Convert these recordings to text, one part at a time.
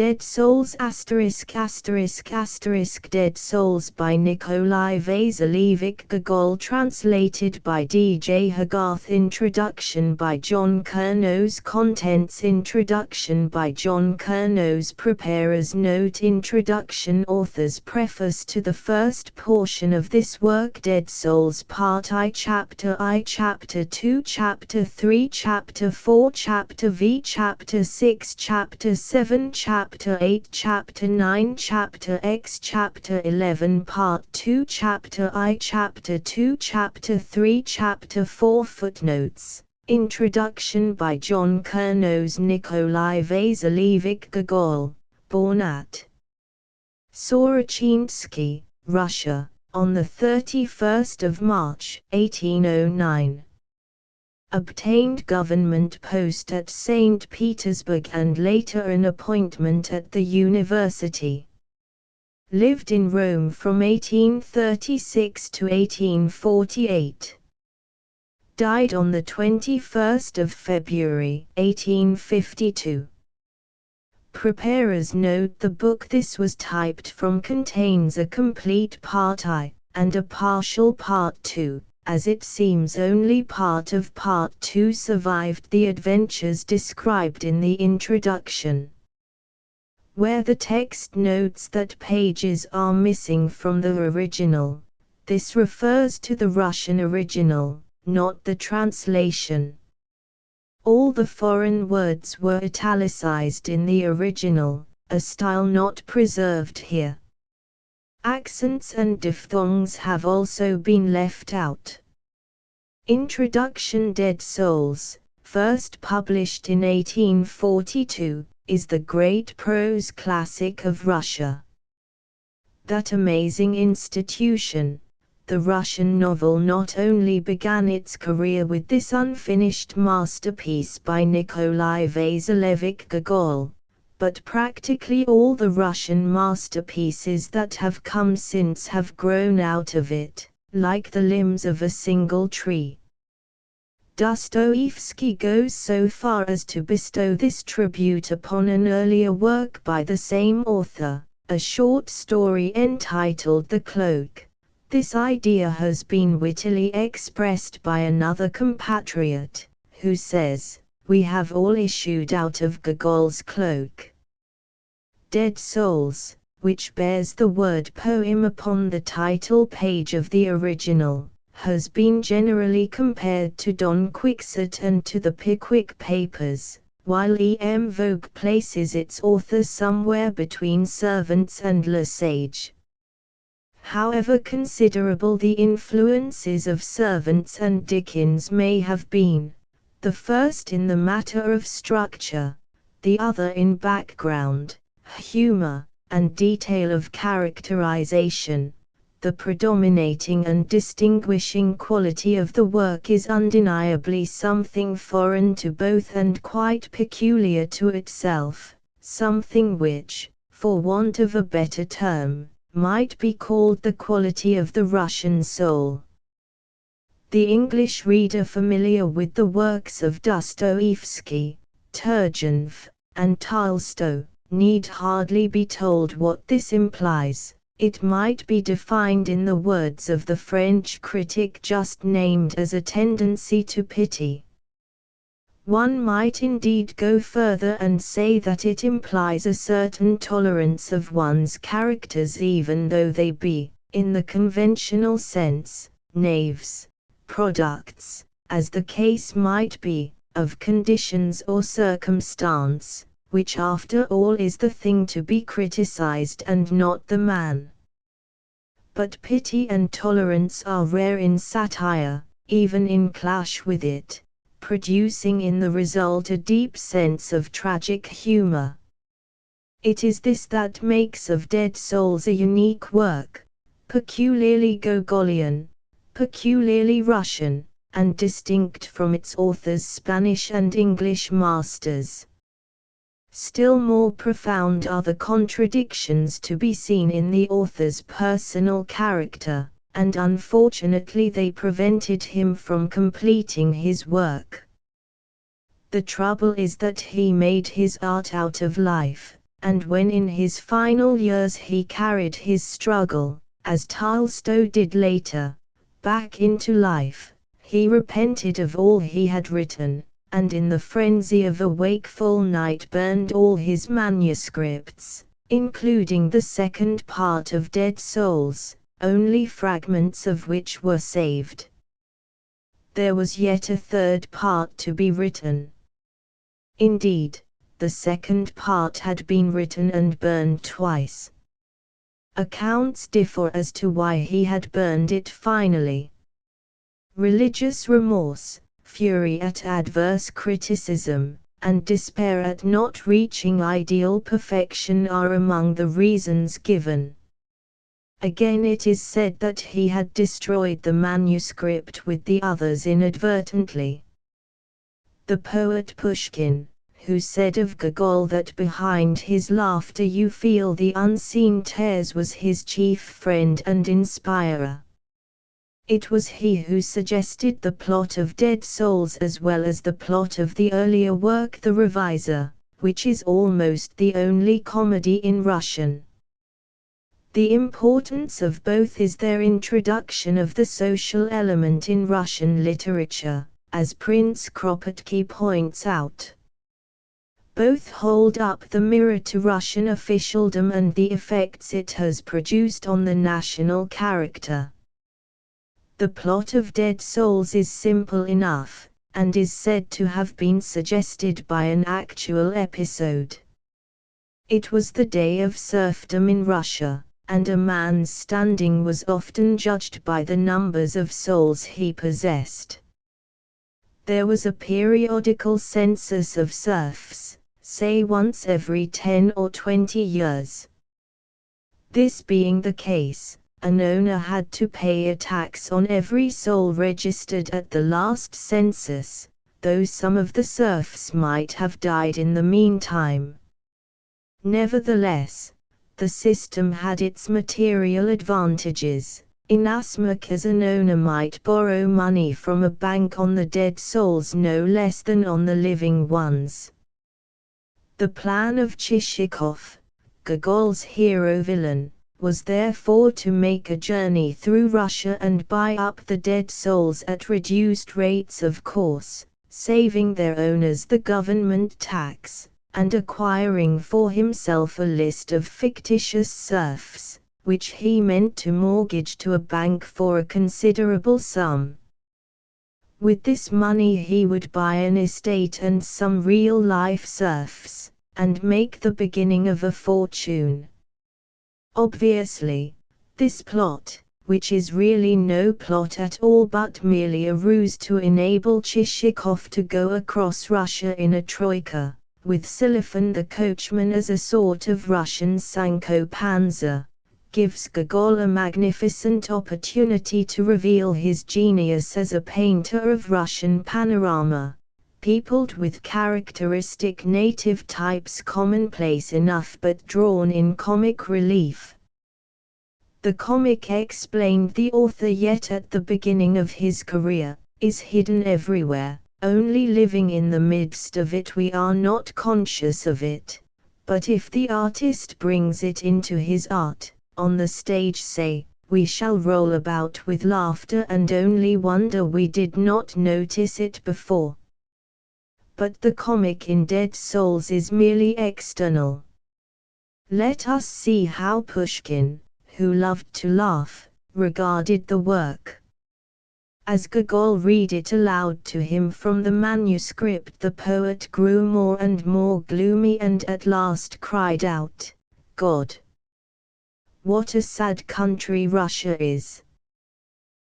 Dead Souls ******* Dead Souls by Nikolai Vasilevich Gogol, translated by D.J. Hogarth. Introduction by John Curnows. Contents: Introduction by John Curnows. Preparer's note. Introduction. Author's preface to the first portion of this work. Dead Souls Part I, Chapter I, Chapter 2, Chapter 3, Chapter 4, Chapter V, Chapter 6, Chapter 7, Chapter 8, Chapter 9, Chapter X, Chapter 11, Part 2, Chapter I, Chapter 2, Chapter 3, Chapter 4. Footnotes. Introduction by John Curnows. Nikolai Vasilevich Gogol, born at Sorochinsky, Russia, on 31 March 1809. Obtained government post at St. Petersburg and later an appointment at the university. Lived in Rome from 1836 to 1848. Died on 21 February 1852. Preparer's note: the book this was typed from contains a complete Part I, and a partial Part II. As it seems only part of Part 2 survived the adventures described in the introduction. Where the text notes that pages are missing from the original, this refers to the Russian original, not the translation. All the foreign words were italicized in the original, a style not preserved here. Accents and diphthongs have also been left out. Introduction. Dead Souls, first published in 1842, is the great prose classic of Russia. That amazing institution, the Russian novel, not only began its career with this unfinished masterpiece by Nikolai Vasilevich Gogol, but practically all the Russian masterpieces that have come since have grown out of it, like the limbs of a single tree. Dostoevsky goes so far as to bestow this tribute upon an earlier work by the same author, a short story entitled The Cloak. This idea has been wittily expressed by another compatriot, who says, "We have all issued out of Gogol's cloak." Dead Souls, which bears the word poem upon the title page of the original, has been generally compared to Don Quixote and to the Pickwick Papers, while E. M. Vogue places its author somewhere between Servants and Le Sage. However considerable the influences of Servants and Dickens may have been, the first in the matter of structure, the other in background, humor, and detail of characterization, the predominating and distinguishing quality of the work is undeniably something foreign to both and quite peculiar to itself, something which, for want of a better term, might be called the quality of the Russian soul. The English reader familiar with the works of Dostoevsky, Turgenev, and Tolstoy, need hardly be told what this implies. It might be defined in the words of the French critic just named as a tendency to pity. One might indeed go further and say that it implies a certain tolerance of one's characters even though they be, in the conventional sense, knaves, products, as the case might be, of conditions or circumstance, which after all is the thing to be criticized and not the man. But pity and tolerance are rare in satire, even in clash with it, producing in the result a deep sense of tragic humor. It is this that makes of Dead Souls a unique work, peculiarly Gogolian, peculiarly Russian, and distinct from its author's Spanish and English masters. Still more profound are the contradictions to be seen in the author's personal character, and unfortunately they prevented him from completing his work. The trouble is that he made his art out of life, and when in his final years he carried his struggle, as Tolstoy did later, back into life, he repented of all he had written, and in the frenzy of a wakeful night burned all his manuscripts, including the second part of Dead Souls, only fragments of which were saved. There was yet a third part to be written. Indeed, the second part had been written and burned twice. Accounts differ as to why he had burned it finally. Religious remorse, fury at adverse criticism, and despair at not reaching ideal perfection are among the reasons given. Again, it is said that he had destroyed the manuscript with the others inadvertently. The poet Pushkin, who said of Gogol that behind his laughter you feel the unseen tears, was his chief friend and inspirer. It was he who suggested the plot of Dead Souls as well as the plot of the earlier work The Reviser, which is almost the only comedy in Russian. The importance of both is their introduction of the social element in Russian literature, as Prince Kropotkin points out. Both hold up the mirror to Russian officialdom and the effects it has produced on the national character. The plot of Dead Souls is simple enough, and is said to have been suggested by an actual episode. It was the day of serfdom in Russia, and a man's standing was often judged by the numbers of souls he possessed. There was a periodical census of serfs, say once every 10 or 20 years. This being the case, an owner had to pay a tax on every soul registered at the last census, though some of the serfs might have died in the meantime. Nevertheless, the system had its material advantages, inasmuch as an owner might borrow money from a bank on the dead souls no less than on the living ones. The plan of Chichikov, Gogol's hero-villain, was therefore to make a journey through Russia and buy up the dead souls at reduced rates, of course, saving their owners the government tax, and acquiring for himself a list of fictitious serfs, which he meant to mortgage to a bank for a considerable sum. With this money he would buy an estate and some real-life serfs, and make the beginning of a fortune. Obviously, this plot, which is really no plot at all but merely a ruse to enable Chichikov to go across Russia in a troika, with Silifan the coachman as a sort of Russian Sancho Panza, gives Gogol a magnificent opportunity to reveal his genius as a painter of Russian panorama, peopled with characteristic native types commonplace enough but drawn in comic relief. The comic, explained the author yet at the beginning of his career, is hidden everywhere, only living in the midst of it we are not conscious of it, but if the artist brings it into his art, on the stage say, we shall roll about with laughter and only wonder we did not notice it before. But the comic in Dead Souls is merely external. Let us see how Pushkin, who loved to laugh, regarded the work. As Gogol read it aloud to him from the manuscript, the poet grew more and more gloomy and at last cried out, "God! What a sad country Russia is!"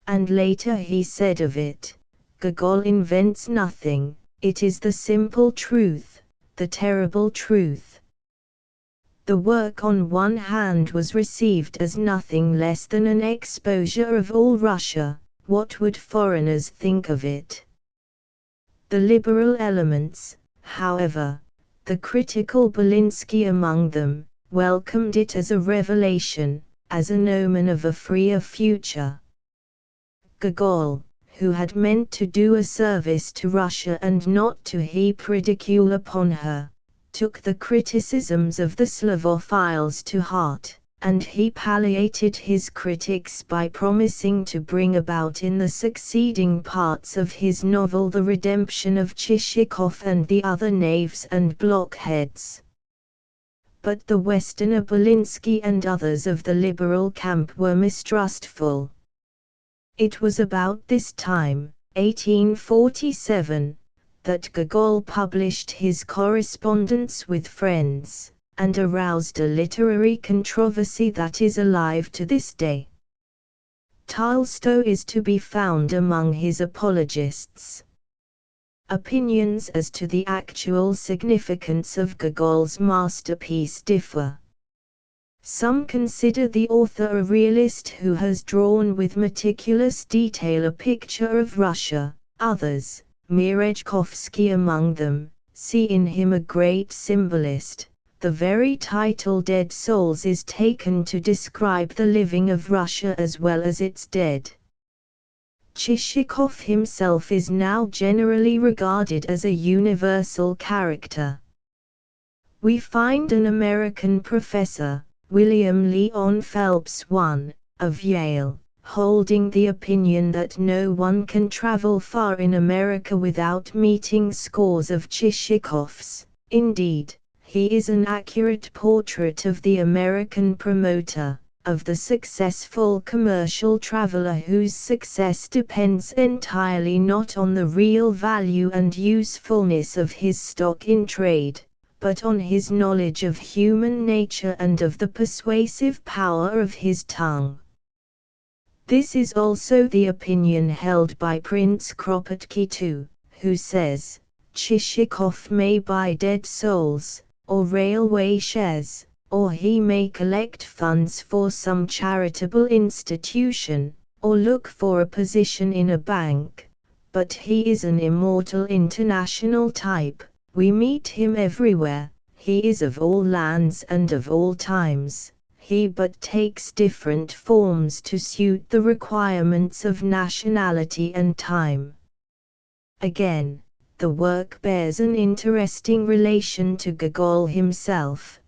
And later he said of it, Gogol invents nothing, it is the simple truth, the terrible truth. The work on one hand was received as nothing less than an exposure of all Russia. What would foreigners think of it? The liberal elements, however, the critical Belinsky among them, welcomed it as a revelation, as an omen of a freer future. Gogol, who had meant to do a service to Russia and not to heap ridicule upon her, took the criticisms of the Slavophiles to heart, and he palliated his critics by promising to bring about in the succeeding parts of his novel the redemption of Chichikov and the other knaves and blockheads. But the Westerner Belinsky and others of the liberal camp were mistrustful. It was about this time, 1847, that Gogol published his Correspondence with Friends, and aroused a literary controversy that is alive to this day. Tolstoy is to be found among his apologists. Opinions as to the actual significance of Gogol's masterpiece differ. Some consider the author a realist who has drawn with meticulous detail a picture of Russia. Others, Merezhkovsky among them, see in him a great symbolist. The very title Dead Souls is taken to describe the living of Russia as well as its dead. Chichikov himself is now generally regarded as a universal character. We find an American professor, William Leon Phelps I, of Yale, holding the opinion that no one can travel far in America without meeting scores of Chichikovs. Indeed, he is an accurate portrait of the American promoter, of the successful commercial traveler whose success depends entirely not on the real value and usefulness of his stock in trade, but on his knowledge of human nature and of the persuasive power of his tongue. This is also the opinion held by Prince Kropotkin too, who says, Chichikov may buy dead souls, or railway shares, or he may collect funds for some charitable institution, or look for a position in a bank, but he is an immortal international type. We meet him everywhere, he is of all lands and of all times, he but takes different forms to suit the requirements of nationality and time. Again, the work bears an interesting relation to Gogol himself.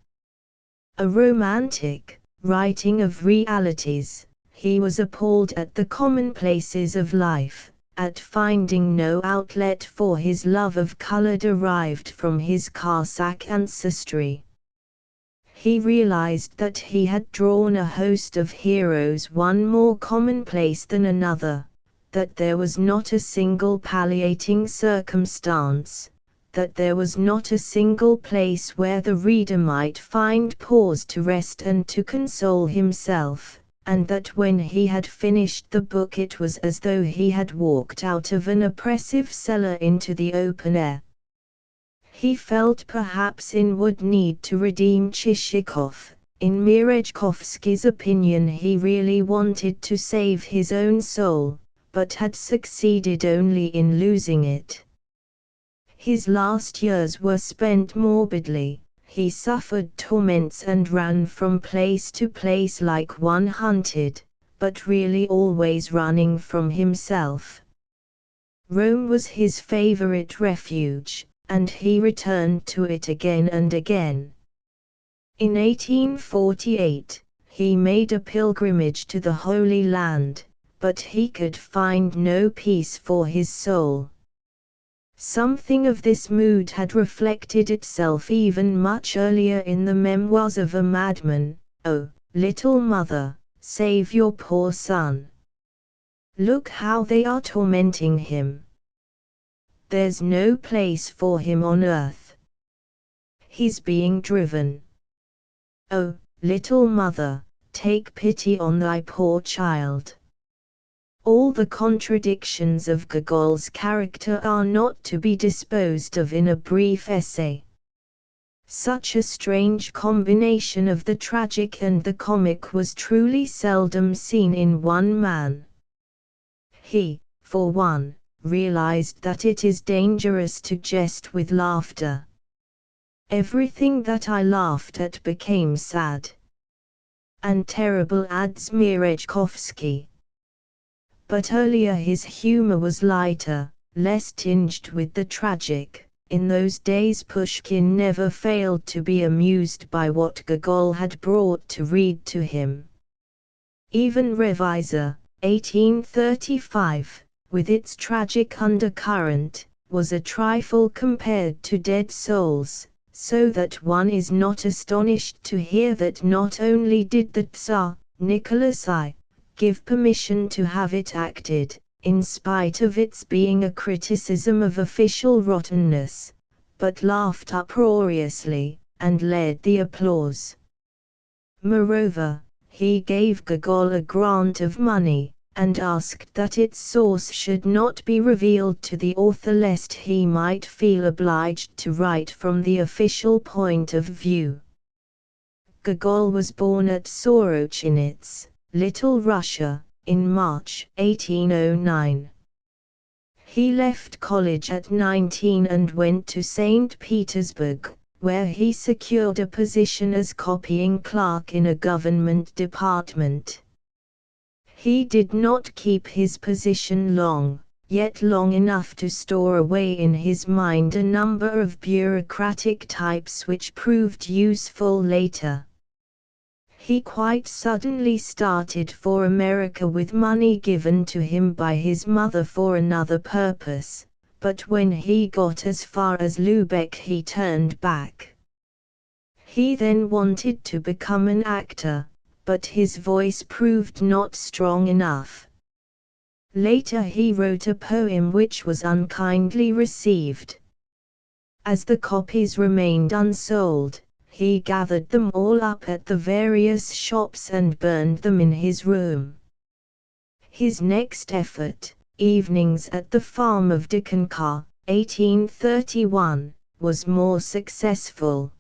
A romantic, writing of realities, he was appalled at the commonplaces of life, at finding no outlet for his love of color derived from his Cossack ancestry. He realized that he had drawn a host of heroes, one more commonplace than another, that there was not a single palliating circumstance, that there was not a single place where the reader might find pause to rest and to console himself, and that when he had finished the book it was as though he had walked out of an oppressive cellar into the open air. He felt perhaps inward need to redeem Chichikov. In Merezhkovsky's opinion he really wanted to save his own soul, but had succeeded only in losing it. His last years were spent morbidly. He suffered torments and ran from place to place like one hunted, but really always running from himself. Rome was his favorite refuge, and he returned to it again and again. In 1848, he made a pilgrimage to the Holy Land, but he could find no peace for his soul. Something of this mood had reflected itself even much earlier in the memoirs of a madman. Oh, little mother, save your poor son. Look how they are tormenting him. There's no place for him on earth. He's being driven. Oh, little mother, take pity on thy poor child. All the contradictions of Gogol's character are not to be disposed of in a brief essay. Such a strange combination of the tragic and the comic was truly seldom seen in one man. He, for one, realized that it is dangerous to jest with laughter. Everything that I laughed at became sad and terrible, adds Merezhkovsky. But earlier his humor was lighter, less tinged with the tragic, In those days Pushkin never failed to be amused by what Gogol had brought to read to him. Even Revisa, 1835, with its tragic undercurrent, was a trifle compared to Dead Souls, so that one is not astonished to hear that not only did the Tsar, Nicholas I, give permission to have it acted, in spite of its being a criticism of official rottenness, but laughed uproariously, and led the applause. Moreover, he gave Gogol a grant of money, and asked that its source should not be revealed to the author lest he might feel obliged to write from the official point of view. Gogol was born at Sorochinets, Little Russia, in March 1809. He left college at 19 and went to St. Petersburg, where he secured a position as copying clerk in a government department. He did not keep his position long, yet long enough to store away in his mind a number of bureaucratic types which proved useful later. He quite suddenly started for America with money given to him by his mother for another purpose, but when he got as far as Lubeck he turned back. He then wanted to become an actor, but his voice proved not strong enough. Later he wrote a poem which was unkindly received. As the copies remained unsold, he gathered them all up at the various shops and burned them in his room. His next effort, Evenings at the Farm of Dikonka, 1831, was more successful.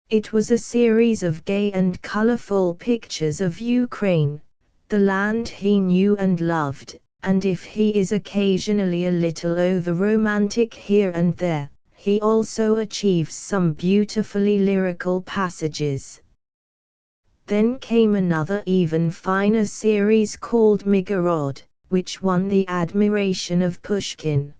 It was a series of gay and colorful pictures of Ukraine, the land he knew and loved, and if he is occasionally a little over-romantic here and there, he also achieves some beautifully lyrical passages. Then came another even finer series called Migorod, which won the admiration of Pushkin.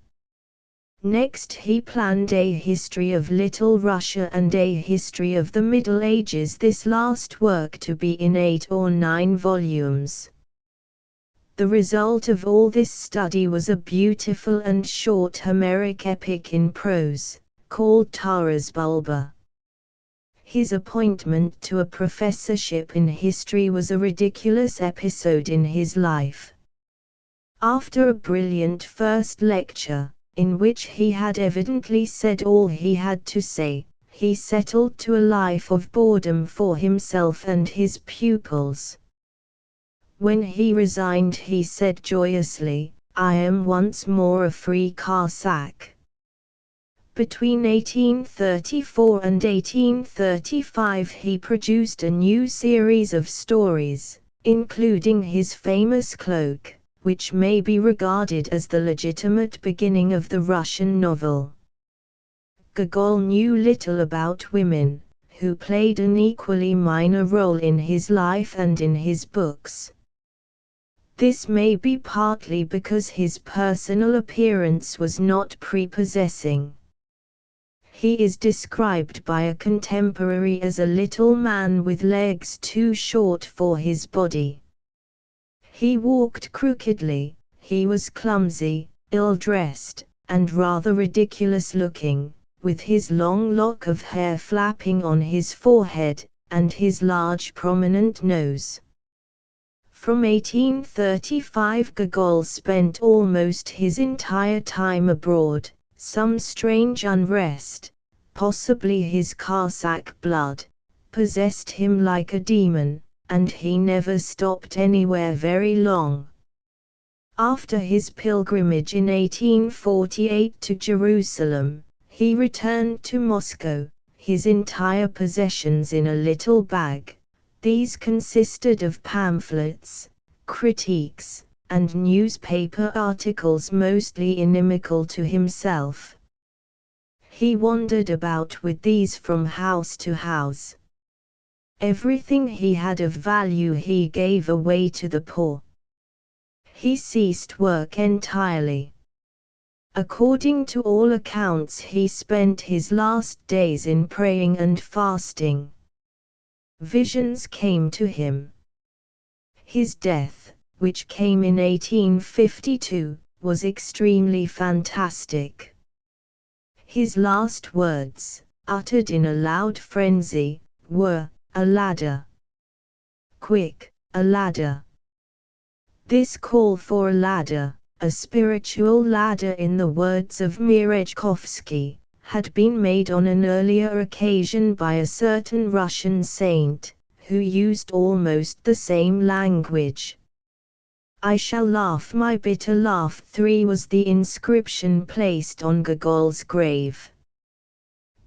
Next he planned a history of Little Russia and a history of the Middle Ages, this last work to be in 8 or 9 volumes. The result of all this study was a beautiful and short Homeric epic in prose, called Taras Bulba. His appointment to a professorship in history was a ridiculous episode in his life. After a brilliant first lecture, in which he had evidently said all he had to say, he settled to a life of boredom for himself and his pupils. When he resigned he said joyously, "I am once more a free Cossack." Between 1834 and 1835 he produced a new series of stories, including his famous Cloak, which may be regarded as the legitimate beginning of the Russian novel. Gogol knew little about women, who played an equally minor role in his life and in his books. This may be partly because his personal appearance was not prepossessing. He is described by a contemporary as a little man with legs too short for his body. He walked crookedly, he was clumsy, ill-dressed, and rather ridiculous-looking, with his long lock of hair flapping on his forehead, and his large prominent nose. From 1835 Gogol spent almost his entire time abroad. Some strange unrest, possibly his Cossack blood, possessed him like a demon, and he never stopped anywhere very long. After his pilgrimage in 1848 to Jerusalem, he returned to Moscow, his entire possessions in a little bag. These consisted of pamphlets, critiques, and newspaper articles mostly inimical to himself. He wandered about with these from house to house. Everything he had of value he gave away to the poor. He ceased work entirely. According to all accounts, he spent his last days in praying and fasting. Visions came to him. His death, which came in 1852, was extremely fantastic. His last words, uttered in a loud frenzy, were, "A ladder! Quick, a ladder!" This call for a ladder, a spiritual ladder in the words of Merezhkovsky, had been made on an earlier occasion by a certain Russian saint, who used almost the same language. "I shall laugh my bitter laugh." 3 was the inscription placed on Gogol's grave.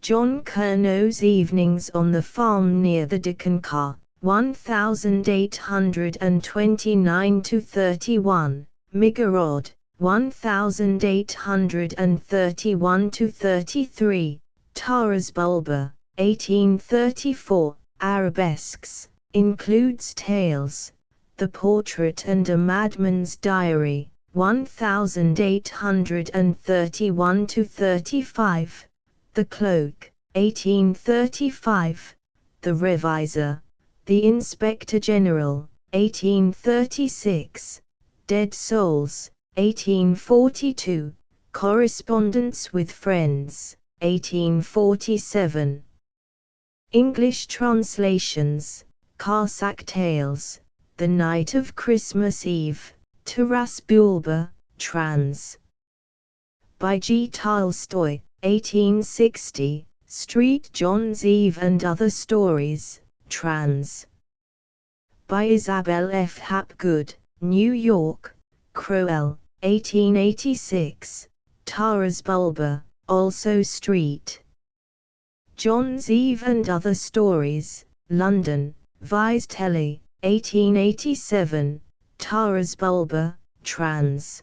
John Kernow's Evenings on the Farm near the Dikanka, 1829–31, Migorod, 1831–33, Taras Bulba, 1834, Arabesques, includes tales, The Portrait and a Madman's Diary, 1831–35, The Cloak, 1835, The Revisor, The Inspector General, 1836, Dead Souls, 1842, Correspondence with Friends, 1847. English translations, Cossack Tales, The Night of Christmas Eve, Taras Bulba, trans. By G. Tolstoy, 1860, Street John's Eve and Other Stories, trans. By Isabel F. Hapgood, New York, Crowell, 1886, Taras Bulba, also Street John's Eve and Other Stories, London, Viz-Telly, 1887, Taras Bulba, trans.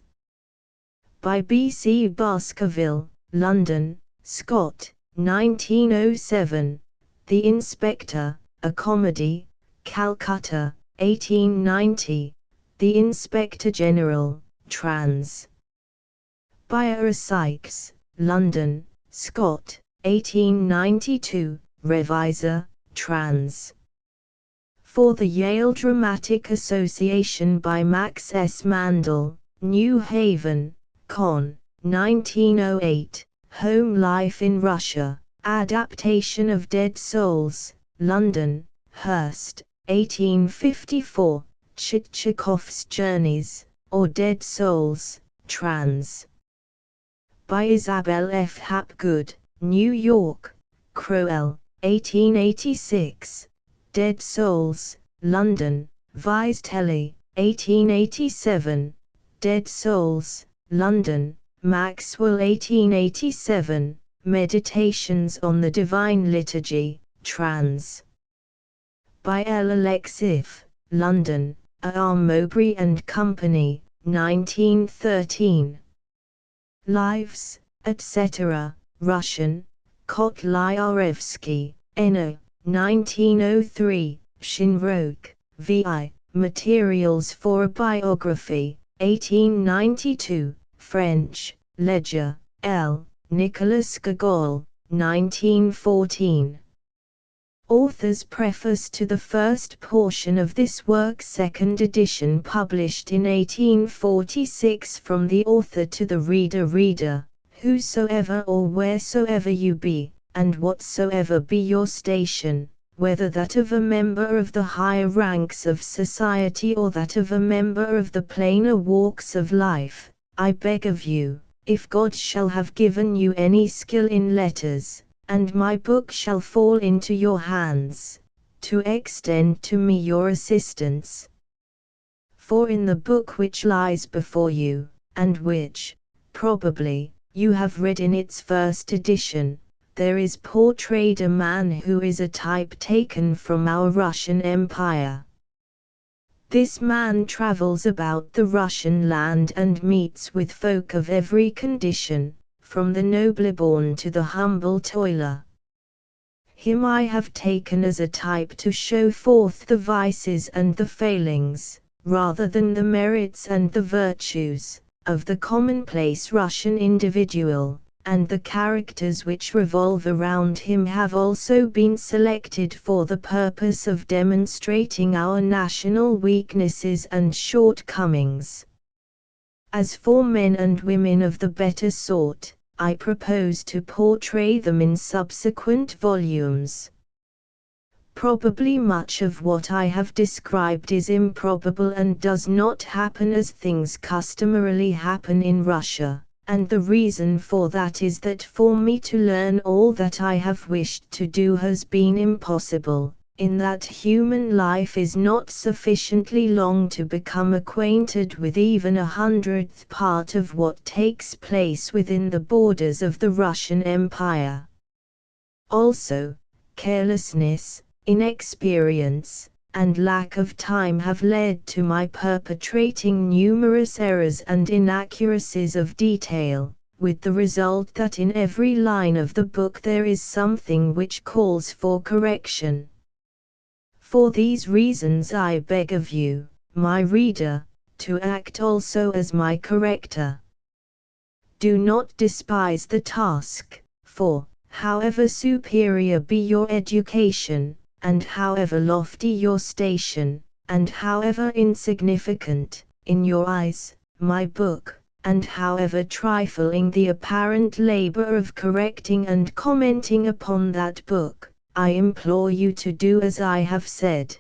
By B. C. Baskerville, London, Scott, 1907, The Inspector, a Comedy, Calcutta, 1890, The Inspector General, trans. By R. Sykes, London, Scott, 1892, Revisor, trans. For the Yale Dramatic Association by Max S. Mandel, New Haven, Con. 1908, Home Life in Russia, Adaptation of Dead Souls, London, Hurst, 1854, Tchaikovsky's Journeys, or Dead Souls, trans. By Isabel F. Hapgood, New York, Crowell, 1886, Dead Souls, London, Viz-Telly, 1887, Dead Souls, London, Maxwell, 1887, Meditations on the Divine Liturgy, trans. By L. Alexiev, London, R. Mowbray and Company, 1913. Lives, etc., Russian, Kotlyarevsky, N.O., 1903, Shinrok, V.I., Materials for a Biography, 1892, French, Ledger, L. Nicholas Gogol, 1914. Author's preface to the first portion of this work, second edition, published in 1846. From the author to the reader. Reader, whosoever or wheresoever you be, and whatsoever be your station, whether that of a member of the higher ranks of society or that of a member of the plainer walks of life, I beg of you, if God shall have given you any skill in letters, and my book shall fall into your hands, to extend to me your assistance. For in the book which lies before you, and which, probably, you have read in its first edition, there is portrayed a man who is a type taken from our Russian Empire. This man travels about the Russian land and meets with folk of every condition, from the nobly born to the humble toiler. Him I have taken as a type to show forth the vices and the failings, rather than the merits and the virtues, of the commonplace Russian individual, and the characters which revolve around him have also been selected for the purpose of demonstrating our national weaknesses and shortcomings. As for men and women of the better sort, I propose to portray them in subsequent volumes. Probably much of what I have described is improbable and does not happen as things customarily happen in Russia, and the reason for that is that for me to learn all that I have wished to do has been impossible, in that human life is not sufficiently long to become acquainted with even 100th part of what takes place within the borders of the Russian Empire. Also, carelessness, inexperience, and lack of time have led to my perpetrating numerous errors and inaccuracies of detail, with the result that in every line of the book there is something which calls for correction. For these reasons I beg of you, my reader, to act also as my corrector. Do not despise the task, for, however superior be your education, and however lofty your station, and however insignificant, in your eyes, my book, and however trifling the apparent labor of correcting and commenting upon that book, I implore you to do as I have said.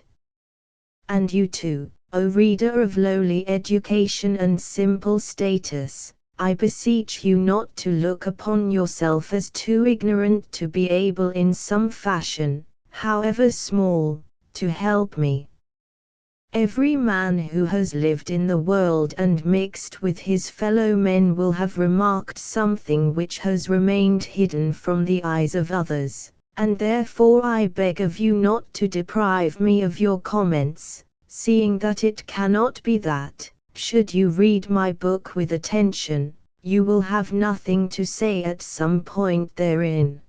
And you too, O reader of lowly education and simple status, I beseech you not to look upon yourself as too ignorant to be able in some fashion, however small, to help me. Every man who has lived in the world and mixed with his fellow men will have remarked something which has remained hidden from the eyes of others, and therefore I beg of you not to deprive me of your comments, seeing that it cannot be that, should you read my book with attention, you will have nothing to say at some point therein.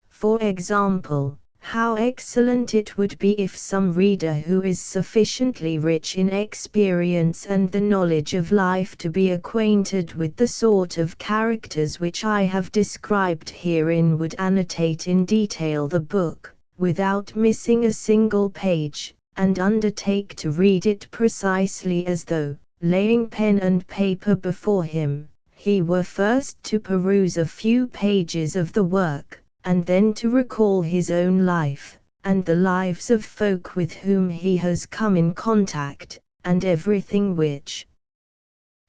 For example, how excellent it would be if some reader who is sufficiently rich in experience and the knowledge of life to be acquainted with the sort of characters which I have described herein would annotate in detail the book, without missing a single page, and undertake to read it precisely as though, laying pen and paper before him, he were first to peruse a few pages of the work, and then to recall his own life, and the lives of folk with whom he has come in contact, and everything which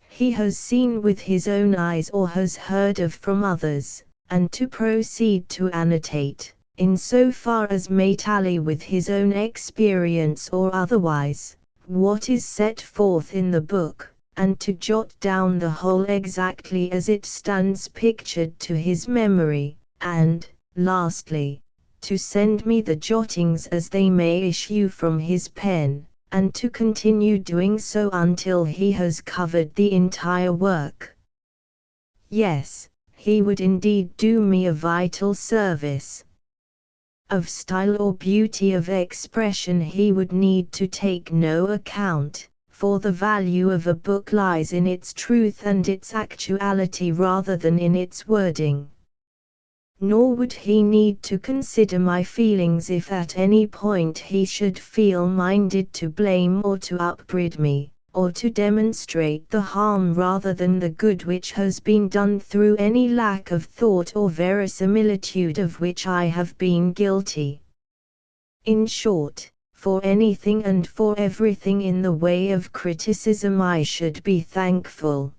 he has seen with his own eyes or has heard of from others, and to proceed to annotate, in so far as may tally with his own experience or otherwise, what is set forth in the book, and to jot down the whole exactly as it stands pictured to his memory, and, lastly, to send me the jottings as they may issue from his pen, and to continue doing so until he has covered the entire work. Yes, he would indeed do me a vital service. Of style or beauty of expression he would need to take no account, for the value of a book lies in its truth and its actuality rather than in its wording. Nor would he need to consider my feelings if at any point he should feel minded to blame or to upbraid me, or to demonstrate the harm rather than the good which has been done through any lack of thought or verisimilitude of which I have been guilty. In short, for anything and for everything in the way of criticism I should be thankful.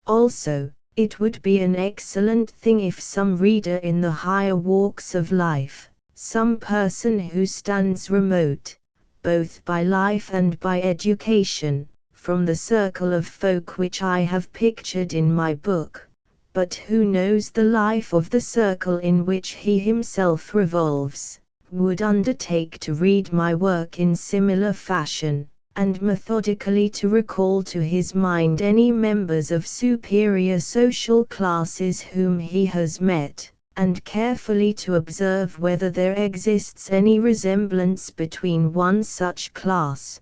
Also, it would be an excellent thing if some reader in the higher walks of life, some person who stands remote, both by life and by education, from the circle of folk which I have pictured in my book, but who knows the life of the circle in which he himself revolves, would undertake to read my work in similar fashion, and methodically to recall to his mind any members of superior social classes whom he has met, and carefully to observe whether there exists any resemblance between one such class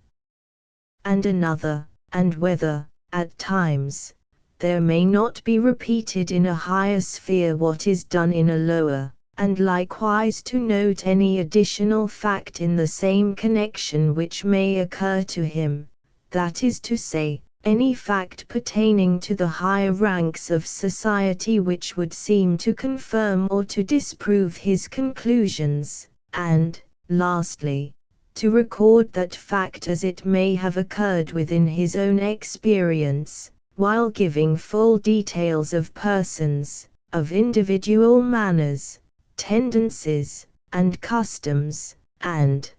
and another, and whether, at times, there may not be repeated in a higher sphere what is done in a lower, and likewise to note any additional fact in the same connection which may occur to him, that is to say, any fact pertaining to the higher ranks of society which would seem to confirm or to disprove his conclusions, and, lastly, to record that fact as it may have occurred within his own experience, while giving full details of persons, of individual manners, tendencies, and customs, and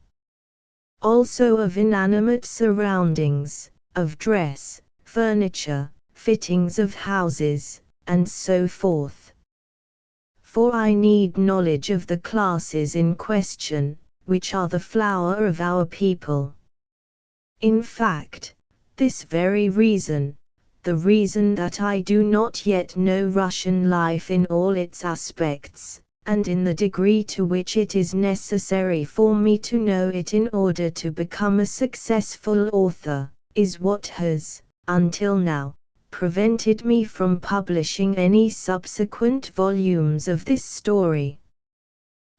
also of inanimate surroundings, of dress, furniture, fittings of houses, and so forth. For I need knowledge of the classes in question, which are the flower of our people. In fact, this very reason, the reason that I do not yet know Russian life in all its aspects, and in the degree to which it is necessary for me to know it in order to become a successful author, is what has, until now, prevented me from publishing any subsequent volumes of this story.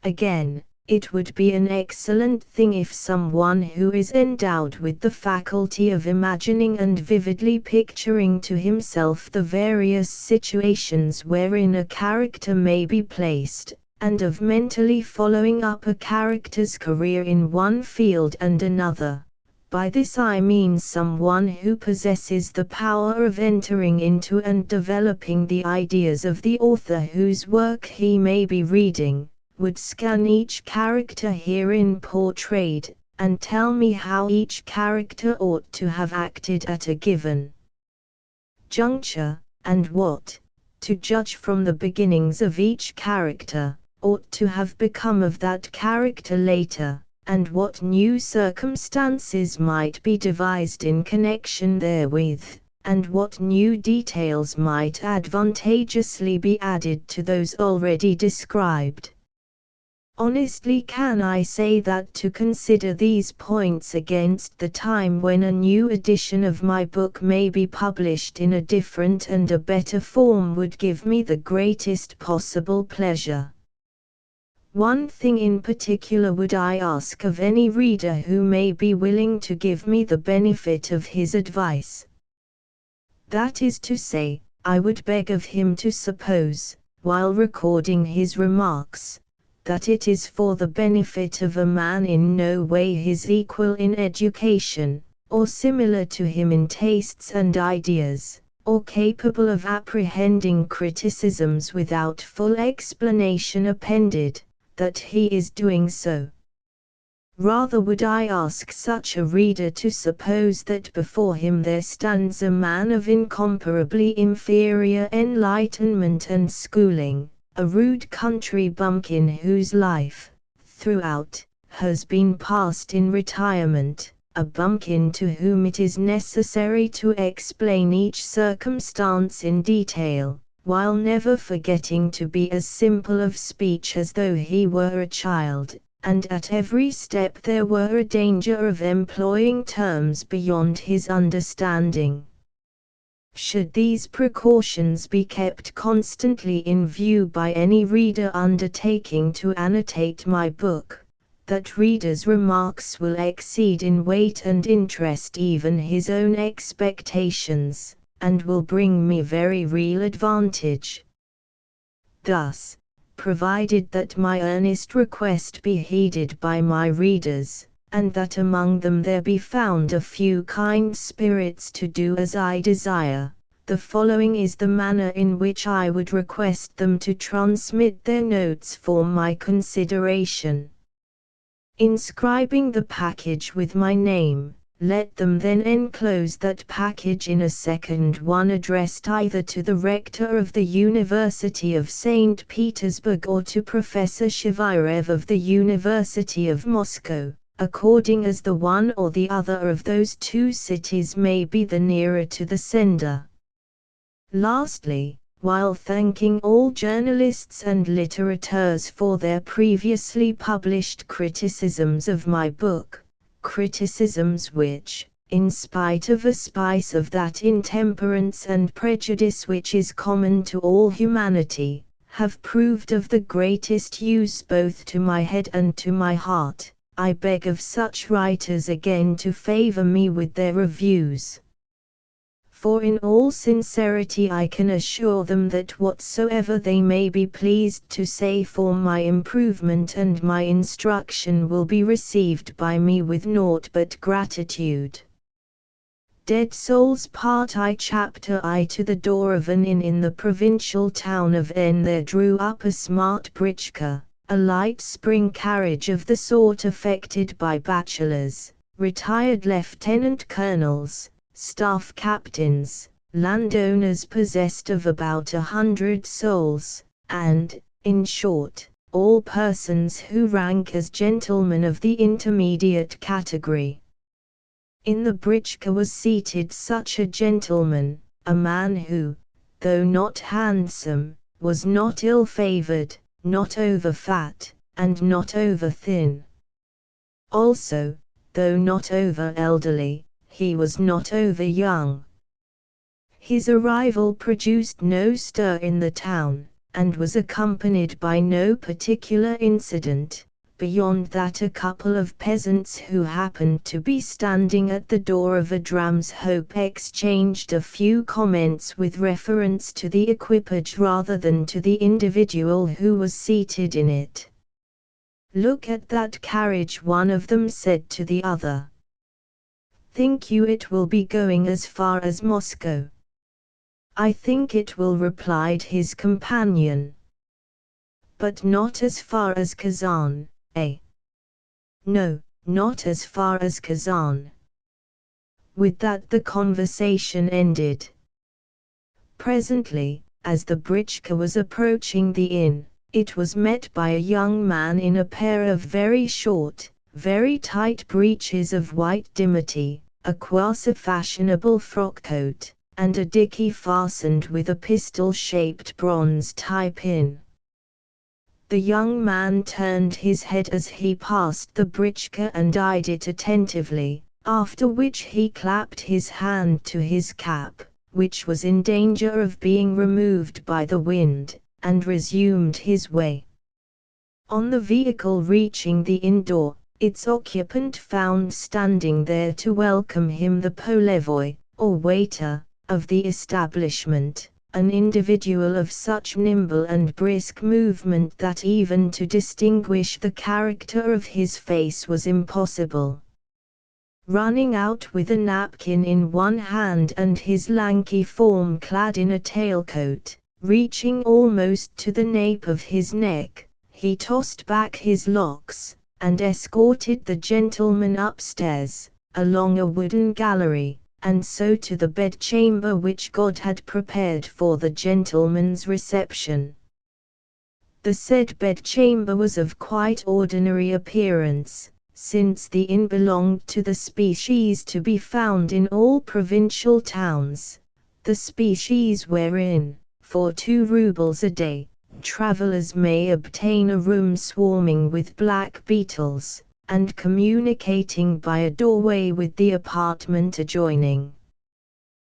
Again, it would be an excellent thing if someone who is endowed with the faculty of imagining and vividly picturing to himself the various situations wherein a character may be placed, and of mentally following up a character's career in one field and another. By this I mean someone who possesses the power of entering into and developing the ideas of the author whose work he may be reading, would scan each character herein portrayed, and tell me how each character ought to have acted at a given juncture, and what, to judge from the beginnings of each character, ought to have become of that character later, and what new circumstances might be devised in connection therewith, and what new details might advantageously be added to those already described. Honestly can I say that to consider these points against the time when a new edition of my book may be published in a different and a better form would give me the greatest possible pleasure. One thing in particular would I ask of any reader who may be willing to give me the benefit of his advice. That is to say, I would beg of him to suppose, while recording his remarks, that it is for the benefit of a man in no way his equal in education, or similar to him in tastes and ideas, or capable of apprehending criticisms without full explanation appended, that he is doing so. Rather would I ask such a reader to suppose that before him there stands a man of incomparably inferior enlightenment and schooling, a rude country bumpkin whose life, throughout, has been passed in retirement, a bumpkin to whom it is necessary to explain each circumstance in detail, while never forgetting to be as simple of speech as though he were a child, and at every step there were a danger of employing terms beyond his understanding. Should these precautions be kept constantly in view by any reader undertaking to annotate my book, that reader's remarks will exceed in weight and interest even his own expectations, and will bring me very real advantage. Thus, provided that my earnest request be heeded by my readers, and that among them there be found a few kind spirits to do as I desire, the following is the manner in which I would request them to transmit their notes for my consideration. Inscribing the package with my name, let them then enclose that package in a second one addressed either to the rector of the University of St. Petersburg or to Professor Shivarev of the University of Moscow, according as the one or the other of those two cities may be the nearer to the sender. Lastly, while thanking all journalists and litterateurs for their previously published criticisms of my book, criticisms which, in spite of a spice of that intemperance and prejudice which is common to all humanity, have proved of the greatest use both to my head and to my heart. I beg of such writers again to favor me with their reviews. For in all sincerity I can assure them that whatsoever they may be pleased to say for my improvement and my instruction will be received by me with naught but gratitude. Dead Souls Part I Chapter I. To the door of an inn in the provincial town of N there drew up a smart britchka, a light spring carriage of the sort affected by bachelors, retired lieutenant colonels, staff captains, landowners possessed of about 100 souls, and, in short, all persons who rank as gentlemen of the intermediate category. In the britchka was seated such a gentleman, a man who, though not handsome, was not ill-favored, not over-fat, and not over-thin. Also, though not over-elderly, he was not over-young. His arrival produced no stir in the town, and was accompanied by no particular incident, beyond that a couple of peasants who happened to be standing at the door of a dram's hope exchanged a few comments with reference to the equipage rather than to the individual who was seated in it. "Look at that carriage," one of them said to the other. "Think you it will be going as far as Moscow?" "I think it will," replied his companion. "But not as far as Kazan, eh?" "No, not as far as Kazan." With that the conversation ended. Presently, as the britchka was approaching the inn, it was met by a young man in a pair of very short, very tight breeches of white dimity, a quasi-fashionable frock-coat, and a dickey fastened with a pistol-shaped bronze tie-pin. The young man turned his head as he passed the britchka and eyed it attentively, after which he clapped his hand to his cap, which was in danger of being removed by the wind, and resumed his way. On the vehicle reaching the inn door, its occupant found standing there to welcome him the polevoi, or waiter, of the establishment, an individual of such nimble and brisk movement that even to distinguish the character of his face was impossible. Running out with a napkin in one hand and his lanky form clad in a tailcoat, reaching almost to the nape of his neck, he tossed back his locks, and escorted the gentleman upstairs, along a wooden gallery, and so to the bedchamber which God had prepared for the gentleman's reception. The said bedchamber was of quite ordinary appearance, since the inn belonged to the species to be found in all provincial towns, the species wherein, for 2 rubles a day, travelers may obtain a room swarming with black beetles, and communicating by a doorway with the apartment adjoining.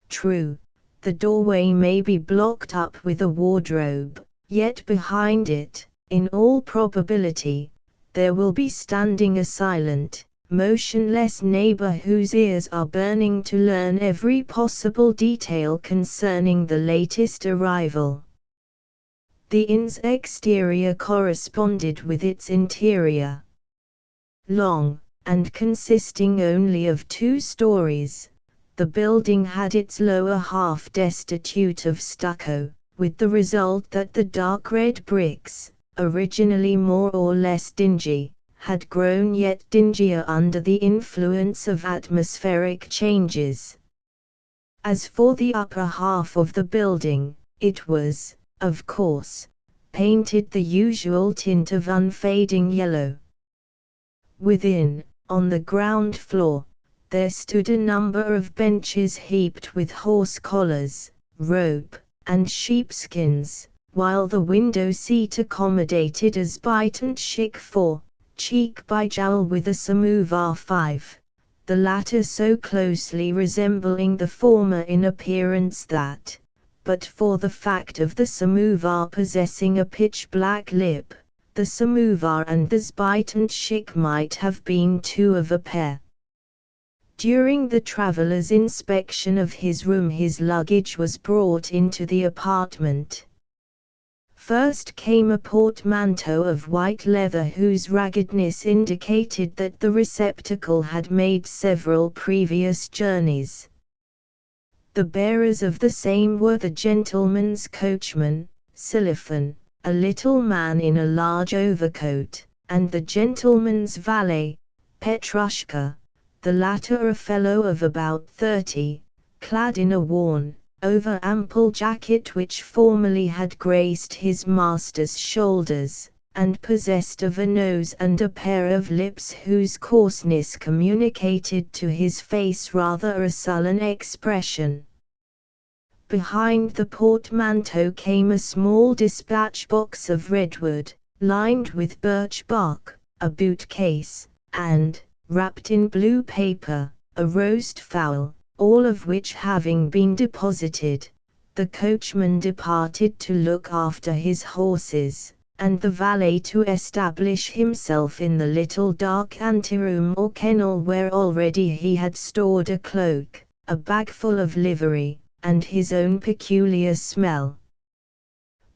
True, the doorway may be blocked up with a wardrobe, yet behind it, in all probability, there will be standing a silent, motionless neighbor whose ears are burning to learn every possible detail concerning the latest arrival. The inn's exterior corresponded with its interior. Long, and consisting only of 2 stories, the building had its lower half destitute of stucco, with the result that the dark red bricks, originally more or less dingy, had grown yet dingier under the influence of atmospheric changes. As for the upper half of the building, it was, of course, painted the usual tint of unfading yellow. Within, on the ground floor, there stood a number of benches heaped with horse collars, rope, and sheepskins, while the window seat accommodated as bitant chic 4, cheek by jowl with a samovar 5, the latter so closely resembling the former in appearance that, but for the fact of the samovar possessing a pitch-black lip, the samovar and the zbytentshik might have been two of a pair. During the traveller's inspection of his room, his luggage was brought into the apartment. First came a portmanteau of white leather whose raggedness indicated that the receptacle had made several previous journeys. The bearers of the same were the gentleman's coachman, Silifan, a little man in a large overcoat, and the gentleman's valet, Petrushka, the latter a fellow of about 30, clad in a worn, over-ample jacket which formerly had graced his master's shoulders, and possessed of a nose and a pair of lips whose coarseness communicated to his face rather a sullen expression. Behind the portmanteau came a small dispatch box of redwood, lined with birch bark, a boot case, and, wrapped in blue paper, a roast fowl. All of which having been deposited, the coachman departed to look after his horses, and the valet to establish himself in the little dark anteroom or kennel where already he had stored a cloak, a bag full of livery, and his own peculiar smell.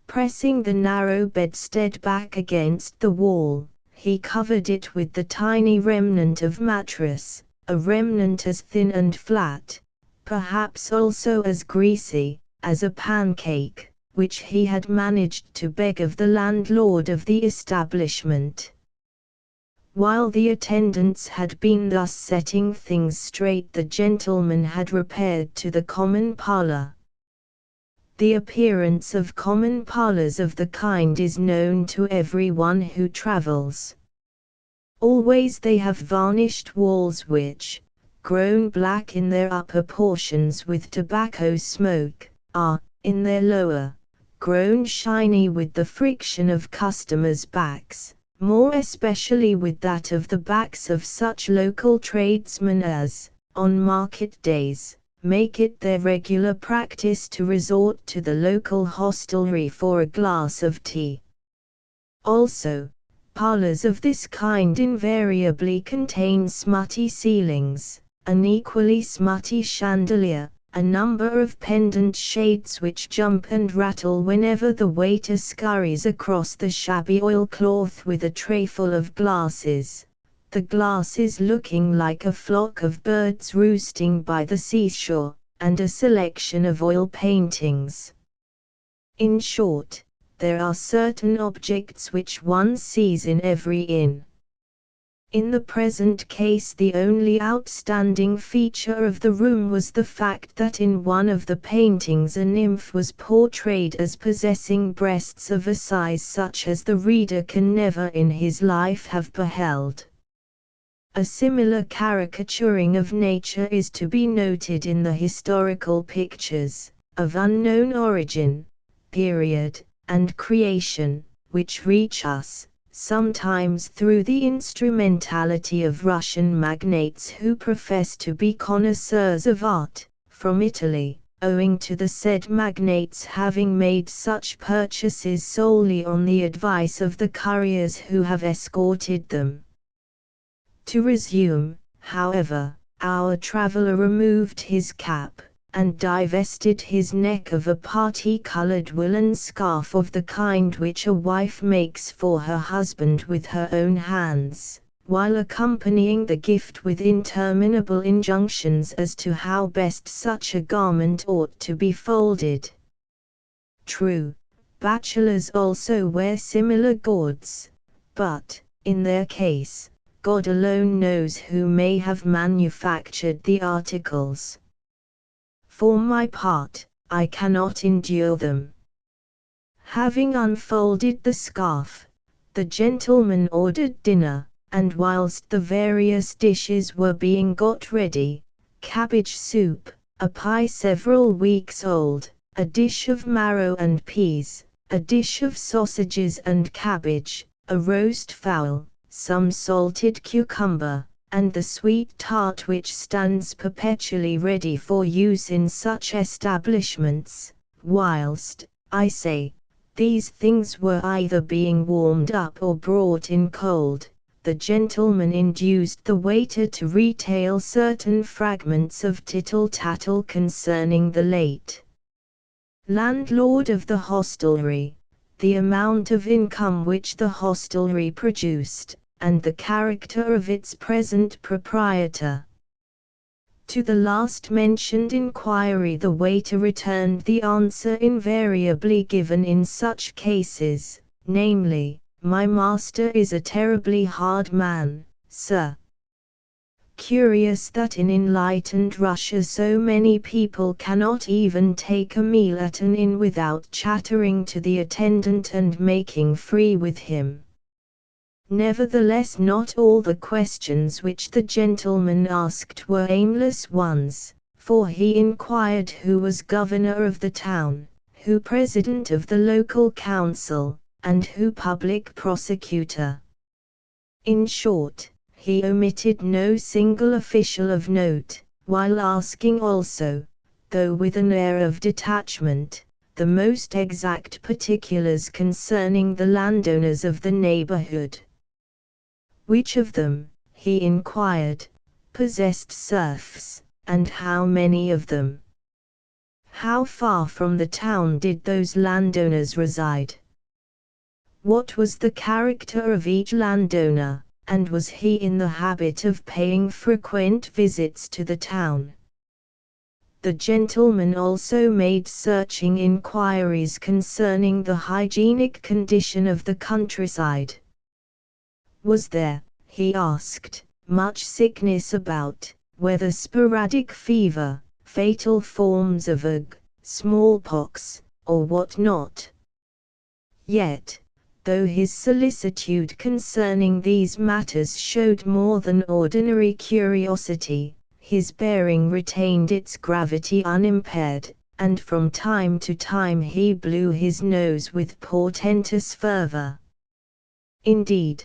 Pressing the narrow bedstead back against the wall, he covered it with the tiny remnant of mattress, a remnant as thin and flat, perhaps also as greasy, as a pancake, which he had managed to beg of the landlord of the establishment. While the attendants had been thus setting things straight, the gentleman had repaired to the common parlour. The appearance of common parlours of the kind is known to everyone who travels. Always they have varnished walls which, grown black in their upper portions with tobacco smoke, are, in their lower, grown shiny with the friction of customers' backs, more especially with that of the backs of such local tradesmen as, on market days, make it their regular practice to resort to the local hostelry for a glass of tea. Also, parlours of this kind invariably contain smutty ceilings, an equally smutty chandelier, a number of pendant shades which jump and rattle whenever the waiter scurries across the shabby oilcloth with a tray full of glasses, the glasses looking like a flock of birds roosting by the seashore, and a selection of oil paintings. In short, there are certain objects which one sees in every inn. In the present case, the only outstanding feature of the room was the fact that in one of the paintings a nymph was portrayed as possessing breasts of a size such as the reader can never in his life have beheld. A similar caricaturing of nature is to be noted in the historical pictures, of unknown origin, period, and creation, which reach us, sometimes through the instrumentality of Russian magnates who profess to be connoisseurs of art, from Italy, owing to the said magnates having made such purchases solely on the advice of the couriers who have escorted them. To resume, however, our traveller removed his cap, and divested his neck of a parti-coloured woolen scarf of the kind which a wife makes for her husband with her own hands, while accompanying the gift with interminable injunctions as to how best such a garment ought to be folded. True, bachelors also wear similar gauds, but, in their case, God alone knows who may have manufactured the articles. For my part, I cannot endure them. Having unfolded the scarf, the gentleman ordered dinner, and whilst the various dishes were being got ready, cabbage soup, a pie several weeks old, a dish of marrow and peas, a dish of sausages and cabbage, a roast fowl, some salted cucumber, and the sweet tart which stands perpetually ready for use in such establishments, whilst, I say, these things were either being warmed up or brought in cold, the gentleman induced the waiter to retail certain fragments of tittle-tattle concerning the late landlord of the hostelry, the amount of income which the hostelry produced, and the character of its present proprietor. To the last mentioned inquiry the waiter returned the answer invariably given in such cases, namely, "My master is a terribly hard man, sir." Curious that in enlightened Russia so many people cannot even take a meal at an inn without chattering to the attendant and making free with him. Nevertheless, not all the questions which the gentleman asked were aimless ones, for he inquired who was governor of the town, who president of the local council, and who public prosecutor. In short, he omitted no single official of note, while asking also, though with an air of detachment, the most exact particulars concerning the landowners of the neighborhood. Which of them, he inquired, possessed serfs, and how many of them? How far from the town did those landowners reside? What was the character of each landowner, and was he in the habit of paying frequent visits to the town? The gentleman also made searching inquiries concerning the hygienic condition of the countryside. Was there, he asked, much sickness about, whether sporadic fever, fatal forms of ague, smallpox, or what not? Yet, though his solicitude concerning these matters showed more than ordinary curiosity, his bearing retained its gravity unimpaired, and from time to time he blew his nose with portentous fervor. Indeed,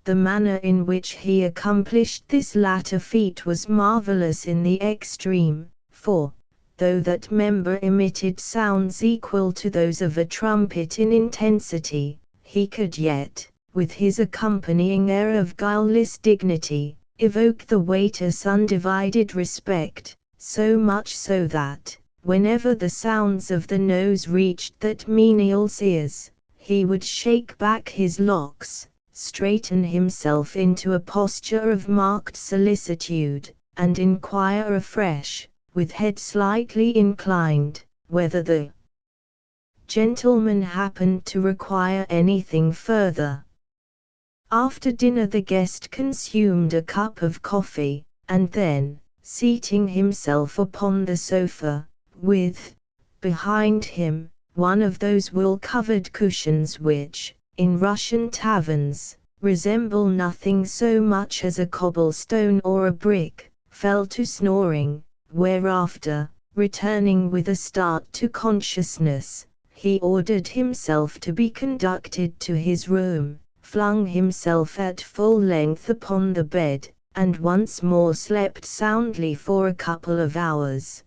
the manner in which he accomplished this latter feat was marvelous in the extreme, for, though that member emitted sounds equal to those of a trumpet in intensity, he could yet, with his accompanying air of guileless dignity, evoke the waiter's undivided respect, so much so that, whenever the sounds of the nose reached that menial's ears, he would shake back his locks, straighten himself into a posture of marked solicitude, and inquire afresh, with head slightly inclined, whether the gentleman happened to require anything further. After dinner the guest consumed a cup of coffee, and then, seating himself upon the sofa, with, behind him, one of those wool-covered cushions which, in Russian taverns, resemble nothing so much as a cobblestone or a brick, fell to snoring, whereafter, returning with a start to consciousness, he ordered himself to be conducted to his room, flung himself at full length upon the bed, and once more slept soundly for a couple of hours.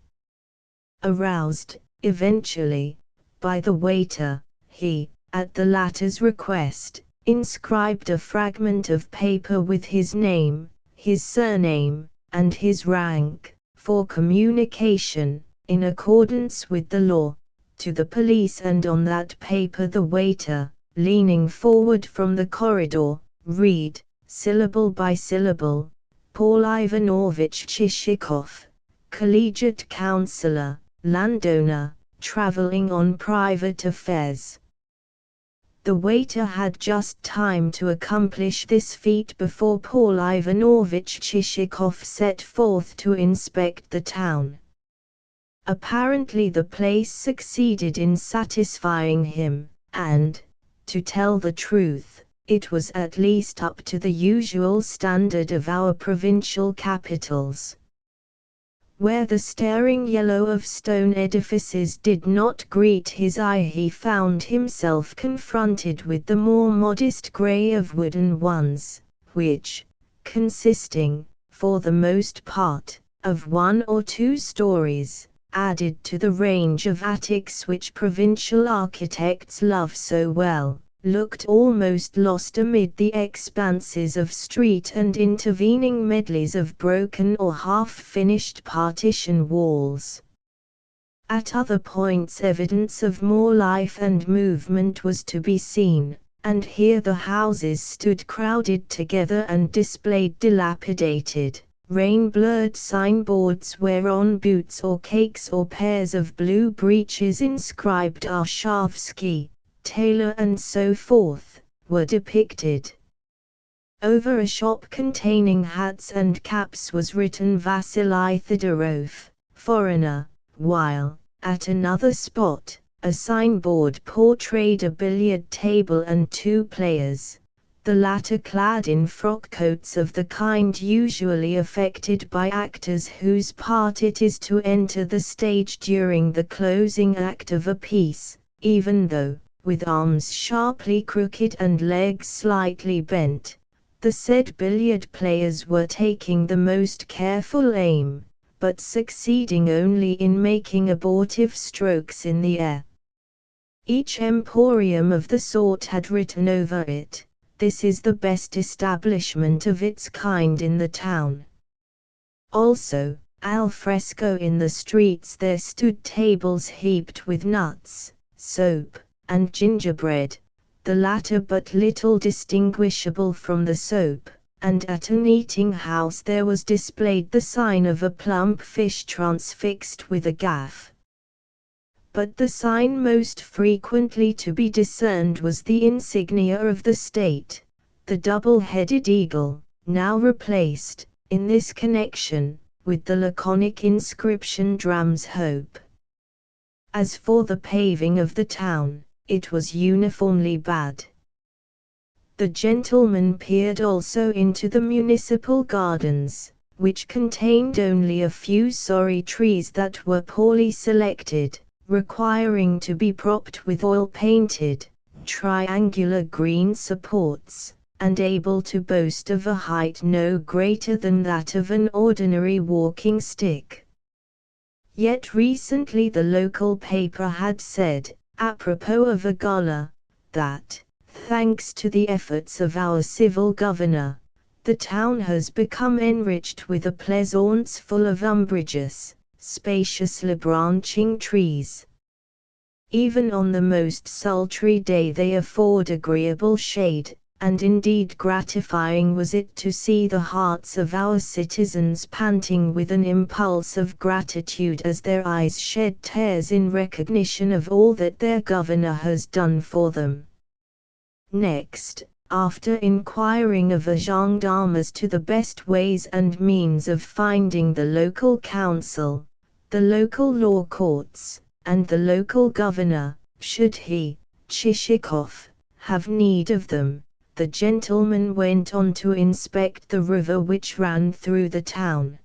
Aroused, eventually, by the waiter, he, at the latter's request, inscribed a fragment of paper with his name, his surname, and his rank, for communication, in accordance with the law, to the police, and on that paper the waiter, leaning forward from the corridor, read, syllable by syllable, "Paul Ivanovich Chishikov, collegiate councillor, landowner, travelling on private affairs." The waiter had just time to accomplish this feat before Paul Ivanovich Chishikov set forth to inspect the town. Apparently the place succeeded in satisfying him, and, to tell the truth, it was at least up to the usual standard of our provincial capitals. Where the staring yellow of stone edifices did not greet his eye, he found himself confronted with the more modest grey of wooden ones, which, consisting, for the most part, of 1 or 2 stories, added to the range of attics which provincial architects love so well, looked almost lost amid the expanses of street and intervening medleys of broken or half-finished partition walls. At other points evidence of more life and movement was to be seen, and here the houses stood crowded together and displayed dilapidated, rain-blurred signboards whereon boots or cakes or pairs of blue breeches inscribed Arshavsky, tailor and so forth, were depicted. Over a shop containing hats and caps was written Vasily Thedorov, foreigner, while, at another spot, a signboard portrayed a billiard table and 2 players, the latter clad in frock coats of the kind usually affected by actors whose part it is to enter the stage during the closing act of a piece, even though, with arms sharply crooked and legs slightly bent, the said billiard players were taking the most careful aim, but succeeding only in making abortive strokes in the air. Each emporium of the sort had written over it, "This is the best establishment of its kind in the town." Also, al fresco in the streets there stood tables heaped with nuts, soap, and gingerbread, the latter but little distinguishable from the soap, and at an eating-house there was displayed the sign of a plump fish transfixed with a gaff. But the sign most frequently to be discerned was the insignia of the state, the double-headed eagle, now replaced, in this connection, with the laconic inscription Dram's Hope. As for the paving of the town, it was uniformly bad. The gentleman peered also into the municipal gardens, which contained only a few sorry trees that were poorly selected, requiring to be propped with oil-painted, triangular green supports, and able to boast of a height no greater than that of an ordinary walking stick. Yet recently the local paper had said, apropos of a gala, that, thanks to the efforts of our civil governor, the town has become enriched with a pleasaunce full of umbrageous, spaciously branching trees. Even on the most sultry day they afford agreeable shade, and indeed gratifying was it to see the hearts of our citizens panting with an impulse of gratitude as their eyes shed tears in recognition of all that their governor has done for them. Next, after inquiring of a gendarme as to the best ways and means of finding the local council, the local law courts, and the local governor, should he, Chichikov, have need of them, the gentleman went on to inspect the river which ran through the town.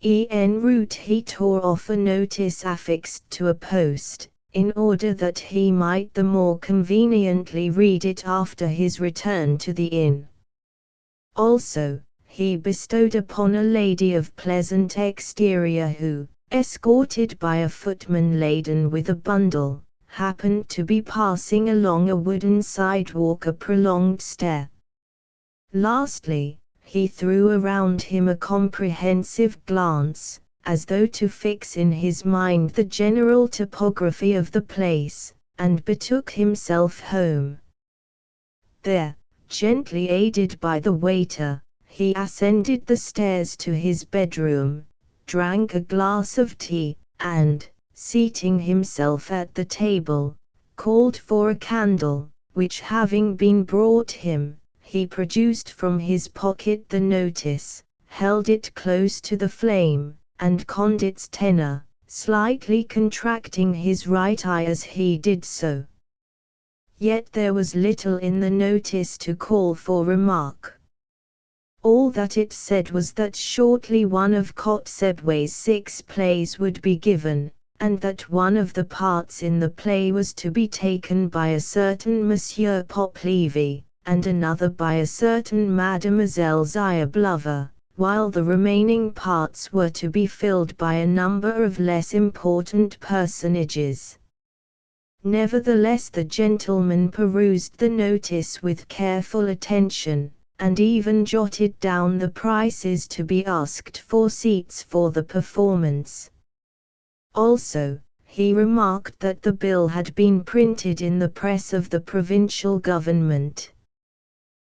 En route he tore off a notice affixed to a post, in order that he might the more conveniently read it after his return to the inn. Also, he bestowed upon a lady of pleasant exterior who, escorted by a footman laden with a bundle, happened to be passing along a wooden sidewalk a prolonged stare. Lastly, he threw around him a comprehensive glance, as though to fix in his mind the general topography of the place, and betook himself home. There, gently aided by the waiter, he ascended the stairs to his bedroom, drank a glass of tea, and, seating himself at the table, called for a candle, which having been brought him, he produced from his pocket the notice, held it close to the flame, and conned its tenor, slightly contracting his right eye as he did so. Yet there was little in the notice to call for remark. All that it said was that shortly one of Kotzebwe's 6 plays would be given, and that one of the parts in the play was to be taken by a certain Monsieur Poplevy, and another by a certain Mademoiselle Ziablova, while the remaining parts were to be filled by a number of less important personages. Nevertheless, the gentleman perused the notice with careful attention, and even jotted down the prices to be asked for seats for the performance. Also, he remarked that the bill had been printed in the press of the provincial government.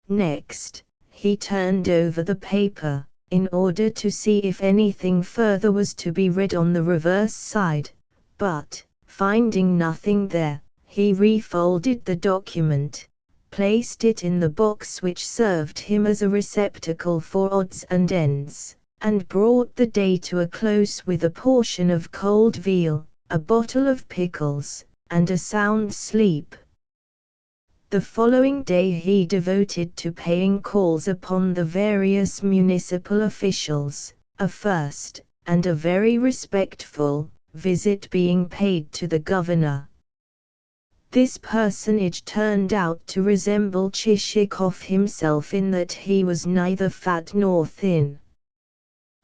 Next, he turned over the paper, in order to see if anything further was to be read on the reverse side, but, finding nothing there, he refolded the document, placed it in the box which served him as a receptacle for odds and ends, and brought the day to a close with a portion of cold veal, a bottle of pickles, and a sound sleep. The following day he devoted to paying calls upon the various municipal officials, a first, and a very respectful, visit being paid to the governor. This personage turned out to resemble Chichikov himself in that he was neither fat nor thin.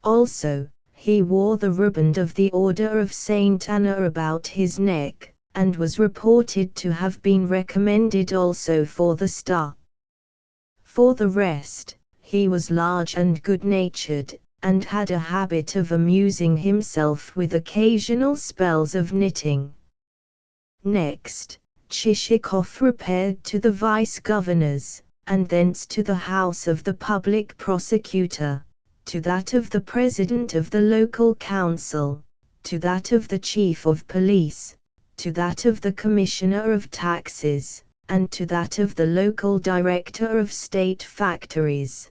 Also, he wore the riband of the Order of Saint Anna about his neck, and was reported to have been recommended also for the star. For the rest, he was large and good-natured, and had a habit of amusing himself with occasional spells of knitting. Next, Chichikov repaired to the vice-governor's, and thence to the house of the public prosecutor, to that of the president of the local council, to that of the chief of police, to that of the commissioner of taxes, and to that of the local director of state factories.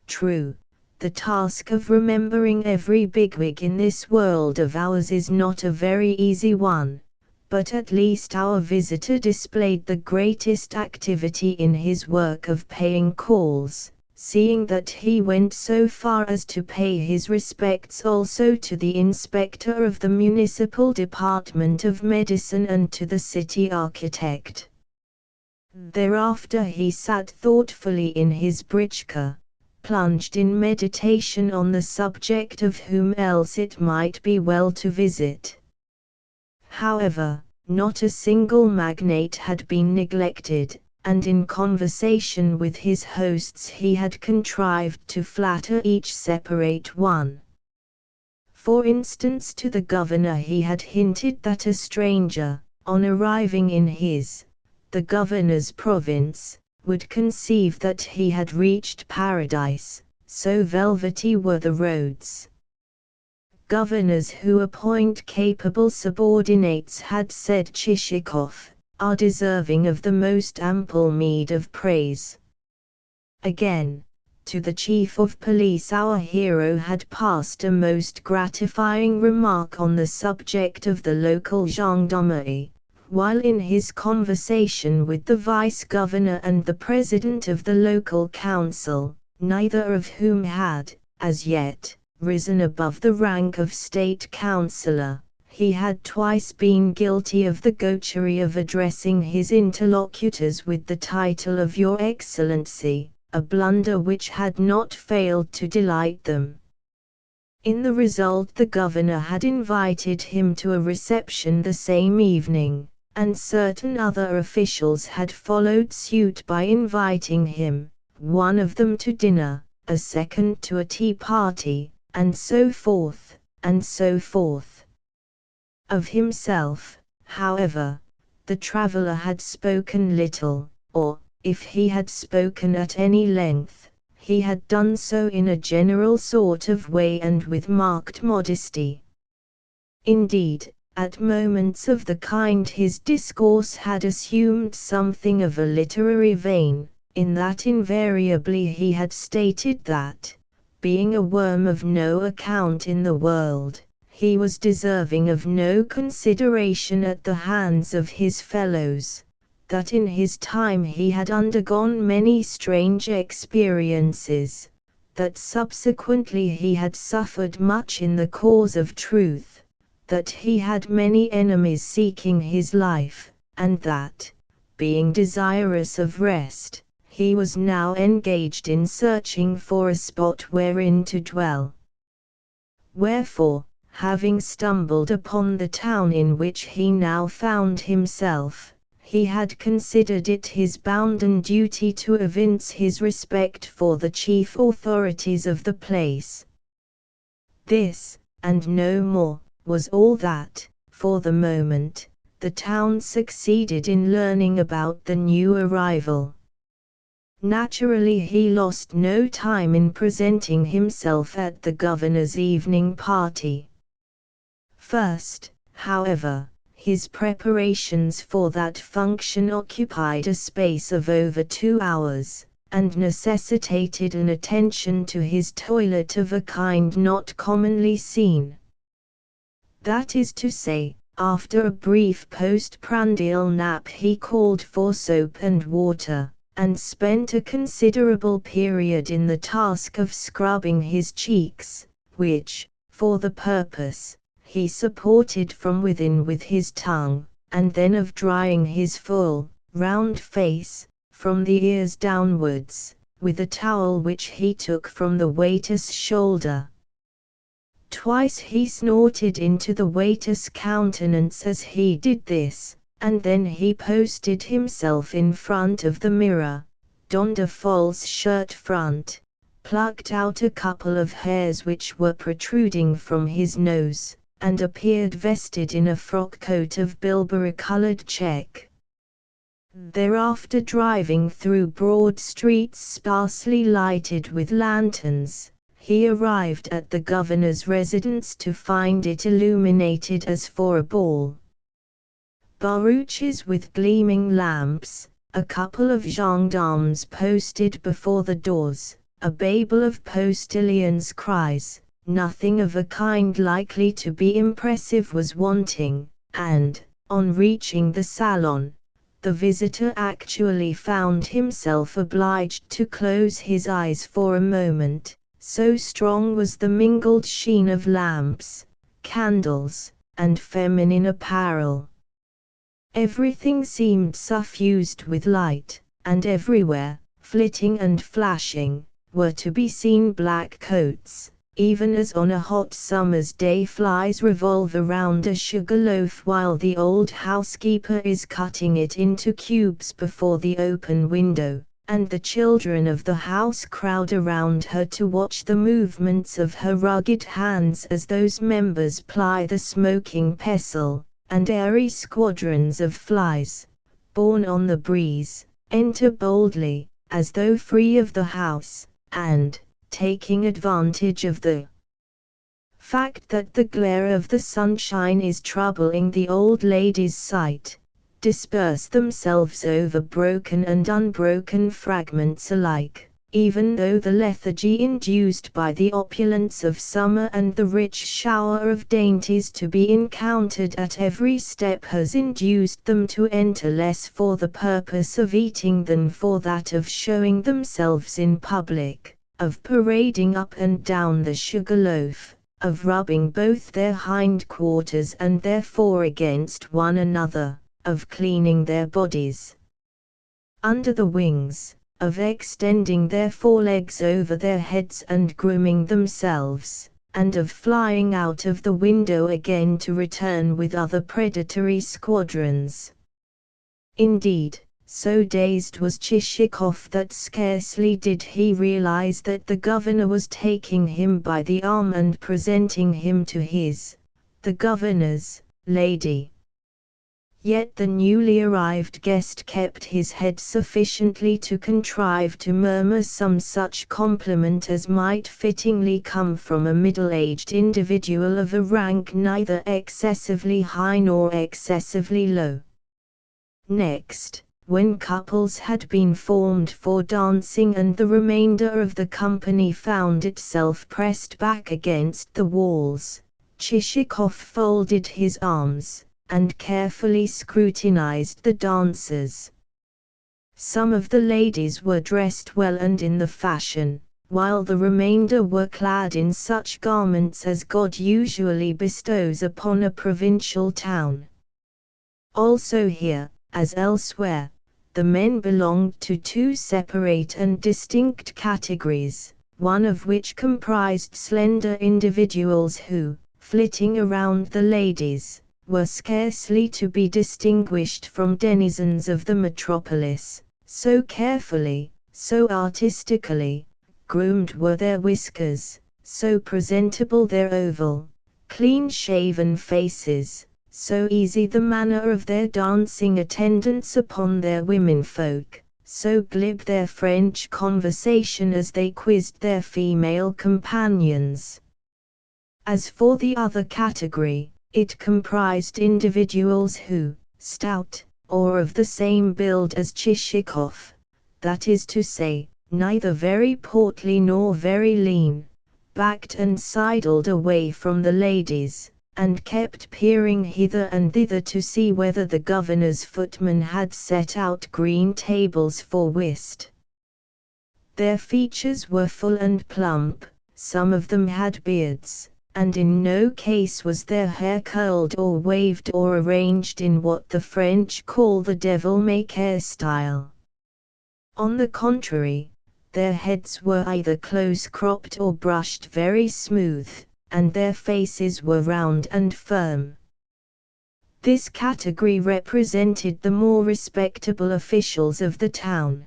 True, the task of remembering every bigwig in this world of ours is not a very easy one, but at least our visitor displayed the greatest activity in his work of paying calls, seeing that he went so far as to pay his respects also to the inspector of the municipal department of medicine and to the city architect. Thereafter he sat thoughtfully in his britchka, plunged in meditation on the subject of whom else it might be well to visit. However, not a single magnate had been neglected, and in conversation with his hosts he had contrived to flatter each separate one. For instance, to the governor he had hinted that a stranger, on arriving in the governor's province, would conceive that he had reached paradise, so velvety were the roads. Governors who appoint capable subordinates, had said Chichikov, are deserving of the most ample meed of praise. Again, to the chief of police our hero had passed a most gratifying remark on the subject of the local gendarmerie, while in his conversation with the vice-governor and the president of the local council, neither of whom had, as yet, risen above the rank of state councillor, he had twice been guilty of the gaucherie of addressing his interlocutors with the title of Your Excellency, a blunder which had not failed to delight them. In the result, the governor had invited him to a reception the same evening, and certain other officials had followed suit by inviting him, one of them to dinner, a second to a tea party, and so forth, and so forth. Of himself, however, the traveller had spoken little, or, if he had spoken at any length, he had done so in a general sort of way and with marked modesty. Indeed, at moments of the kind his discourse had assumed something of a literary vein, in that invariably he had stated that, being a worm of no account in the world, he was deserving of no consideration at the hands of his fellows, that in his time he had undergone many strange experiences, that subsequently he had suffered much in the cause of truth, that he had many enemies seeking his life, and that, being desirous of rest, he was now engaged in searching for a spot wherein to dwell. Wherefore, having stumbled upon the town in which he now found himself, he had considered it his bounden duty to evince his respect for the chief authorities of the place. This, and no more, was all that, for the moment, the town succeeded in learning about the new arrival. Naturally, he lost no time in presenting himself at the governor's evening party. First, however, his preparations for that function occupied a space of over 2 hours, and necessitated an attention to his toilet of a kind not commonly seen. That is to say, after a brief postprandial nap he called for soap and water, and spent a considerable period in the task of scrubbing his cheeks, which, for the purpose, he supported from within with his tongue, and then of drying his full, round face, from the ears downwards, with a towel which he took from the waiter's shoulder. Twice he snorted into the waiter's countenance as he did this, and then he posted himself in front of the mirror, donned a false shirt front, plucked out a couple of hairs which were protruding from his nose, and appeared vested in a frock coat of bilberry-coloured check. Thereafter, driving through broad streets sparsely lighted with lanterns, he arrived at the governor's residence to find it illuminated as for a ball. Barouches with gleaming lamps, a couple of gendarmes posted before the doors, a babel of postilions' cries, nothing of a kind likely to be impressive was wanting, and, on reaching the salon, the visitor actually found himself obliged to close his eyes for a moment, so strong was the mingled sheen of lamps, candles, and feminine apparel. Everything seemed suffused with light, and everywhere, flitting and flashing, were to be seen black coats, even as on a hot summer's day flies revolve around a sugar loaf while the old housekeeper is cutting it into cubes before the open window, and the children of the house crowd around her to watch the movements of her rugged hands as those members ply the smoking pestle, and airy squadrons of flies, borne on the breeze, enter boldly, as though free of the house, and, taking advantage of the fact that the glare of the sunshine is troubling the old lady's sight, disperse themselves over broken and unbroken fragments alike, even though the lethargy induced by the opulence of summer and the rich shower of dainties to be encountered at every step has induced them to enter less for the purpose of eating than for that of showing themselves in public, of parading up and down the sugar loaf, of rubbing both their hindquarters and their fore against one another, of cleaning their bodies under the wings, of extending their forelegs over their heads and grooming themselves, and of flying out of the window again to return with other predatory squadrons. Indeed, so dazed was Chichikov that scarcely did he realize that the governor was taking him by the arm and presenting him to the governor's lady. Yet the newly arrived guest kept his head sufficiently to contrive to murmur some such compliment as might fittingly come from a middle-aged individual of a rank neither excessively high nor excessively low. Next, when couples had been formed for dancing and the remainder of the company found itself pressed back against the walls, Chichikov folded his arms, and carefully scrutinized the dancers. Some of the ladies were dressed well and in the fashion, while the remainder were clad in such garments as God usually bestows upon a provincial town. Also here, as elsewhere, The men belonged to two separate and distinct categories, one of which comprised slender individuals who, flitting around the ladies, were scarcely to be distinguished from denizens of the metropolis, so carefully, so artistically, groomed were their whiskers, so presentable their oval, clean-shaven faces, so easy the manner of their dancing attendance upon their womenfolk, so glib their French conversation as they quizzed their female companions. As for the other category, it comprised individuals who, stout, or of the same build as Chichikov, that is to say, neither very portly nor very lean, backed and sidled away from the ladies, and kept peering hither and thither to see whether the governor's footman had set out green tables for whist. Their features were full and plump, some of them had beards, and in no case was their hair curled or waved or arranged in what the French call the devil-may-care style. On the contrary, their heads were either close-cropped or brushed very smooth, and their faces were round and firm. This category represented the more respectable officials of the town.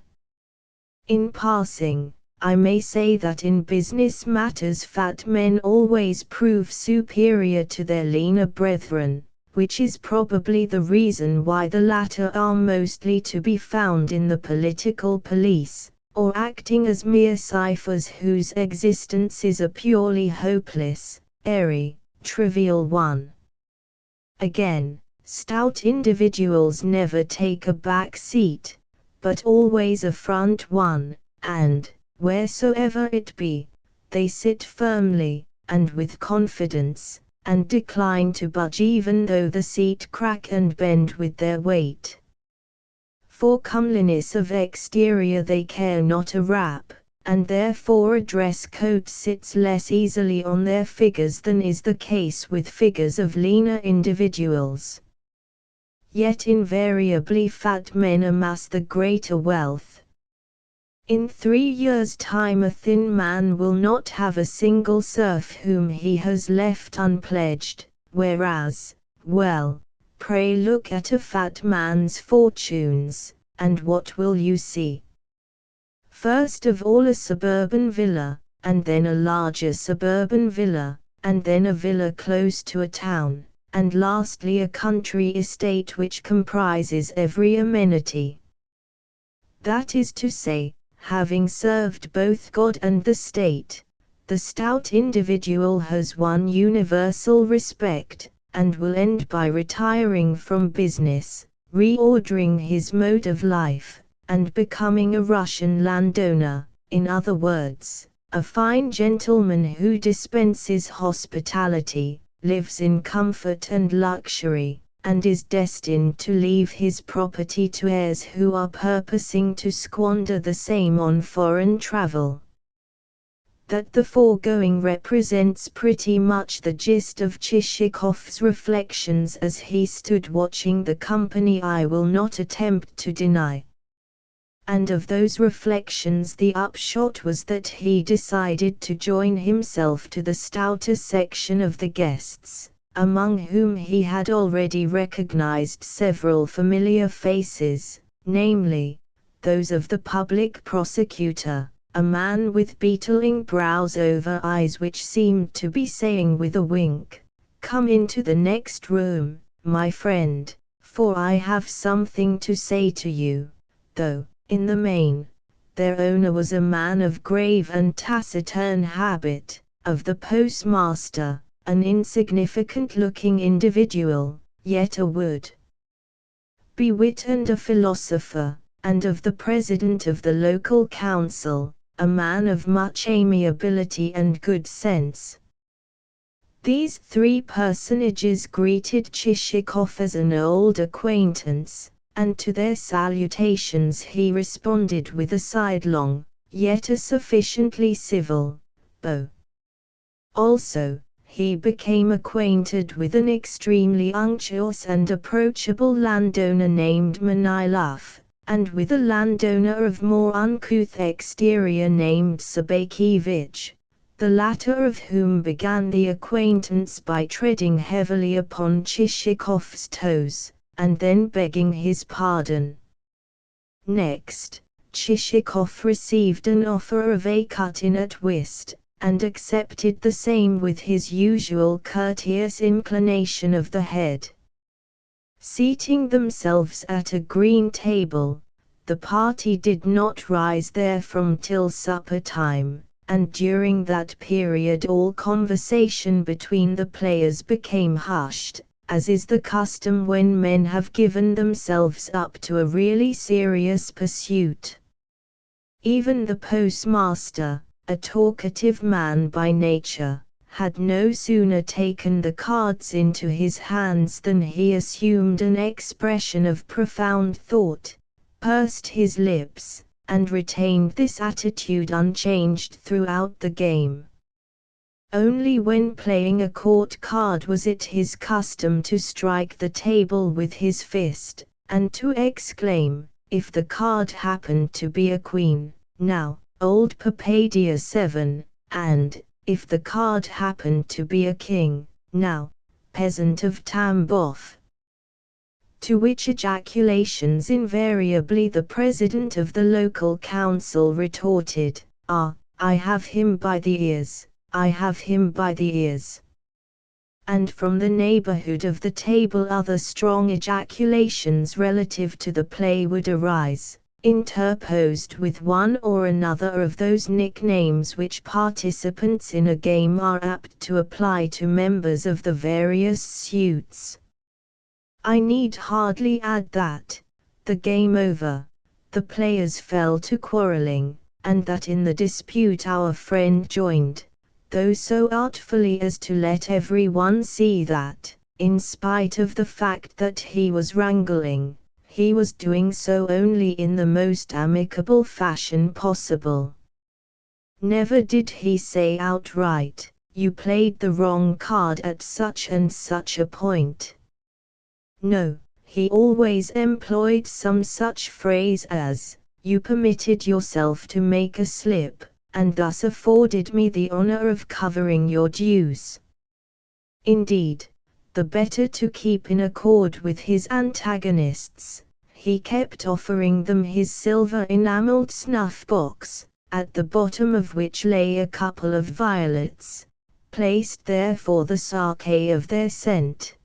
In passing, I may say that in business matters fat men always prove superior to their leaner brethren, which is probably the reason why the latter are mostly to be found in the political police, or acting as mere ciphers whose existence is a purely hopeless, airy, trivial one. Again, stout individuals never take a back seat, but always a front one, and, wheresoever it be, they sit firmly, and with confidence, and decline to budge even though the seat crack and bend with their weight. For comeliness of exterior they care not a rap, and therefore a dress coat sits less easily on their figures than is the case with figures of leaner individuals. Yet invariably fat men amass the greater wealth. In 3 years' time a thin man will not have a single serf whom he has left unpledged, whereas, well, pray look at a fat man's fortunes, and what will you see? First of all a suburban villa, and then a larger suburban villa, and then a villa close to a town, and lastly a country estate which comprises every amenity. That is to say, having served both God and the state, the stout individual has won universal respect, and will end by retiring from business, reordering his mode of life, and becoming a Russian landowner, in other words, a fine gentleman who dispenses hospitality, lives in comfort and luxury, and is destined to leave his property to heirs who are purposing to squander the same on foreign travel. That the foregoing represents pretty much the gist of Chichikov's reflections as he stood watching the company I will not attempt to deny. And of those reflections the upshot was that he decided to join himself to the stouter section of the guests, among whom he had already recognized several familiar faces, namely, those of the public prosecutor, a man with beetling brows over eyes which seemed to be saying with a wink, "Come into the next room, my friend, for I have something to say to you," though, in the main, their owner was a man of grave and taciturn habit, of the postmaster, an insignificant-looking individual, yet a would-be wit and a philosopher, and of the president of the local council, a man of much amiability and good sense. These three personages greeted Chichikov as an old acquaintance, and to their salutations he responded with a sidelong, yet a sufficiently civil, bow. Also, he became acquainted with an extremely unctuous and approachable landowner named Manilov, and with a landowner of more uncouth exterior named Sabakevich, the latter of whom began the acquaintance by treading heavily upon Chichikov's toes, and then begging his pardon. Next, Chichikov received an offer of a cut-in at whist, and accepted the same with his usual courteous inclination of the head. Seating themselves at a green table, the party did not rise therefrom till supper time, and during that period all conversation between the players became hushed, as is the custom when men have given themselves up to a really serious pursuit. Even the postmaster, a talkative man by nature, had no sooner taken the cards into his hands than he assumed an expression of profound thought, pursed his lips, and retained this attitude unchanged throughout the game. Only when playing a court card was it his custom to strike the table with his fist, and to exclaim, if the card happened to be a queen, "Now, old Papadia 7, and, if the card happened to be a king, "Now, peasant of Tambov." To which ejaculations invariably the president of the local council retorted, "Ah, I have him by the ears, I have him by the ears." And from the neighborhood of the table other strong ejaculations relative to the play would arise, interposed with one or another of those nicknames which participants in a game are apt to apply to members of the various suits. I need hardly add that, the game over, the players fell to quarreling, and that in the dispute our friend joined, though so artfully as to let every one see that, in spite of the fact that he was wrangling, he was doing so only in the most amicable fashion possible. Never did he say outright, "You played the wrong card at such and such a point." No, he always employed some such phrase as, "You permitted yourself to make a slip, and thus afforded me the honor of covering your dues." Indeed, the better to keep in accord with his antagonists, he kept offering them his silver enameled snuff-box, at the bottom of which lay a couple of violets, placed there for the sake of their scent.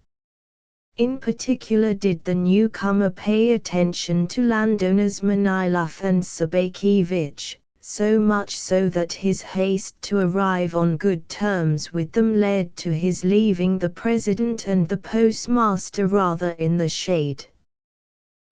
In particular did the newcomer pay attention to landowners Manilov and Sabakevich, so much so that his haste to arrive on good terms with them led to his leaving the president and the postmaster rather in the shade.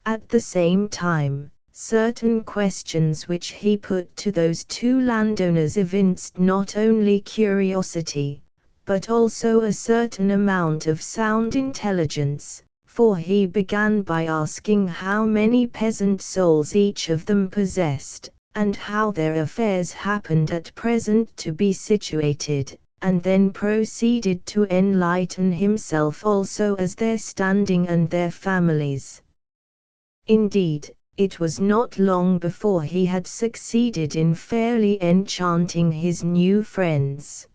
At the same time, certain questions which he put to those two landowners evinced not only curiosity, but also a certain amount of sound intelligence, for he began by asking how many peasant souls each of them possessed, and how their affairs happened at present to be situated, and then proceeded to enlighten himself also as their standing and their families. Indeed, it was not long before he had succeeded in fairly enchanting his new friends.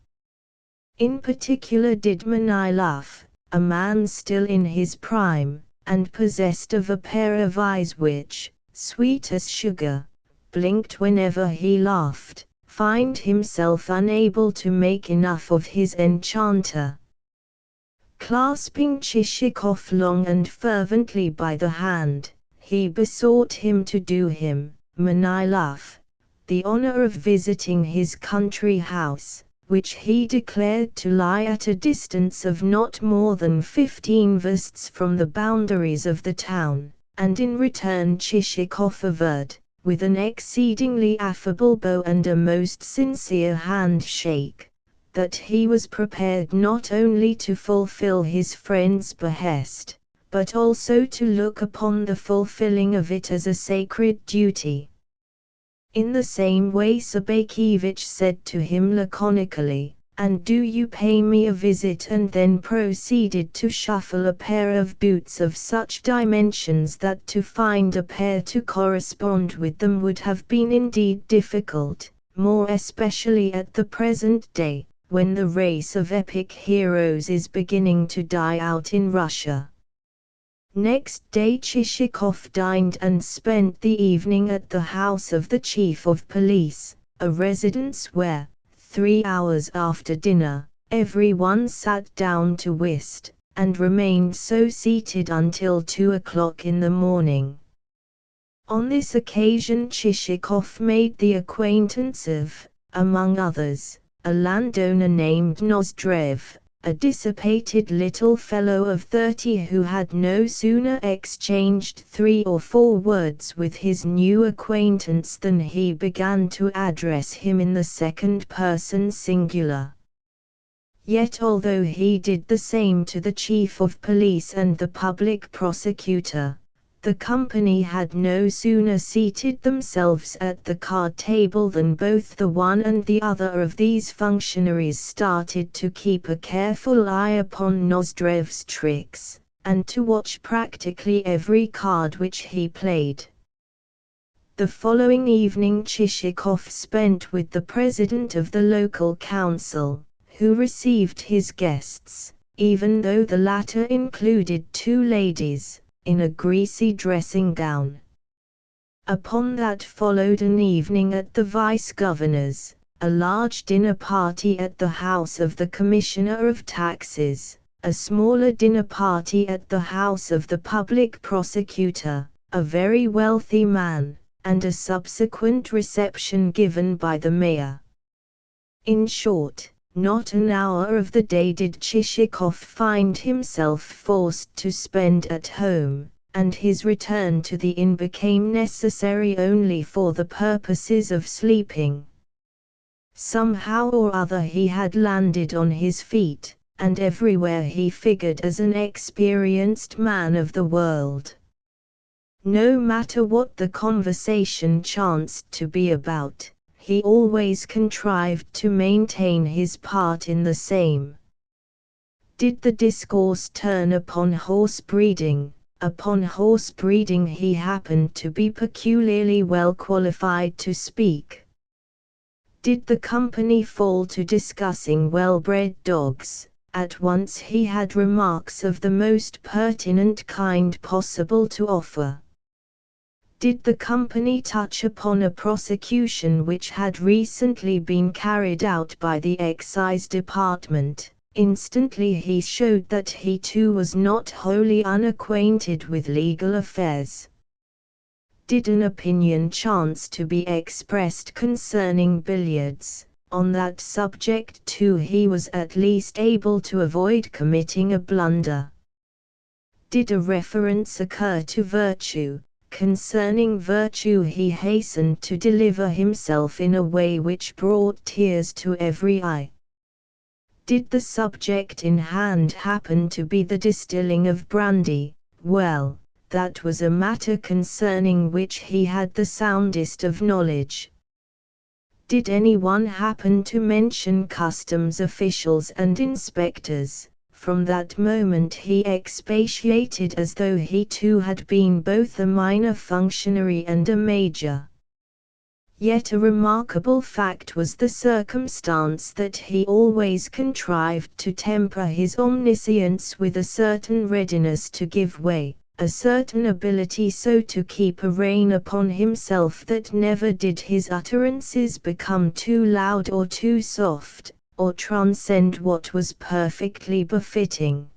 In particular did Manilov, a man still in his prime, and possessed of a pair of eyes which, sweet as sugar, blinked whenever he laughed, find himself unable to make enough of his enchanter. Clasping Chichikov long and fervently by the hand, he besought him to do him, Manilov, the honor of visiting his country house, which he declared to lie at a distance of not more than 15 versts from the boundaries of the town, and in return Chichikov averred, with an exceedingly affable bow and a most sincere handshake, that he was prepared not only to fulfill his friend's behest, but also to look upon the fulfilling of it as a sacred duty. In the same way Sabakevich said to him laconically, and do you pay me a visit?" and then proceeded to shuffle a pair of boots of such dimensions that to find a pair to correspond with them would have been indeed difficult, more especially at the present day, when the race of epic heroes is beginning to die out in Russia. Next day Chichikov dined and spent the evening at the house of the chief of police, a residence where, 3 hours after dinner, everyone sat down to whist, and remained so seated until 2 o'clock in the morning. On this occasion Chichikov made the acquaintance of, among others, a landowner named Nozdrev, a dissipated little fellow of 30 who had no sooner exchanged 3 or 4 words with his new acquaintance than he began to address him in the second person singular. Yet although he did the same to the chief of police and the public prosecutor, the company had no sooner seated themselves at the card table than both the one and the other of these functionaries started to keep a careful eye upon Nozdrev's tricks, and to watch practically every card which he played. The following evening Chichikov spent with the president of the local council, who received his guests, even though the latter included 2 ladies, in a greasy dressing gown. Upon that followed an evening at the vice-governor's, a large dinner party at the house of the commissioner of taxes, a smaller dinner party at the house of the public prosecutor, a very wealthy man, and a subsequent reception given by the mayor. In short, not an hour of the day did Chichikov find himself forced to spend at home, and his return to the inn became necessary only for the purposes of sleeping. Somehow or other he had landed on his feet, and everywhere he figured as an experienced man of the world. No matter what the conversation chanced to be about, he always contrived to maintain his part in the same. Did the discourse turn upon horse breeding he happened to be peculiarly well qualified to speak. Did the company fall to discussing well-bred dogs, at once he had remarks of the most pertinent kind possible to offer. Did the company touch upon a prosecution which had recently been carried out by the excise department, instantly he showed that he too was not wholly unacquainted with legal affairs. Did an opinion chance to be expressed concerning billiards, on that subject too he was at least able to avoid committing a blunder. Did a reference occur to virtue, concerning virtue he hastened to deliver himself in a way which brought tears to every eye. Did the subject in hand happen to be the distilling of brandy, well, that was a matter concerning which he had the soundest of knowledge. Did anyone happen to mention customs officials and inspectors, from that moment he expatiated as though he too had been both a minor functionary and a major. Yet a remarkable fact was the circumstance that he always contrived to temper his omniscience with a certain readiness to give way, a certain ability so to keep a rein upon himself that never did his utterances become too loud or too soft, or transcend what was perfectly befitting.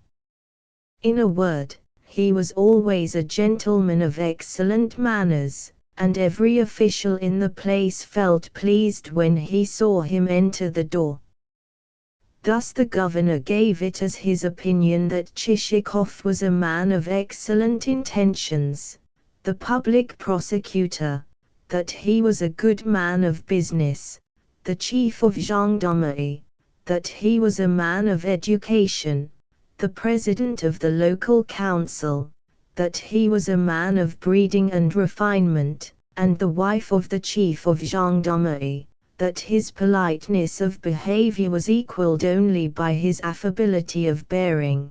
In a word, he was always a gentleman of excellent manners, and every official in the place felt pleased when he saw him enter the door. Thus the governor gave it as his opinion that Chichikov was a man of excellent intentions, the public prosecutor, that he was a good man of business, the chief of gendarmerie, that he was a man of education, the president of the local council, that he was a man of breeding and refinement, and the wife of the chief of gendarmerie, that his politeness of behavior was equalled only by his affability of bearing.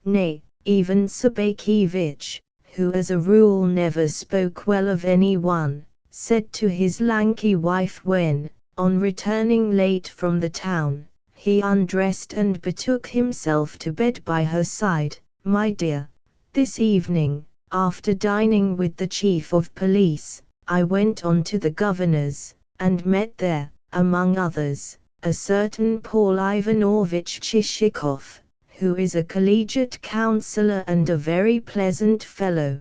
Nay, even Sobakevich, who as a rule never spoke well of anyone, said to his lanky wife when, on returning late from the town, he undressed and betook himself to bed by her side, "My dear, this evening, after dining with the chief of police, I went on to the governor's, and met there, among others, a certain Paul Ivanovich Chishikov, who is a collegiate counselor and a very pleasant fellow."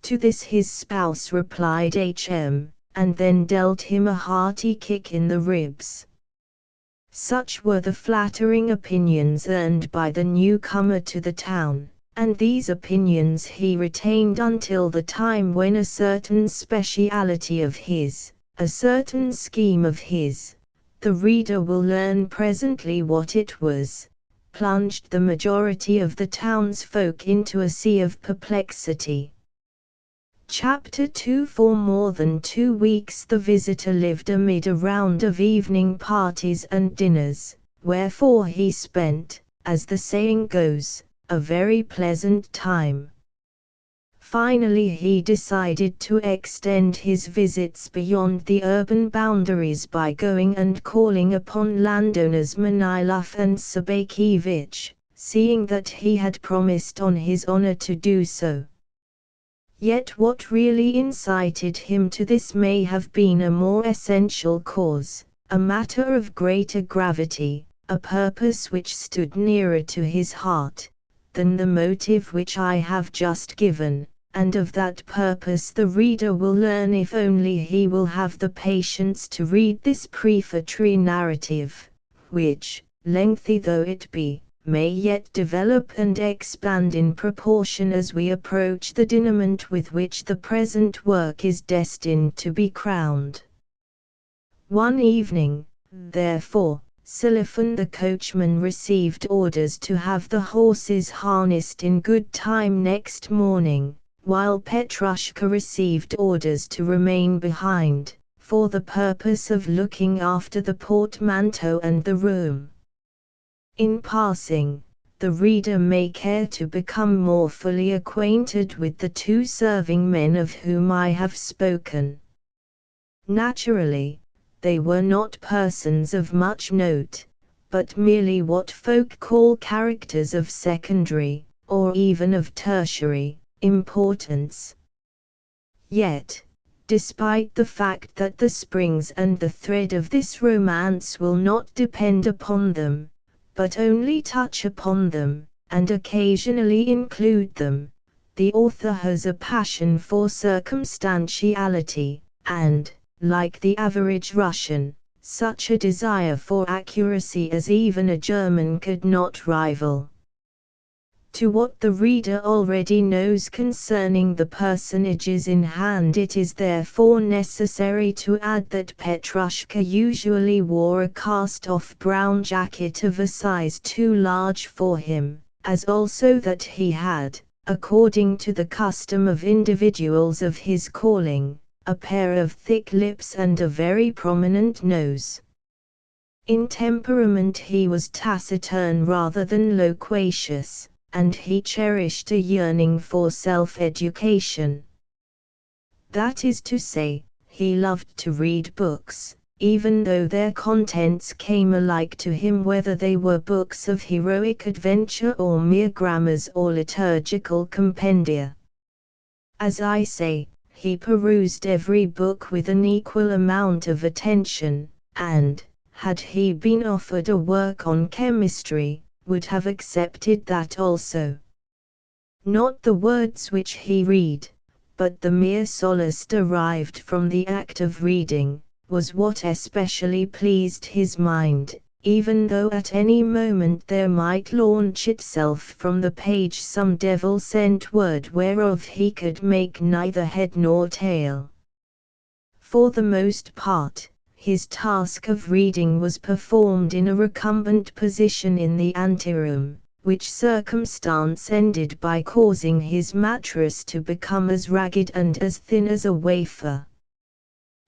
To this his spouse replied "Hm," and then dealt him a hearty kick in the ribs. Such were the flattering opinions earned by the newcomer to the town, and these opinions he retained until the time when a certain speciality of his, a certain scheme of his, the reader will learn presently what it was, plunged the majority of the townsfolk into a sea of perplexity. Chapter 2. For more than 2 weeks the visitor lived amid a round of evening parties and dinners, wherefore he spent, as the saying goes, a very pleasant time. Finally he decided to extend his visits beyond the urban boundaries by going and calling upon landowners Manilov and Sobakevich, seeing that he had promised on his honor to do so. Yet what really incited him to this may have been a more essential cause, a matter of greater gravity, a purpose which stood nearer to his heart, than the motive which I have just given, and of that purpose the reader will learn if only he will have the patience to read this prefatory narrative, which, lengthy though it be, may yet develop and expand in proportion as we approach the denouement with which the present work is destined to be crowned. One evening, therefore, Silifan the coachman received orders to have the horses harnessed in good time next morning, while Petrushka received orders to remain behind, for the purpose of looking after the portmanteau and the room. In passing, the reader may care to become more fully acquainted with the 2 serving men of whom I have spoken. Naturally, they were not persons of much note, but merely what folk call characters of secondary, or even of tertiary, importance. Yet, despite the fact that the springs and the thread of this romance will not depend upon them, but only touch upon them, and occasionally include them, the author has a passion for circumstantiality, and, like the average Russian, such a desire for accuracy as even a German could not rival. To what the reader already knows concerning the personages in hand it is therefore necessary to add that Petrushka usually wore a cast-off brown jacket of a size too large for him, as also that he had, according to the custom of individuals of his calling, a pair of thick lips and a very prominent nose. In temperament he was taciturn rather than loquacious, and he cherished a yearning for self-education. That is to say, he loved to read books, even though their contents came alike to him whether they were books of heroic adventure or mere grammars or liturgical compendia. As I say, he perused every book with an equal amount of attention, and, had he been offered a work on chemistry, would have accepted that also. Not the words which he read, but the mere solace derived from the act of reading, was what especially pleased his mind, even though at any moment there might launch itself from the page some devil-sent word whereof he could make neither head nor tail. For the most part, his task of reading was performed in a recumbent position in the anteroom, which circumstance ended by causing his mattress to become as ragged and as thin as a wafer.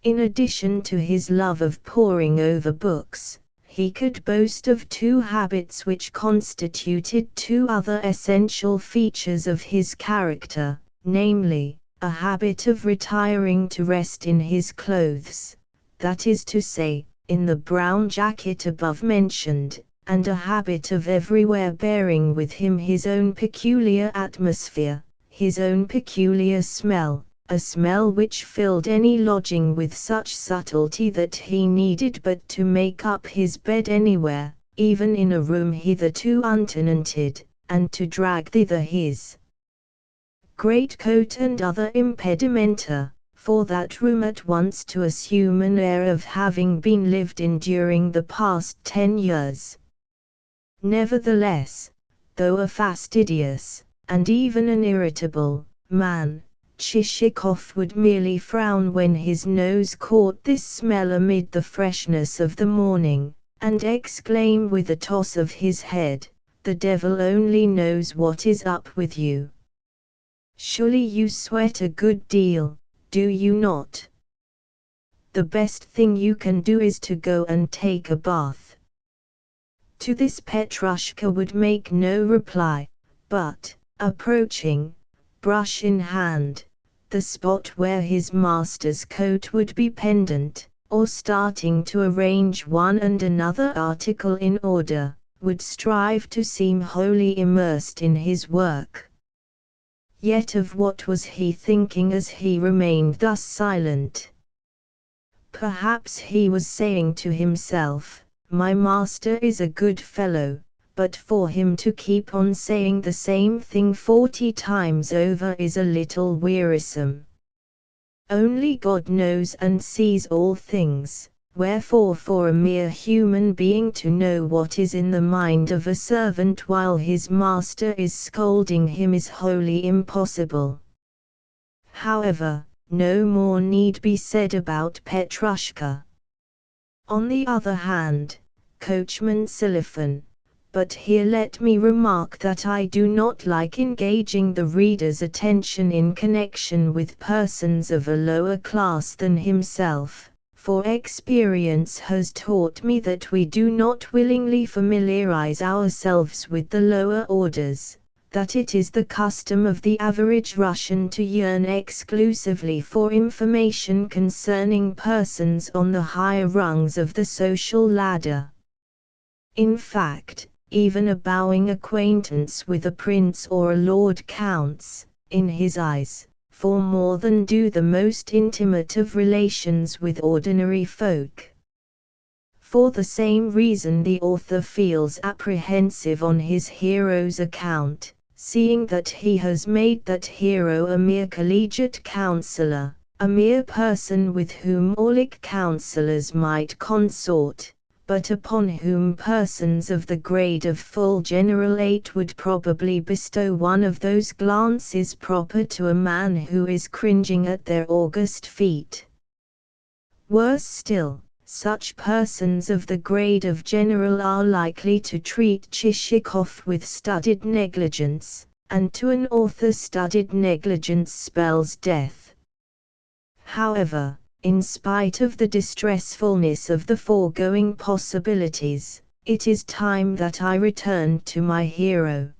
In addition to his love of poring over books, he could boast of two habits which constituted two other essential features of his character, namely, a habit of retiring to rest in his clothes, that is to say, in the brown jacket above mentioned, and a habit of everywhere bearing with him his own peculiar atmosphere, his own peculiar smell, a smell which filled any lodging with such subtlety that he needed but to make up his bed anywhere, even in a room hitherto untenanted, and to drag thither his greatcoat and other impedimenta, for that room at once to assume an air of having been lived in during the past 10 years. Nevertheless, though a fastidious, and even an irritable, man, Chichikov would merely frown when his nose caught this smell amid the freshness of the morning, and exclaim with a toss of his head, "The devil only knows what is up with you. Surely you sweat a good deal, do you not? The best thing you can do is to go and take a bath." To this Petrushka would make no reply, but, approaching, brush in hand, the spot where his master's coat would be pendant, or starting to arrange one and another article in order, would strive to seem wholly immersed in his work. Yet of what was he thinking as he remained thus silent? Perhaps he was saying to himself, "My master is a good fellow, but for him to keep on saying the same thing 40 times over is a little wearisome. Only God knows and sees all things, wherefore for a mere human being to know what is in the mind of a servant while his master is scolding him is wholly impossible." However, no more need be said about Petrushka. On the other hand, Coachman Silifan. But here let me remark that I do not like engaging the reader's attention in connection with persons of a lower class than himself, for experience has taught me that we do not willingly familiarize ourselves with the lower orders, that it is the custom of the average Russian to yearn exclusively for information concerning persons on the higher rungs of the social ladder. In fact, even a bowing acquaintance with a prince or a lord counts, in his eyes, for more than do the most intimate of relations with ordinary folk. For the same reason the author feels apprehensive on his hero's account, seeing that he has made that hero a mere collegiate counsellor, a mere person with whom aulic counsellors might consort, but upon whom persons of the grade of full generalate would probably bestow one of those glances proper to a man who is cringing at their august feet. Worse still, such persons of the grade of general are likely to treat Chichikov with studied negligence, and to an author studied negligence spells death. However, in spite of the distressfulness of the foregoing possibilities, it is time that I returned to my hero.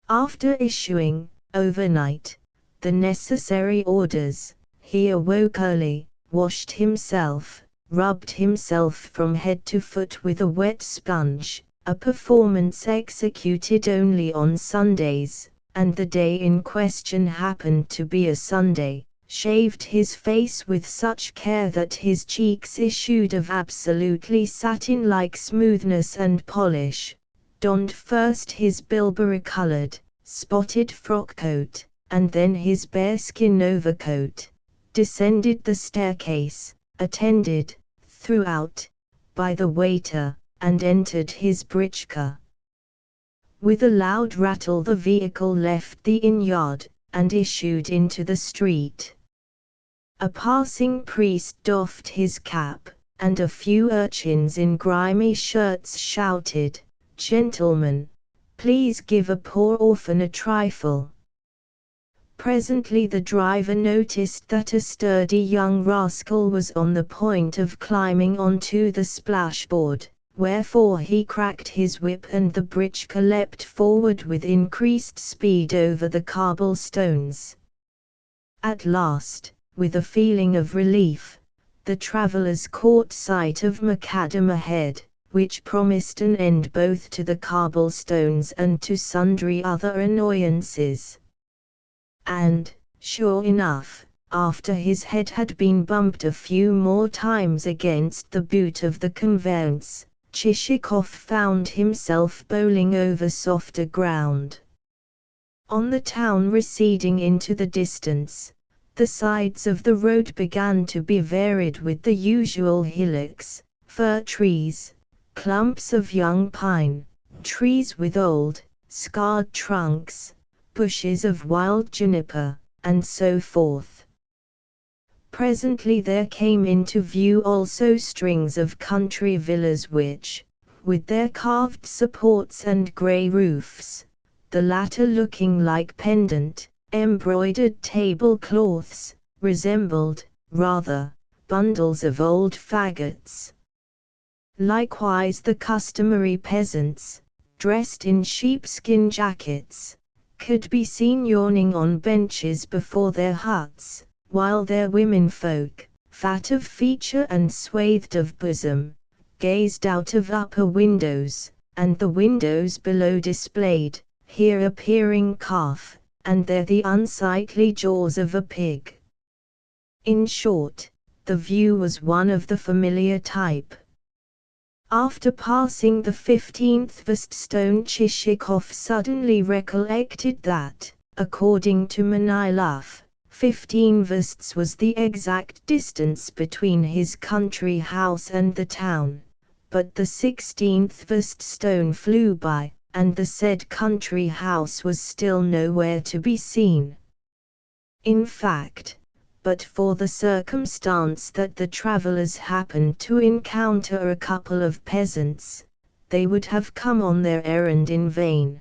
After issuing, overnight, the necessary orders, he awoke early, washed himself, rubbed himself from head to foot with a wet sponge, a performance executed only on Sundays, and the day in question happened to be a Sunday, shaved his face with such care that his cheeks issued of absolutely satin-like smoothness and polish, donned first his bilberry-colored, spotted frock-coat, and then his bearskin overcoat, descended the staircase, attended, throughout, by the waiter, and entered his britchka. With a loud rattle the vehicle left the inn-yard, and issued into the street. A passing priest doffed his cap, and a few urchins in grimy shirts shouted, "Gentlemen, please give a poor orphan a trifle." Presently the driver noticed that a sturdy young rascal was on the point of climbing onto the splashboard, wherefore he cracked his whip and the britchka leapt forward with increased speed over the cobblestones. At last, with a feeling of relief, the travellers caught sight of macadam ahead, which promised an end both to the cobblestones and to sundry other annoyances. And, sure enough, after his head had been bumped a few more times against the boot of the conveyance, Chichikov found himself bowling over softer ground. On the town receding into the distance, the sides of the road began to be varied with the usual hillocks, fir trees, clumps of young pine, trees with old, scarred trunks, bushes of wild juniper, and so forth. Presently there came into view also strings of country villas which, with their carved supports and grey roofs, the latter looking like pendant, embroidered tablecloths, resembled, rather, bundles of old faggots. Likewise the customary peasants, dressed in sheepskin jackets, could be seen yawning on benches before their huts, while their womenfolk, fat of feature and swathed of bosom, gazed out of upper windows, and the windows below displayed, here a peering calf, and there the unsightly jaws of a pig. In short, the view was one of the familiar type. After passing the 15th verst stone, Chichikov suddenly recollected that, according to Manilov, 15 versts was the exact distance between his country house and the town, but the 16th verst stone flew by, and the said country house was still nowhere to be seen. In fact, but for the circumstance that the travellers happened to encounter a couple of peasants, they would have come on their errand in vain.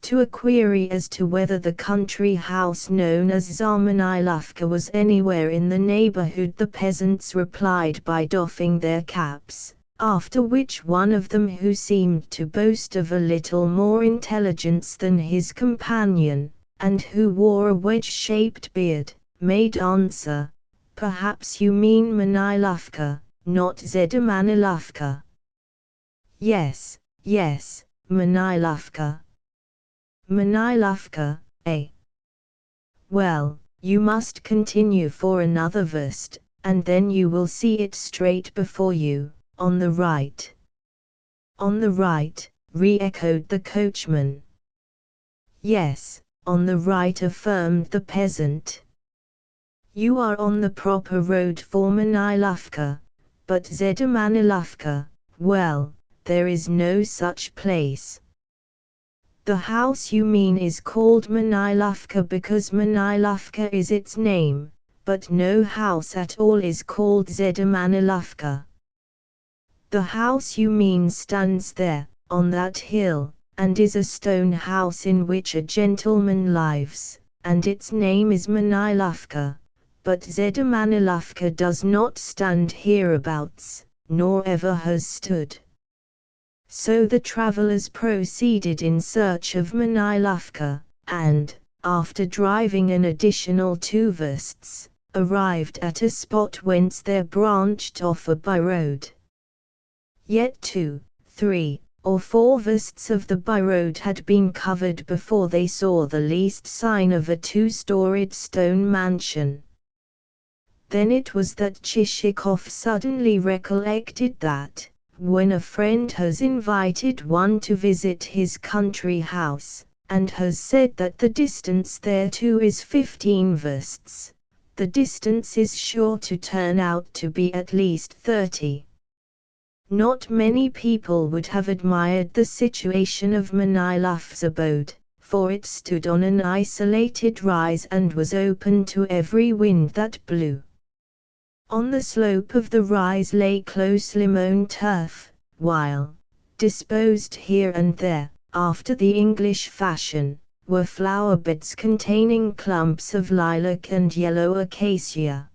To a query as to whether the country house known as Zarmanilovka was anywhere in the neighbourhood, the peasants replied by doffing their caps, after which one of them, who seemed to boast of a little more intelligence than his companion, and who wore a wedge-shaped beard, made answer, "Perhaps you mean Manilovka, not Zedamanilovka." Yes, Manilovka. Manilovka, eh? Well, you must continue for another verst, and then you will see it straight before you, on the right. On the right, re-echoed the coachman. Yes, on the right, affirmed the peasant. You are on the proper road for Manilovka, but Zedamanilovka, well, there is no such place. The house you mean is called Manilovka because Manilovka is its name, but no house at all is called Zedamanilovka. The house you mean stands there, on that hill, and is a stone house in which a gentleman lives, and its name is Manilovka. But Zedamanilovka does not stand hereabouts, nor ever has stood. So the travellers proceeded in search of Manilovka, and, after driving an additional 2 versts, arrived at a spot whence there branched off a by-road. Yet 2, 3, or 4 versts of the by-road had been covered before they saw the least sign of a 2-storied stone mansion. Then it was that Chichikov suddenly recollected that, when a friend has invited one to visit his country house, and has said that the distance thereto is 15 versts, the distance is sure to turn out to be at least 30. Not many people would have admired the situation of Manilov's abode, for it stood on an isolated rise and was open to every wind that blew. On the slope of the rise lay closely mown turf, while, disposed here and there, after the English fashion, were flower beds containing clumps of lilac and yellow acacia.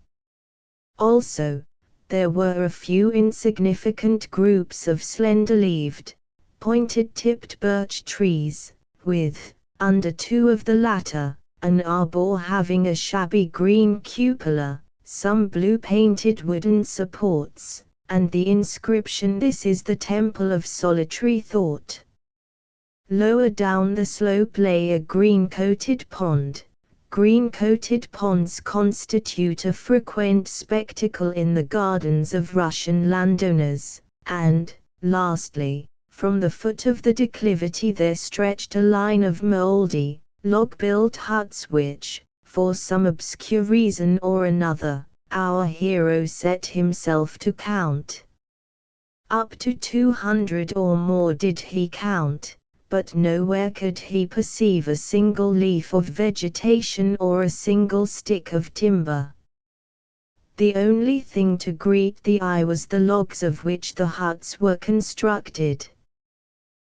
Also, there were a few insignificant groups of slender-leaved, pointed-tipped birch trees, with, under two of the latter, an arbor having a shabby green cupola, some blue-painted wooden supports, and the inscription "This is the Temple of Solitary Thought." Lower down the slope lay a green-coated pond. Green-coated ponds constitute a frequent spectacle in the gardens of Russian landowners, and, lastly, from the foot of the declivity there stretched a line of mouldy, log-built huts which, for some obscure reason or another, our hero set himself to count. Up to 200 or more did he count, but nowhere could he perceive a single leaf of vegetation or a single stick of timber. The only thing to greet the eye was the logs of which the huts were constructed.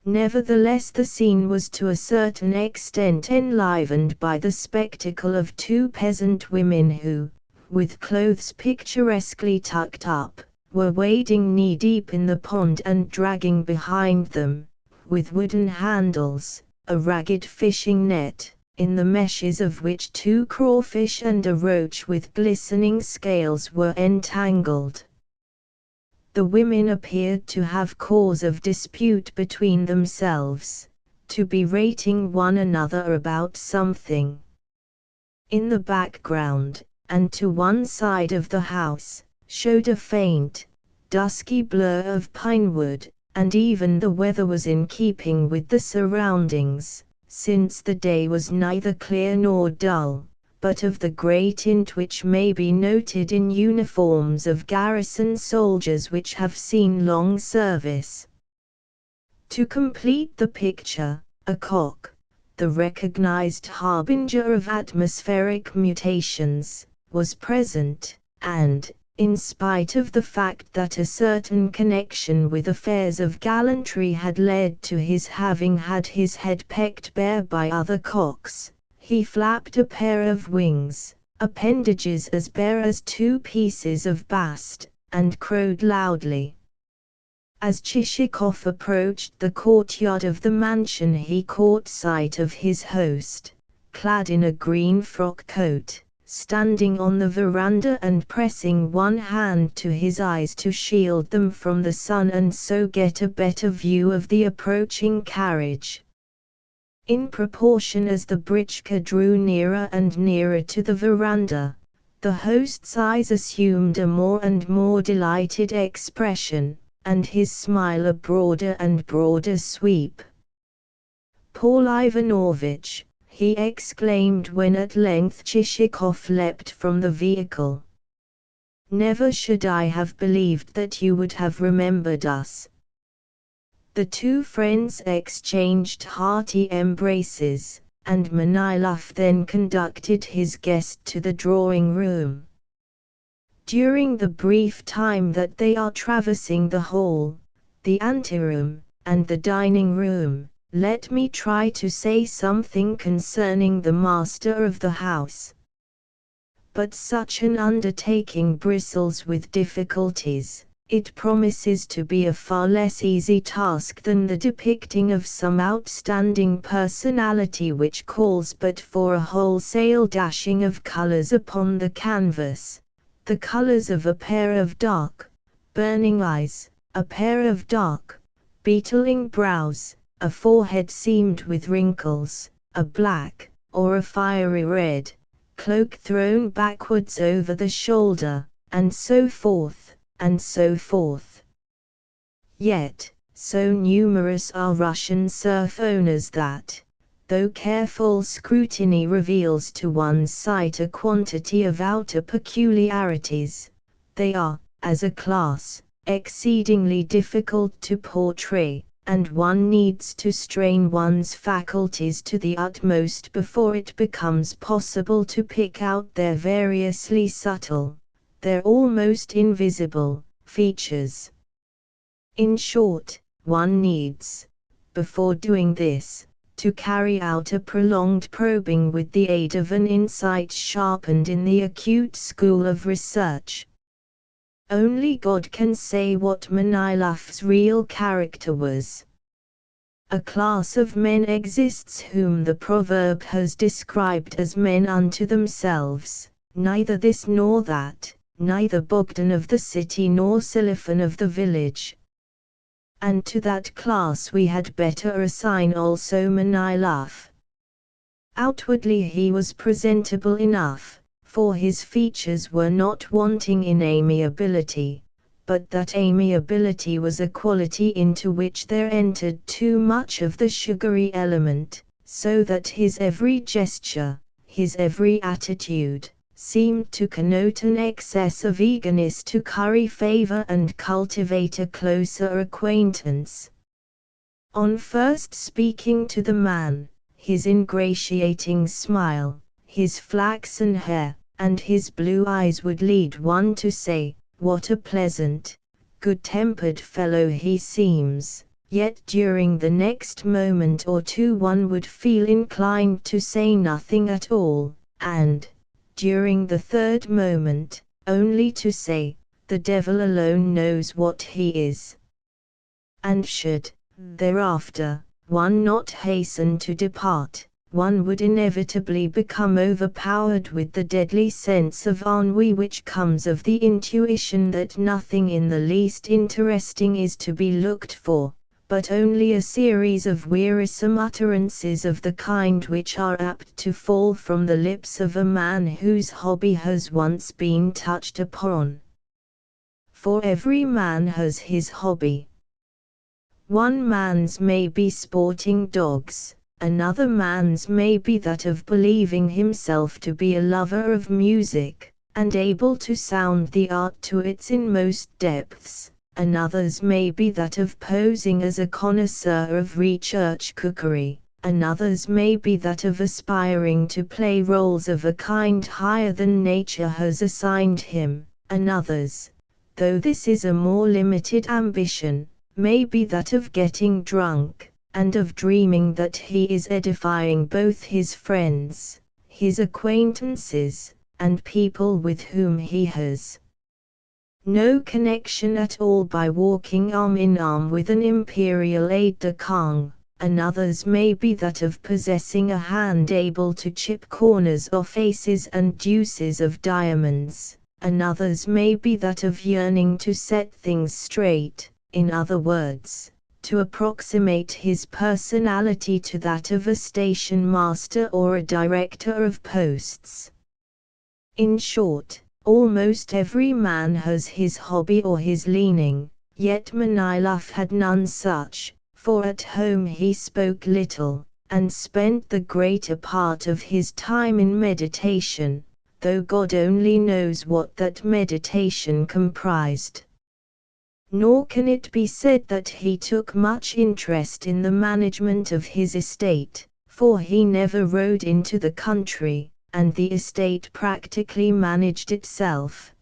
Nevertheless, the scene was to a certain extent enlivened by the spectacle of two peasant women who, with clothes picturesquely tucked up, were wading knee-deep in the pond and dragging behind them, with wooden handles, a ragged fishing net, in the meshes of which two crawfish and a roach with glistening scales were entangled. The women appeared to have cause of dispute between themselves, to be rating one another about something. In the background, and to one side of the house, showed a faint, dusky blur of pinewood, and even the weather was in keeping with the surroundings, since the day was neither clear nor dull, but of the grey tint which may be noted in uniforms of garrison soldiers which have seen long service. To complete the picture, a cock, the recognized harbinger of atmospheric mutations, was present, and, in spite of the fact that a certain connection with affairs of gallantry had led to his having had his head pecked bare by other cocks, he flapped a pair of wings, appendages as bare as two pieces of bast, and crowed loudly. As Chichikov approached the courtyard of the mansion he caught sight of his host, clad in a green frock coat, standing on the veranda and pressing one hand to his eyes to shield them from the sun and so get a better view of the approaching carriage. In proportion as the britchka drew nearer and nearer to the veranda, the host's eyes assumed a more and more delighted expression, and his smile a broader and broader sweep. "Paul Ivanovitch," he exclaimed when at length Chichikov leapt from the vehicle. "Never should I have believed that you would have remembered us." The two friends exchanged hearty embraces, and Manilov then conducted his guest to the drawing-room. During the brief time that they are traversing the hall, the anteroom, and the dining-room, let me try to say something concerning the master of the house. But such an undertaking bristles with difficulties. It promises to be a far less easy task than the depicting of some outstanding personality which calls but for a wholesale dashing of colors upon the canvas, the colors of a pair of dark, burning eyes, a pair of dark, beetling brows, a forehead seamed with wrinkles, a black, or a fiery red, cloak thrown backwards over the shoulder, and so forth. And so forth. Yet, so numerous are Russian serf owners that, though careful scrutiny reveals to one's sight a quantity of outer peculiarities, they are, as a class, exceedingly difficult to portray, and one needs to strain one's faculties to the utmost before it becomes possible to pick out their variously subtle, their almost invisible, features. In short, one needs, before doing this, to carry out a prolonged probing with the aid of an insight sharpened in the acute school of research. Only God can say what Manilov's real character was. A class of men exists whom the proverb has described as men unto themselves, neither this nor that, neither Bogdan of the city nor Silophon of the village. And to that class we had better assign also Manilov. Outwardly he was presentable enough, for his features were not wanting in amiability, but that amiability was a quality into which there entered too much of the sugary element, so that his every gesture, his every attitude, seemed to connote an excess of eagerness to curry favor and cultivate a closer acquaintance. On first speaking to the man, his ingratiating smile, his flaxen hair, and his blue eyes would lead one to say, "What a pleasant, good-tempered fellow he seems," yet during the next moment or two one would feel inclined to say nothing at all, and, during the third moment, only to say, "The devil alone knows what he is." And should, thereafter, one not hasten to depart, one would inevitably become overpowered with the deadly sense of ennui which comes of the intuition that nothing in the least interesting is to be looked for, but only a series of wearisome utterances of the kind which are apt to fall from the lips of a man whose hobby has once been touched upon. For every man has his hobby. One man's may be sporting dogs, another man's may be that of believing himself to be a lover of music, and able to sound the art to its inmost depths, another's may be that of posing as a connoisseur of re-church cookery, another's may be that of aspiring to play roles of a kind higher than nature has assigned him, another's, though this is a more limited ambition, may be that of getting drunk, and of dreaming that he is edifying both his friends, his acquaintances, and people with whom he has no connection at all by walking arm in arm with an imperial aide-de-camp. Another's may be that of possessing a hand able to chip corners off aces and deuces of diamonds, another's may be that of yearning to set things straight, in other words, to approximate his personality to that of a station master or a director of posts. In short, almost every man has his hobby or his leaning, yet Manilov had none such, for at home he spoke little, and spent the greater part of his time in meditation, though God only knows what that meditation comprised. Nor can it be said that he took much interest in the management of his estate, for he never rode into the country, and the estate practically managed itself.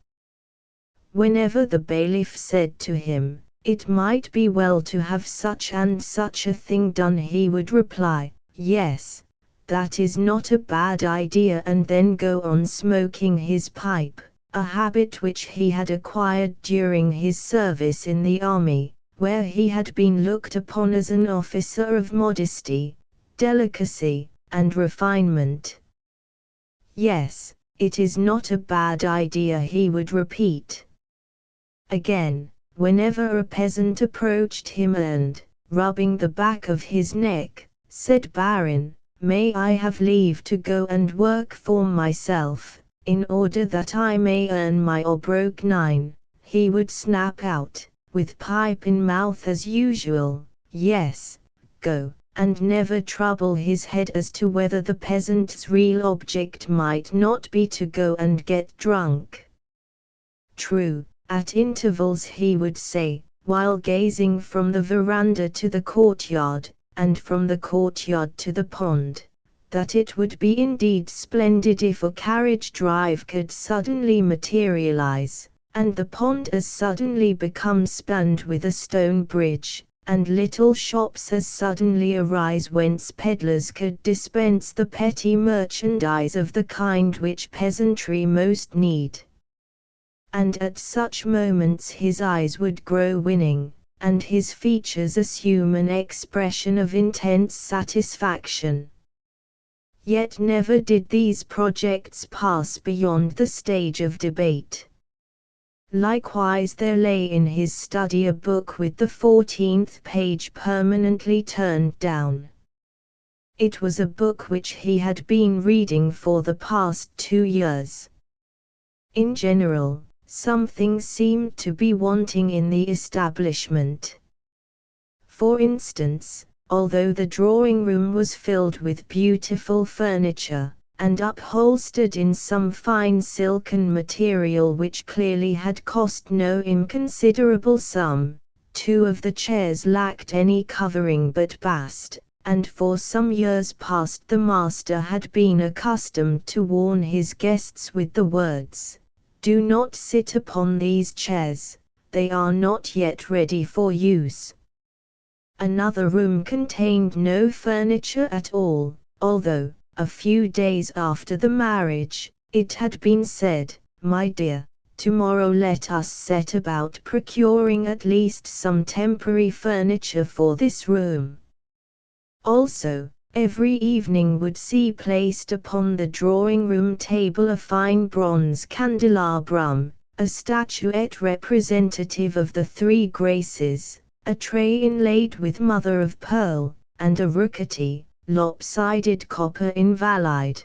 Whenever the bailiff said to him, "It might be well to have such and such a thing done," he would reply, "Yes, that is not a bad idea," and then go on smoking his pipe, a habit which he had acquired during his service in the army, where he had been looked upon as an officer of modesty, delicacy, and refinement. "Yes, it is not a bad idea," he would repeat. Again, whenever a peasant approached him and, rubbing the back of his neck, said, "Barin, may I have leave to go and work for myself, in order that I may earn my obrok 9, he would snap out, with pipe in mouth as usual, "Yes, go," and never trouble his head as to whether the peasant's real object might not be to go and get drunk. True, at intervals he would say, while gazing from the veranda to the courtyard, and from the courtyard to the pond, that it would be indeed splendid if a carriage drive could suddenly materialize, and the pond as suddenly become spanned with a stone bridge, and little shops as suddenly arise whence peddlers could dispense the petty merchandise of the kind which peasantry most need. And at such moments his eyes would grow winning, and his features assume an expression of intense satisfaction. Yet never did these projects pass beyond the stage of debate. Likewise there lay in his study a book with the 14th page permanently turned down. It was a book which he had been reading for the past 2 years. In general, something seemed to be wanting in the establishment. For instance, although the drawing room was filled with beautiful furniture, and upholstered in some fine silken material which clearly had cost no inconsiderable sum, 2 of the chairs lacked any covering but bast, and for some years past the master had been accustomed to warn his guests with the words, "Do not sit upon these chairs, they are not yet ready for use." Another room contained no furniture at all, although, a few days after the marriage, it had been said, "My dear, tomorrow let us set about procuring at least some temporary furniture for this room." Also, every evening would see placed upon the drawing-room table a fine bronze candelabrum, a statuette representative of the 3 Graces, a tray inlaid with mother of pearl, and a rickety, lopsided copper invalide.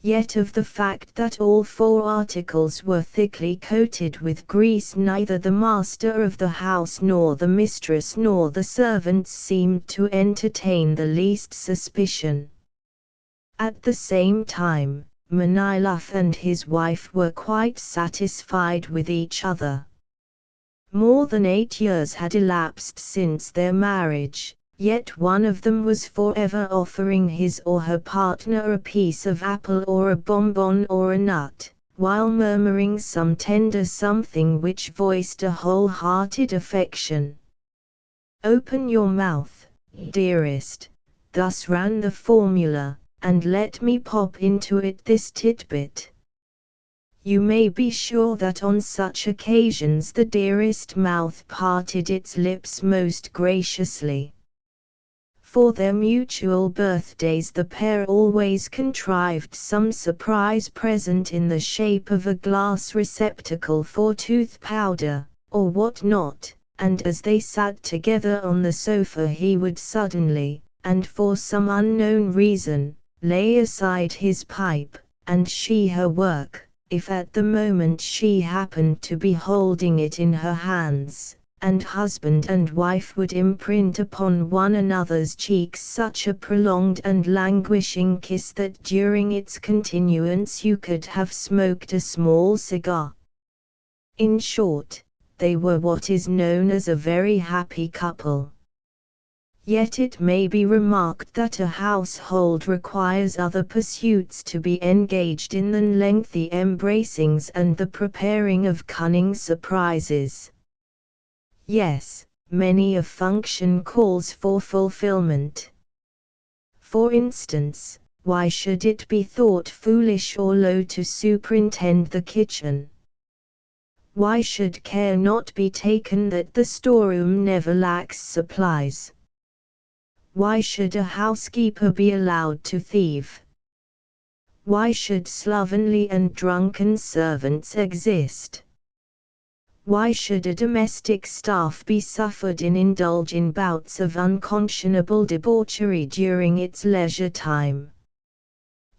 Yet of the fact that all 4 articles were thickly coated with grease neither the master of the house nor the mistress nor the servants seemed to entertain the least suspicion. At the same time, Manilov and his wife were quite satisfied with each other. More than 8 years had elapsed since their marriage, yet one of them was forever offering his or her partner a piece of apple or a bonbon or a nut, while murmuring some tender something which voiced a whole-hearted affection. "Open your mouth, dearest," thus ran the formula, "and let me pop into it this titbit." You may be sure that on such occasions the dearest mouth parted its lips most graciously. For their mutual birthdays the pair always contrived some surprise present in the shape of a glass receptacle for tooth powder, or what not, and as they sat together on the sofa he would suddenly, and for some unknown reason, lay aside his pipe, and she her work, if at the moment she happened to be holding it in her hands, and husband and wife would imprint upon one another's cheeks such a prolonged and languishing kiss that during its continuance you could have smoked a small cigar. In short, they were what is known as a very happy couple. Yet it may be remarked that a household requires other pursuits to be engaged in than lengthy embracings and the preparing of cunning surprises. Yes, many a function calls for fulfillment. For instance, why should it be thought foolish or low to superintend the kitchen? Why should care not be taken that the storeroom never lacks supplies? Why should a housekeeper be allowed to thieve? Why should slovenly and drunken servants exist? Why should a domestic staff be suffered in indulge in bouts of unconscionable debauchery during its leisure time?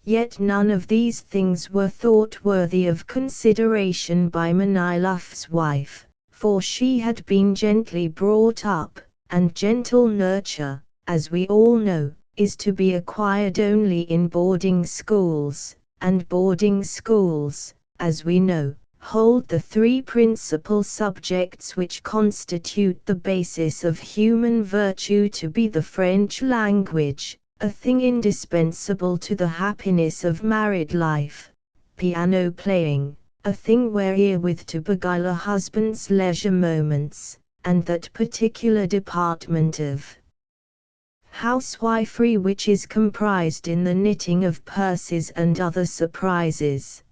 Yet none of these things were thought worthy of consideration by Manilov's wife, for she had been gently brought up, and gentle nurture, as we all know, is to be acquired only in boarding schools, and boarding schools, as we know, hold the 3 principal subjects which constitute the basis of human virtue to be the French language, a thing indispensable to the happiness of married life, piano playing, a thing wherewith to beguile a husband's leisure moments, and that particular department of housewifery which is comprised in the knitting of purses and other surprises.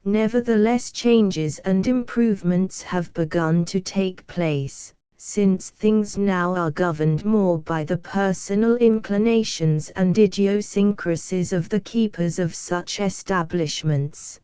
Nevertheless, changes and improvements have begun to take place, since things now are governed more by the personal inclinations and idiosyncrasies of the keepers of such establishments.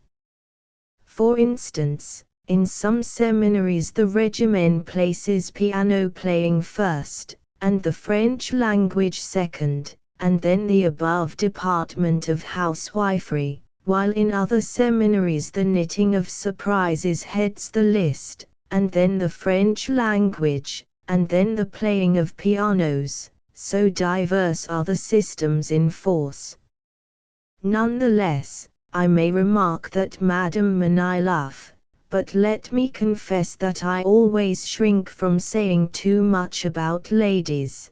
For instance, in some seminaries the regimen places piano playing first, and the French language second, and then the above department of housewifery, while in other seminaries the knitting of surprises heads the list, and then the French language, and then the playing of pianos. So diverse are the systems in force. Nonetheless, I may remark that Madame Manilov, but let me confess that I always shrink from saying too much about ladies.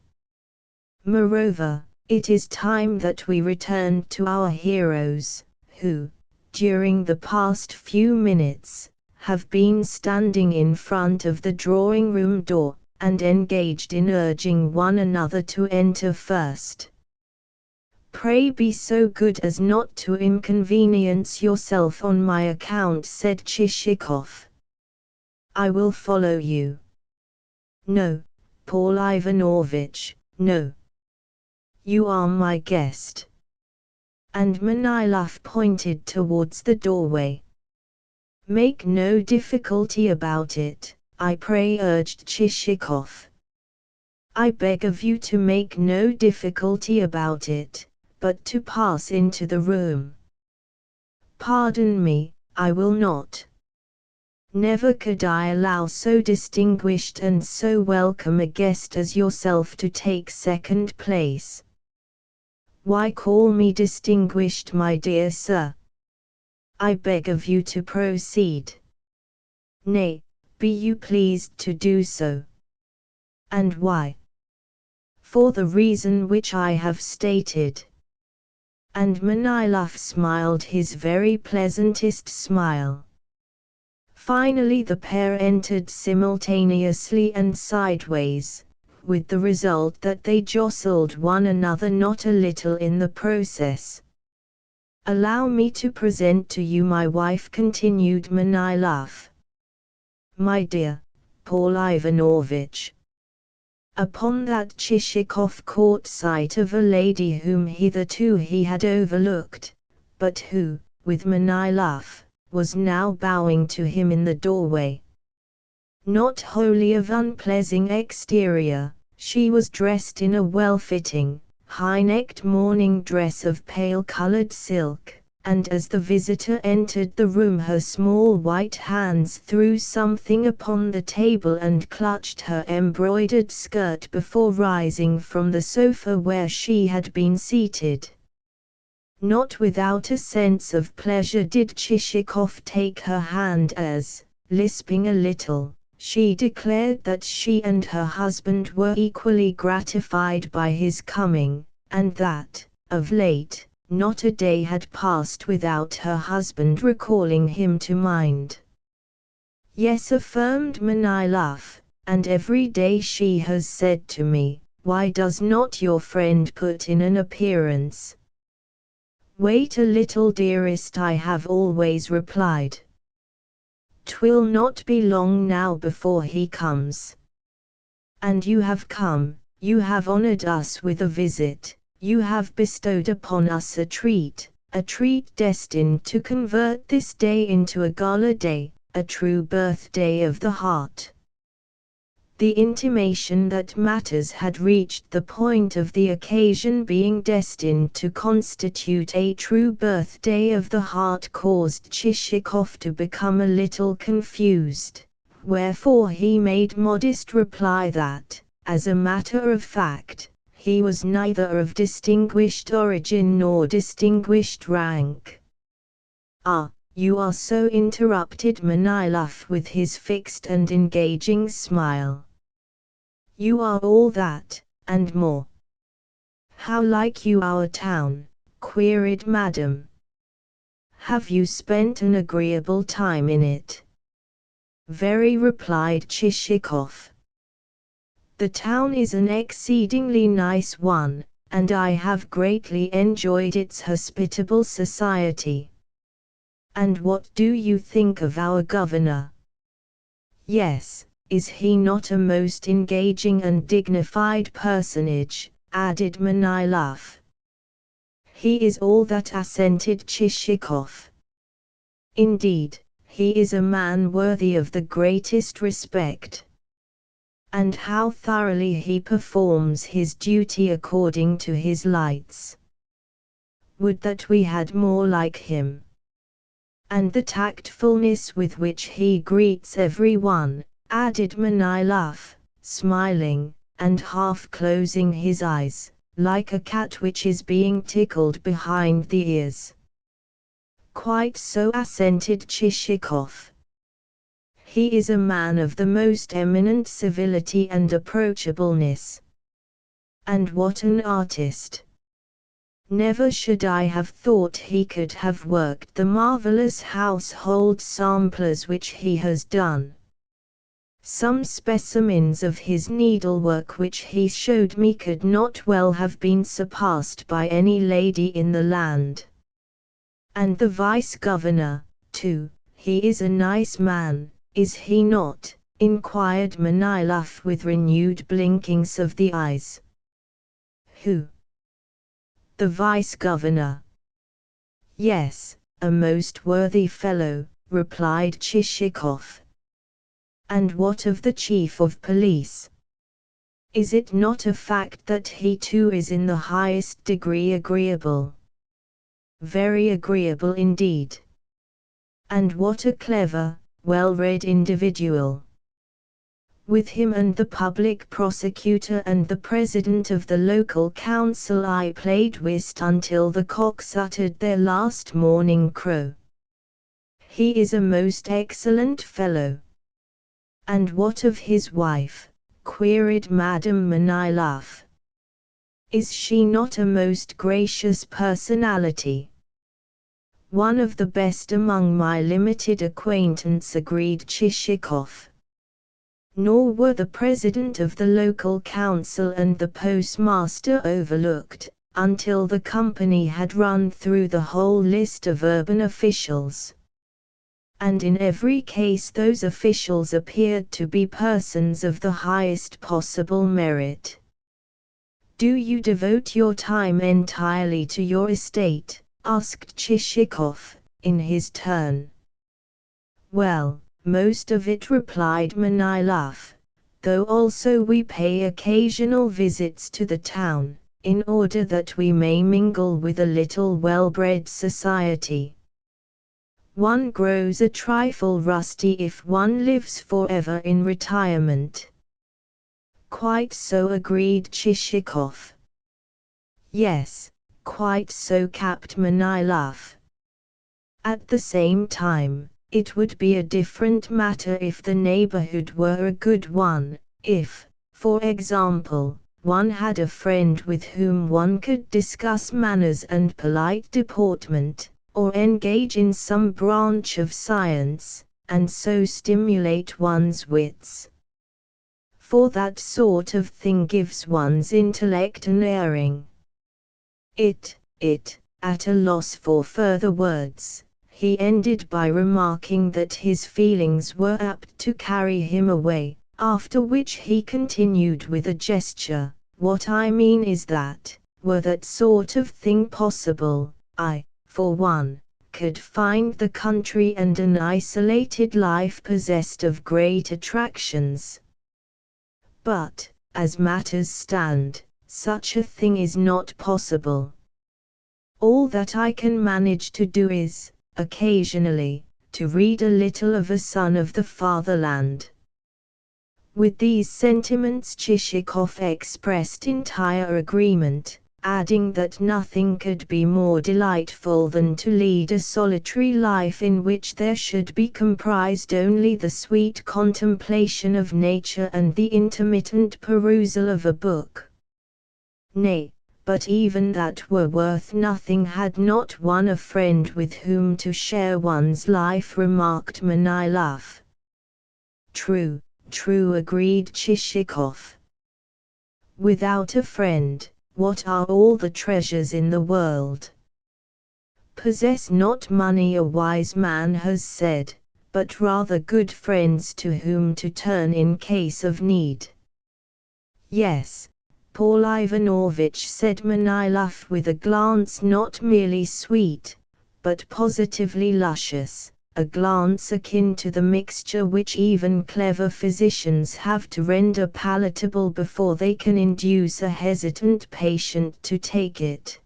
Moreover, it is time that we returned to our heroes, who, during the past few minutes, have been standing in front of the drawing-room door, and engaged in urging one another to enter first. "Pray be so good as not to inconvenience yourself on my account," said Chichikov. "I will follow you." "No, Paul Ivanovitch, no. You are my guest." And Manilov pointed towards the doorway. "Make no difficulty about it, I pray," urged Chichikov. "I beg of you to make no difficulty about it, but to pass into the room." "Pardon me, I will not. Never could I allow so distinguished and so welcome a guest as yourself to take second place." "Why call me distinguished, my dear sir? I beg of you to proceed." "Nay, be you pleased to do so." "And why?" "For the reason which I have stated." And Manilov smiled his very pleasantest smile. Finally the pair entered simultaneously and sideways, with the result that they jostled one another not a little in the process. "Allow me to present to you my wife," continued Manilov. "My dear Paul Ivanovitch." Upon that Chichikov caught sight of a lady whom hitherto he had overlooked, but who, with Manilov, was now bowing to him in the doorway. Not wholly of unpleasing exterior, she was dressed in a well-fitting, high-necked morning dress of pale-colored silk, and as the visitor entered the room her small white hands threw something upon the table and clutched her embroidered skirt before rising from the sofa where she had been seated. Not without a sense of pleasure did Chichikov take her hand as, lisping a little, she declared that she and her husband were equally gratified by his coming, and that, of late, not a day had passed without her husband recalling him to mind. "Yes," affirmed Manilov, "and every day she has said to me, 'Why does not your friend put in an appearance?' 'Wait a little, dearest,' I have always replied. 'Twill not be long now before he comes.' And you have come, you have honored us with a visit. You have bestowed upon us a treat destined to convert this day into a gala day, a true birthday of the heart." The intimation that matters had reached the point of the occasion being destined to constitute a true birthday of the heart caused Chichikov to become a little confused, wherefore he made modest reply that, as a matter of fact, he was neither of distinguished origin nor distinguished rank. "Ah, you are so," interrupted Manilov with his fixed and engaging smile. "You are all that, and more." "How like you our town?" queried Madame. "Have you spent an agreeable time in it?" "Very," replied Chichikov. The town is an exceedingly nice one, and I have greatly enjoyed its hospitable society. And what do you think of our governor? Yes, is he not a most engaging and dignified personage? Added Manilov. He is all that, assented Chichikov. Indeed, he is a man worthy of the greatest respect. And how thoroughly he performs his duty according to his lights. Would that we had more like him. And the tactfulness with which he greets everyone, added Manilov, smiling, and half closing his eyes, like a cat which is being tickled behind the ears. Quite so, assented Chichikov. He is a man of the most eminent civility and approachableness. And what an artist! Never should I have thought he could have worked the marvelous household samplers which he has done. Some specimens of his needlework which he showed me could not well have been surpassed by any lady in the land. And the vice-governor, too, he is a nice man, is he not? Inquired Manilov with renewed blinkings of the eyes. Who? The vice-governor. Yes, a most worthy fellow, replied Chichikov. And what of the chief of police? Is it not a fact that he too is in the highest degree agreeable? Very agreeable indeed. And what a clever, well-read individual. With him and the public prosecutor and the president of the local council I played whist until the cocks uttered their last morning crow. He is a most excellent fellow. And what of his wife? Queried Madame Manilov. Is she not a most gracious personality? One of the best among my limited acquaintance, agreed Chichikov. Nor were the president of the local council and the postmaster overlooked, until the company had run through the whole list of urban officials. And in every case those officials appeared to be persons of the highest possible merit. Do you devote your time entirely to your estate? Asked Chichikov, in his turn. Well, most of it, replied Manilov, though also we pay occasional visits to the town, in order that we may mingle with a little well-bred society. One grows a trifle rusty if one lives forever in retirement. Quite so, agreed Chichikov. Yes, quite so, capped Manilov. At the same time, it would be a different matter if the neighborhood were a good one, if, for example, one had a friend with whom one could discuss manners and polite deportment, or engage in some branch of science, and so stimulate one's wits. For that sort of thing gives one's intellect an airing. At a loss for further words, he ended by remarking that his feelings were apt to carry him away, after which he continued with a gesture, what I mean is that, were that sort of thing possible, I, for one, could find the country and an isolated life possessed of great attractions. But, as matters stand, such a thing is not possible. All that I can manage to do is, occasionally, to read a little of A Son of the Fatherland. With these sentiments Chichikov expressed entire agreement, adding that nothing could be more delightful than to lead a solitary life in which there should be comprised only the sweet contemplation of nature and the intermittent perusal of a book. Nay, but even that were worth nothing had not one a friend with whom to share one's life, remarked Manilov. True, agreed Chichikov. Without a friend, what are all the treasures in the world? Possess not money, a wise man has said, but rather good friends to whom to turn in case of need. Yes, Paul Ivanovitch, said Manilov with a glance not merely sweet, but positively luscious, a glance akin to the mixture which even clever physicians have to render palatable before they can induce a hesitant patient to take it.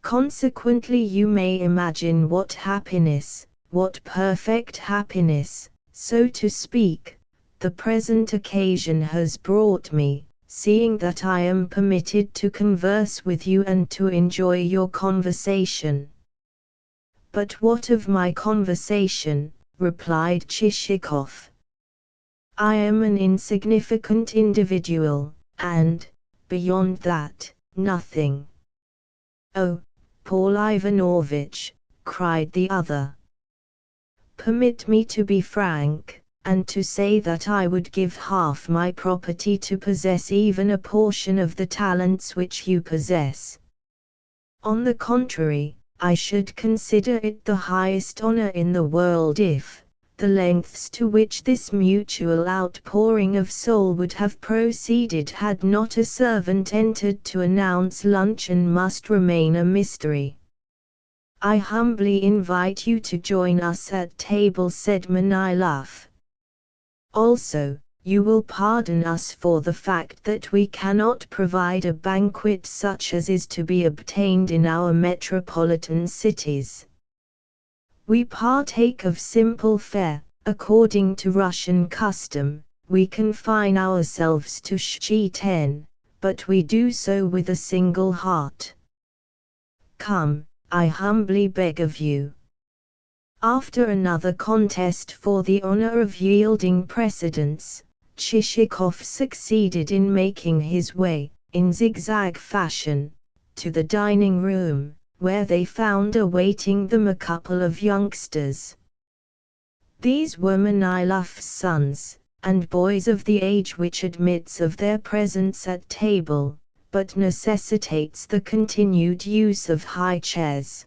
Consequently, you may imagine what happiness, what perfect happiness, so to speak, the present occasion has brought me, seeing that I am permitted to converse with you and to enjoy your conversation. But what of my conversation? Replied Chichikov. I am an insignificant individual, and, beyond that, nothing. Oh, Paul Ivanovitch, cried the other. Permit me to be frank, and to say that I would give half my property to possess even a portion of the talents which you possess. On the contrary, I should consider it the highest honor in the world if, the lengths to which this mutual outpouring of soul would have proceeded had not a servant entered to announce luncheon must remain a mystery. I humbly invite you to join us at table, said Manilov. Also, you will pardon us for the fact that we cannot provide a banquet such as is to be obtained in our metropolitan cities. We partake of simple fare, according to Russian custom, we confine ourselves to shchi-ten, but we do so with a single heart. Come, I humbly beg of you. After another contest for the honor of yielding precedence, Chichikov succeeded in making his way, in zigzag fashion, to the dining room, where they found awaiting them a couple of youngsters. These were Manilov's sons, and boys of the age which admits of their presence at table, but necessitates the continued use of high chairs.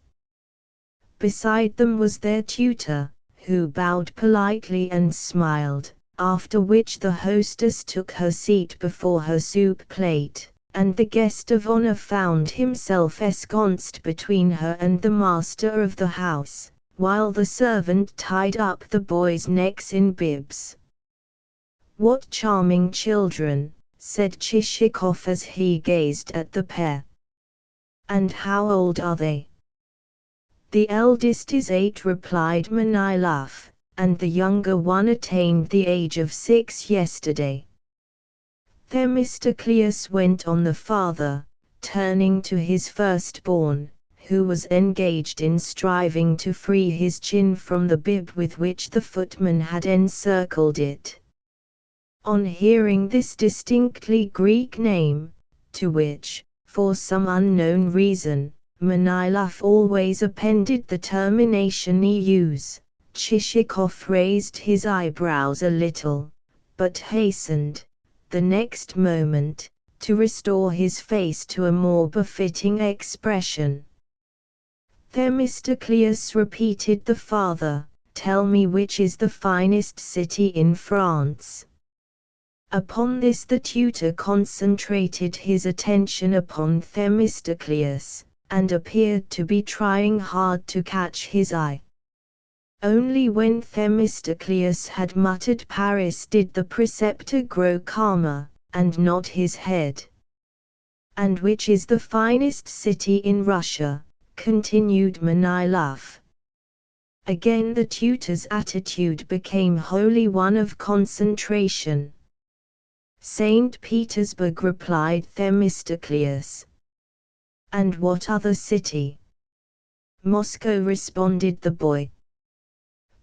Beside them was their tutor, who bowed politely and smiled, after which the hostess took her seat before her soup plate, and the guest of honor found himself ensconced between her and the master of the house, while the servant tied up the boys' necks in bibs. "What charming children," said Chichikov as he gazed at the pair. "And how old are they?" "The eldest is 8," replied Manilov, "and the younger one attained the age of 6 yesterday." Themistocleus went on the father, turning to his firstborn, who was engaged in striving to free his chin from the bib with which the footman had encircled it. On hearing this distinctly Greek name, to which, for some unknown reason, Manilov always appended the termination eus, Chichikov raised his eyebrows a little, but hastened, the next moment, to restore his face to a more befitting expression. "Themistocleus," repeated the father, "tell me which is the finest city in France." Upon this the tutor concentrated his attention upon Themistocleus, and appeared to be trying hard to catch his eye. Only when Themistocleus had muttered Paris did the preceptor grow calmer, and nod his head. "And which is the finest city in Russia?" continued Manilov. Again the tutor's attitude became wholly one of concentration. "St. Petersburg," replied Themistocleus. "And what other city?" "Moscow," responded the boy.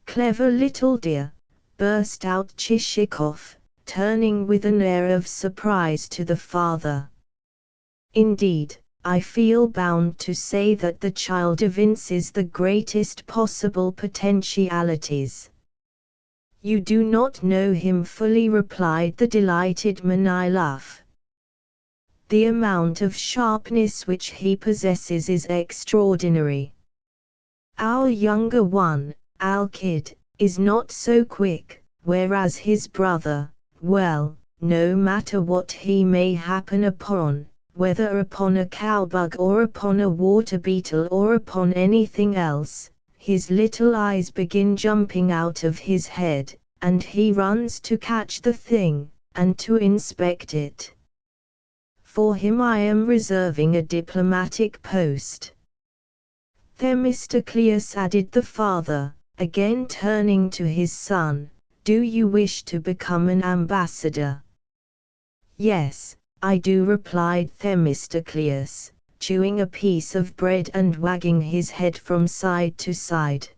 "Clever little dear," burst out Chichikov, turning with an air of surprise to the father. "Indeed, I feel bound to say that the child evinces the greatest possible potentialities." "You do not know him fully," replied the delighted Manilov. The amount of sharpness which he possesses is extraordinary. Our younger one, Alkid, is not so quick, whereas his brother, well, no matter what he may happen upon, whether upon a cowbug or upon a water beetle or upon anything else, his little eyes begin jumping out of his head, and he runs to catch the thing, and to inspect it. For him I am reserving a diplomatic post. Themistocleus, added the father, again turning to his son, do you wish to become an ambassador? Yes, I do, replied Themistocleus, chewing a piece of bread and wagging his head from side to side.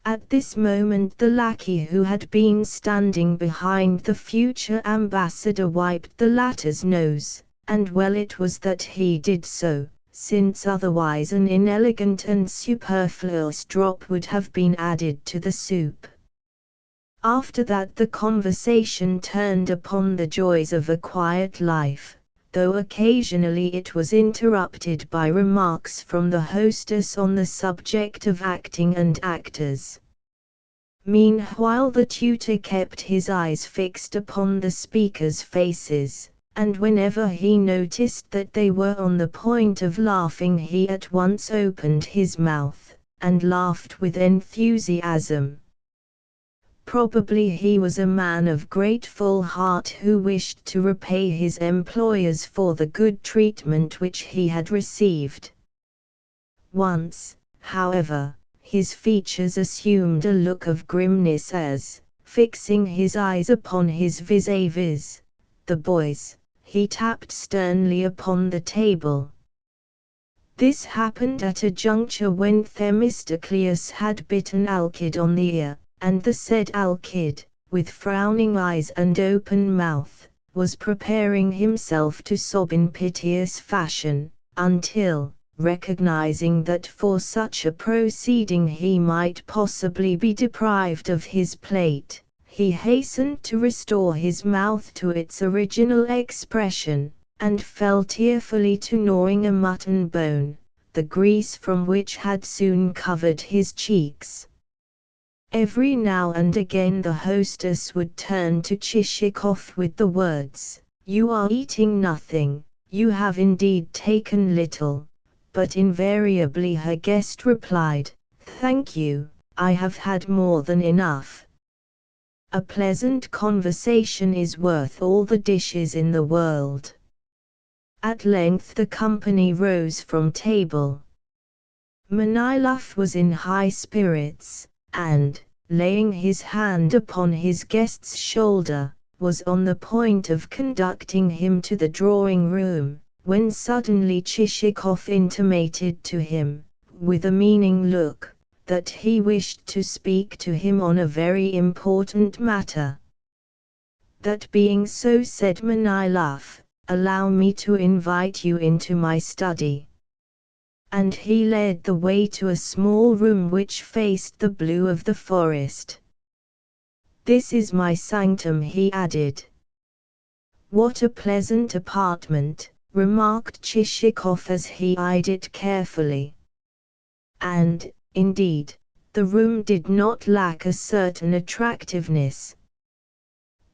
At this moment the lackey who had been standing behind the future ambassador wiped the latter's nose, and well it was that he did so, since otherwise an inelegant and superfluous drop would have been added to the soup. After that the conversation turned upon the joys of a quiet life, though occasionally it was interrupted by remarks from the hostess on the subject of acting and actors. Meanwhile the tutor kept his eyes fixed upon the speakers' faces, and whenever he noticed that they were on the point of laughing he at once opened his mouth, and laughed with enthusiasm. Probably he was a man of grateful heart who wished to repay his employers for the good treatment which he had received. Once, however, his features assumed a look of grimness as, fixing his eyes upon his vis-a-vis, the boys, he tapped sternly upon the table. This happened at a juncture when Themistocleus had bitten Alkid on the ear, and the said Alkid, with frowning eyes and open mouth, was preparing himself to sob in piteous fashion, until, recognizing that for such a proceeding he might possibly be deprived of his plate, he hastened to restore his mouth to its original expression, and fell tearfully to gnawing a mutton bone, the grease from which had soon covered his cheeks. Every now and again the hostess would turn to Chichikov with the words, "You are eating nothing, you have indeed taken little," but invariably her guest replied, "Thank you, I have had more than enough." A pleasant conversation is worth all the dishes in the world. At length the company rose from table. Manilov was in high spirits, and, laying his hand upon his guest's shoulder, was on the point of conducting him to the drawing-room, when suddenly Chichikov intimated to him, with a meaning look, that he wished to speak to him on a very important matter. That being so, said Manilov, allow me to invite you into my study. And he led the way to a small room which faced the blue of the forest. This is my sanctum, he added. What a pleasant apartment, remarked Chichikov as he eyed it carefully. And, indeed, the room did not lack a certain attractiveness.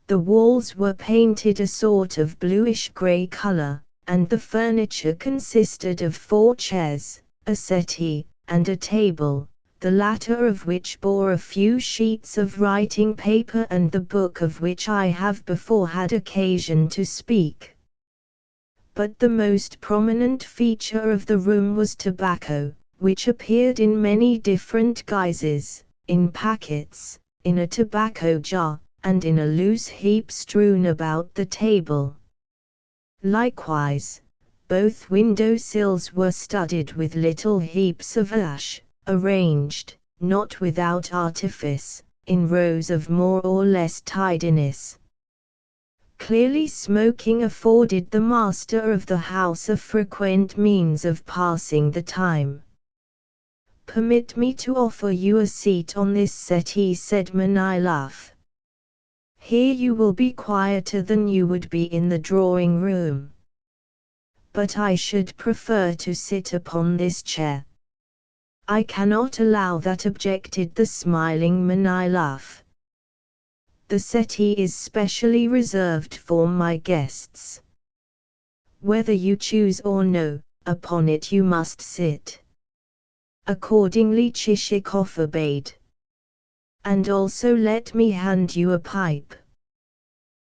The walls were painted a sort of bluish-grey color, and the furniture consisted of 4 chairs, a settee, and a table, the latter of which bore a few sheets of writing paper and the book of which I have before had occasion to speak. But the most prominent feature of the room was tobacco, which appeared in many different guises, in packets, in a tobacco jar, and in a loose heap strewn about the table. Likewise, both window sills were studded with little heaps of ash, arranged, not without artifice, in rows of more or less tidiness. Clearly smoking afforded the master of the house a frequent means of passing the time. "Permit me to offer you a seat on this settee," said Manilov. "Here you will be quieter than you would be in the drawing-room." but I should prefer to sit upon this chair. I cannot allow that, objected the smiling Manilov. The settee is specially reserved for my guests. Whether you choose or no, upon it you must sit. Accordingly Chichikov obeyed. And also let me hand you a pipe.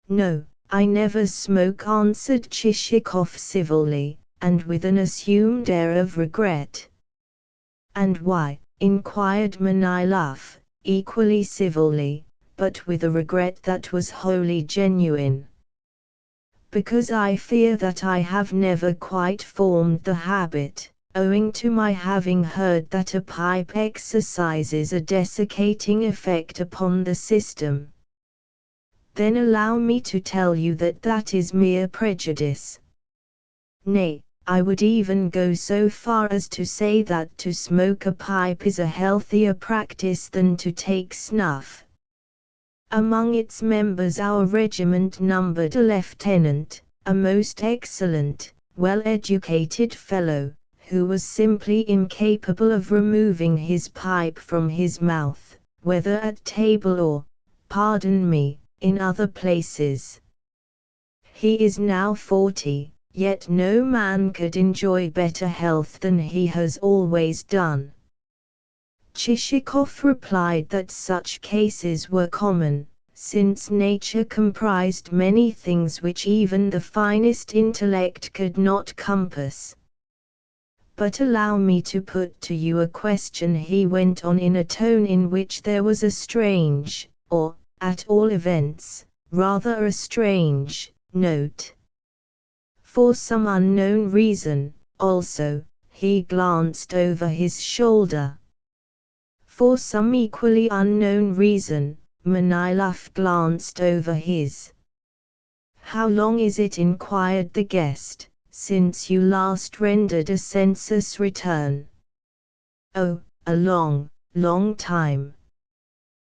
No, I never smoke, answered Chichikov civilly, and with an assumed air of regret. And why? Inquired Manilov, equally civilly, but with a regret that was wholly genuine. Because I fear that I have never quite formed the habit, owing to my having heard that a pipe exercises a desiccating effect upon the system. Then allow me to tell you that that is mere prejudice. Nay, I would even go so far as to say that to smoke a pipe is a healthier practice than to take snuff. Among its members our regiment numbered a lieutenant, a most excellent, well-educated fellow, who was simply incapable of removing his pipe from his mouth, whether at table or, pardon me, in other places. He is now 40, yet no man could enjoy better health than he has always done. Chichikov replied that such cases were common, since nature comprised many things which even the finest intellect could not compass. But allow me to put to you a question, he went on in a tone in which there was a strange, or, at all events, rather a strange, note. For some unknown reason, also, he glanced over his shoulder. For some equally unknown reason, Manilov glanced over his. How long is it, inquired the guest, since you last rendered a census return? Oh, a long, long time.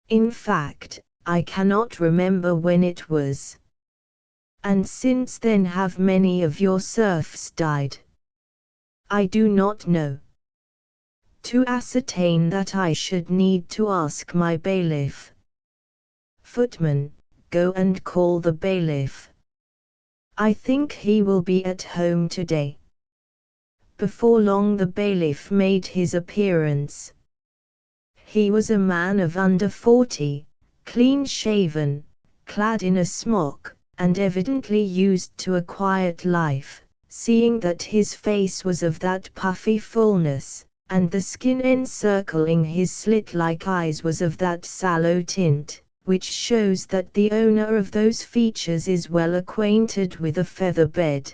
In fact, I cannot remember when it was. And since then have many of your serfs died? I do not know. To ascertain that I should need to ask my bailiff. Footman, go and call the bailiff. I think he will be at home today. Before long the bailiff made his appearance. He was a man of under 40, clean-shaven, clad in a smock, and evidently used to a quiet life, seeing that his face was of that puffy fullness, and the skin encircling his slit-like eyes was of that sallow tint, which shows that the owner of those features is well acquainted with a feather bed.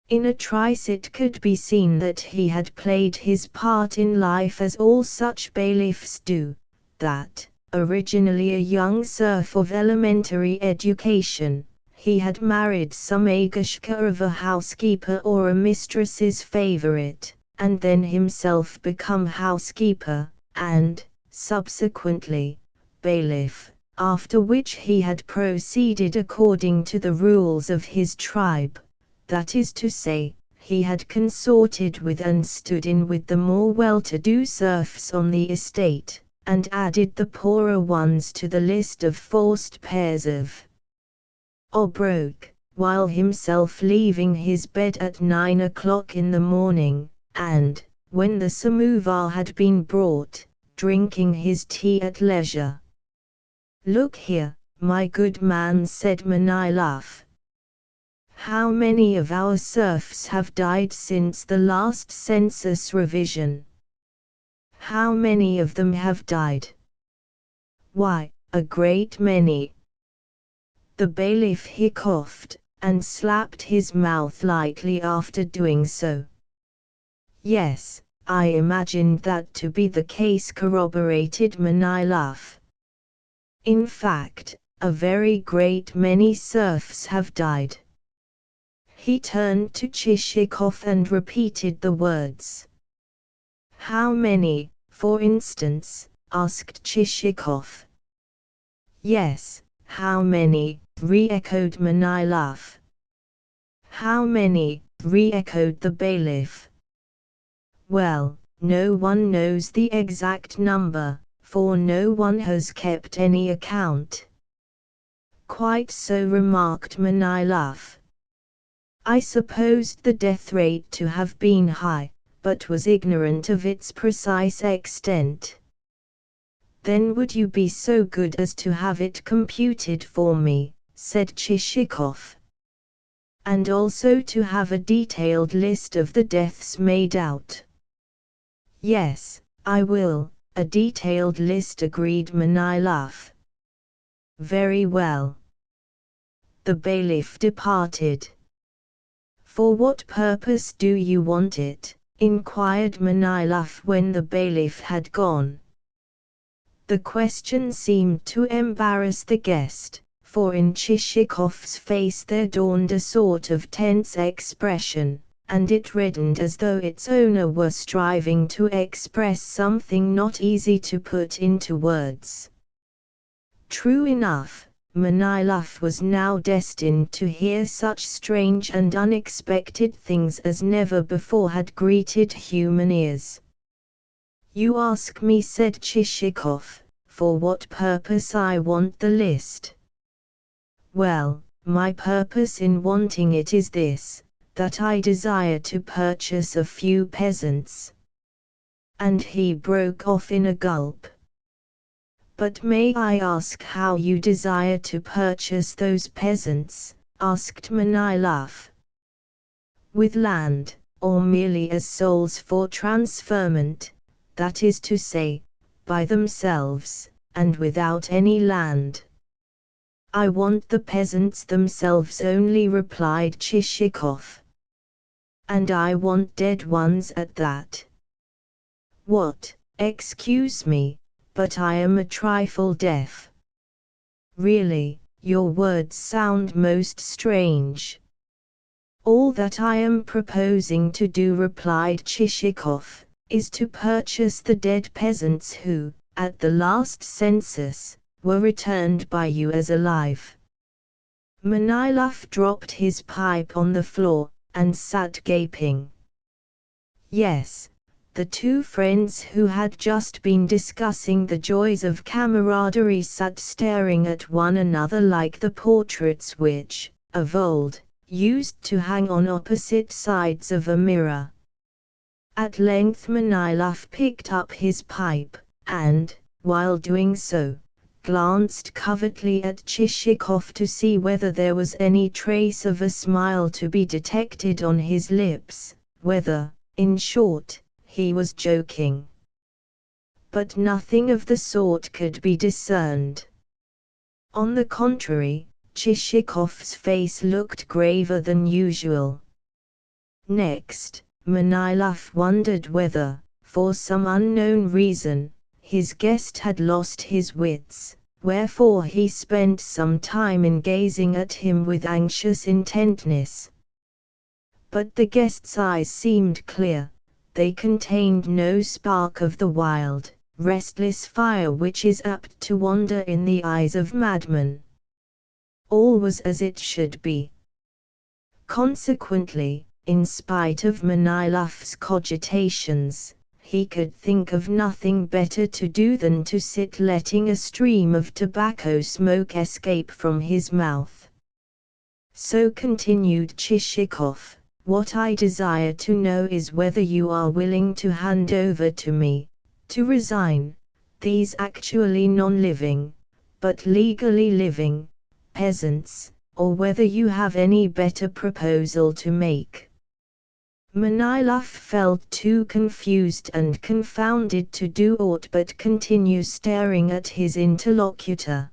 In a trice it could be seen that he had played his part in life as all such bailiffs do, that, originally a young serf of elementary education, he had married some Agashka of a housekeeper or a mistress's favorite, and then himself become housekeeper, and, subsequently, bailiff, after which he had proceeded according to the rules of his tribe. That is to say, he had consorted with and stood in with the more well-to-do serfs on the estate, and added the poorer ones to the list of forced pairs of obrok, while himself leaving his bed at 9 o'clock in the morning, and, when the samovar had been brought, drinking his tea at leisure. Look here, my good man, said Manilov. How many of our serfs have died since the last census revision? How many of them have died? Why, a great many. The bailiff hiccuped, and slapped his mouth lightly after doing so. Yes, I imagined that to be the case, corroborated Manilov. In fact, a very great many serfs have died. He turned to Chichikov and repeated the words. How many, for instance? Asked Chichikov. Yes, how many? Re-echoed Manilov. How many? re-echoed the bailiff. Well, no one knows the exact number, for no one has kept any account. Quite so, remarked Manilov. I supposed the death rate to have been high, but was ignorant of its precise extent. Then would you be so good as to have it computed for me, said Chichikov. And also to have a detailed list of the deaths made out. Yes, I will, a detailed list, agreed Manilov. Very well. The bailiff departed. For what purpose do you want it? Inquired Manilov when the bailiff had gone. The question seemed to embarrass the guest, for in Chichikov's face there dawned a sort of tense expression, and it reddened as though its owner were striving to express something not easy to put into words. True enough, Manilov was now destined to hear such strange and unexpected things as never before had greeted human ears. You ask me, said Chichikov, for what purpose I want the list. Well, my purpose in wanting it is this, that I desire to purchase a few peasants. And he broke off in a gulp. But may I ask how you desire to purchase those peasants? Asked Manilov. With land, or merely as souls for transferment, that is to say, by themselves, and without any land. I want the peasants themselves only, replied Chichikov. And I want dead ones at that. What? Excuse me, but I am a trifle deaf. Really, your words sound most strange. All that I am proposing to do, replied Chichikov, is to purchase the dead peasants who, at the last census, were returned by you as alive. Manilov dropped his pipe on the floor, and sat gaping. Yes, the two friends who had just been discussing the joys of camaraderie sat staring at one another like the portraits which, of old, used to hang on opposite sides of a mirror. At length Manilov picked up his pipe, and, while doing so, glanced covertly at Chichikov to see whether there was any trace of a smile to be detected on his lips, whether, in short, he was joking. But nothing of the sort could be discerned. On the contrary, Chichikov's face looked graver than usual. Next, Manilov wondered whether, for some unknown reason, his guest had lost his wits, wherefore he spent some time in gazing at him with anxious intentness. But the guest's eyes seemed clear. They contained no spark of the wild, restless fire which is apt to wander in the eyes of madmen. All was as it should be. Consequently, in spite of Manilov's cogitations, he could think of nothing better to do than to sit letting a stream of tobacco smoke escape from his mouth. So continued Chichikov, what I desire to know is whether you are willing to hand over to me, to resign, these actually non-living, but legally living, peasants, or whether you have any better proposal to make. Manilov felt too confused and confounded to do aught but continue staring at his interlocutor.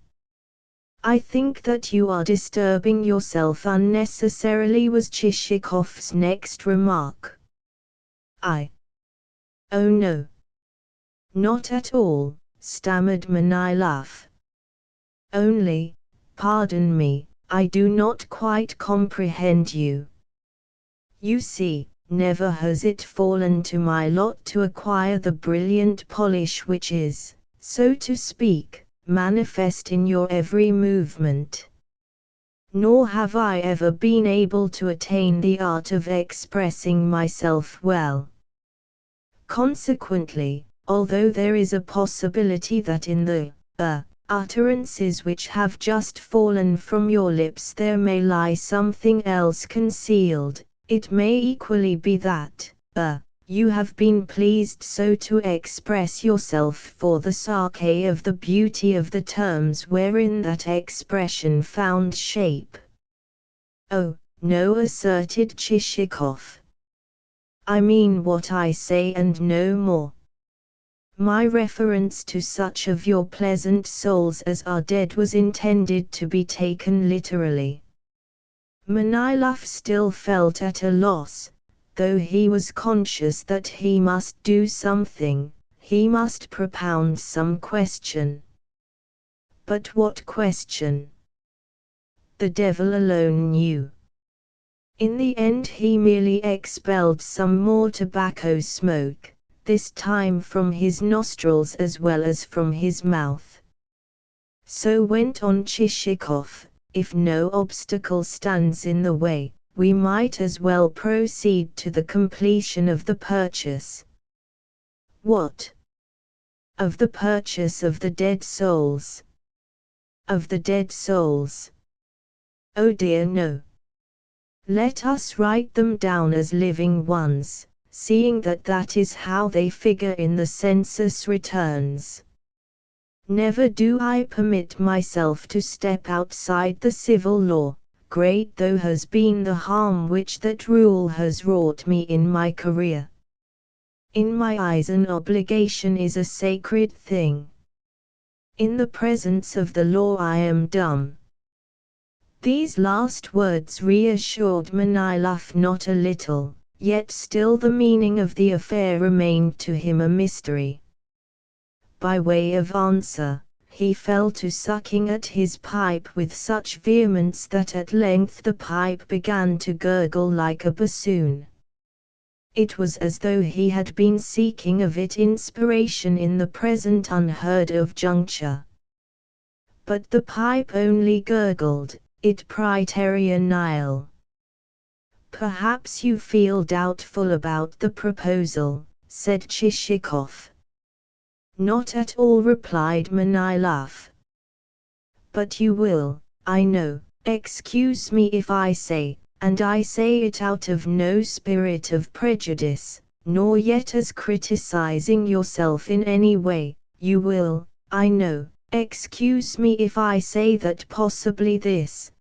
I think that you are disturbing yourself unnecessarily, was Chichikov's next remark. Oh no. Not at all, stammered Manilov. Only, pardon me, I do not quite comprehend you. You see, never has it fallen to my lot to acquire the brilliant polish which is, so to speak, manifest in your every movement. nor have I ever been able to attain the art of expressing myself well. Consequently, although there is a possibility that in the utterances which have just fallen from your lips there may lie something else concealed, it may equally be that you have been pleased so to express yourself for the sake of the beauty of the terms wherein that expression found shape. Oh, no, asserted Chichikov. I mean what I say and no more. My reference to such of your pleasant souls as are dead was intended to be taken literally. Manilov still felt at a loss, though he was conscious that he must do something, he must propound some question. But what question? The devil alone knew. In the end he merely expelled some more tobacco smoke, this time from his nostrils as well as from his mouth. So went on Chichikov, if no obstacle stands in the way, we might as well proceed to the completion of the purchase. What? Of the purchase of the dead souls. Of the dead souls. Oh dear, no. Let us write them down as living ones, seeing that that is how they figure in the census returns. Never do I permit myself to step outside the civil law, great though has been the harm which that rule has wrought me in my career. In my eyes an obligation is a sacred thing. In the presence of the law I am dumb. These last words reassured Manilov not a little, yet still the meaning of the affair remained to him a mystery. By way of answer, he fell to sucking at his pipe with such vehemence that at length the pipe began to gurgle like a bassoon. It was as though he had been seeking of it inspiration in the present unheard of juncture. But the pipe only gurgled, it praeterea nihil. Perhaps you feel doubtful about the proposal, said Chichikov. Not at all, replied Manilov. But you will, I know, excuse me if I say, and I say it out of no spirit of prejudice, nor yet as criticizing yourself in any way, you will, I know, excuse me if I say that possibly this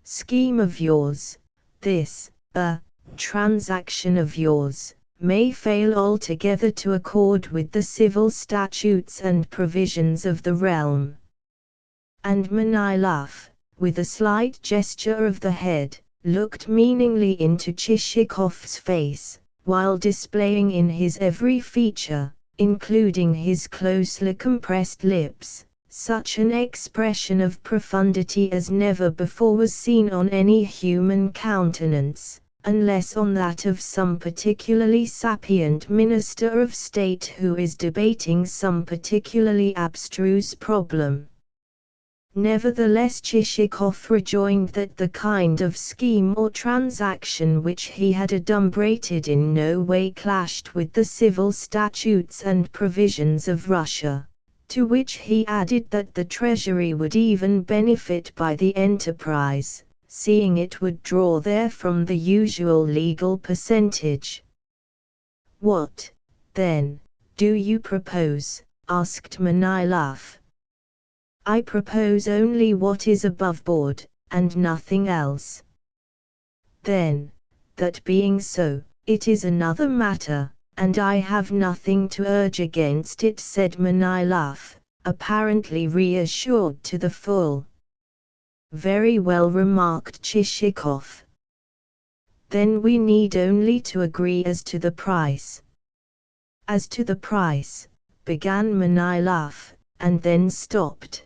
scheme of yours, this transaction of yours, may fail altogether to accord with the civil statutes and provisions of the realm. And Manilov, with a slight gesture of the head, looked meaningly into Chichikov's face, while displaying in his every feature, including his closely compressed lips, such an expression of profundity as never before was seen on any human countenance, unless on that of some particularly sapient minister of state who is debating some particularly abstruse problem. Nevertheless, Chichikov rejoined that the kind of scheme or transaction which he had adumbrated in no way clashed with the civil statutes and provisions of Russia, to which he added that the Treasury would even benefit by the enterprise, seeing it would draw therefrom the usual legal percentage. What, then, do you propose? Asked Manilov. I propose only what is above board, and nothing else. Then, that being so, it is another matter, and I have nothing to urge against it, said Manilov, apparently reassured to the full. Very well, remarked Chichikov. Then we need only to agree as to the price. As to the price, began Manilov, and then stopped.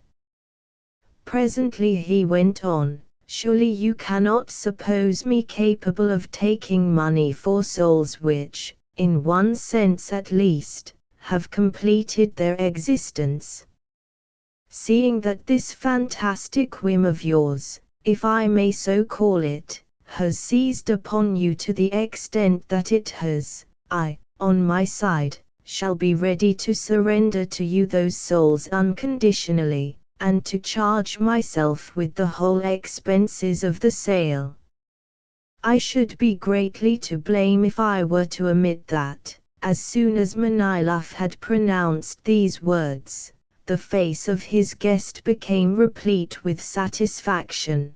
Presently he went on, surely you cannot suppose me capable of taking money for souls which, in one sense at least, have completed their existence. seeing that this fantastic whim of yours, if I may so call it, has seized upon you to the extent that it has, I, on my side, shall be ready to surrender to you those souls unconditionally, and to charge myself with the whole expenses of the sale. I should be greatly to blame if I were to omit that, as soon as Manilov had pronounced these words, the face of his guest became replete with satisfaction.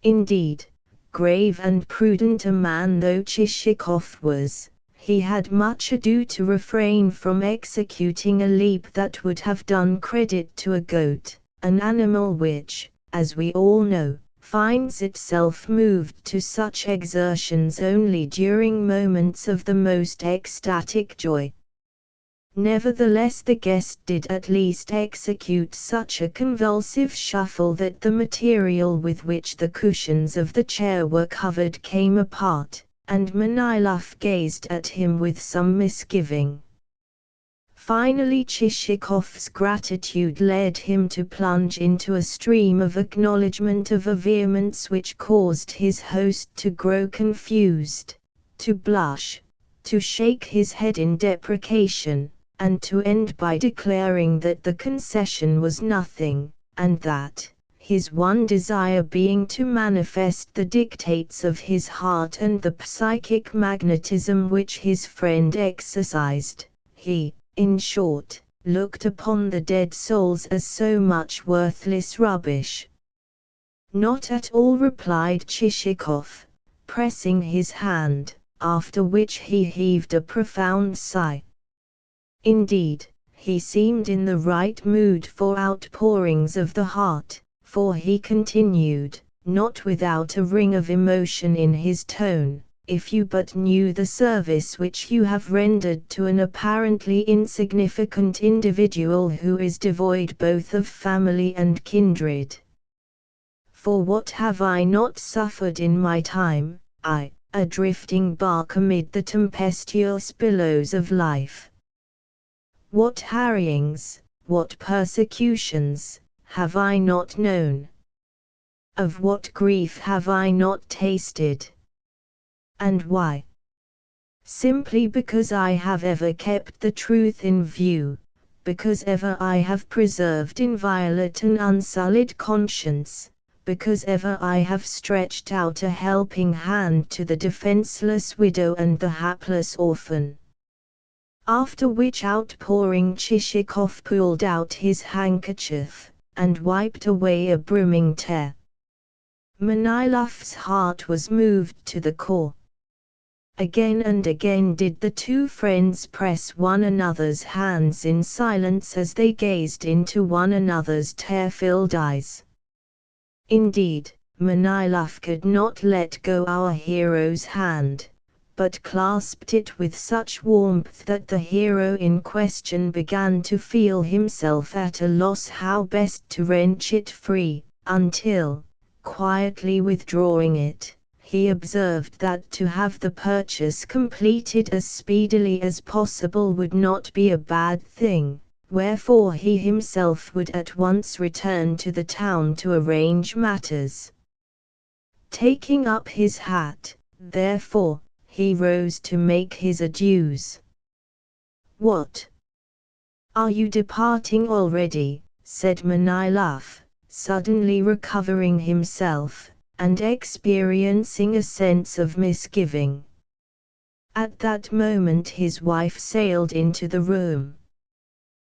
Indeed, grave and prudent a man though Chichikov was, he had much ado to refrain from executing a leap that would have done credit to a goat, an animal which, as we all know, finds itself moved to such exertions only during moments of the most ecstatic joy. Nevertheless, the guest did at least execute such a convulsive shuffle that the material with which the cushions of the chair were covered came apart, and Manilov gazed at him with some misgiving. Finally, Chichikov's gratitude led him to plunge into a stream of acknowledgment of a vehemence which caused his host to grow confused, to blush, to shake his head in deprecation, and to end by declaring that the concession was nothing, and that, his one desire being to manifest the dictates of his heart and the psychic magnetism which his friend exercised, he, in short, looked upon the dead souls as so much worthless rubbish. Not at all, replied Chichikov, pressing his hand, after which he heaved a profound sigh. Indeed, he seemed in the right mood for outpourings of the heart, for he continued, not without a ring of emotion in his tone, if you but knew the service which you have rendered to an apparently insignificant individual who is devoid both of family and kindred. For what have I not suffered in my time, I, a drifting bark amid the tempestuous billows of life? What harryings, what persecutions, have I not known? Of what grief have I not tasted? And why? Simply because I have ever kept the truth in view, because ever I have preserved inviolate an unsullied conscience, because ever I have stretched out a helping hand to the defenseless widow and the hapless orphan. After which outpouring Chichikov pulled out his handkerchief, and wiped away a brimming tear. Manilov's heart was moved to the core. Again and again did the two friends press one another's hands in silence as they gazed into one another's tear-filled eyes. Indeed, Manilov could not let go our hero's hand, but clasped it with such warmth that the hero in question began to feel himself at a loss how best to wrench it free, until, quietly withdrawing it, he observed that to have the purchase completed as speedily as possible would not be a bad thing, wherefore he himself would at once return to the town to arrange matters. Taking up his hat, therefore, he rose to make his adieus. "What? Are you departing already?" said Manilov, suddenly recovering himself, and experiencing a sense of misgiving. At that moment his wife sailed into the room.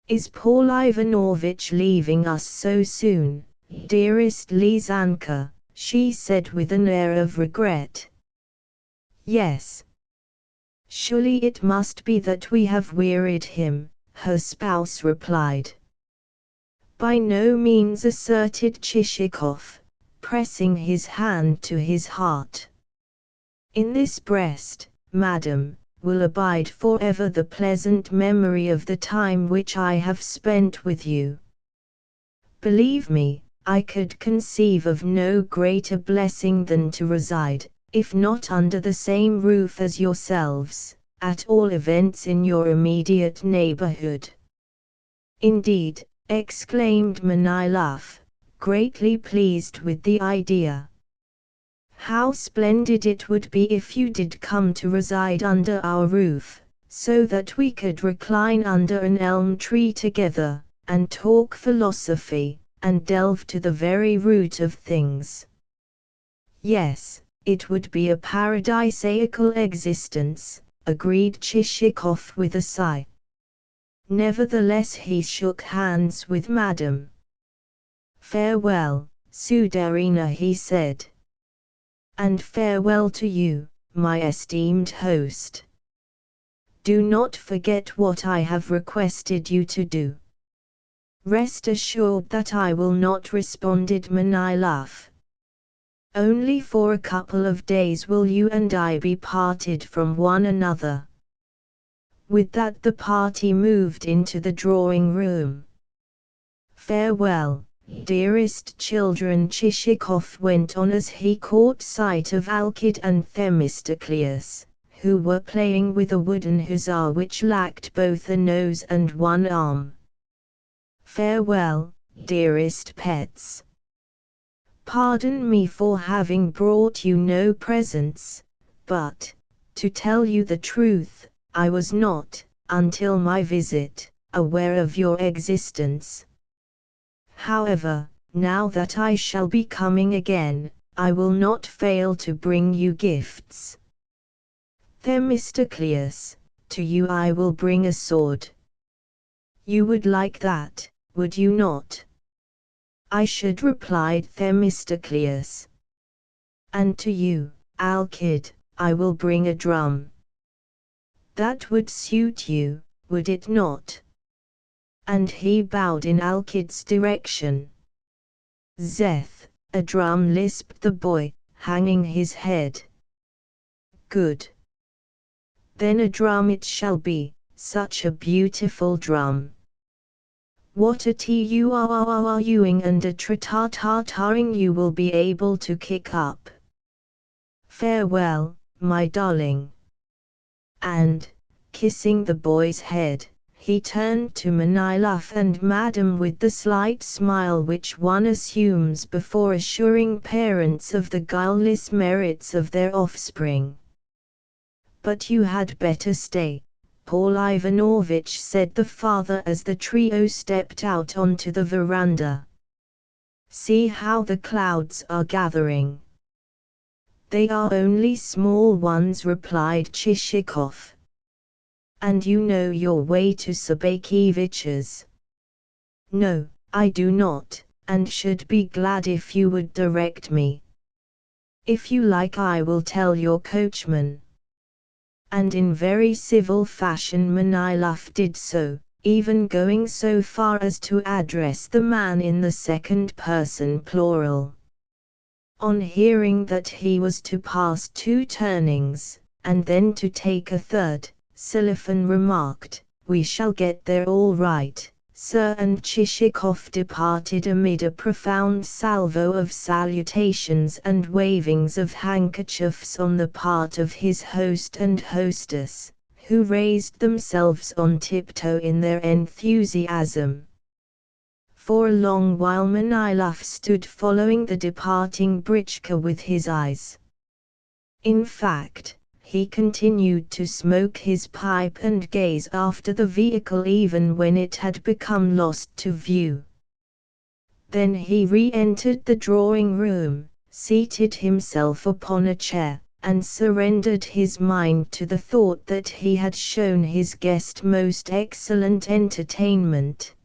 "Is Paul Ivanovitch leaving us so soon, dearest Lizanka?" she said with an air of regret. "Yes. Surely it must be that we have wearied him," her spouse replied. "By no means," asserted Chichikov, pressing his hand to his heart. "In this breast, madam, will abide forever the pleasant memory of the time which I have spent with you. Believe me, I could conceive of no greater blessing than to reside, if not under the same roof as yourselves, at all events in your immediate neighborhood. Indeed, exclaimed Manilov, greatly pleased with the idea. How splendid it would be if you did come to reside under our roof, so that we could recline under an elm tree together, and talk philosophy, and delve to the very root of things. Yes, it would be a paradisaical existence, agreed Chichikov with a sigh. Nevertheless he shook hands with Madame. "Farewell, Sudarina," he said. "And farewell to you, my esteemed host. Do not forget what I have requested you to do." "Rest assured that I will not," responded Manilov. "Only for a couple of days will you and I be parted from one another." With that the party moved into the drawing room. "Farewell, dearest children," Chichikov went on as he caught sight of Alkid and Themistocleus, who were playing with a wooden hussar which lacked both a nose and one arm. "Farewell, dearest pets. Pardon me for having brought you no presents, but, to tell you the truth, I was not, until my visit, aware of your existence. However, now that I shall be coming again, I will not fail to bring you gifts. Themistocleus, to you I will bring a sword. You would like that, would you not?" "I should," replied Themistocleus. "And to you, Alkid, I will bring a drum. That would suit you, would it not?" And he bowed in Alkid's direction. "Zeth, a drum," lisped the boy, hanging his head. "Good. Then a drum it shall be, such a beautiful drum. What a tuing and a tra-ta-ta-taring you will be able to kick up. Farewell, my darling." And, kissing the boy's head, he turned to Manilov and Madame with the slight smile which one assumes before assuring parents of the guileless merits of their offspring. "But you had better stay, Paul Ivanovitch," said the father as the trio stepped out onto the veranda. "See how the clouds are gathering." "They are only small ones," replied Chichikov. "And you know your way to Sabakivich's?" "No, I do not, and should be glad if you would direct me." "If you like I will tell your coachman." And in very civil fashion Manilov did so, even going so far as to address the man in the second person plural. On hearing that he was to pass 2 turnings, and then to take a third, Selifan remarked, "We shall get there all right, sir," and Chichikov departed amid a profound salvo of salutations and wavings of handkerchiefs on the part of his host and hostess, who raised themselves on tiptoe in their enthusiasm. For a long while Manilov stood following the departing britchka with his eyes. In fact, he continued to smoke his pipe and gaze after the vehicle even when it had become lost to view. Then he re-entered the drawing-room, seated himself upon a chair, and surrendered his mind to the thought that he had shown his guest most excellent entertainment.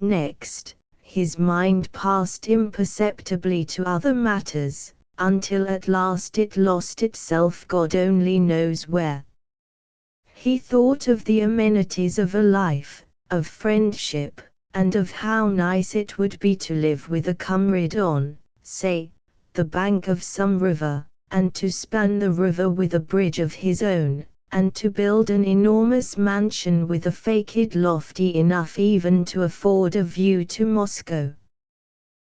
Next, his mind passed imperceptibly to other matters, until at last it lost itself God only knows where. He thought of the amenities of a life, of friendship, and of how nice it would be to live with a comrade on, say, the bank of some river, and to span the river with a bridge of his own, and to build an enormous mansion with a facade lofty enough even to afford a view to Moscow.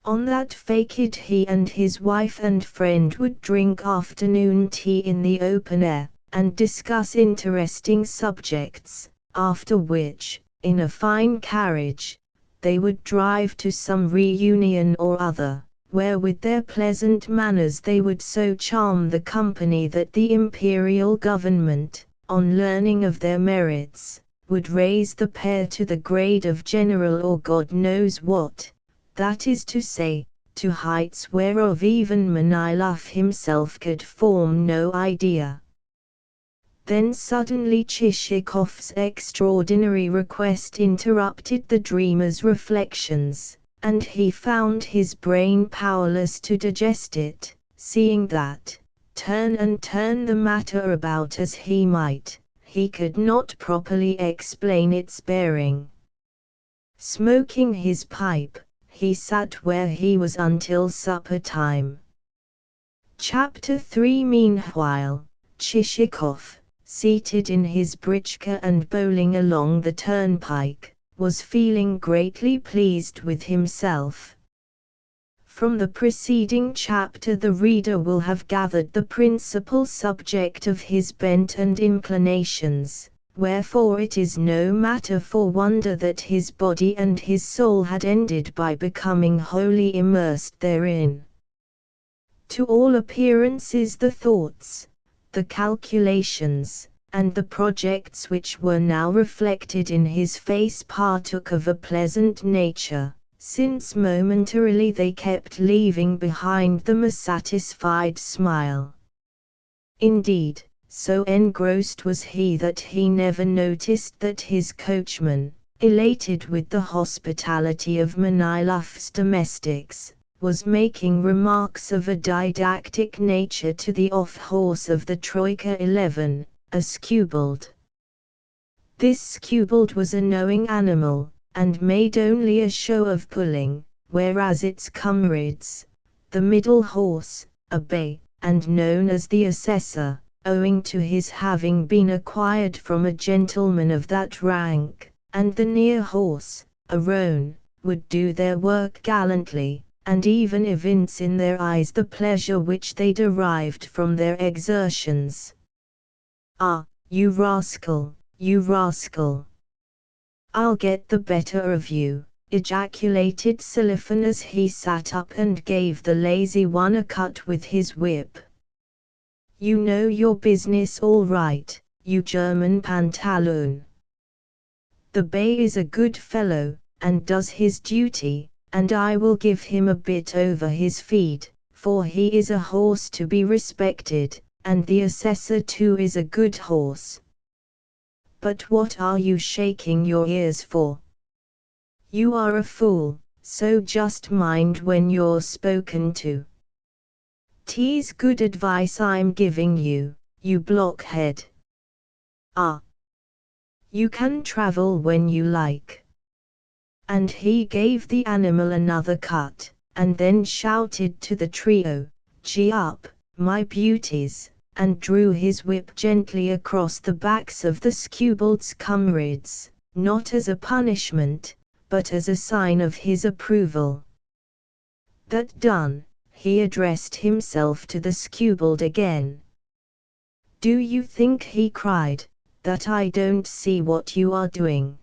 On that facade he and his wife and friend would drink afternoon tea in the open air, and discuss interesting subjects, after which, in a fine carriage, they would drive to some reunion or other, where with their pleasant manners they would so charm the company that the imperial government, on learning of their merits, would raise the pair to the grade of general or God knows what, that is to say, to heights whereof even Manilov himself could form no idea. Then suddenly Chichikov's extraordinary request interrupted the dreamer's reflections, and he found his brain powerless to digest it, seeing that, turn and turn the matter about as he might, he could not properly explain its bearing. Smoking his pipe, he sat where he was until supper time. Chapter 3. Meanwhile, Chichikov, seated in his britchka and bowling along the turnpike, was feeling greatly pleased with himself. From the preceding chapter the reader will have gathered the principal subject of his bent and inclinations, wherefore it is no matter for wonder that his body and his soul had ended by becoming wholly immersed therein. To all appearances the thoughts, the calculations, and the projects which were now reflected in his face partook of a pleasant nature, since momentarily they kept leaving behind them a satisfied smile. Indeed, so engrossed was he that he never noticed that his coachman, elated with the hospitality of Manilov's domestics, was making remarks of a didactic nature to the off-horse of the Troika 11, a skewbald. This skewbald was a knowing animal, and made only a show of pulling, whereas its comrades, the middle horse, a bay, and known as the assessor, owing to his having been acquired from a gentleman of that rank, and the near horse, a roan, would do their work gallantly, and even evince in their eyes the pleasure which they derived from their exertions. "Ah, you rascal, you rascal! I'll get the better of you," ejaculated Selifan as he sat up and gave the lazy one a cut with his whip. "You know your business all right, you German pantaloon. The bay is a good fellow, and does his duty, and I will give him a bit over his feed, for he is a horse to be respected, and the assessor too is a good horse. But what are you shaking your ears for? You are a fool, so just mind when you're spoken to. 'Tis good advice I'm giving you, you blockhead. Ah! You can travel when you like." And he gave the animal another cut, and then shouted to the trio, "Gee up, my beauties," and drew his whip gently across the backs of the skewbald's comrades, not as a punishment, but as a sign of his approval. That done, he addressed himself to the skewbald again. "Do you think," he cried, "that I don't see what you are doing?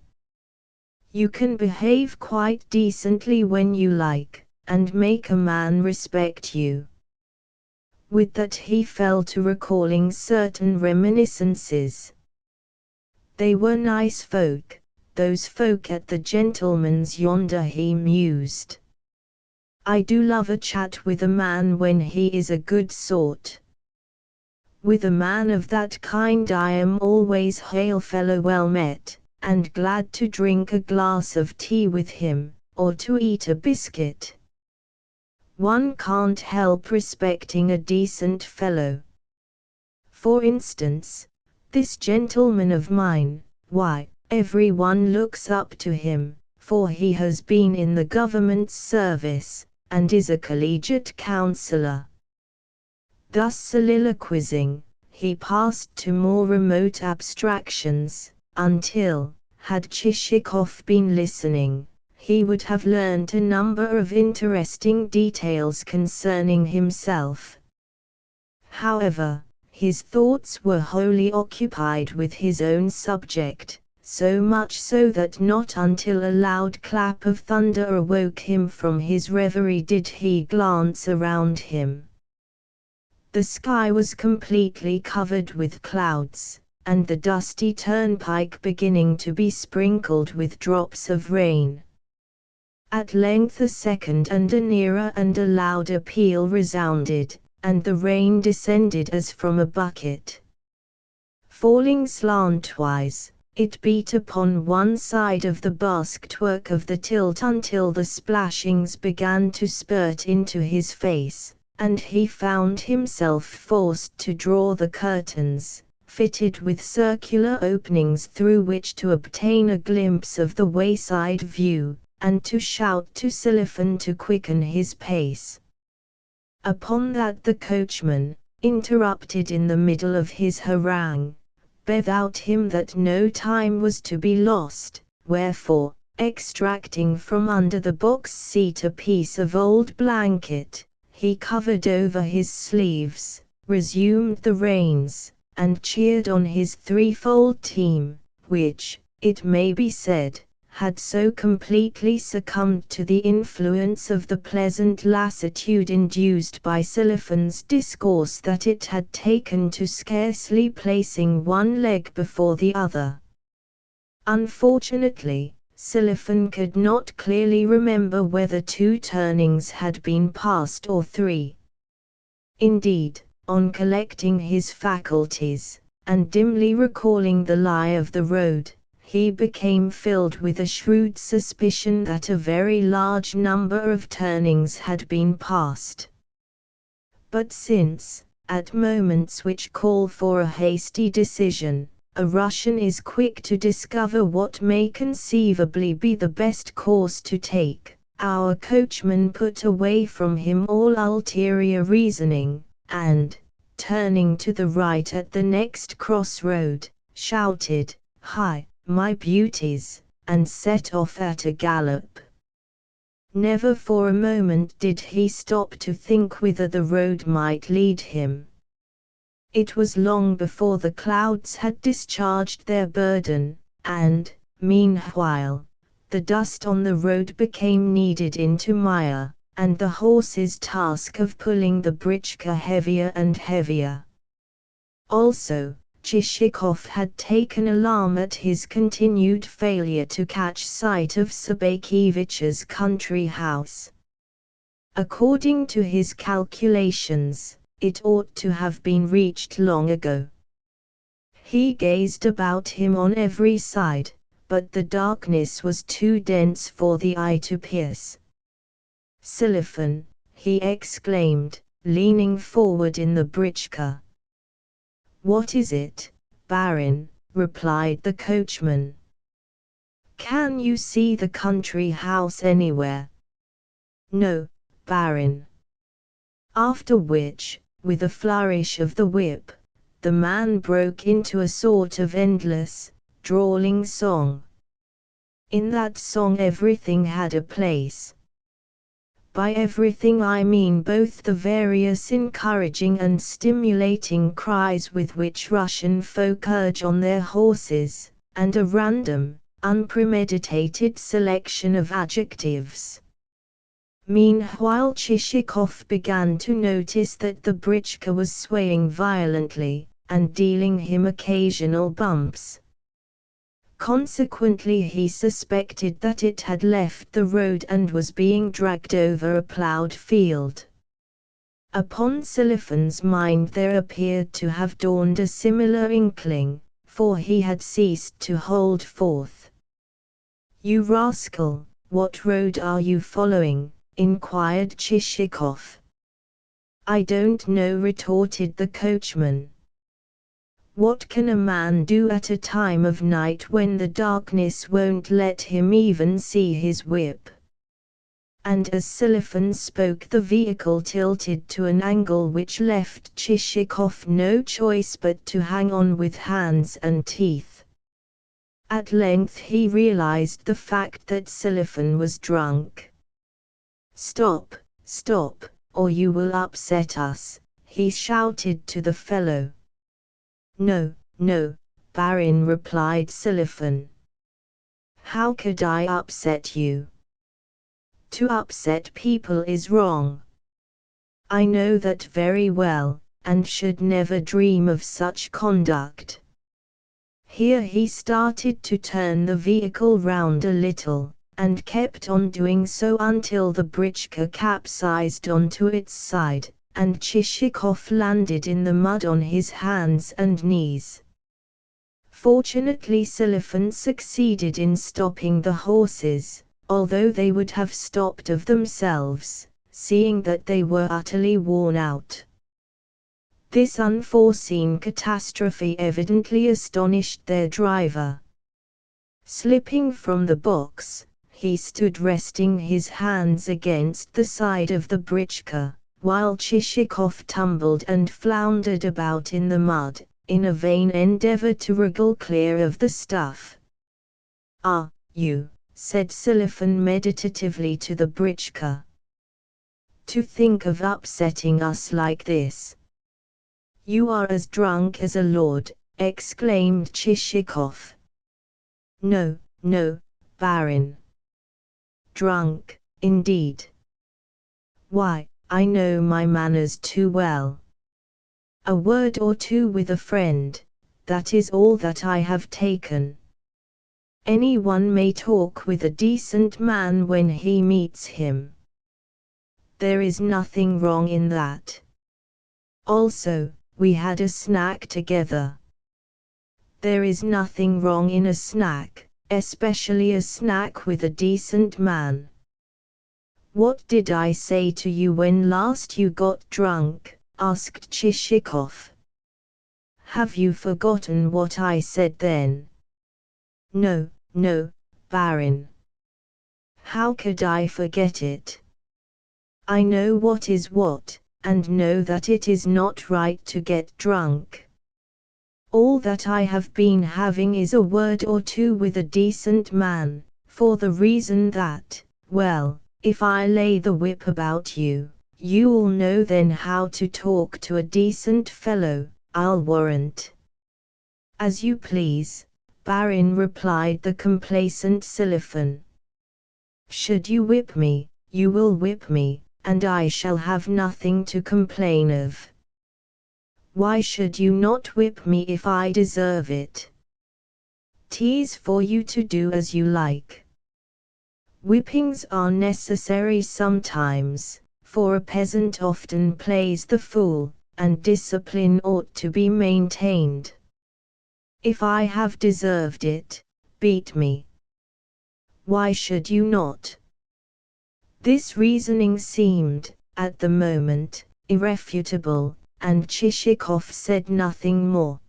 You can behave quite decently when you like, and make a man respect you." With that he fell to recalling certain reminiscences. They were nice folk, those folk at the gentleman's yonder, he mused. "I do love a chat with a man when he is a good sort. With a man of that kind I am always hail fellow well met, and glad to drink a glass of tea with him, or to eat a biscuit. One can't help respecting a decent fellow. For instance, this gentleman of mine, why, everyone looks up to him, for he has been in the government's service, and is a collegiate councillor." Thus soliloquizing, he passed to more remote abstractions, until, had Chichikov been listening, he would have learnt a number of interesting details concerning himself. However, his thoughts were wholly occupied with his own subject, so much so that not until a loud clap of thunder awoke him from his reverie did he glance around him. The sky was completely covered with clouds, and the dusty turnpike beginning to be sprinkled with drops of rain. At length a second and a nearer and a louder peal resounded, and the rain descended as from a bucket. Falling slantwise, it beat upon one side of the basketwork of the tilt until the splashings began to spurt into his face, and he found himself forced to draw the curtains, fitted with circular openings through which to obtain a glimpse of the wayside view, and to shout to Silifan to quicken his pace. Upon that the coachman, interrupted in the middle of his harangue, bethought him that no time was to be lost, wherefore, extracting from under the box seat a piece of old blanket, he covered over his sleeves, resumed the reins, and cheered on his threefold team, which, it may be said, had so completely succumbed to the influence of the pleasant lassitude induced by Silifan's discourse that it had taken to scarcely placing one leg before the other. Unfortunately, Silifan could not clearly remember whether 2 turnings had been passed or 3. Indeed, on collecting his faculties, and dimly recalling the lie of the road, he became filled with a shrewd suspicion that a very large number of turnings had been passed. But since, at moments which call for a hasty decision, a Russian is quick to discover what may conceivably be the best course to take, our coachman put away from him all ulterior reasoning, and, turning to the right at the next crossroad, shouted, "Hi, my beauties," and set off at a gallop. Never for a moment did he stop to think whither the road might lead him. It was long before the clouds had discharged their burden, and, meanwhile, the dust on the road became kneaded into mire, and the horse's task of pulling the britchka heavier and heavier. Also, Chichikov had taken alarm at his continued failure to catch sight of Sabakivich's country house. According to his calculations, it ought to have been reached long ago. He gazed about him on every side, but the darkness was too dense for the eye to pierce. "Silifan," he exclaimed, leaning forward in the britchka. "What is it, Barin?" replied the coachman. "Can you see the country house anywhere?" "No, Barin." After which, with a flourish of the whip, the man broke into a sort of endless, drawling song. In that song everything had a place. By everything I mean both the various encouraging and stimulating cries with which Russian folk urge on their horses, and a random, unpremeditated selection of adjectives. Meanwhile Chichikov began to notice that the britchka was swaying violently, and dealing him occasional bumps. Consequently he suspected that it had left the road and was being dragged over a ploughed field. Upon Silifan's mind there appeared to have dawned a similar inkling, for he had ceased to hold forth. "You rascal, what road are you following?" inquired Chichikov. "I don't know," retorted the coachman. "What can a man do at a time of night when the darkness won't let him even see his whip?" And as Silifan spoke the vehicle tilted to an angle which left Chichikov no choice but to hang on with hands and teeth. At length he realized the fact that Silifan was drunk. "Stop, stop, or you will upset us," he shouted to the fellow. "No, no, Barin," replied Silifan, How could I upset you? To upset people is wrong. I know that very well, and should never dream of such conduct. Here he started to turn the vehicle round a little, and kept on doing so until the britchka capsized onto its side, and Chichikov landed in the mud on his hands and knees. Fortunately Silifan succeeded in stopping the horses, although they would have stopped of themselves, seeing that they were utterly worn out. This unforeseen catastrophe evidently astonished their driver. Slipping from the box, he stood resting his hands against the side of the britchka, while Chichikov tumbled and floundered about in the mud, in a vain endeavor to wriggle clear of the stuff. "Ah, you," said Silifan meditatively to the britchka. "To think of upsetting us like this!" "You are as drunk as a lord," exclaimed Chichikov. "No, no, Barin. Drunk, indeed. Why, I know my manners too well. A word or two with a friend, that is all that I have taken. Anyone may talk with a decent man when he meets him. There is nothing wrong in that. Also, we had a snack together. There is nothing wrong in a snack, especially a snack with a decent man. What did I say to you when last you got drunk?" asked Chichikov. "Have you forgotten what I said then?" "No, no, Barin. How could I forget it? I know what is what, and know that it is not right to get drunk. All that I have been having is a word or two with a decent man, for the reason that, well, if I lay the whip about you, you'll know then how to talk to a decent fellow, I'll warrant." "As you please, Barin," replied the complacent Silifan. "Should you whip me, you will whip me, and I shall have nothing to complain of. Why should you not whip me if I deserve it? 'Tis for you to do as you like. Whippings are necessary sometimes, for a peasant often plays the fool, and discipline ought to be maintained. If I have deserved it, beat me. Why should you not?" This reasoning seemed, at the moment, irrefutable, and Chichikov said nothing more.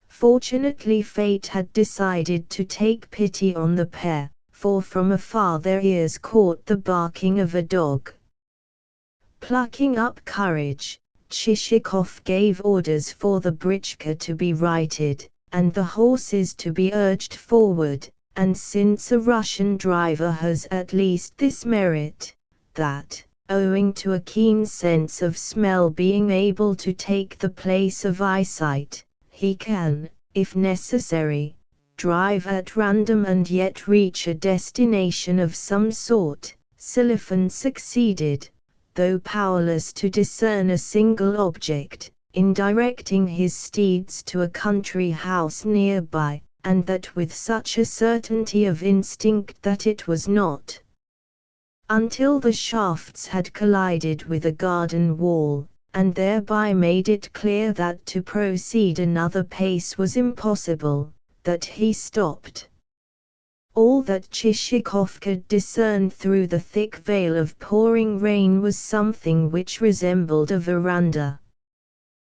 Fortunately fate had decided to take pity on the pair, for from afar their ears caught the barking of a dog. Plucking up courage, Chichikov gave orders for the britchka to be righted, and the horses to be urged forward, and since a Russian driver has at least this merit, that, owing to a keen sense of smell being able to take the place of eyesight, he can, if necessary, drive at random and yet reach a destination of some sort, Silifan succeeded, though powerless to discern a single object, in directing his steeds to a country house nearby, and that with such a certainty of instinct that it was not until the shafts had collided with a garden wall, and thereby made it clear that to proceed another pace was impossible, that he stopped. All that Chichikov could discern through the thick veil of pouring rain was something which resembled a veranda.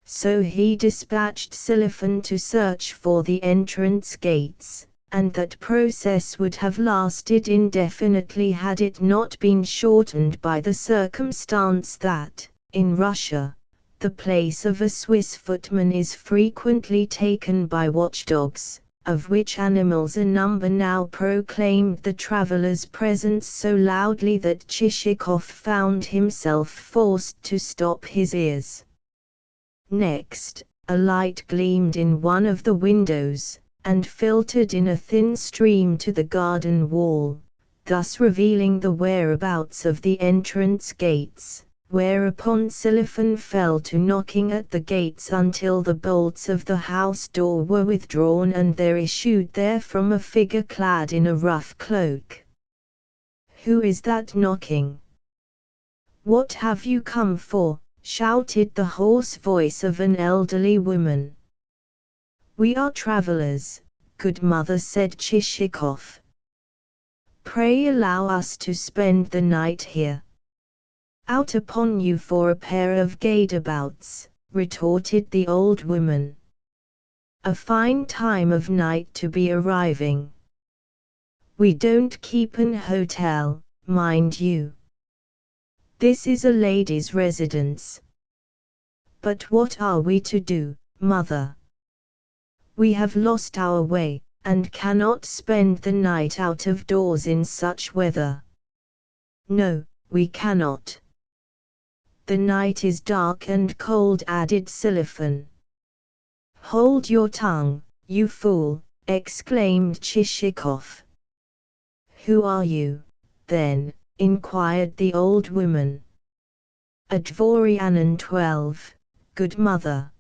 So he dispatched Silifan to search for the entrance gates, and that process would have lasted indefinitely had it not been shortened by the circumstance that, in Russia, the place of a Swiss footman is frequently taken by watchdogs, of which animals a number now proclaimed the traveller's presence so loudly that Chichikov found himself forced to stop his ears. Next, a light gleamed in one of the windows, and filtered in a thin stream to the garden wall, thus revealing the whereabouts of the entrance gates, whereupon Silicon fell to knocking at the gates until the bolts of the house door were withdrawn and there issued therefrom a figure clad in a rough cloak. "Who is that knocking? What have you come for?" shouted the hoarse voice of an elderly woman. "We are travelers, good mother," said Chichikov. "Pray allow us to spend the night here." "Out upon you for a pair of gadabouts," retorted the old woman. "A fine time of night to be arriving. We don't keep an hotel, mind you. This is a lady's residence." "But what are we to do, mother? We have lost our way, and cannot spend the night out of doors in such weather." "No, we cannot. The night is dark and cold," added Silicon. "Hold your tongue, you fool!" exclaimed Chichikov. "Who are you, then?" inquired the old woman. "A Dvorianin 12, good mother."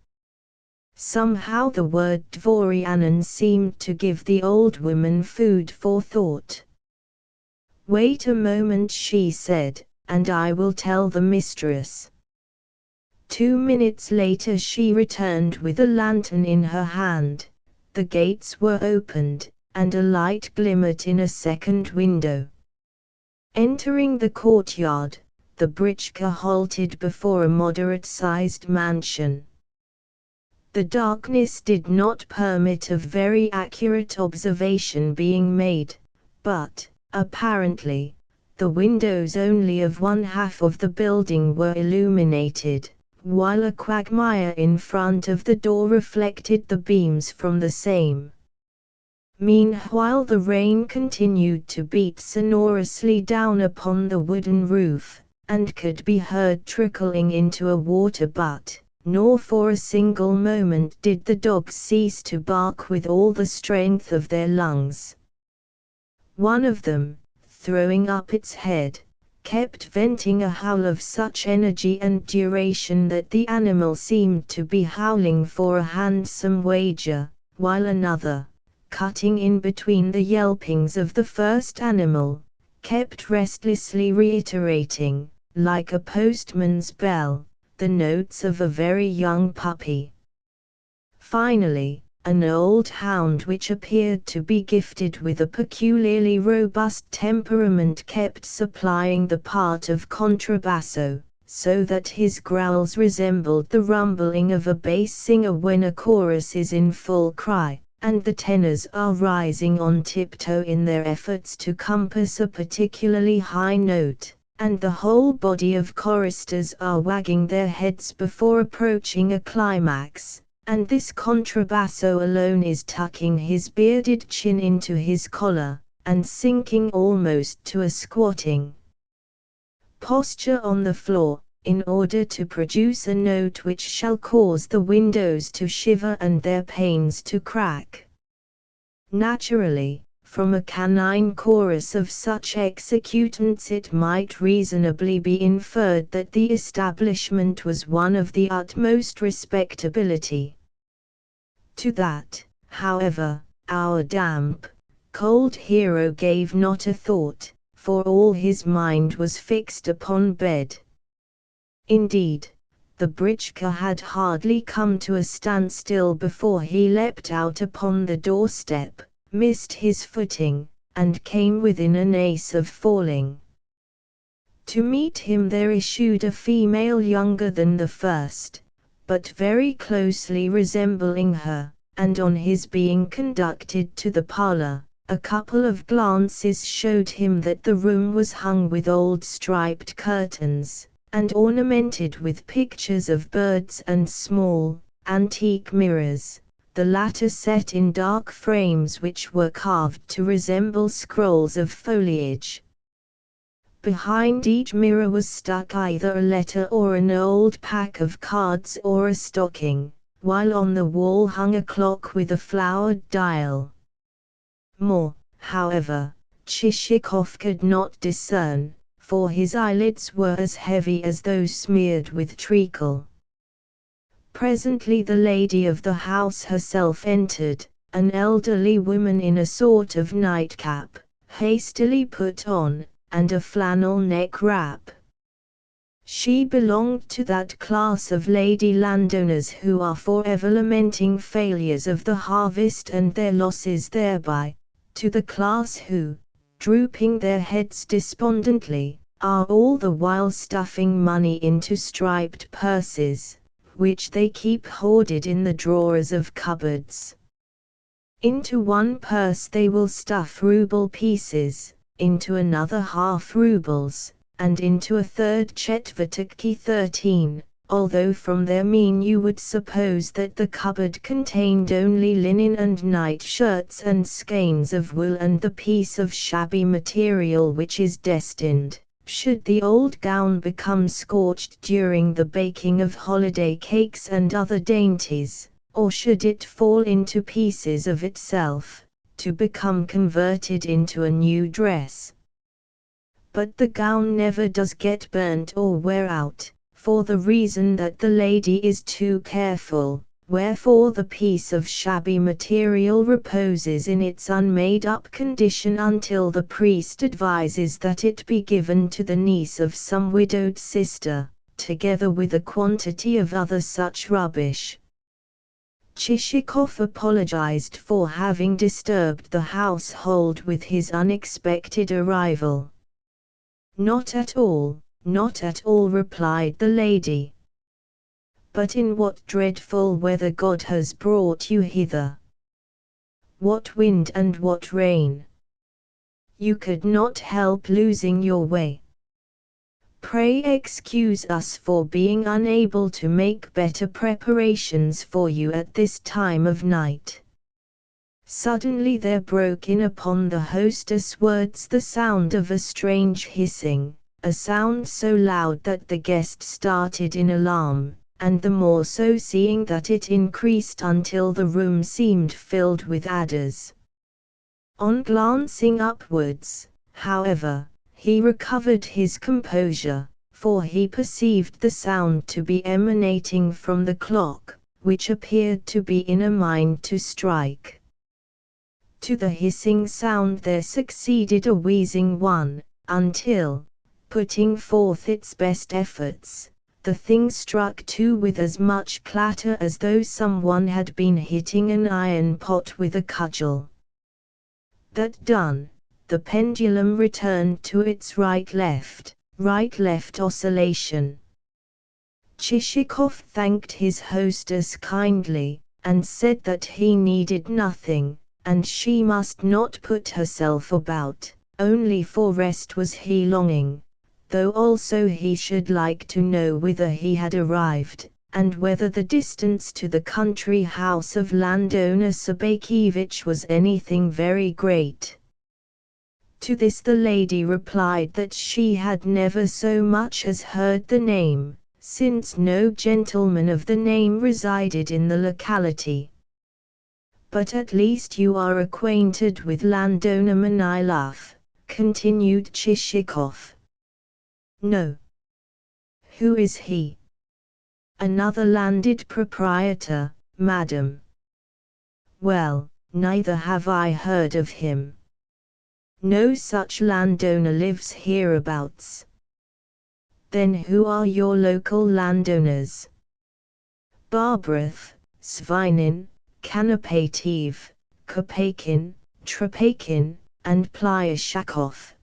Somehow the word Dvorianin seemed to give the old woman food for thought. "Wait a moment," she said, "and I will tell the mistress." 2 minutes later she returned with a lantern in her hand. The gates were opened, and a light glimmered in a second window. Entering the courtyard, the britchka halted before a moderate-sized mansion. The darkness did not permit of very accurate observation being made, but, apparently, the windows only of one half of the building were illuminated, while a quagmire in front of the door reflected the beams from the same. Meanwhile the rain continued to beat sonorously down upon the wooden roof, and could be heard trickling into a water butt, nor for a single moment did the dogs cease to bark with all the strength of their lungs. One of them, throwing up its head, kept venting a howl of such energy and duration that the animal seemed to be howling for a handsome wager, while another, cutting in between the yelpings of the first animal, kept restlessly reiterating, like a postman's bell, the notes of a very young puppy. Finally, an old hound which appeared to be gifted with a peculiarly robust temperament kept supplying the part of contrabasso, so that his growls resembled the rumbling of a bass singer when a chorus is in full cry, and the tenors are rising on tiptoe in their efforts to compass a particularly high note, and the whole body of choristers are wagging their heads before approaching a climax, and this contrabasso alone is tucking his bearded chin into his collar, and sinking almost to a squatting posture on the floor, in order to produce a note which shall cause the windows to shiver and their panes to crack. Naturally, from a canine chorus of such executants it might reasonably be inferred that the establishment was one of the utmost respectability. To that, however, our damp, cold hero gave not a thought, for all his mind was fixed upon bed. Indeed, the britchka had hardly come to a standstill before he leapt out upon the doorstep, missed his footing, and came within an ace of falling. To meet him there issued a female younger than the first, but very closely resembling her, and on his being conducted to the parlor, a couple of glances showed him that the room was hung with old striped curtains, and ornamented with pictures of birds and small, antique mirrors, the latter set in dark frames which were carved to resemble scrolls of foliage. Behind each mirror was stuck either a letter or an old pack of cards or a stocking, while on the wall hung a clock with a flowered dial. More, however, Chichikov could not discern, for his eyelids were as heavy as though smeared with treacle. Presently the lady of the house herself entered, an elderly woman in a sort of nightcap, hastily put on, and a flannel neck-wrap. She belonged to that class of lady landowners who are forever lamenting failures of the harvest and their losses thereby, to the class who, drooping their heads despondently, are all the while stuffing money into striped purses, which they keep hoarded in the drawers of cupboards. Into one purse they will stuff rouble pieces, into another half roubles, and into a third chetvertaki 13, although from their mien you would suppose that the cupboard contained only linen and night-shirts and skeins of wool and the piece of shabby material which is destined, should the old gown become scorched during the baking of holiday cakes and other dainties, or should it fall into pieces of itself, to become converted into a new dress. But the gown never does get burnt or wear out, for the reason that the lady is too careful, wherefore the piece of shabby material reposes in its unmade-up condition until the priest advises that it be given to the niece of some widowed sister, together with a quantity of other such rubbish. Chichikov apologized for having disturbed the household with his unexpected arrival. "Not at all, not at all," replied the lady. "But in what dreadful weather God has brought you hither! What wind and what rain! You could not help losing your way. Pray excuse us for being unable to make better preparations for you at this time of night." Suddenly there broke in upon the hostess' words the sound of a strange hissing, a sound so loud that the guest started in alarm, and the more so seeing that it increased until the room seemed filled with adders. On glancing upwards, however, he recovered his composure, for he perceived the sound to be emanating from the clock, which appeared to be in a mind to strike. To the hissing sound there succeeded a wheezing one, until, putting forth its best efforts, the thing struck too with as much clatter as though someone had been hitting an iron pot with a cudgel. That done, the pendulum returned to its right-left oscillation. Chichikov thanked his hostess kindly, and said that he needed nothing, and she must not put herself about, only for rest was he longing, though also he should like to know whither he had arrived, and whether the distance to the country house of landowner Sabakevich was anything very great. To this the lady replied that she had never so much as heard the name, since no gentleman of the name resided in the locality. "But at least you are acquainted with landowner Manilov," continued Chichikov. "No." "Who is he?" "Another landed proprietor, madam." "Well, neither have I heard of him. No such landowner lives hereabouts." "Then who are your local landowners?" "Barbarath, Svinin, Kanapativ, Kopakin, Trepakin, and Plyashakov."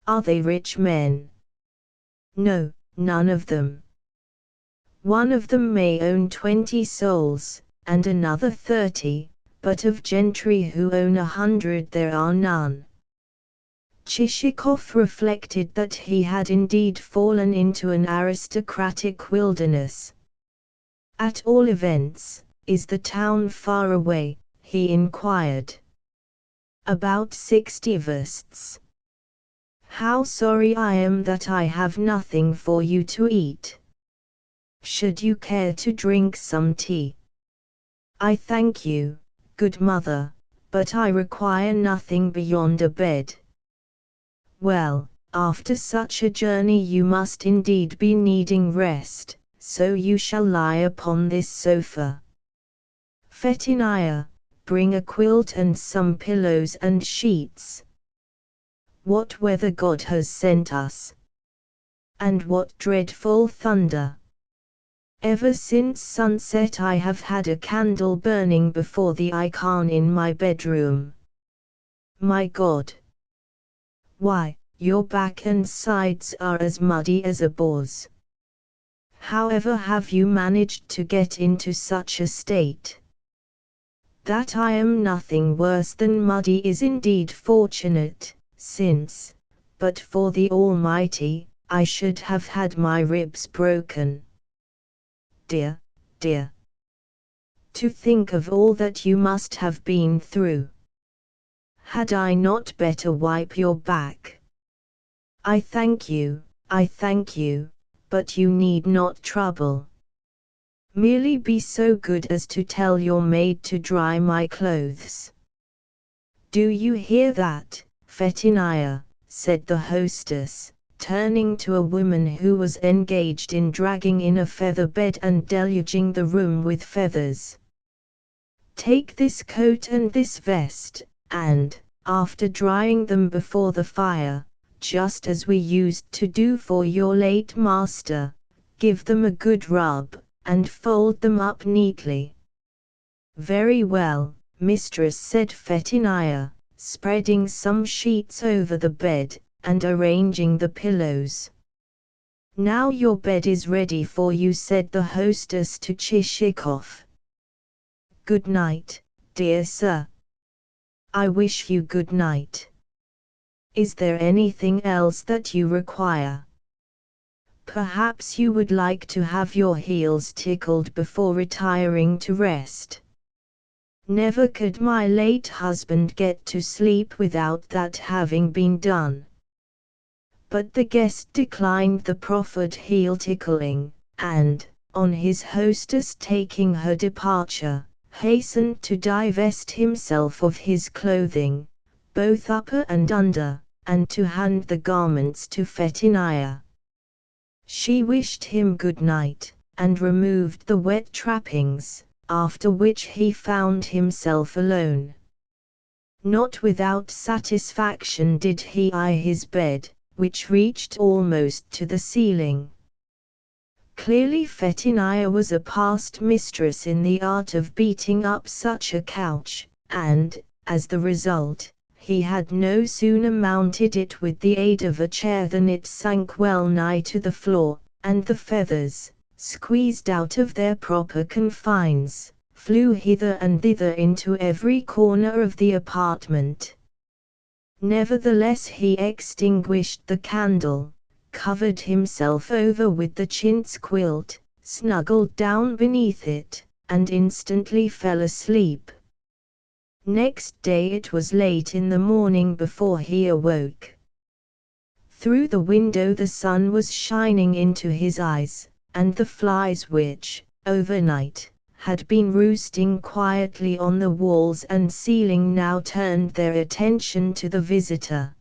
"Are they rich men?" "No, none of them. One of them may own 20 souls, and another 30, but of gentry who own 100 there are none." Chichikov reflected that he had indeed fallen into an aristocratic wilderness. "At all events, is the town far away?" he inquired. "About 60 versts." "How sorry I am that I have nothing for you to eat." Should you care to drink some tea? I thank you, good mother, but I require nothing beyond a bed. Well, after such a journey you must indeed be needing rest, so you shall lie upon this sofa. Fetinia, bring a quilt and some pillows and sheets. What weather God has sent us! And what dreadful thunder! Ever since sunset I have had a candle burning before the icon in my bedroom. My God! Why, your back and sides are as muddy as a boar's. However have you managed to get into such a state? That I am nothing worse than muddy is indeed fortunate, since, but for the Almighty, I should have had my ribs broken. Dear, dear. To think of all that you must have been through. Had I not better wipe your back? I thank you, but you need not trouble. Merely be so good as to tell your maid to dry my clothes. Do you hear that, Fetinia? Said the hostess, turning to a woman who was engaged in dragging in a feather bed and deluging the room with feathers. Take this coat and this vest, and, after drying them before the fire, just as we used to do for your late master, give them a good rub, and fold them up neatly. Very well, mistress, said Fetinia, spreading some sheets over the bed, and arranging the pillows. Now your bed is ready for you, said the hostess to Chichikov. Good night, dear sir. I wish you good night. Is there anything else that you require? Perhaps you would like to have your heels tickled before retiring to rest. Never could my late husband get to sleep without that having been done. But the guest declined the proffered heel tickling, and, on his hostess taking her departure, hastened to divest himself of his clothing, both upper and under, and to hand the garments to Fetinia. She wished him good night, and removed the wet trappings, after which he found himself alone. Not without satisfaction did he eye his bed, which reached almost to the ceiling. Clearly Fetinia was a past mistress in the art of beating up such a couch, and, as the result, he had no sooner mounted it with the aid of a chair than it sank well nigh to the floor, and the feathers, squeezed out of their proper confines, flew hither and thither into every corner of the apartment. Nevertheless he extinguished the candle, covered himself over with the chintz quilt, snuggled down beneath it, and instantly fell asleep. Next day it was late in the morning before he awoke. Through the window the sun was shining into his eyes, and the flies which, overnight, had been roosting quietly on the walls and ceiling now turned their attention to the visitor.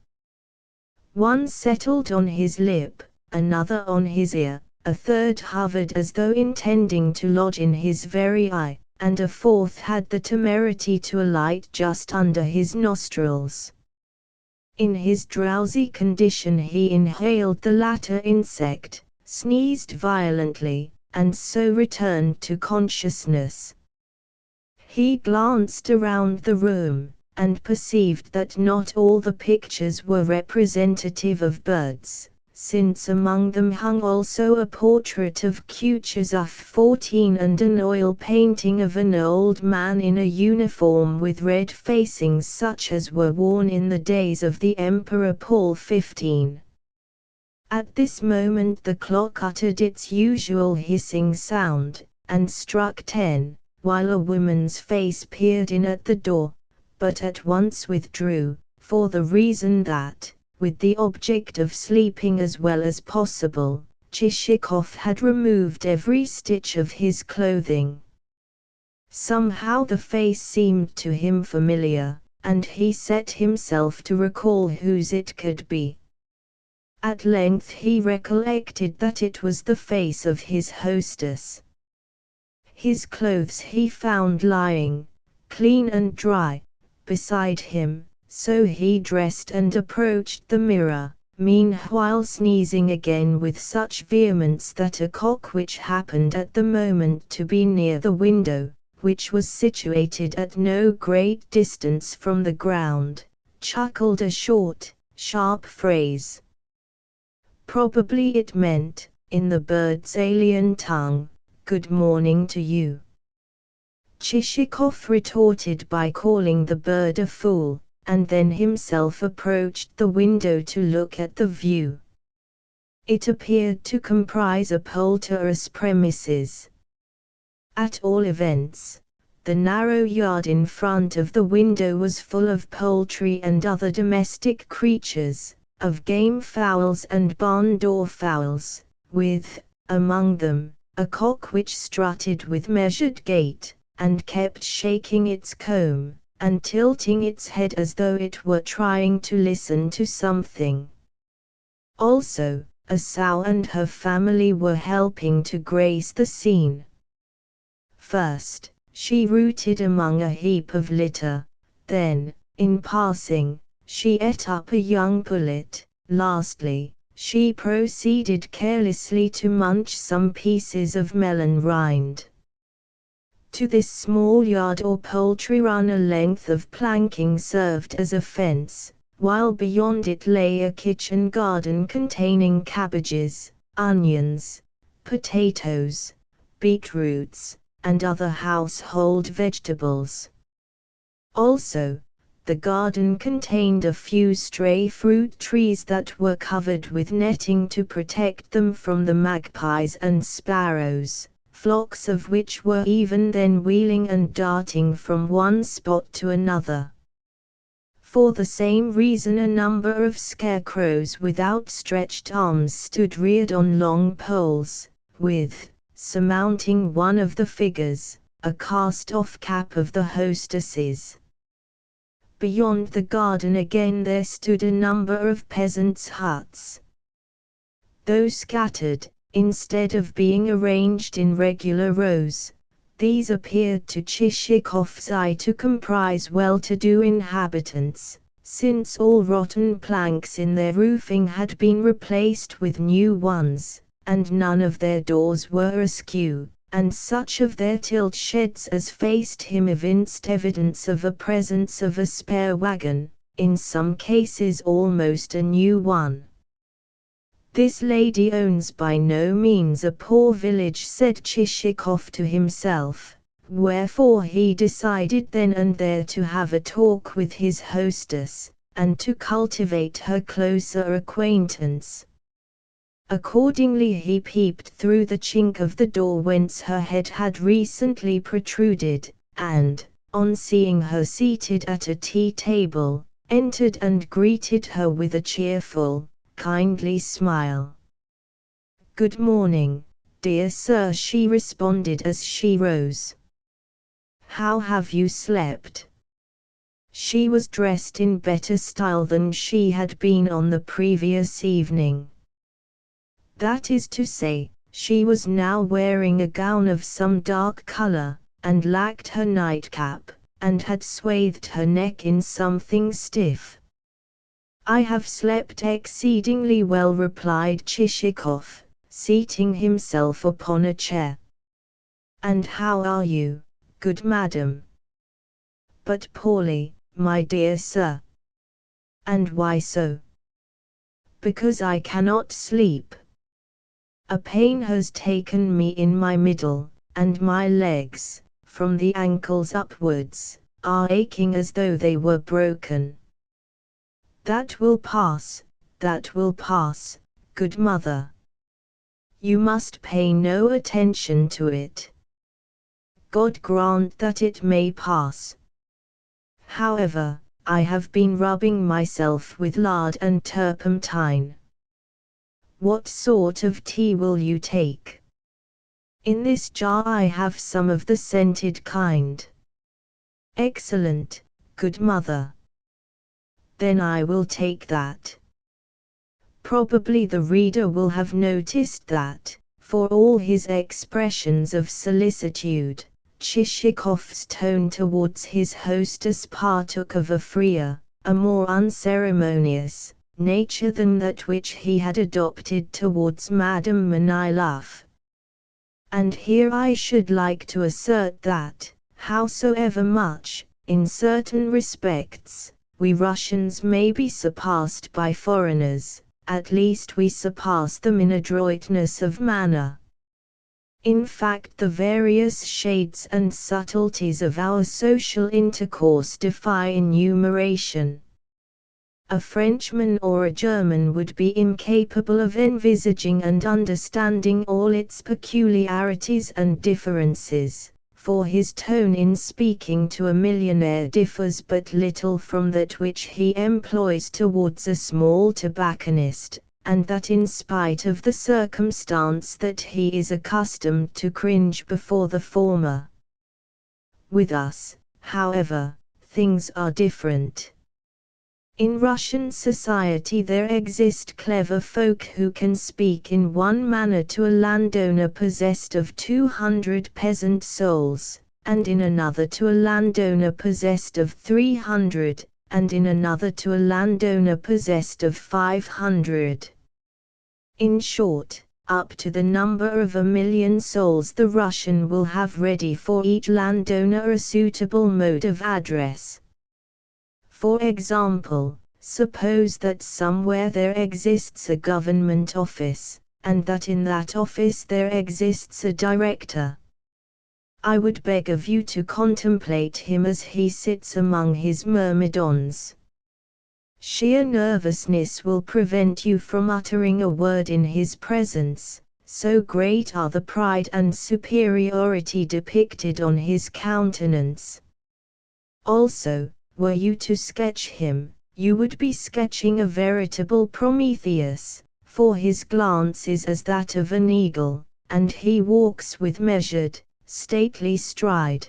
One settled on his lip, another on his ear, a third hovered as though intending to lodge in his very eye, and a fourth had the temerity to alight just under his nostrils. In his drowsy condition he inhaled the latter insect, sneezed violently, and so returned to consciousness. He glanced around the room, and perceived that not all the pictures were representative of birds, since among them hung also a portrait of Kutuzov XIV and an oil painting of an old man in a uniform with red facings such as were worn in the days of the Emperor Paul XV. At this moment the clock uttered its usual hissing sound, and struck 10, while a woman's face peered in at the door, but at once withdrew, for the reason that, with the object of sleeping as well as possible, Chichikov had removed every stitch of his clothing. Somehow the face seemed to him familiar, and he set himself to recall whose it could be. At length he recollected that it was the face of his hostess. His clothes he found lying, clean and dry, beside him, so he dressed and approached the mirror, meanwhile sneezing again with such vehemence that a cock which happened at the moment to be near the window, which was situated at no great distance from the ground, chuckled a short, sharp phrase. Probably it meant, in the bird's alien tongue, "Good morning to you." Chichikov retorted by calling the bird a fool, and then himself approached the window to look at the view. It appeared to comprise a poulterer's premises. At all events, the narrow yard in front of the window was full of poultry and other domestic creatures, of game fowls and barn-door fowls, with, among them, a cock which strutted with measured gait, and kept shaking its comb, and tilting its head as though it were trying to listen to something. Also, a sow and her family were helping to grace the scene. First, she rooted among a heap of litter, then, in passing, she ate up a young pullet, lastly, she proceeded carelessly to munch some pieces of melon rind. To this small yard or poultry run a length of planking served as a fence, while beyond it lay a kitchen garden containing cabbages, onions, potatoes, beetroots, and other household vegetables. Also, the garden contained a few stray fruit trees that were covered with netting to protect them from the magpies and sparrows, flocks of which were even then wheeling and darting from one spot to another. For the same reason a number of scarecrows with outstretched arms stood reared on long poles, with, surmounting one of the figures, a cast-off cap of the hostess's. Beyond the garden again there stood a number of peasants' huts. Though scattered, instead of being arranged in regular rows, these appeared to Chichikov's eye to comprise well-to-do inhabitants, since all rotten planks in their roofing had been replaced with new ones, and none of their doors were askew, and such of their tilt sheds as faced him evinced evidence of a presence of a spare wagon, in some cases almost a new one. "This lady owns by no means a poor village," said Chichikov to himself, wherefore he decided then and there to have a talk with his hostess, and to cultivate her closer acquaintance. Accordingly he peeped through the chink of the door whence her head had recently protruded, and, on seeing her seated at a tea-table, entered and greeted her with a cheerful, kindly smile. "Good morning, dear sir," she responded as she rose. "How have you slept?" She was dressed in better style than she had been on the previous evening. That is to say, she was now wearing a gown of some dark color, and lacked her nightcap, and had swathed her neck in something stiff. "I have slept exceedingly well," replied Chichikov, seating himself upon a chair. "And how are you, good madam?" "But poorly, my dear sir." "And why so?" "Because I cannot sleep. A pain has taken me in my middle, and my legs, from the ankles upwards, are aching as though they were broken." "That will pass, good mother. You must pay no attention to it." "God grant that it may pass. However, I have been rubbing myself with lard and turpentine." What sort of tea will you take? In this jar I have some of the scented kind. Excellent, good mother. Then I will take that. Probably the reader will have noticed that, for all his expressions of solicitude, Chichikov's tone towards his hostess partook of a freer, a more unceremonious, nature than that which he had adopted towards Madame Manilov. And here I should like to assert that, howsoever much, in certain respects, we Russians may be surpassed by foreigners, at least we surpass them in adroitness of manner. In fact, the various shades and subtleties of our social intercourse defy enumeration. A Frenchman or a German would be incapable of envisaging and understanding all its peculiarities and differences, for his tone in speaking to a millionaire differs but little from that which he employs towards a small tobacconist, and that in spite of the circumstance that he is accustomed to cringe before the former. With us, however, things are different. In Russian society there exist clever folk who can speak in one manner to a landowner possessed of 200 peasant souls, and in another to a landowner possessed of 300, and in another to a landowner possessed of 500. In short, up to the number of 1,000,000 souls the Russian will have ready for each landowner a suitable mode of address. For example, suppose that somewhere there exists a government office, and that in that office there exists a director. I would beg of you to contemplate him as he sits among his myrmidons. Sheer nervousness will prevent you from uttering a word in his presence, so great are the pride and superiority depicted on his countenance. Also, were you to sketch him, you would be sketching a veritable Prometheus, for his glance is as that of an eagle, and he walks with measured, stately stride.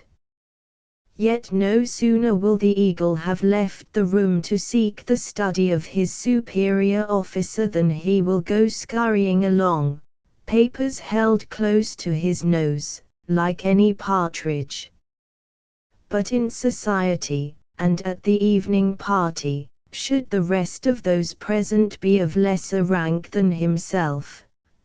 Yet no sooner will the eagle have left the room to seek the study of his superior officer than he will go scurrying along, papers held close to his nose, like any partridge. But in society, and at the evening party, should the rest of those present be of lesser rank than himself,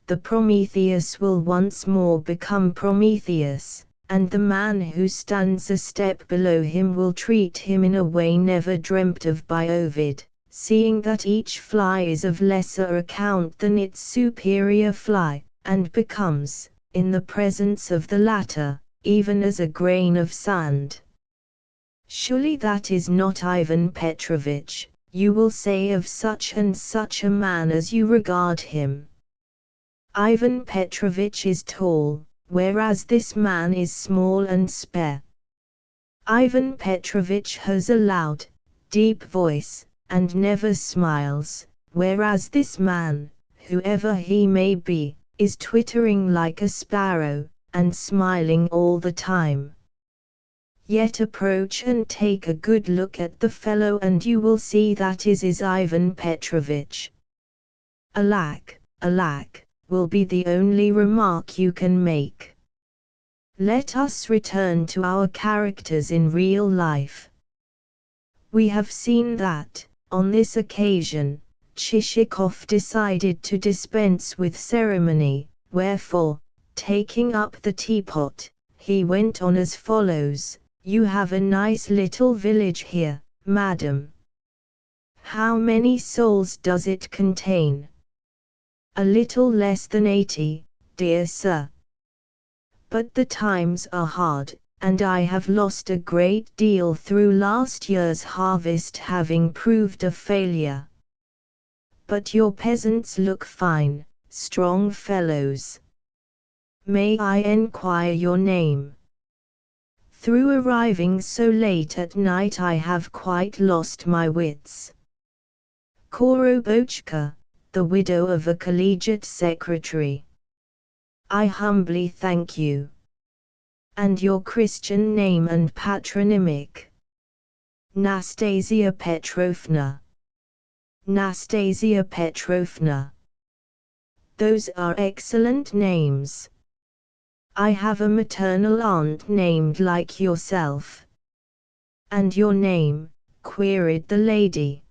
the Prometheus will once more become Prometheus, and the man who stands a step below him will treat him in a way never dreamt of by Ovid, seeing that each fly is of lesser account than its superior fly, and becomes, in the presence of the latter, even as a grain of sand. Surely that is not Ivan Petrovitch, you will say of such and such a man as you regard him. Ivan Petrovitch is tall, whereas this man is small and spare. Ivan Petrovitch has a loud, deep voice, and never smiles, whereas this man, whoever he may be, is twittering like a sparrow, and smiling all the time. Yet approach and take a good look at the fellow and you will see that is Ivan Petrovitch. Alack, alack, will be the only remark you can make. Let us return to our characters in real life. We have seen that, on this occasion, Chichikov decided to dispense with ceremony, wherefore, taking up the teapot, he went on as follows. You have a nice little village here, madam. How many souls does it contain? A little less than 80, dear sir. But the times are hard, and I have lost a great deal through last year's harvest having proved a failure. But your peasants look fine, strong fellows. May I enquire your name? Through arriving so late at night I have quite lost my wits. Korobochka, the widow of a collegiate secretary. I humbly thank you. And your Christian name and patronymic? Nastasia Petrovna. Nastasia Petrovna. Those are excellent names. I have a maternal aunt named like yourself. And your name? Queried the lady.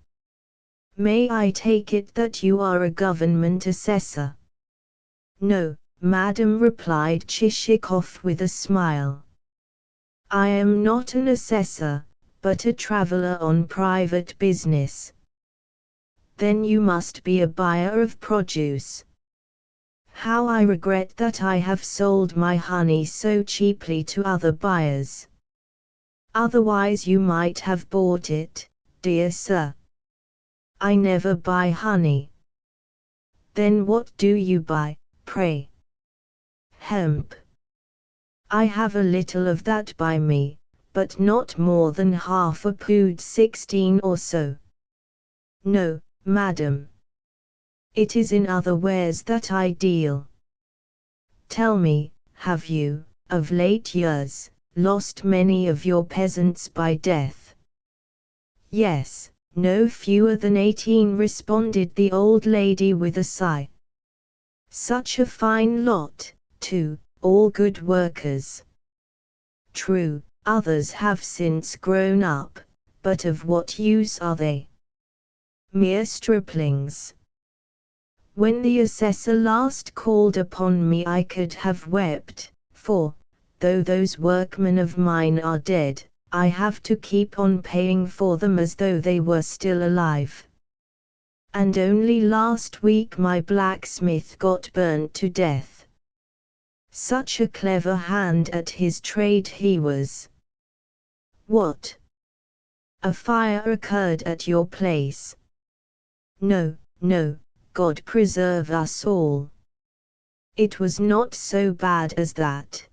May I take it that you are a government assessor? No, madam, replied Chichikov with a smile. I am not an assessor, but a traveler on private business. Then you must be a buyer of produce. How I regret that I have sold my honey so cheaply to other buyers. Otherwise you might have bought it, dear sir. I never buy honey. Then what do you buy, pray? Hemp. I have a little of that by me, but not more than half a pood 16 or so. No, madam. It is in other wares that I deal. Tell me, have you, of late years, lost many of your peasants by death? Yes, no fewer than 18, responded the old lady with a sigh. Such a fine lot, too, all good workers. True, others have since grown up, but of what use are they? Mere striplings. When the assessor last called upon me I could have wept, for, though those workmen of mine are dead, I have to keep on paying for them as though they were still alive. And only last week my blacksmith got burnt to death. Such a clever hand at his trade he was. What? A fire occurred at your place? No, no, God preserve us all. It was not so bad as that.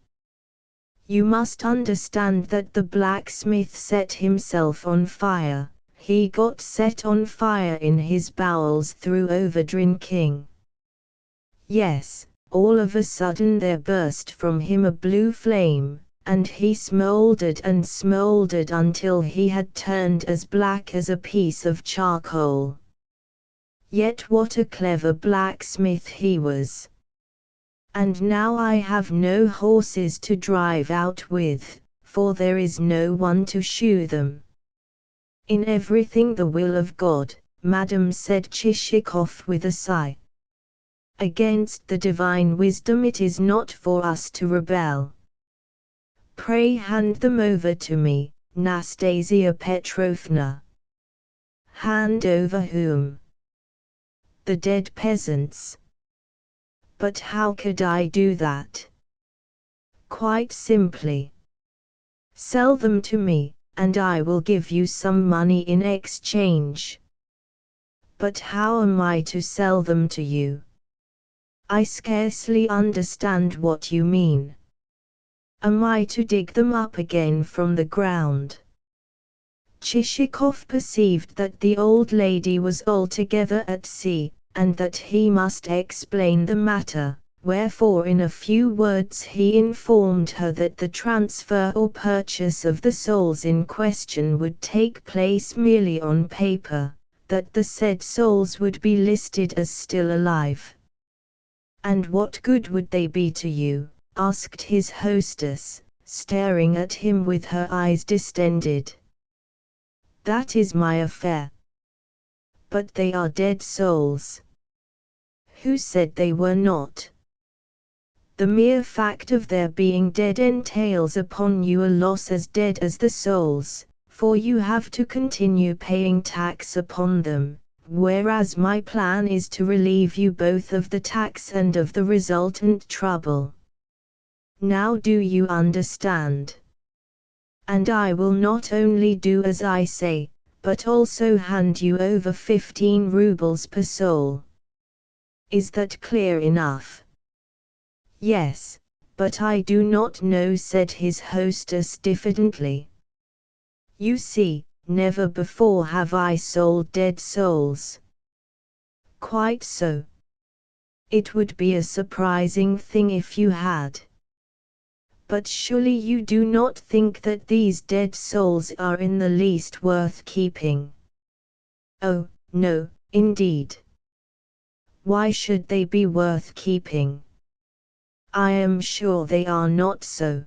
You must understand that the blacksmith set himself on fire. He got set on fire in his bowels through overdrinking. Yes, all of a sudden there burst from him a blue flame, and he smoldered and smoldered until he had turned as black as a piece of charcoal. Yet what a clever blacksmith he was! And now I have no horses to drive out with, for there is no one to shoe them. In everything the will of God, madam, said Chichikov with a sigh. Against the divine wisdom it is not for us to rebel. Pray hand them over to me, Nastasia Petrovna. Hand over whom? The dead peasants. But how could I do that? Quite simply. Sell them to me, and I will give you some money in exchange. But how am I to sell them to you? I scarcely understand what you mean. Am I to dig them up again from the ground? Chichikov perceived that the old lady was altogether at sea, and that he must explain the matter, wherefore in a few words he informed her that the transfer or purchase of the souls in question would take place merely on paper, that the said souls would be listed as still alive. And what good would they be to you? Asked his hostess, staring at him with her eyes distended. That is my affair. But they are dead souls. Who said they were not? The mere fact of their being dead entails upon you a loss as dead as the souls, for you have to continue paying tax upon them, whereas my plan is to relieve you both of the tax and of the resultant trouble. Now do you understand? And I will not only do as I say, but also hand you over 15 rubles per soul. Is that clear enough? Yes, but I do not know, said his hostess diffidently. You see, never before have I sold dead souls. Quite so. It would be a surprising thing if you had. But surely you do not think that these dead souls are in the least worth keeping? Oh, no, indeed. Why should they be worth keeping? I am sure they are not so.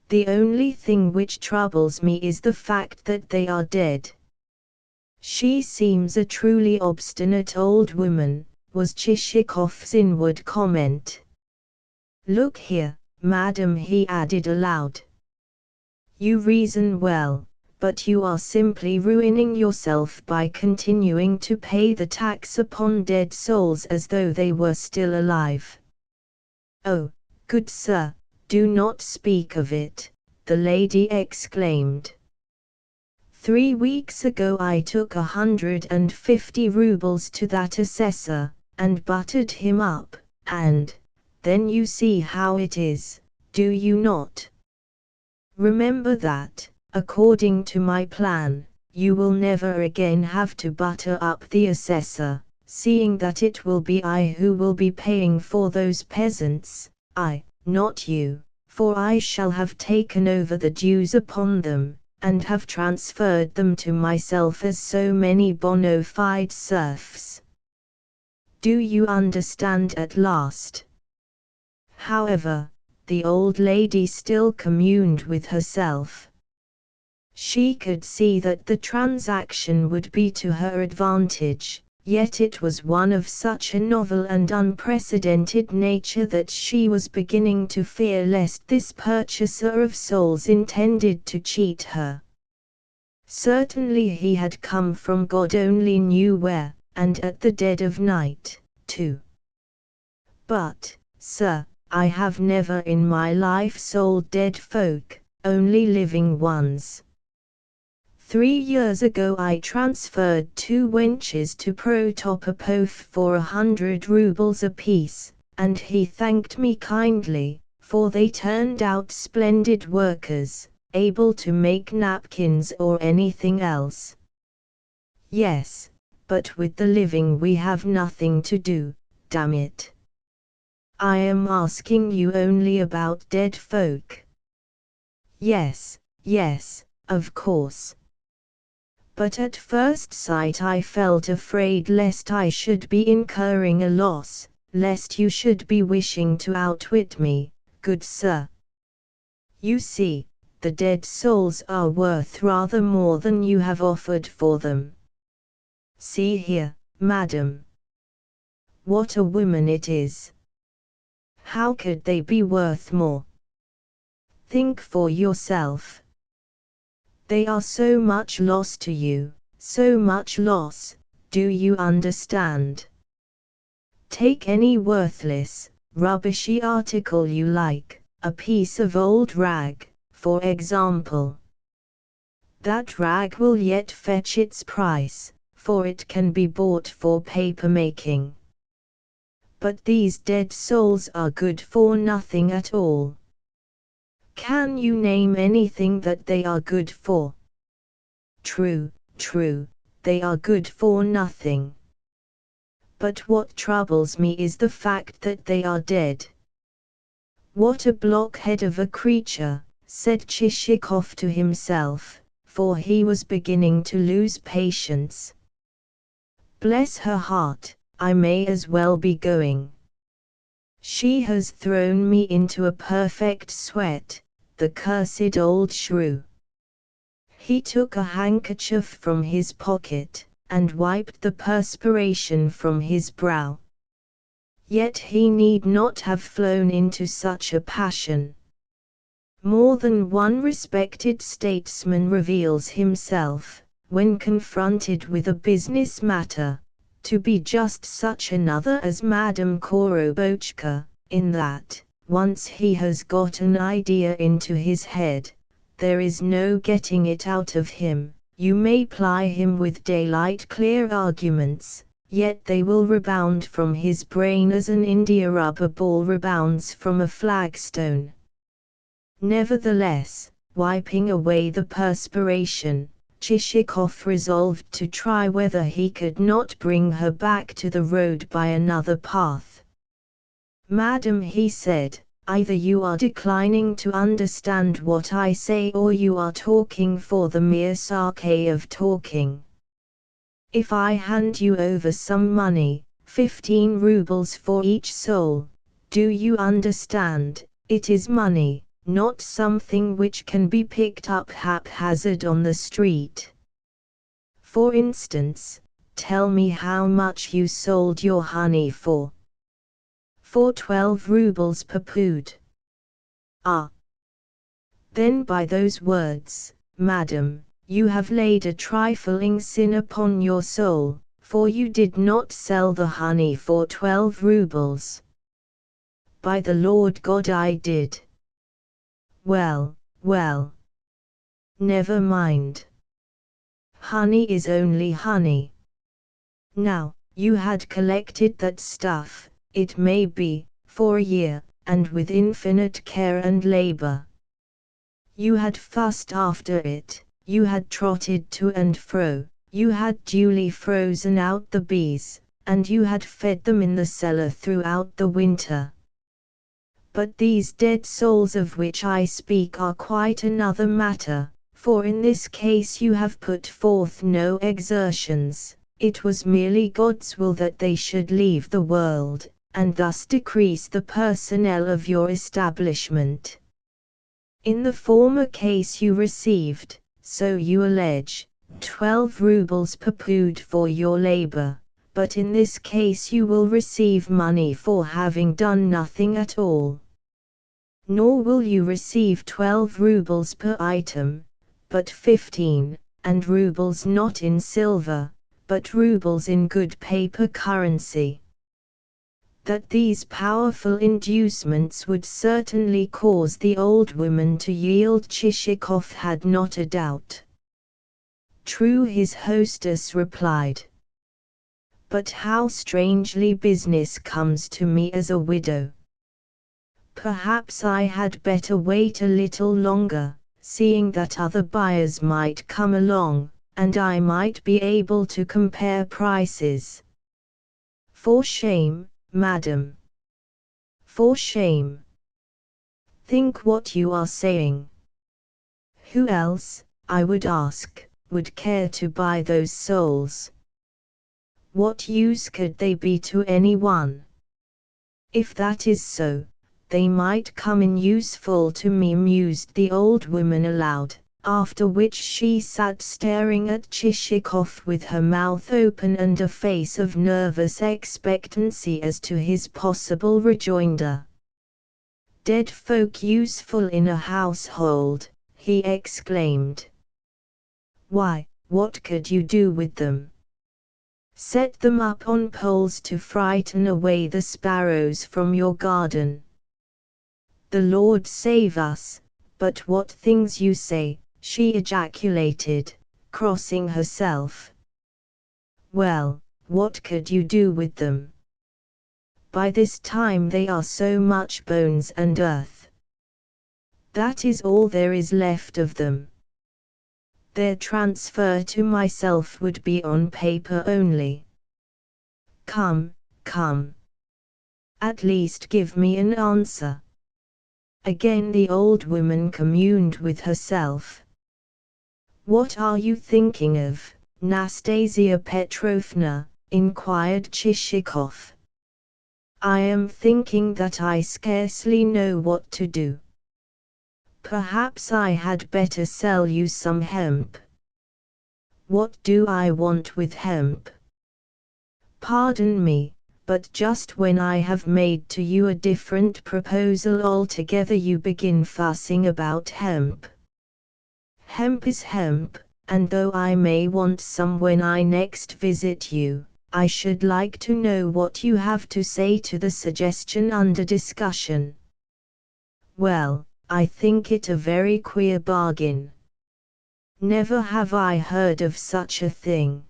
The only thing which troubles me is the fact that they are dead. She seems a truly obstinate old woman, was Chichikov's inward comment. Look here, madam, he added aloud. You reason well, but you are simply ruining yourself by continuing to pay the tax upon dead souls as though they were still alive. Oh, good sir, do not speak of it, the lady exclaimed. 3 weeks ago I took 150 rubles to that assessor, and buttered him up, and then you see how it is, do you not? Remember that, according to my plan, you will never again have to butter up the assessor, seeing that it will be I who will be paying for those peasants, I, not you, for I shall have taken over the dues upon them, and have transferred them to myself as so many bona fide serfs. Do you understand at last? However, the old lady still communed with herself. She could see that the transaction would be to her advantage, yet it was one of such a novel and unprecedented nature that she was beginning to fear lest this purchaser of souls intended to cheat her. Certainly he had come from God only knew where, and at the dead of night, too. But, sir, I have never in my life sold dead folk, only living ones. 3 years ago I transferred 2 wenches to Protopopov for 100 rubles apiece, and he thanked me kindly, for they turned out splendid workers, able to make napkins or anything else. Yes, but with the living we have nothing to do, damn it. I am asking you only about dead folk. Yes, yes, of course. But at first sight I felt afraid lest I should be incurring a loss, lest you should be wishing to outwit me, good sir. You see, the dead souls are worth rather more than you have offered for them. See here, madam. What a woman it is! How could they be worth more? Think for yourself. They are so much loss to you, so much loss, do you understand? Take any worthless, rubbishy article you like, a piece of old rag, for example. That rag will yet fetch its price, for it can be bought for paper making. But these dead souls are good for nothing at all. Can you name anything that they are good for? True, true, they are good for nothing. But what troubles me is the fact that they are dead. What a blockhead of a creature, said Chichikov to himself, for he was beginning to lose patience. Bless her heart, I may as well be going. She has thrown me into a perfect sweat, the cursed old shrew. He took a handkerchief from his pocket, and wiped the perspiration from his brow. Yet he need not have flown into such a passion. More than one respected statesman reveals himself, when confronted with a business matter, to be just such another as Madame Korobochka, in that, once he has got an idea into his head, there is no getting it out of him. You may ply him with daylight-clear arguments, yet they will rebound from his brain as an india-rubber ball rebounds from a flagstone. Nevertheless, wiping away the perspiration, Chichikov resolved to try whether he could not bring her back to the road by another path. "Madam," he said, "either you are declining to understand what I say or you are talking for the mere sake of talking. If I hand you over some money, 15 rubles for each soul, do you understand? It is money, not something which can be picked up haphazard on the street. For instance, tell me how much you sold your honey for." "For 12 rubles per pood." "Ah. Then by those words, madam, you have laid a trifling sin upon your soul, for you did not sell the honey for 12 rubles. "By the Lord God I did." "Well, well. Never mind. Honey is only honey. Now, you had collected that stuff, it may be, for a year, and with infinite care and labor. You had fussed after it, you had trotted to and fro, you had duly frozen out the bees, and you had fed them in the cellar throughout the winter. But these dead souls of which I speak are quite another matter, for in this case you have put forth no exertions, it was merely God's will that they should leave the world, and thus decrease the personnel of your establishment. In the former case you received, so you allege, 12 rubles per pood for your labor, but in this case you will receive money for having done nothing at all. Nor will you receive 12 rubles per item, but 15, and rubles not in silver, but rubles in good paper currency." That these powerful inducements would certainly cause the old woman to yield Chichikov had not a doubt. "True," his hostess replied. "But how strangely business comes to me as a widow. Perhaps I had better wait a little longer, seeing that other buyers might come along, and I might be able to compare prices." "For shame, madam. For shame. Think what you are saying. Who else, I would ask, would care to buy those souls? What use could they be to anyone? If that is so, they might come in useful to me," mused the old woman aloud, after which she sat staring at Chichikov with her mouth open and a face of nervous expectancy as to his possible rejoinder. "Dead folk useful in a household," he exclaimed. "Why, what could you do with them? Set them up on poles to frighten away the sparrows from your garden. The Lord save us, but what things you say," she ejaculated, crossing herself. "Well, what could you do with them? By this time they are so much bones and earth. That is all there is left of them. Their transfer to myself would be on paper only. Come, come. At least give me an answer." Again the old woman communed with herself. "What are you thinking of, Nastasia Petrovna?" inquired Chichikov. "I am thinking that I scarcely know what to do. Perhaps I had better sell you some hemp." "What do I want with hemp?" "Pardon me, but just when I have made to you a different proposal altogether you begin fussing about hemp. Hemp is hemp, and though I may want some when I next visit you, I should like to know what you have to say to the suggestion under discussion." "Well, I think it a very queer bargain. Never have I heard of such a thing."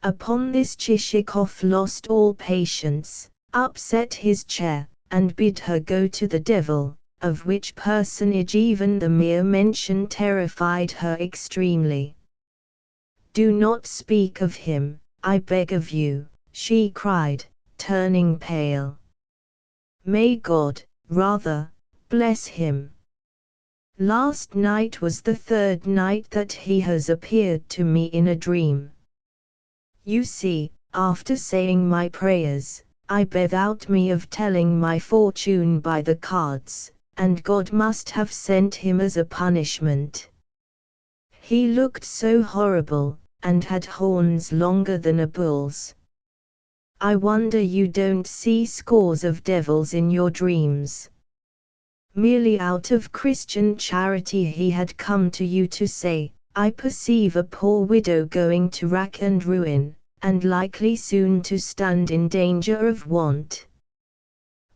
Upon this Chichikov lost all patience, upset his chair, and bid her go to the devil, of which personage even the mere mention terrified her extremely. Do not speak of him, I beg of you, she cried, turning pale. May God, rather, bless him. Last night was the third night that he has appeared to me in a dream. You see, after saying my prayers, I bethought me of telling my fortune by the cards, and God must have sent him as a punishment. He looked so horrible, and had horns longer than a bull's. I wonder you don't see scores of devils in your dreams. Merely out of Christian charity he had come to you to say, I perceive a poor widow going to rack and ruin, and likely soon to stand in danger of want.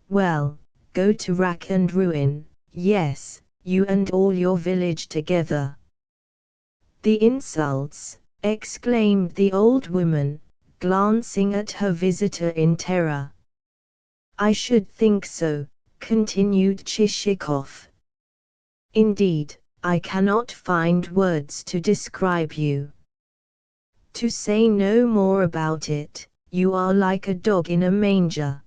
Well, go to rack and ruin, yes, you and all your village together. The insults, exclaimed the old woman, glancing at her visitor in terror. I should think so, continued Chichikov. Indeed, I cannot find words to describe you. To say no more about it, you are like a dog in a manger.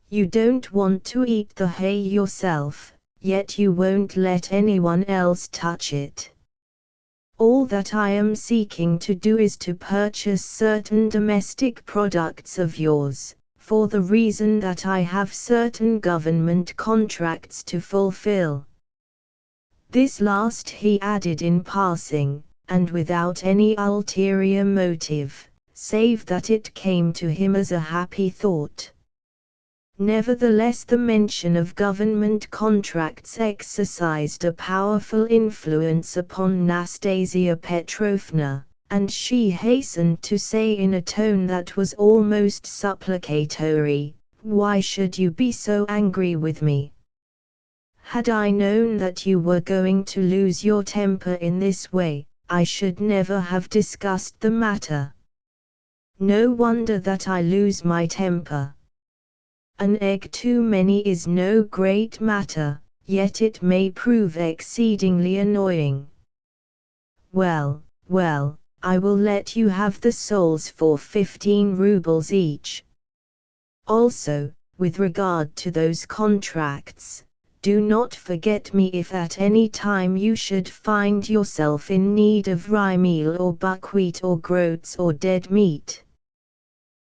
You don't want to eat the hay yourself, yet you won't let anyone else touch it. All that I am seeking to do is to purchase certain domestic products of yours, for the reason that I have certain government contracts to fulfill. This last he added in passing, and without any ulterior motive, save that it came to him as a happy thought. Nevertheless, the mention of government contracts exercised a powerful influence upon Nastasia Petrovna, and she hastened to say in a tone that was almost supplicatory, "Why should you be so angry with me? Had I known that you were going to lose your temper in this way, I should never have discussed the matter. No wonder that I lose my temper. An egg too many is no great matter, yet it may prove exceedingly annoying. Well, well, I will let you have the souls for 15 rubles each. Also, with regard to those contracts, do not forget me if at any time you should find yourself in need of rye meal or buckwheat or groats or dead meat."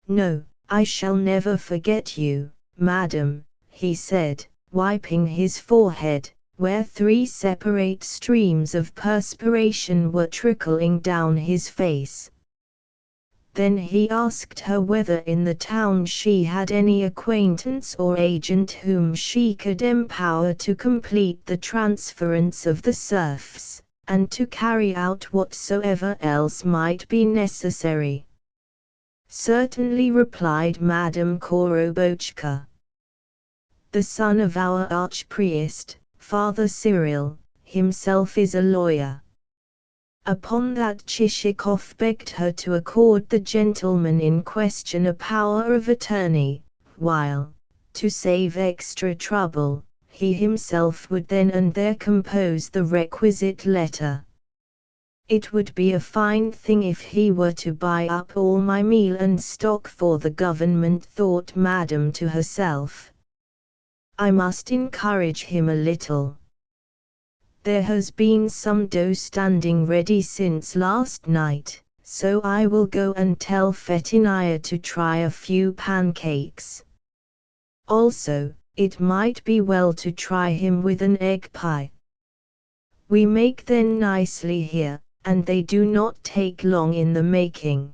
"No, I shall never forget you, madam," he said, wiping his forehead, where 3 separate streams of perspiration were trickling down his face. Then he asked her whether in the town she had any acquaintance or agent whom she could empower to complete the transference of the serfs, and to carry out whatsoever else might be necessary. "Certainly," replied Madame Korobochka. "The son of our archpriest, Father Cyril, himself is a lawyer." Upon that Chichikov begged her to accord the gentleman in question a power of attorney, while, to save extra trouble, he himself would then and there compose the requisite letter. "It would be a fine thing if he were to buy up all my meal and stock for the government," thought Madame to herself. "I must encourage him a little. There has been some dough standing ready since last night, so I will go and tell Fetinia to try a few pancakes. Also, it might be well to try him with an egg pie. We make them nicely here, and they do not take long in the making."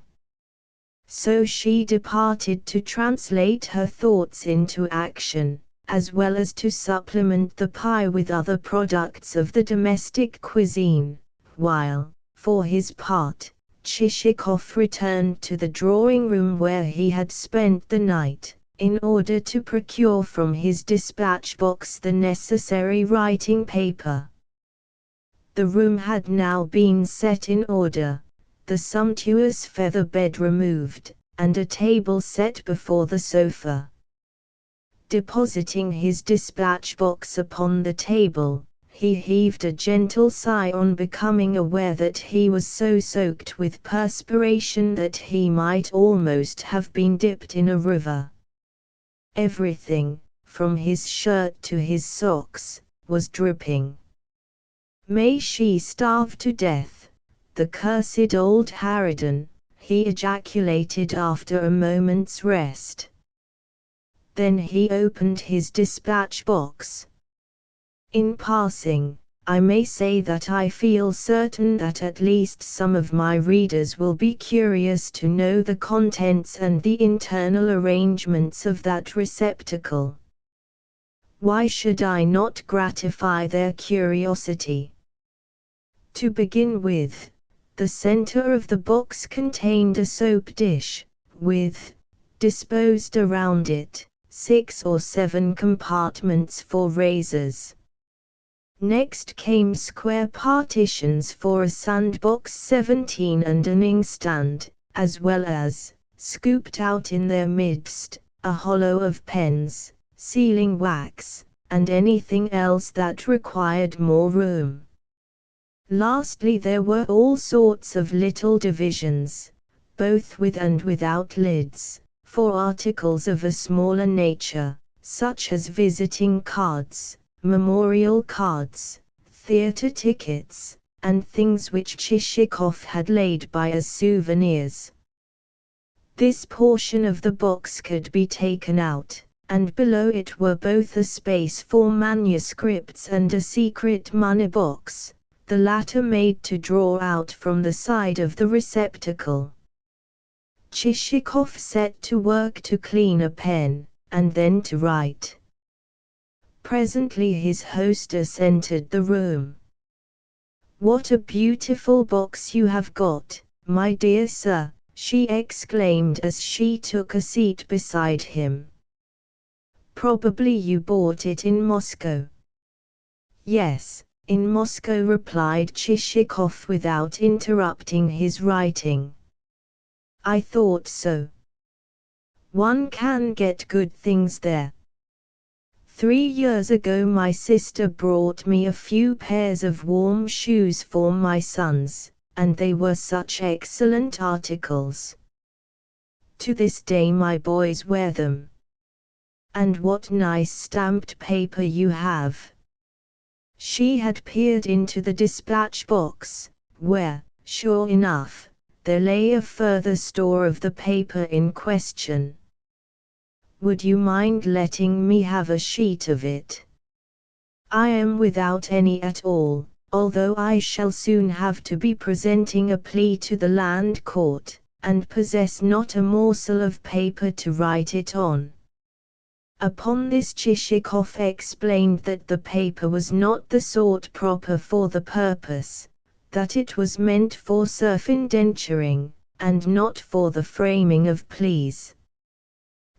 So she departed to translate her thoughts into action, as well as to supplement the pie with other products of the domestic cuisine, while, for his part, Chichikov returned to the drawing-room where he had spent the night, in order to procure from his dispatch box the necessary writing paper. The room had now been set in order, the sumptuous feather bed removed, and a table set before the sofa. Depositing his dispatch box upon the table, He heaved a gentle sigh on becoming aware that he was so soaked with perspiration that he might almost have been dipped in a river. Everything, from his shirt to his socks, was dripping. "May she starve to death, the cursed old harridan," he ejaculated after a moment's rest. Then he opened his dispatch box. "In passing, I may say that I feel certain that at least some of my readers will be curious to know the contents and the internal arrangements of that receptacle. Why should I not gratify their curiosity? To begin with, the center of the box contained a soap dish, with, disposed around it, 6 or 7 compartments for razors. Next came square partitions for a sandbox 17 and an inkstand, as well as, scooped out in their midst, a hollow of pens, sealing wax, and anything else that required more room. Lastly, there were all sorts of little divisions, both with and without lids, for articles of a smaller nature, such as visiting cards, memorial cards, theater tickets, and things which Chichikov had laid by as souvenirs. This portion of the box could be taken out, and below it were both a space for manuscripts and a secret money box, the latter made to draw out from the side of the receptacle. Chichikov set to work to clean a pen, and then to write. Presently his hostess entered the room. "What a beautiful box you have got, my dear sir," she exclaimed as she took a seat beside him. "Probably you bought it in Moscow." "Yes, in Moscow," replied Chichikov without interrupting his writing. "I thought so. One can get good things there. 3 years ago my sister brought me a few pairs of warm shoes for my sons, and they were such excellent articles. To this day my boys wear them. And what nice stamped paper you have." She had peered into the dispatch box, where, sure enough, there lay a further store of the paper in question. "Would you mind letting me have a sheet of it? I am without any at all, although I shall soon have to be presenting a plea to the land court, and possess not a morsel of paper to write it on." Upon this Chichikov explained that the paper was not the sort proper for the purpose, that it was meant for serf-indenturing, and not for the framing of pleas.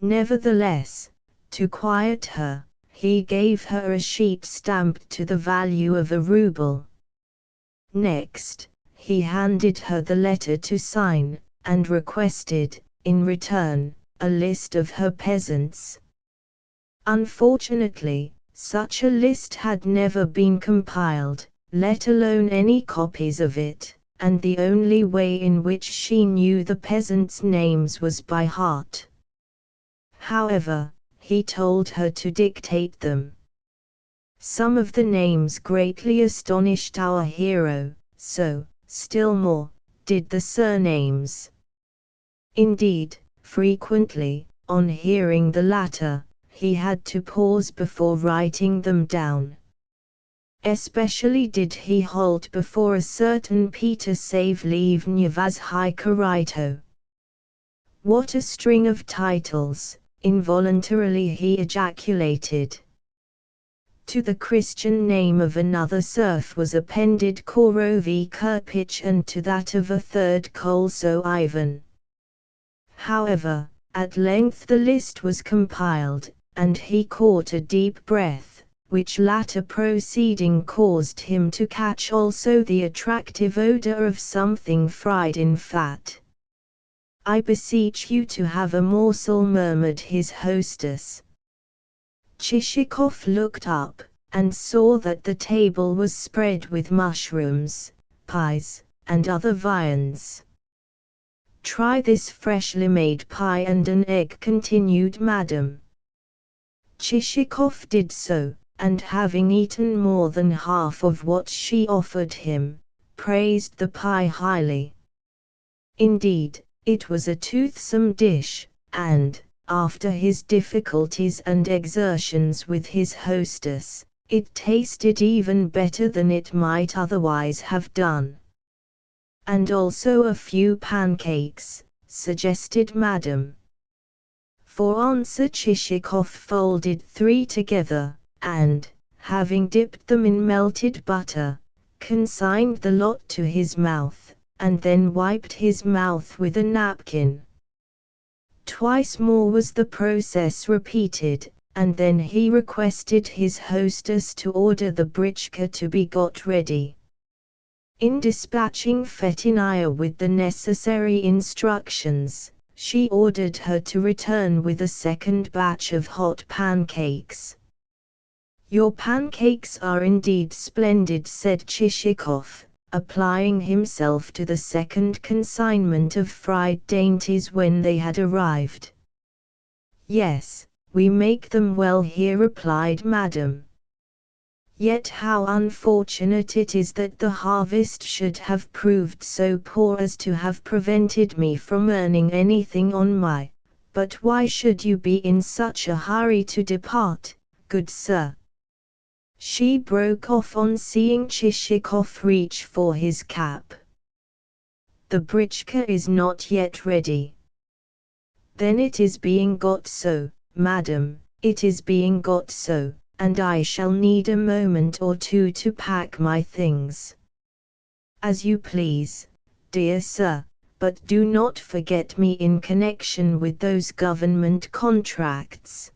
Nevertheless, to quiet her, he gave her a sheet stamped to the value of a ruble. Next, he handed her the letter to sign, and requested, in return, a list of her peasants. Unfortunately, such a list had never been compiled, let alone any copies of it, and the only way in which she knew the peasants' names was by heart. However, he told her to dictate them. Some of the names greatly astonished our hero, so, still more, did the surnames. Indeed, frequently, on hearing the latter, he had to pause before writing them down. Especially did he halt before a certain Peter Savlivnya Vazhikaraito. "What a string of titles!" involuntarily he ejaculated. To the Christian name of another serf was appended Korovi Kirpich, and to that of a third Kolso Ivan. However, at length the list was compiled, and he caught a deep breath, which latter proceeding caused him to catch also the attractive odor of something fried in fat. "I beseech you to have a morsel," murmured his hostess. Chichikov looked up, and saw that the table was spread with mushrooms, pies, and other viands. "Try this freshly made pie and an egg," continued Madame. Chichikov did so, and having eaten more than half of what she offered him, praised the pie highly. Indeed, it was a toothsome dish, and, after his difficulties and exertions with his hostess, it tasted even better than it might otherwise have done. "And also a few pancakes," suggested Madame. For answer Chichikov folded 3 together, and, having dipped them in melted butter, consigned the lot to his mouth, and then wiped his mouth with a napkin. Twice more was the process repeated, and then he requested his hostess to order the britchka to be got ready. In dispatching Fetinaya with the necessary instructions, she ordered her to return with a second batch of hot pancakes. "Your pancakes are indeed splendid," said Chichikov, applying himself to the second consignment of fried dainties when they had arrived. "Yes, we make them well here," replied Madame. "Yet how unfortunate it is that the harvest should have proved so poor as to have prevented me from earning anything on my— But why should you be in such a hurry to depart, good sir?" She broke off on seeing Chichikov reach for his cap. "The britchka is not yet ready." "Then it is being got so, madam, it is being got so, and I shall need a moment or two to pack my things." "As you please, dear sir, but do not forget me in connection with those government contracts."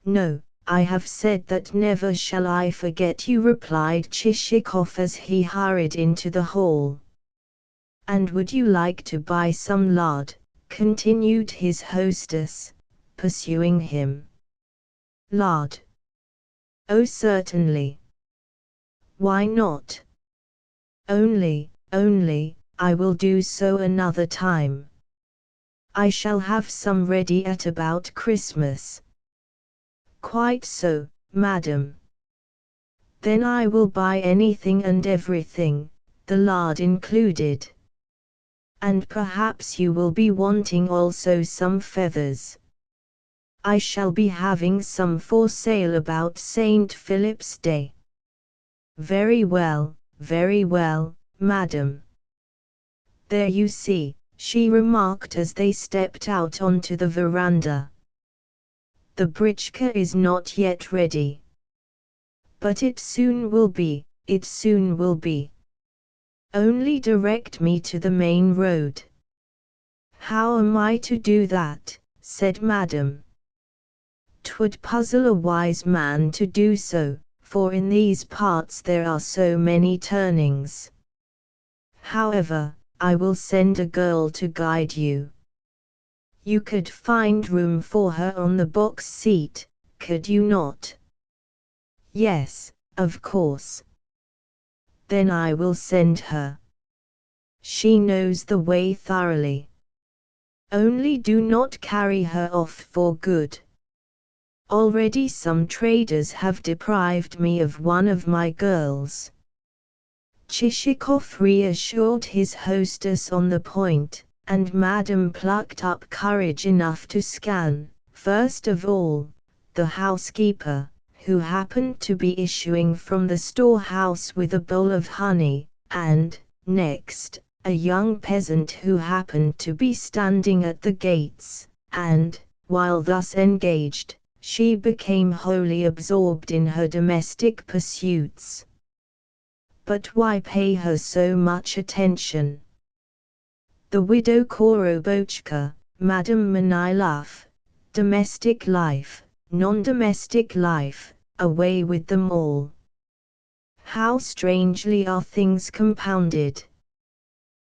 "No, I have said that never shall I forget you," replied Chichikov as he hurried into the hall. "And would you like to buy some lard?" continued his hostess, pursuing him. "Lard? Oh, certainly. Why not? Only, I will do so another time. I shall have some ready at about Christmas." "Quite so, madam. Then I will buy anything and everything, the lard included. And perhaps you will be wanting also some feathers. I shall be having some for sale about St. Philip's Day." Very well, madam. "There you see," she remarked as they stepped out onto the veranda. "The britchka is not yet ready. But it soon will be, it soon will be. Only direct me to the main road." "How am I to do that?" said Madame. "'Twould puzzle a wise man to do so, for in these parts there are so many turnings. However, I will send a girl to guide you. You could find room for her on the box seat, could you not?" "Yes, of course." "Then I will send her. She knows the way thoroughly. Only do not carry her off for good. Already some traders have deprived me of one of my girls." Chichikov reassured his hostess on the point, and Madame plucked up courage enough to scan, first of all, the housekeeper, who happened to be issuing from the storehouse with a bowl of honey, and, next, a young peasant who happened to be standing at the gates, and, while thus engaged, she became wholly absorbed in her domestic pursuits. But why pay her so much attention? The widow Korobochka, Madame Manilov, domestic life, non-domestic life, away with them all. How strangely are things compounded!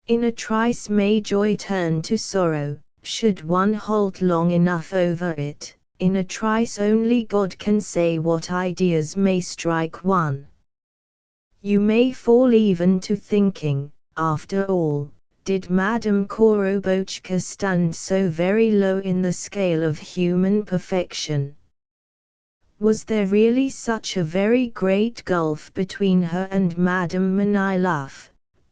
In a trice may joy turn to sorrow, should one halt long enough over it. In a trice only God can say what ideas may strike one. You may fall even to thinking, after all, did Madame Korobochka stand so very low in the scale of human perfection? Was there really such a very great gulf between her and Madame Manilov,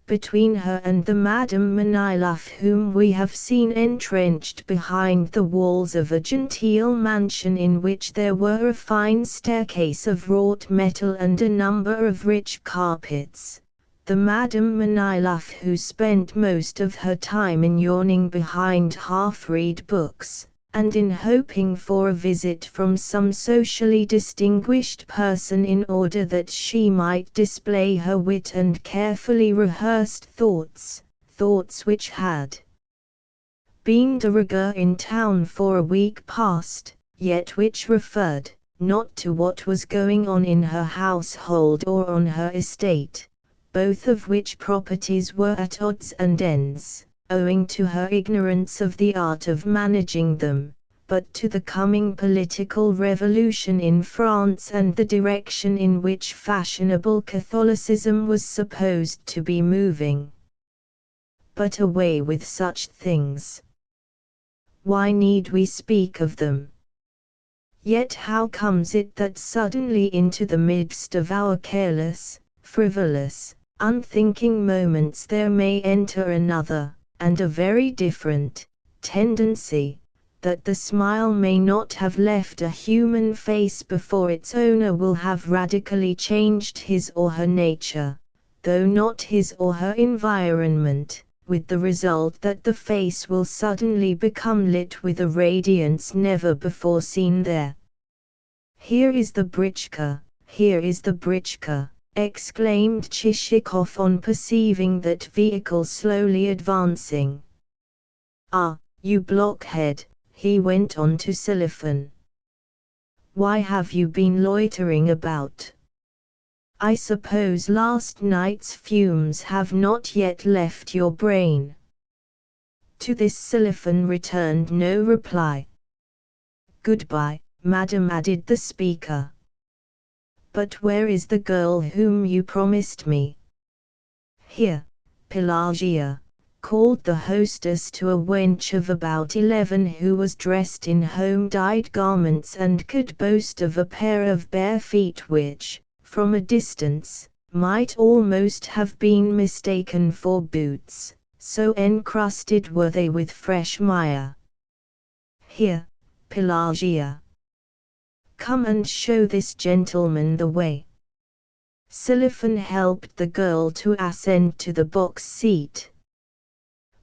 between her and the Madame Manilov whom we have seen entrenched behind the walls of a genteel mansion in which there were a fine staircase of wrought metal and a number of rich carpets, the Madame Manilov who spent most of her time in yawning behind half-read books, and in hoping for a visit from some socially distinguished person in order that she might display her wit and carefully rehearsed thoughts which had been de rigueur in town for a week past, yet which referred, not to what was going on in her household or on her estate, both of which properties were at odds and ends, owing to her ignorance of the art of managing them, but to the coming political revolution in France and the direction in which fashionable Catholicism was supposed to be moving. But away with such things. Why need we speak of them? Yet how comes it that suddenly into the midst of our careless, frivolous, unthinking moments there may enter another, and a very different, tendency, that the smile may not have left a human face before its owner will have radically changed his or her nature, though not his or her environment, with the result that the face will suddenly become lit with a radiance never before seen there. "Here is the britchka, here is the britchka," exclaimed Chichikov on perceiving that vehicle slowly advancing. "Ah, you blockhead," he went on to Silifan. "Why have you been loitering about? I suppose last night's fumes have not yet left your brain." To this Silifan returned no reply. "Goodbye, madam," added the speaker. "But where is the girl whom you promised me?" "Here, Pelagia," called the hostess to a wench of about 11 who was dressed in home-dyed garments and could boast of a pair of bare feet which, from a distance, might almost have been mistaken for boots, so encrusted were they with fresh mire. "Here, Pelagia. Come and show this gentleman the way." Silifan helped the girl to ascend to the box seat.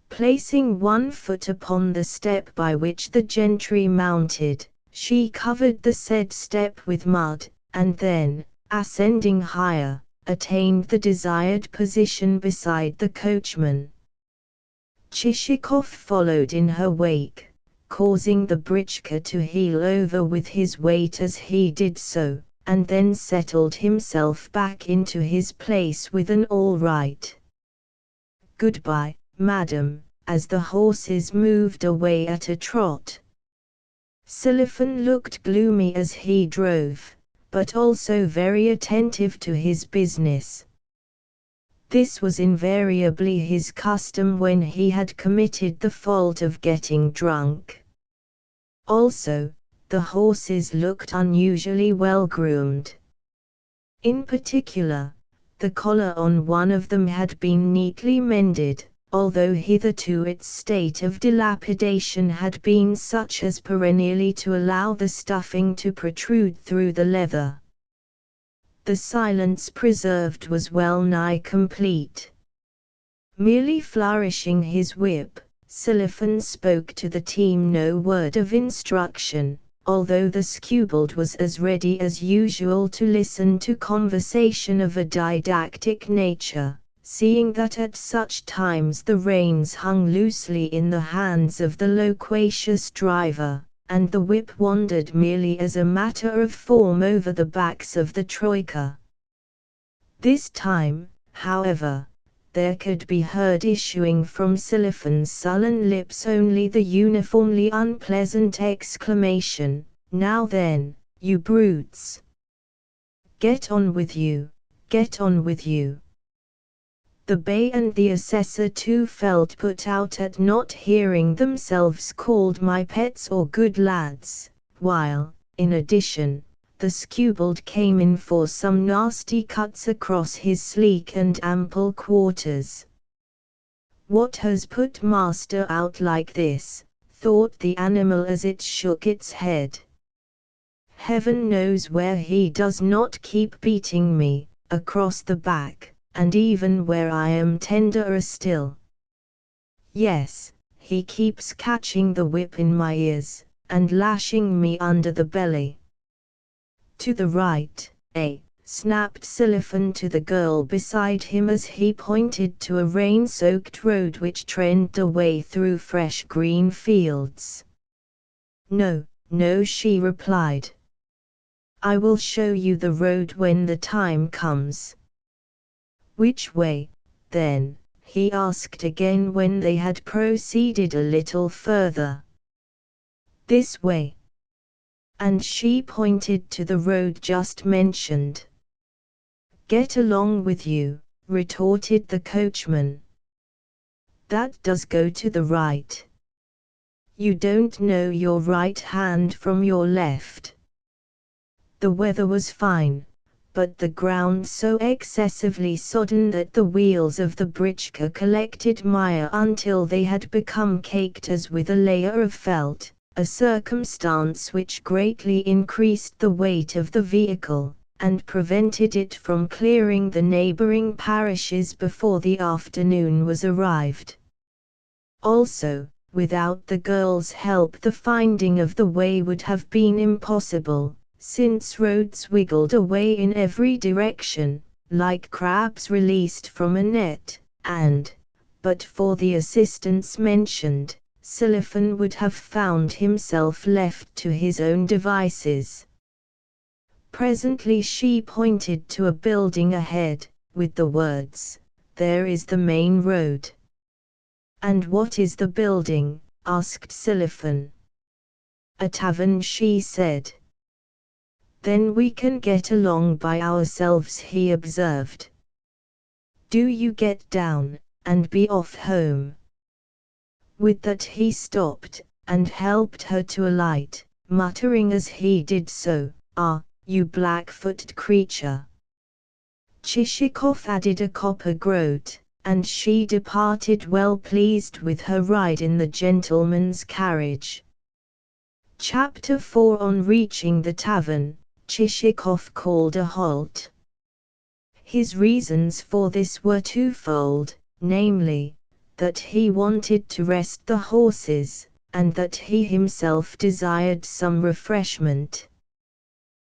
Placing one foot upon the step by which the gentry mounted, she covered the said step with mud, and then, ascending higher, attained the desired position beside the coachman. Chichikov followed in her wake, causing the britchka to heel over with his weight as he did so, and then settled himself back into his place with an "all right. Goodbye, madam," as the horses moved away at a trot. Silifan looked gloomy as he drove, but also very attentive to his business. This was invariably his custom when he had committed the fault of getting drunk. Also, the horses looked unusually well groomed. In particular, the collar on one of them had been neatly mended, although hitherto its state of dilapidation had been such as perennially to allow the stuffing to protrude through the leather. The silence preserved was well nigh complete. Merely flourishing his whip, Silifan spoke to the team no word of instruction, although the skewbald was as ready as usual to listen to conversation of a didactic nature, seeing that at such times the reins hung loosely in the hands of the loquacious driver, and the whip wandered merely as a matter of form over the backs of the troika. This time, however, there could be heard issuing from Silifan's sullen lips only the uniformly unpleasant exclamation, Now then, you brutes! Get on with you, get on with you! The Bey and the assessor too felt put out at not hearing themselves called my pets or good lads, while, in addition, the skewbald came in for some nasty cuts across his sleek and ample quarters. What has put master out like this? Thought the animal as it shook its head. Heaven knows where he does not keep beating me, across the back, and even where I am tenderer still. Yes, he keeps catching the whip in my ears, and lashing me under the belly. To the right, snapped Siliphan to the girl beside him as he pointed to a rain-soaked road which trended away through fresh green fields. No, no, she replied. I will show you the road when the time comes. Which way, then? He asked again when they had proceeded a little further. This way. And she pointed to the road just mentioned. Get along with you, retorted the coachman. That does go to the right. You don't know your right hand from your left. The weather was fine, but the ground so excessively sodden that the wheels of the britchka collected mire until they had become caked as with a layer of felt, a circumstance which greatly increased the weight of the vehicle, and prevented it from clearing the neighbouring parishes before the afternoon was arrived. Also, without the girl's help the finding of the way would have been impossible, since roads wiggled away in every direction, like crabs released from a net, and, but for the assistance mentioned, Siliphan would have found himself left to his own devices. Presently she pointed to a building ahead, with the words, "There is the main road." "And what is the building?" asked Siliphan. "A tavern," she said. "Then we can get along by ourselves," he observed. "Do you get down, and be off home." With that he stopped, and helped her to alight, muttering as he did so, "Ah, you black-footed creature!" Chichikov added a copper groat, and she departed well pleased with her ride in the gentleman's carriage. Chapter 4. On reaching the tavern, Chichikov called a halt. His reasons for this were twofold, namely, that he wanted to rest the horses, and that he himself desired some refreshment.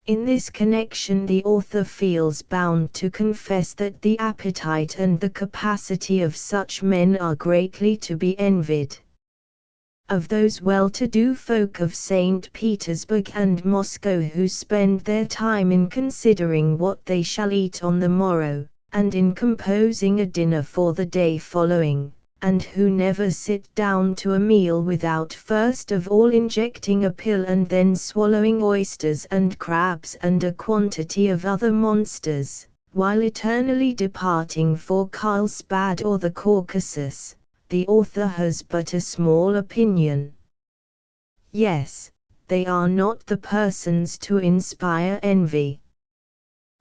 In this connection the author feels bound to confess that the appetite and the capacity of such men are greatly to be envied. Of those well-to-do folk of St. Petersburg and Moscow who spend their time in considering what they shall eat on the morrow, and in composing a dinner for the day following, and who never sit down to a meal without first of all injecting a pill and then swallowing oysters and crabs and a quantity of other monsters, while eternally departing for Carlsbad or the Caucasus, the author has but a small opinion. Yes, they are not the persons to inspire envy.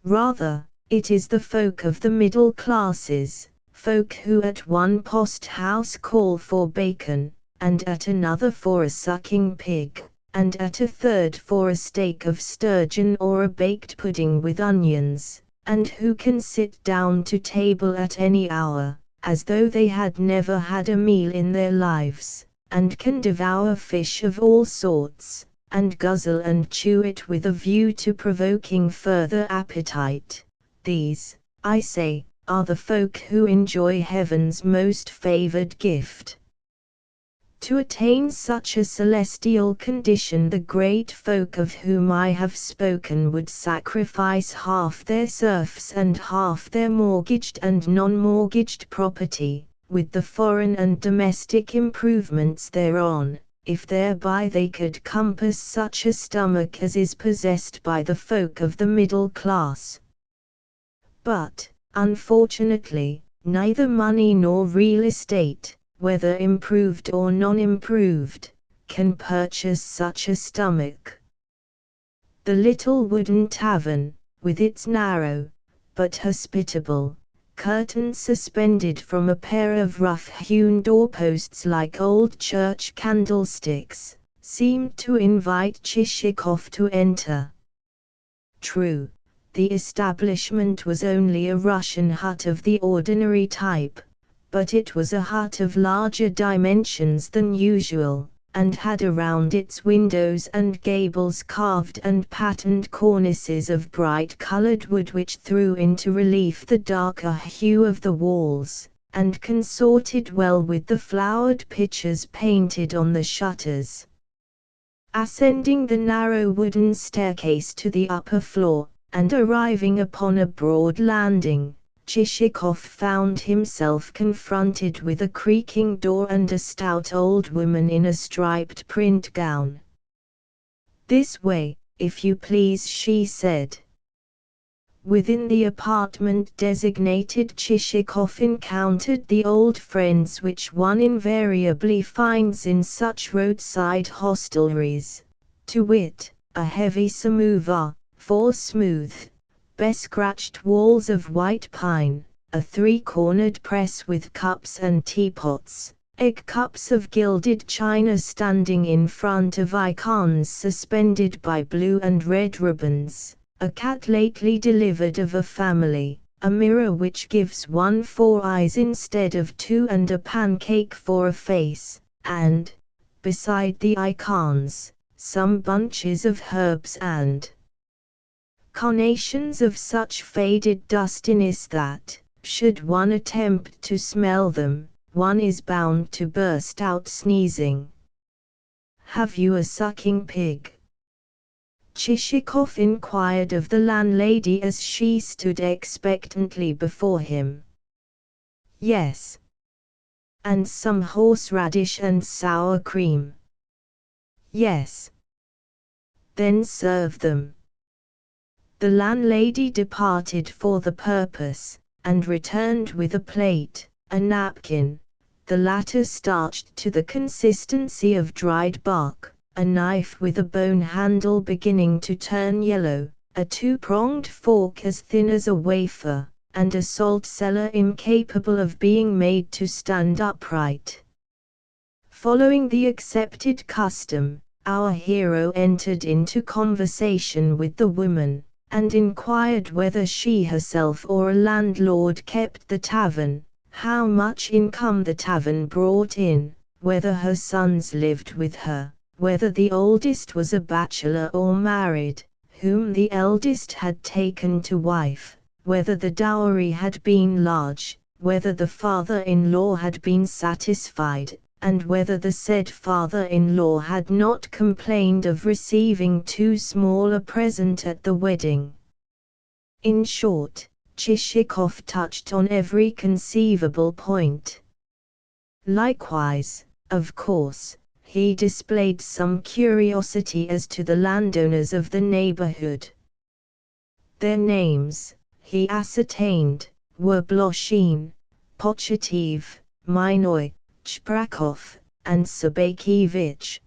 Rather, it is the folk of the middle classes, folk who at one post-house call for bacon, and at another for a sucking pig, and at a third for a steak of sturgeon or a baked pudding with onions, and who can sit down to table at any hour, as though they had never had a meal in their lives, and can devour fish of all sorts, and guzzle and chew it with a view to provoking further appetite. These, I say, are the folk who enjoy heaven's most favored gift. To attain such a celestial condition the great folk of whom I have spoken would sacrifice half their serfs and half their mortgaged and non-mortgaged property, with the foreign and domestic improvements thereon, if thereby they could compass such a stomach as is possessed by the folk of the middle class. But, unfortunately, neither money nor real estate, whether improved or non-improved, can purchase such a stomach. The little wooden tavern, with its narrow, but hospitable, curtains suspended from a pair of rough-hewn doorposts like old church candlesticks, seemed to invite Chichikov to enter. True, the establishment was only a Russian hut of the ordinary type, but it was a hut of larger dimensions than usual, and had around its windows and gables carved and patterned cornices of bright-colored wood which threw into relief the darker hue of the walls, and consorted well with the flowered pictures painted on the shutters. Ascending the narrow wooden staircase to the upper floor, and arriving upon a broad landing, Chichikov found himself confronted with a creaking door and a stout old woman in a striped print gown. "This way, if you please," she said. Within the apartment designated, Chichikov encountered the old friends which one invariably finds in such roadside hostelries, to wit, a heavy samovar, 4 smooth, bescratched walls of white pine, a 3-cornered press with cups and teapots, egg cups of gilded china standing in front of icons suspended by blue and red ribbons, a cat lately delivered of a family, a mirror which gives one 4 eyes instead of 2 and a pancake for a face, and, beside the icons, some bunches of herbs and carnations of such faded dustiness that, should one attempt to smell them, one is bound to burst out sneezing. "Have you a sucking pig?" Chichikov inquired of the landlady as she stood expectantly before him. "Yes." "And some horseradish and sour cream?" "Yes." "Then serve them." The landlady departed for the purpose, and returned with a plate, a napkin, the latter starched to the consistency of dried bark, a knife with a bone handle beginning to turn yellow, a 2-pronged fork as thin as a wafer, and a salt cellar incapable of being made to stand upright. Following the accepted custom, our hero entered into conversation with the woman, and inquired whether she herself or a landlord kept the tavern, how much income the tavern brought in, whether her sons lived with her, whether the oldest was a bachelor or married, whom the eldest had taken to wife, whether the dowry had been large, whether the father-in-law had been satisfied, and whether the said father-in-law had not complained of receiving too small a present at the wedding. In short, Chichikov touched on every conceivable point. Likewise, of course, he displayed some curiosity as to the landowners of the neighborhood. Their names, he ascertained, were Bloshin, Pochatev, Minoy, Chprakov, and Sabakevich.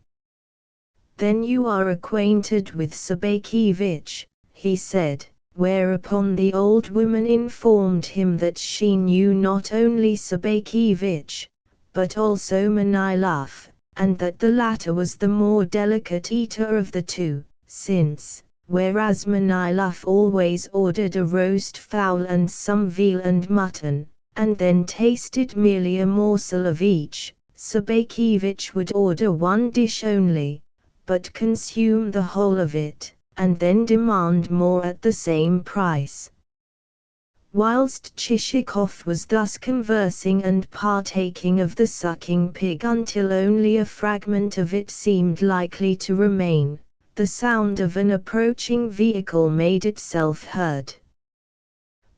"Then you are acquainted with Sabakevich," he said, whereupon the old woman informed him that she knew not only Sabakevich, but also Manilov, and that the latter was the more delicate eater of the two, since, whereas Manilov always ordered a roast fowl and some veal and mutton, and then tasted merely a morsel of each, Sabakevich would order one dish only, but consume the whole of it, and then demand more at the same price. Whilst Chichikov was thus conversing and partaking of the sucking pig until only a fragment of it seemed likely to remain, the sound of an approaching vehicle made itself heard.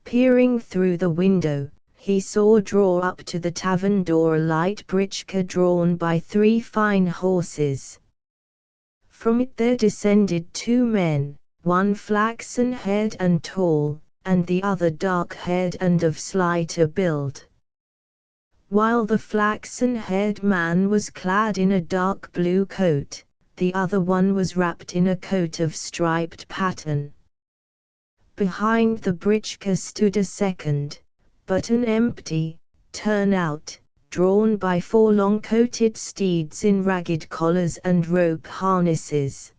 Peering through the window, he saw draw up to the tavern door a light britchka drawn by 3 fine horses. From it there descended 2 men, one flaxen-haired and tall, and the other dark-haired and of slighter build. While the flaxen-haired man was clad in a dark blue coat, the other one was wrapped in a coat of striped pattern. Behind the britchka stood a second, but an empty, turnout, drawn by 4 long-coated steeds in ragged collars and rope harnesses.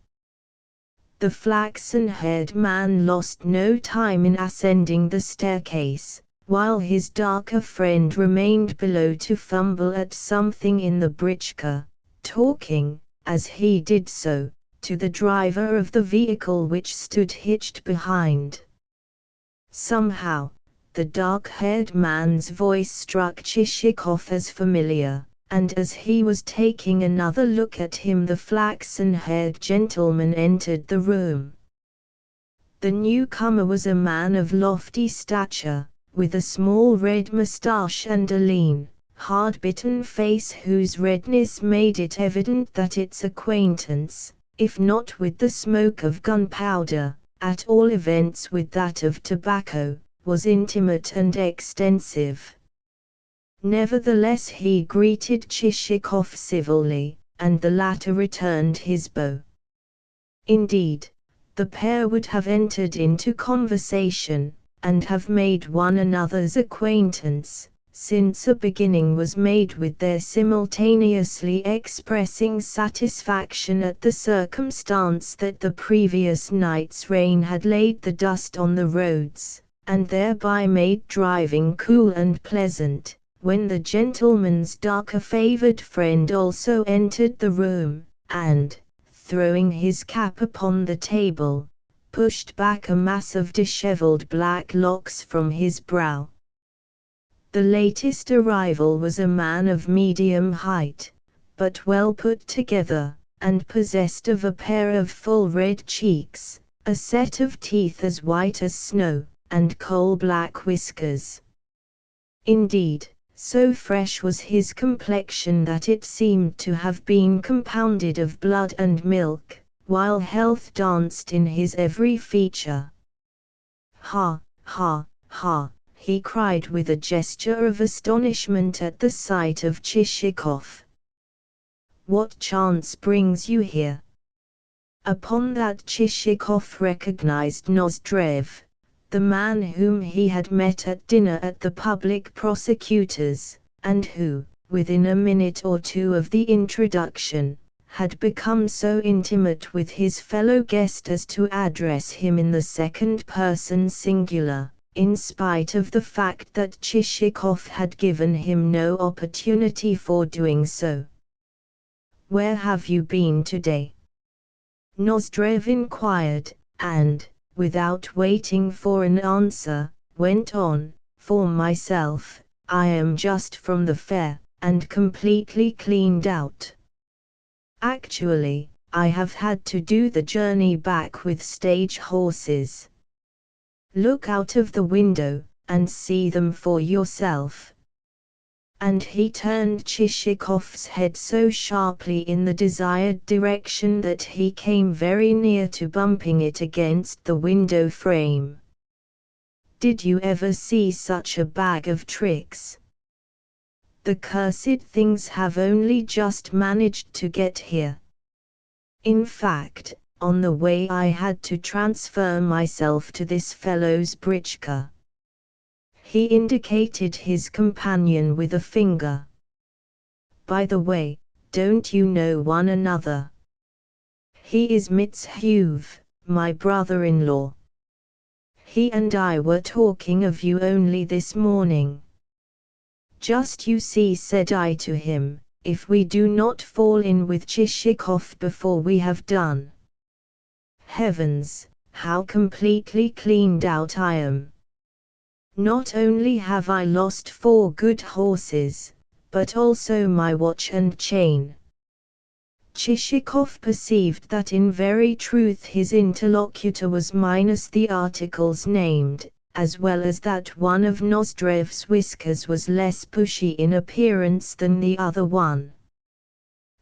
The flaxen-haired man lost no time in ascending the staircase, while his darker friend remained below to fumble at something in the britchka, talking, as he did so, to the driver of the vehicle which stood hitched behind. Somehow, the dark-haired man's voice struck Chichikov as familiar, and as he was taking another look at him the flaxen-haired gentleman entered the room. The newcomer was a man of lofty stature, with a small red moustache and a lean, hard-bitten face whose redness made it evident that its acquaintance, if not with the smoke of gunpowder, at all events with that of tobacco, was intimate and extensive. Nevertheless he greeted Chichikov civilly, and the latter returned his bow. Indeed, the pair would have entered into conversation, and have made one another's acquaintance, since a beginning was made with their simultaneously expressing satisfaction at the circumstance that the previous night's rain had laid the dust on the roads, and thereby made driving cool and pleasant, when the gentleman's darker favoured friend also entered the room, and, throwing his cap upon the table, pushed back a mass of dishevelled black locks from his brow. The latest arrival was a man of medium height, but well put together, and possessed of a pair of full red cheeks, a set of teeth as white as snow, and coal-black whiskers. Indeed, so fresh was his complexion that it seemed to have been compounded of blood and milk, while health danced in his every feature. "Ha, ha, ha!" he cried with a gesture of astonishment at the sight of Chichikov. "What chance brings you here?" Upon that Chichikov recognized Nozdrev, the man whom he had met at dinner at the public prosecutor's, and who, within a minute or 2 of the introduction, had become so intimate with his fellow guest as to address him in the second person singular, in spite of the fact that Chichikov had given him no opportunity for doing so. "Where have you been today?" Nozdrev inquired, and, without waiting for an answer, went on, "For myself, I am just from the fair, and completely cleaned out. Actually, I have had to do the journey back with stage horses. Look out of the window, and see them for yourself." And he turned Chichikov's head so sharply in the desired direction that he came very near to bumping it against the window frame. "Did you ever see such a bag of tricks? The cursed things have only just managed to get here. In fact, on the way I had to transfer myself to this fellow's britchka." He indicated his companion with a finger. "By the way, don't you know one another? He is Mitzhuv, my brother-in-law. He and I were talking of you only this morning. Just you see," said I to him, "if we do not fall in with Chichikov before we have done. Heavens, how completely cleaned out I am! Not only have I lost 4 good horses, but also my watch and chain." Chichikov perceived that in very truth his interlocutor was minus the articles named, as well as that one of Nozdrev's whiskers was less bushy in appearance than the other one.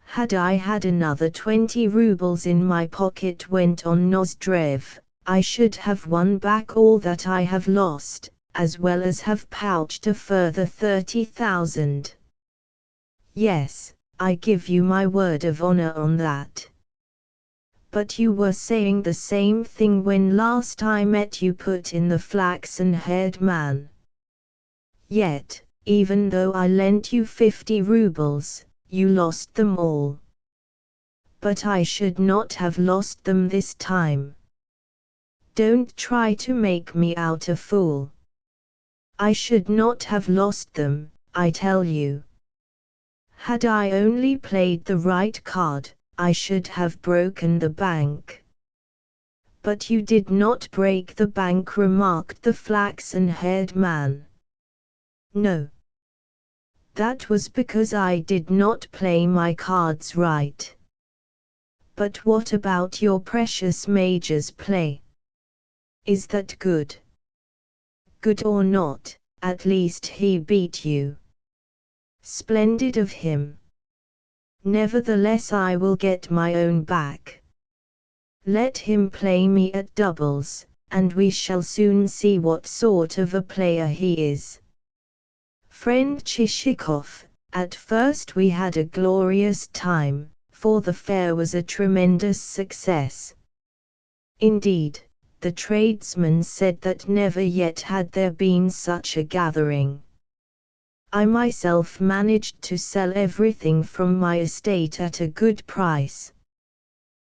Had I had another 20 rubles in my pocket, went on Nozdrev, I should have won back all that I have lost, as well as have pouched a further 30,000. Yes, I give you my word of honor on that. But you were saying the same thing when last I met you, put in the flaxen-haired man. Yet, even though I lent you 50 rubles, you lost them all. But I should not have lost them this time. Don't try to make me out a fool. I should not have lost them, I tell you. Had I only played the right card, I should have broken the bank. But you did not break the bank, remarked the flaxen-haired man. No. That was because I did not play my cards right. But what about your precious major's play? Is that good? Good or not, at least he beat you. Splendid of him. Nevertheless, I will get my own back. Let him play me at doubles, and we shall soon see what sort of a player he is. Friend Chichikov, at first we had a glorious time, for the fair was a tremendous success. Indeed, the tradesmen said that never yet had there been such a gathering. I myself managed to sell everything from my estate at a good price.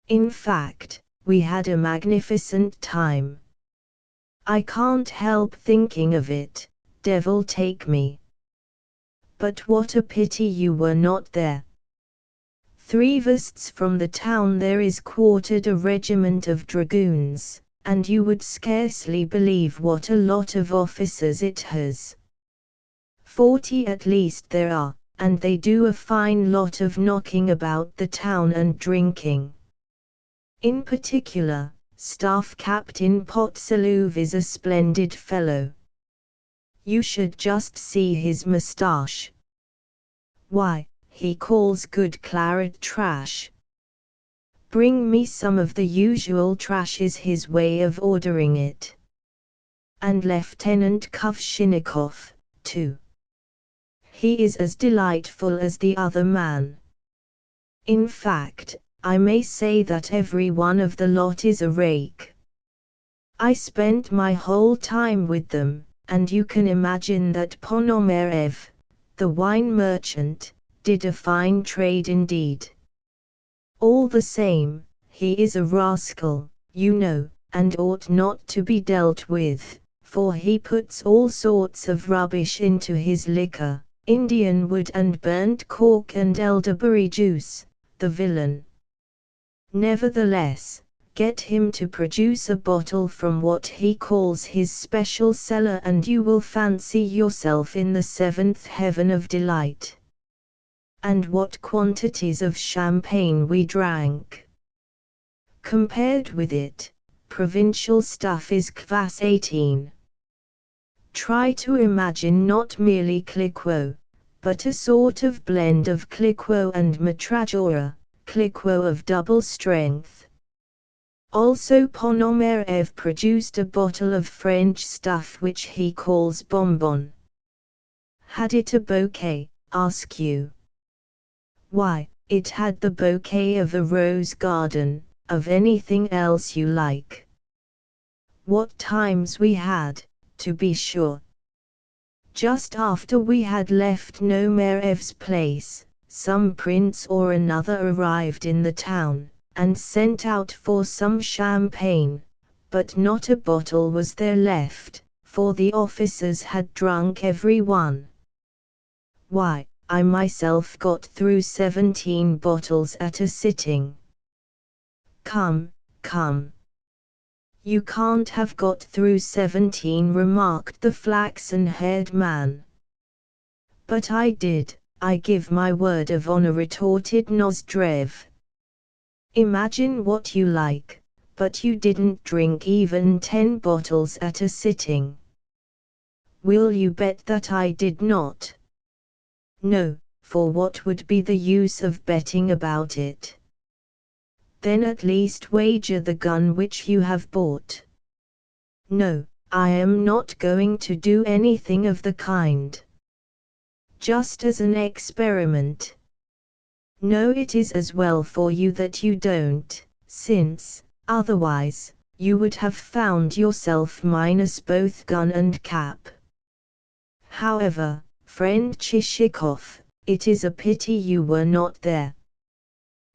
In fact, we had a magnificent time. I can't help thinking of it, devil take me. But what a pity you were not there. 3 versts from the town there is quartered a regiment of dragoons, and you would scarcely believe what a lot of officers it has. 40 at least there are, and they do a fine lot of knocking about the town and drinking. In particular, Staff Captain Potsaluv is a splendid fellow. You should just see his moustache. Why, he calls good claret trash. Bring me some of the usual trash is his way of ordering it. And Lieutenant Kuvshinikov, too. He is as delightful as the other man. In fact, I may say that every one of the lot is a rake. I spent my whole time with them, and you can imagine that Ponomarev, the wine merchant, did a fine trade indeed. All the same, he is a rascal, you know, and ought not to be dealt with, for he puts all sorts of rubbish into his liquor, Indian wood and burnt cork and elderberry juice, the villain. Nevertheless, get him to produce a bottle from what he calls his special cellar and you will fancy yourself in the 7th heaven of delight. And what quantities of champagne we drank! Compared with it, provincial stuff is kvass 18. Try to imagine not merely Cliquot, but a sort of blend of Cliquot and Matrajora, Cliquot of double strength. Also Ponomarev produced a bottle of French stuff which he calls bonbon. Had it a bouquet, ask you? Why, it had the bouquet of a rose garden, of anything else you like. What times we had, to be sure. Just after we had left Nomarev's place, some prince or another arrived in the town, and sent out for some champagne, but not a bottle was there left, for the officers had drunk every one. Why, I myself got through 17 bottles at a sitting. Come, come. You can't have got through 17, remarked the flaxen-haired man. But I did, I give my word of honor, retorted Nozdrev. Imagine what you like, but you didn't drink even 10 bottles at a sitting. Will you bet that I did not? No, for what would be the use of betting about it? Then at least wager the gun which you have bought. No, I am not going to do anything of the kind. Just as an experiment. No, it is as well for you that you don't, since, otherwise, you would have found yourself minus both gun and cap. However, friend Chichikov, it is a pity you were not there.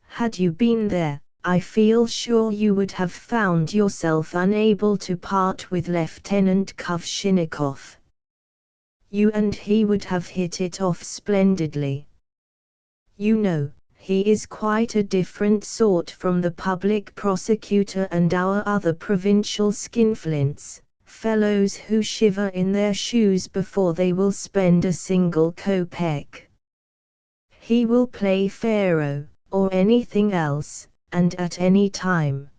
Had you been there, I feel sure you would have found yourself unable to part with Lieutenant Kuvshinikov. You and he would have hit it off splendidly. You know, he is quite a different sort from the public prosecutor and our other provincial skinflints, fellows who shiver in their shoes before they will spend a single kopeck. He will play faro, or anything else, and at any time.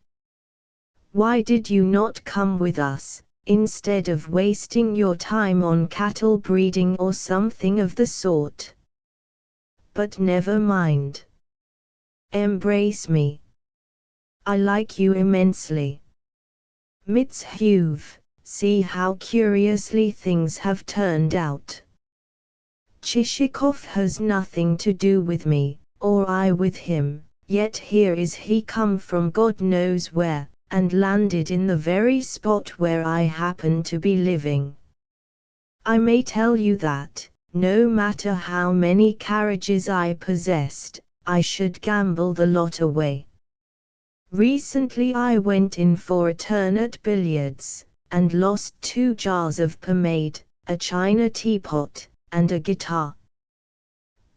Why did you not come with us, instead of wasting your time on cattle breeding or something of the sort? But never mind. Embrace me. I like you immensely. Mitzhuv, see how curiously things have turned out. Chichikov has nothing to do with me, or I with him, yet here is he come from God knows where, and landed in the very spot where I happen to be living. I may tell you that, no matter how many carriages I possessed, I should gamble the lot away. Recently I went in for a turn at billiards, and lost 2 jars of pomade, a china teapot, and a guitar.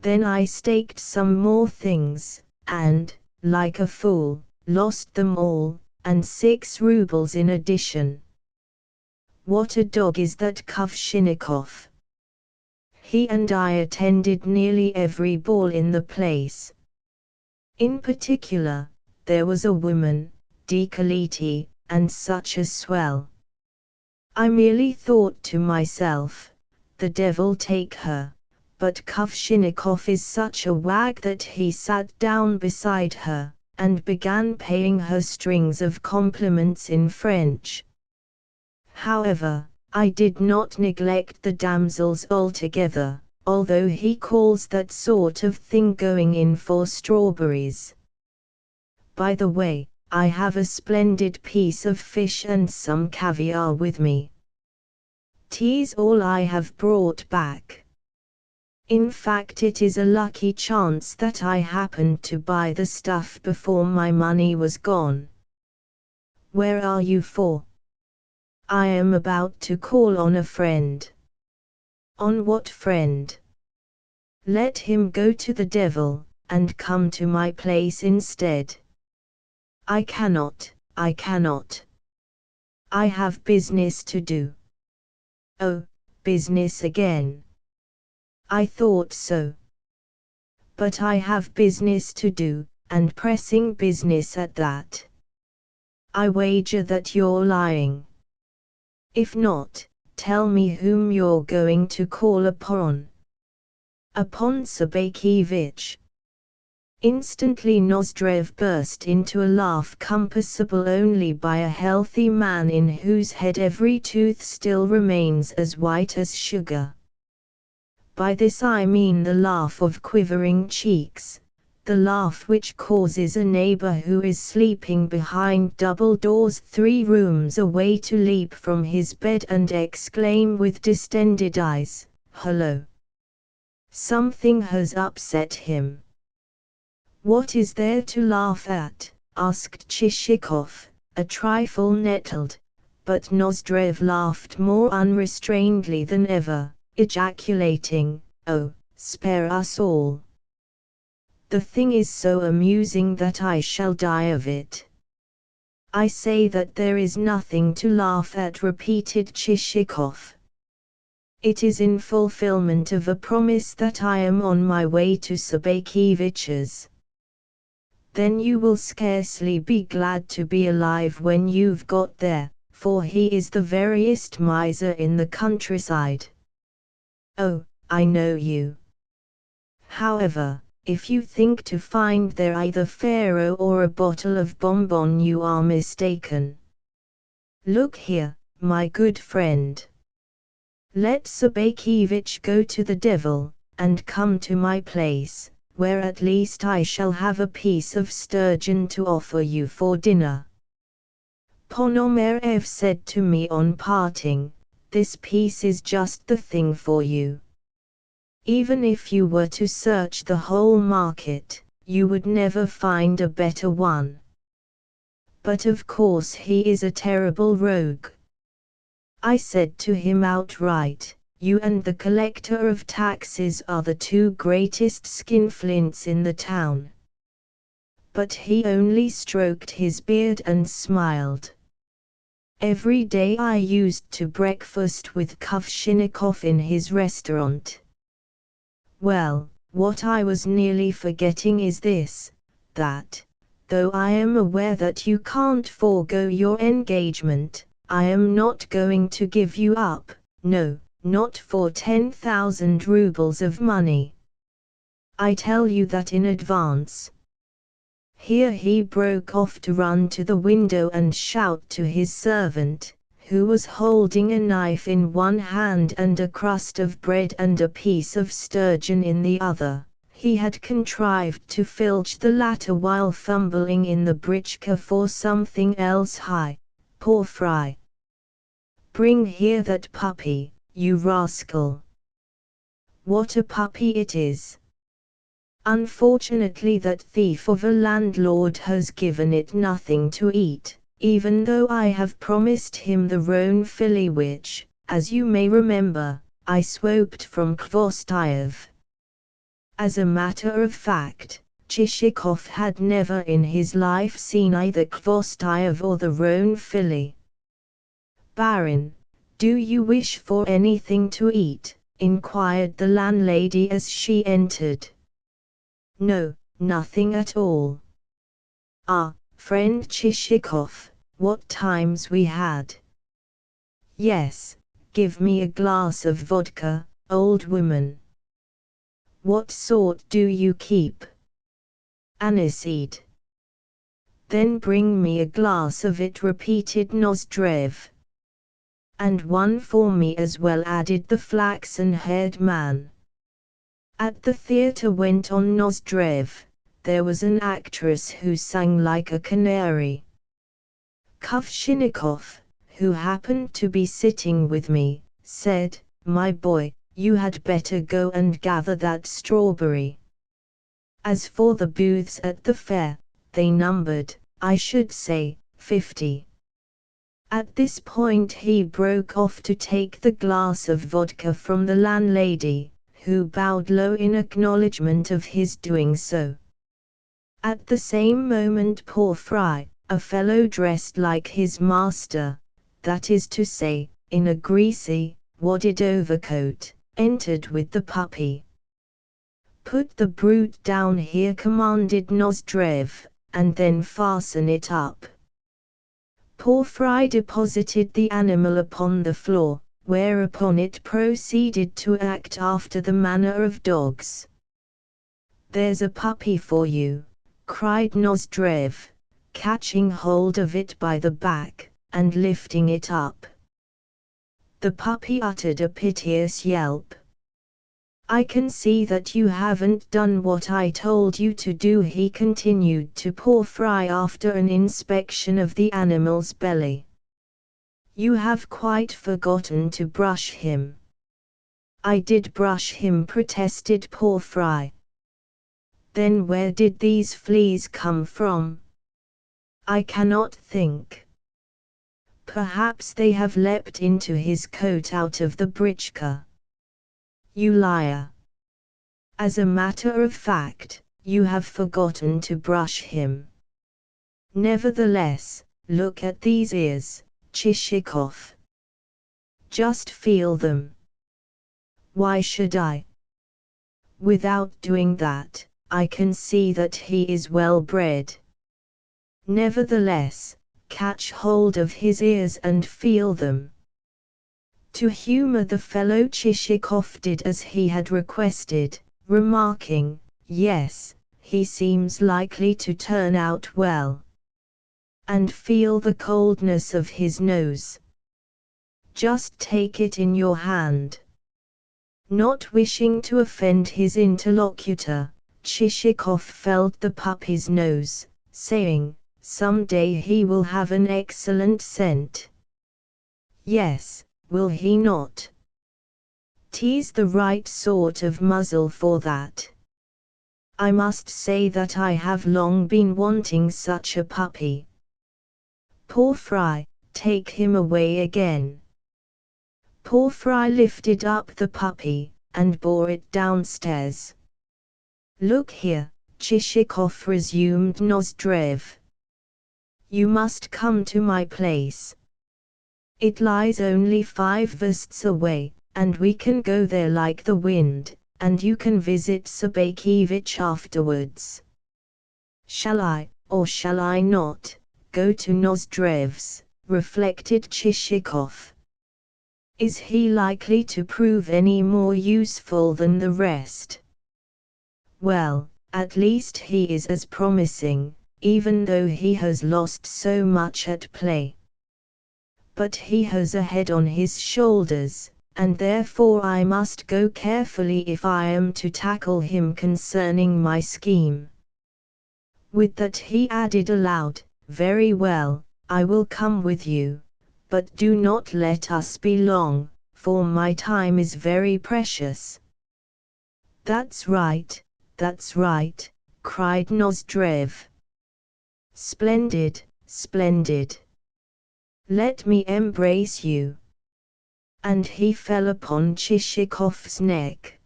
Then I staked some more things, and, like a fool, lost them all, and 6 rubles in addition. What a dog is that Kuvshinikov! He and I attended nearly every ball in the place. In particular, there was a woman, Decolete, and such a swell. I merely thought to myself, the devil take her, but Kuvshinikov is such a wag that he sat down beside her, and began paying her strings of compliments in French. However, I did not neglect the damsels altogether, although he calls that sort of thing going in for strawberries. By the way, I have a splendid piece of fish and some caviar with me. Tea's all I have brought back. In fact, it is a lucky chance that I happened to buy the stuff before my money was gone. Where are you for? I am about to call on a friend. On what friend? Let him go to the devil, and come to my place instead. I cannot. I have business to do. Oh, business again. I thought so. But I have business to do, and pressing business at that. I wager that you're lying. If not, tell me whom you're going to call upon. Upon Sabakevich. Instantly Nozdrev burst into a laugh compassable only by a healthy man in whose head every tooth still remains as white as sugar. By this I mean the laugh of quivering cheeks, the laugh which causes a neighbor who is sleeping behind double doors 3 rooms away to leap from his bed and exclaim with distended eyes, "Hello! Something has upset him." "What is there to laugh at?" asked Chichikov, a trifle nettled, but Nozdrev laughed more unrestrainedly than ever, ejaculating, "Oh, spare us all! The thing is so amusing that I shall die of it." "I say that there is nothing to laugh at," repeated Chichikov. "It is in fulfillment of a promise that I am on my way to Sabakevich's." "Then you will scarcely be glad to be alive when you've got there, for he is the veriest miser in the countryside. Oh, I know you. However, if you think to find there either Pharaoh or a bottle of bonbon, you are mistaken. Look here, my good friend. Let Sabakevich go to the devil, and come to my place, where at least I shall have a piece of sturgeon to offer you for dinner. Ponomarev said to me on parting, this piece is just the thing for you. Even if you were to search the whole market, you would never find a better one. But of course he is a terrible rogue. I said to him outright, you and the collector of taxes are the two greatest skinflints in the town. But he only stroked his beard and smiled. Every day I used to breakfast with Kuvshinikov in his restaurant. Well, what I was nearly forgetting is this, that, though I am aware that you can't forego your engagement, I am not going to give you up, no, not for 10,000 rubles of money. I tell you that in advance. Here he broke off to run to the window and shout to his servant, who was holding a knife in one hand and a crust of bread and a piece of sturgeon in the other. He had contrived to filch the latter while fumbling in the britchka for something else. Hi, poor fry! Bring here that puppy, you rascal! What a puppy it is! Unfortunately that thief of a landlord has given it nothing to eat, even though I have promised him the roan filly which, as you may remember, I swooped from Kvostayev. As a matter of fact, Chishikov had never in his life seen either Kvostayev or the roan filly. Barin, do you wish for anything to eat? Inquired the landlady as she entered. No, nothing at all. Ah, friend Chishikov, what times we had. Yes, give me a glass of vodka, old woman. What sort do you keep? Aniseed. Then bring me a glass of it, repeated Nozdrev. And one for me as well, added the flaxen-haired man. At the theatre, went on Nozdrev, there was an actress who sang like a canary. Kuvshinikov, who happened to be sitting with me, said, my boy, you had better go and gather that strawberry. As for the booths at the fair, they numbered, I should say, 50. At this point he broke off to take the glass of vodka from the landlady, who bowed low in acknowledgement of his doing so. At the same moment poor Fry, a fellow dressed like his master, that is to say, in a greasy, wadded overcoat, entered with the puppy. Put the brute down here, commanded Nozdrev, and then fasten it up. Poor Fry deposited the animal upon the floor, whereupon it proceeded to act after the manner of dogs. There's a puppy for you, cried Nozdrev, catching hold of it by the back, and lifting it up. The puppy uttered a piteous yelp. I can see that you haven't done what I told you to do, he continued to poor Fry after an inspection of the animal's belly. You have quite forgotten to brush him. I did brush him, protested poor Fry. Then where did these fleas come from? I cannot think. Perhaps they have leapt into his coat out of the britchka. You liar. As a matter of fact, you have forgotten to brush him. Nevertheless, look at these ears, Chishikov. Just feel them. Why should I? Without doing that, I can see that he is well bred. Nevertheless, catch hold of his ears and feel them. To humor the fellow, Chichikov did as he had requested, remarking, "Yes, he seems likely to turn out well." And feel the coldness of his nose. Just take it in your hand. Not wishing to offend his interlocutor, Chichikov felt the puppy's nose, saying, "Some day he will have an excellent scent." Yes, will he not? "'Tis the right sort of muzzle for that. I must say that I have long been wanting such a puppy. Porphyry, take him away again." Porphyry lifted up the puppy, and bore it downstairs. "Look here," Chichikov resumed Nozdrev. "You must come to my place. It lies only 5 versts away, and we can go there like the wind, and you can visit Sabakevich afterwards." "Shall I, or shall I not, go to Nozdrev's?" reflected Chichikov. "Is he likely to prove any more useful than the rest? Well, at least he is as promising, even though he has lost so much at play. But he has a head on his shoulders, and therefore I must go carefully if I am to tackle him concerning my scheme." With that he added aloud, "Very well, I will come with you. But do not let us be long, for my time is very precious." That's right," cried Nozdrev. "Splendid, splendid. Let me embrace you." And he fell upon Chichikov's neck.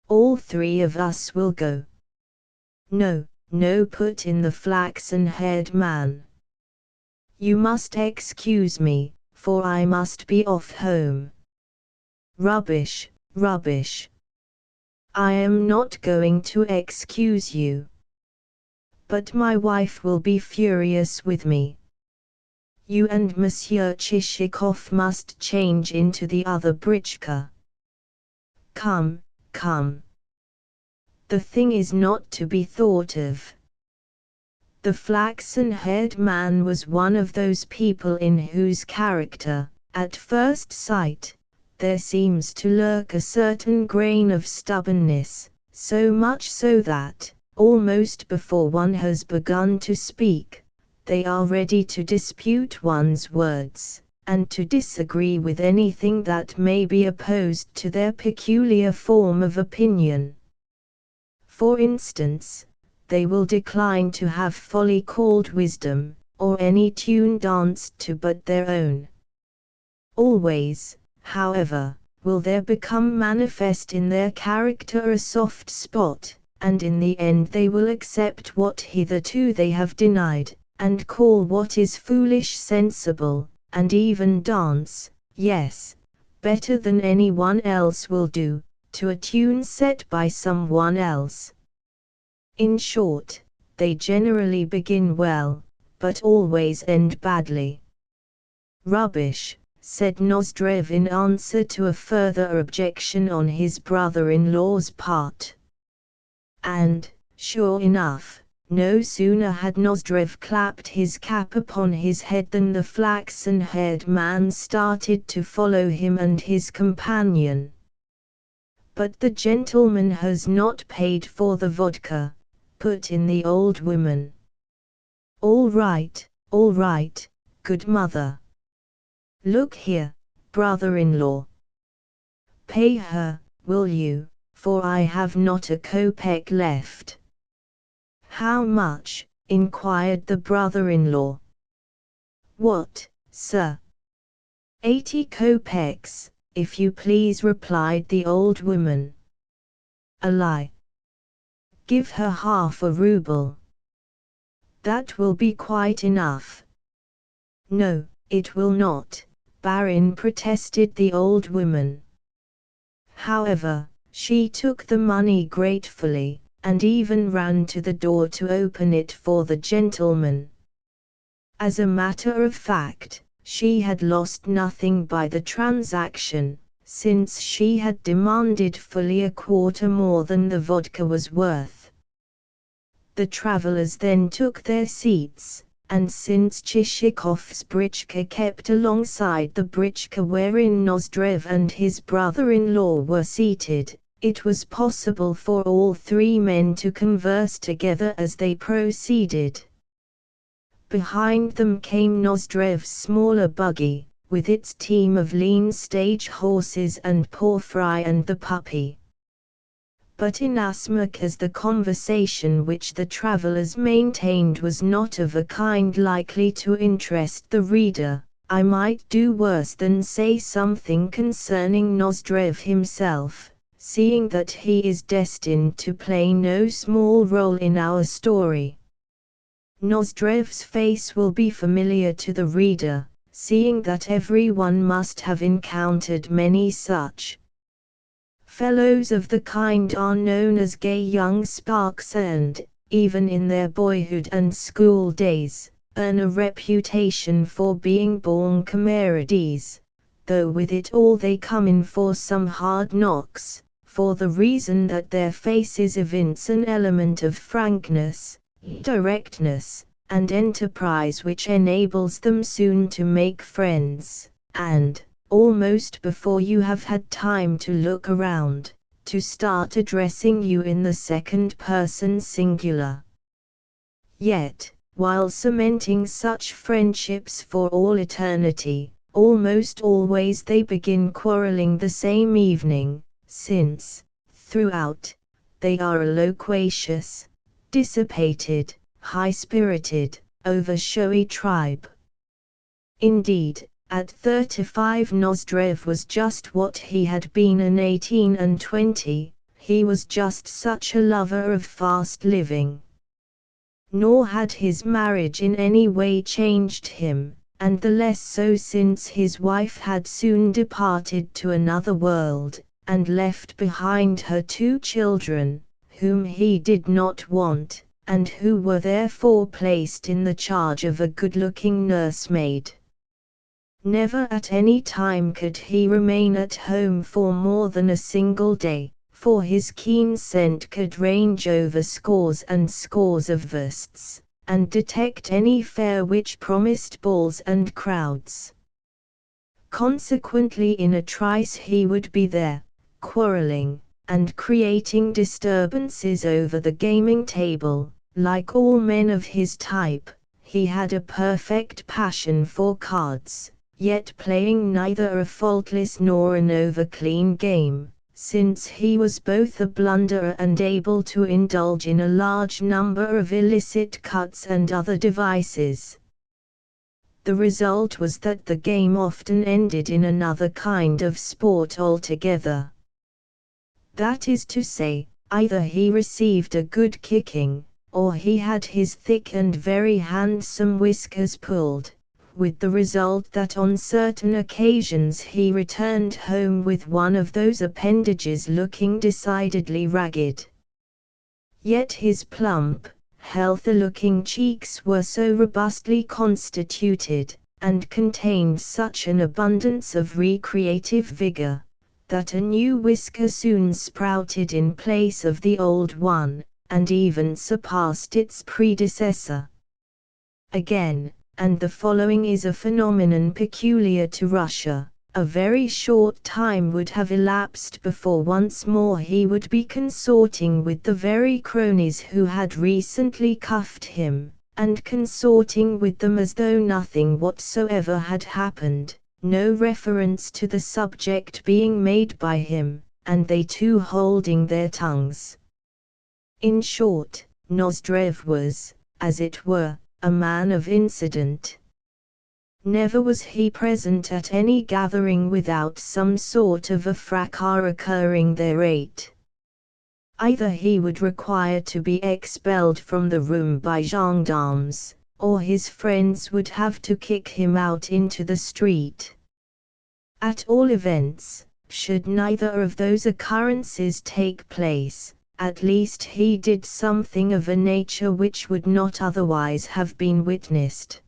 "All 3 of us will go." "No, no," put in the flaxen-haired man. "You must excuse me, for I must be off home." "Rubbish, rubbish. I am not going to excuse you. But my wife will be furious with me. You and Monsieur Chichikov must change into the other britchka. Come, come. The thing is not to be thought of." The flaxen-haired man was one of those people in whose character, at first sight, there seems to lurk a certain grain of stubbornness, so much so that, almost before one has begun to speak, they are ready to dispute one's words, and to disagree with anything that may be opposed to their peculiar form of opinion. For instance, they will decline to have folly called wisdom, or any tune danced to but their own. Always, however, will there become manifest in their character a soft spot, and in the end they will accept what hitherto they have denied, and call what is foolish sensible, and even dance, yes, better than anyone else will do, to a tune set by someone else. In short, they generally begin well, but always end badly. "Rubbish," said Nozdrev in answer to a further objection on his brother-in-law's part. And, sure enough, no sooner had Nozdrev clapped his cap upon his head than the flaxen-haired man started to follow him and his companion. "But the gentleman has not paid for the vodka," put in the old woman. All right, good mother. Look here, brother-in-law. Pay her, will you, for I have not a kopeck left." "How much?" inquired the brother-in-law. "What, sir?" 80 kopecks, if you please," replied the old woman. "A lie. Give her half a ruble." "That will be quite enough." "No, it will not," Barin protested the old woman. However, she took the money gratefully, and even ran to the door to open it for the gentleman. As a matter of fact, she had lost nothing by the transaction, since she had demanded fully a quarter more than the vodka was worth. The travelers then took their seats, and since Chichikov's britchka kept alongside the britchka wherein Nozdrev and his brother-in-law were seated, it was possible for all three men to converse together as they proceeded. Behind them came Nozdrev's smaller buggy, with its team of lean stage horses and Porfiry and the puppy. But inasmuch as the conversation which the travellers maintained was not of a kind likely to interest the reader, I might do worse than say something concerning Nozdrev himself, seeing that he is destined to play no small role in our story. Nozdrev's face will be familiar to the reader, seeing that everyone must have encountered many such. Fellows of the kind are known as gay young sparks and, even in their boyhood and school days, earn a reputation for being born camarades, though with it all they come in for some hard knocks, for the reason that their faces evince an element of frankness, directness, and enterprise which enables them soon to make friends, and, almost before you have had time to look around, to start addressing you in the second person singular. Yet, while cementing such friendships for all eternity, almost always they begin quarreling the same evening, since, throughout, they are a loquacious, dissipated, high-spirited, over-showy tribe. Indeed, at 35 Nozdrev was just what he had been at 18 and 20, he was just such a lover of fast living. Nor had his marriage in any way changed him, and the less so since his wife had soon departed to another world, and left behind her 2 children, whom he did not want, and who were therefore placed in the charge of a good-looking nursemaid. Never at any time could he remain at home for more than a single day, for his keen scent could range over scores and scores of versts, and detect any fare which promised balls and crowds. Consequently in a trice he would be there, quarrelling, and creating disturbances over the gaming table. Like all men of his type, he had a perfect passion for cards, yet playing neither a faultless nor an over-clean game, since he was both a blunderer and able to indulge in a large number of illicit cuts and other devices. The result was that the game often ended in another kind of sport altogether. That is to say, either he received a good kicking, or he had his thick and very handsome whiskers pulled, with the result that on certain occasions he returned home with one of those appendages looking decidedly ragged. Yet his plump, healthy-looking cheeks were so robustly constituted, and contained such an abundance of recreative vigor, that a new whisker soon sprouted in place of the old one, and even surpassed its predecessor. Again, and the following is a phenomenon peculiar to Russia, a very short time would have elapsed before once more he would be consorting with the very cronies who had recently cuffed him, and consorting with them as though nothing whatsoever had happened, no reference to the subject being made by him, and they too holding their tongues. In short, Nozdrev was, as it were, a man of incident. Never was he present at any gathering without some sort of a fracas occurring thereat. Either he would require to be expelled from the room by gendarmes, or his friends would have to kick him out into the street. At all events, should neither of those occurrences take place, at least he did something of a nature which would not otherwise have been witnessed.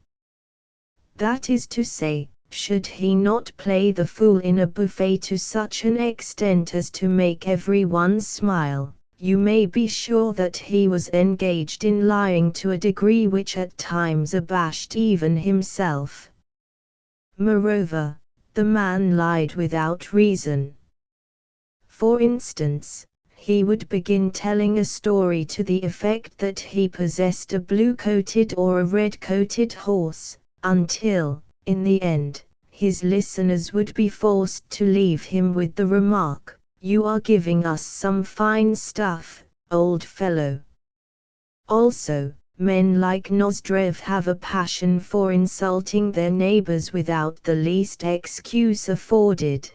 That is to say, should he not play the fool in a buffet to such an extent as to make everyone smile, you may be sure that he was engaged in lying to a degree which at times abashed even himself. Moreover, the man lied without reason. For instance, he would begin telling a story to the effect that he possessed a blue-coated or a red-coated horse, until, in the end, his listeners would be forced to leave him with the remark, "You are giving us some fine stuff, old fellow." Also, men like Nozdrev have a passion for insulting their neighbors without the least excuse afforded.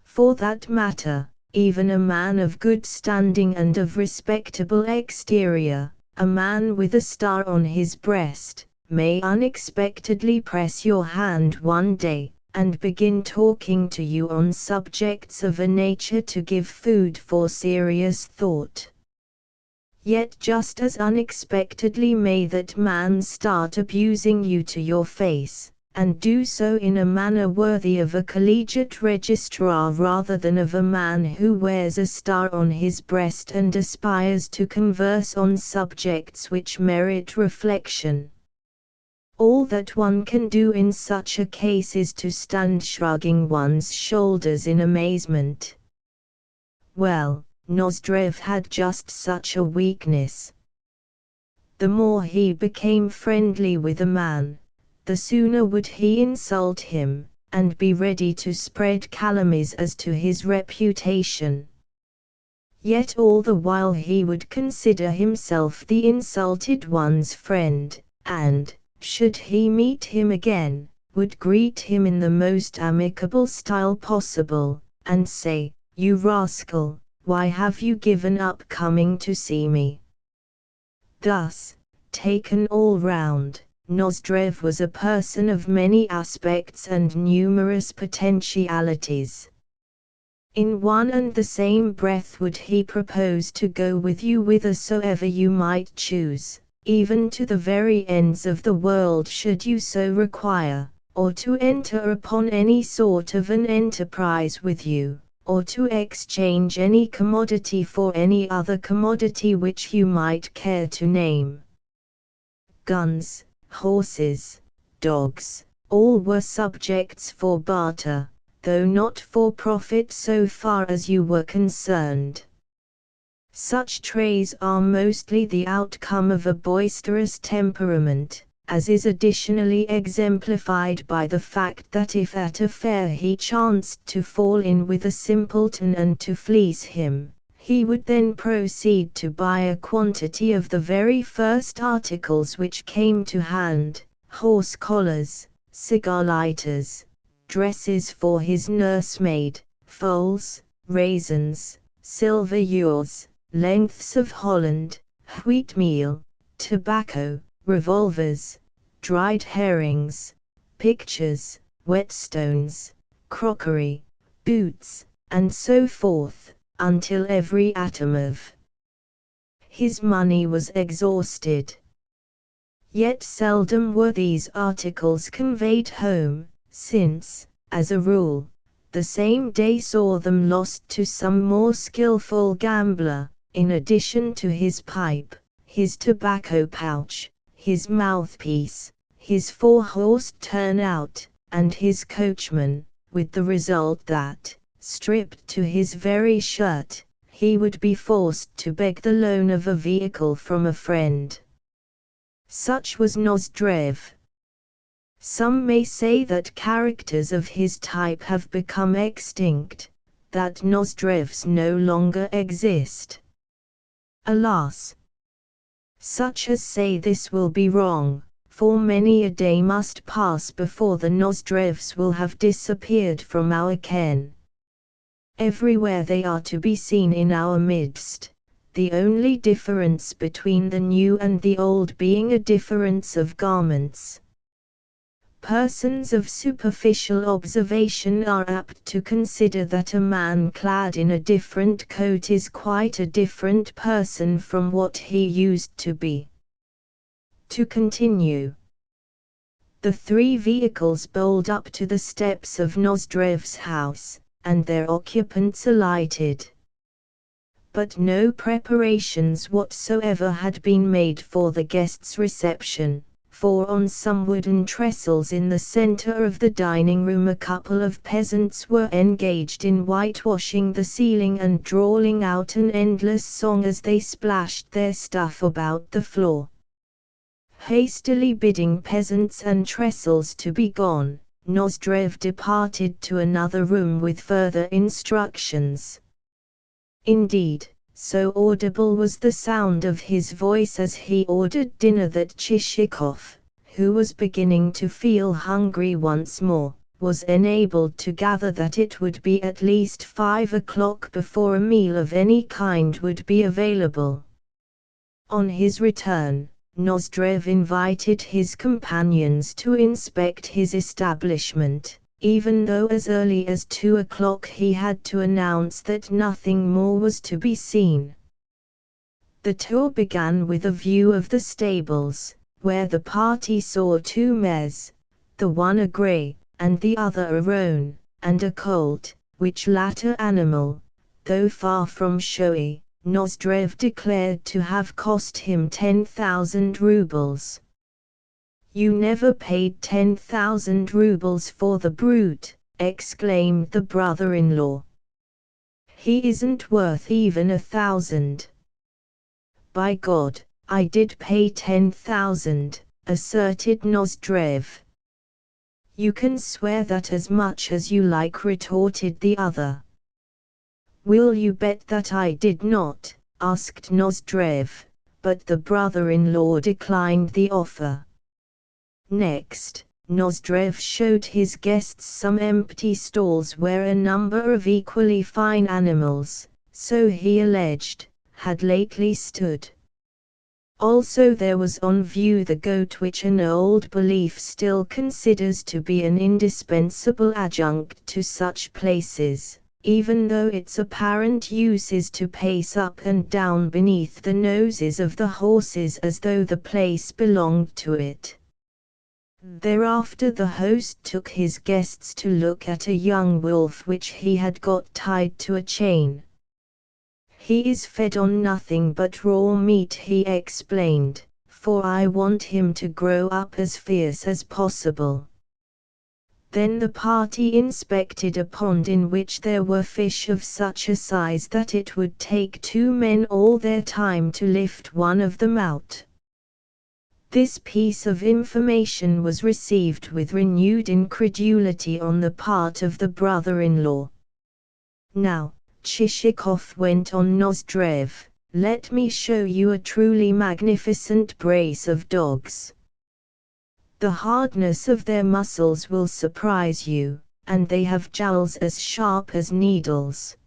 For that matter, even a man of good standing and of respectable exterior, a man with a star on his breast, may unexpectedly press your hand one day, and begin talking to you on subjects of a nature to give food for serious thought. Yet just as unexpectedly may that man start abusing you to your face, and do so in a manner worthy of a collegiate registrar rather than of a man who wears a star on his breast and aspires to converse on subjects which merit reflection. All that one can do in such a case is to stand shrugging one's shoulders in amazement. Well, Nozdrev had just such a weakness. The more he became friendly with a man, the sooner would he insult him, and be ready to spread calumnies as to his reputation. Yet all the while he would consider himself the insulted one's friend, and, should he meet him again, would greet him in the most amicable style possible, and say, "You rascal, why have you given up coming to see me?" Thus, taken all round, Nozdrev was a person of many aspects and numerous potentialities. In one and the same breath would he propose to go with you whithersoever you might choose, even to the very ends of the world should you so require, or to enter upon any sort of an enterprise with you, or to exchange any commodity for any other commodity which you might care to name. Guns, horses, dogs, all were subjects for barter, though not for profit so far as you were concerned. Such trays are mostly the outcome of a boisterous temperament, as is additionally exemplified by the fact that if at a fair he chanced to fall in with a simpleton and to fleece him, he would then proceed to buy a quantity of the very first articles which came to hand, horse collars, cigar lighters, dresses for his nursemaid, foals, raisins, silver ewes, lengths of Holland, wheatmeal, tobacco, revolvers, dried herrings, pictures, whetstones, crockery, boots, and so forth, until every atom of his money was exhausted. Yet seldom were these articles conveyed home, since, as a rule, the same day saw them lost to some more skillful gambler, in addition to his pipe, his tobacco pouch, his mouthpiece, his four-horsed turnout, and his coachman, with the result that, stripped to his very shirt, he would be forced to beg the loan of a vehicle from a friend. Such was Nozdrev. Some may say that characters of his type have become extinct, that Nozdrevs no longer exist. Alas! Such as say this will be wrong, for many a day must pass before the Nozdrevs will have disappeared from our ken. Everywhere they are to be seen in our midst, the only difference between the new and the old being a difference of garments. Persons of superficial observation are apt to consider that a man clad in a different coat is quite a different person from what he used to be. To continue. The 3 vehicles bowled up to the steps of Nozdrev's house, and their occupants alighted. But no preparations whatsoever had been made for the guests' reception, for on some wooden trestles in the center of the dining room a couple of peasants were engaged in whitewashing the ceiling and drawling out an endless song as they splashed their stuff about the floor. Hastily bidding peasants and trestles to be gone, Nozdrev departed to another room with further instructions. Indeed, so audible was the sound of his voice as he ordered dinner that Chichikov, who was beginning to feel hungry once more, was enabled to gather that it would be at least 5 o'clock before a meal of any kind would be available. On his return, Nozdrev invited his companions to inspect his establishment, even though as early as 2 o'clock he had to announce that nothing more was to be seen. The tour began with a view of the stables, where the party saw 2 mares, the one a grey, and the other a roan, and a colt, which latter animal, though far from showy, Nozdrev declared to have cost him 10,000 rubles. "You never paid 10,000 rubles for the brute," exclaimed the brother-in-law. "He isn't worth even 1,000. "By God, I did pay 10,000, asserted Nozdrev. "You can swear that as much as you like," retorted the other. "Will you bet that I did not?" asked Nozdrev, but the brother-in-law declined the offer. Next, Nozdrev showed his guests some empty stalls where a number of equally fine animals, so he alleged, had lately stood. Also there was on view the goat, which an old belief still considers to be an indispensable adjunct to such places, even though its apparent use is to pace up and down beneath the noses of the horses as though the place belonged to it. Thereafter the host took his guests to look at a young wolf which he had got tied to a chain. "He is fed on nothing but raw meat," he explained, "for I want him to grow up as fierce as possible." Then the party inspected a pond in which there were fish of such a size that it would take 2 men all their time to lift one of them out. This piece of information was received with renewed incredulity on the part of the brother-in-law. "Now," Chichikov went on Nozdrev, "let me show you a truly magnificent brace of dogs. The hardness of their muscles will surprise you, and they have jowls as sharp as needles."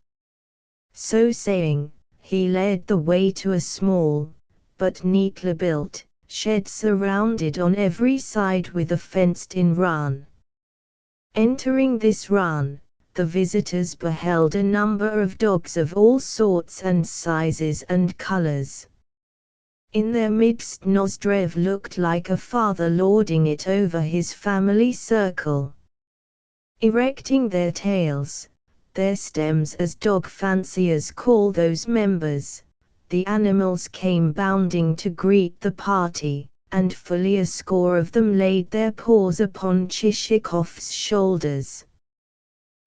So saying, he led the way to a small, but neatly built, shed surrounded on every side with a fenced-in run. Entering this run, the visitors beheld a number of dogs of all sorts and sizes and colors. In their midst Nozdrev looked like a father lording it over his family circle. Erecting their tails, their stems as dog fanciers call those members, the animals came bounding to greet the party, and fully a score of them laid their paws upon Chichikov's shoulders.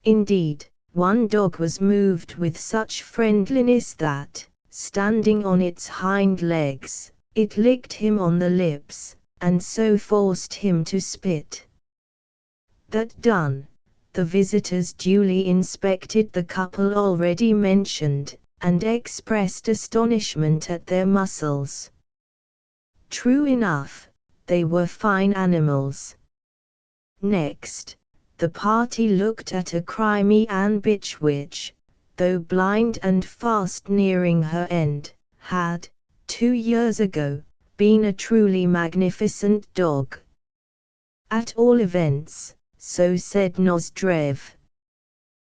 Indeed, one dog was moved with such friendliness that, standing on its hind legs, it licked him on the lips, and so forced him to spit. That done, the visitors duly inspected the couple already mentioned, and expressed astonishment at their muscles. True enough, they were fine animals. Next, the party looked at a Crimean bitch which, though blind and fast nearing her end, had, 2 years ago, been a truly magnificent dog. At all events, so said Nozdrev.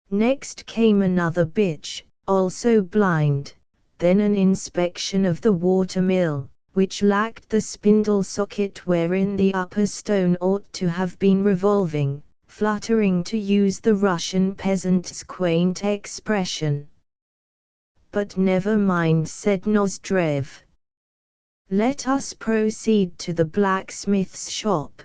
Next came another bitch, also blind, then an inspection of the water-mill, which lacked the spindle socket wherein the upper stone ought to have been revolving, fluttering to use the Russian peasant's quaint expression. "But never mind," said Nozdrev. "Let us proceed to the blacksmith's shop."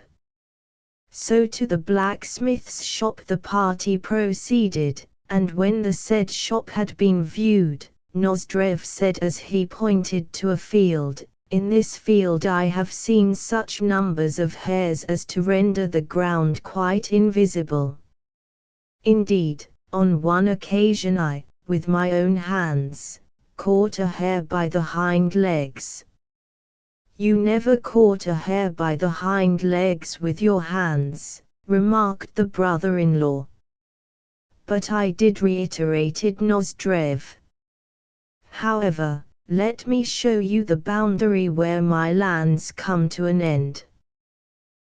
So to the blacksmith's shop the party proceeded, and when the said shop had been viewed, Nozdrev said as he pointed to a field, "In this field I have seen such numbers of hares as to render the ground quite invisible. Indeed, on one occasion I, with my own hands, caught a hare by the hind legs." "You never caught a hare by the hind legs with your hands," remarked the brother-in-law. "But I did," reiterated Nozdrev. "However, let me show you the boundary where my lands come to an end."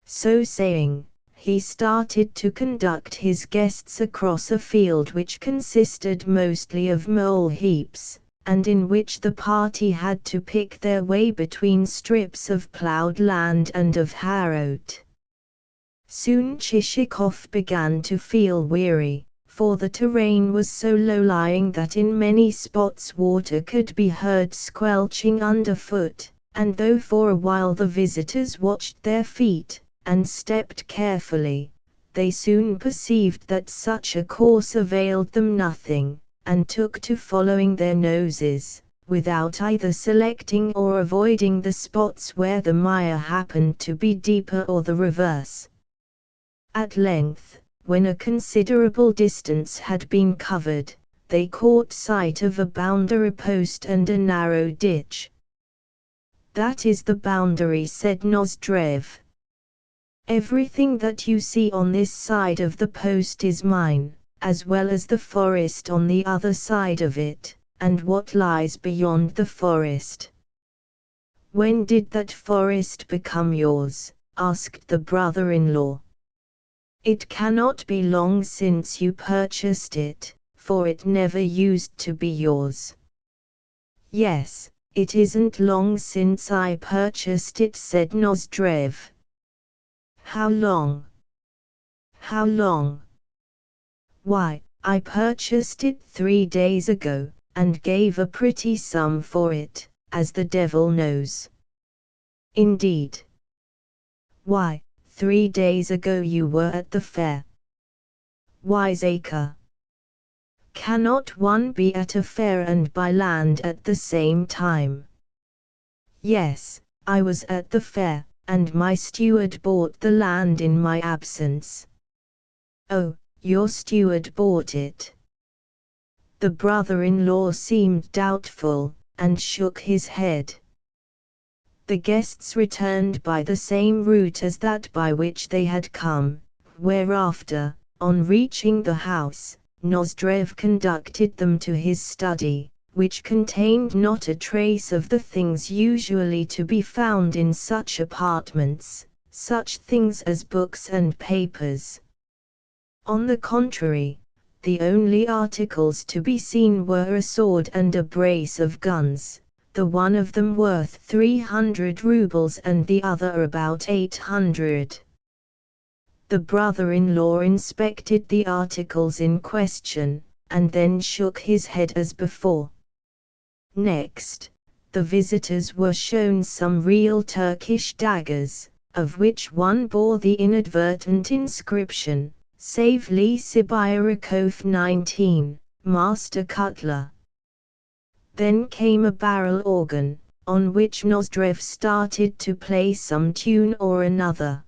So saying, he started to conduct his guests across a field which consisted mostly of mole heaps, and in which the party had to pick their way between strips of plowed land and of harrowed. Soon Chichikov began to feel weary, for the terrain was so low-lying that in many spots water could be heard squelching underfoot, and though for a while the visitors watched their feet, and stepped carefully, they soon perceived that such a course availed them nothing, and took to following their noses, without either selecting or avoiding the spots where the mire happened to be deeper or the reverse. At length, when a considerable distance had been covered, they caught sight of a boundary post and a narrow ditch. "That is the boundary," said Nozdrev. "Everything that you see on this side of the post is mine, as well as the forest on the other side of it, and what lies beyond the forest." "When did that forest become yours?" asked the brother-in-law. "It cannot be long since you purchased it, for it never used to be yours." "Yes, it isn't long since I purchased it," said Nozdrev. "How long?" "How long? Why, I purchased it 3 days ago, and gave a pretty sum for it, as the devil knows." "Indeed? Why, 3 days ago you were at the fair." "Wiseacre! Cannot one be at a fair and buy land at the same time?" "Yes, I was at the fair, and my steward bought the land in my absence." "Oh, your steward bought it?" The brother-in-law seemed doubtful, and shook his head. The guests returned by the same route as that by which they had come, whereafter, on reaching the house, Nozdrev conducted them to his study, which contained not a trace of the things usually to be found in such apartments, such things as books and papers. On the contrary, the only articles to be seen were a sword and a brace of guns, the one of them worth 300 rubles and the other about 800. The brother-in-law inspected the articles in question, and then shook his head as before. Next, the visitors were shown some real Turkish daggers, of which one bore the inadvertent inscription, "Savli Sibirikov 19, Master Cutler." Then came a barrel organ, on which Nozdrev started to play some tune or another.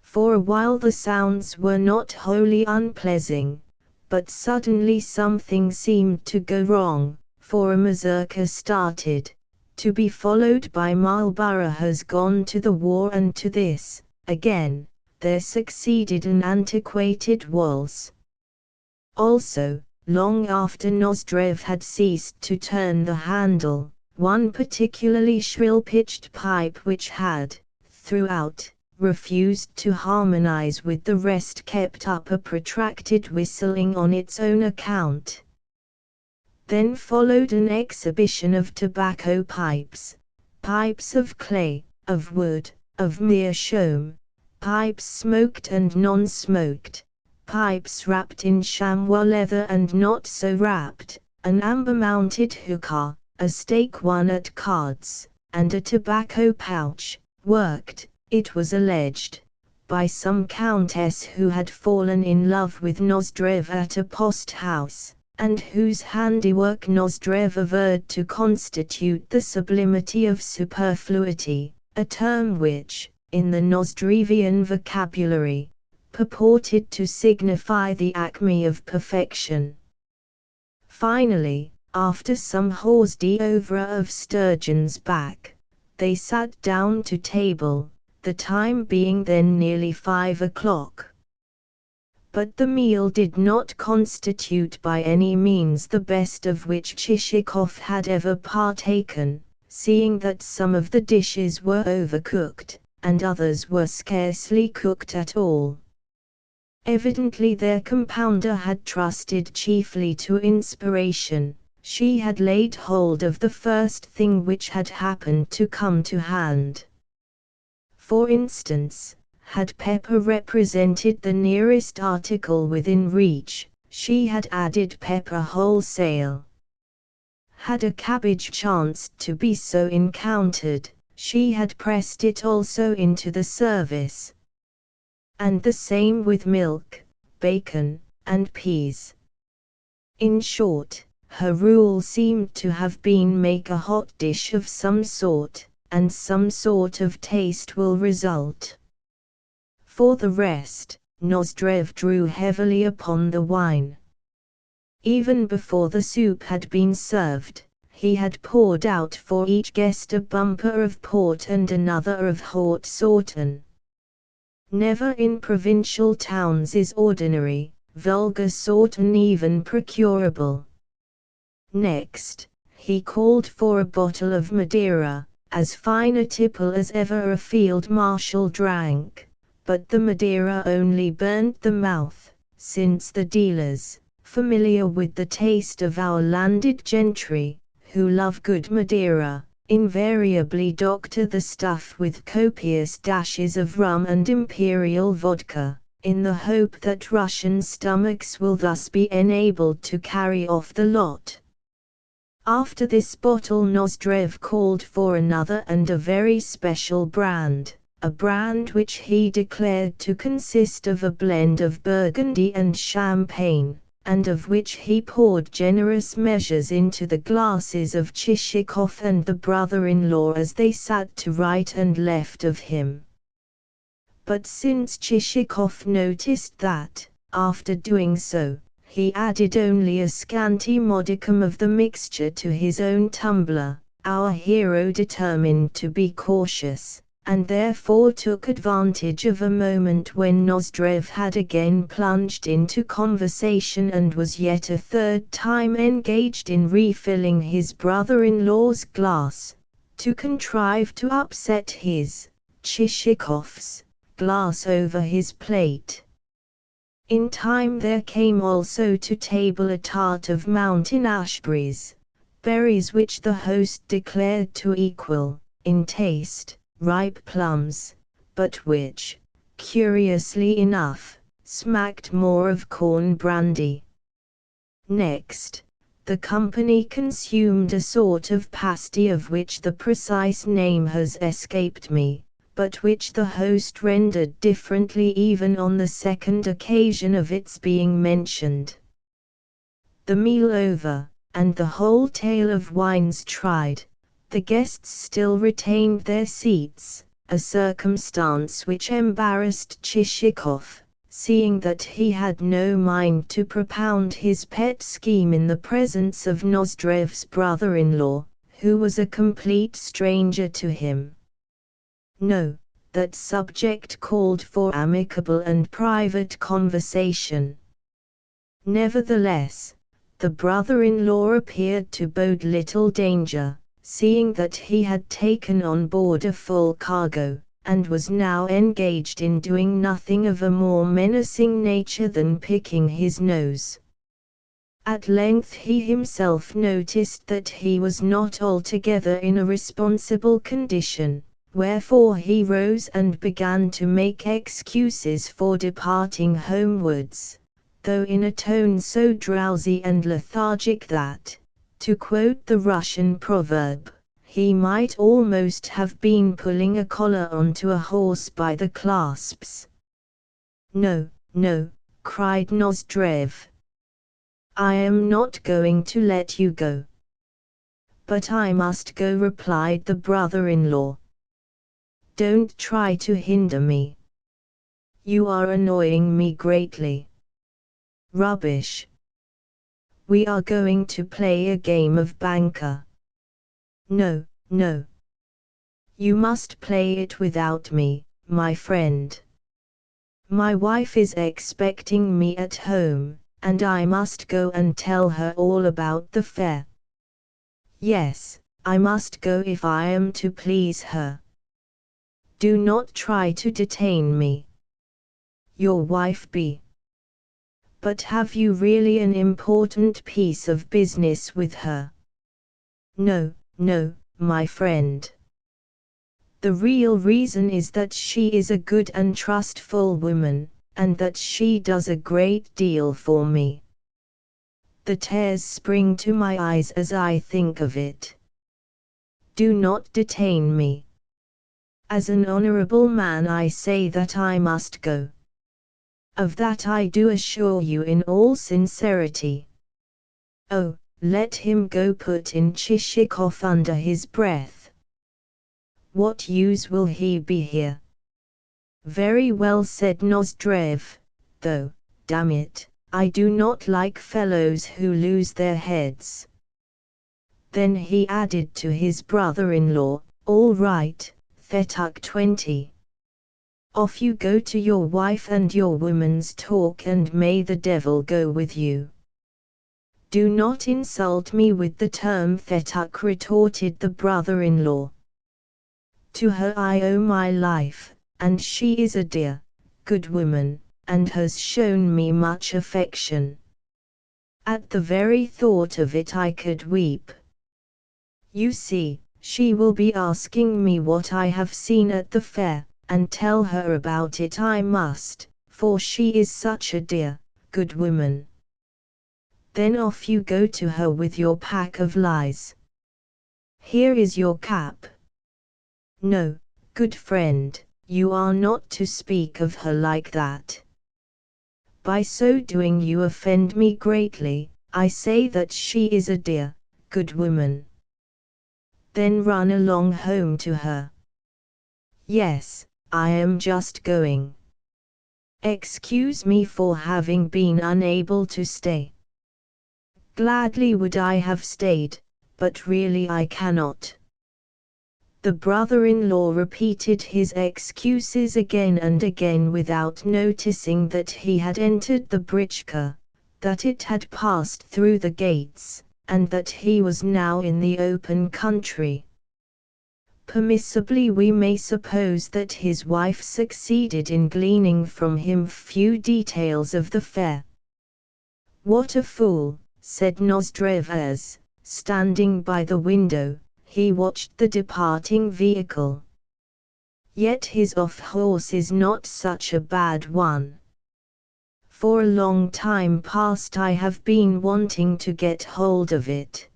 For a while the sounds were not wholly unpleasing, but suddenly something seemed to go wrong, for a mazurka started, to be followed by "Marlborough has gone to the war," and to this, again, there succeeded an antiquated waltz. Also, long after Nozdrev had ceased to turn the handle, one particularly shrill-pitched pipe which had, throughout, refused to harmonize with the rest kept up a protracted whistling on its own account. Then followed an exhibition of tobacco pipes, pipes of clay, of wood, of meerschaum, pipes smoked and non-smoked, pipes wrapped in chamois leather and not so wrapped, an amber-mounted hookah, a stake won at cards, and a tobacco pouch, worked, it was alleged, by some countess who had fallen in love with Nozdrev at a post house, and whose handiwork Nozdrev averred to constitute the sublimity of superfluity, a term which, in the Nozdrevian vocabulary, purported to signify the acme of perfection. Finally, after some hors d'oeuvre of sturgeon's back, they sat down to table, the time being then nearly 5 o'clock. But the meal did not constitute by any means the best of which Chichikov had ever partaken, seeing that some of the dishes were overcooked, and others were scarcely cooked at all. Evidently their compounder had trusted chiefly to inspiration. She had laid hold of the first thing which had happened to come to hand. For instance, had pepper represented the nearest article within reach, she had added pepper wholesale. Had a cabbage chanced to be so encountered, she had pressed it also into the service. And the same with milk, bacon, and peas. In short, her rule seemed to have been make a hot dish of some sort, and some sort of taste will result. For the rest, Nozdrev drew heavily upon the wine. Even before the soup had been served, he had poured out for each guest a bumper of port and another of Haut Sauterne. Never in provincial towns is ordinary, vulgar Sauterne even procurable. Next, he called for a bottle of Madeira, as fine a tipple as ever a field marshal drank, but the Madeira only burnt the mouth, since the dealers, familiar with the taste of our landed gentry, who love good Madeira, invariably doctor the stuff with copious dashes of rum and imperial vodka, in the hope that Russian stomachs will thus be enabled to carry off the lot. After this bottle Nozdrev called for another and a very special brand, a brand which he declared to consist of a blend of Burgundy and champagne, and of which he poured generous measures into the glasses of Chichikov and the brother-in-law as they sat to right and left of him. But since Chichikov noticed that, after doing so, he added only a scanty modicum of the mixture to his own tumbler, our hero determined to be cautious, and therefore took advantage of a moment when Nozdrev had again plunged into conversation and was yet a third time engaged in refilling his brother-in-law's glass, to contrive to upset his, Chichikov's, glass over his plate. In time there came also to table a tart of mountain ashberries, berries which the host declared to equal, in taste, ripe plums, but which, curiously enough, smacked more of corn brandy. Next, the company consumed a sort of pasty of which the precise name has escaped me, but which the host rendered differently even on the second occasion of its being mentioned. The meal over, and the whole tale of wines tried, the guests still retained their seats, a circumstance which embarrassed Chichikov, seeing that he had no mind to propound his pet scheme in the presence of Nozdrev's brother-in-law, who was a complete stranger to him. No, that subject called for amicable and private conversation. Nevertheless, the brother-in-law appeared to bode little danger, seeing that he had taken on board a full cargo, and was now engaged in doing nothing of a more menacing nature than picking his nose. At length he himself noticed that he was not altogether in a responsible condition, wherefore he rose and began to make excuses for departing homewards, though in a tone so drowsy and lethargic that, to quote the Russian proverb, he might almost have been pulling a collar onto a horse by the clasps. "No, no," cried Nozdrev. "I am not going to let you go." "But I must go," replied the brother-in-law. "Don't try to hinder me. You are annoying me greatly." "Rubbish. We are going to play a game of banker." "No, no. You must play it without me, my friend. My wife is expecting me at home, and I must go and tell her all about the fair. Yes, I must go if I am to please her. Do not try to detain me. Your wife be. But have you really an important piece of business with her?" "No, no, my friend. The real reason is that she is a good and trustful woman, and that she does a great deal for me. The tears spring to my eyes as I think of it. Do not detain me. As an honorable man I say that I must go. Of that I do assure you in all sincerity." "Oh, let him go," put in Chichikov under his breath. "What use will he be here?" "Very well," said Nozdrev, "though, damn it, I do not like fellows who lose their heads." Then he added to his brother-in-law, "All right, Fetuk 20. Off you go to your wife and your woman's talk, and may the devil go with you." "Do not insult me with the term Fetuk," retorted the brother-in-law. "To her I owe my life, and she is a dear, good woman, and has shown me much affection. At the very thought of it I could weep. You see, she will be asking me what I have seen at the fair, and tell her about it I must, for she is such a dear, good woman. Then off you go to her with your pack of lies. Here is your cap. No, good friend, you are not to speak of her like that. By so doing you offend me greatly. I say that she is a dear, good woman. Then run along home to her." "Yes, I am just going. Excuse me for having been unable to stay. Gladly would I have stayed, but really I cannot." The brother-in-law repeated his excuses again and again without noticing that he had entered the britchka, that it had passed through the gates, and that he was now in the open country. Permissibly we may suppose that his wife succeeded in gleaning from him few details of the fair. "What a fool," said Nozdrev as, standing by the window, he watched the departing vehicle. "Yet his off-horse is not such a bad one. For a long time past I have been wanting to get hold of it.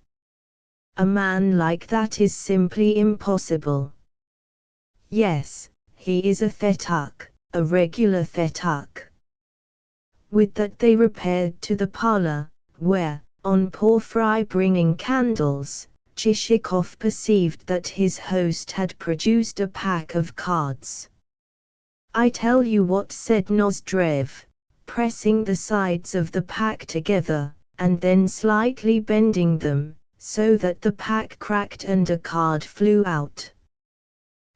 A man like that is simply impossible. Yes, he is a fetuk, a regular fetuk." With that they repaired to the parlour, where, on Porfiry bringing candles, Chichikov perceived that his host had produced a pack of cards. "I tell you what," said Nozdrev, pressing the sides of the pack together, and then slightly bending them, so that the pack cracked and a card flew out.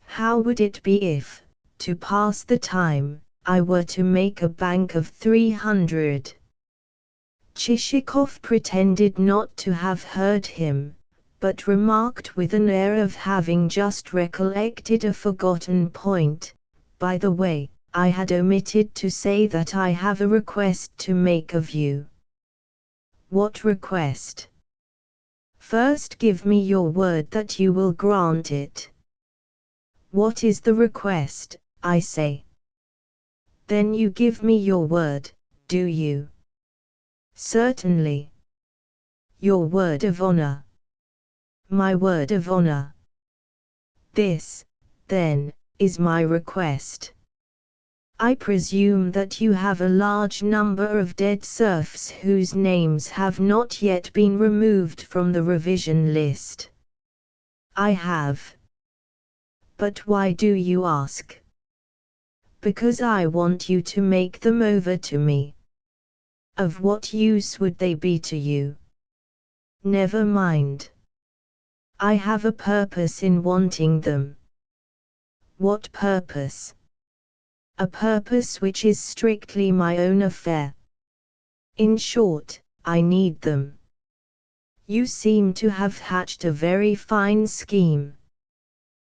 "How would it be if, to pass the time, I were to make a bank of 300? Chichikov pretended not to have heard him, but remarked with an air of having just recollected a forgotten point, "By the way, I had omitted to say that I have a request to make of you." What request? First give me your word that you will grant it. What is the request, I say? Then you give me your word, do you? Certainly. Your word of honor. My word of honor. This, then, is my request. I presume that you have a large number of dead serfs whose names have not yet been removed from the revision list. I have. But why do you ask? Because I want you to make them over to me. Of what use would they be to you? Never mind. I have a purpose in wanting them. What purpose? A purpose which is strictly my own affair. In short, I need them. You seem to have hatched a very fine scheme.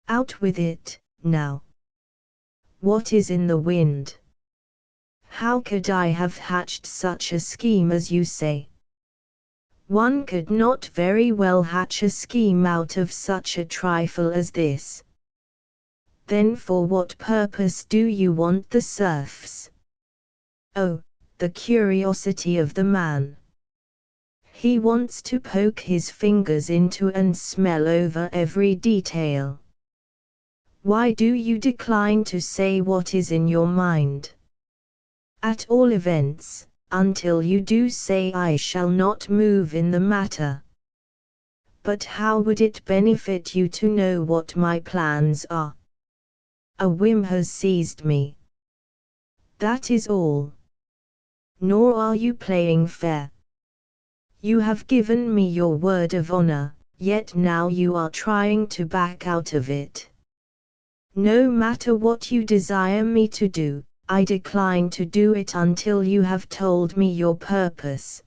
Out with it, now. What is in the wind? How could I have hatched such a scheme as you say? One could not very well hatch a scheme out of such a trifle as this. Then for what purpose do you want the serfs? Oh, the curiosity of the man. He wants to poke his fingers into and smell over every detail. Why do you decline to say what is in your mind? At all events, until you do say I shall not move in the matter. But how would it benefit you to know what my plans are? A whim has seized me. That is all. Nor are you playing fair. You have given me your word of honor, yet now you are trying to back out of it. No matter what you desire me to do, I decline to do it until you have told me your purpose.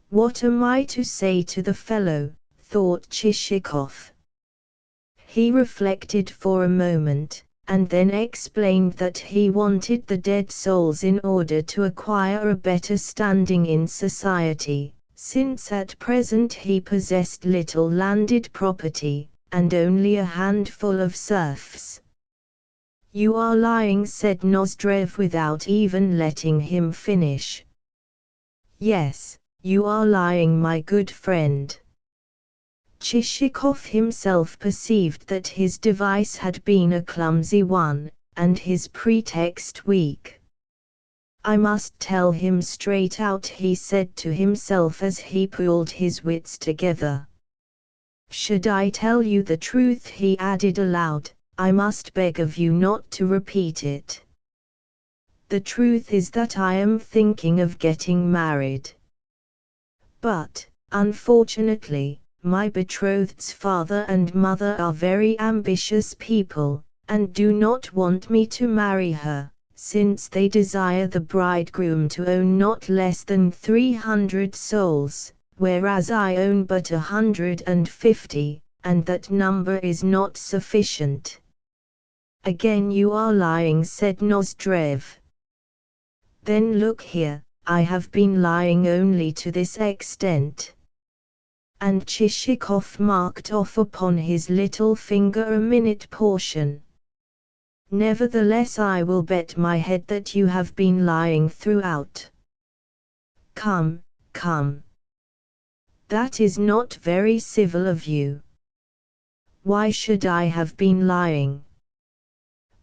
What am I to say to the fellow? Thought Chichikov. He reflected for a moment, and then explained that he wanted the dead souls in order to acquire a better standing in society, since at present he possessed little landed property, and only a handful of serfs. You are lying, said Nozdrev without even letting him finish. Yes, you are lying, my good friend. Chichikov himself perceived that his device had been a clumsy one, and his pretext weak. I must tell him straight out, he said to himself as he pulled his wits together. Should I tell you the truth, he added aloud, I must beg of you not to repeat it. The truth is that I am thinking of getting married. But, unfortunately, my betrothed's father and mother are very ambitious people, and do not want me to marry her, since they desire the bridegroom to own not less than 300 souls, whereas I own but 150, and that number is not sufficient. Again you are lying, said Nozdrev. Then look here, I have been lying only to this extent. And Chichikov marked off upon his little finger a minute portion. Nevertheless, I will bet my head that you have been lying throughout. Come, come. That is not very civil of you. Why should I have been lying?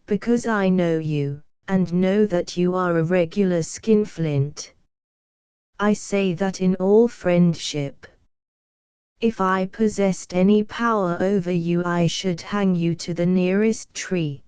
Because I know you, and know that you are a regular skinflint. I say that in all friendship. If I possessed any power over you, I should hang you to the nearest tree.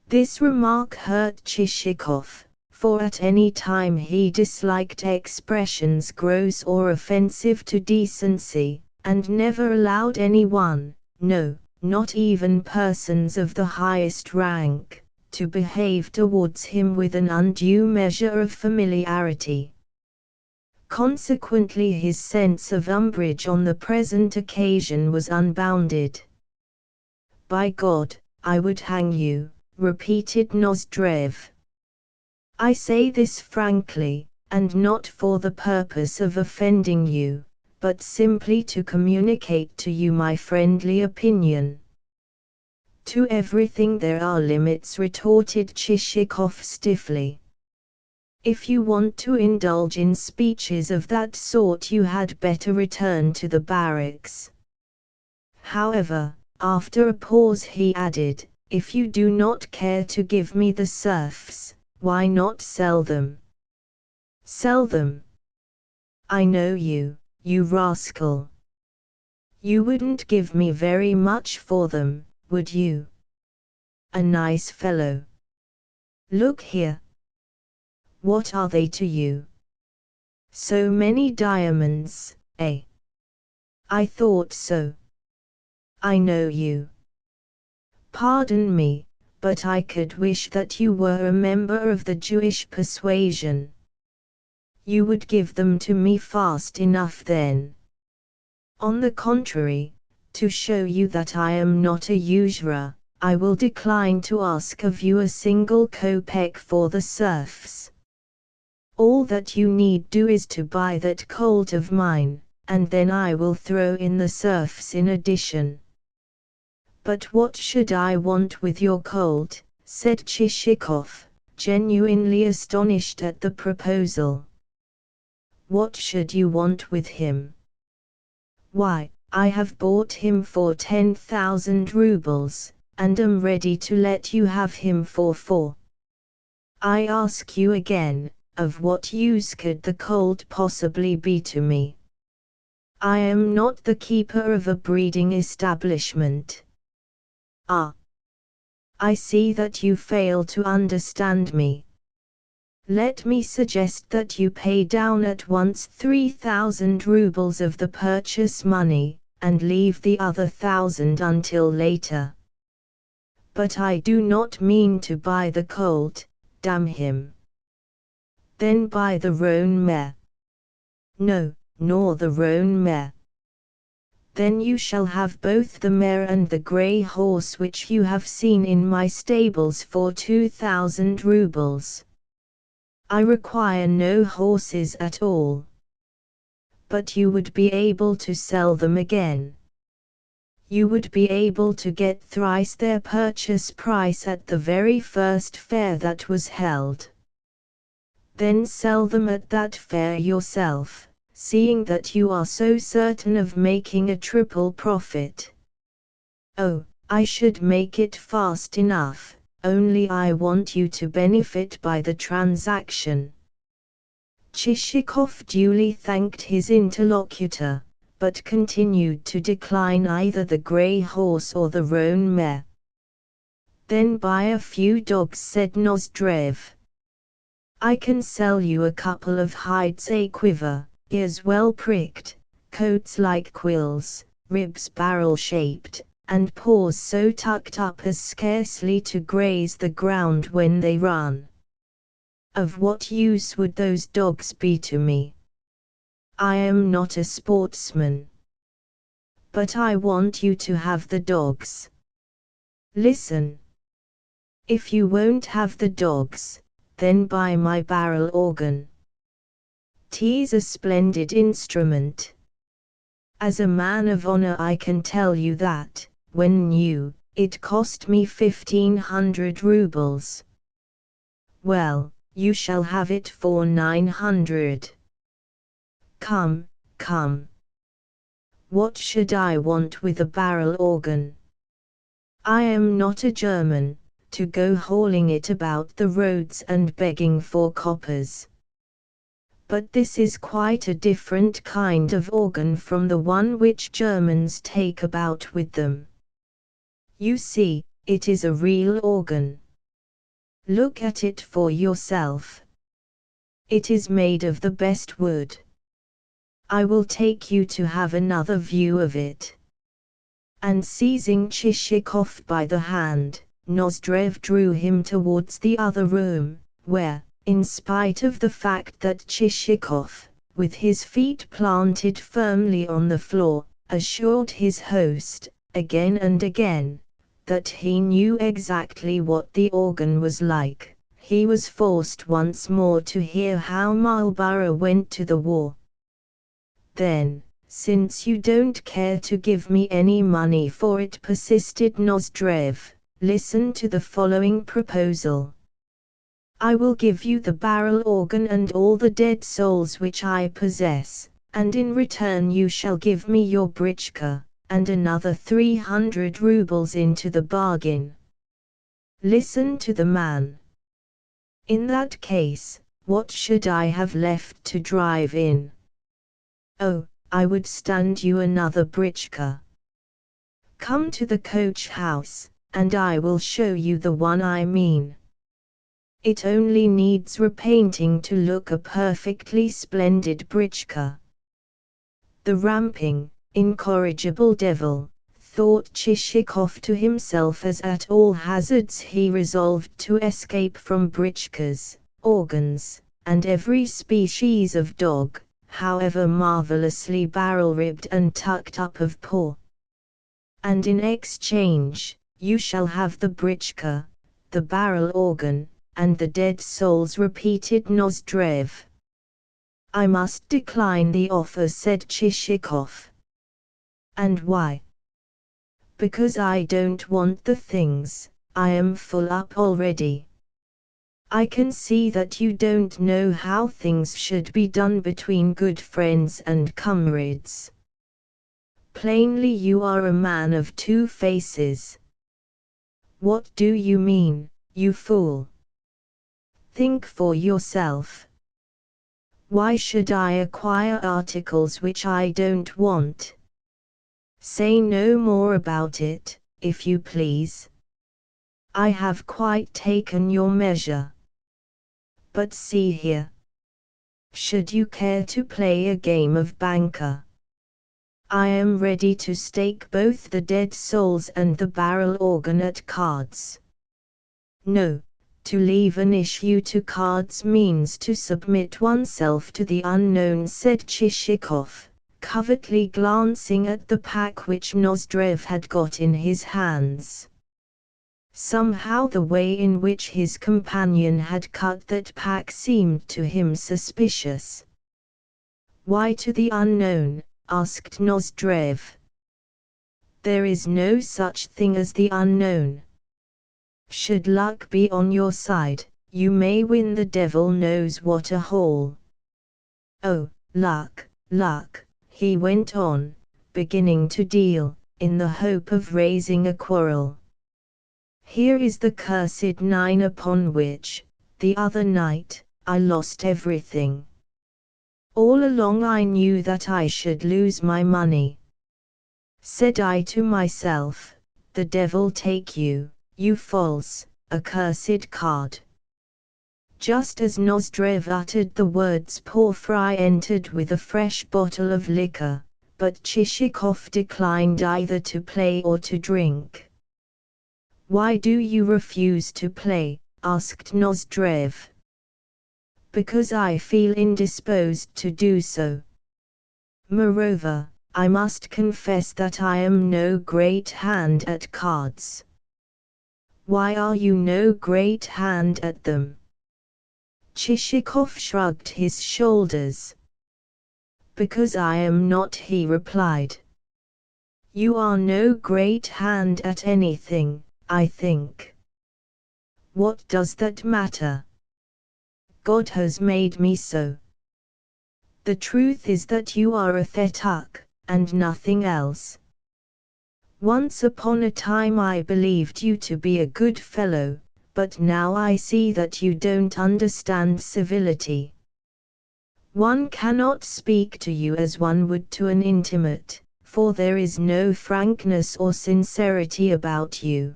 This remark hurt Chichikov, for at any time he disliked expressions gross or offensive to decency, and never allowed anyone, no, not even persons of the highest rank, to behave towards him with an undue measure of familiarity. Consequently, his sense of umbrage on the present occasion was unbounded. By God, I would hang you, repeated Nozdrev. I say this frankly, and not for the purpose of offending you, but simply to communicate to you my friendly opinion." "To everything there are limits," retorted Chichikov stiffly. "If you want to indulge in speeches of that sort you had better return to the barracks." However, after a pause he added, "If you do not care to give me the serfs, why not sell them?" "Sell them? I know you, you rascal. You wouldn't give me very much for them, would you? A nice fellow. Look here. What are they to you? So many diamonds, eh? I thought so. I know you. Pardon me, but I could wish that you were a member of the Jewish persuasion. You would give them to me fast enough then. On the contrary, to show you that I am not a usurer, I will decline to ask of you a single kopeck for the serfs. All that you need do is to buy that colt of mine, and then I will throw in the serfs in addition." "But what should I want with your colt?" said Chichikov, genuinely astonished at the proposal. "What should you want with him?" "Why, I have bought him for 10,000 rubles, and am ready to let you have him for 4. I ask you again, of what use could the colt possibly be to me? I am not the keeper of a breeding establishment." "Ah! I see that you fail to understand me. Let me suggest that you pay down at once 3,000 rubles of the purchase money, and leave the other 1,000 until later." "But I do not mean to buy the colt, damn him." "Then buy the roan mare." "No, nor the roan mare." "Then you shall have both the mare and the grey horse which you have seen in my stables for 2,000 rubles. I require no horses at all." "But you would be able to sell them again. You would be able to get thrice their purchase price at the very first fair that was held. Then sell them at that fair yourself, seeing that you are so certain of making a triple profit." "Oh, I should make it fast enough, only I want you to benefit by the transaction." Chichikov duly thanked his interlocutor, but continued to decline either the grey horse or the roan mare. "Then buy a few dogs," said Nozdrev. "I can sell you a couple of hides a quiver, ears well pricked, coats like quills, ribs barrel-shaped, and paws so tucked up as scarcely to graze the ground when they run. Of what use would those dogs be to me? I am not a sportsman. But I want you to have the dogs. Listen. If you won't have the dogs, then buy my barrel organ. 'Tis a splendid instrument. As a man of honor I can tell you that, when new, it cost me 1,500 rubles. Well, you shall have it for 900. Come, come. What should I want with a barrel organ? I am not a German, to go hauling it about the roads and begging for coppers. But this is quite a different kind of organ from the one which Germans take about with them. You see, it is a real organ. Look at it for yourself. It is made of the best wood. I will take you to have another view of it." And seizing Chichikov by the hand, Nozdrev drew him towards the other room, where, in spite of the fact that Chichikov, with his feet planted firmly on the floor, assured his host, again and again, that he knew exactly what the organ was like, He was forced once more to hear how Marlborough went to the war. Then, since you don't care to give me any money for it, persisted Nozdrev, listen to the following proposal. I will give you the barrel organ and all the dead souls which I possess, and in return you shall give me your britchka, and another 300 rubles into the bargain. Listen to the man. In that case, what should I have left to drive in? Oh, I would stand you another britchka. Come to the coach house, and I will show you the one I mean. It only needs repainting to look a perfectly splendid britchka. The ramping, incorrigible devil, thought Chichikov to himself as at all hazards he resolved to escape from britchkas, organs, and every species of dog, however marvellously barrel-ribbed and tucked up of paw. And in exchange, you shall have the britchka, the barrel organ, and the dead souls, repeated Nozdrev. I must decline the offer, said Chichikov. And why? Because I don't want the things, I am full up already. I can see that you don't know how things should be done between good friends and comrades. Plainly you are a man of two faces. What do you mean, you fool? Think for yourself. Why should I acquire articles which I don't want? Say no more about it, if you please. I have quite taken your measure. But see here. Should you care to play a game of banker? I am ready to stake both the dead souls and the barrel organ at cards. No, to leave an issue to cards means to submit oneself to the unknown, said Chichikov, covertly glancing at the pack which Nozdrev had got in his hands. Somehow the way in which his companion had cut that pack seemed to him suspicious. Why to the unknown? Asked Nozdrev. There is no such thing as the unknown. Should luck be on your side, you may win the devil knows what a haul. Oh, luck, luck, he went on, beginning to deal, in the hope of raising a quarrel. Here is the cursed 9 upon which, the other night, I lost everything. All along I knew that I should lose my money. Said I to myself, the devil take you, you false, accursed card. Just as Nozdrev uttered the words, Porfiry entered with a fresh bottle of liquor, but Chichikov declined either to play or to drink. Why do you refuse to play? Asked Nozdrev. Because I feel indisposed to do so. Moreover, I must confess that I am no great hand at cards. Why are you no great hand at them? Chichikov shrugged his shoulders. Because I am not, he replied. You are no great hand at anything, I think. What does that matter? God has made me so. The truth is that you are a thetuk, and nothing else. Once upon a time I believed you to be a good fellow, but now I see that you don't understand civility. One cannot speak to you as one would to an intimate, for there is no frankness or sincerity about you.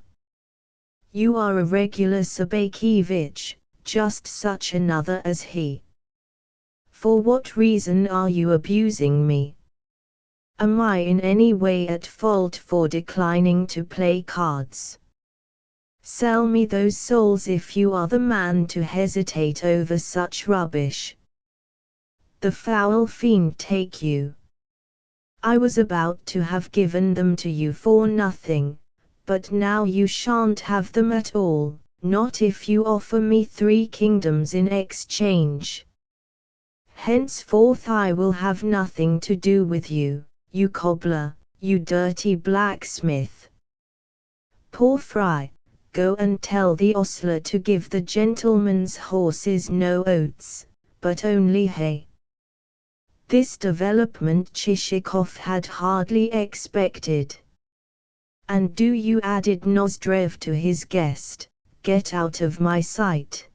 You are a regular Sabakevich, just such another as he. For what reason are you abusing me? Am I in any way at fault for declining to play cards? Sell me those souls if you are the man to hesitate over such rubbish. The foul fiend take you. I was about to have given them to you for nothing, but now you shan't have them at all, not if you offer me 3 kingdoms in exchange. Henceforth I will have nothing to do with you, you cobbler, you dirty blacksmith. Porphyry, go and tell the ostler to give the gentleman's horses no oats, but only hay." This development Chichikov had hardly expected. "And do you," added Nozdrev to his guest, "get out of my sight."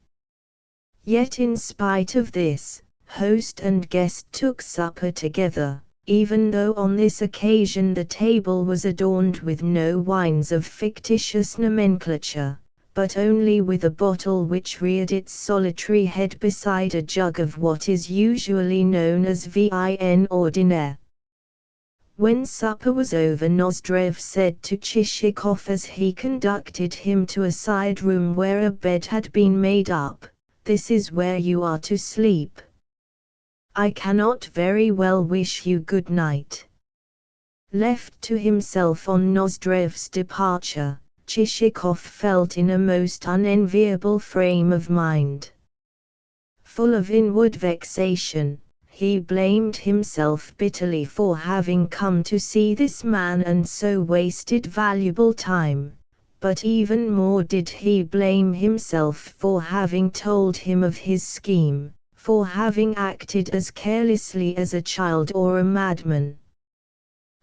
Yet in spite of this, host and guest took supper together, even though on this occasion the table was adorned with no wines of fictitious nomenclature, but only with a bottle which reared its solitary head beside a jug of what is usually known as vin ordinaire. When supper was over, Nozdrev said to Chichikov as he conducted him to a side room where a bed had been made up, "This is where you are to sleep. I cannot very well wish you good night." Left to himself on Nozdrev's departure, Chichikov felt in a most unenviable frame of mind. Full of inward vexation, he blamed himself bitterly for having come to see this man and so wasted valuable time, but even more did he blame himself for having told him of his scheme, for having acted as carelessly as a child or a madman.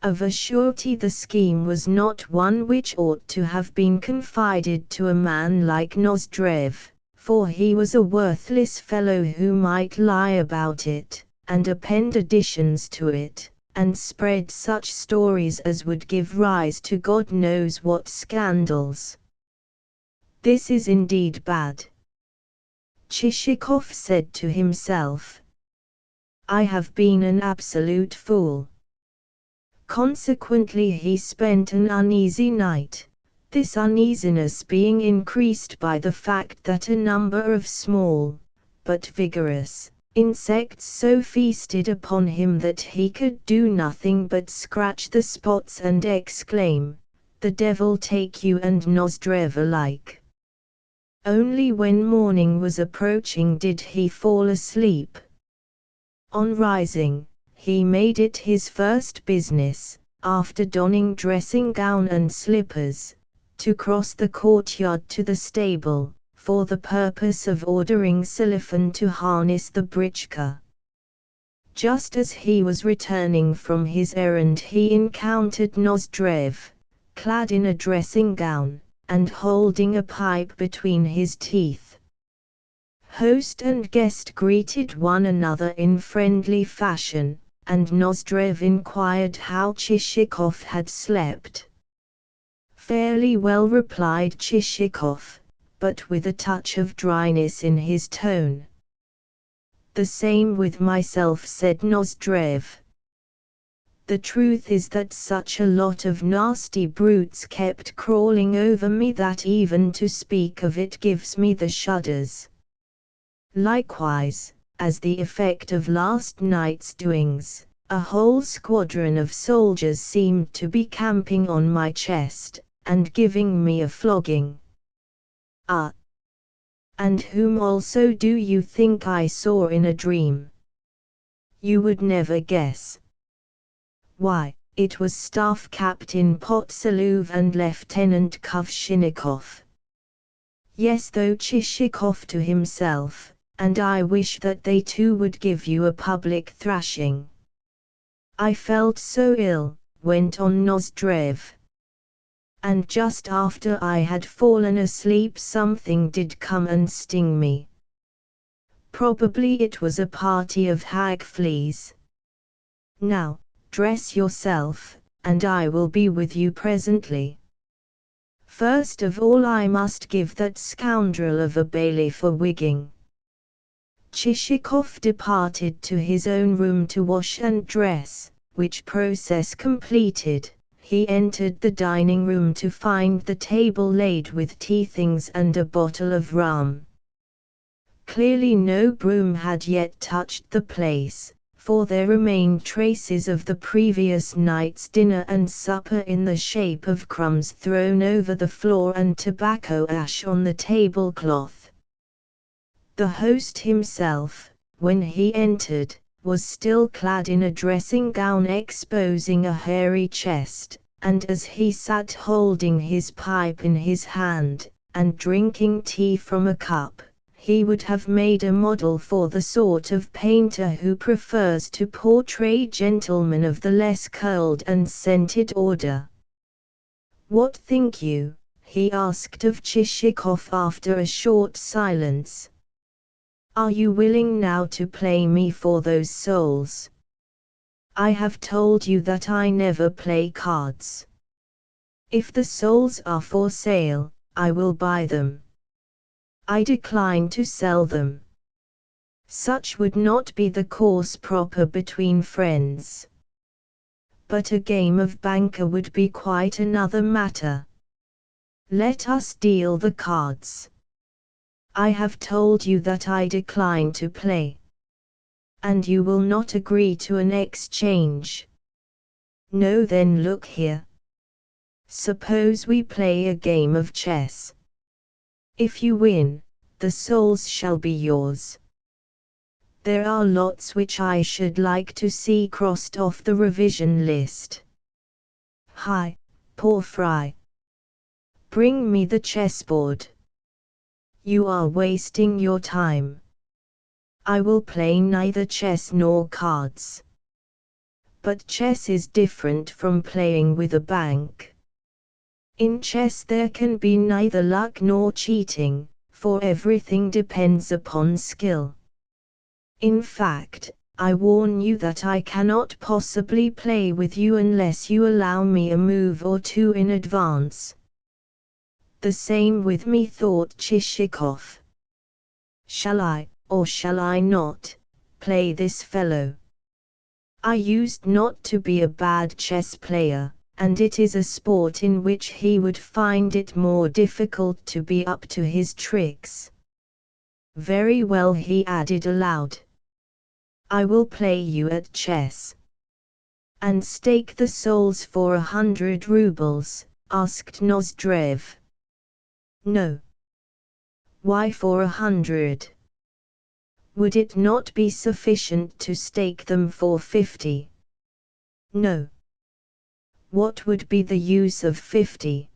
Of a surety the scheme was not one which ought to have been confided to a man like Nozdrev, for he was a worthless fellow who might lie about it, and append additions to it, and spread such stories as would give rise to God knows what scandals. "This is indeed bad," Chichikov said to himself. "I have been an absolute fool." Consequently he spent an uneasy night, this uneasiness being increased by the fact that a number of small, but vigorous, insects so feasted upon him that he could do nothing but scratch the spots and exclaim, "The devil take you and Nozdrev alike." Only when morning was approaching did he fall asleep. On rising, he made it his first business, after donning dressing gown and slippers, to cross the courtyard to the stable, for the purpose of ordering Selifan to harness the britchka. Just as he was returning from his errand he encountered Nozdrev, clad in a dressing gown, and holding a pipe between his teeth. Host and guest greeted one another in friendly fashion, and Nozdrev inquired how Chichikov had slept. "Fairly well," replied Chichikov, but with a touch of dryness in his tone. "The same with myself," said Nozdrev. "The truth is that such a lot of nasty brutes kept crawling over me that even to speak of it gives me the shudders. Likewise, as the effect of last night's doings, a whole squadron of soldiers seemed to be camping on my chest, and giving me a flogging." "Ah! And whom also do you think I saw in a dream?" "You would never guess." "Why, it was Staff Captain Potsaluv and Lieutenant Kuvshinikov." "Yes," thought Chichikov to himself, "and I wish that they too would give you a public thrashing." "I felt so ill," went on Nozdrev. "And just after I had fallen asleep something did come and sting me. Probably it was a party of hag fleas. Now, dress yourself, and I will be with you presently. First of all I must give that scoundrel of a bailiff a wigging." Chichikov departed to his own room to wash and dress, which process completed, he entered the dining room to find the table laid with tea things and a bottle of rum. Clearly no broom had yet touched the place, for there remained traces of the previous night's dinner and supper in the shape of crumbs thrown over the floor and tobacco ash on the tablecloth. The host himself, when he entered, was still clad in a dressing gown exposing a hairy chest, and as he sat holding his pipe in his hand, and drinking tea from a cup, he would have made a model for the sort of painter who prefers to portray gentlemen of the less curled and scented order. "What think you?" he asked of Chichikov after a short silence. "Are you willing now to play me for those souls? I have told you that I never play cards. If the souls are for sale, I will buy them. I decline to sell them. Such would not be the course proper between friends. But a game of banker would be quite another matter. Let us deal the cards. I have told you that I decline to play. And you will not agree to an exchange. No, then look here. Suppose we play a game of chess. If you win, the souls shall be yours. There are lots which I should like to see crossed off the revision list. Hi, Porphyry. Bring me the chessboard. You are wasting your time. I will play neither chess nor cards. But chess is different from playing with a bank. In chess there can be neither luck nor cheating, for everything depends upon skill. In fact, I warn you that I cannot possibly play with you unless you allow me a move or two in advance. The same with me, thought Chichikov. Shall I, or shall I not, play this fellow? I used not to be a bad chess player, and it is a sport in which he would find it more difficult to be up to his tricks. Very well, he added aloud. I will play you at chess. And stake the souls for 100 rubles, asked Nozdrev. No. Why for 100? Would it not be sufficient to stake them for 50? No. What would be the use of 50?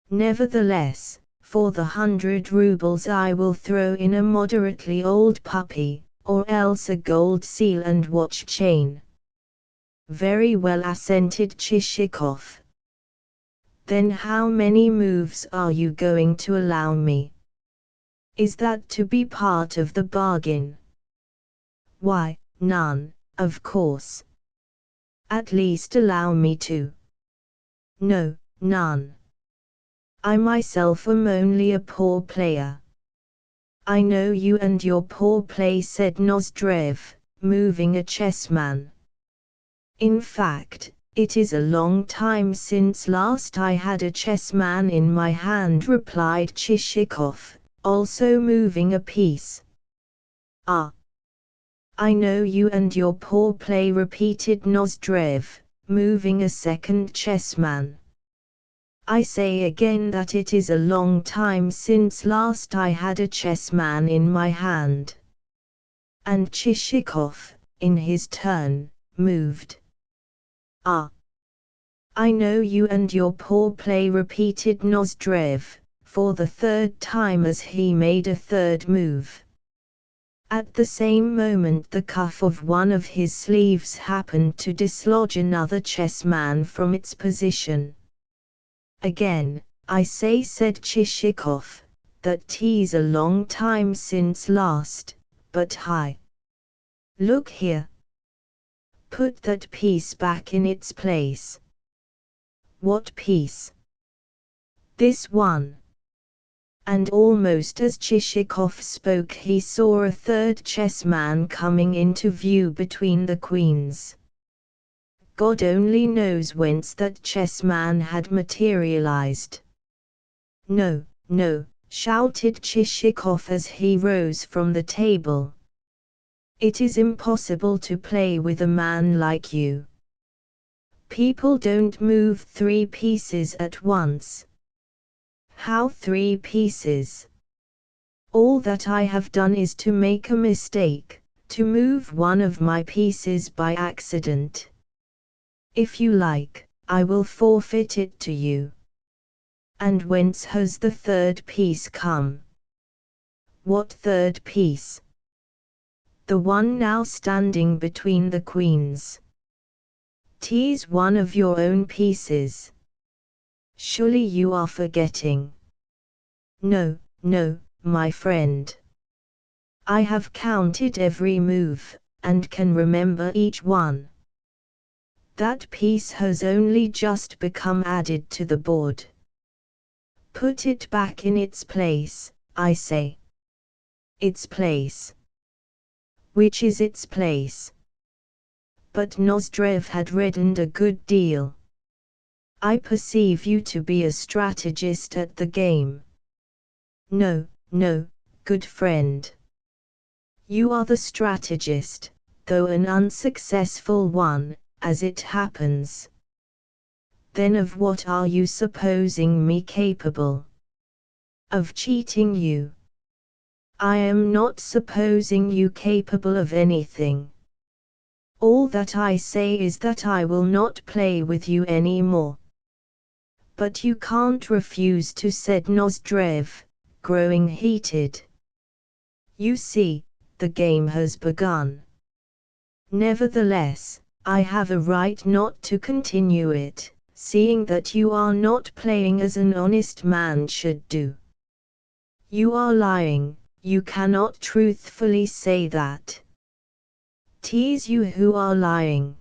Nevertheless, for the 100 rubles I will throw in a moderately old puppy, or else a gold seal and watch chain. Very well, assented Chichikov. Then how many moves are you going to allow me? Is that to be part of the bargain? Why, none, of course. At least allow me to. No, none. I myself am only a poor player. I know you and your poor play, said Nozdrev, moving a chessman. In fact, it is a long time since last I had a chessman in my hand, replied Chichikov, also moving a piece. Ah! I know you and your poor play, repeated Nozdrev, moving a second chessman. I say again that it is a long time since last I had a chessman in my hand. And Chichikov, in his turn, moved. Ah! I know you and your poor play, repeated Nozdrev, for the third time as he made a third move. At the same moment the cuff of one of his sleeves happened to dislodge another chessman from its position. Again, I say, said Chichikov, that 'tis a long time since last, but hi! Look here! Put that piece back in its place. What piece? This one. And almost as Chichikov spoke he saw a third chessman coming into view between the queens. God only knows whence that chessman had materialized. No, no, shouted Chichikov as he rose from the table. It is impossible to play with a man like you. People don't move 3 pieces at once. How 3 pieces? All that I have done is to make a mistake, to move one of my pieces by accident. If you like, I will forfeit it to you. And whence has the 3rd piece come? What 3rd piece? The one now standing between the queens. 'Tis one of your own pieces. Surely you are forgetting. No, no, my friend. I have counted every move, and can remember each one. That piece has only just become added to the board. Put it back in its place, I say. Its place. Which is its place? But Nozdrev had reddened a good deal. I perceive you to be a strategist at the game. No, no, good friend. You are the strategist, though an unsuccessful one, as it happens. Then of what are you supposing me capable? Of cheating you. I am not supposing you capable of anything. All that I say is that I will not play with you any more. But you can't refuse to, said Nozdrev, growing heated. You see, the game has begun. Nevertheless, I have a right not to continue it, seeing that you are not playing as an honest man should do. You are lying, you cannot truthfully say that. 'Tis you who are lying.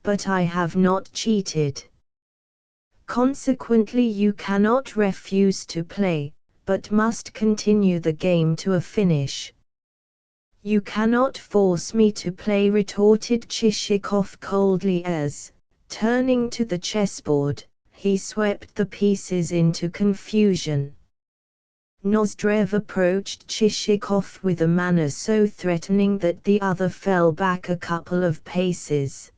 But I have not cheated. Consequently you cannot refuse to play, but must continue the game to a finish. You cannot force me to play, retorted Chichikov coldly as, turning to the chessboard, he swept the pieces into confusion. Nozdrev approached Chichikov with a manner so threatening that the other fell back a couple of paces.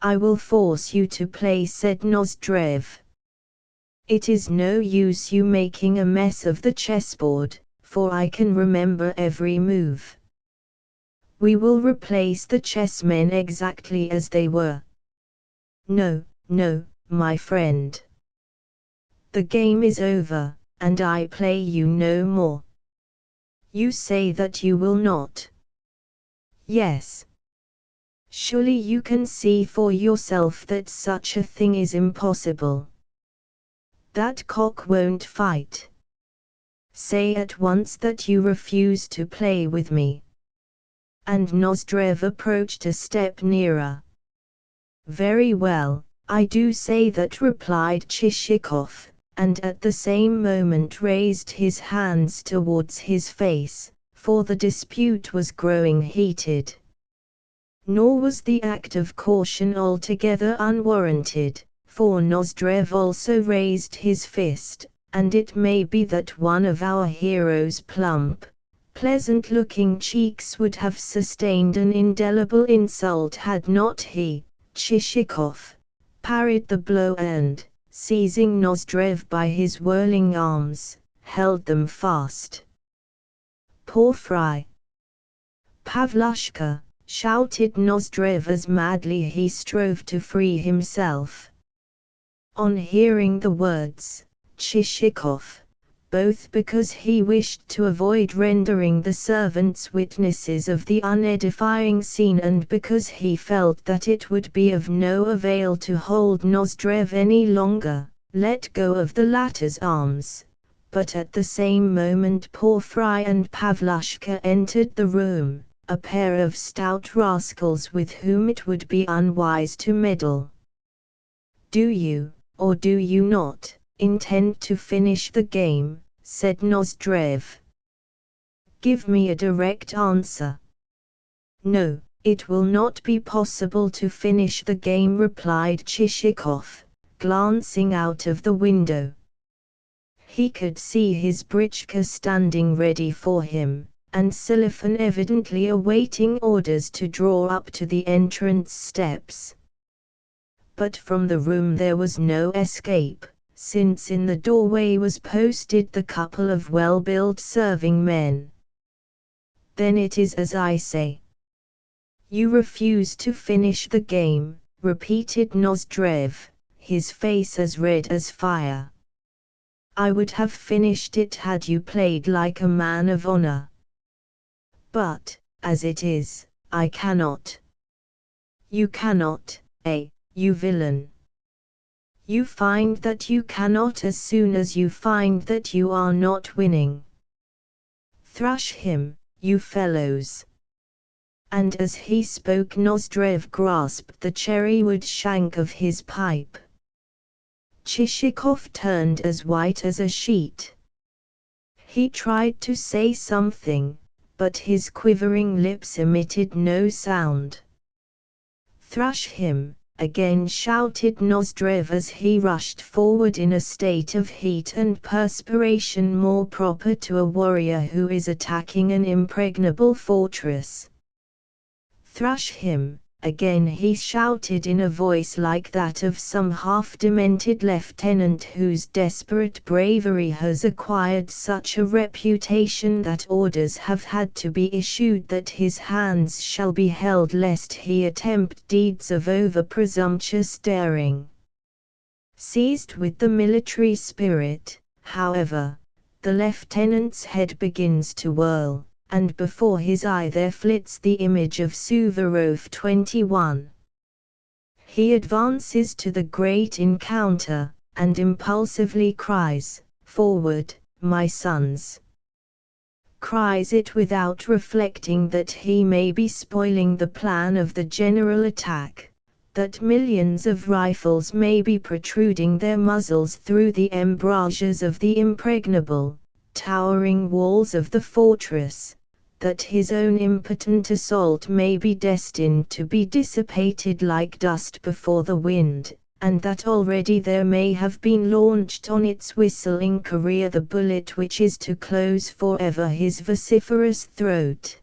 I will force you to play, said Nozdrev. It is no use you making a mess of the chessboard, for I can remember every move. We will replace the chessmen exactly as they were. No, no, my friend. The game is over, and I play you no more. You say that you will not. Yes. Surely you can see for yourself that such a thing is impossible. That cock won't fight. Say at once that you refuse to play with me. And Nozdrev approached a step nearer. Very well, I do say that, replied Chichikov, and at the same moment raised his hands towards his face, for the dispute was growing heated. Nor was the act of caution altogether unwarranted, for Nozdrev also raised his fist, and it may be that one of our hero's plump, pleasant-looking cheeks would have sustained an indelible insult had not he, Chichikov, parried the blow and, seizing Nozdrev by his whirling arms, held them fast. Porfry! Pavlushka! Shouted Nozdrev as madly he strove to free himself. On hearing the words, Chichikov, both because he wished to avoid rendering the servants witnesses of the unedifying scene and because he felt that it would be of no avail to hold Nozdrev any longer, let go of the latter's arms. But at the same moment Porfry and Pavlushka entered the room, a pair of stout rascals with whom it would be unwise to meddle. Do you, or do you not, intend to finish the game? Said Nozdrev. Give me a direct answer. No, it will not be possible to finish the game, replied Chichikov, glancing out of the window. He could see his britchka standing ready for him, and Selifan evidently awaiting orders to draw up to the entrance steps. But from the room there was no escape, since in the doorway was posted the couple of well-built serving men. "Then it is as I say. You refuse to finish the game," repeated Nozdrev, his face as red as fire. "I would have finished it had you played like a man of honor. But, as it is, I cannot." "You cannot, eh, you villain? You find that you cannot as soon as you find that you are not winning. Thrash him, you fellows." And as he spoke Nozdrev grasped the cherry-wood shank of his pipe. Chichikov turned as white as a sheet. He tried to say something, but his quivering lips emitted no sound. "Thrash him!" again shouted Nozdrev as he rushed forward in a state of heat and perspiration more proper to a warrior who is attacking an impregnable fortress. "Thrash him!" again he shouted in a voice like that of some half-demented lieutenant whose desperate bravery has acquired such a reputation that orders have had to be issued that his hands shall be held lest he attempt deeds of over-presumptuous daring. Seized with the military spirit, however, the lieutenant's head begins to whirl, and before his eye there flits the image of Suvorov 21. He advances to the great encounter, and impulsively cries, "Forward, my sons!" Cries it without reflecting that he may be spoiling the plan of the general attack, that millions of rifles may be protruding their muzzles through the embrasures of the impregnable, towering walls of the fortress, that his own impotent assault may be destined to be dissipated like dust before the wind, and that already there may have been launched on its whistling career the bullet which is to close forever his vociferous throat.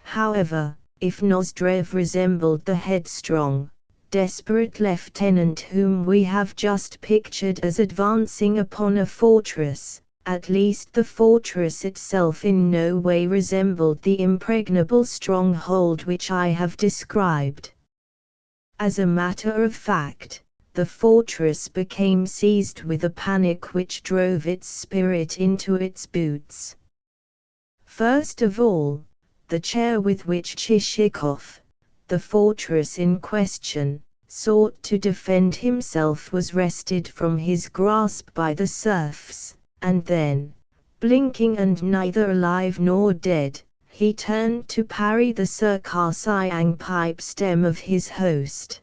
However, if Nozdrev resembled the headstrong, desperate lieutenant whom we have just pictured as advancing upon a fortress, at least the fortress itself in no way resembled the impregnable stronghold which I have described. As a matter of fact, the fortress became seized with a panic which drove its spirit into its boots. First of all, the chair with which Chichikov, the fortress in question, sought to defend himself was wrested from his grasp by the serfs, and then, blinking and neither alive nor dead, he turned to parry the Circassian pipe stem of his host.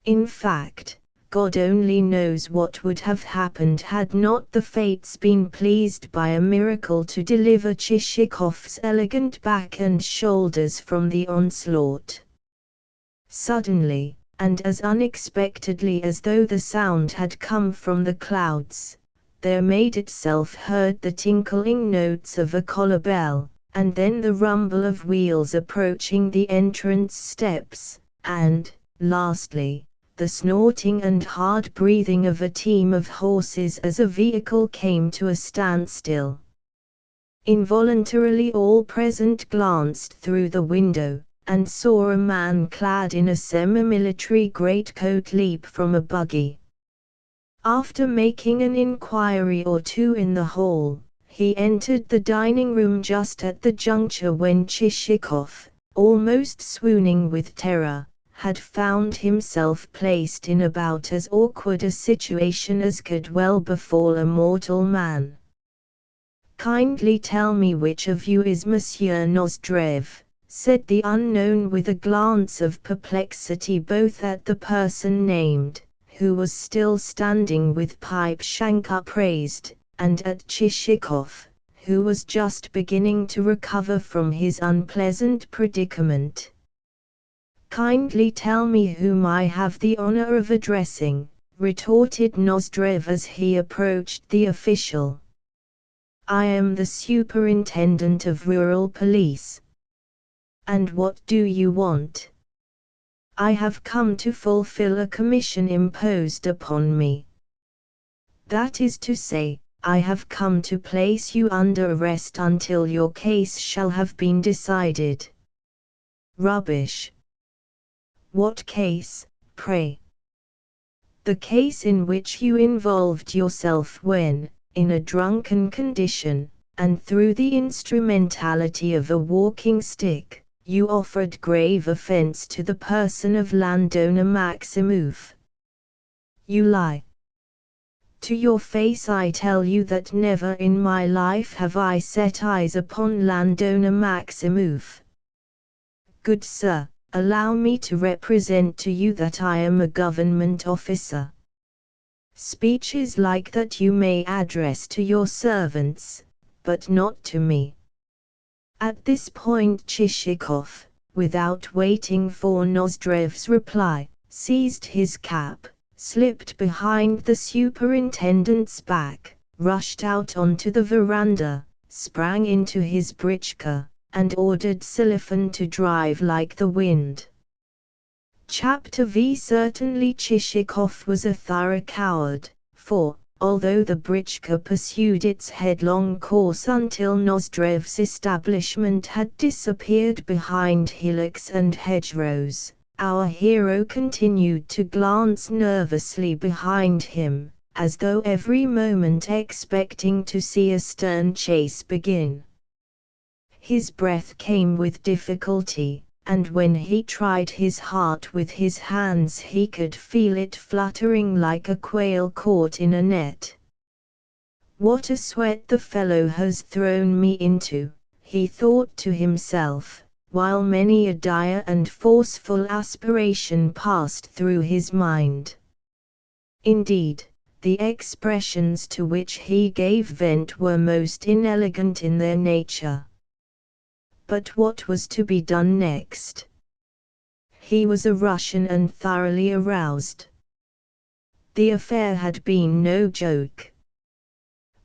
In fact, God only knows what would have happened had not the fates been pleased by a miracle to deliver Chichikov's elegant back and shoulders from the onslaught. Suddenly, and as unexpectedly as though the sound had come from the clouds, there made itself heard the tinkling notes of a collar bell, and then the rumble of wheels approaching the entrance steps, and, lastly, the snorting and hard breathing of a team of horses as a vehicle came to a standstill. Involuntarily all present glanced through the window, and saw a man clad in a semi-military greatcoat leap from a buggy. After making an inquiry or two in the hall, he entered the dining room just at the juncture when Chichikov, almost swooning with terror, had found himself placed in about as awkward a situation as could well befall a mortal man. "Kindly tell me which of you is Monsieur Nozdrev," said the unknown with a glance of perplexity both at the person named, who was still standing with pipe shank upraised, and at Chichikov, who was just beginning to recover from his unpleasant predicament. "Kindly tell me whom I have the honor of addressing," retorted Nozdrev as he approached the official. I am the superintendent of rural police. And what do you want? I have come to fulfill a commission imposed upon me. That is to say, I have come to place you under arrest until your case shall have been decided. Rubbish. What case, pray? The case in which you involved yourself when, in a drunken condition, and through the instrumentality of a walking stick, you offered grave offense to the person of landowner Maximov. You lie. To your face I tell you that never in my life have I set eyes upon landowner Maximov. Good sir, allow me to represent to you that I am a government officer. Speeches like that you may address to your servants, but not to me. At this point Chichikov, without waiting for Nozdrev's reply, seized his cap, slipped behind the superintendent's back, rushed out onto the veranda, sprang into his britchka, and ordered Silifan to drive like the wind. Chapter V. Certainly Chichikov was a thorough coward, for, although the britchka pursued its headlong course until Nozdrev's establishment had disappeared behind hillocks and hedgerows, our hero continued to glance nervously behind him, as though every moment expecting to see a stern chase begin. His breath came with difficulty, and when he tried his heart with his hands he could feel it fluttering like a quail caught in a net. What a sweat the fellow has thrown me into, he thought to himself, while many a dire and forceful aspiration passed through his mind. Indeed, the expressions to which he gave vent were most inelegant in their nature. But what was to be done next? He was a Russian and thoroughly aroused. The affair had been no joke.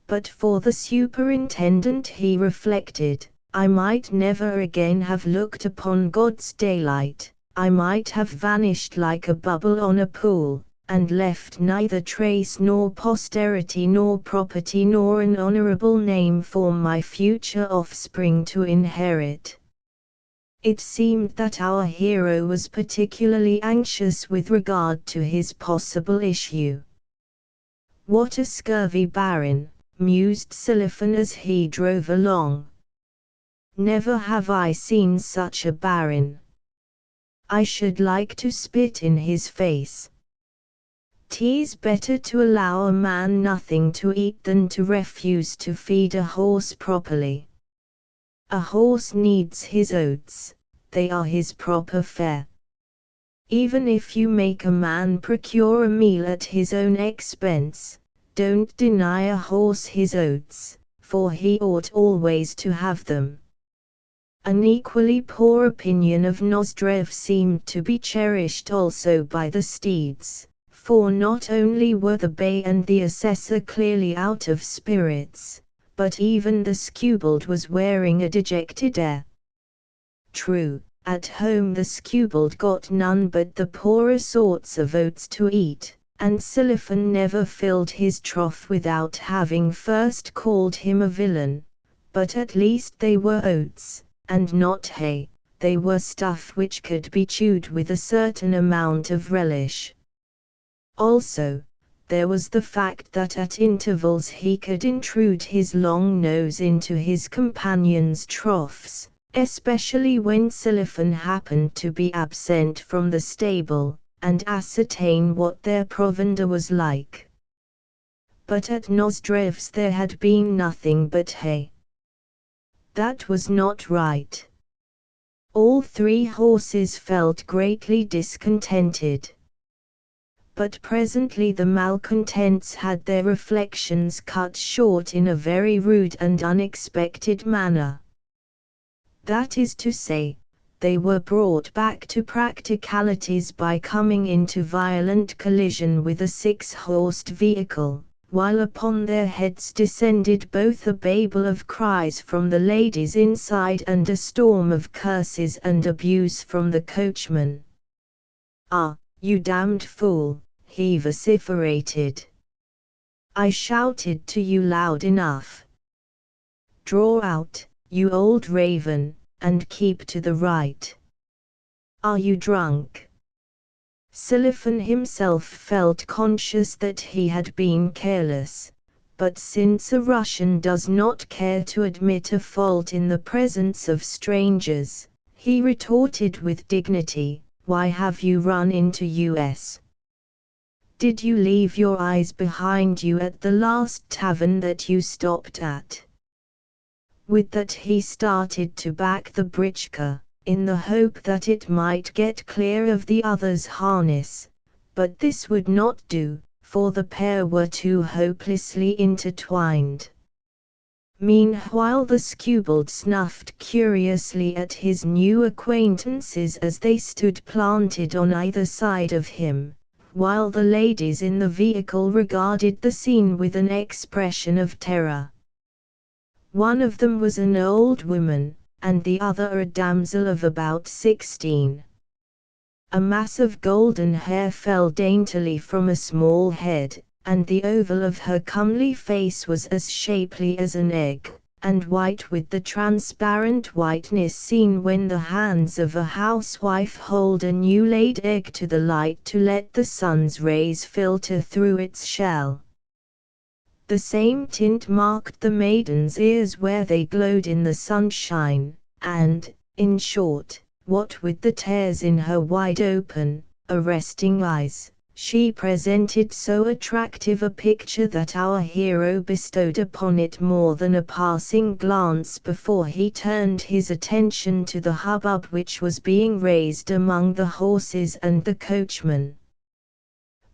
But for the superintendent, he reflected, I might never again have looked upon God's daylight, I might have vanished like a bubble on a pool, and left neither trace nor posterity nor property nor an honorable name for my future offspring to inherit. It seemed that our hero was particularly anxious with regard to his possible issue. What a scurvy baron, mused Silifan as he drove along. Never have I seen such a baron. I should like to spit in his face. 'Tis better to allow a man nothing to eat than to refuse to feed a horse properly. A horse needs his oats, they are his proper fare. Even if you make a man procure a meal at his own expense, don't deny a horse his oats, for he ought always to have them. An equally poor opinion of Nozdrev seemed to be cherished also by the steeds, for not only were the bay and the assessor clearly out of spirits, but even the skewbald was wearing a dejected air. True, at home the skewbald got none but the poorer sorts of oats to eat, and Silifan never filled his trough without having first called him a villain, but at least they were oats, and not hay, they were stuff which could be chewed with a certain amount of relish. Also, there was the fact that at intervals he could intrude his long nose into his companions' troughs, especially when Silifan happened to be absent from the stable, and ascertain what their provender was like. But at Nozdrev's there had been nothing but hay. That was not right. All three horses felt greatly discontented. But presently the malcontents had their reflections cut short in a very rude and unexpected manner. That is to say, they were brought back to practicalities by coming into violent collision with a six-horsed vehicle, while upon their heads descended both a babel of cries from the ladies inside and a storm of curses and abuse from the coachman. "Ah, you damned fool," he vociferated. "I shouted to you loud enough. Draw out, you old raven, and keep to the right. Are you drunk?" Silifan himself felt conscious that he had been careless, but since a Russian does not care to admit a fault in the presence of strangers, he retorted with dignity, "Why have you run into us? Did you leave your eyes behind you at the last tavern that you stopped at?" With that he started to back the britchka, in the hope that it might get clear of the other's harness, but this would not do, for the pair were too hopelessly intertwined. Meanwhile the skewbald snuffed curiously at his new acquaintances as they stood planted on either side of him, while the ladies in the vehicle regarded the scene with an expression of terror. One of them was an old woman, and the other a damsel of about 16. A mass of golden hair fell daintily from a small head, and the oval of her comely face was as shapely as an egg, and white with the transparent whiteness seen when the hands of a housewife hold a new-laid egg to the light to let the sun's rays filter through its shell. The same tint marked the maiden's ears where they glowed in the sunshine, and, in short, what with the tears in her wide-open, arresting eyes, she presented so attractive a picture that our hero bestowed upon it more than a passing glance before he turned his attention to the hubbub which was being raised among the horses and the coachman.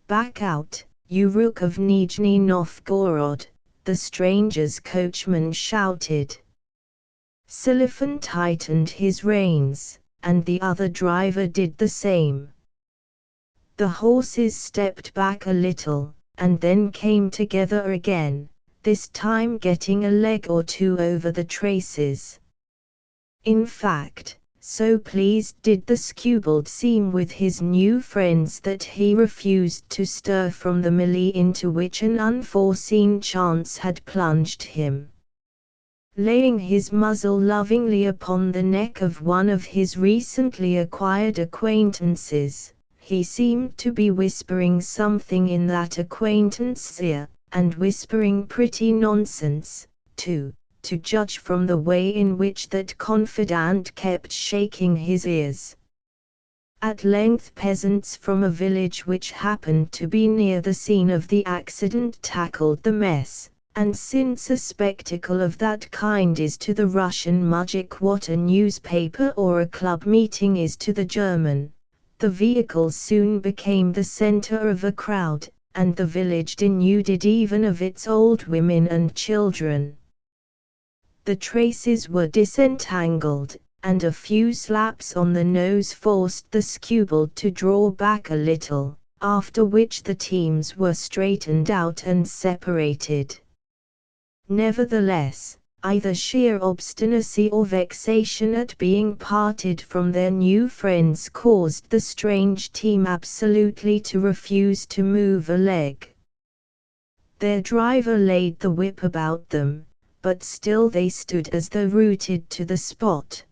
"Back out, you rook of Nijni Novgorod," the stranger's coachman shouted. Silifan tightened his reins, and the other driver did the same. The horses stepped back a little, and then came together again, this time getting a leg or two over the traces. In fact, so pleased did the skewbald seem with his new friends that he refused to stir from the melee into which an unforeseen chance had plunged him. Laying his muzzle lovingly upon the neck of one of his recently acquired acquaintances, he seemed to be whispering something in that acquaintance's ear, and whispering pretty nonsense, too, to judge from the way in which that confidant kept shaking his ears. At length peasants from a village which happened to be near the scene of the accident tackled the mess, and since a spectacle of that kind is to the Russian mujik what a newspaper or a club meeting is to the German, the vehicle soon became the center of a crowd, and the village denuded even of its old women and children. The traces were disentangled, and a few slaps on the nose forced the skewbald to draw back a little, after which the teams were straightened out and separated. Nevertheless, either sheer obstinacy or vexation at being parted from their new friends caused the strange team absolutely to refuse to move a leg. Their driver laid the whip about them, but still they stood as though rooted to the spot.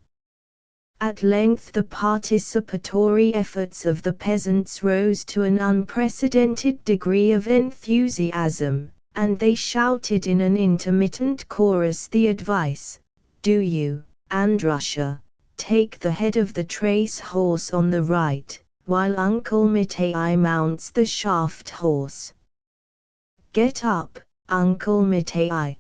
At length the participatory efforts of the peasants rose to an unprecedented degree of enthusiasm, and they shouted in an intermittent chorus the advice, "Do you, Andrusha, take the head of the trace horse on the right, while Uncle Mitei mounts the shaft horse. Get up, Uncle Mitei."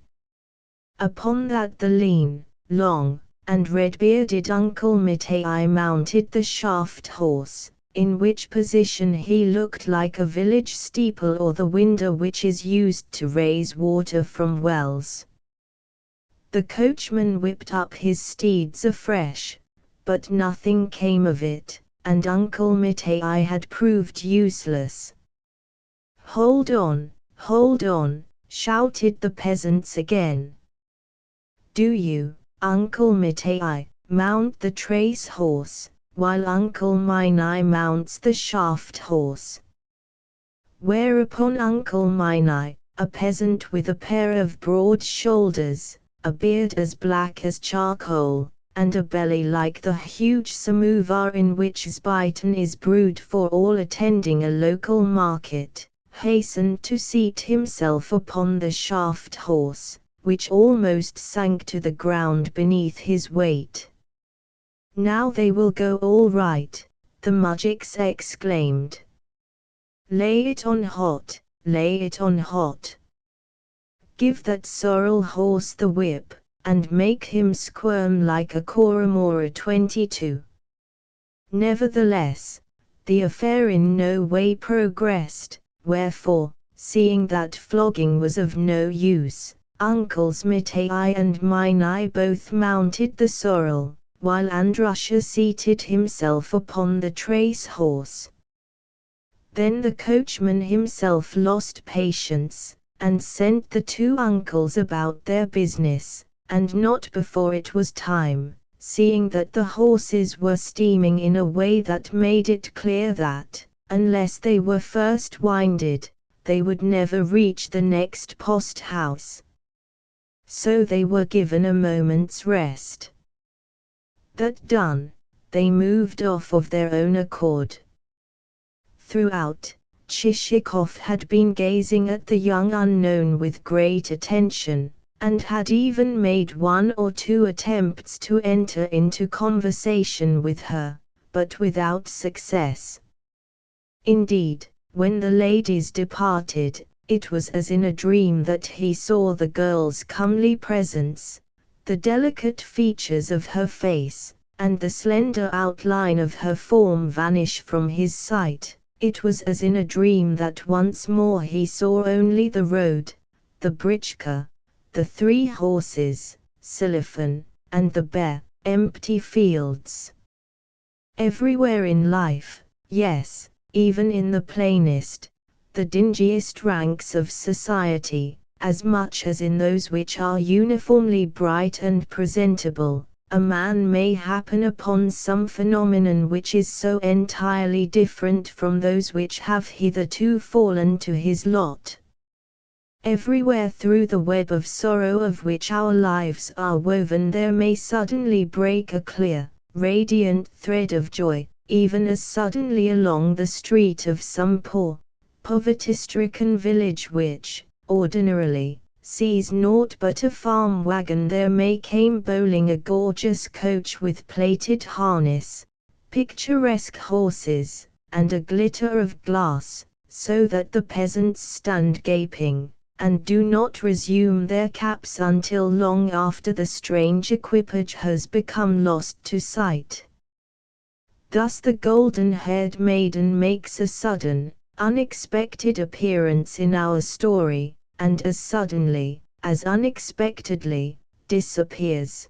Upon that the lean, long, and red-bearded Uncle Mitei mounted the shaft horse, in which position he looked like a village steeple or the window which is used to raise water from wells. The coachman whipped up his steeds afresh, but nothing came of it, and Uncle Mitei had proved useless. Hold on, shouted the peasants again. Do you, Uncle Mitai, mount the trace horse, while Uncle Minai mounts the shaft horse? Whereupon Uncle Minai, a peasant with a pair of broad shoulders, a beard as black as charcoal, and a belly like the huge samovar in which Zbyton is brewed for all attending a local market, hastened to seat himself upon the shaft horse, which almost sank to the ground beneath his weight. Now they will go all right, the mujiks exclaimed. Lay it on hot, lay it on hot. Give that sorrel horse the whip, and make him squirm like a Koramora 22. Nevertheless, the affair in no way progressed, wherefore, seeing that flogging was of no use, Uncles Mitai and Minai both mounted the sorrel, while Andrusha seated himself upon the trace horse. Then the coachman himself lost patience, and sent the two uncles about their business, and not before it was time, seeing that the horses were steaming in a way that made it clear that, unless they were first winded, they would never reach the next post house. So they were given a moment's rest. That done, they moved off of their own accord. Throughout, Chichikov had been gazing at the young unknown with great attention, and had even made one or two attempts to enter into conversation with her, but without success. Indeed, when the ladies departed, it was as in a dream that he saw the girl's comely presence, the delicate features of her face, and the slender outline of her form vanish from his sight. It was as in a dream that once more he saw only the road, the britchka, the three horses, Silifan, and the bare, empty fields. Everywhere in life, yes, even in the plainest, the dingiest ranks of society, as much as in those which are uniformly bright and presentable, a man may happen upon some phenomenon which is so entirely different from those which have hitherto fallen to his lot. Everywhere through the web of sorrow of which our lives are woven there may suddenly break a clear, radiant thread of joy, even as suddenly along the street of some poor, poverty-stricken village which, ordinarily, sees naught but a farm wagon, there may come bowling a gorgeous coach with plated harness, picturesque horses, and a glitter of glass, so that the peasants stand gaping, and do not resume their caps until long after the strange equipage has become lost to sight. Thus the golden-haired maiden makes a sudden, unexpected appearance in our story, and as suddenly, as unexpectedly, disappears.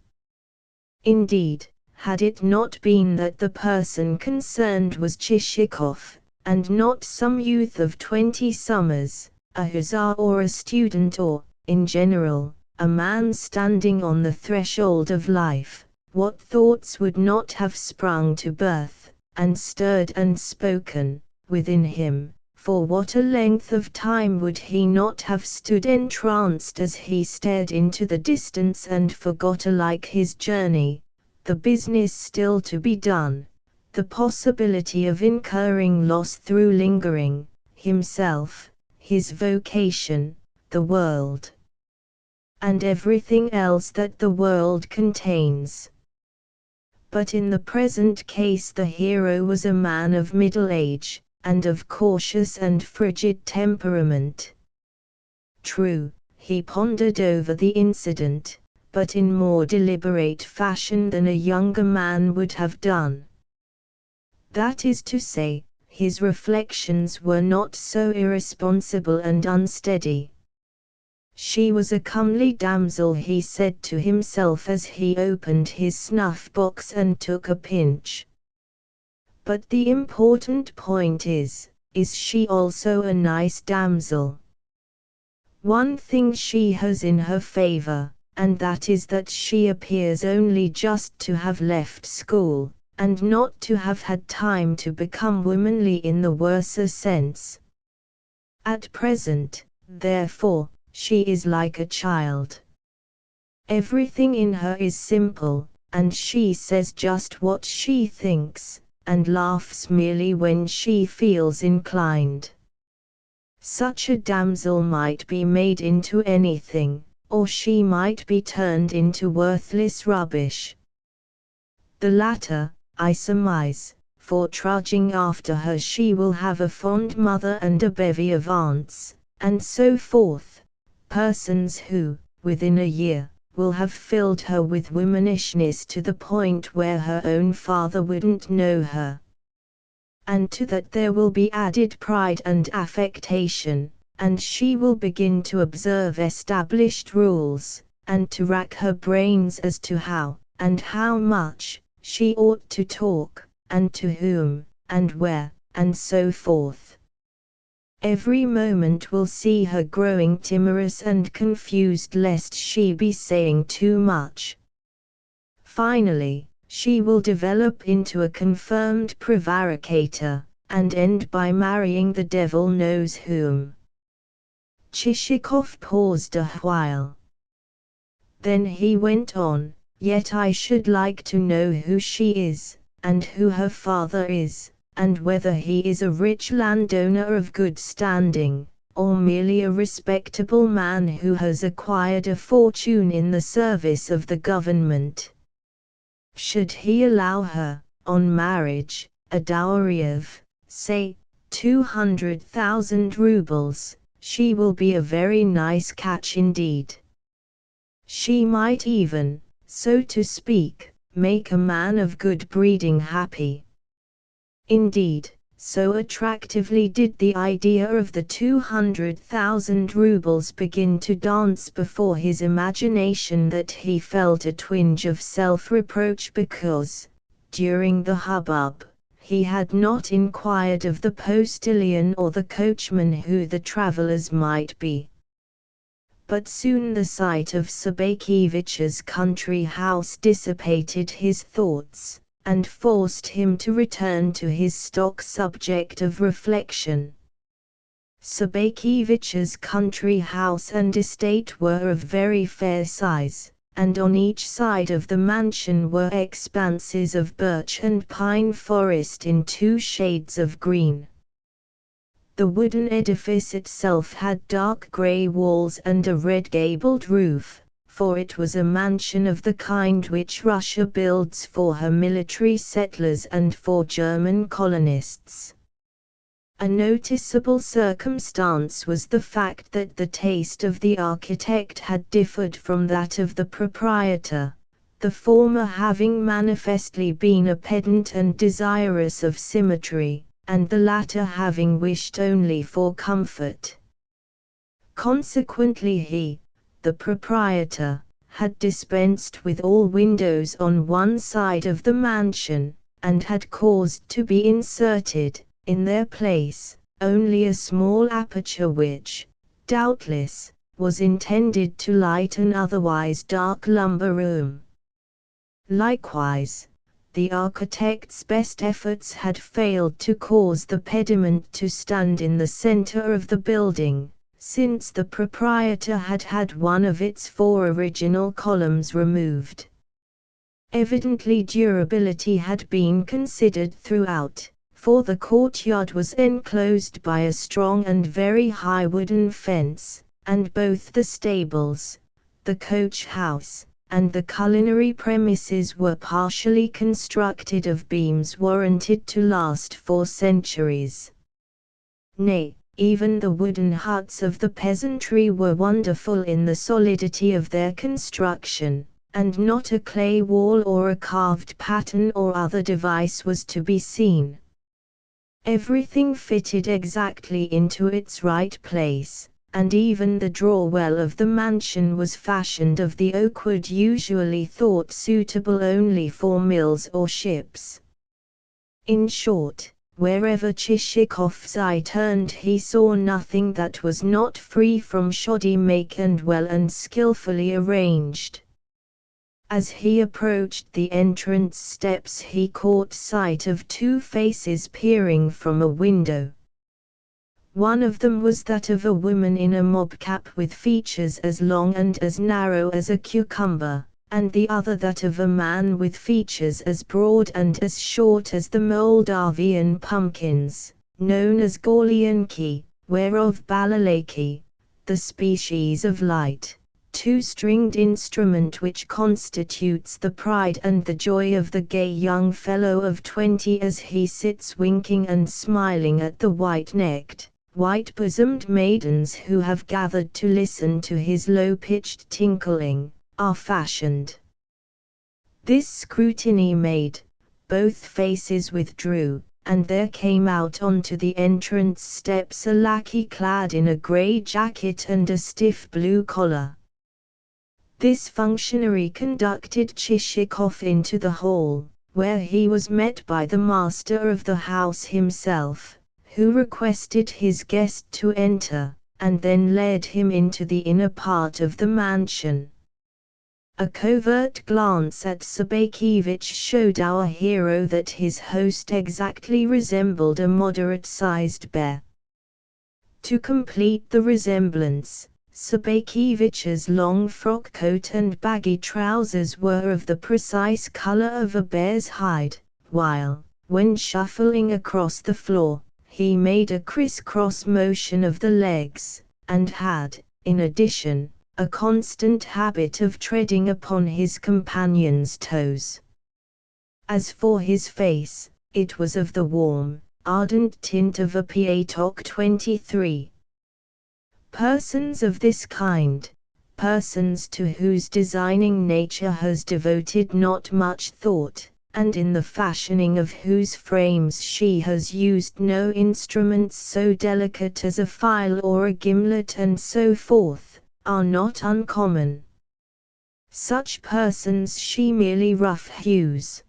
Indeed, had it not been that the person concerned was Chichikov, and not some youth of 20 summers, a hussar or a student or, in general, a man standing on the threshold of life, what thoughts would not have sprung to birth, and stirred and spoken, within him? For what a length of time would he not have stood entranced as he stared into the distance and forgot alike his journey, the business still to be done, the possibility of incurring loss through lingering, himself, his vocation, the world, and everything else that the world contains. But in the present case the hero was a man of middle age, and of cautious and frigid temperament. True, he pondered over the incident, but in more deliberate fashion than a younger man would have done. That is to say, his reflections were not so irresponsible and unsteady. She was a comely damsel, he said to himself as he opened his snuff-box and took a pinch. But the important point is she also a nice damsel? One thing she has in her favor, and that is that she appears only just to have left school, and not to have had time to become womanly in the worser sense. At present, therefore, she is like a child. Everything in her is simple, and she says just what she thinks, and laughs merely when she feels inclined. Such a damsel might be made into anything, or she might be turned into worthless rubbish. The latter, I surmise, for trudging after her she will have a fond mother and a bevy of aunts, and so forth, persons who, within a year, will have filled her with womanishness to the point where her own father wouldn't know her. And to that there will be added pride and affectation, and she will begin to observe established rules, and to rack her brains as to how, and how much, she ought to talk, and to whom, and where, and so forth. Every moment will see her growing timorous and confused lest she be saying too much. Finally, she will develop into a confirmed prevaricator, and end by marrying the devil knows whom. Chichikov paused a while. Then he went on, "Yet I should like to know who she is, and who her father is, and whether he is a rich landowner of good standing, or merely a respectable man who has acquired a fortune in the service of the government. Should he allow her, on marriage, a dowry of, say, 200,000 rubles, she will be a very nice catch indeed. She might even, so to speak, make a man of good breeding happy." Indeed, so attractively did the idea of the 200,000 rubles begin to dance before his imagination that he felt a twinge of self-reproach because, during the hubbub, he had not inquired of the postilion or the coachman who the travellers might be. But soon the sight of Sabakiyevich's country house dissipated his thoughts, and forced him to return to his stock subject of reflection. Sabakiyevich's country house and estate were of very fair size, and on each side of the mansion were expanses of birch and pine forest in 2 shades of green. The wooden edifice itself had dark grey walls and a red-gabled roof, for it was a mansion of the kind which Russia builds for her military settlers and for German colonists. A noticeable circumstance was the fact that the taste of the architect had differed from that of the proprietor, the former having manifestly been a pedant and desirous of symmetry, and the latter having wished only for comfort. Consequently he, the proprietor, had dispensed with all windows on one side of the mansion, and had caused to be inserted, in their place, only a small aperture which, doubtless, was intended to light an otherwise dark lumber room. Likewise, the architect's best efforts had failed to cause the pediment to stand in the center of the building, since the proprietor had had one of its 4 original columns removed. Evidently durability had been considered throughout, for the courtyard was enclosed by a strong and very high wooden fence, and both the stables, the coach house, and the culinary premises were partially constructed of beams warranted to last for centuries. Nay, even the wooden huts of the peasantry were wonderful in the solidity of their construction, and not a clay wall or a carved pattern or other device was to be seen. Everything fitted exactly into its right place, and even the draw-well of the mansion was fashioned of the oak wood usually thought suitable only for mills or ships. In short, Wherever Chichikov's eye turned he saw nothing that was not free from shoddy make and well and skillfully arranged. As he approached the entrance steps he caught sight of two faces peering from a window. One of them was that of a woman in a mob cap with features as long and as narrow as a cucumber, and the other that of a man with features as broad and as short as the Moldavian pumpkins, known as Gorlianki, whereof Balalaki, the species of light, two-stringed instrument which constitutes the pride and the joy of the gay young fellow of 20 as he sits winking and smiling at the white-necked, white-bosomed maidens who have gathered to listen to his low-pitched tinkling, are fashioned. This scrutiny made, both faces withdrew, and there came out onto the entrance steps a lackey clad in a grey jacket and a stiff blue collar. This functionary conducted Chichikov into the hall, where he was met by the master of the house himself, who requested his guest to enter, and then led him into the inner part of the mansion. A covert glance at Sobakevich showed our hero that his host exactly resembled a moderate-sized bear. To complete the resemblance, Sobakevich's long frock coat and baggy trousers were of the precise color of a bear's hide, while, when shuffling across the floor, he made a criss-cross motion of the legs, and had, in addition, a constant habit of treading upon his companion's toes. As for his face, it was of the warm, ardent tint of a Pietok 23. Persons of this kind, persons to whose designing nature has devoted not much thought, and in the fashioning of whose frames she has used no instruments so delicate as a file or a gimlet and so forth, are not uncommon. Such persons she merely rough-hews.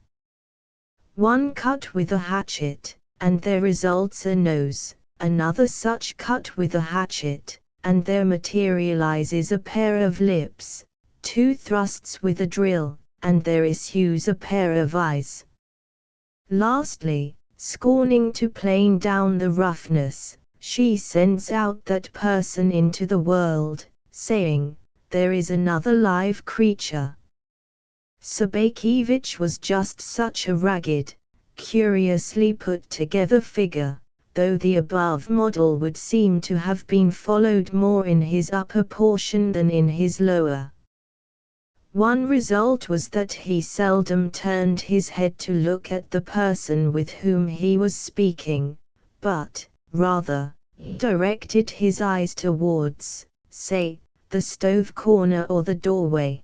One cut with a hatchet, and there results a nose, another such cut with a hatchet, and there materializes a pair of lips, two thrusts with a drill, and there issues a pair of eyes. Lastly, scorning to plane down the roughness, she sends out that person into the world, saying, "There is another live creature." Sobakevich was just such a ragged, curiously put-together figure, though the above model would seem to have been followed more in his upper portion than in his lower. One result was that he seldom turned his head to look at the person with whom he was speaking, but, rather, directed his eyes towards, say, the stove corner or the doorway.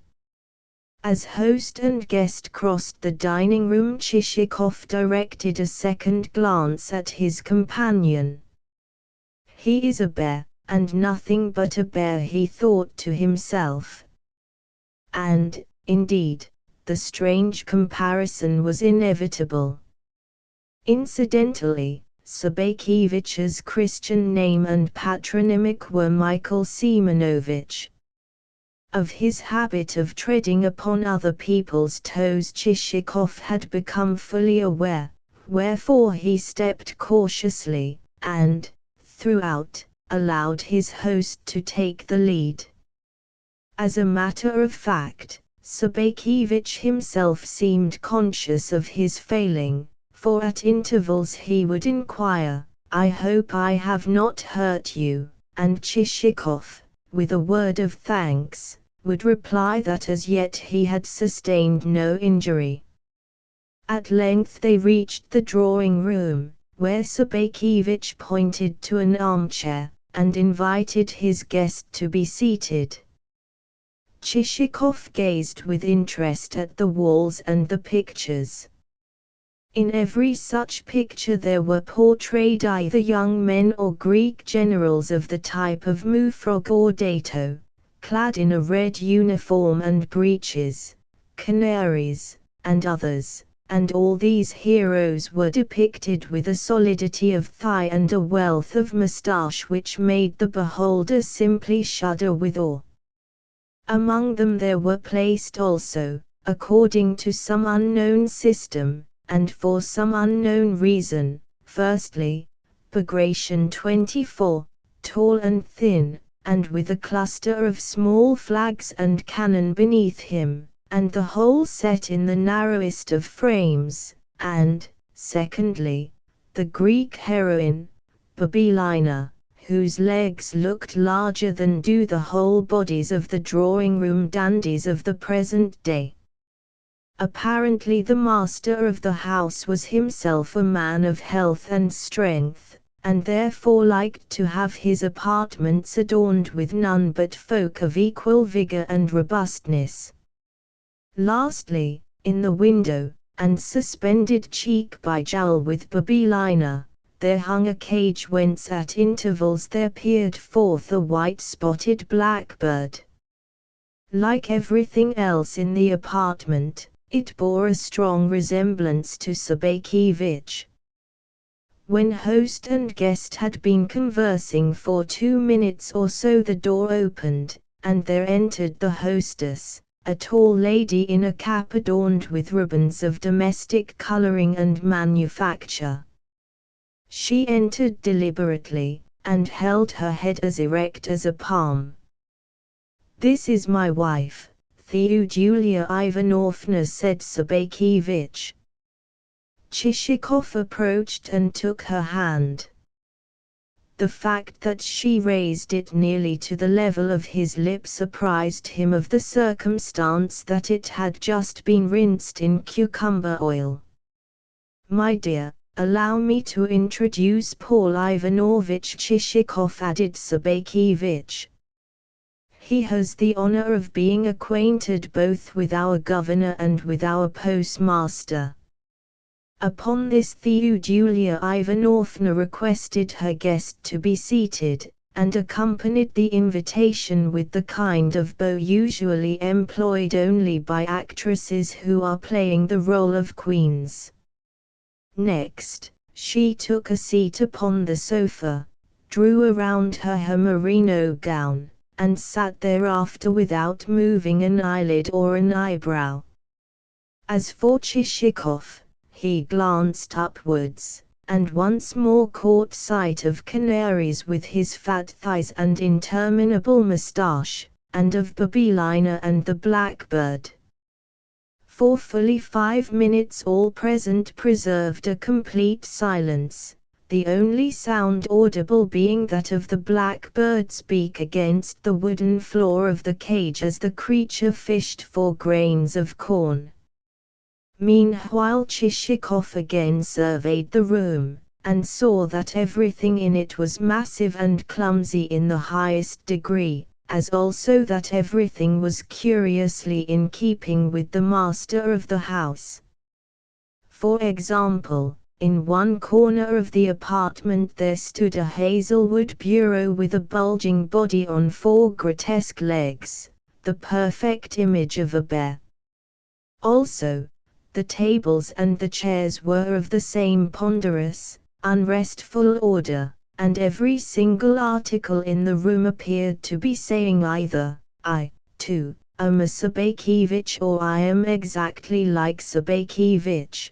As host and guest crossed the dining room, Chichikov directed a second glance at his companion. "He is a bear, and nothing but a bear," he thought to himself. And, indeed, the strange comparison was inevitable. Incidentally, Sobakevich's Christian name and patronymic were Michael Semenovich. Of his habit of treading upon other people's toes Chichikov had become fully aware, wherefore he stepped cautiously, and, throughout, allowed his host to take the lead. As a matter of fact, Sobakevich himself seemed conscious of his failing, for at intervals he would inquire, "I hope I have not hurt you," and Chichikov, with a word of thanks, would reply that as yet he had sustained no injury. At length they reached the drawing-room, where Sobakevich pointed to an armchair, and invited his guest to be seated. Chichikov gazed with interest at the walls and the pictures. In every such picture there were portrayed either young men or Greek generals of the type of Mufrog or Dato, clad in a red uniform and breeches, canaries, and others, and all these heroes were depicted with a solidity of thigh and a wealth of moustache which made the beholder simply shudder with awe. Among them there were placed also, according to some unknown system, and for some unknown reason, firstly, Bagration 24, tall and thin, and with a cluster of small flags and cannon beneath him, and the whole set in the narrowest of frames, and, secondly, the Greek heroine, Babylina, whose legs looked larger than do the whole bodies of the drawing-room dandies of the present day. Apparently the master of the house was himself a man of health and strength, and therefore liked to have his apartments adorned with none but folk of equal vigor and robustness. Lastly, in the window, and suspended cheek by jowl with Babylina, there hung a cage whence at intervals there peered forth a white-spotted blackbird. Like everything else in the apartment, it bore a strong resemblance to Sobakevich. When host and guest had been conversing for 2 minutes or so, the door opened, and there entered the hostess, a tall lady in a cap adorned with ribbons of domestic coloring and manufacture. She entered deliberately, and held her head as erect as a palm. "This is my wife, Theodulia Ivanovna," said Sobakevich. Chichikov approached and took her hand. The fact that she raised it nearly to the level of his lips apprised him of the circumstance that it had just been rinsed in cucumber oil. "My dear, allow me to introduce Paul Ivanovich Chichikov," added Sobakevich. "He has the honor of being acquainted both with our governor and with our postmaster." Upon this Theodulia Ivanovna requested her guest to be seated, and accompanied the invitation with the kind of bow usually employed only by actresses who are playing the role of queens. Next, she took a seat upon the sofa, drew around her her merino gown, and sat thereafter without moving an eyelid or an eyebrow. As for Chichikov, he glanced upwards, and once more caught sight of canaries with his fat thighs and interminable moustache, and of Babylina and the blackbird. For fully 5 minutes all present preserved a complete silence, the only sound audible being that of the blackbird's beak against the wooden floor of the cage as the creature fished for grains of corn. Meanwhile Chichikov again surveyed the room, and saw that everything in it was massive and clumsy in the highest degree, as also that everything was curiously in keeping with the master of the house. For example, in one corner of the apartment there stood a hazelwood bureau with a bulging body on 4 grotesque legs, the perfect image of a bear. Also, the tables and the chairs were of the same ponderous, unrestful order, and every single article in the room appeared to be saying either, "I, too, am a Sobakevich," or "I am exactly like Sobakevich."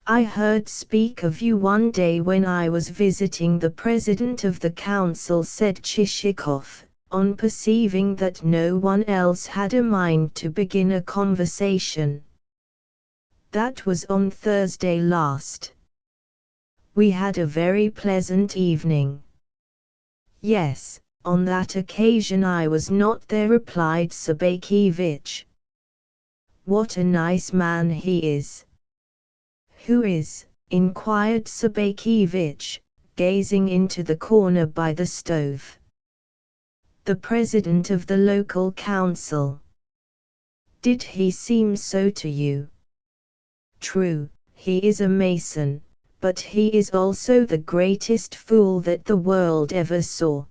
"I heard speak of you one day when I was visiting the President of the Council," said Chichikov, on perceiving that no one else had a mind to begin a conversation. "That was on Thursday last. We had a very pleasant evening." "Yes, on that occasion I was not there," replied Sobakevich. "What a nice man he is!" "Who is?" inquired Sobakevich, gazing into the corner by the stove. "The president of the local council." "Did he seem so to you?" "True, he is a mason, but he is also the greatest fool that the world ever saw."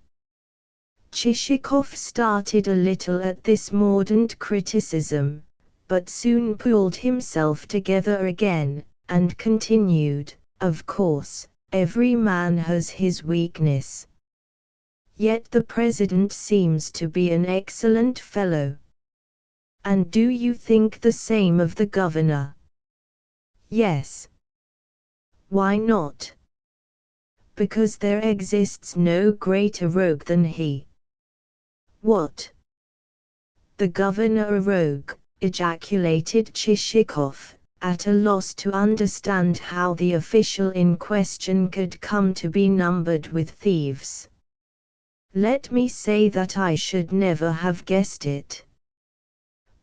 Chichikov started a little at this mordant criticism, but soon pulled himself together again, and continued, "Of course, every man has his weakness. Yet the president seems to be an excellent fellow. And do you think the same of the governor?" "Yes." "Why not?" "Because there exists no greater rogue than he." "What? The governor a rogue?" ejaculated Chichikov, at a loss to understand how the official in question could come to be numbered with thieves. "Let me say that I should never have guessed it.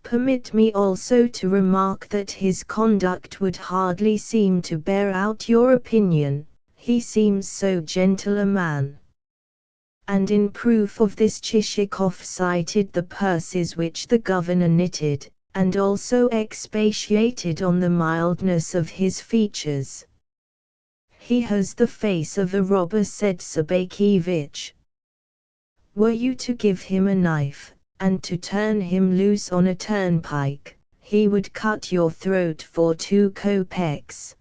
Permit me also to remark that his conduct would hardly seem to bear out your opinion, he seems so gentle a man." And in proof of this Chichikov cited the purses which the governor knitted, and also expatiated on the mildness of his features. "He has the face of a robber," said Sabakevich. "Were you to give him a knife, and to turn him loose on a turnpike, he would cut your throat for 2 kopecks.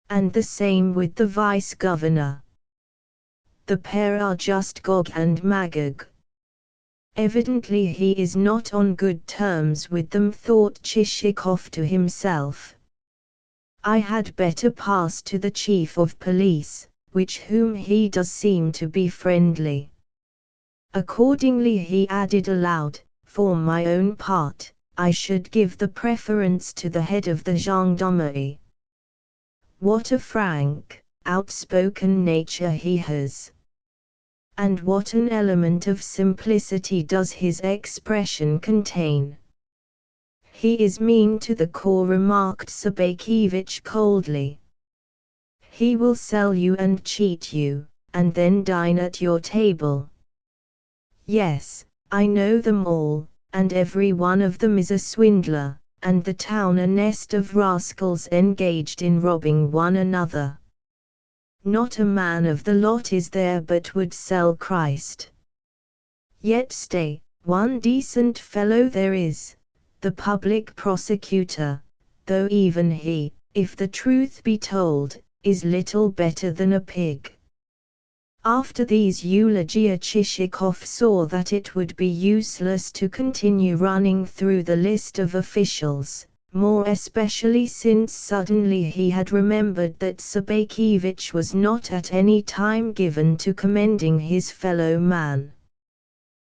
And the same with the vice-governor. The pair are just Gog and Magog." "Evidently he is not on good terms with them," thought Chichikov to himself. "I had better pass to the chief of police, with whom he does seem to be friendly." Accordingly he added aloud, "For my own part, I should give the preference to the head of the gendarmerie. What a frank, outspoken nature he has! And what an element of simplicity does his expression contain!" "He is mean to the core," remarked Sabakevich coldly. "He will sell you and cheat you, and then dine at your table." "Yes, I know them all, and every one of them is a swindler, and the town a nest of rascals engaged in robbing one another. Not a man of the lot is there but would sell Christ. Yet stay, one decent fellow there is, the public prosecutor, though even he, if the truth be told, is little better than a pig." After these eulogia Chichikov saw that it would be useless to continue running through the list of officials, more especially since suddenly he had remembered that Sabakevich was not at any time given to commending his fellow man.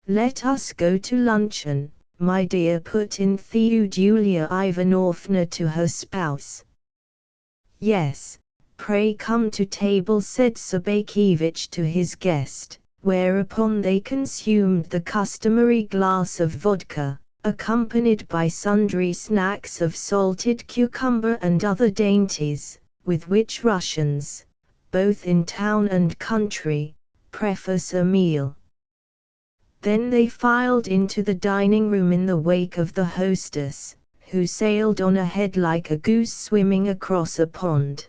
"Let us go to luncheon, my dear," put in Theodulia Ivanovna to her spouse. "Yes, pray come to table," said Sabakevich to his guest, whereupon they consumed the customary glass of vodka, accompanied by sundry snacks of salted cucumber and other dainties, with which Russians, both in town and country, preface a meal. Then they filed into the dining room in the wake of the hostess, who sailed on ahead like a goose swimming across a pond.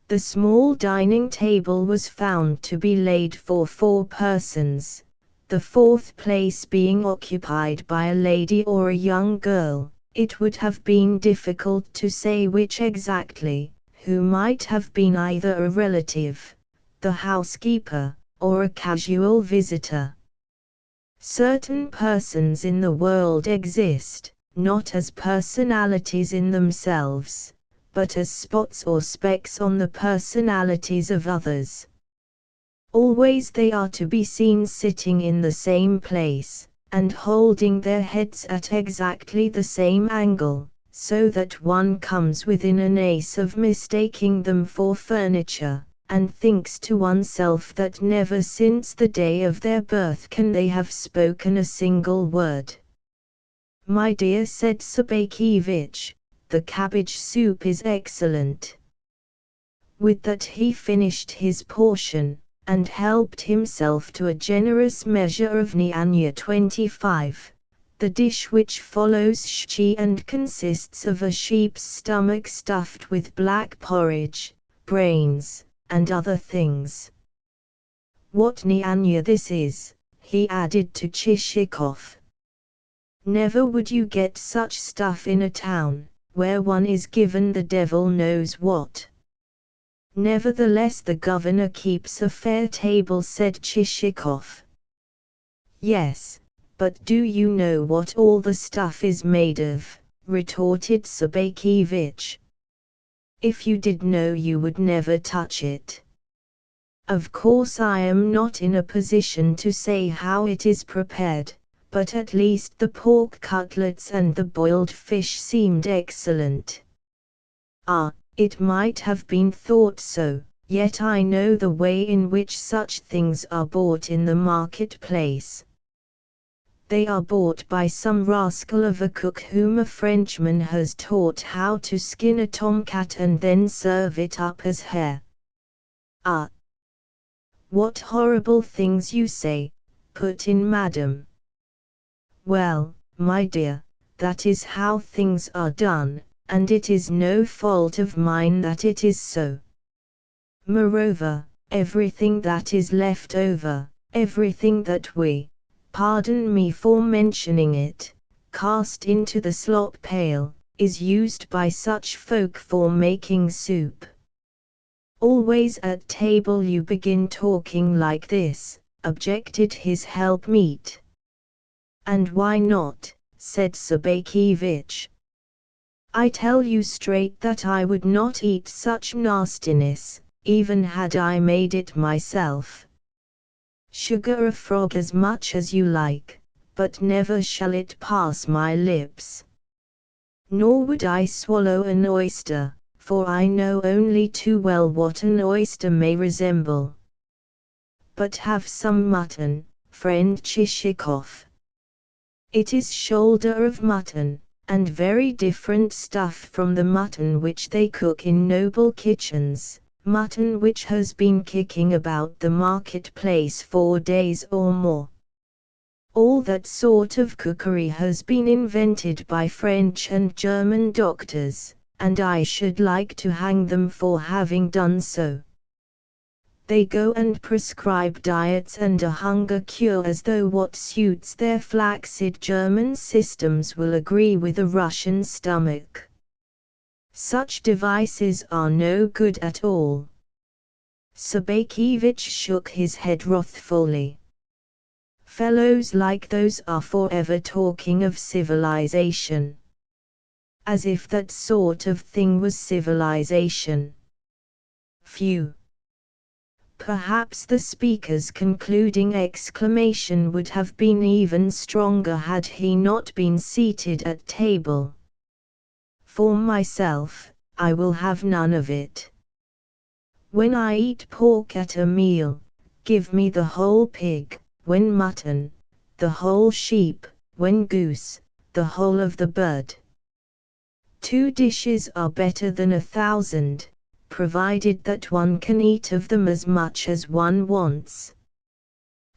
The small dining table was found to be laid for 4 persons, the 4th place being occupied by a lady or a young girl. It would have been difficult to say which exactly, who might have been either a relative, the housekeeper, or a casual visitor. Certain persons in the world exist, not as personalities in themselves, but as spots or specks on the personalities of others. Always they are to be seen sitting in the same place, and holding their heads at exactly the same angle, so that one comes within an ace of mistaking them for furniture, and thinks to oneself that never since the day of their birth can they have spoken a single word. "My dear," said Sabakevich, "the cabbage soup is excellent." With that he finished his portion, and helped himself to a generous measure of Nianya 25, the dish which follows shchi and consists of a sheep's stomach stuffed with black porridge, brains, and other things. "What Nianya this is," he added to Chichikov. Never would you get such stuff in a town, where one is given the devil knows what. Nevertheless the governor keeps a fair table, said Chichikov. Yes, but do you know what all the stuff is made of? Retorted Sobakevich. If you did know you would never touch it. Of course I am not in a position to say how it is prepared, but at least the pork cutlets and the boiled fish seemed excellent. Ah, it might have been thought so, yet I know the way in which such things are bought in the marketplace. They are bought by some rascal of a cook whom a Frenchman has taught how to skin a tomcat and then serve it up as hare. Ah! What horrible things you say, put in Madame. Well, my dear, that is how things are done, and it is no fault of mine that it is so. Moreover, everything that is left over, everything that we, pardon me for mentioning it, cast into the slop pail, is used by such folk for making soup. Always at table you begin talking like this, objected his helpmeet. And why not, said Sobakevich. I tell you straight that I would not eat such nastiness, even had I made it myself. Sugar a frog as much as you like, but never shall it pass my lips. Nor would I swallow an oyster, for I know only too well what an oyster may resemble. But have some mutton, friend Chichikov. It is shoulder of mutton, and very different stuff from the mutton which they cook in noble kitchens, mutton which has been kicking about the marketplace 4 days or more. All that sort of cookery has been invented by French and German doctors, and I should like to hang them for having done so. They go and prescribe diets and a hunger cure as though what suits their flaccid German systems will agree with a Russian stomach. Such devices are no good at all. Sobakevich shook his head wrathfully. Fellows like those are forever talking of civilization. As if that sort of thing was civilization. Phew! Perhaps the speaker's concluding exclamation would have been even stronger had he not been seated at table. For myself, I will have none of it. When I eat pork at a meal, give me the whole pig, when mutton, the whole sheep, when goose, the whole of the bird. 2 dishes are better than 1,000, provided that one can eat of them as much as one wants.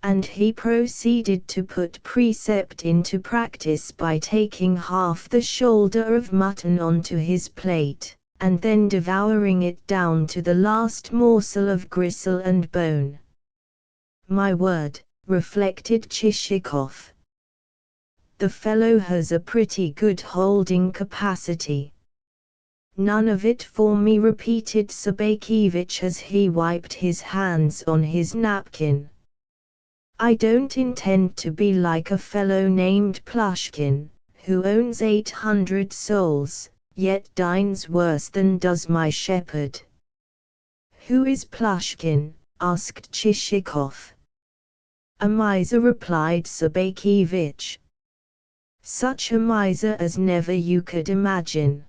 And he proceeded to put precept into practice by taking half the shoulder of mutton onto his plate, and then devouring it down to the last morsel of gristle and bone. My word, reflected Chichikov. The fellow has a pretty good holding capacity. None of it for me, repeated Sobakevich as he wiped his hands on his napkin. I don't intend to be like a fellow named Plushkin, who owns 800 souls, yet dines worse than does my shepherd. Who is Plushkin? Asked Chichikov. A miser, replied Sobakevich. Such a miser as never you could imagine.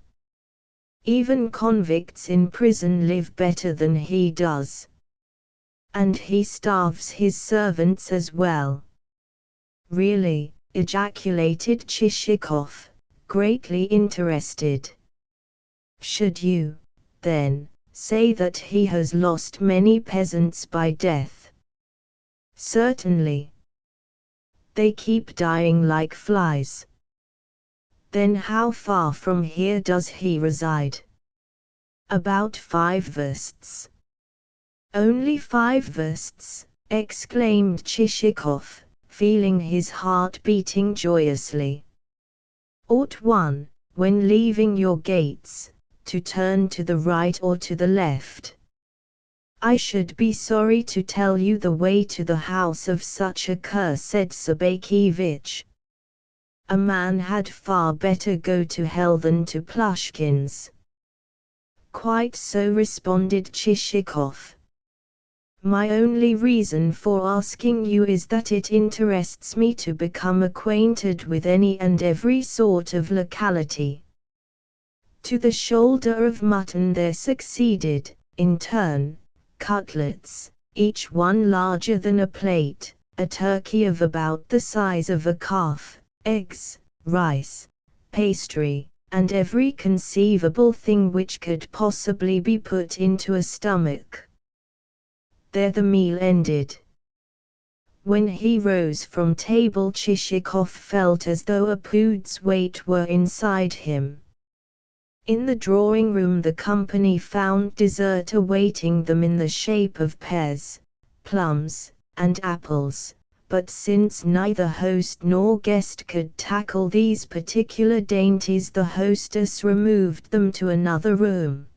Even convicts in prison live better than he does. And he starves his servants as well. Really, ejaculated Chichikov, greatly interested. Should you, then, say that he has lost many peasants by death? Certainly. They keep dying like flies. Then how far from here does he reside? About 5 versts. Only 5 versts, exclaimed Chichikov, feeling his heart beating joyously. Ought one, when leaving your gates, to turn to the right or to the left? I should be sorry to tell you the way to the house of such a cur, said Sobakevich. A man had far better go to hell than to Plushkin's. Quite so, responded Chichikov. My only reason for asking you is that it interests me to become acquainted with any and every sort of locality. To the shoulder of mutton there succeeded, in turn, cutlets, each one larger than a plate, a turkey of about the size of a calf, eggs, rice, pastry, and every conceivable thing which could possibly be put into a stomach. There the meal ended. When he rose from table, Chichikov felt as though a pood's weight were inside him. In the drawing-room the company found dessert awaiting them in the shape of pears, plums, and apples, but since neither host nor guest could tackle these particular dainties, the hostess removed them to another room.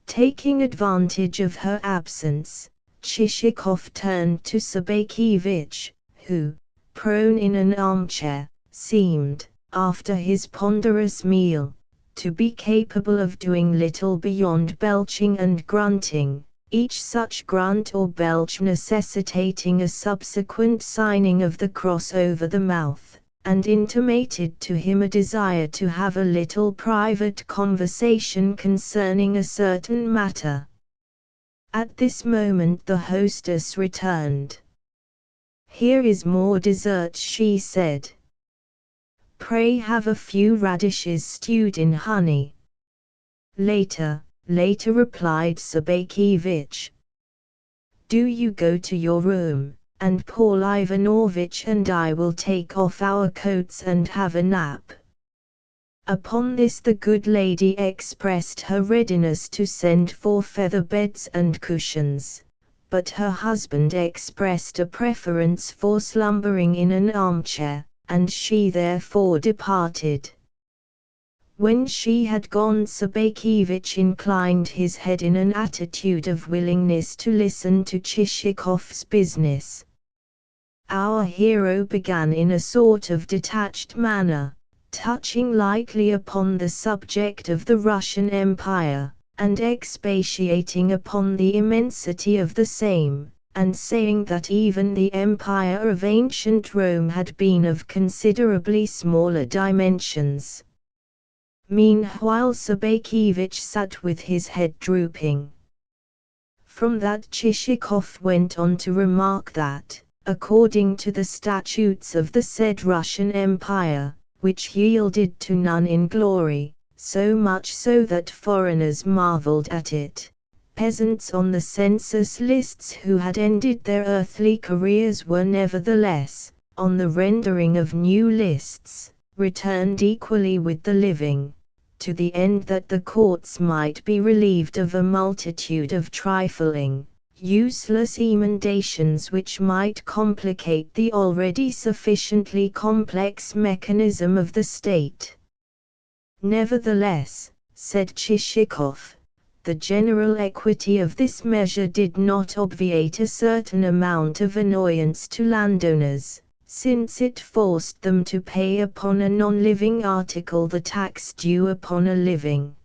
Taking advantage of her absence, Chichikov turned to Sobakevich, who, prone in an armchair, seemed, after his ponderous meal, to be capable of doing little beyond belching and grunting, each such grunt or belch necessitating a subsequent signing of the cross over the mouth, and intimated to him a desire to have a little private conversation concerning a certain matter. At this moment the hostess returned. "Here is more dessert," she said. "Pray have a few radishes stewed in honey." Later, replied Sobakevich. "Do you go to your room, and Paul Ivanovich and I will take off our coats and have a nap." Upon this the good lady expressed her readiness to send for feather beds and cushions, but her husband expressed a preference for slumbering in an armchair, and she therefore departed. When she had gone, Sobakevich inclined his head in an attitude of willingness to listen to Chichikov's business. Our hero began in a sort of detached manner, touching lightly upon the subject of the Russian Empire, and expatiating upon the immensity of the same, and saying that even the empire of ancient Rome had been of considerably smaller dimensions. Meanwhile Sobakevich sat with his head drooping. From that Chichikov went on to remark that, according to the statutes of the said Russian Empire, which yielded to none in glory, so much so that foreigners marveled at it, peasants on the census lists who had ended their earthly careers were nevertheless, on the rendering of new lists, returned equally with the living, to the end that the courts might be relieved of a multitude of trifling, useless emendations which might complicate the already sufficiently complex mechanism of the state. Nevertheless, said Chichikov, the general equity of this measure did not obviate a certain amount of annoyance to landowners, since it forced them to pay upon a non-living article the tax due upon a living.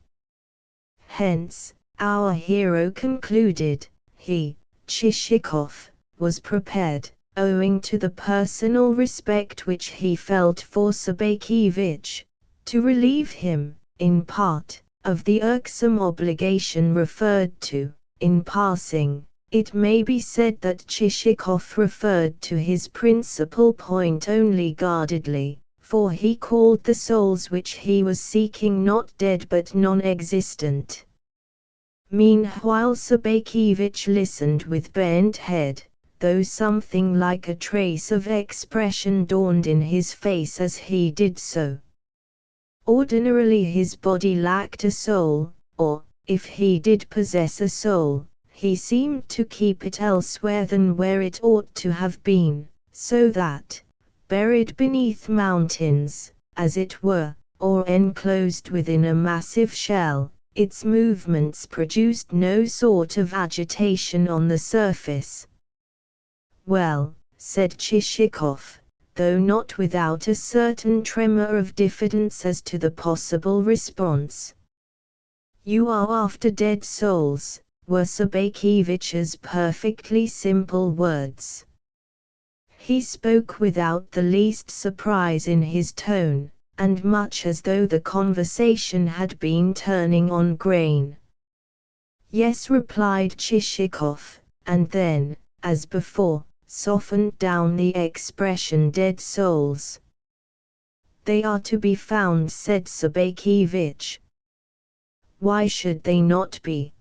Hence, our hero concluded, he, Chichikov, was prepared, owing to the personal respect which he felt for Sobakevich, to relieve him, in part, of the irksome obligation referred to. In passing, it may be said that Chichikov referred to his principal point only guardedly, for he called the souls which he was seeking not dead but non-existent. Meanwhile Sobakevich listened with bent head, though something like a trace of expression dawned in his face as he did so. Ordinarily his body lacked a soul, or, if he did possess a soul, he seemed to keep it elsewhere than where it ought to have been, so that, buried beneath mountains, as it were, or enclosed within a massive shell. Its movements produced no sort of agitation on the surface. "Well," said Chichikov, though not without a certain tremor of diffidence as to the possible response. "You are after dead souls," were Sabakivich's perfectly simple words. He spoke without the least surprise in his tone, and much as though the conversation had been turning on grain. "Yes," replied Chichikov, and then, as before, softened down the expression "dead souls." "They are to be found," said Sabakevich. "Why should they not be?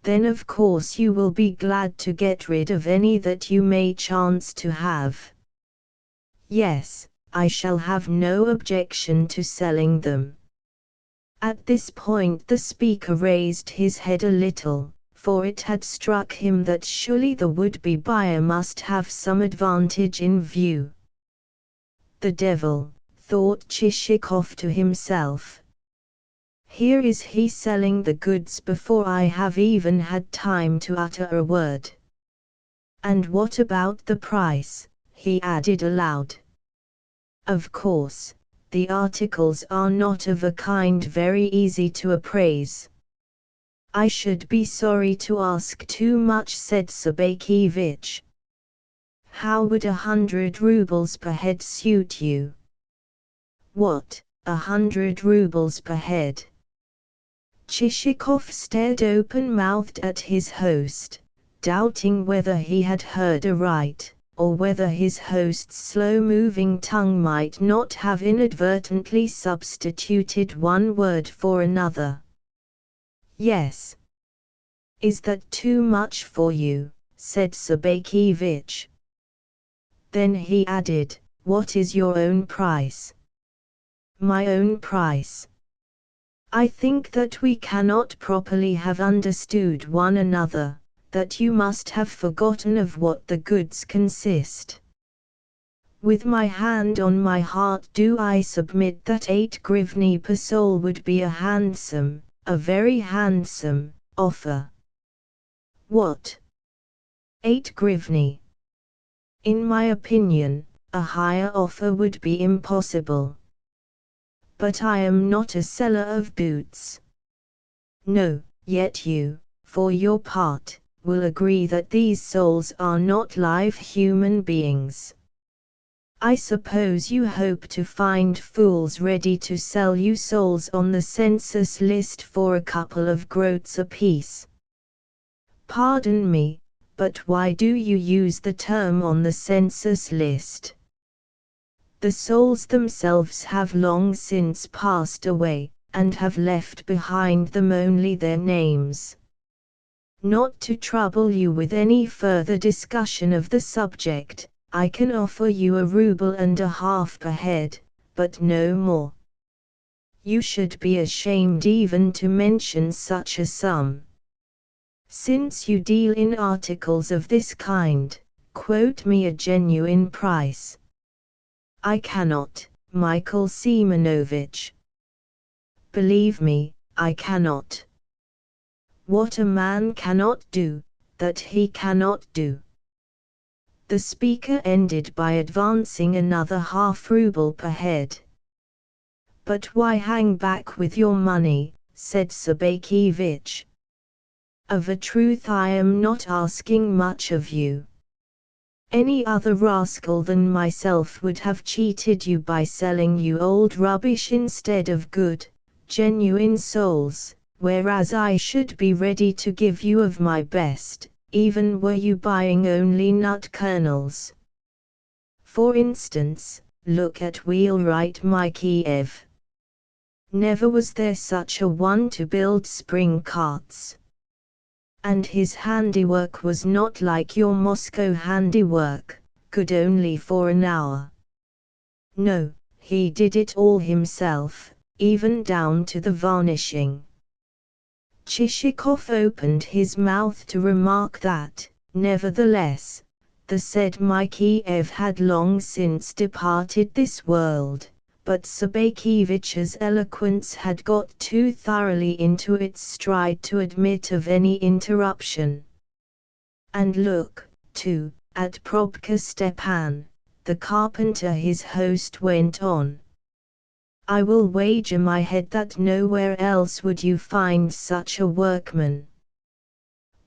Then of course you will be glad to get rid of any that you may chance to have." "Yes, I shall have no objection to selling them." At this point the speaker raised his head a little, for it had struck him that surely the would-be buyer must have some advantage in view. "The devil," thought Chichikov to himself. "Here is he selling the goods before I have even had time to utter a word. And what about the price?" he added aloud. "Of course, the articles are not of a kind very easy to appraise." "I should be sorry to ask too much," said Sabakevich. "How would 100 rubles per head suit you?" "What, 100 rubles per head?" Chichikov stared open-mouthed at his host, doubting whether he had heard aright, or whether his host's slow-moving tongue might not have inadvertently substituted one word for another. "Yes." "Is that too much for you?" said Sabakevich. Then he added, "What is your own price?" "My own price? I think that we cannot properly have understood one another, that you must have forgotten of what the goods consist. With my hand on my heart do I submit that 8 grivni per soul would be a handsome, a very handsome, offer." "What? 8 grivni? In my opinion, a higher offer would be impossible. But I am not a seller of boots." "No, yet you, for your part, will agree that these souls are not live human beings. I suppose you hope to find fools ready to sell you souls on the census list for a couple of groats apiece." "Pardon me, but why do you use the term 'on the census list'? The souls themselves have long since passed away, and have left behind them only their names. Not to trouble you with any further discussion of the subject, I can offer you 1.5 rubles per head, but no more." "You should be ashamed even to mention such a sum. Since you deal in articles of this kind, quote me a genuine price." "I cannot, Michael Semenovich. Believe me, I cannot. What a man cannot do, that he cannot do." The speaker ended by advancing another 1/2 ruble per head. "But why hang back with your money?" said Sabakevich. "Of a truth I am not asking much of you. Any other rascal than myself would have cheated you by selling you old rubbish instead of good, genuine souls, whereas I should be ready to give you of my best, even were you buying only nut kernels. For instance, look at wheelwright Mikheyev. Never was there such a one to build spring carts. And his handiwork was not like your Moscow handiwork, good only for an hour. No, he did it all himself, even down to the varnishing." Chichikov opened his mouth to remark that, nevertheless, the said Mikheyev had long since departed this world, but Sabakiyevich's eloquence had got too thoroughly into its stride to admit of any interruption. "And look, too, at Probka Stepan, the carpenter," his host went on. "I will wager my head that nowhere else would you find such a workman.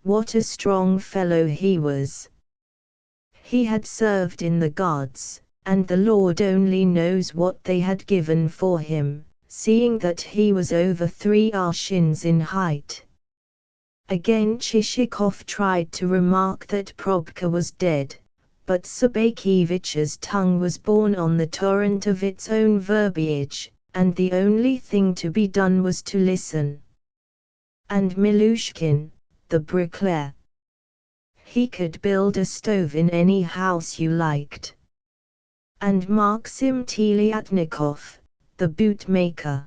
What a strong fellow he was! He had served in the Guards, and the Lord only knows what they had given for him, seeing that he was over 3 arshins in height." Again Chichikov tried to remark that Probka was dead, but Sabakiyevich's tongue was borne on the torrent of its own verbiage, and the only thing to be done was to listen. "And Milushkin, the bricklayer. He could build a stove in any house you liked. And Maxim Teliatnikov, the bootmaker.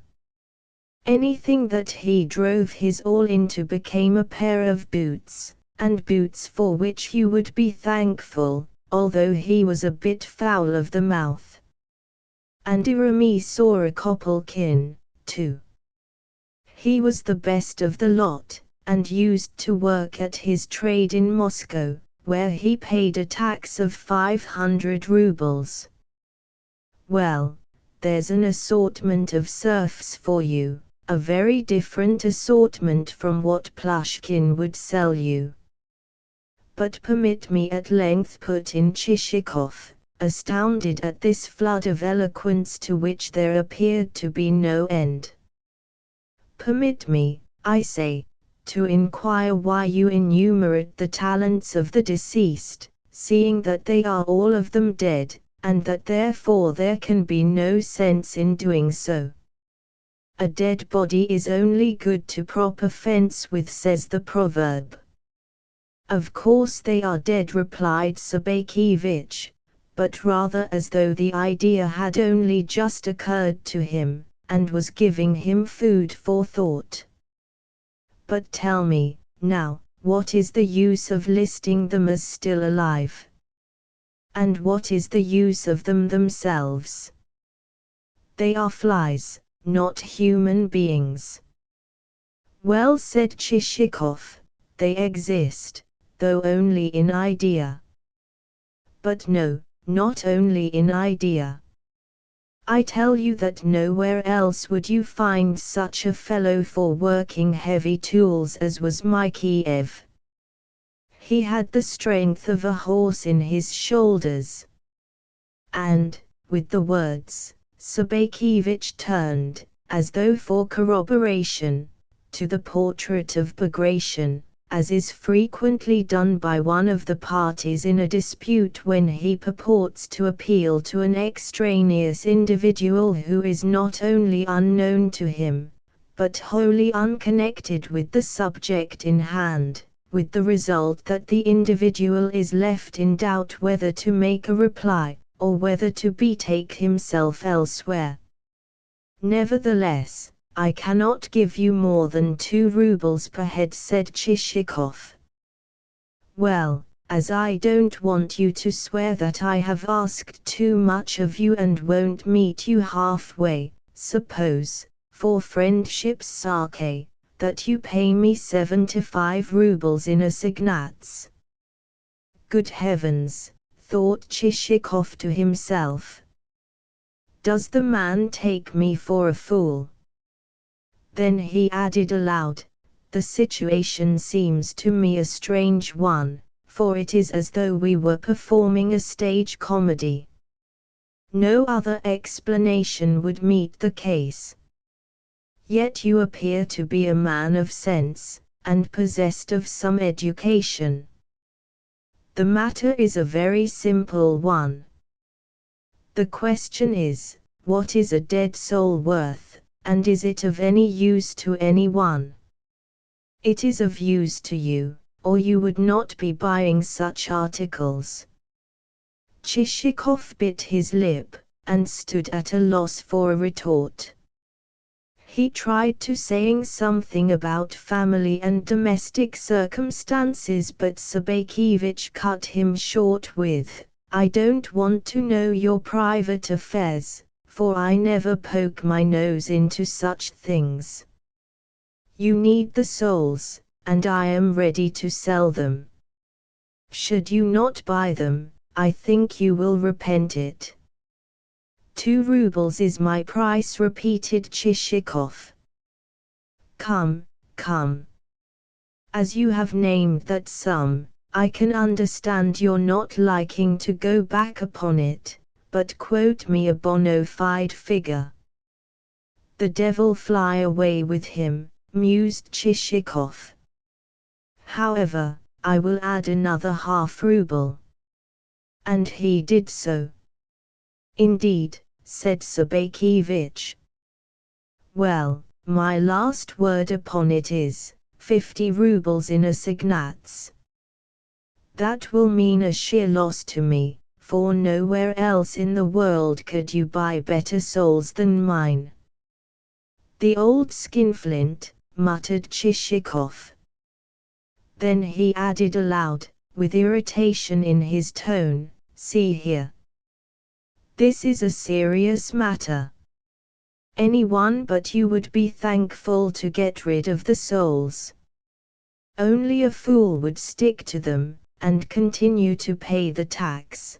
Anything that he drove his all into became a pair of boots, and boots for which you would be thankful, although he was a bit foul of the mouth. And Irami Sorokopolkin, too. He was the best of the lot, and used to work at his trade in Moscow, where he paid a tax of 500 rubles. Well, there's an assortment of serfs for you, a very different assortment from what Plushkin would sell you." "But permit me," at length put in Chichikov, astounded at this flood of eloquence to which there appeared to be no end. "Permit me, I say, to inquire why you enumerate the talents of the deceased, seeing that they are all of them dead, and that therefore there can be no sense in doing so." "A dead body is only good to prop a fence with," says the proverb. "Of course they are dead," replied Sabakiyevich, but rather as though the idea had only just occurred to him, and was giving him food for thought. "But tell me, now, what is the use of listing them as still alive? And what is the use of them themselves? They are flies, not human beings." "Well said, Chichikov, they exist, though only in idea." "But no, not only in idea. I tell you that nowhere else would you find such a fellow for working heavy tools as was Mikhaev. He had the strength of a horse in his shoulders." And, with the words, Sabakiyevich turned, as though for corroboration, to the portrait of Bagration, as is frequently done by one of the parties in a dispute when he purports to appeal to an extraneous individual who is not only unknown to him, but wholly unconnected with the subject in hand, with the result that the individual is left in doubt whether to make a reply, or whether to betake himself elsewhere. "Nevertheless, I cannot give you more than 2 rubles per head," said Chichikov. "Well, as I don't want you to swear that I have asked too much of you and won't meet you halfway, suppose, for friendship's sake, that you pay me 75 rubles in assignats." Good heavens, thought Chichikov to himself. Does the man take me for a fool? Then he added aloud, "The situation seems to me a strange one, for it is as though we were performing a stage comedy. No other explanation would meet the case. Yet you appear to be a man of sense, and possessed of some education. The matter is a very simple one. The question is, what is a dead soul worth, and is it of any use to anyone? It is of use to you, or you would not be buying such articles." Chichikov bit his lip, and stood at a loss for a retort. He tried to saying something about family and domestic circumstances, but Sabakiyevich cut him short with, "I don't want to know your private affairs, for I never poke my nose into such things. You need the souls, and I am ready to sell them. Should you not buy them, I think you will repent it. 2 rubles is my price, repeated Chichikov. Come, come. As you have named that sum, I can understand your not liking to go back upon it, but quote me a bona fide figure. The devil fly away with him, mused Chichikov. However, I will add another half ruble. And he did so. Indeed, said Sobakevich. Well, my last word upon it is 50 rubles in assignats. That will mean a sheer loss to me, for nowhere else in the world could you buy better souls than mine. The old skinflint, muttered Chichikov. Then he added aloud, with irritation in his tone, see here. This is a serious matter. Anyone but you would be thankful to get rid of the souls. Only a fool would stick to them, and continue to pay the tax.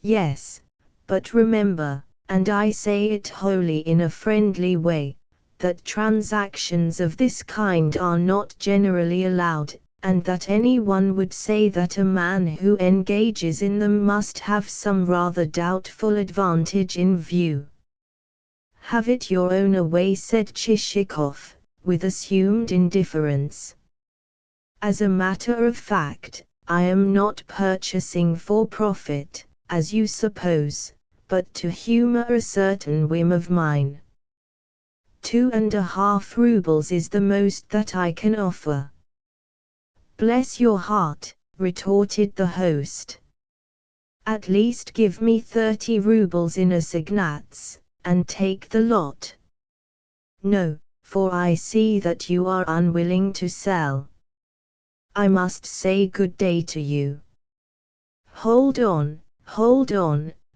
Yes, but remember, and I say it wholly in a friendly way, that transactions of this kind are not generally allowed, and that anyone would say that a man who engages in them must have some rather doubtful advantage in view. Have it your own way, said Chichikov, with assumed indifference. As a matter of fact, I am not purchasing for profit, as you suppose, but to humor a certain whim of mine. 2.5 rubles is the most that I can offer. Bless your heart, retorted the host. At least give me 30 rubles in assignats, and take the lot. No, for I see that you are unwilling to sell. I must say good day to you. Hold on,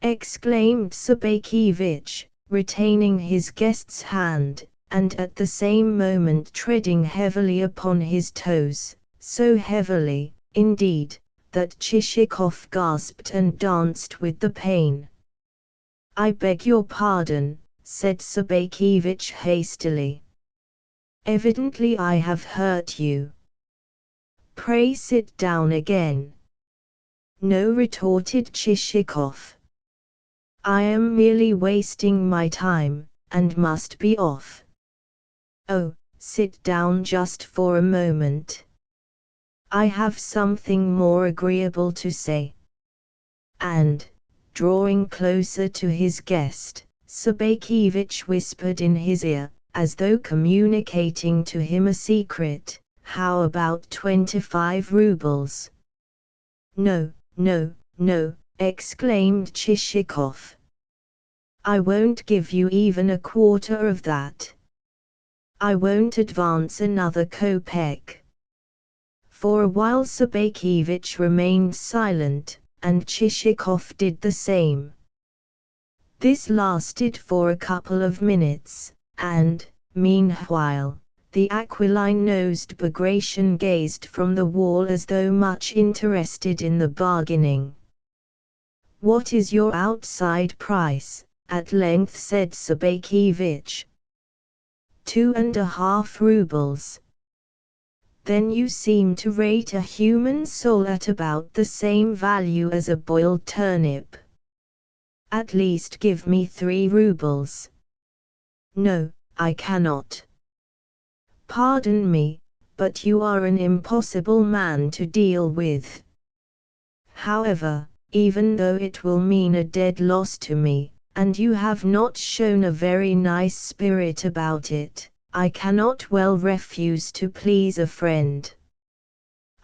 exclaimed Sobakevich, retaining his guest's hand, and at the same moment treading heavily upon his toes, so heavily, indeed, that Chichikov gasped and danced with the pain. I beg your pardon, said Sobakevich hastily. Evidently I have hurt you. Pray sit down again. No, retorted Chichikov. I am merely wasting my time, and must be off. Oh, sit down just for a moment. I have something more agreeable to say. And, drawing closer to his guest, Sobakevich whispered in his ear, as though communicating to him a secret, how about 25 rubles? No, exclaimed Chichikov. I won't give you even a quarter of that. I won't advance another kopeck. For a while Sobakevich remained silent, and Chichikov did the same. This lasted for a couple of minutes, and, meanwhile, the aquiline-nosed Bagration gazed from the wall as though much interested in the bargaining. What is your outside price? At length said Sobakevich. 2.5 rubles. Then you seem to rate a human soul at about the same value as a boiled turnip. At least give me 3 rubles. No, I cannot. Pardon me, but you are an impossible man to deal with. However, even though it will mean a dead loss to me, and you have not shown a very nice spirit about it, I cannot well refuse to please a friend.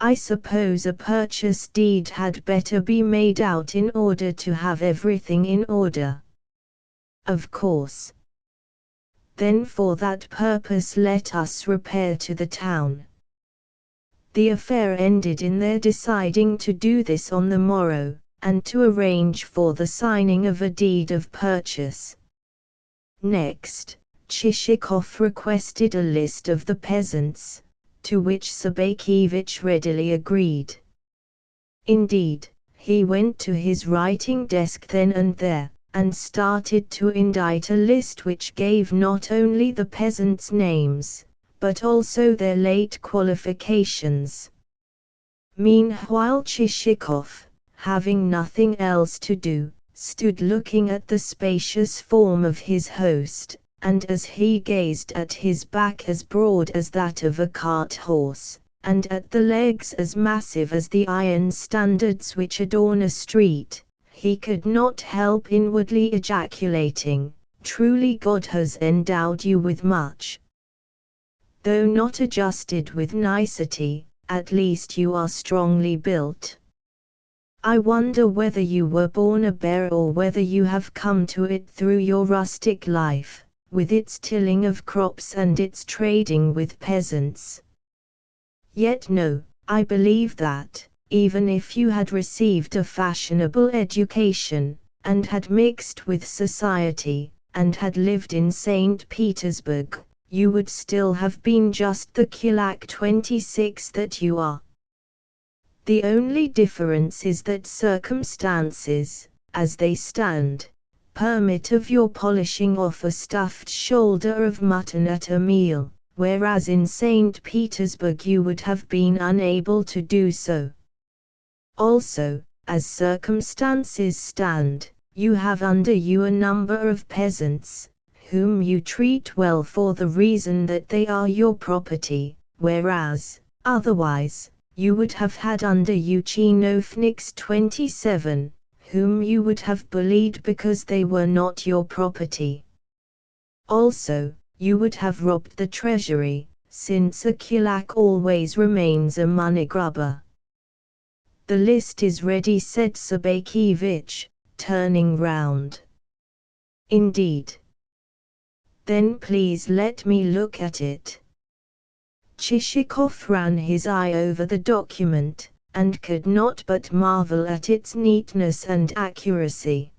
I suppose a purchase deed had better be made out in order to have everything in order. Of course. Then for that purpose let us repair to the town. The affair ended in their deciding to do this on the morrow, and to arrange for the signing of a deed of purchase. Next, Chichikov requested a list of the peasants, to which Sabakevich readily agreed. Indeed, he went to his writing desk then and there, and started to indite a list which gave not only the peasants' names, but also their late qualifications. Meanwhile Chichikov, having nothing else to do, stood looking at the spacious form of his host, and as he gazed at his back as broad as that of a cart horse, and at the legs as massive as the iron standards which adorn a street, he could not help inwardly ejaculating, "Truly God has endowed you with much. Though not adjusted with nicety, at least you are strongly built. I wonder whether you were born a bear or whether you have come to it through your rustic life, with its tilling of crops and its trading with peasants. Yet no, I believe that, even if you had received a fashionable education, and had mixed with society, and had lived in St. Petersburg, you would still have been just the Kulak 26 that you are. The only difference is that circumstances, as they stand, permit of your polishing off a stuffed shoulder of mutton at a meal, whereas in St. Petersburg you would have been unable to do so. Also, as circumstances stand, you have under you a number of peasants, whom you treat well for the reason that they are your property, whereas, otherwise, you would have had under you chinovniks 27, whom you would have bullied because they were not your property. Also, you would have robbed the treasury, since a kulak always remains a money grubber. The list is ready, said Sabakevich, turning round. Indeed. Then please let me look at it. Chichikov ran his eye over the document, and could not but marvel at its neatness and accuracy.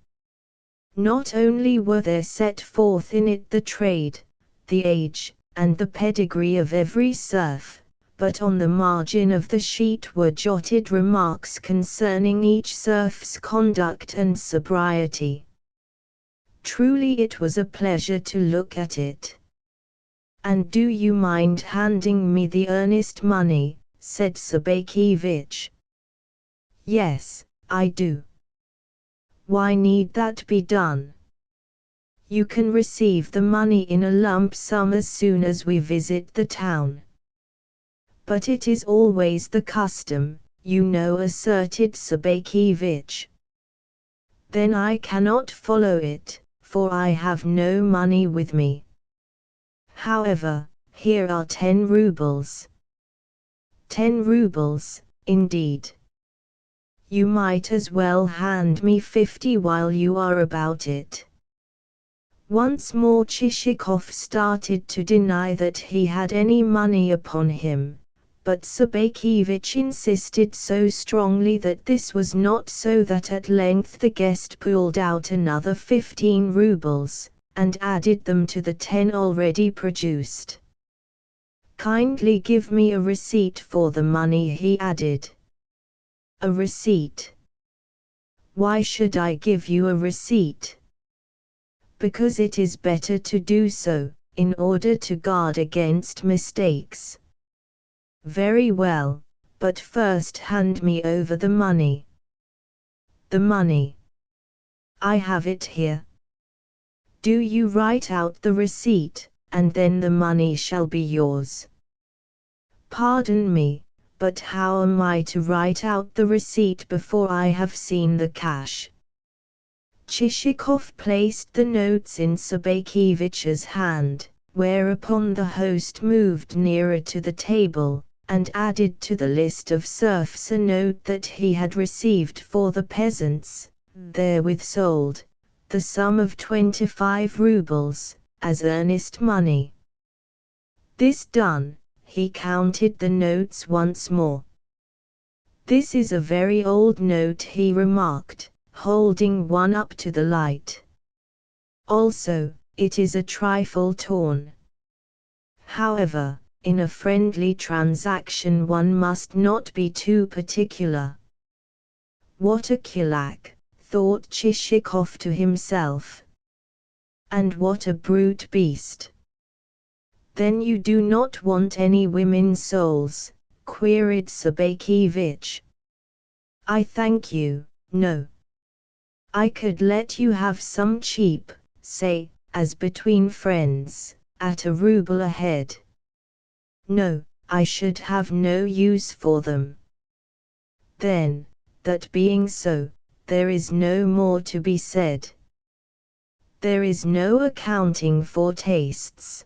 Not only were there set forth in it the trade, the age, and the pedigree of every serf, but on the margin of the sheet were jotted remarks concerning each serf's conduct and sobriety. Truly it was a pleasure to look at it. And do you mind handing me the earnest money, said Sabakevich. Yes, I do. Why need that be done? You can receive the money in a lump sum as soon as we visit the town. But it is always the custom, you know, asserted Sabakevich. Then I cannot follow it, for I have no money with me. However, here are 10 rubles. 10 rubles, indeed. You might as well hand me 50 while you are about it. Once more Chichikov started to deny that he had any money upon him, but Sabakevich insisted so strongly that this was not so that at length the guest pulled out another 15 rubles, and added them to the 10 already produced. Kindly give me a receipt for the money, he added. A receipt? Why should I give you a receipt? Because it is better to do so, in order to guard against mistakes. Very well, but first hand me over the money. The money. I have it here. Do you write out the receipt, and then the money shall be yours. Pardon me, but how am I to write out the receipt before I have seen the cash? Chichikov placed the notes in Sabakevich's hand, whereupon the host moved nearer to the table, and added to the list of serfs a note that he had received for the peasants, therewith sold, the sum of 25 rubles, as earnest money. This done, he counted the notes once more. This is a very old note, he remarked, holding one up to the light. Also, it is a trifle torn. However, in a friendly transaction one must not be too particular. What a kulak, thought Chichikov to himself. And what a brute beast. Then you do not want any women's souls? Queried Sabakevich. I thank you, no. I could let you have some cheap, say, as between friends, at a ruble a head. No, I should have no use for them. Then, that being so, there is no more to be said. There is no accounting for tastes.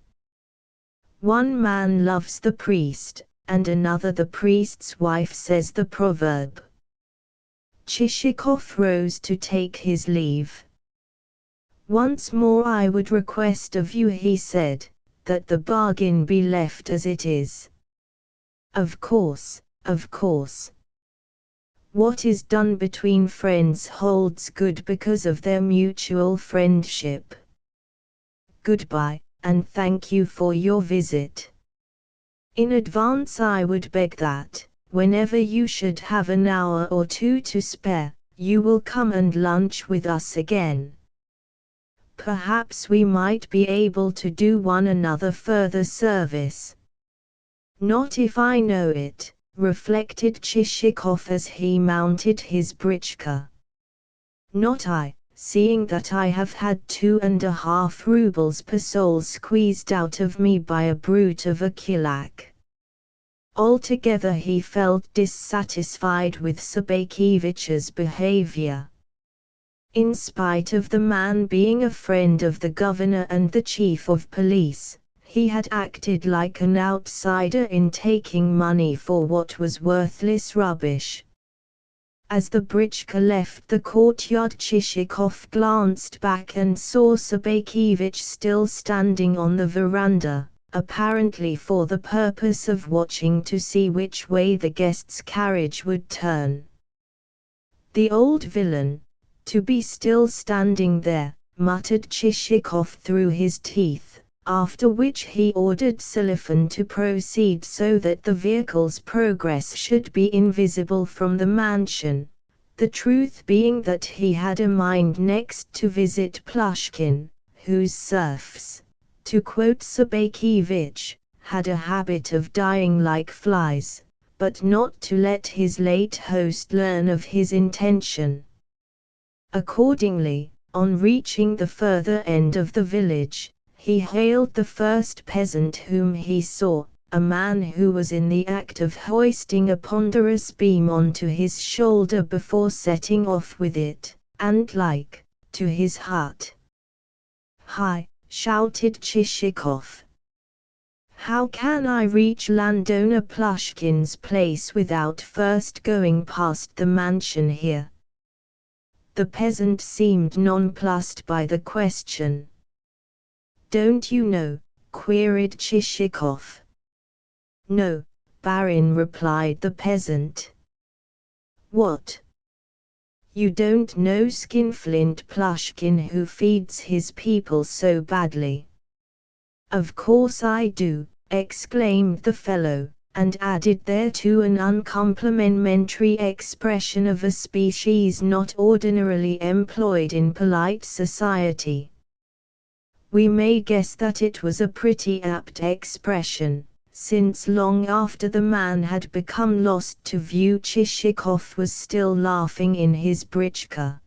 One man loves the priest, and another the priest's wife, says the proverb. Chichikov rose to take his leave. Once more I would request of you, he said, that the bargain be left as it is. Of course, of course. What is done between friends holds good because of their mutual friendship. Goodbye, and thank you for your visit. In advance I would beg that, whenever you should have an hour or two to spare, you will come and lunch with us again. Perhaps we might be able to do one another further service. Not if I know it, reflected Chichikov as he mounted his britchka. Not I, seeing that I have had 2.5 rubles per soul squeezed out of me by a brute of a kulak. Altogether he felt dissatisfied with Sabakevich's behavior. In spite of the man being a friend of the governor and the chief of police, he had acted like an outsider in taking money for what was worthless rubbish. As the britchka left the courtyard, Chichikov glanced back and saw Sabakevich still standing on the veranda, apparently for the purpose of watching to see which way the guest's carriage would turn. The old villain, to be still standing there, muttered Chichikov through his teeth, after which he ordered Selifan to proceed so that the vehicle's progress should be invisible from the mansion, the truth being that he had a mind next to visit Plushkin, whose serfs, to quote Sabakevich, had a habit of dying like flies, but not to let his late host learn of his intention. Accordingly, on reaching the further end of the village, he hailed the first peasant whom he saw, a man who was in the act of hoisting a ponderous beam onto his shoulder before setting off with it, and like, to his hut. "Hi!" shouted Chichikov. "How can I reach landowner Plushkin's place without first going past the mansion here?" The peasant seemed nonplussed by the question. "Don't you know?" queried Chichikov. "No, Barin," replied the peasant. "What? You don't know Skinflint Plushkin, who feeds his people so badly?" "Of course I do," exclaimed the fellow, and added thereto an uncomplimentary expression of a species not ordinarily employed in polite society. We may guess that it was a pretty apt expression, since long after the man had become lost to view Chichikov was still laughing in his britchka.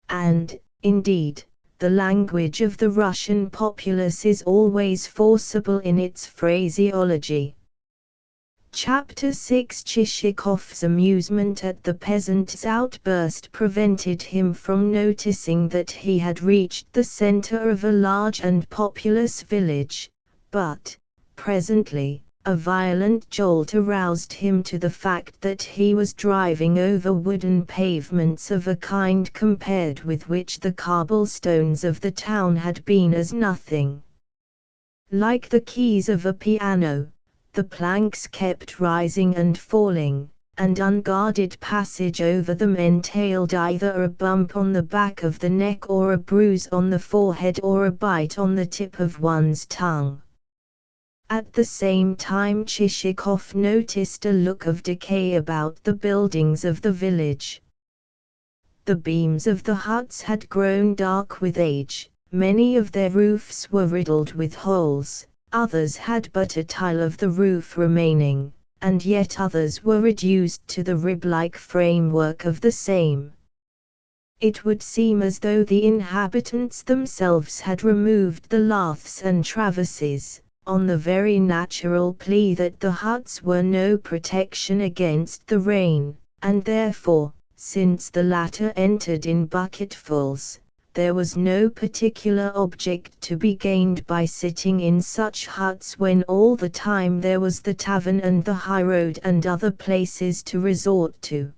And, indeed, the language of the Russian populace is always forcible in its phraseology. Chapter 6. Chichikov's amusement at the peasant's outburst prevented him from noticing that he had reached the center of a large and populous village, but, presently, a violent jolt aroused him to the fact that he was driving over wooden pavements of a kind compared with which the cobblestones of the town had been as nothing. Like the keys of a piano, the planks kept rising and falling, and unguarded passage over them entailed either a bump on the back of the neck or a bruise on the forehead or a bite on the tip of one's tongue. At the same time Chichikov noticed a look of decay about the buildings of the village. The beams of the huts had grown dark with age, many of their roofs were riddled with holes, others had but a tile of the roof remaining, and yet others were reduced to the rib-like framework of the same. It would seem as though the inhabitants themselves had removed the laths and traverses, on the very natural plea that the huts were no protection against the rain, and therefore, since the latter entered in bucketfuls, there was no particular object to be gained by sitting in such huts when all the time there was the tavern and the highroad and other places to resort to.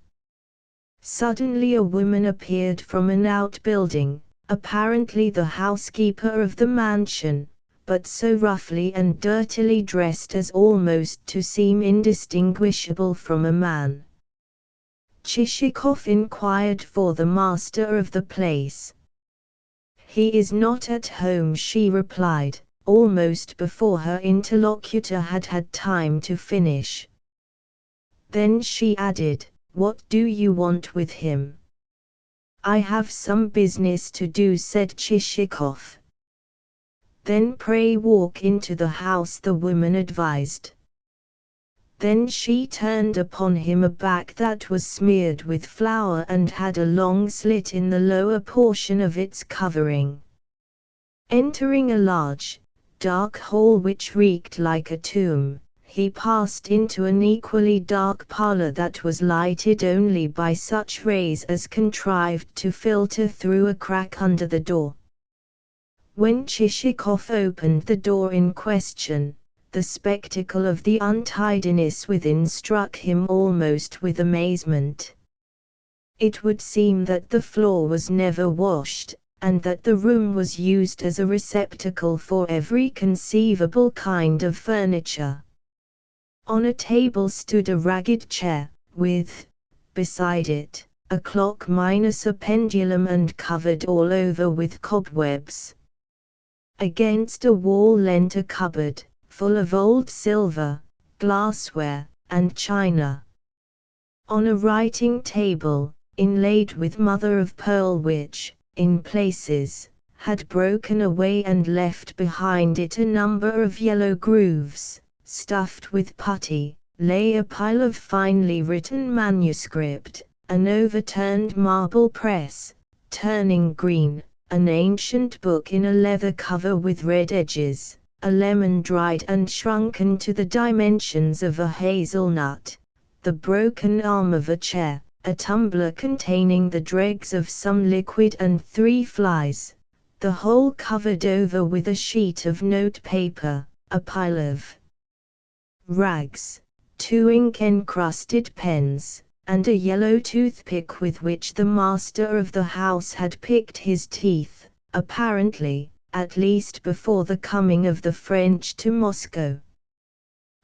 Suddenly a woman appeared from an outbuilding, apparently the housekeeper of the mansion, but so roughly and dirtily dressed as almost to seem indistinguishable from a man. Chichikov inquired for the master of the place. "He is not at home," she replied, almost before her interlocutor had had time to finish. Then she added, "What do you want with him?" "I have some business to do," said Chichikov. "Then pray walk into the house," the woman advised. Then she turned upon him a back that was smeared with flour and had a long slit in the lower portion of its covering. Entering a large, dark hall which reeked like a tomb, he passed into an equally dark parlor that was lighted only by such rays as contrived to filter through a crack under the door. When Chichikov opened the door in question, the spectacle of the untidiness within struck him almost with amazement. It would seem that the floor was never washed, and that the room was used as a receptacle for every conceivable kind of furniture. On a table stood a ragged chair, with, beside it, a clock minus a pendulum and covered all over with cobwebs. Against a wall leant a cupboard, full of old silver, glassware, and china. On a writing table, inlaid with mother-of-pearl which, in places, had broken away and left behind it a number of yellow grooves, stuffed with putty, lay a pile of finely written manuscript, an overturned marble press, turning green, an ancient book in a leather cover with red edges, a lemon dried and shrunken to the dimensions of a hazelnut, the broken arm of a chair, a tumbler containing the dregs of some liquid and 3 flies, the whole covered over with a sheet of note-paper, a pile of rags, 2 ink-encrusted pens, and a yellow toothpick with which the master of the house had picked his teeth, apparently, at least before the coming of the French to Moscow.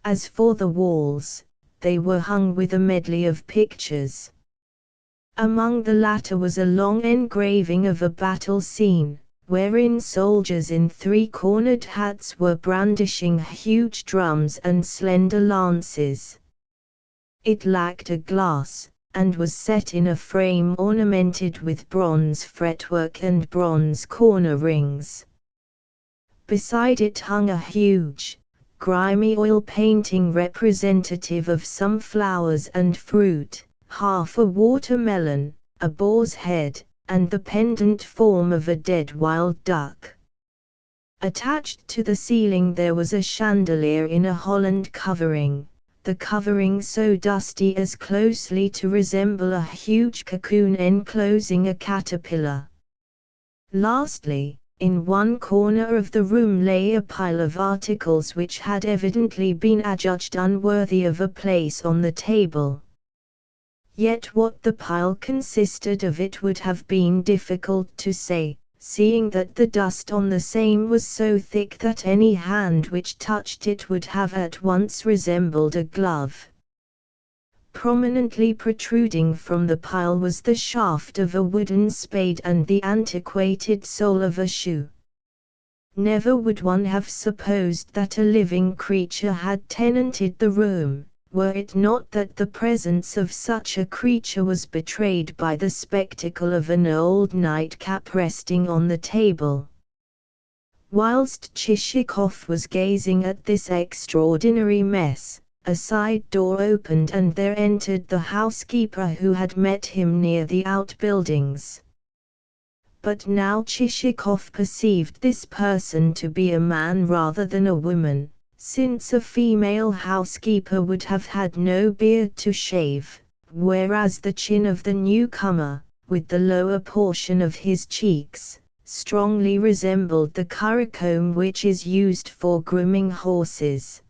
As for the walls, they were hung with a medley of pictures. Among the latter was a long engraving of a battle scene, wherein soldiers in 3-cornered hats were brandishing huge drums and slender lances. It lacked a glass, and was set in a frame ornamented with bronze fretwork and bronze corner rings. Beside it hung a huge, grimy oil painting representative of some flowers and fruit, half a watermelon, a boar's head, and the pendant form of a dead wild duck. Attached to the ceiling there was a chandelier in a holland covering, the covering so dusty as closely to resemble a huge cocoon enclosing a caterpillar. Lastly, in one corner of the room lay a pile of articles which had evidently been adjudged unworthy of a place on the table. Yet what the pile consisted of it would have been difficult to say, seeing that the dust on the same was so thick that any hand which touched it would have at once resembled a glove. Prominently protruding from the pile was the shaft of a wooden spade and the antiquated sole of a shoe. Never would one have supposed that a living creature had tenanted the room, were it not that the presence of such a creature was betrayed by the spectacle of an old nightcap resting on the table. Whilst Chichikov was gazing at this extraordinary mess, a side door opened and there entered the housekeeper who had met him near the outbuildings. But now Chichikov perceived this person to be a man rather than a woman, since a female housekeeper would have had no beard to shave, whereas the chin of the newcomer, with the lower portion of his cheeks, strongly resembled the currycomb which is used for grooming horses.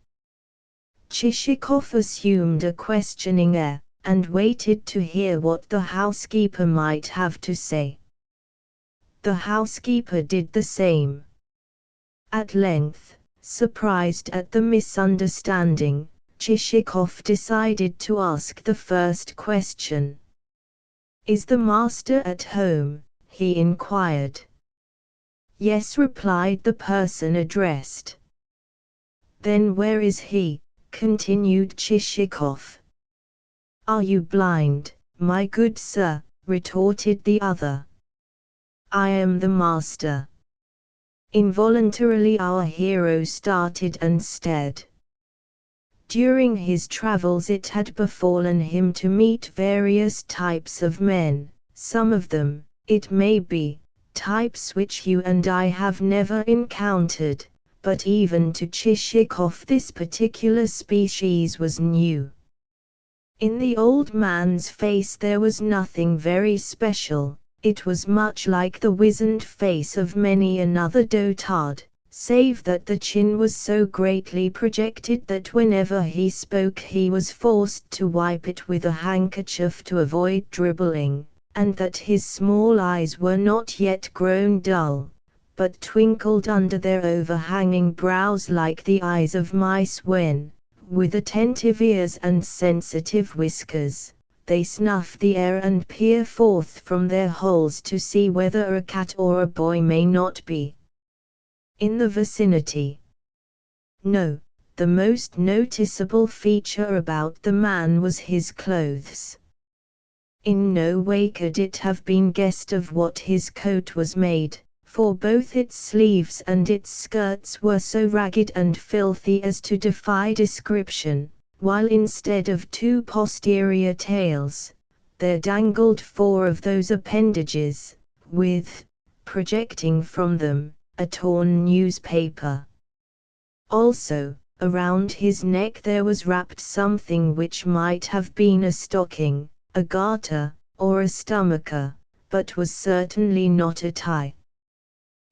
Chichikov assumed a questioning air, and waited to hear what the housekeeper might have to say. The housekeeper did the same. At length, surprised at the misunderstanding, Chichikov decided to ask the first question. "Is the master at home?" he inquired. "Yes," replied the person addressed. "Then where is he?" continued Chichikov. "Are you blind, my good sir?" retorted the other. "I am the master." Involuntarily our hero started and stared. During his travels it had befallen him to meet various types of men, some of them, it may be, types which you and I have never encountered, but even to Chichikov this particular species was new. In the old man's face there was nothing very special. It was much like the wizened face of many another dotard, save that the chin was so greatly projected that whenever he spoke he was forced to wipe it with a handkerchief to avoid dribbling, and that his small eyes were not yet grown dull, but twinkled under their overhanging brows like the eyes of mice when, with attentive ears and sensitive whiskers, they snuff the air and peer forth from their holes to see whether a cat or a boy may not be in the vicinity. No, the most noticeable feature about the man was his clothes. In no way could it have been guessed of what his coat was made, for both its sleeves and its skirts were so ragged and filthy as to defy description, while instead of two posterior tails, there dangled four of those appendages, with, projecting from them, a torn newspaper. Also, around his neck there was wrapped something which might have been a stocking, a garter, or a stomacher, but was certainly not a tie.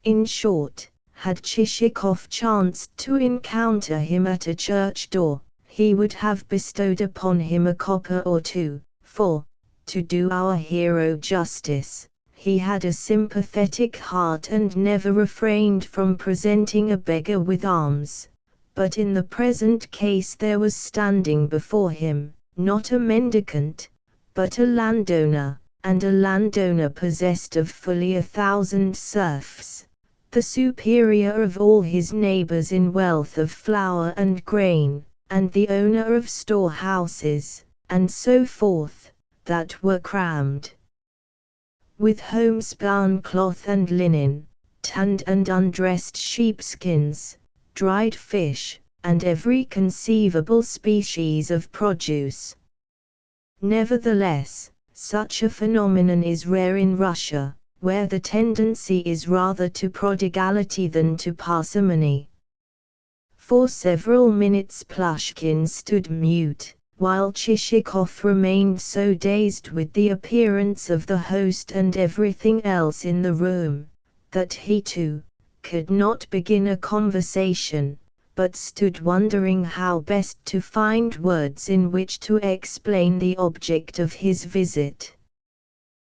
In short, had Chichikov chanced to encounter him at a church door, he would have bestowed upon him a copper or two, for, to do our hero justice, he had a sympathetic heart and never refrained from presenting a beggar with alms. But in the present case there was standing before him, not a mendicant, but a landowner, and a landowner possessed of fully 1,000 serfs, the superior of all his neighbors in wealth of flour and grain, and the owner of storehouses, and so forth, that were crammed with homespun cloth and linen, tanned and undressed sheepskins, dried fish, and every conceivable species of produce. Nevertheless, such a phenomenon is rare in Russia, where the tendency is rather to prodigality than to parsimony. For several minutes Plushkin stood mute, while Chichikov remained so dazed with the appearance of the host and everything else in the room, that he too could not begin a conversation, but stood wondering how best to find words in which to explain the object of his visit.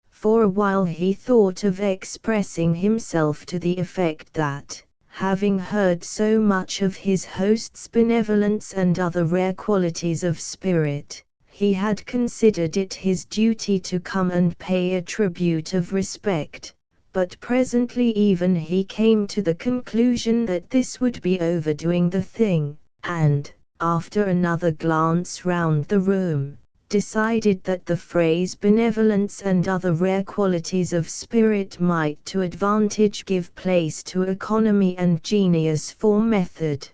For a while he thought of expressing himself to the effect that, having heard so much of his host's benevolence and other rare qualities of spirit, he had considered it his duty to come and pay a tribute of respect, but presently even he came to the conclusion that this would be overdoing the thing, and, after another glance round the room, decided that the phrase benevolence and other rare qualities of spirit might to advantage give place to economy and genius for method.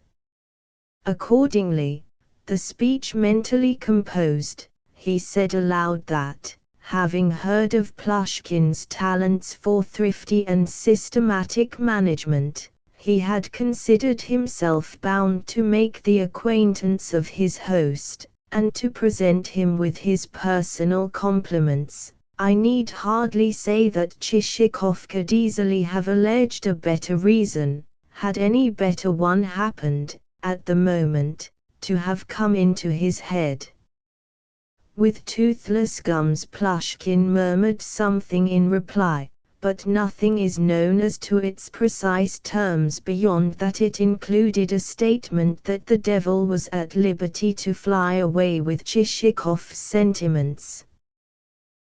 Accordingly, the speech mentally composed, he said aloud that, having heard of Plushkin's talents for thrifty and systematic management, he had considered himself bound to make the acquaintance of his host, and to present him with his personal compliments. I need hardly say that Chichikov could easily have alleged a better reason, had any better one happened, at the moment, to have come into his head. With toothless gums Plushkin murmured something in reply, but nothing is known as to its precise terms beyond that it included a statement that the devil was at liberty to fly away with Chichikov's sentiments.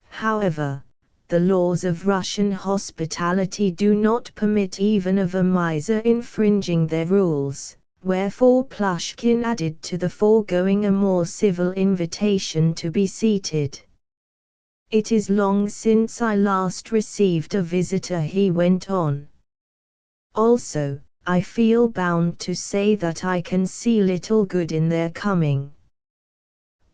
However, the laws of Russian hospitality do not permit even of a miser infringing their rules, wherefore Plushkin added to the foregoing a more civil invitation to be seated. "It is long since I last received a visitor," he went on. "Also, I feel bound to say that I can see little good in their coming.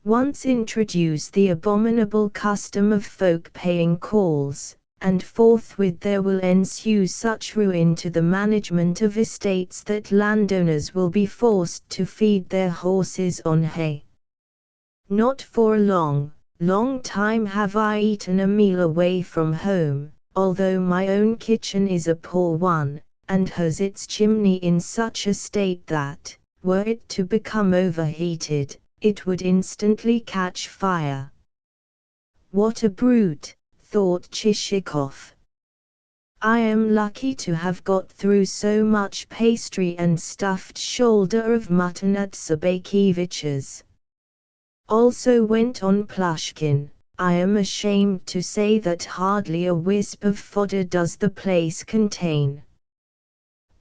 Once introduce the abominable custom of folk paying calls, and forthwith there will ensue such ruin to the management of estates that landowners will be forced to feed their horses on hay. Not for a long time have I eaten a meal away from home, although my own kitchen is a poor one, and has its chimney in such a state that, were it to become overheated, it would instantly catch fire." "What a brute," thought Chichikov. "I am lucky to have got through so much pastry and stuffed shoulder of mutton at Sabakivich's." Also went on Plushkin, "I am ashamed to say that hardly a wisp of fodder does the place contain.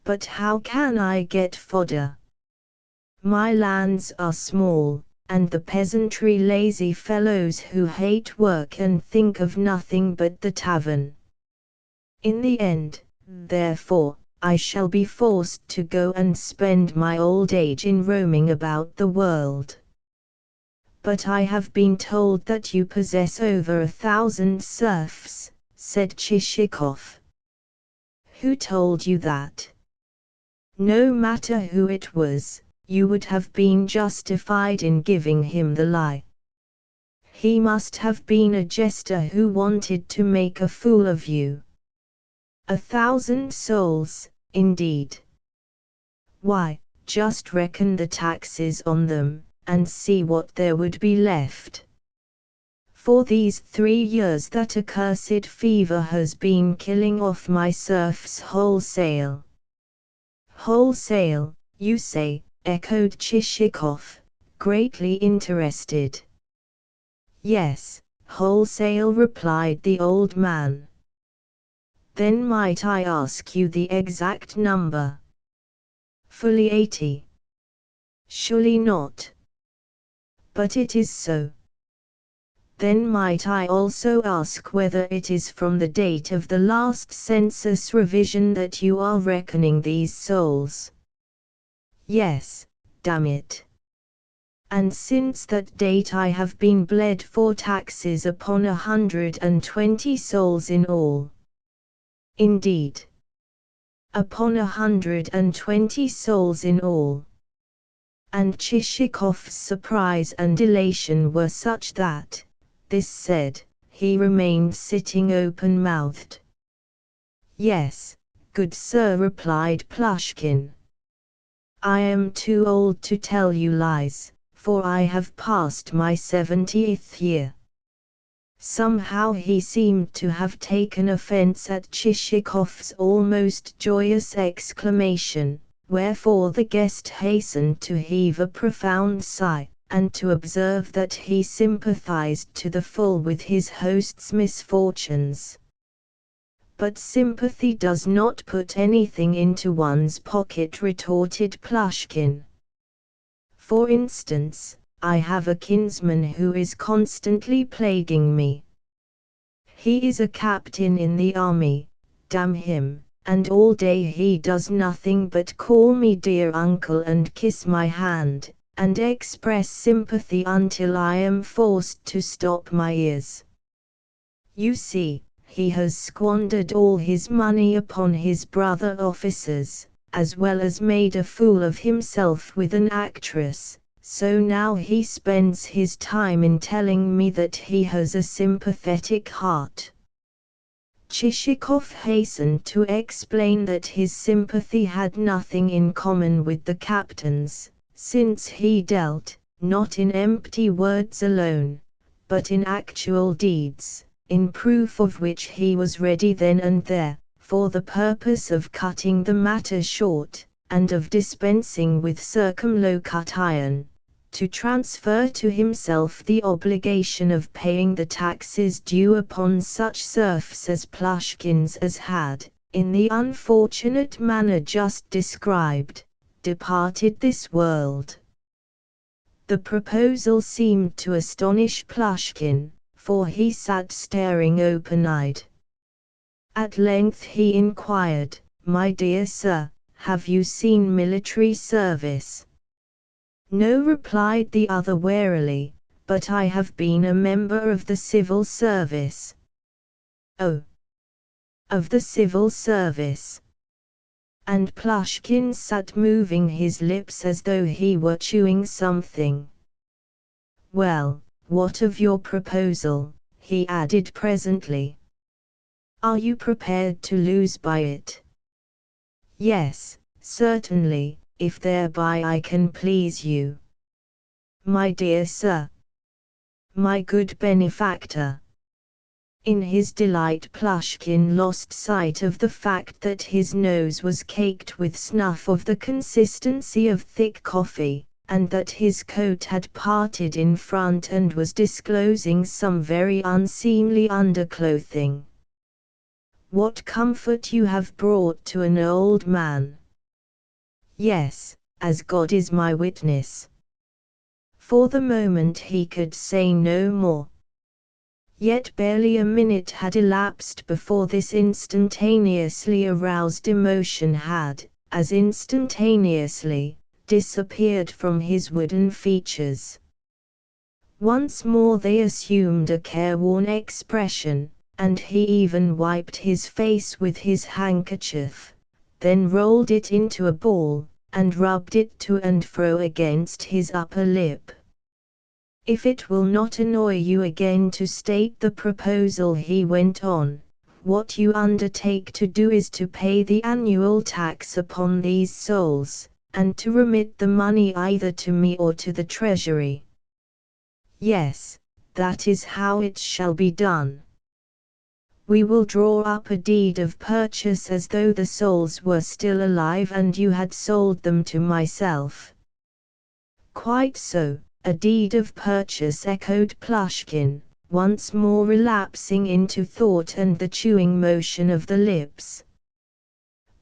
But how can I get fodder? My lands are small, and the peasantry lazy fellows who hate work and think of nothing but the tavern. In the end, therefore, I shall be forced to go and spend my old age in roaming about the world." "But I have been told that you possess over 1,000 serfs," said Chichikov. "Who told you that?" "No matter who it was, you would have been justified in giving him the lie. He must have been a jester who wanted to make a fool of you. 1,000 souls, indeed. Why, just reckon the taxes on them, and see what there would be left. For these 3 years that accursed fever has been killing off my serfs wholesale." "Wholesale, you say?" echoed Chichikov, greatly interested. "Yes, wholesale," replied the old man. "Then might I ask you the exact number?" "Fully 80. "Surely not." "But it is so." "Then might I also ask whether it is from the date of the last census revision that you are reckoning these souls?" "Yes, damn it. And since that date I have been bled for taxes upon 120 souls in all." "Indeed." "Upon 120 souls in all." And Chichikov's surprise and elation were such that, this said, he remained sitting open-mouthed. "Yes, good sir," replied Plushkin. "I am too old to tell you lies, for I have passed my 70th year." Somehow he seemed to have taken offense at Chichikov's almost joyous exclamation, wherefore the guest hastened to heave a profound sigh, and to observe that he sympathized to the full with his host's misfortunes. But sympathy does not put anything into one's pocket, retorted Plushkin. For instance, I have a kinsman who is constantly plaguing me. He is a captain in the army, damn him, and all day he does nothing but call me dear uncle and kiss my hand, and express sympathy until I am forced to stop my ears. You see, he has squandered all his money upon his brother officers, as well as made a fool of himself with an actress, so now he spends his time in telling me that he has a sympathetic heart. Chichikov hastened to explain that his sympathy had nothing in common with the captain's, since he dealt, not in empty words alone, but in actual deeds, in proof of which he was ready then and there, for the purpose of cutting the matter short, and of dispensing with circumlocution, to transfer to himself the obligation of paying the taxes due upon such serfs as Plushkins as had, in the unfortunate manner just described, departed this world. The proposal seemed to astonish Plushkin, for he sat staring open-eyed. At length he inquired, "My dear sir, have you seen military service?" "No," replied the other warily, "but I have been a member of the civil service." "Oh, of the civil service." And Plushkin sat moving his lips as though he were chewing something. "Well, what of your proposal?" he added presently. "Are you prepared to lose by it?" "Yes, certainly, if thereby I can please you." "My dear sir." "My good benefactor." In his delight Plushkin lost sight of the fact that his nose was caked with snuff of the consistency of thick coffee, and that his coat had parted in front and was disclosing some very unseemly underclothing. "What comfort you have brought to an old man!" "Yes, as God is my witness." For the moment he could say no more. Yet barely a minute had elapsed before this instantaneously aroused emotion had, as instantaneously, disappeared from his wooden features. Once more they assumed a careworn expression, and he even wiped his face with his handkerchief, then rolled it into a ball, and rubbed it to and fro against his upper lip. "If it will not annoy you again to state the proposal," he went on, "what you undertake to do is to pay the annual tax upon these souls, and to remit the money either to me or to the treasury." "Yes, that is how it shall be done. We will draw up a deed of purchase as though the souls were still alive and you had sold them to myself." "Quite so, a deed of purchase," echoed Plushkin, once more relapsing into thought and the chewing motion of the lips.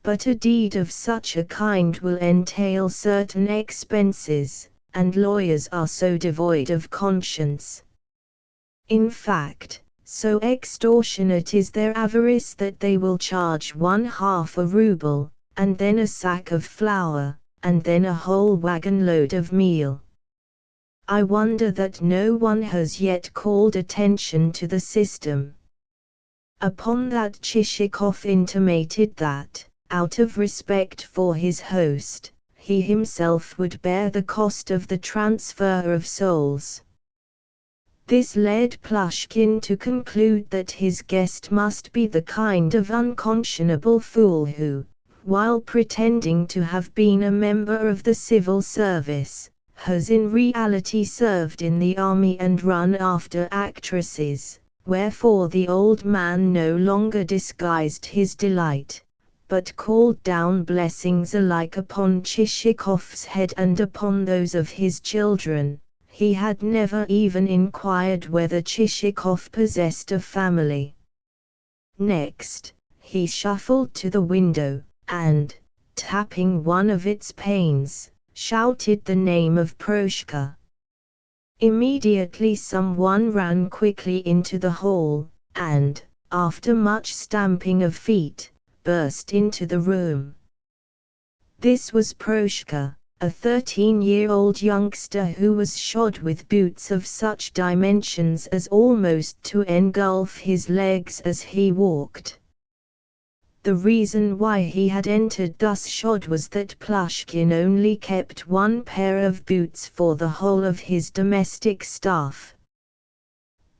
"But a deed of such a kind will entail certain expenses, and lawyers are so devoid of conscience. In fact, so extortionate is their avarice that they will charge 1/2 a ruble, and then a sack of flour, and then a whole wagon-load of meal. I wonder that no one has yet called attention to the system." Upon that Chichikov intimated that, out of respect for his host, he himself would bear the cost of the transfer of souls. This led Plushkin to conclude that his guest must be the kind of unconscionable fool who, while pretending to have been a member of the civil service, has in reality served in the army and run after actresses, wherefore the old man no longer disguised his delight, but called down blessings alike upon Chichikov's head and upon those of his children, He had never even inquired whether Chichikov possessed a family. Next, he shuffled to the window, and, tapping one of its panes, shouted the name of Proshka. Immediately someone ran quickly into the hall, and, after much stamping of feet, burst into the room. This was Proshka, a 13-year-old youngster who was shod with boots of such dimensions as almost to engulf his legs as he walked. The reason why he had entered thus shod was that Plushkin only kept one pair of boots for the whole of his domestic staff.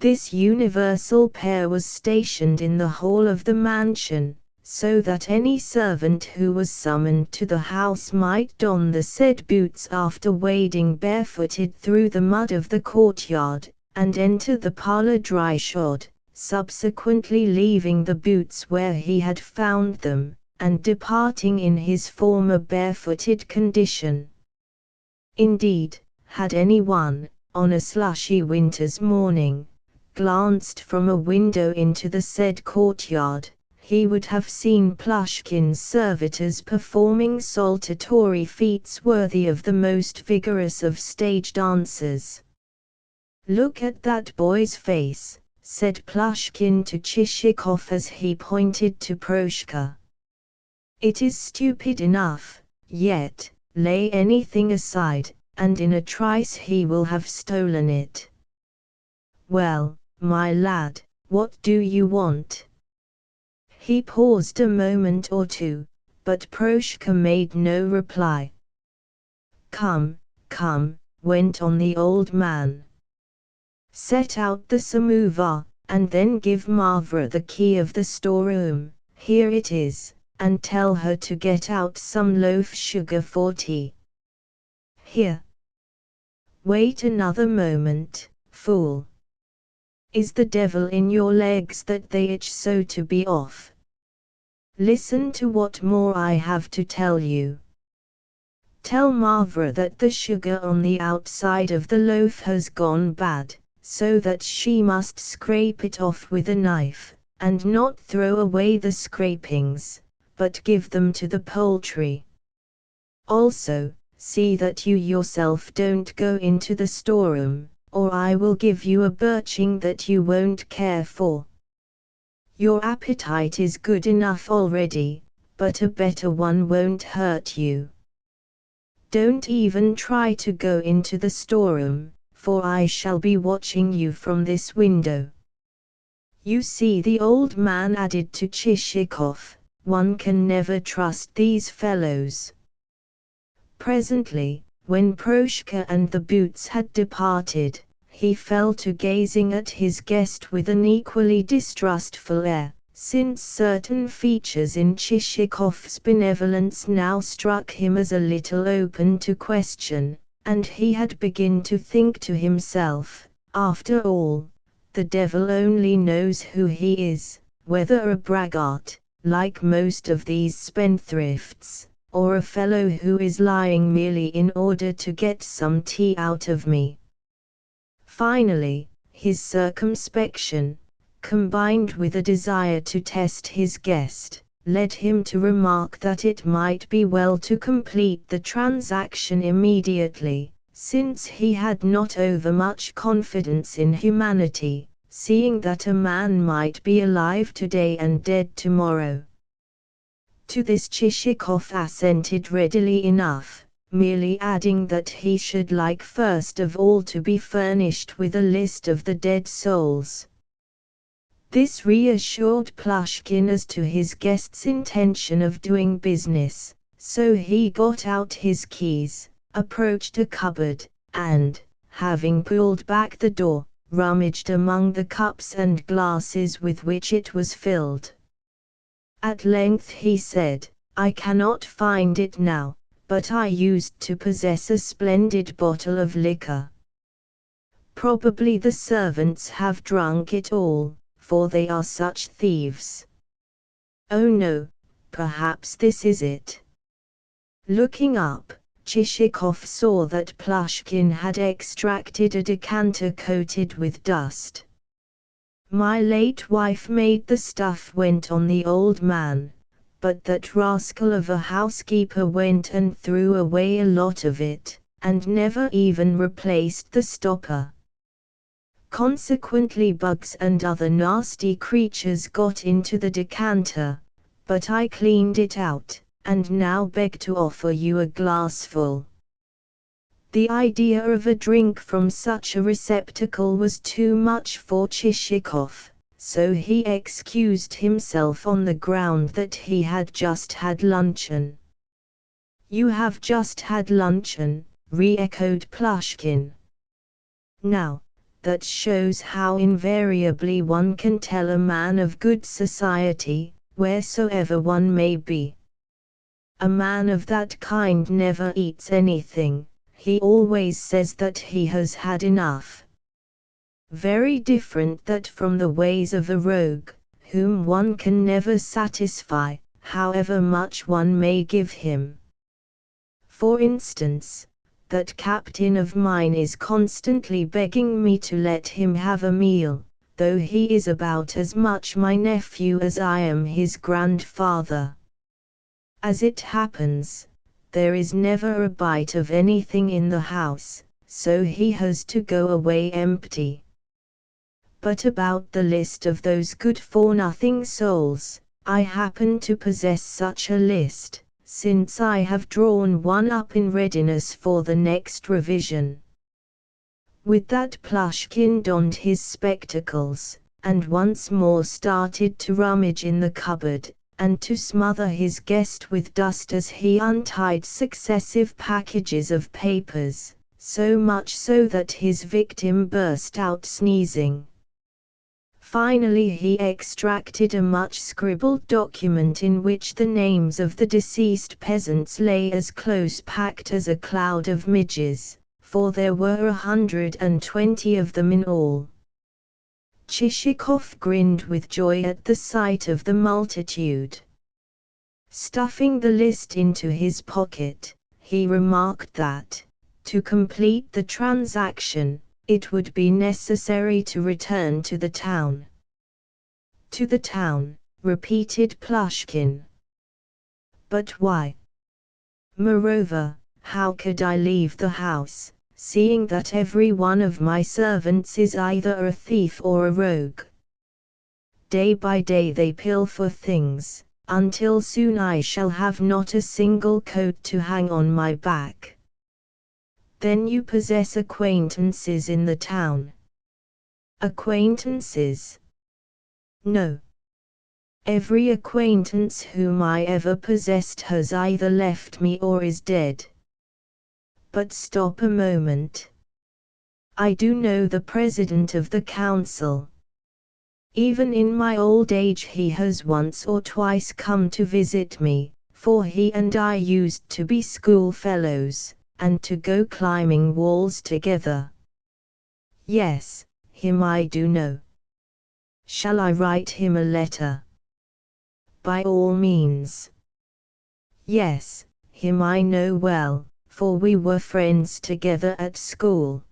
This universal pair was stationed in the hall of the mansion, so that any servant who was summoned to the house might don the said boots after wading barefooted through the mud of the courtyard, and enter the parlor dry-shod, subsequently leaving the boots where he had found them, and departing in his former barefooted condition. Indeed, had anyone, on a slushy winter's morning, glanced from a window into the said courtyard, he would have seen Plushkin's servitors performing saltatory feats worthy of the most vigorous of stage dancers. "Look at that boy's face," said Plushkin to Chichikov as he pointed to Proshka. "It is stupid enough, yet, lay anything aside, and in a trice he will have stolen it. Well, my lad, what do you want?" He paused a moment or two, but Proshka made no reply. "Come, come," went on the old man. "Set out the samovar, and then give Mavra the key of the storeroom, here it is, and tell her to get out some loaf sugar for tea. Here. Wait another moment, fool. Is the devil in your legs that they itch so to be off? Listen to what more I have to tell you. Tell Mavra that the sugar on the outside of the loaf has gone bad, so that she must scrape it off with a knife, and not throw away the scrapings, but give them to the poultry. Also, see that you yourself don't go into the storeroom, or I will give you a birching that you won't care for. Your appetite is good enough already, but a better one won't hurt you. Don't even try to go into the storeroom, for I shall be watching you from this window." You see, the old man added to Chichikov, one can never trust these fellows. Presently, when Proshka and the boots had departed, he fell to gazing at his guest with an equally distrustful air, since certain features in Chichikov's benevolence now struck him as a little open to question, and he had begun to think to himself, after all, the devil only knows who he is, whether a braggart, like most of these spendthrifts, or a fellow who is lying merely in order to get some tea out of me. Finally, his circumspection, combined with a desire to test his guest, led him to remark that it might be well to complete the transaction immediately, since he had not overmuch confidence in humanity, seeing that a man might be alive today and dead tomorrow. To this Chichikov assented readily enough, merely adding that he should like first of all to be furnished with a list of the dead souls. This reassured Plushkin as to his guest's intention of doing business, so he got out his keys, approached a cupboard, and, having pulled back the door, rummaged among the cups and glasses with which it was filled. At length he said, "I cannot find it now, but I used to possess a splendid bottle of liquor. Probably the servants have drunk it all, for they are such thieves. Oh no, perhaps this is it." Looking up, Chichikov saw that Plushkin had extracted a decanter coated with dust. My late wife made the stuff went on the old man, but that rascal of a housekeeper went and threw away a lot of it, and never even replaced the stopper. Consequently bugs and other nasty creatures got into the decanter, but I cleaned it out, and now beg to offer you a glassful. The idea of a drink from such a receptacle was too much for Chichikov, so he excused himself on the ground that he had just had luncheon. "You have just had luncheon," re-echoed Plushkin. "Now, that shows how invariably one can tell a man of good society, wheresoever one may be. A man of that kind never eats anything, he always says that he has had enough. Very different that from the ways of a rogue, whom one can never satisfy, however much one may give him. For instance, that captain of mine is constantly begging me to let him have a meal, though he is about as much my nephew as I am his grandfather. As it happens, there is never a bite of anything in the house, so he has to go away empty. But about the list of those good-for-nothing souls, I happen to possess such a list, since I have drawn one up in readiness for the next revision." With that Plushkin donned his spectacles, and once more started to rummage in the cupboard, and to smother his guest with dust as he untied successive packages of papers, so much so that his victim burst out sneezing. Finally he extracted a much-scribbled document in which the names of the deceased peasants lay as close-packed as a cloud of midges, for there were 120 of them in all. Chichikov grinned with joy at the sight of the multitude. Stuffing the list into his pocket, he remarked that, to complete the transaction, it would be necessary to return to the town. "To the town," repeated Plushkin. "But why? Moreover, how could I leave the house, seeing that every one of my servants is either a thief or a rogue? Day by day they pilfer things, until soon I shall have not a single coat to hang on my back." "Then you possess acquaintances in the town?" "Acquaintances? No. Every acquaintance whom I ever possessed has either left me or is dead. But stop a moment. I do know the president of the council. Even in my old age he has once or twice come to visit me, for he and I used to be schoolfellows, and to go climbing walls together. Yes, him I do know. Shall I write him a letter?" "By all means." "Yes, him I know well, for we were friends together at school."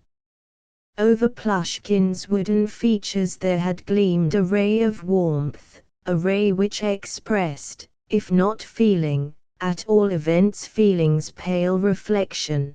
Over Plushkin's wooden features there had gleamed a ray of warmth, a ray which expressed, if not feeling, at all events feeling's pale reflection.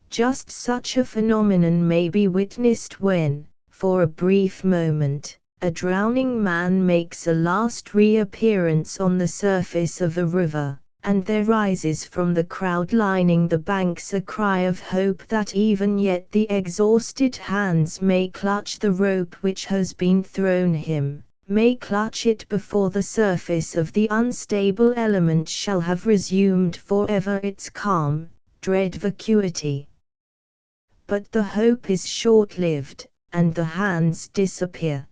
Just such a phenomenon may be witnessed when, for a brief moment, a drowning man makes a last reappearance on the surface of a river, and there rises from the crowd lining the banks a cry of hope that even yet the exhausted hands may clutch the rope which has been thrown him, may clutch it before the surface of the unstable element shall have resumed forever its calm, dread vacuity. But the hope is short-lived, and the hands disappear.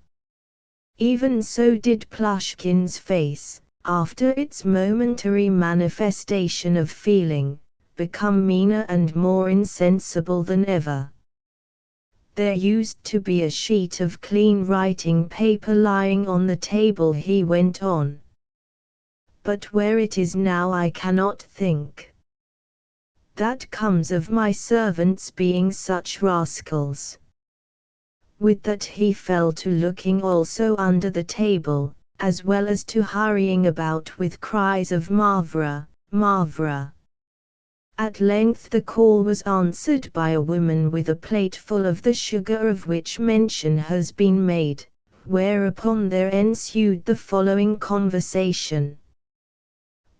Even so did Plushkin's face, after its momentary manifestation of feeling, become meaner and more insensible than ever. "There used to be a sheet of clean writing paper lying on the table," he went on. "But where it is now I cannot think. That comes of my servants being such rascals." With that he fell to looking also under the table, as well as to hurrying about with cries of "Mavra, Mavra." At length the call was answered by a woman with a plate full of the sugar of which mention has been made, whereupon there ensued the following conversation.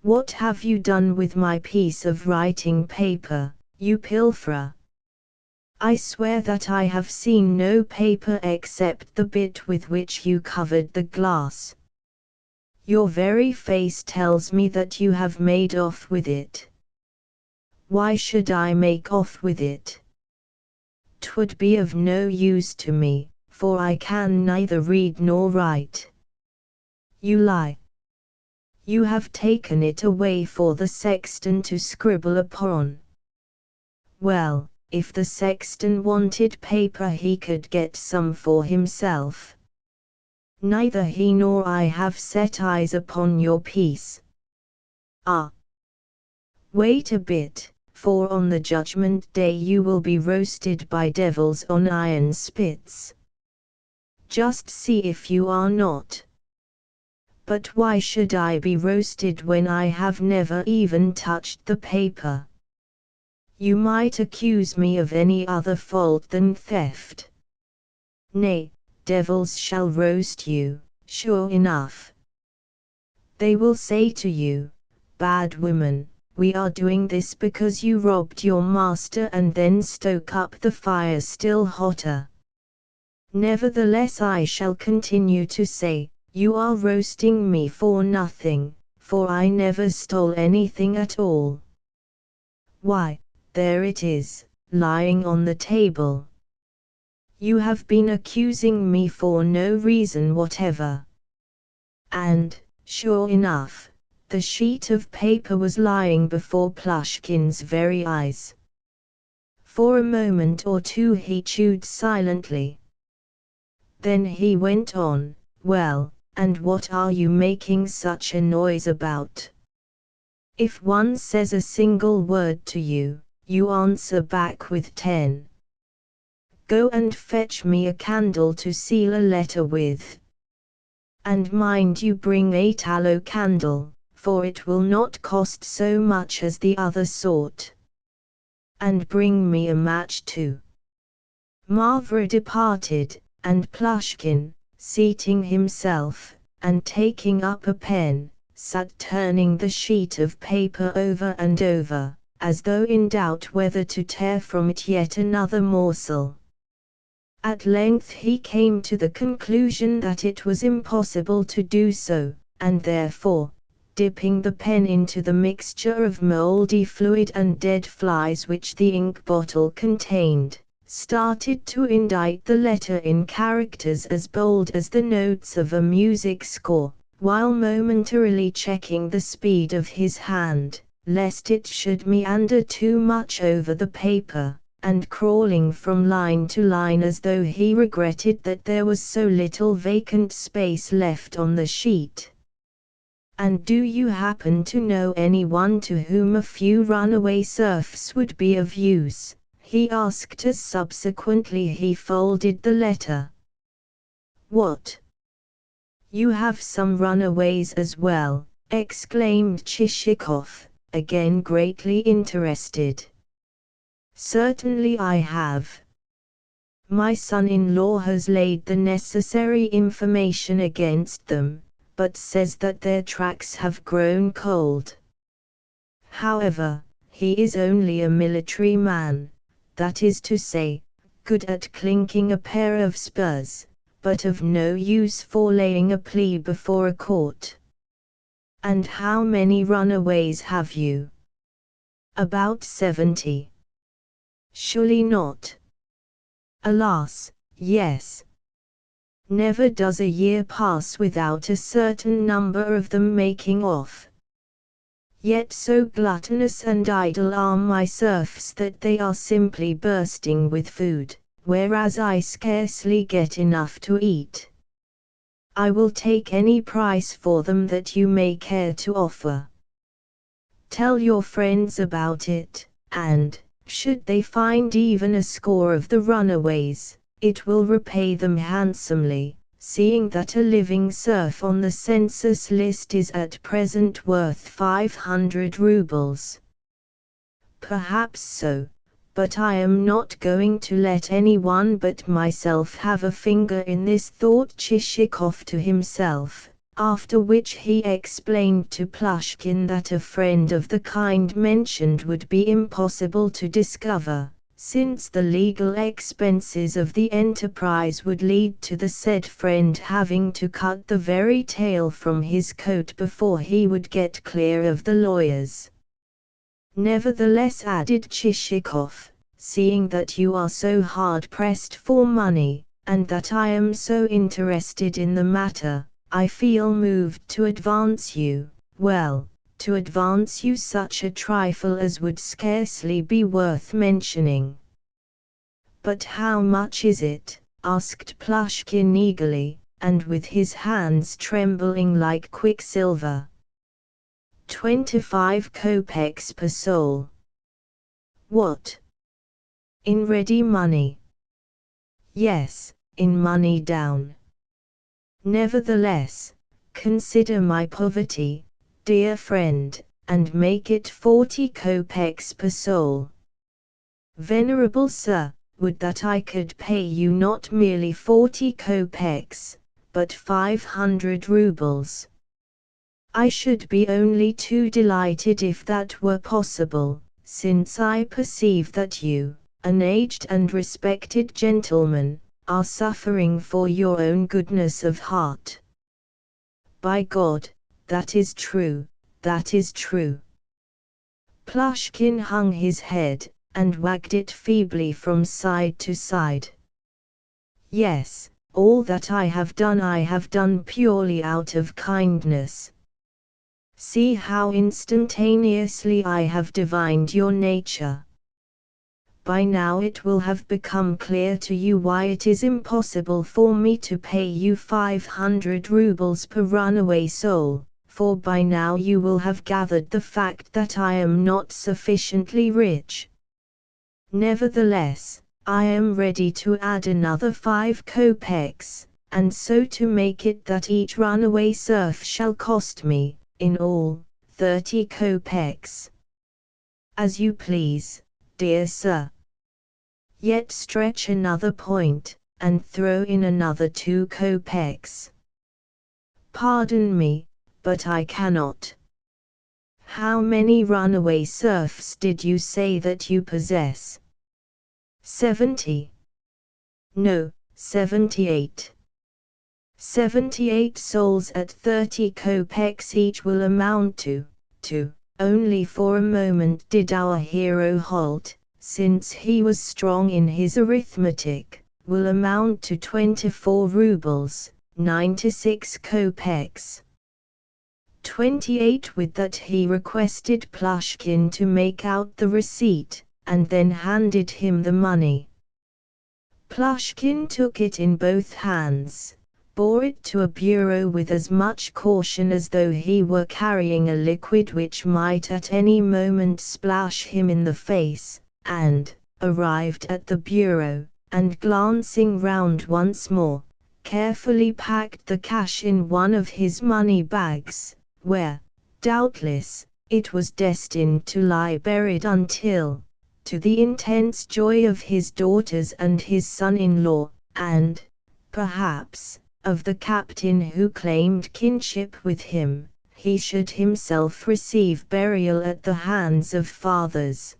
"What have you done with my piece of writing paper, you pilferer?" "I swear that I have seen no paper except the bit with which you covered the glass." "Your very face tells me that you have made off with it." "Why should I make off with it? 'Twould be of no use to me, for I can neither read nor write." "You lie. You have taken it away for the sexton to scribble upon." "Well, if the sexton wanted paper he could get some for himself. Neither he nor I have set eyes upon your piece." "Ah! Wait a bit, for on the judgment day you will be roasted by devils on iron spits. Just see if you are not." "But why should I be roasted when I have never even touched the paper?" "You might accuse me of any other fault than theft." "Nay, devils shall roast you, sure enough. They will say to you, 'Bad woman, we are doing this because you robbed your master,' and then stoke up the fire still hotter. Nevertheless I shall continue to say, 'You are roasting me for nothing, for I never stole anything at all.' Why, there it is, lying on the table. You have been accusing me for no reason whatever." And, sure enough, the sheet of paper was lying before Plushkin's very eyes. For a moment or two he chewed silently. Then he went on, "Well, and what are you making such a noise about? If one says a single word to you, you answer back with 10. Go and fetch me a candle to seal a letter with. And mind you bring a tallow candle, for it will not cost so much as the other sort. And bring me a match too." Mavra departed, and Plushkin, seating himself, and taking up a pen, sat turning the sheet of paper over and over, as though in doubt whether to tear from it yet another morsel. At length he came to the conclusion that it was impossible to do so, and therefore, dipping the pen into the mixture of mouldy fluid and dead flies which the ink bottle contained, started to indite the letter in characters as bold as the notes of a music score, while momentarily checking the speed of his hand, lest it should meander too much over the paper, and crawling from line to line as though he regretted that there was so little vacant space left on the sheet. "And do you happen to know anyone to whom a few runaway serfs would be of use?" he asked as subsequently he folded the letter. "What? You have some runaways as well?" exclaimed Chichikov, again greatly interested. "Certainly I have. My son-in-law has laid the necessary information against them, but says that their tracks have grown cold. However, he is only a military man, that is to say, good at clinking a pair of spurs, but of no use for laying a plea before a court." "And how many runaways have you?" "About 70. "Surely not?" "Alas, yes. Never does a year pass without a certain number of them making off. Yet so gluttonous and idle are my serfs that they are simply bursting with food, whereas I scarcely get enough to eat. I will take any price for them that you may care to offer." "Tell your friends about it, and, should they find even a score of the runaways, it will repay them handsomely, seeing that a living serf on the census list is at present worth 500 rubles. Perhaps so, but I am not going to let anyone but myself have a finger in this, thought Chichikov to himself, after which he explained to Plushkin that a friend of the kind mentioned would be impossible to discover, since the legal expenses of the enterprise would lead to the said friend having to cut the very tail from his coat before he would get clear of the lawyers. Nevertheless, added Chichikov, seeing that you are so hard-pressed for money, and that I am so interested in the matter, I feel moved to advance you, to advance you such a trifle as would scarcely be worth mentioning. But how much is it? Asked Plushkin eagerly, and with his hands trembling like quicksilver. 25 kopecks per soul. What? In ready money? Yes, in money down. Nevertheless, consider my poverty, dear friend, and make it 40 kopecks per soul. Venerable sir, would that I could pay you not merely 40 kopecks, but 500 rubles. I should be only too delighted if that were possible, since I perceive that you, an aged and respected gentleman, are suffering for your own goodness of heart. By God, that is true, that is true. Plushkin hung his head, and wagged it feebly from side to side. Yes, all that I have done purely out of kindness. See how instantaneously I have divined your nature. By now it will have become clear to you why it is impossible for me to pay you 500 rubles per runaway soul, for by now you will have gathered the fact that I am not sufficiently rich. Nevertheless, I am ready to add another 5 kopecks, and so to make it that each runaway serf shall cost me, in all, 30 kopecks. As you please, dear sir. Yet stretch another point, and throw in another 2 kopecks. Pardon me, but I cannot. How many runaway serfs did you say that you possess? 70. No, 78. 78 souls at 30 kopecks each will amount to. Only for a moment did our hero halt, since he was strong in his arithmetic, will amount to 24 rubles, 96 kopecks. 28. With that he requested Plushkin to make out the receipt, and then handed him the money. Plushkin took it in both hands, bore it to a bureau with as much caution as though he were carrying a liquid which might at any moment splash him in the face, and, arrived at the bureau, and glancing round once more, carefully packed the cash in one of his money bags, where, doubtless, it was destined to lie buried until, to the intense joy of his daughters and his son-in-law, and, perhaps, of the captain who claimed kinship with him, he should himself receive burial at the hands of fathers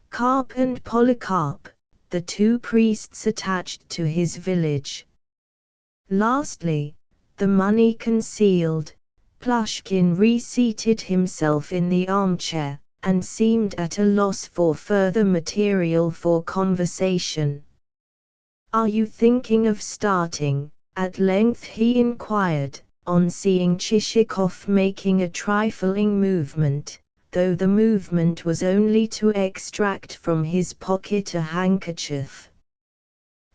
Carp and Polycarp, the 2 priests attached to his village. Lastly, the money concealed, Plushkin reseated himself in the armchair, and seemed at a loss for further material for conversation. Are you thinking of starting? At length he inquired, on seeing Chichikov making a trifling movement, though the movement was only to extract from his pocket a handkerchief.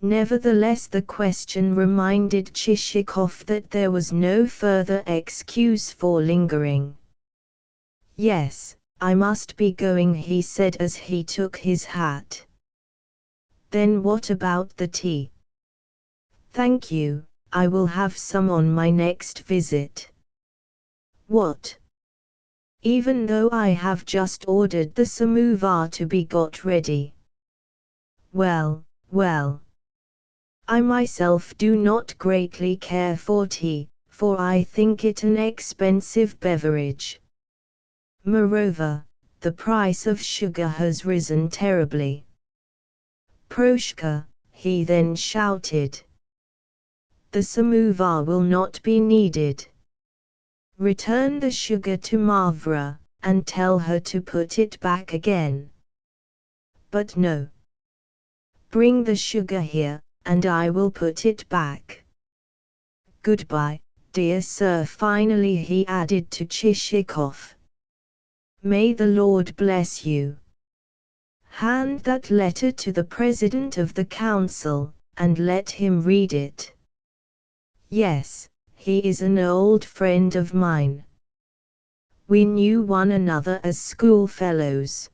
Nevertheless the question reminded Chichikov that there was no further excuse for lingering. Yes, I must be going, he said as he took his hat. Then what about the tea? Thank you, I will have some on my next visit. What? Even though I have just ordered the samovar to be got ready. Well, well. I myself do not greatly care for tea, for I think it an expensive beverage. Moreover, the price of sugar has risen terribly. Proshka, he then shouted. The samovar will not be needed. Return the sugar to Mavra, and tell her to put it back again. But no. Bring the sugar here, and I will put it back. Goodbye, dear sir, finally he added to Chichikov. May the Lord bless you. Hand that letter to the President of the Council, and let him read it. Yes, he is an old friend of mine. We knew one another as schoolfellows.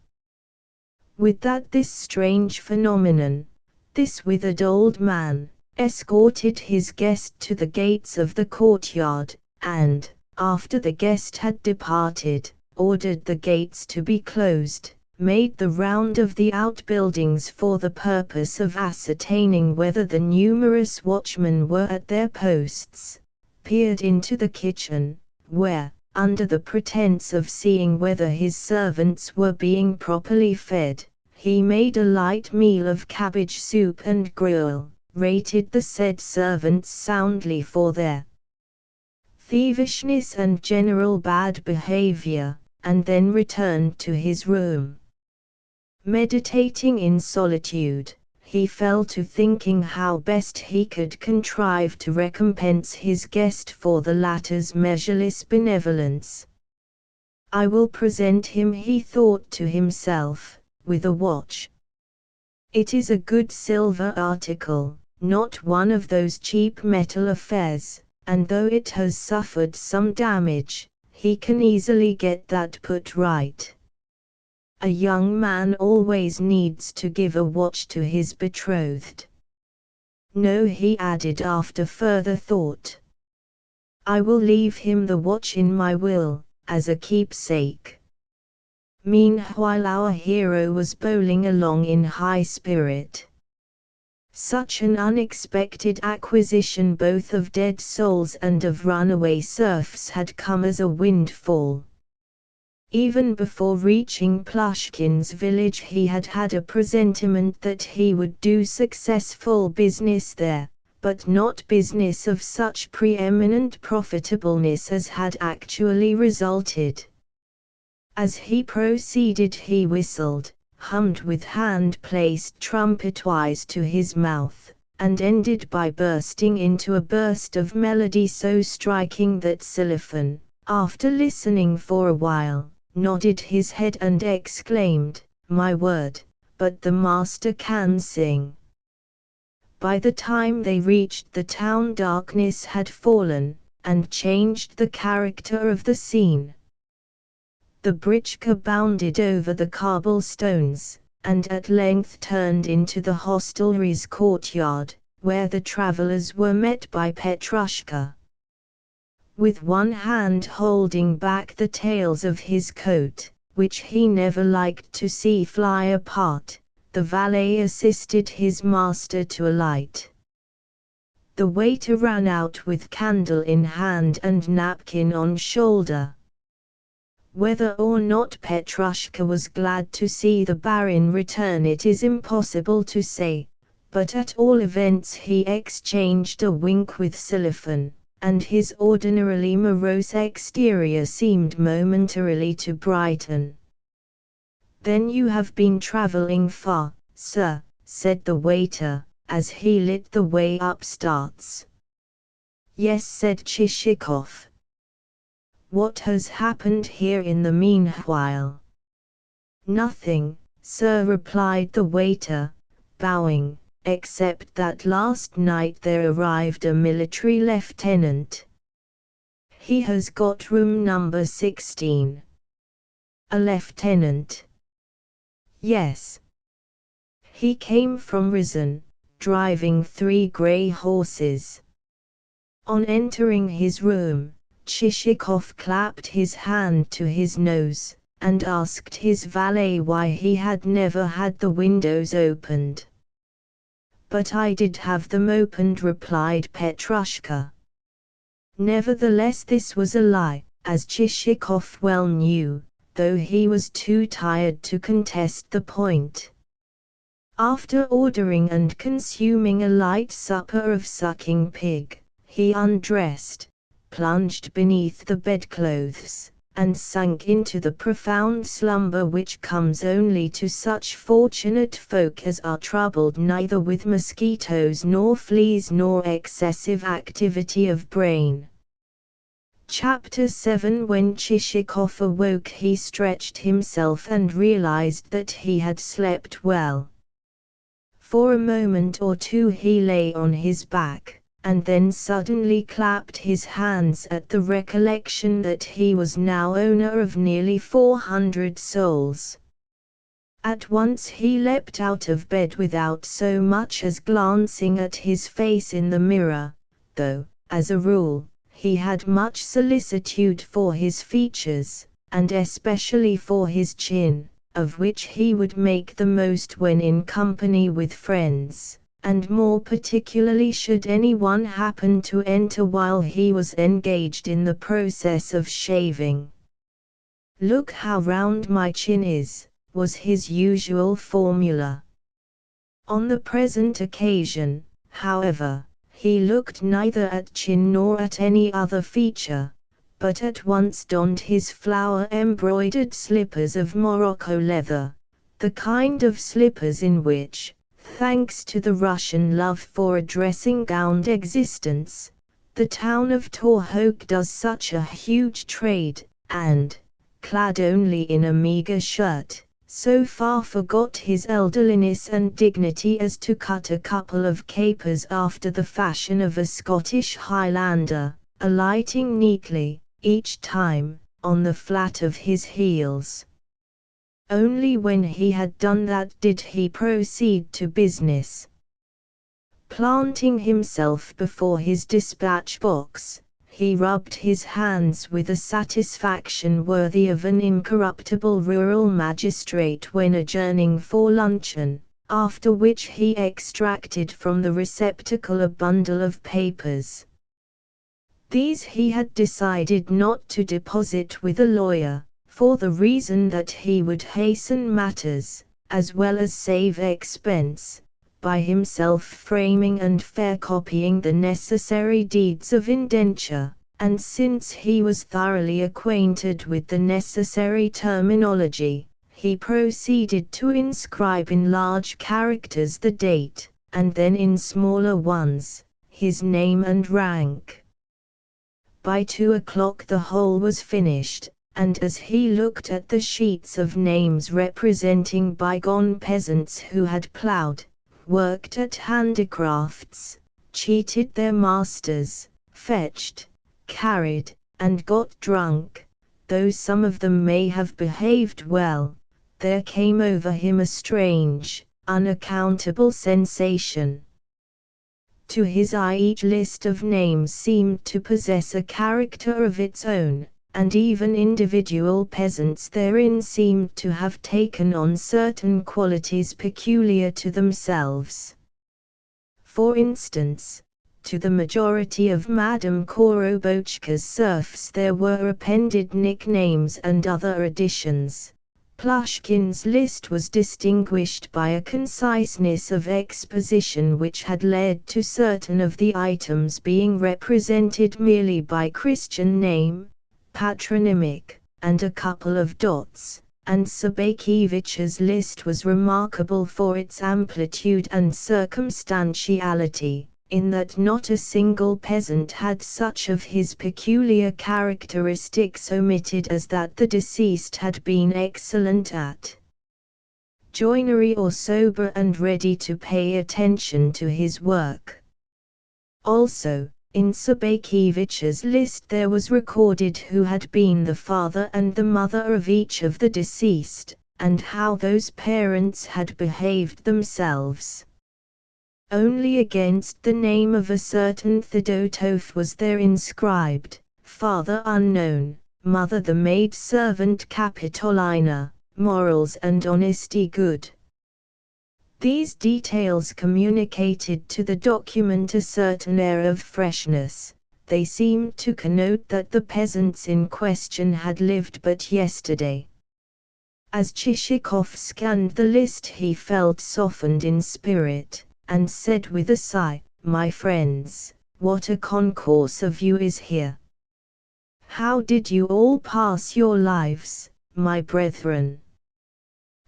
With that, this strange phenomenon, this withered old man, escorted his guest to the gates of the courtyard, and, after the guest had departed, ordered the gates to be closed, made the round of the outbuildings for the purpose of ascertaining whether the numerous watchmen were at their posts, peered into the kitchen, where, under the pretense of seeing whether his servants were being properly fed, he made a light meal of cabbage soup and gruel, rated the said servants soundly for their thievishness and general bad behavior, and then returned to his room. Meditating in solitude, he fell to thinking how best he could contrive to recompense his guest for the latter's measureless benevolence. I will present him, he thought to himself, with a watch. It is a good silver article, not one of those cheap metal affairs, and though it has suffered some damage, he can easily get that put right. A young man always needs to give a watch to his betrothed. No, he added after further thought. I will leave him the watch in my will, as a keepsake. Meanwhile our hero was bowling along in high spirit. Such an unexpected acquisition both of dead souls and of runaway serfs had come as a windfall. Even before reaching Plushkin's village he had had a presentiment that he would do successful business there, but not business of such preeminent profitableness as had actually resulted. As he proceeded he whistled, hummed with hand placed trumpetwise to his mouth, and ended by bursting into a burst of melody so striking that Silophon, after listening for a while, nodded his head and exclaimed, "My word, but the master can sing." By the time they reached the town darkness had fallen, and changed the character of the scene. The britchka bounded over the cobblestones, and at length turned into the hostelry's courtyard, where the travellers were met by Petrushka. With one hand holding back the tails of his coat, which he never liked to see fly apart, the valet assisted his master to alight. The waiter ran out with candle in hand and napkin on shoulder. Whether or not Petrushka was glad to see the Barin return it is impossible to say, but at all events he exchanged a wink with Silophon, and his ordinarily morose exterior seemed momentarily to brighten. "Then you have been travelling far, sir," said the waiter, as he lit the way upstarts. "Yes," said Chichikov. "What has happened here in the meanwhile?" "Nothing, sir," replied the waiter, bowing, "except that last night there arrived a military lieutenant. He has got room number 16. A lieutenant. Yes. He came from Ryazan, driving 3 grey horses. On entering his room, Chichikov clapped his hand to his nose, and asked his valet why he had never had the windows opened. "But I did have them opened," replied Petrushka. Nevertheless this was a lie, as Chichikov well knew, though he was too tired to contest the point. After ordering and consuming a light supper of sucking pig, he undressed, plunged beneath the bedclothes, and sank into the profound slumber which comes only to such fortunate folk as are troubled neither with mosquitoes nor fleas nor excessive activity of brain. Chapter 7. When Chichikov awoke he stretched himself and realized that he had slept well. For a moment or two he lay on his back, and then suddenly clapped his hands at the recollection that he was now owner of nearly 400 souls. At once he leapt out of bed without so much as glancing at his face in the mirror, though, as a rule, he had much solicitude for his features, and especially for his chin, of which he would make the most when in company with friends, and more particularly should anyone happen to enter while he was engaged in the process of shaving. "Look how round my chin is," was his usual formula. On the present occasion, however, he looked neither at chin nor at any other feature, but at once donned his flower-embroidered slippers of Morocco leather, the kind of slippers in which, thanks to the Russian love for a dressing-gowned existence, the town of Torhoke does such a huge trade, and, clad only in a meagre shirt, so far forgot his elderliness and dignity as to cut a couple of capers after the fashion of a Scottish Highlander, alighting neatly, each time, on the flat of his heels. Only when he had done that did he proceed to business. Planting himself before his dispatch box, he rubbed his hands with a satisfaction worthy of an incorruptible rural magistrate when adjourning for luncheon, after which he extracted from the receptacle a bundle of papers. These he had decided not to deposit with a lawyer, for the reason that he would hasten matters, as well as save expense, by himself framing and fair copying the necessary deeds of indenture, and since he was thoroughly acquainted with the necessary terminology, he proceeded to inscribe in large characters the date, and then in smaller ones, his name and rank. By 2 o'clock the whole was finished, and as he looked at the sheets of names representing bygone peasants who had ploughed, worked at handicrafts, cheated their masters, fetched, carried, and got drunk, though some of them may have behaved well, there came over him a strange, unaccountable sensation. To his eye each list of names seemed to possess a character of its own, and even individual peasants therein seemed to have taken on certain qualities peculiar to themselves. For instance, to the majority of Madame Korobochka's serfs there were appended nicknames and other additions. Plushkin's list was distinguished by a conciseness of exposition which had led to certain of the items being represented merely by Christian name, patronymic, and a couple of dots, and Sobakiewicz's list was remarkable for its amplitude and circumstantiality, in that not a single peasant had such of his peculiar characteristics omitted as that the deceased had been excellent at joinery or sober and ready to pay attention to his work. Also, In Sabakivich's list there was recorded who had been the father and the mother of each of the deceased, and how those parents had behaved themselves. Only against the name of a certain Theodotov was there inscribed, father unknown, mother the maid-servant Kapitolina, morals and honesty good. These details communicated to the document a certain air of freshness. They seemed to connote that the peasants in question had lived but yesterday. As Chichikov scanned the list he felt softened in spirit, and said with a sigh, "My friends, what a concourse of you is here! How did you all pass your lives, my brethren?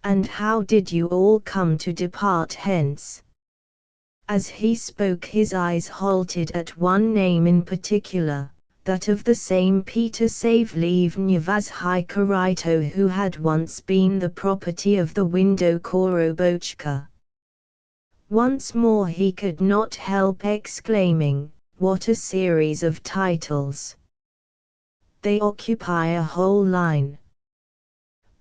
And how did you all come to depart hence?" As he spoke his eyes halted at one name in particular, that of the same Peter Saveliev Vazhaikarito who had once been the property of the widow Korobochka. Once more he could not help exclaiming, "What a series of titles! They occupy a whole line.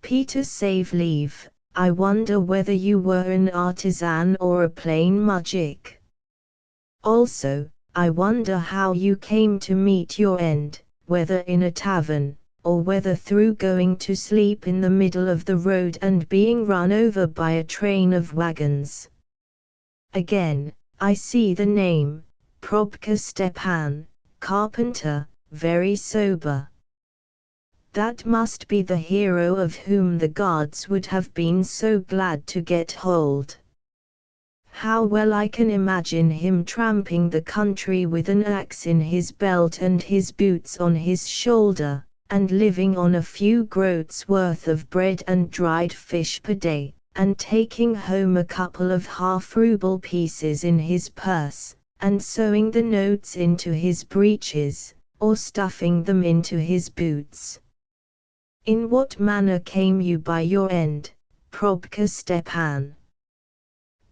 Peter Saveliev, I wonder whether you were an artisan or a plain mujik. Also, I wonder how you came to meet your end, whether in a tavern, or whether through going to sleep in the middle of the road and being run over by a train of wagons. Again, I see the name, Probka Stepan, carpenter, very sober. That must be the hero of whom the guards would have been so glad to get hold. How well I can imagine him tramping the country with an axe in his belt and his boots on his shoulder, and living on a few groats worth of bread and dried fish per day, and taking home a couple of half-ruble pieces in his purse, and sewing the notes into his breeches, or stuffing them into his boots. In what manner came you by your end, Probka Stepan?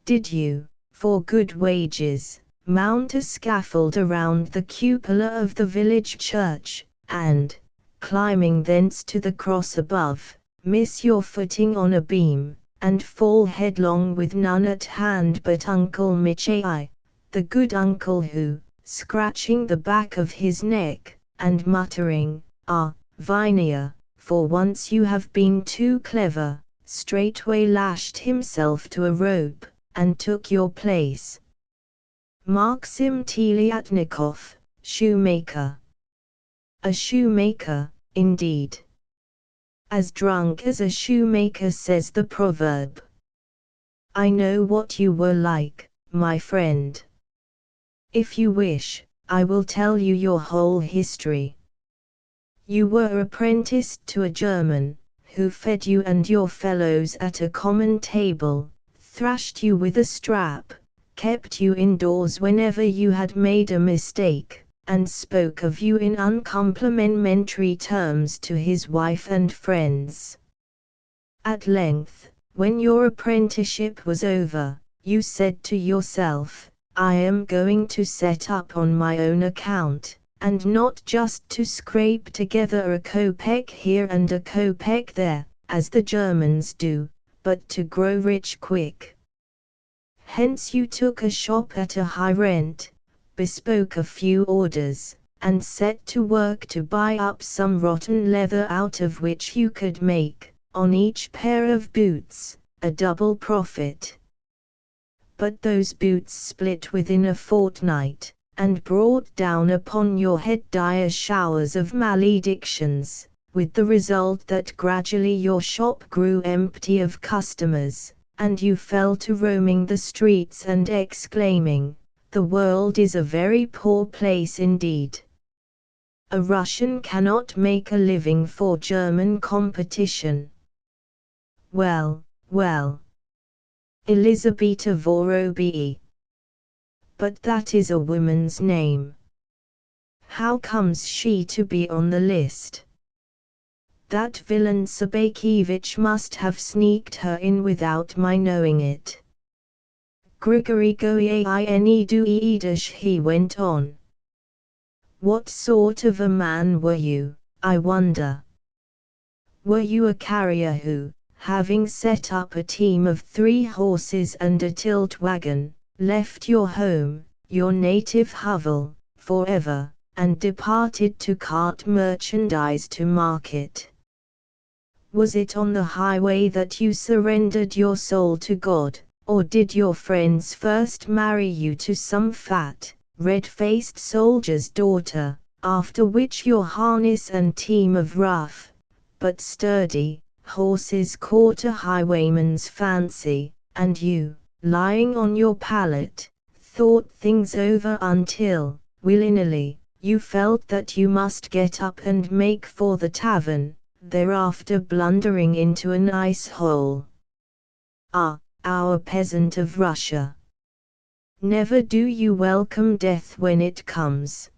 Did you, for good wages, mount a scaffold around the cupola of the village church, and, climbing thence to the cross above, miss your footing on a beam, and fall headlong with none at hand but Uncle Michai, the good uncle who, scratching the back of his neck, and muttering, 'Ah, Vinia, for once you have been too clever,' straightway lashed himself to a rope, and took your place? Maxim Teliatnikov, shoemaker. A shoemaker, indeed. As drunk as a shoemaker, says the proverb. I know what you were like, my friend. If you wish, I will tell you your whole history. You were apprenticed to a German, who fed you and your fellows at a common table, thrashed you with a strap, kept you indoors whenever you had made a mistake, and spoke of you in uncomplimentary terms to his wife and friends. At length, when your apprenticeship was over, you said to yourself, "I am going to set up on my own account, and not just to scrape together a kopeck here and a kopeck there, as the Germans do, but to grow rich quick." Hence you took a shop at a high rent, bespoke a few orders, and set to work to buy up some rotten leather out of which you could make, on each pair of boots, a double profit. But those boots split within a fortnight, and brought down upon your head dire showers of maledictions, with the result that gradually your shop grew empty of customers, and you fell to roaming the streets and exclaiming, "The world is a very poor place indeed. A Russian cannot make a living for German competition." Well, well. Elizabeta Vorobii. But that is a woman's name. How comes she to be on the list? That villain Sabakievich must have sneaked her in without my knowing it. Grigory Goiaine Duidash, he went on. What sort of a man were you, I wonder? Were you a carrier who, having set up a team of 3 horses and a tilt wagon, left your home, your native hovel, forever, and departed to cart merchandise to market? Was it on the highway that you surrendered your soul to God, or did your friends first marry you to some fat, red-faced soldier's daughter, after which your harness and team of rough, but sturdy, horses caught a highwayman's fancy, and you, lying on your pallet, thought things over until, willy-nilly, you felt that you must get up and make for the tavern, thereafter blundering into an ice-hole? Ah, our peasant of Russia! Never do you welcome death when it comes.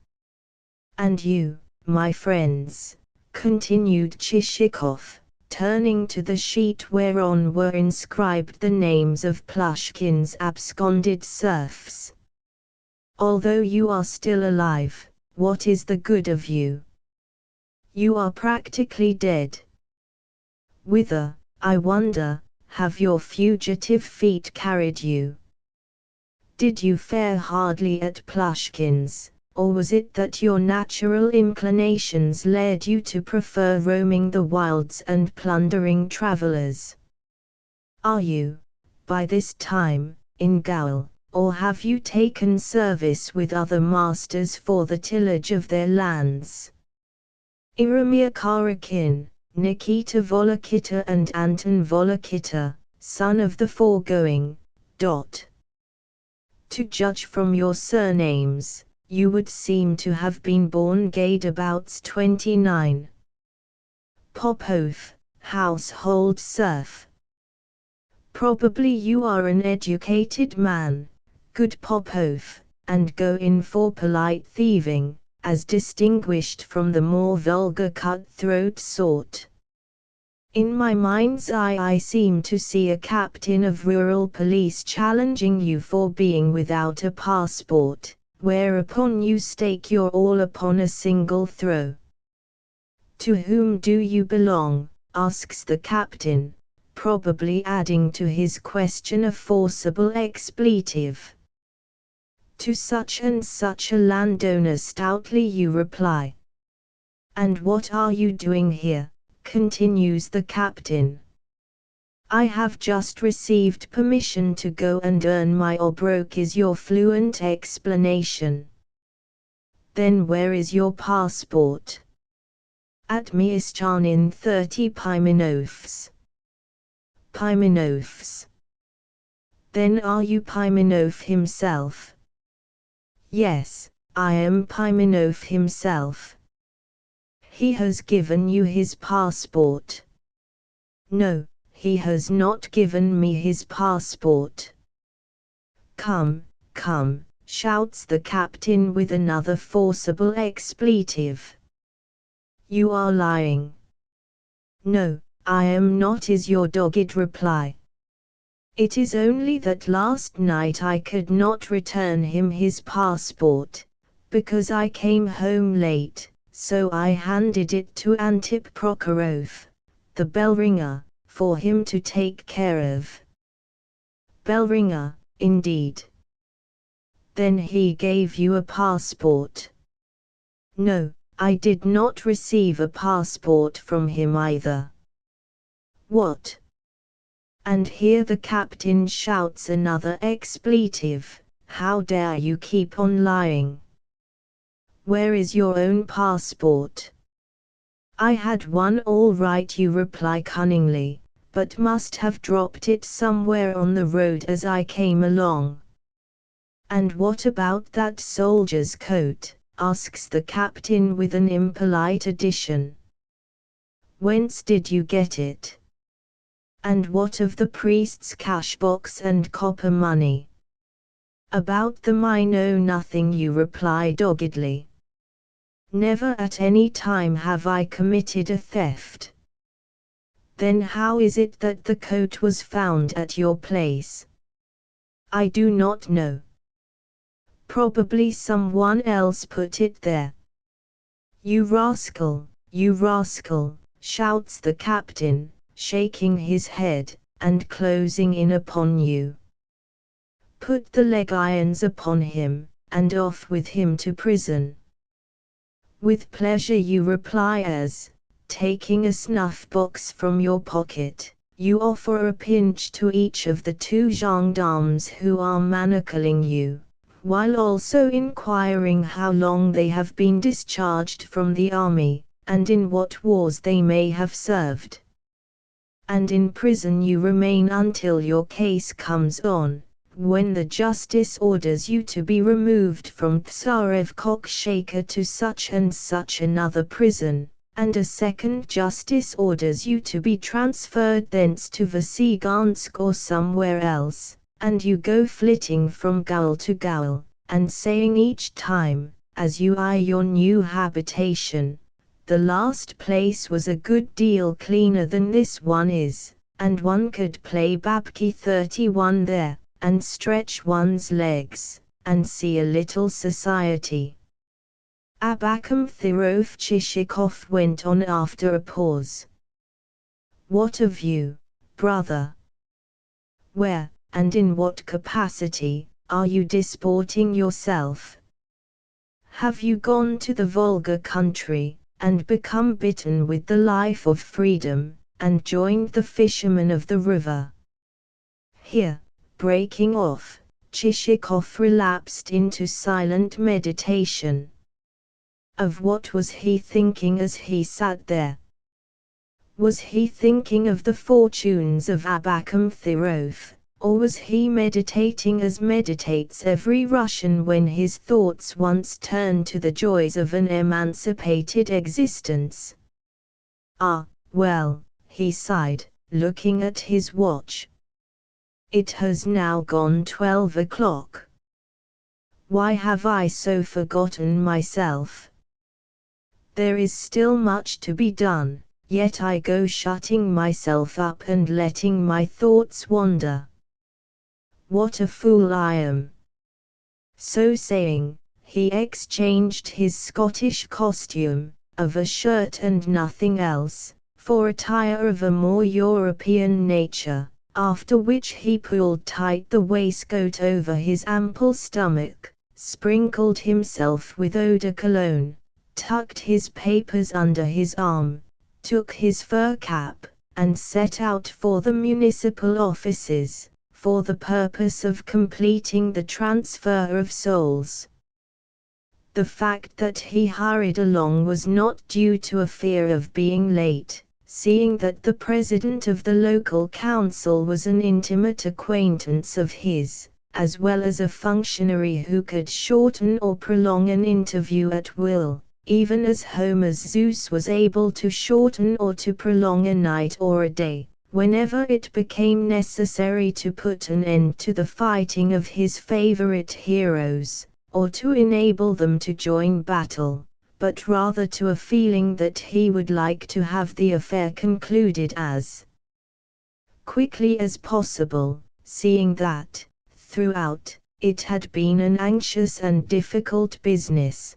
And you, my friends, continued Chichikov, turning to the sheet whereon were inscribed the names of Plushkin's absconded serfs. Although you are still alive, what is the good of you? You are practically dead. Whither, I wonder, have your fugitive feet carried you? Did you fare hardly at Plushkin's, or was it that your natural inclinations led you to prefer roaming the wilds and plundering travelers? Are you, by this time, in gaol, or have you taken service with other masters for the tillage of their lands? Iremia Karakin, Nikita Volokita and Anton Volokita, son of the foregoing. To judge from your surnames, you would seem to have been born Gadabouts 29. Popov, household serf. Probably you are an educated man, good Popov, and go in for polite thieving, as distinguished from the more vulgar cutthroat sort. In my mind's eye I seem to see a captain of rural police challenging you for being without a passport, whereupon you stake your all upon a single throw. To whom do you belong? Asks the captain, probably adding to his question a forcible expletive. To such and such a landowner, stoutly you reply. And what are you doing here? Continues the captain. I have just received permission to go and earn my obrok, is your fluent explanation. Then where is your passport? At Mieszczanin 30 Pimenovs. Pimenovs. Then are you Pimenov himself? Yes, I am Pimenov himself. He has given you his passport. No, he has not given me his passport. Come, come, shouts the captain with another forcible expletive. You are lying. No, I am not, is your dogged reply. It is only that last night I could not return him his passport, because I came home late. So I handed it to Antip Prokhorov, the bell-ringer, for him to take care of. Bell-ringer, indeed. Then he gave you a passport? No, I did not receive a passport from him either. What? And here the captain shouts another expletive. How dare you keep on lying? Where is your own passport? I had one all right, you reply cunningly, but must have dropped it somewhere on the road as I came along. And what about that soldier's coat? Asks the captain with an impolite addition. Whence did you get it? And what of the priest's cash box and copper money? About them I know nothing, you reply doggedly. Never at any time have I committed a theft. Then how is it that the coat was found at your place? I do not know. Probably someone else put it there. you rascal, shouts the captain, shaking his head, and closing in upon you. Put the leg irons upon him, and off with him to prison. With pleasure you reply as, taking a snuff-box from your pocket, you offer a pinch to each of the 2 gendarmes who are manacling you, while also inquiring how long they have been discharged from the army, and in what wars they may have served. And in prison you remain until your case comes on, when the justice orders you to be removed from Tsarev Cockshaker to such and such another prison, and a second justice orders you to be transferred thence to Vasigansk or somewhere else, and you go flitting from gaol to gaol, and saying each time, as you eye your new habitation, the last place was a good deal cleaner than this one is, and one could play Babki 31 there, and stretch one's legs, and see a little society. Abakum Thirov Chishikov went on after a pause. What of you, brother? Where, and in what capacity, are you disporting yourself? Have you gone to the Volga country, and become bitten with the life of freedom, and joined the fishermen of the river? Here, breaking off, Chishikov relapsed into silent meditation. Of what was he thinking as he sat there? Was he thinking of the fortunes of Abakum Thirov, or was he meditating as meditates every Russian when his thoughts once turn to the joys of an emancipated existence? Ah, well, he sighed, looking at his watch. It has now gone 12 o'clock. Why have I so forgotten myself? There is still much to be done, yet I go shutting myself up and letting my thoughts wander. What a fool I am! So saying, he exchanged his Scottish costume, of a shirt and nothing else, for attire of a more European nature, after which he pulled tight the waistcoat over his ample stomach, sprinkled himself with eau de cologne, tucked his papers under his arm, took his fur cap, and set out for the municipal offices, for the purpose of completing the transfer of souls. The fact that he hurried along was not due to a fear of being late, seeing that the president of the local council was an intimate acquaintance of his, as well as a functionary who could shorten or prolong an interview at will, even as Homer's Zeus was able to shorten or to prolong a night or a day, whenever it became necessary to put an end to the fighting of his favorite heroes, or to enable them to join battle, but rather to a feeling that he would like to have the affair concluded as quickly as possible, seeing that, throughout, it had been an anxious and difficult business.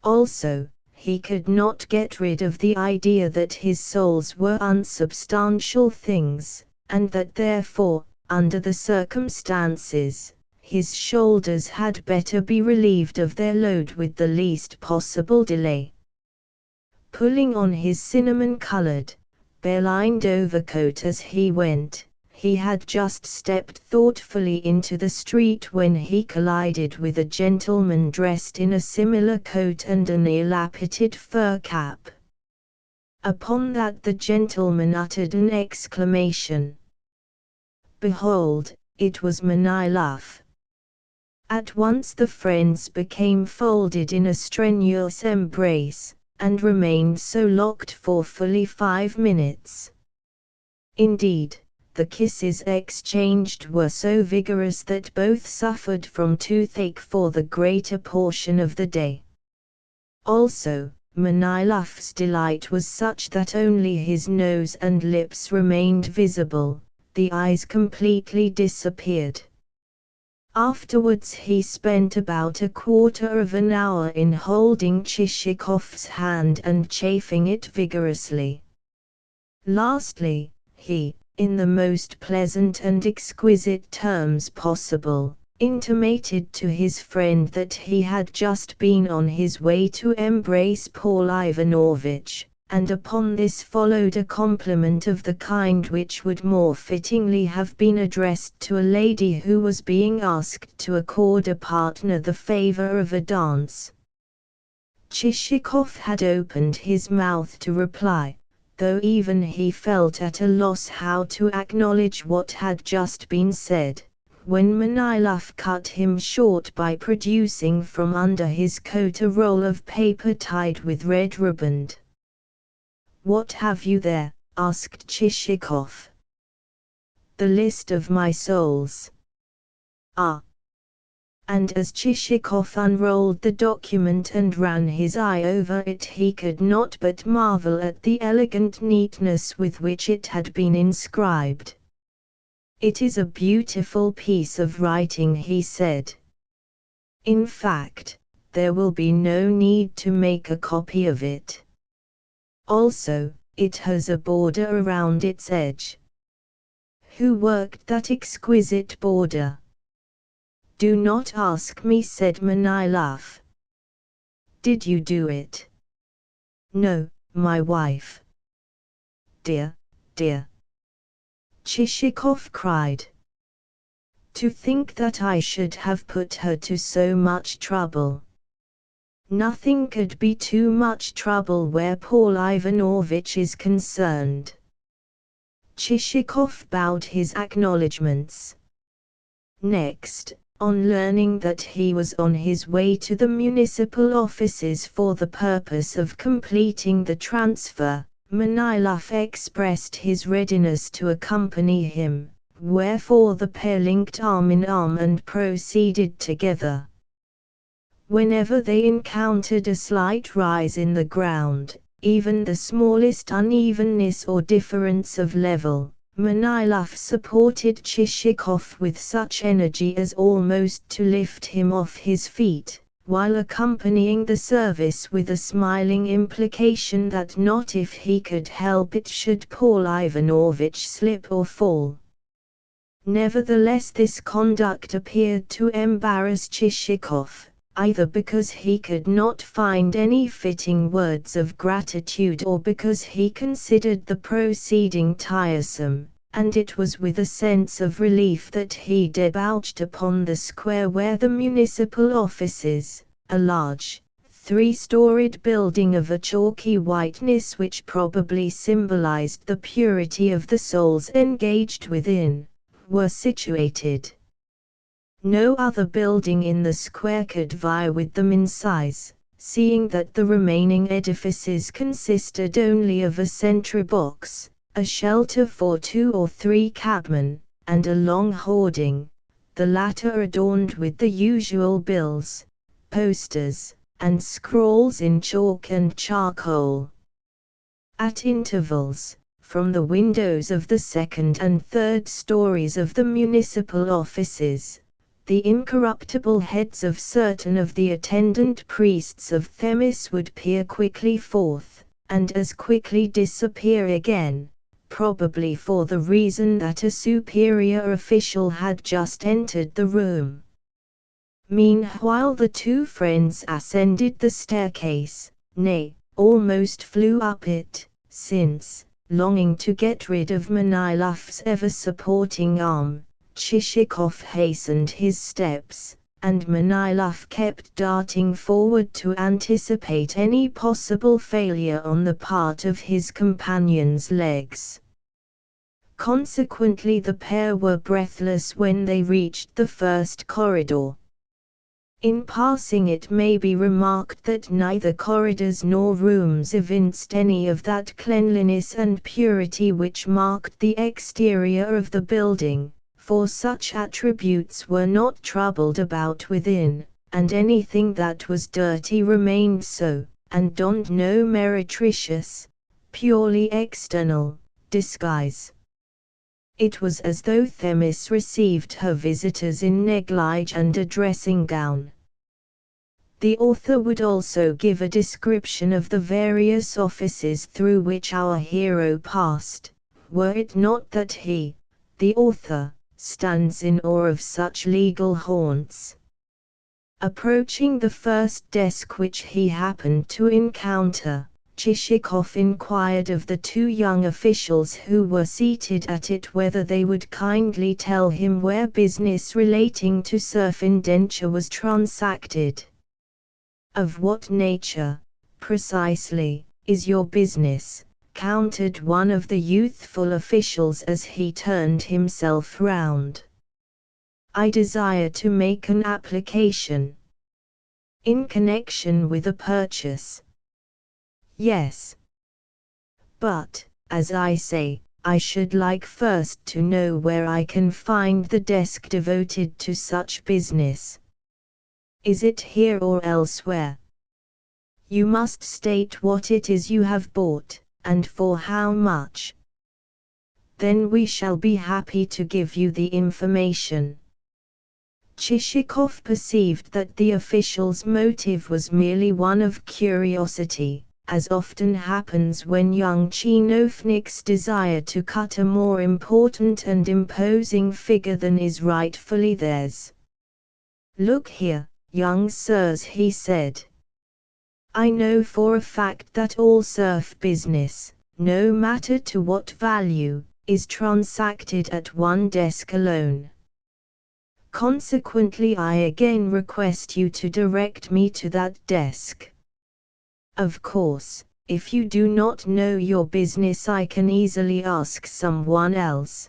Also, he could not get rid of the idea that his souls were unsubstantial things, and that therefore, under the circumstances, his shoulders had better be relieved of their load with the least possible delay. Pulling on his cinnamon-colored, bare-lined overcoat as he went, he had just stepped thoughtfully into the street when he collided with a gentleman dressed in a similar coat and an ill-appointed fur cap. Upon that the gentleman uttered an exclamation. Behold, it was Manilov. At once the friends became folded in a strenuous embrace, and remained so locked for fully 5 minutes. Indeed, the kisses exchanged were so vigorous that both suffered from toothache for the greater portion of the day. Also, Manilov's delight was such that only his nose and lips remained visible, the eyes completely disappeared. Afterwards he spent about a quarter of an hour in holding Chichikov's hand and chafing it vigorously. Lastly, he, in the most pleasant and exquisite terms possible, intimated to his friend that he had just been on his way to embrace Paul Ivanovitch, and upon this followed a compliment of the kind which would more fittingly have been addressed to a lady who was being asked to accord a partner the favor of a dance. Chichikov had opened his mouth to reply, though even he felt at a loss how to acknowledge what had just been said, when Manilov cut him short by producing from under his coat a roll of paper tied with red riband. "What have you there?" asked Chichikov. "The list of my souls." "Ah." And as Chichikov unrolled the document and ran his eye over it, he could not but marvel at the elegant neatness with which it had been inscribed. "It is a beautiful piece of writing," he said. "In fact, there will be no need to make a copy of it. Also, it has a border around its edge." "Who worked that exquisite border?" "Do not ask me," said Manilov. "Did you do it?" "No, my wife." "Dear, dear!" Chichikov cried. "To think that I should have put her to so much trouble." "Nothing could be too much trouble where Paul Ivanovitch is concerned." Chichikov bowed his acknowledgments. Next, on learning that he was on his way to the municipal offices for the purpose of completing the transfer, Manilov expressed his readiness to accompany him, wherefore the pair linked arm in arm and proceeded together. Whenever they encountered a slight rise in the ground, even the smallest unevenness or difference of level, Manilov supported Chichikov with such energy as almost to lift him off his feet, while accompanying the service with a smiling implication that not if he could help it should Paul Ivanovitch slip or fall. Nevertheless, this conduct appeared to embarrass Chichikov, either because he could not find any fitting words of gratitude or because he considered the proceeding tiresome, and it was with a sense of relief that he debouched upon the square where the municipal offices, a large, three-storied building of a chalky whiteness which probably symbolized the purity of the souls engaged within, were situated. No other building in the square could vie with them in size, seeing that the remaining edifices consisted only of a sentry box, a shelter for 2 or 3 cabmen, and a long hoarding, the latter adorned with the usual bills, posters, and scrawls in chalk and charcoal. At intervals, from the windows of the second and third stories of the municipal offices, the incorruptible heads of certain of the attendant priests of Themis would peer quickly forth, and as quickly disappear again, probably for the reason that a superior official had just entered the room. Meanwhile the two friends ascended the staircase, nay, almost flew up it, since, longing to get rid of Manilov's ever-supporting arm, Chichikov hastened his steps, and Manilov kept darting forward to anticipate any possible failure on the part of his companion's legs. Consequently the pair were breathless when they reached the first corridor. In passing, it may be remarked that neither corridors nor rooms evinced any of that cleanliness and purity which marked the exterior of the building, for such attributes were not troubled about within, and anything that was dirty remained so, and donned no meretricious, purely external, disguise. It was as though Themis received her visitors in negligee and a dressing gown. The author would also give a description of the various offices through which our hero passed, were it not that he, the author, stands in awe of such legal haunts. Approaching the first desk which he happened to encounter, Chichikov inquired of the two young officials who were seated at it whether they would kindly tell him where business relating to serf indenture was transacted. "Of what nature, precisely, is your business?" countered one of the youthful officials as he turned himself round. "I desire to make an application." "In connection with a purchase?" "Yes. But, as I say, I should like first to know where I can find the desk devoted to such business. Is it here or elsewhere? You must state what it is you have bought, and for how much. Then we shall be happy to give you the information." Chichikov perceived that the official's motive was merely one of curiosity, as often happens when young chinovniks desire to cut a more important and imposing figure than is rightfully theirs. "Look here, young sirs," he said. "I know for a fact that all serf business, no matter to what value, is transacted at one desk alone. Consequently I again request you to direct me to that desk. Of course, if you do not know your business I can easily ask someone else."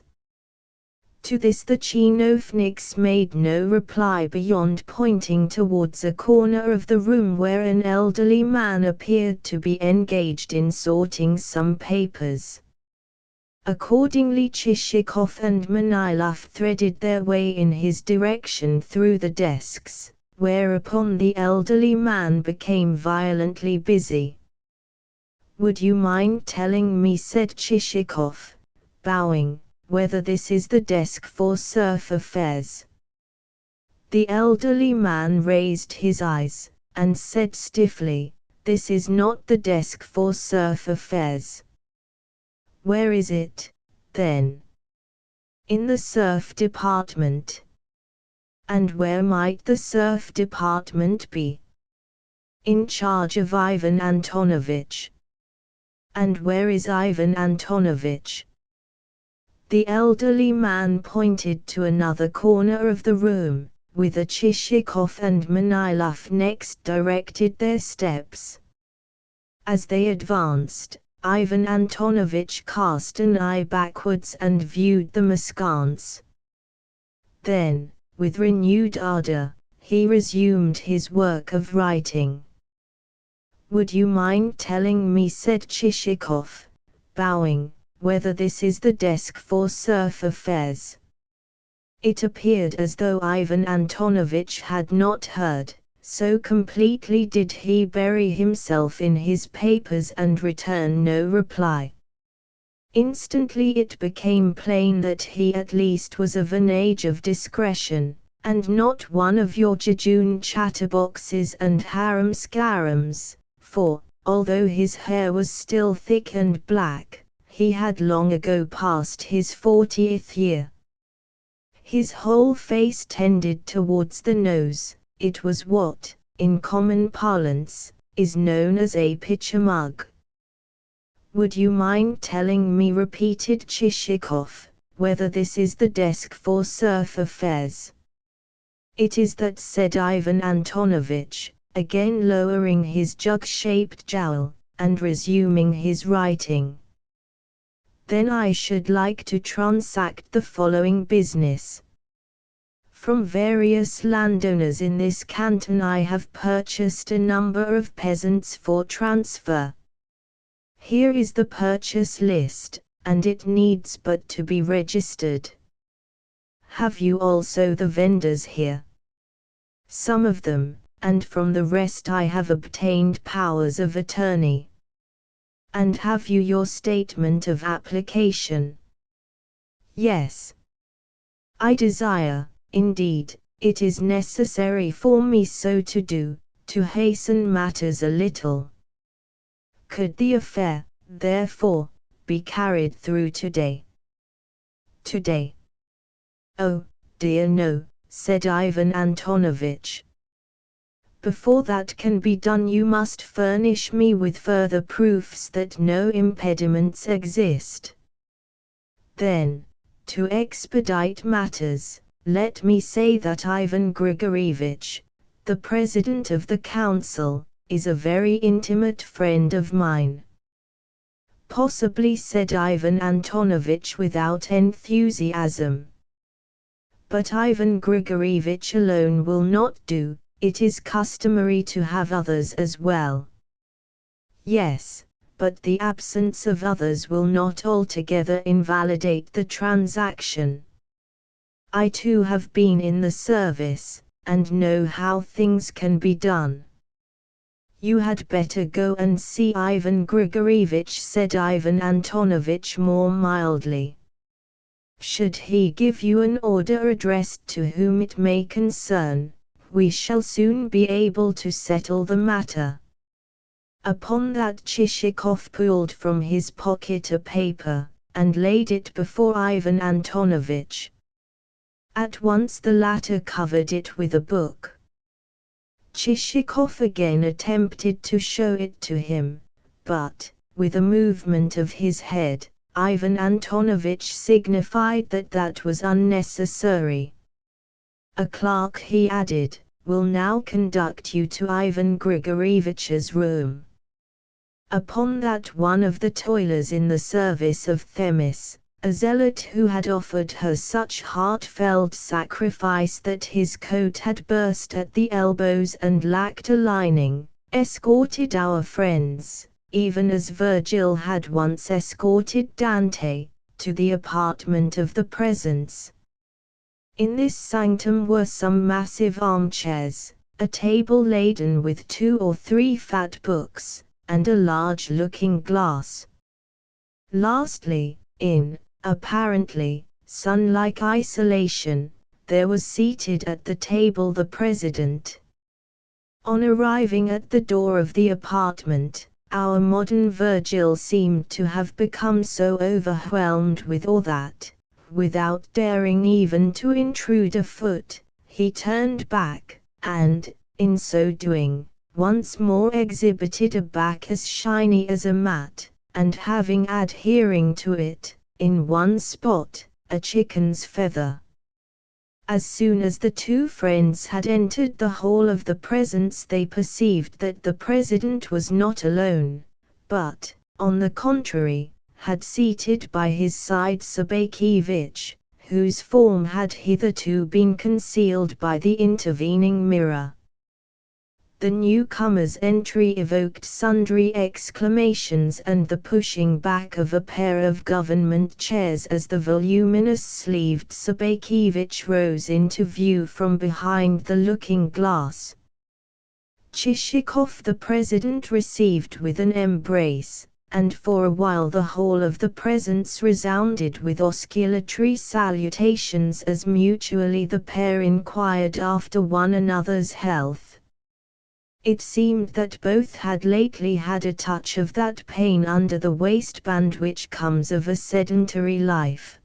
To this the chinovniks made no reply beyond pointing towards a corner of the room where an elderly man appeared to be engaged in sorting some papers. Accordingly Chichikov and Manilov threaded their way in his direction through the desks, whereupon the elderly man became violently busy. "Would you mind telling me," said Chichikov, bowing, "whether this is the desk for serf affairs?" The elderly man raised his eyes, and said stiffly, "This is not the desk for serf affairs." "Where is it, then?" "In the serf department." "And where might the serf department be?" "In charge of Ivan Antonovich." "And where is Ivan Antonovich?" The elderly man pointed to another corner of the room, whither Chichikov and Manilov next directed their steps. As they advanced, Ivan Antonovich cast an eye backwards and viewed them askance. Then, with renewed ardor, he resumed his work of writing. "Would you mind telling me," said Chichikov, bowing, "whether this is the desk for serf affairs?" It appeared as though Ivan Antonovich had not heard, so completely did he bury himself in his papers and return no reply. Instantly it became plain that he at least was of an age of discretion, and not one of your jejune chatterboxes and harum-scarums, for, although his hair was still thick and black, he had long ago passed his 40th year. His whole face tended towards the nose. It was what, in common parlance, is known as a pitcher mug. "Would you mind telling me," repeated Chichikov, "whether this is the desk for serf affairs?" "It is that," said Ivan Antonovich, again lowering his jug-shaped jowl, and resuming his writing. "Then I should like to transact the following business. From various landowners in this canton I have purchased a number of peasants for transfer. Here is the purchase list, and it needs but to be registered. Have you also the vendors here?" "Some of them, and from the rest I have obtained powers of attorney." "And have you your statement of application?" Yes. I desire, indeed, it is necessary for me so to do, to hasten matters a little. Could the affair, therefore, be carried through today? Today? Oh, dear no, said Ivan Antonovich. Before that can be done you must furnish me with further proofs that no impediments exist. Then, to expedite matters, let me say that Ivan Grigorievich, the President of the Council, is a very intimate friend of mine. Possibly, said Ivan Antonovich without enthusiasm. But Ivan Grigorievich alone will not do, it is customary to have others as well. Yes, but the absence of others will not altogether invalidate the transaction. I too have been in the service, and know how things can be done. You had better go and see Ivan Grigorievich, said Ivan Antonovich more mildly. Should he give you an order addressed to whom it may concern, we shall soon be able to settle the matter. Upon that Chichikov pulled from his pocket a paper, and laid it before Ivan Antonovich. At once the latter covered it with a book. Chichikov again attempted to show it to him, but, with a movement of his head, Ivan Antonovich signified that that was unnecessary. A clerk, he added, will now conduct you to Ivan Grigorievich's room. Upon that one of the toilers in the service of Themis, a zealot who had offered her such heartfelt sacrifice that his coat had burst at the elbows and lacked a lining, escorted our friends, even as Virgil had once escorted Dante, to the apartment of the presence. In this sanctum were some massive armchairs, a table laden with 2 or 3 fat books, and a large looking-glass. Lastly, in, apparently, sun-like isolation, there was seated at the table the President. On arriving at the door of the apartment, our modern Virgil seemed to have become so overwhelmed with awe that, without daring even to intrude a foot, he turned back, and, in so doing, once more exhibited a back as shiny as a mat, and having adhering to it, in one spot, a chicken's feather. As soon as the two friends had entered the hall of the presence, they perceived that the President was not alone, but, on the contrary, had seated by his side Sabakievich, whose form had hitherto been concealed by the intervening mirror. The newcomer's entry evoked sundry exclamations and the pushing back of a pair of government chairs as the voluminous-sleeved Sabakievich rose into view from behind the looking-glass. Chichikov the President received with an embrace, and for a while the whole of the presence resounded with osculatory salutations as mutually the pair inquired after one another's health. It seemed that both had lately had a touch of that pain under the waistband which comes of a sedentary life.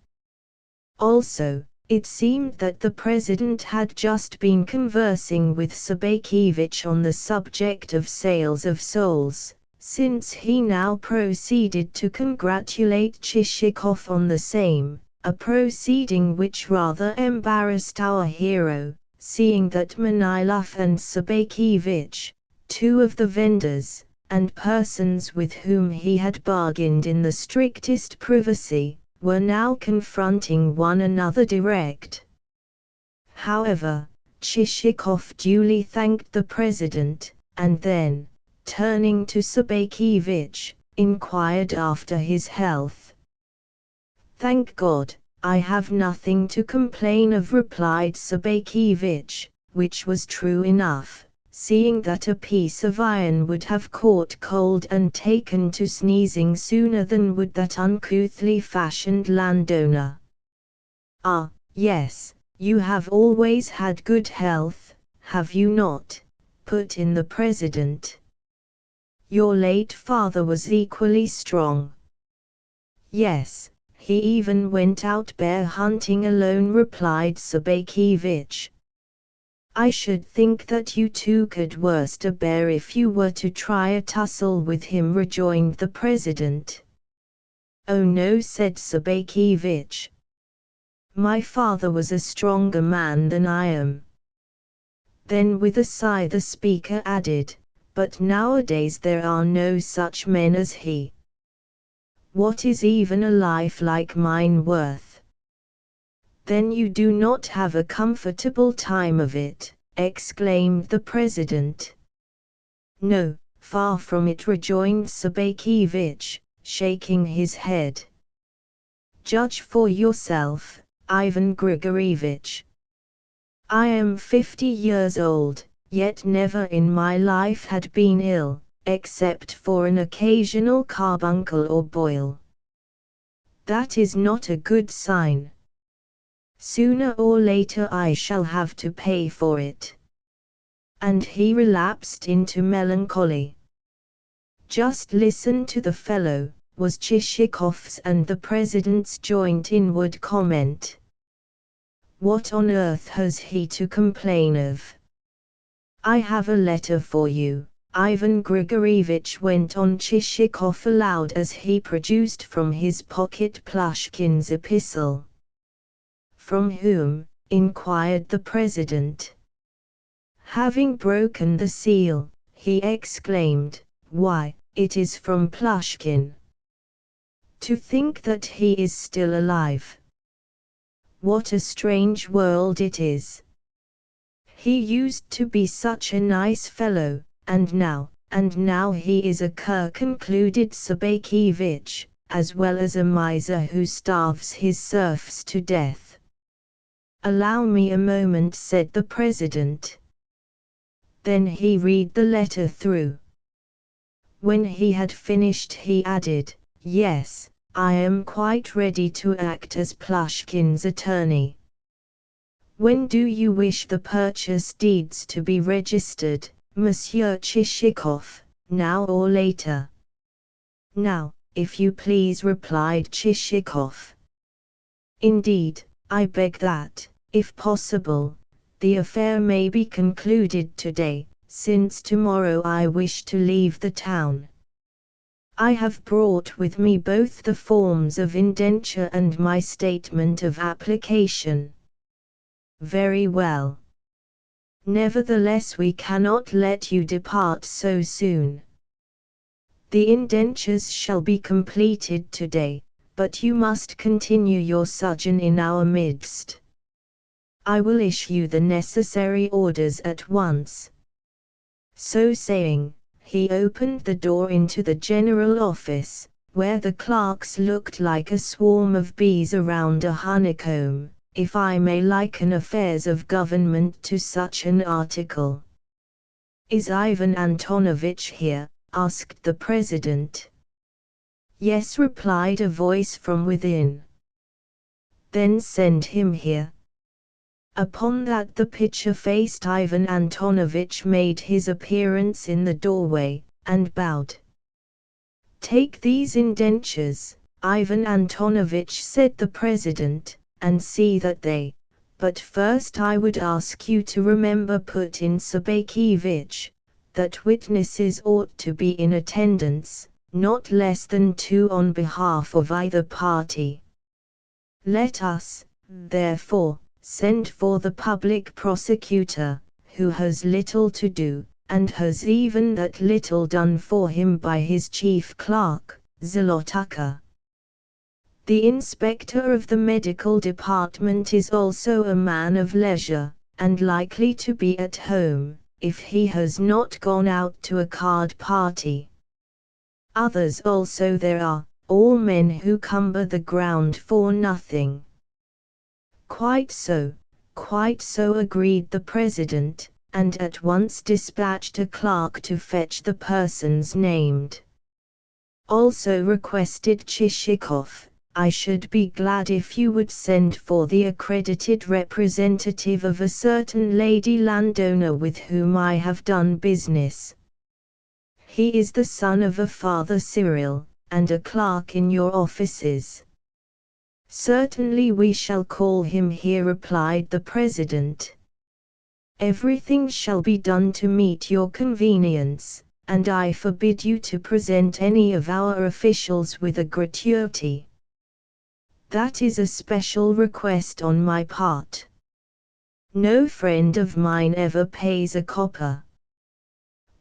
Also, it seemed that the President had just been conversing with Sabakievich on the subject of sales of souls, since he now proceeded to congratulate Chichikov on the same, a proceeding which rather embarrassed our hero, seeing that Manilov and Sabakievich, 2 of the vendors, and persons with whom he had bargained in the strictest privacy, were now confronting one another direct. However, Chichikov duly thanked the President, and then, turning to Sabakievich, inquired after his health. "Thank God, I have nothing to complain of," replied Sabakievich, which was true enough, seeing that a piece of iron would have caught cold and taken to sneezing sooner than would that uncouthly fashioned landowner. Ah, yes, you have always had good health, have you not? Put in the president. Your late father was equally strong. Yes, he even went out bear hunting alone, replied Sabakevich. I should think that you too could worst a bear if you were to try a tussle with him, rejoined the president. Oh no, said Sabakevich. My father was a stronger man than I am. Then with a sigh the speaker added, but nowadays there are no such men as he. What is even a life like mine worth? Then you do not have a comfortable time of it, exclaimed the president. No, far from it, rejoined Sabakevich, shaking his head. Judge for yourself, Ivan Grigorievich. I am 50 years old, yet never in my life had been ill, except for an occasional carbuncle or boil. That is not a good sign. Sooner or later I shall have to pay for it. And he relapsed into melancholy. Just listen to the fellow, was Chichikov's and the president's joint inward comment. What on earth has he to complain of? I have a letter for you, Ivan Grigorievich went on Chichikov aloud as he produced from his pocket Plushkin's epistle. From whom? Inquired the president. Having broken the seal, he exclaimed, Why, it is from Plushkin. To think that he is still alive. What a strange world it is. He used to be such a nice fellow, and now he is a cur, concluded Sabakevich, as well as a miser who starves his serfs to death. Allow me a moment, said the president. Then he read the letter through. When he had finished he added, Yes, I am quite ready to act as Plushkin's attorney. When do you wish the purchase deeds to be registered, Monsieur Chichikov, now or later? Now, if you please, replied Chichikov. Indeed, I beg that, if possible, the affair may be concluded today, since tomorrow I wish to leave the town. I have brought with me both the forms of indenture and my statement of application. Very well. Nevertheless, we cannot let you depart so soon. The indentures shall be completed today, but you must continue your sojourn in our midst. I will issue the necessary orders at once. So saying, he opened the door into the general office, where the clerks looked like a swarm of bees around a honeycomb, if I may liken affairs of government to such an article. Is Ivan Antonovich here? Asked the president. Yes, replied a voice from within. Then send him here. Upon that the pitcher-faced Ivan Antonovich made his appearance in the doorway, and bowed. Take these indentures, Ivan Antonovich, said the president, and see that they, but first I would ask you to remember, put in Sabakevich, that witnesses ought to be in attendance, not less than 2 on behalf of either party. Let us, therefore, send for the public prosecutor, who has little to do, and has even that little done for him by his chief clerk, Zolotuka. The inspector of the medical department is also a man of leisure, and likely to be at home, if he has not gone out to a card party. Others also there are, all men who cumber the ground for nothing. Quite so, agreed the president, and at once dispatched a clerk to fetch the persons named. Also requested Chichikov, I should be glad if you would send for the accredited representative of a certain lady landowner with whom I have done business. He is the son of a Father Cyril, and a clerk in your offices. Certainly we shall call him here, replied the president. Everything shall be done to meet your convenience, and I forbid you to present any of our officials with a gratuity. That is a special request on my part. No friend of mine ever pays a copper.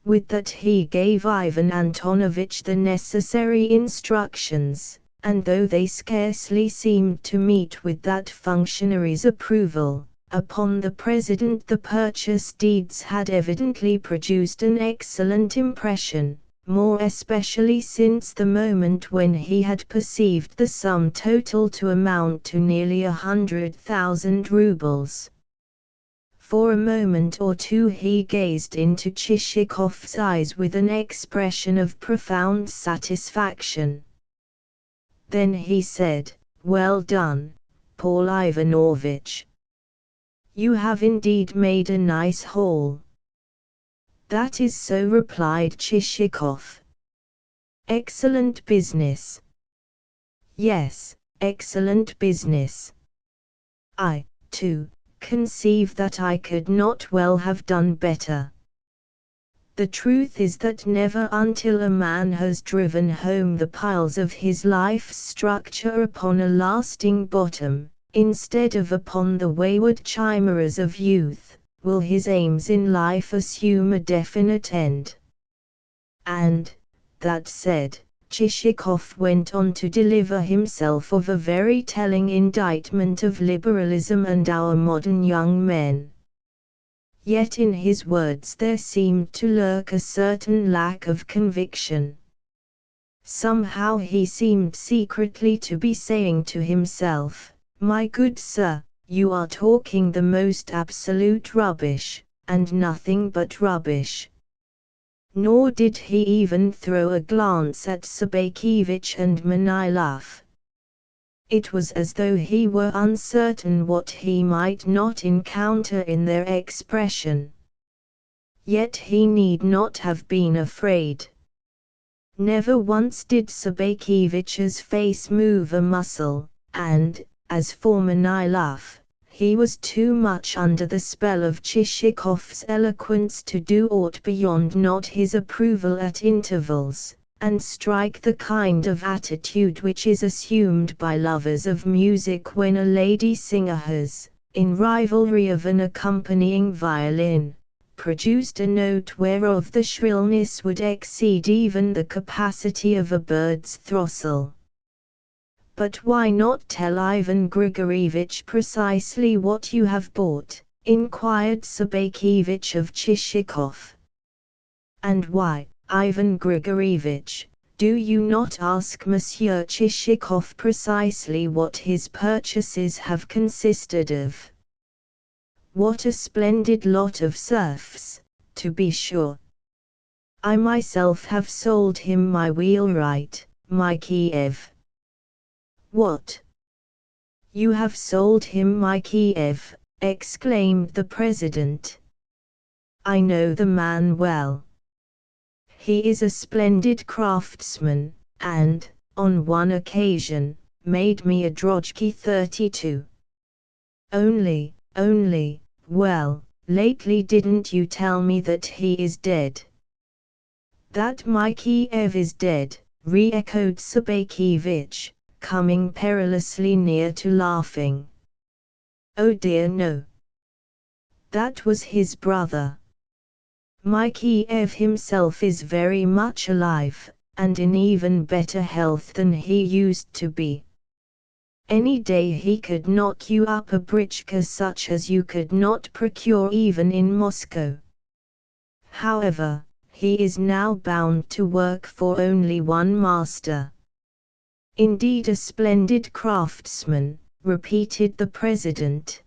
With that he gave Ivan Antonovich the necessary instructions, and though they scarcely seemed to meet with that functionary's approval, upon the president the purchase deeds had evidently produced an excellent impression, more especially since the moment when he had perceived the sum total to amount to nearly 100,000 rubles. For a moment or two he gazed into Chichikov's eyes with an expression of profound satisfaction. Then he said, "Well done, Paul Ivanovich. You have indeed made a nice haul." "That is so," replied Chichikov. "Excellent business." "Yes, excellent business. I, too, conceive that I could not well have done better. The truth is that never until a man has driven home the piles of his life's structure upon a lasting bottom, instead of upon the wayward chimeras of youth, will his aims in life assume a definite end. And, that said, Chichikov went on to deliver himself of a very telling indictment of liberalism and our modern young men. Yet in his words there seemed to lurk a certain lack of conviction. Somehow he seemed secretly to be saying to himself, "My good sir, you are talking the most absolute rubbish, and nothing but rubbish." Nor did he even throw a glance at Sabakevich and Manilov. It was as though he were uncertain what he might not encounter in their expression. Yet he need not have been afraid. Never once did Sabakevich's face move a muscle, and, as for Manilov, he was too much under the spell of Chichikov's eloquence to do aught beyond nod his approval at intervals, and strike the kind of attitude which is assumed by lovers of music when a lady singer has, in rivalry of an accompanying violin, produced a note whereof the shrillness would exceed even the capacity of a bird's throstle. "But why not tell Ivan Grigorievich precisely what you have bought?" inquired Sabakevich of Chichikov. "And why, Ivan Grigorievich, do you not ask Monsieur Chichikov precisely what his purchases have consisted of? What a splendid lot of serfs, to be sure! I myself have sold him my wheelwright, my Kiev." "What? You have sold him my Kiev?" exclaimed the president. "I know the man well. He is a splendid craftsman, and, on one occasion, made me a Drozhki 32. Only, well, lately didn't you tell me that he is dead?" "That my Kiev is dead," re-echoed Sabakevich, coming perilously near to laughing. "Oh dear no. That was his brother. My Kiev himself is very much alive, and in even better health than he used to be. Any day he could knock you up a britchka such as you could not procure even in Moscow. However, he is now bound to work for only one master." "Indeed, a splendid craftsman," repeated the president.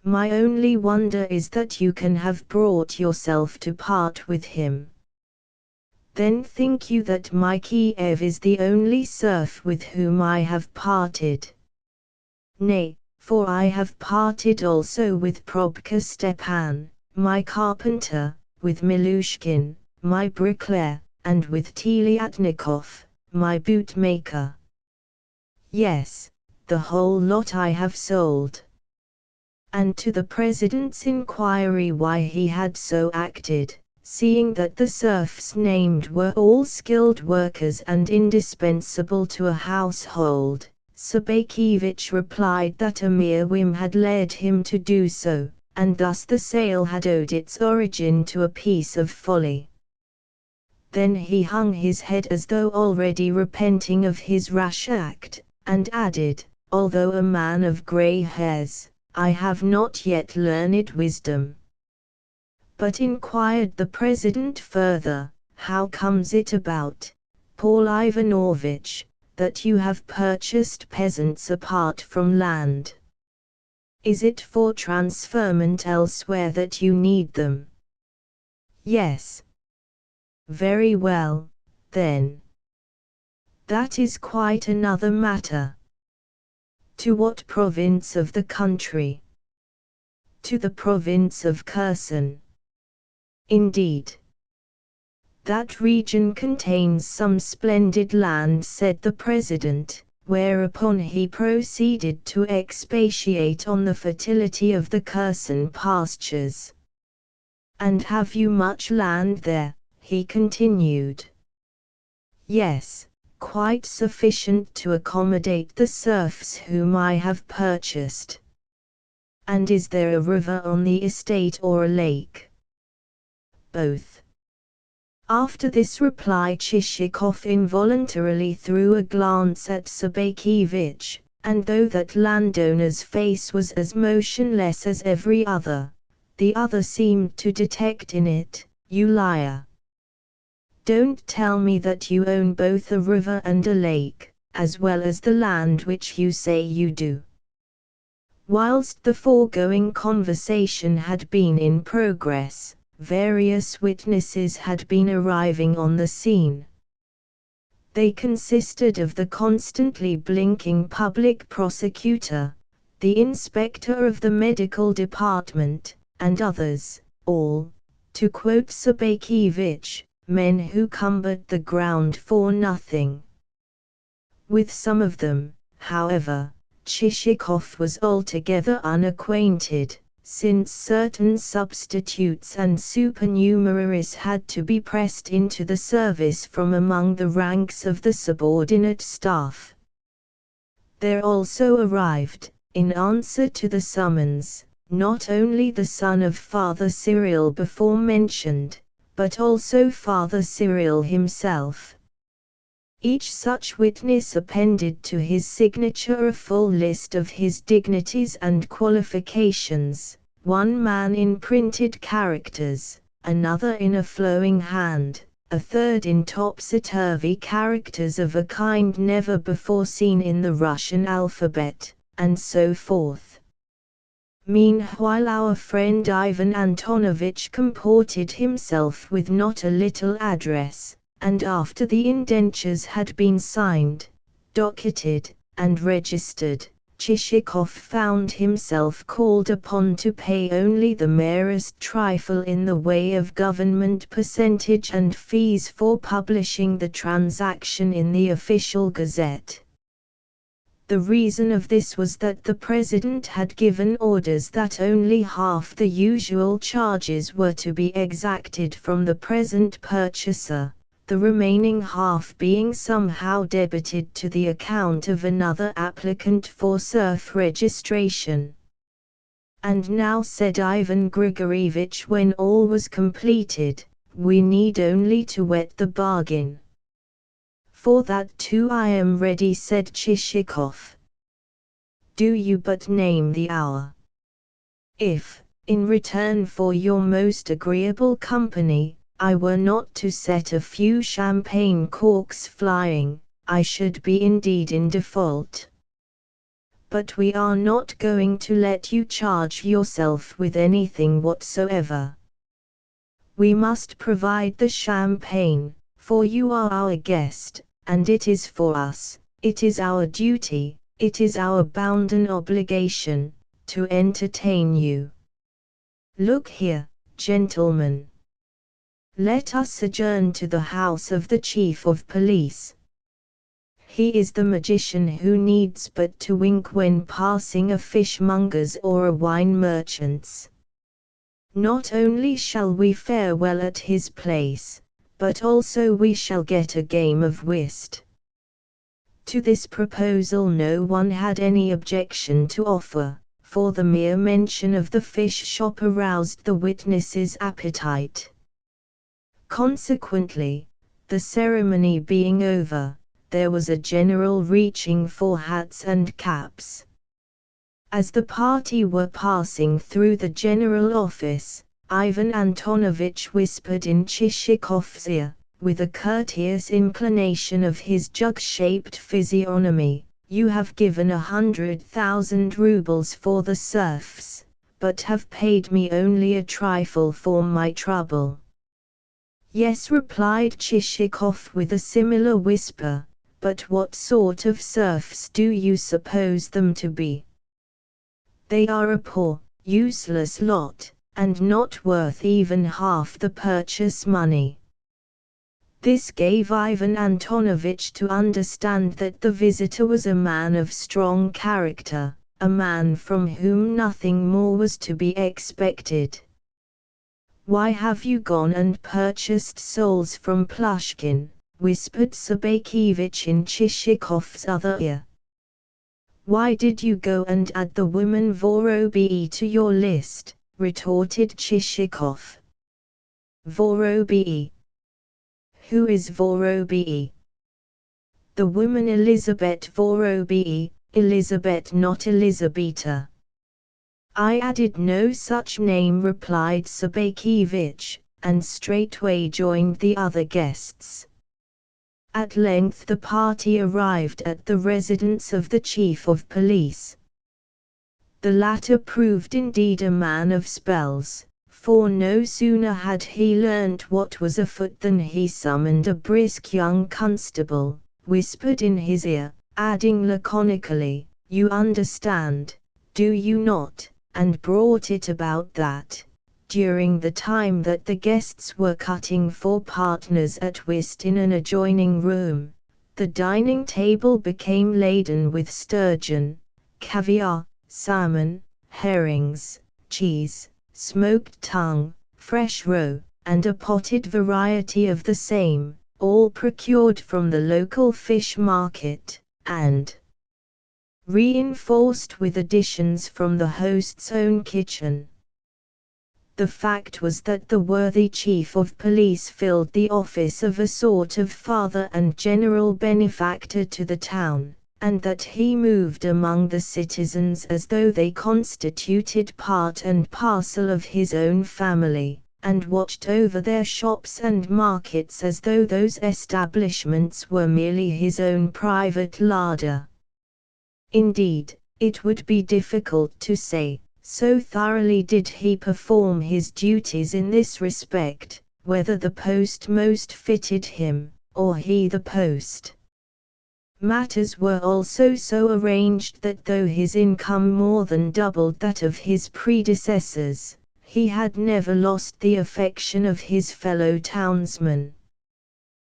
"My only wonder is that you can have brought yourself to part with him." Then think you that my Kiev is the only serf with whom I have parted? Nay, for I have parted also with Probka Stepan, my carpenter, with Milushkin, my bricklayer, and with Teliatnikov, my bootmaker. Yes, the whole lot I have sold. And to the President's inquiry why he had so acted, seeing that the serfs named were all skilled workers and indispensable to a household, Sabakevich replied that a mere whim had led him to do so, and thus the sale had owed its origin to a piece of folly. Then he hung his head as though already repenting of his rash act, and added, although a man of grey hairs, I have not yet learned wisdom. But inquired the President further, how comes it about, Paul Ivanovich, that you have purchased peasants apart from land? Is it for transferment elsewhere that you need them? Yes. Very well, then. That is quite another matter. To what province of the country? To the province of Kherson. Indeed. That region contains some splendid land, said the President, whereupon he proceeded to expatiate on the fertility of the Kherson pastures. And have you much land there? He continued. Yes, quite sufficient to accommodate the serfs whom I have purchased. And is there a river on the estate or a lake? Both. After this reply Chichikov involuntarily threw a glance at Sabakevich, and though that landowner's face was as motionless as every other, the other seemed to detect in it, "You liar! Don't tell me that you own both a river and a lake, as well as the land which you say you do." Whilst the foregoing conversation had been in progress, various witnesses had been arriving on the scene. They consisted of the constantly blinking public prosecutor, the inspector of the medical department, and others, all, to quote Sabakevich, men who cumbered the ground for nothing. With some of them, however, Chichikov was altogether unacquainted, since certain substitutes and supernumeraries had to be pressed into the service from among the ranks of the subordinate staff. There also arrived, in answer to the summons, not only the son of Father Cyril before mentioned, but also Father Cyril himself. Each such witness appended to his signature a full list of his dignities and qualifications, one man in printed characters, another in a flowing hand, a third in topsy-turvy characters of a kind never before seen in the Russian alphabet, and so forth. Meanwhile our friend Ivan Antonovich comported himself with not a little address, and after the indentures had been signed, docketed, and registered, Chichikov found himself called upon to pay only the merest trifle in the way of government percentage and fees for publishing the transaction in the official gazette. The reason of this was that the President had given orders that only half the usual charges were to be exacted from the present purchaser, the remaining half being somehow debited to the account of another applicant for serf registration. And now, said Ivan Grigorievich when all was completed, we need only to wet the bargain. For that too I am ready, said Chichikov. Do you but name the hour. If, in return for your most agreeable company, I were not to set a few champagne corks flying, I should be indeed in default. But we are not going to let you charge yourself with anything whatsoever. We must provide the champagne, for you are our guest, and it is for us, it is our duty, it is our bounden obligation, to entertain you. Look here, gentlemen. Let us adjourn to the house of the chief of police. He is the magician who needs but to wink when passing a fishmonger's or a wine merchant's. Not only shall we fare well at his place, but also we shall get a game of whist. To this proposal no one had any objection to offer, for the mere mention of the fish shop aroused the witnesses' appetite. Consequently, the ceremony being over, there was a general reaching for hats and caps. As the party were passing through the general office, Ivan Antonovich whispered in Chichikov's ear, with a courteous inclination of his jug-shaped physiognomy, "You have given 100,000 rubles for the serfs, but have paid me only a trifle for my trouble." "Yes," replied Chichikov with a similar whisper, "but what sort of serfs do you suppose them to be? They are a poor, useless lot, and not worth even half the purchase money." This gave Ivan Antonovich to understand that the visitor was a man of strong character, a man from whom nothing more was to be expected. "Why have you gone and purchased souls from Plushkin?" whispered Sabakevich in Chichikov's other ear. "Why did you go and add the woman Vorobii to your list?" retorted Chichikov. "Vorobii? Who is Vorobii?" "The woman Elizabeth Vorobii, Elizabeth not Elizabeta." "I added no such name," replied Sabakevich, and straightway joined the other guests. At length the party arrived at the residence of the chief of police. The latter proved indeed a man of spells, for no sooner had he learnt what was afoot than he summoned a brisk young constable, whispered in his ear, adding laconically, "You understand, do you not?" and brought it about that, during the time that the guests were cutting for partners at whist in an adjoining room, the dining table became laden with sturgeon, caviar, salmon, herrings, cheese, smoked tongue, fresh roe, and a potted variety of the same, all procured from the local fish market, and reinforced with additions from the host's own kitchen. The fact was that the worthy chief of police filled the office of a sort of father and general benefactor to the town, and that he moved among the citizens as though they constituted part and parcel of his own family, and watched over their shops and markets as though those establishments were merely his own private larder. Indeed, it would be difficult to say, so thoroughly did he perform his duties in this respect, whether the post most fitted him, or he the post. Matters were also so arranged that though his income more than doubled that of his predecessors, he had never lost the affection of his fellow townsmen.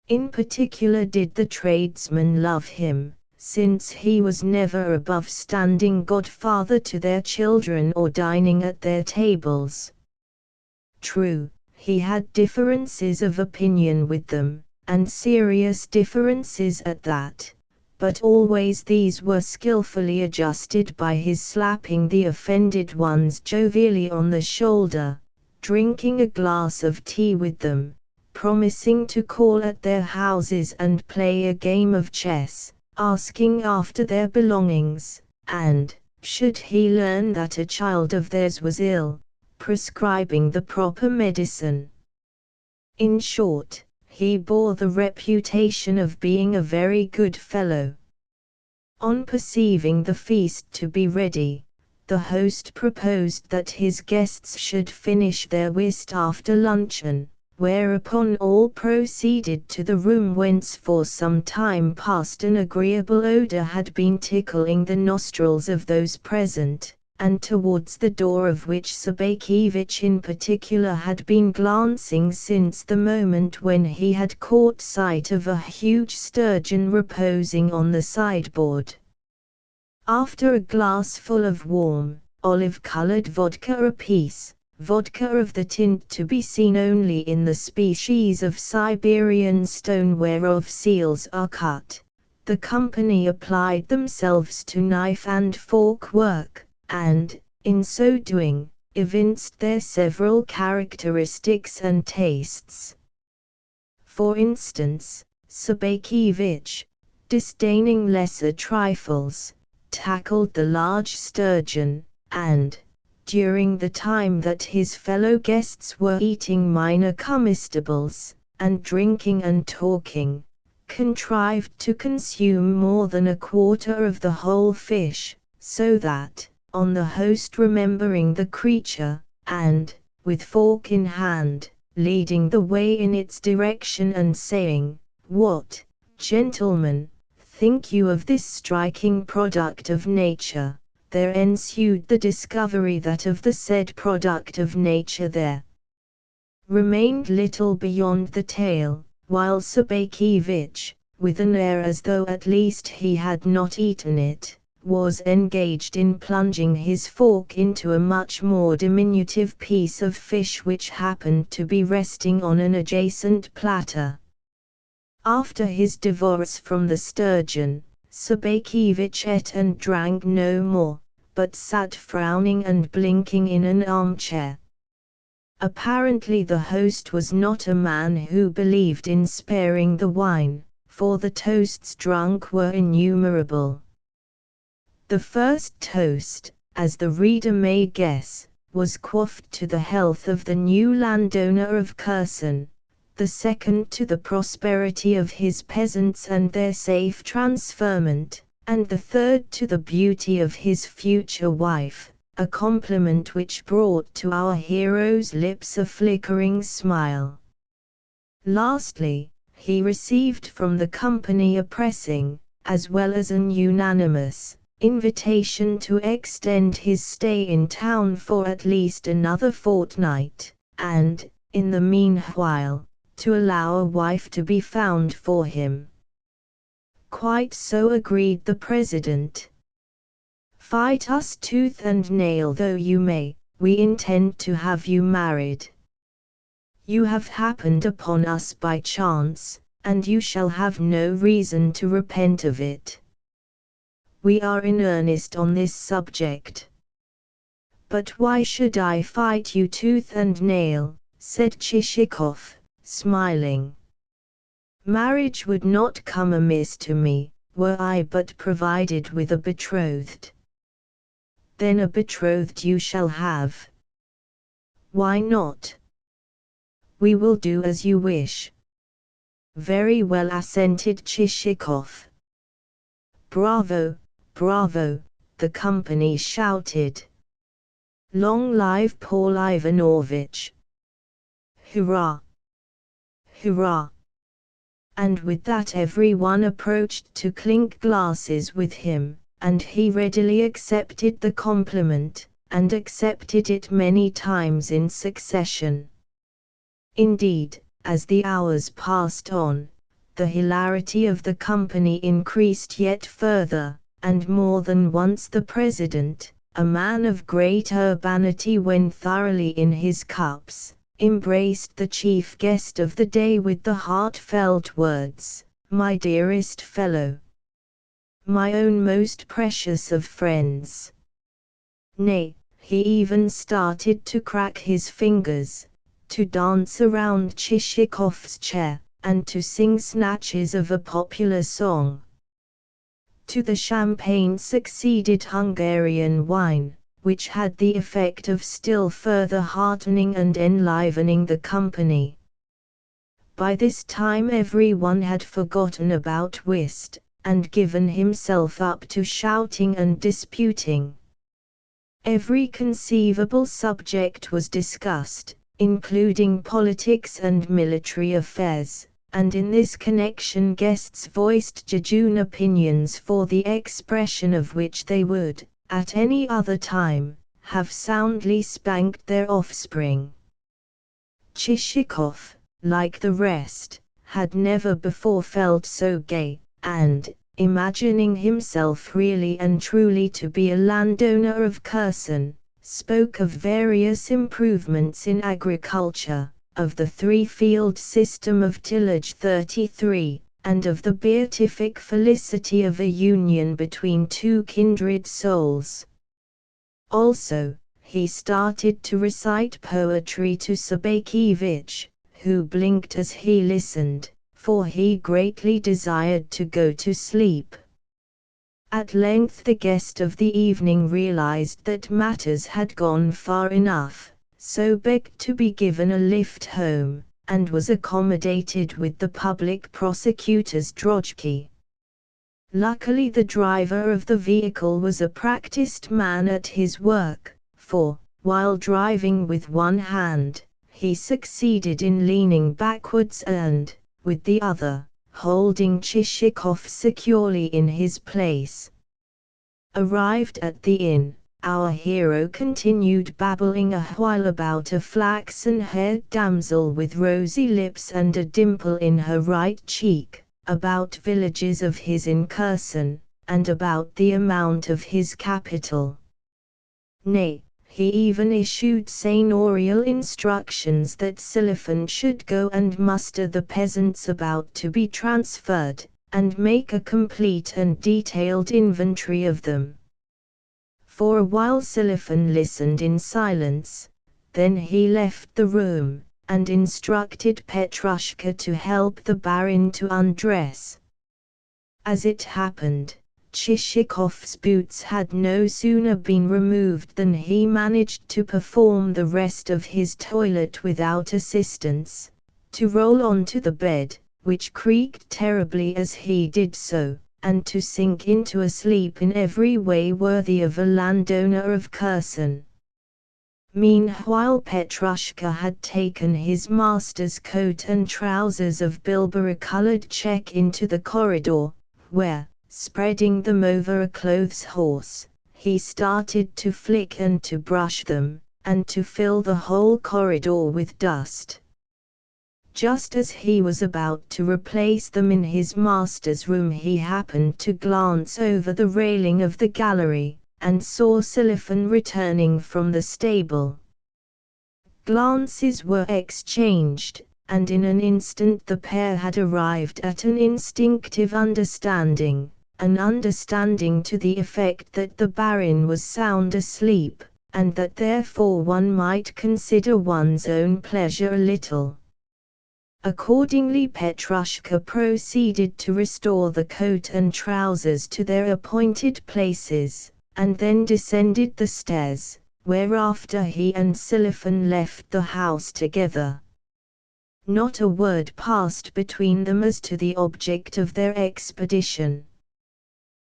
In particular did the tradesmen love him, since he was never above standing godfather to their children or dining at their tables. True, he had differences of opinion with them, and serious differences at that, but always these were skillfully adjusted by his slapping the offended ones jovially on the shoulder, drinking a glass of tea with them, promising to call at their houses and play a game of chess, asking after their belongings, and, should he learn that a child of theirs was ill, prescribing the proper medicine. In short, he bore the reputation of being a very good fellow. On perceiving the feast to be ready, the host proposed that his guests should finish their whist after luncheon, whereupon all proceeded to the room whence for some time past an agreeable odour had been tickling the nostrils of those present, and towards the door of which Sobakevich in particular had been glancing since the moment when he had caught sight of a huge sturgeon reposing on the sideboard. After a glassful of warm, olive-colored vodka apiece, vodka of the tint to be seen only in the species of Siberian stone whereof seals are cut, the company applied themselves to knife and fork work, and, in so doing, evinced their several characteristics and tastes. For instance, Sobakevich, disdaining lesser trifles, tackled the large sturgeon, and, during the time that his fellow guests were eating minor comestibles, and drinking and talking, contrived to consume more than a quarter of the whole fish, so that, on the host remembering the creature, and, with fork in hand, leading the way in its direction and saying, "What, gentlemen, think you of this striking product of nature?" there ensued the discovery that of the said product of nature there remained little beyond the tail, while Sobakevich, with an air as though at least he had not eaten it, was engaged in plunging his fork into a much more diminutive piece of fish which happened to be resting on an adjacent platter. After his divorce from the sturgeon, Sobakevich ate and drank no more, but sat frowning and blinking in an armchair. Apparently the host was not a man who believed in sparing the wine, for the toasts drunk were innumerable. The first toast, as the reader may guess, was quaffed to the health of the new landowner of Kherson, the second to the prosperity of his peasants and their safe transferment, and the third to the beauty of his future wife, a compliment which brought to our hero's lips a flickering smile. Lastly, he received from the company a pressing, as well as an unanimous, invitation to extend his stay in town for at least another fortnight, and, in the meanwhile, to allow a wife to be found for him. Quite so, agreed the president. Fight us tooth and nail though you may, we intend to have you married. You have happened upon us by chance, and you shall have no reason to repent of it. We are in earnest on this subject. But why should I fight you tooth and nail, said Chichikov, smiling. Marriage would not come amiss to me, were I but provided with a betrothed. Then a betrothed you shall have. Why not? We will do as you wish. Very well, assented Chichikov. Bravo, bravo, the company shouted. Long live Paul Ivanovich! Hurrah! Hurrah! And with that everyone approached to clink glasses with him, and he readily accepted the compliment, and accepted it many times in succession. Indeed, as the hours passed on, the hilarity of the company increased yet further, and more than once the president, a man of great urbanity when thoroughly in his cups, embraced the chief guest of the day with the heartfelt words, "My dearest fellow! My own most precious of friends!" Nay, he even started to crack his fingers, to dance around Chichikov's chair, and to sing snatches of a popular song. To the champagne succeeded Hungarian wine, which had the effect of still further heartening and enlivening the company. By this time everyone had forgotten about whist, and given himself up to shouting and disputing. Every conceivable subject was discussed, including politics and military affairs, and in this connection guests voiced jejune opinions for the expression of which they would, at any other time, have soundly spanked their offspring. Chichikov, like the rest, had never before felt so gay, and, imagining himself really and truly to be a landowner of Kherson, spoke of various improvements in agriculture, of the three-field system of tillage 33, and of the beatific felicity of a union between two kindred souls. Also, he started to recite poetry to Sobakevich, who blinked as he listened, for he greatly desired to go to sleep. At length the guest of the evening realized that matters had gone far enough, so begged to be given a lift home, and was accommodated with the public prosecutor's drozhki. Luckily the driver of the vehicle was a practiced man at his work, for, while driving with one hand, he succeeded in leaning backwards and, with the other, holding Chichikov securely in his place. Arrived at the inn, our hero continued babbling a while about a flaxen-haired damsel with rosy lips and a dimple in her right cheek, about villages of his in Kherson, and about the amount of his capital. Nay, he even issued seigneurial instructions that Silifan should go and muster the peasants about to be transferred, and make a complete and detailed inventory of them. For a while Silifan listened in silence, then he left the room, and instructed Petrushka to help the barin to undress. As it happened, Chichikov's boots had no sooner been removed than he managed to perform the rest of his toilet without assistance, to roll onto the bed, which creaked terribly as he did so, and to sink into a sleep in every way worthy of a landowner of Kherson. Meanwhile Petrushka had taken his master's coat and trousers of bilberry-colored check into the corridor, where, spreading them over a clothes horse, he started to flick and to brush them, and to fill the whole corridor with dust. Just as he was about to replace them in his master's room he happened to glance over the railing of the gallery, and saw Silifan returning from the stable. Glances were exchanged, and in an instant the pair had arrived at an instinctive understanding, an understanding to the effect that the barin was sound asleep, and that therefore one might consider one's own pleasure a little. Accordingly Petrushka proceeded to restore the coat and trousers to their appointed places, and then descended the stairs, whereafter he and Silifan left the house together. Not a word passed between them as to the object of their expedition.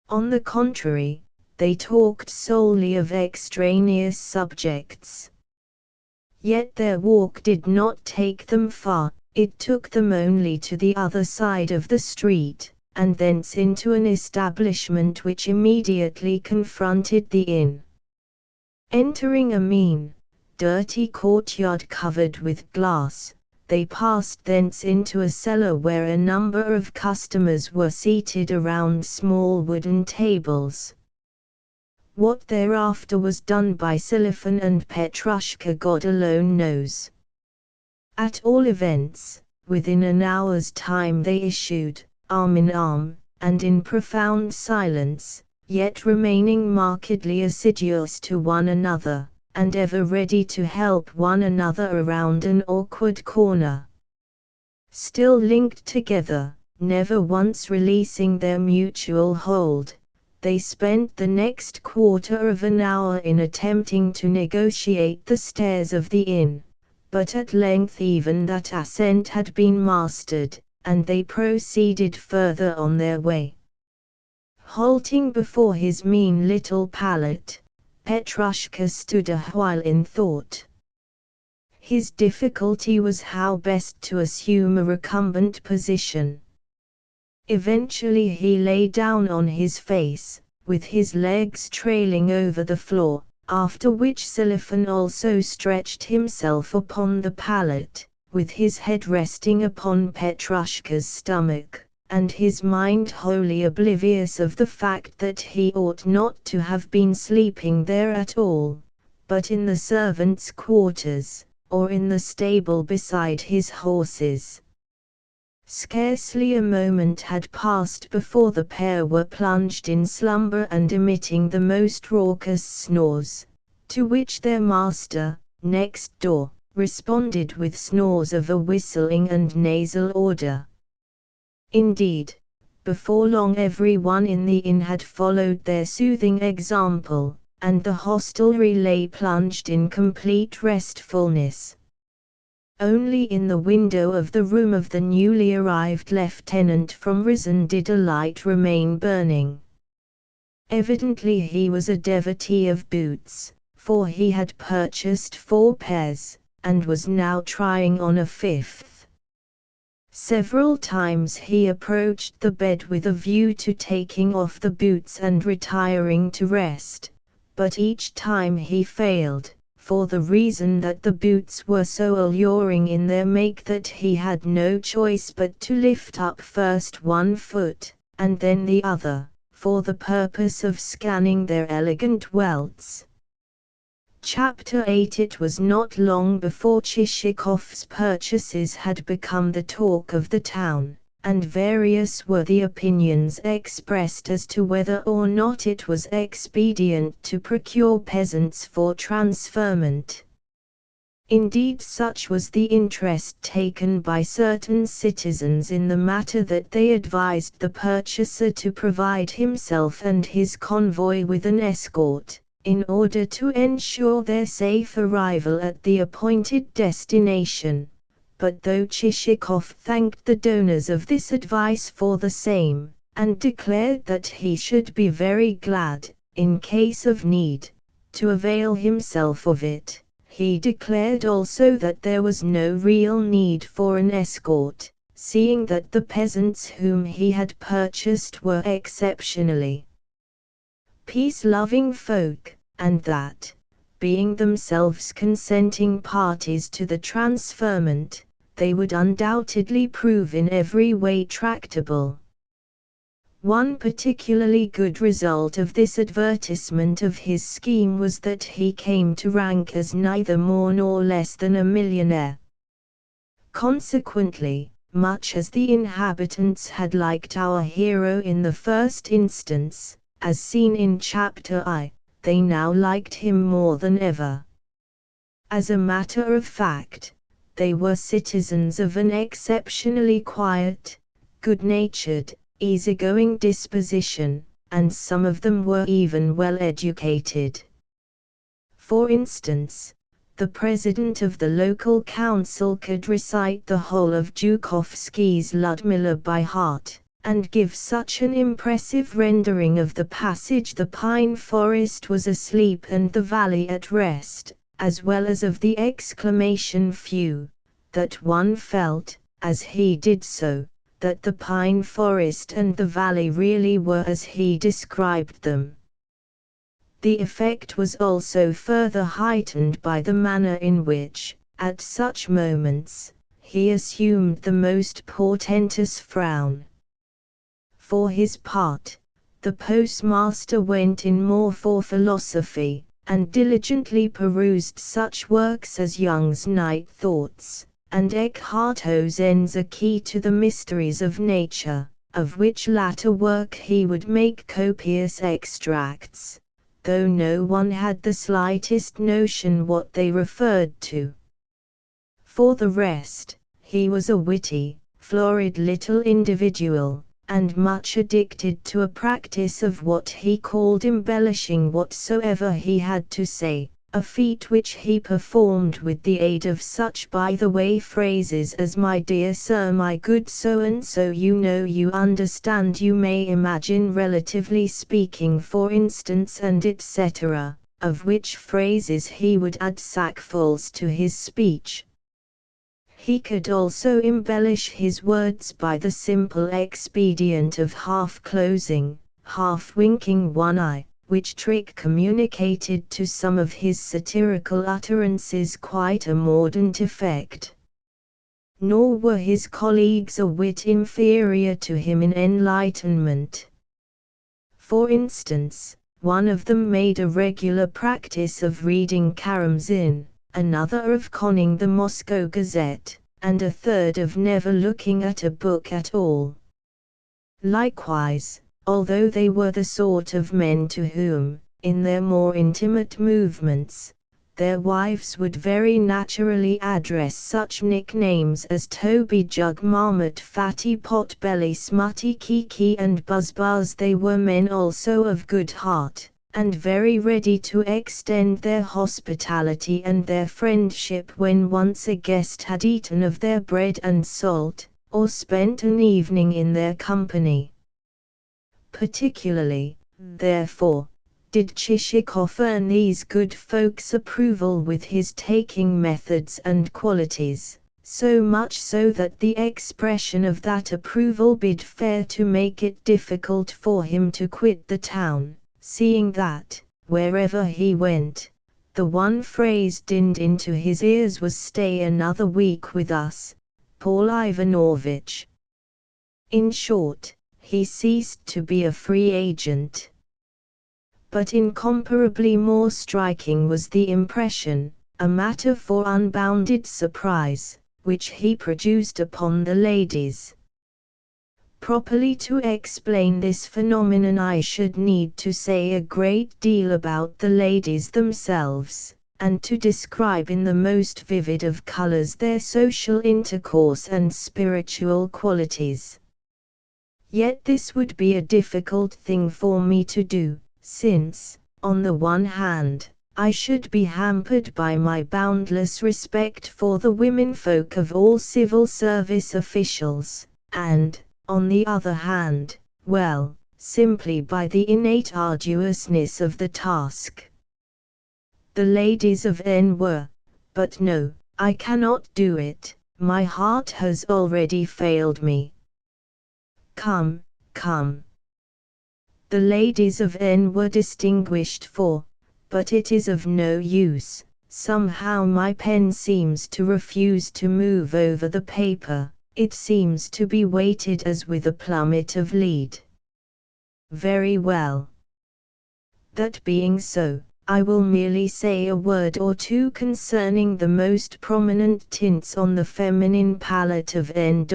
On the contrary, they talked solely of extraneous subjects. Yet their walk did not take them far. It took them only to the other side of the street, and thence into an establishment which immediately confronted the inn. Entering a mean, dirty courtyard covered with glass, they passed thence into a cellar where a number of customers were seated around small wooden tables. What thereafter was done by Silifan and Petrushka God alone knows. At all events, within an hour's time they issued, arm in arm, and in profound silence, yet remaining markedly assiduous to one another, and ever ready to help one another around an awkward corner. Still linked together, never once releasing their mutual hold, they spent the next quarter of an hour in attempting to negotiate the stairs of the inn. But at length even that ascent had been mastered, and they proceeded further on their way. Halting before his mean little pallet, Petrushka stood a while in thought. His difficulty was how best to assume a recumbent position. Eventually he lay down on his face, with his legs trailing over the floor, after which Selifan also stretched himself upon the pallet, with his head resting upon Petrushka's stomach, and his mind wholly oblivious of the fact that he ought not to have been sleeping there at all, but in the servants' quarters, or in the stable beside his horses. Scarcely a moment had passed before the pair were plunged in slumber and emitting the most raucous snores, to which their master, next door, responded with snores of a whistling and nasal order. Indeed, before long everyone in the inn had followed their soothing example, and the hostelry lay plunged in complete restfulness. Only in the window of the room of the newly arrived lieutenant from Risen did a light remain burning. Evidently he was a devotee of boots, for he had purchased 4 pairs, and was now trying on a 5th. Several times he approached the bed with a view to taking off the boots and retiring to rest, but each time he failed, for the reason that the boots were so alluring in their make that he had no choice but to lift up first one foot, and then the other, for the purpose of scanning their elegant welts. Chapter 8. It was not long before Chichikov's purchases had become the talk of the town, and various were the opinions expressed as to whether or not it was expedient to procure peasants for transferment. Indeed, such was the interest taken by certain citizens in the matter that they advised the purchaser to provide himself and his convoy with an escort, in order to ensure their safe arrival at the appointed destination. But though Chichikov thanked the donors of this advice for the same, and declared that he should be very glad, in case of need, to avail himself of it, he declared also that there was no real need for an escort, seeing that the peasants whom he had purchased were exceptionally peace-loving folk, and that, being themselves consenting parties to the transferment, they would undoubtedly prove in every way tractable. One particularly good result of this advertisement of his scheme was that he came to rank as neither more nor less than a millionaire. Consequently, much as the inhabitants had liked our hero in the first instance, as seen in Chapter I, they now liked him more than ever. As a matter of fact, they were citizens of an exceptionally quiet, good-natured, easygoing disposition, and some of them were even well educated. For instance, the president of the local council could recite the whole of Zhukovsky's Ludmilla by heart, and give such an impressive rendering of the passage "The pine forest was asleep and the valley at rest," as well as of the exclamation "Phew," that one felt, as he did so, that the pine forest and the valley really were as he described them. The effect was also further heightened by the manner in which, at such moments, he assumed the most portentous frown. For his part, the postmaster went in more for philosophy, and diligently perused such works as Jung's Night Thoughts, and Eckhart Tolle's A Key to the Mysteries of Nature, of which latter work he would make copious extracts, though no one had the slightest notion what they referred to. For the rest, he was a witty, florid little individual, and much addicted to a practice of what he called embellishing whatsoever he had to say, a feat which he performed with the aid of such by-the-way phrases as "my dear sir, my good so-and-so, you know, you understand, you may imagine, relatively speaking, for instance, and etc., of which phrases he would add sackfuls to his speech. He could also embellish his words by the simple expedient of half-closing, half-winking one eye, which trick communicated to some of his satirical utterances quite a mordant effect. Nor were his colleagues a whit inferior to him in enlightenment. For instance, one of them made a regular practice of reading Karamzin, another of conning the Moscow Gazette, and a third of never looking at a book at all. Likewise, although they were the sort of men to whom, in their more intimate movements, their wives would very naturally address such nicknames as Toby Jug, Marmot, Fatty Potbelly, Smutty Kiki and Buzzbuzz, they were men also of good heart, and very ready to extend their hospitality and their friendship when once a guest had eaten of their bread and salt, or spent an evening in their company. Particularly, therefore, did Chichikov earn these good folks' approval with his taking methods and qualities, so much so that the expression of that approval bid fair to make it difficult for him to quit the town, seeing that, wherever he went, the one phrase dinned into his ears was "Stay another week with us, Paul Ivanovitch." In short, he ceased to be a free agent. But incomparably more striking was the impression, a matter for unbounded surprise, which he produced upon the ladies. Properly to explain this phenomenon I should need to say a great deal about the ladies themselves, and to describe in the most vivid of colors their social intercourse and spiritual qualities. Yet this would be a difficult thing for me to do, since, on the one hand, I should be hampered by my boundless respect for the womenfolk of all civil service officials, and, on the other hand, well, simply by the innate arduousness of the task. The ladies of N were, but no, I cannot do it, my heart has already failed me. Come, come. The ladies of N were distinguished for, but it is of no use, somehow my pen seems to refuse to move over the paper, it seems to be weighted as with a plummet of lead. Very well. That being so, I will merely say a word or two concerning the most prominent tints on the feminine palette of N.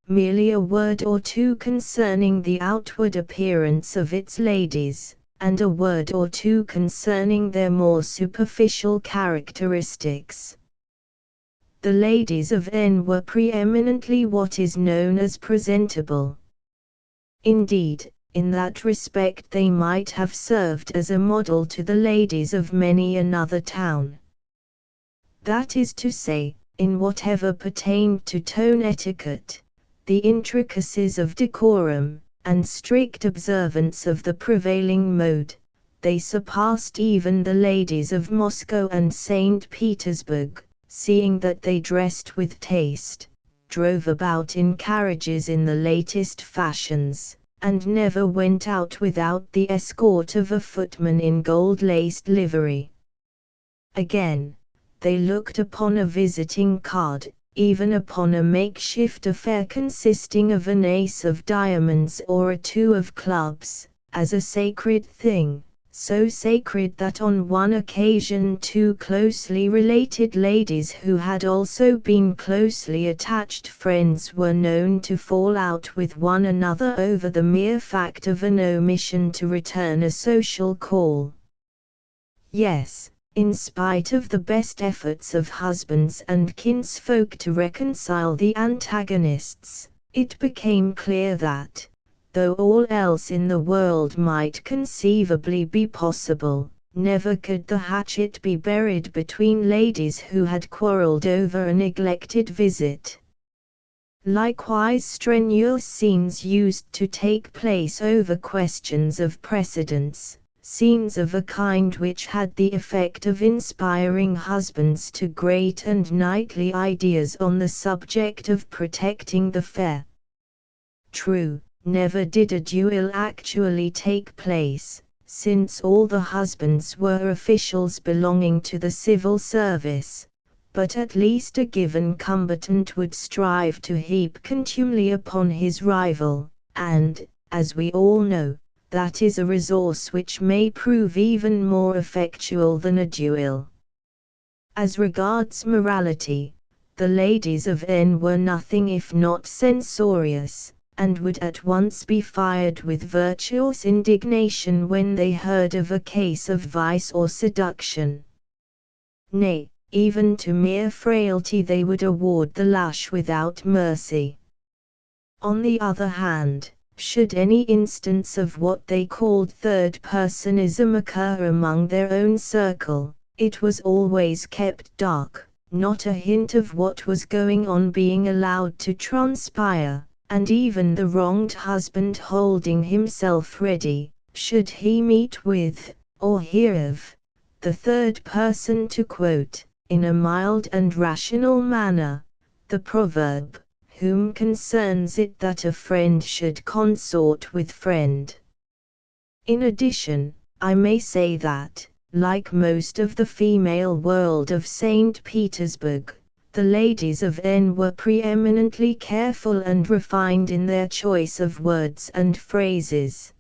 Merely a word or two concerning the outward appearance of its ladies, and a word or two concerning their more superficial characteristics. The ladies of N were preeminently what is known as presentable. Indeed, in that respect they might have served as a model to the ladies of many another town. That is to say, in whatever pertained to tone etiquette, the intricacies of decorum, and strict observance of the prevailing mode, they surpassed even the ladies of Moscow and St. Petersburg, seeing that they dressed with taste, drove about in carriages in the latest fashions, and never went out without the escort of a footman in gold-laced livery. Again, they looked upon a visiting card, even upon a makeshift affair consisting of an ace of diamonds or a two of clubs, as a sacred thing, so sacred that on one occasion two closely related ladies who had also been closely attached friends were known to fall out with one another over the mere fact of an omission to return a social call. Yes, in spite of the best efforts of husbands and kinsfolk to reconcile the antagonists, it became clear that, though all else in the world might conceivably be possible, never could the hatchet be buried between ladies who had quarreled over a neglected visit. Likewise, strenuous scenes used to take place over questions of precedence, scenes of a kind which had the effect of inspiring husbands to great and knightly ideas on the subject of protecting the fair. True, never did a duel actually take place, since all the husbands were officials belonging to the civil service, but at least a given combatant would strive to heap contumely upon his rival, and, as we all know, that is a resource which may prove even more effectual than a duel. As regards morality, the ladies of N were nothing if not censorious, and would at once be fired with virtuous indignation when they heard of a case of vice or seduction. Nay, even to mere frailty they would award the lash without mercy. On the other hand, should any instance of what they called third-personism occur among their own circle, it was always kept dark, not a hint of what was going on being allowed to transpire, and even the wronged husband holding himself ready, should he meet with, or hear of, the third person to quote, in a mild and rational manner, the proverb, "Whom concerns it that a friend should consort with friend?" In addition, I may say that, like most of the female world of St. Petersburg, the ladies of N were preeminently careful and refined in their choice of words and phrases.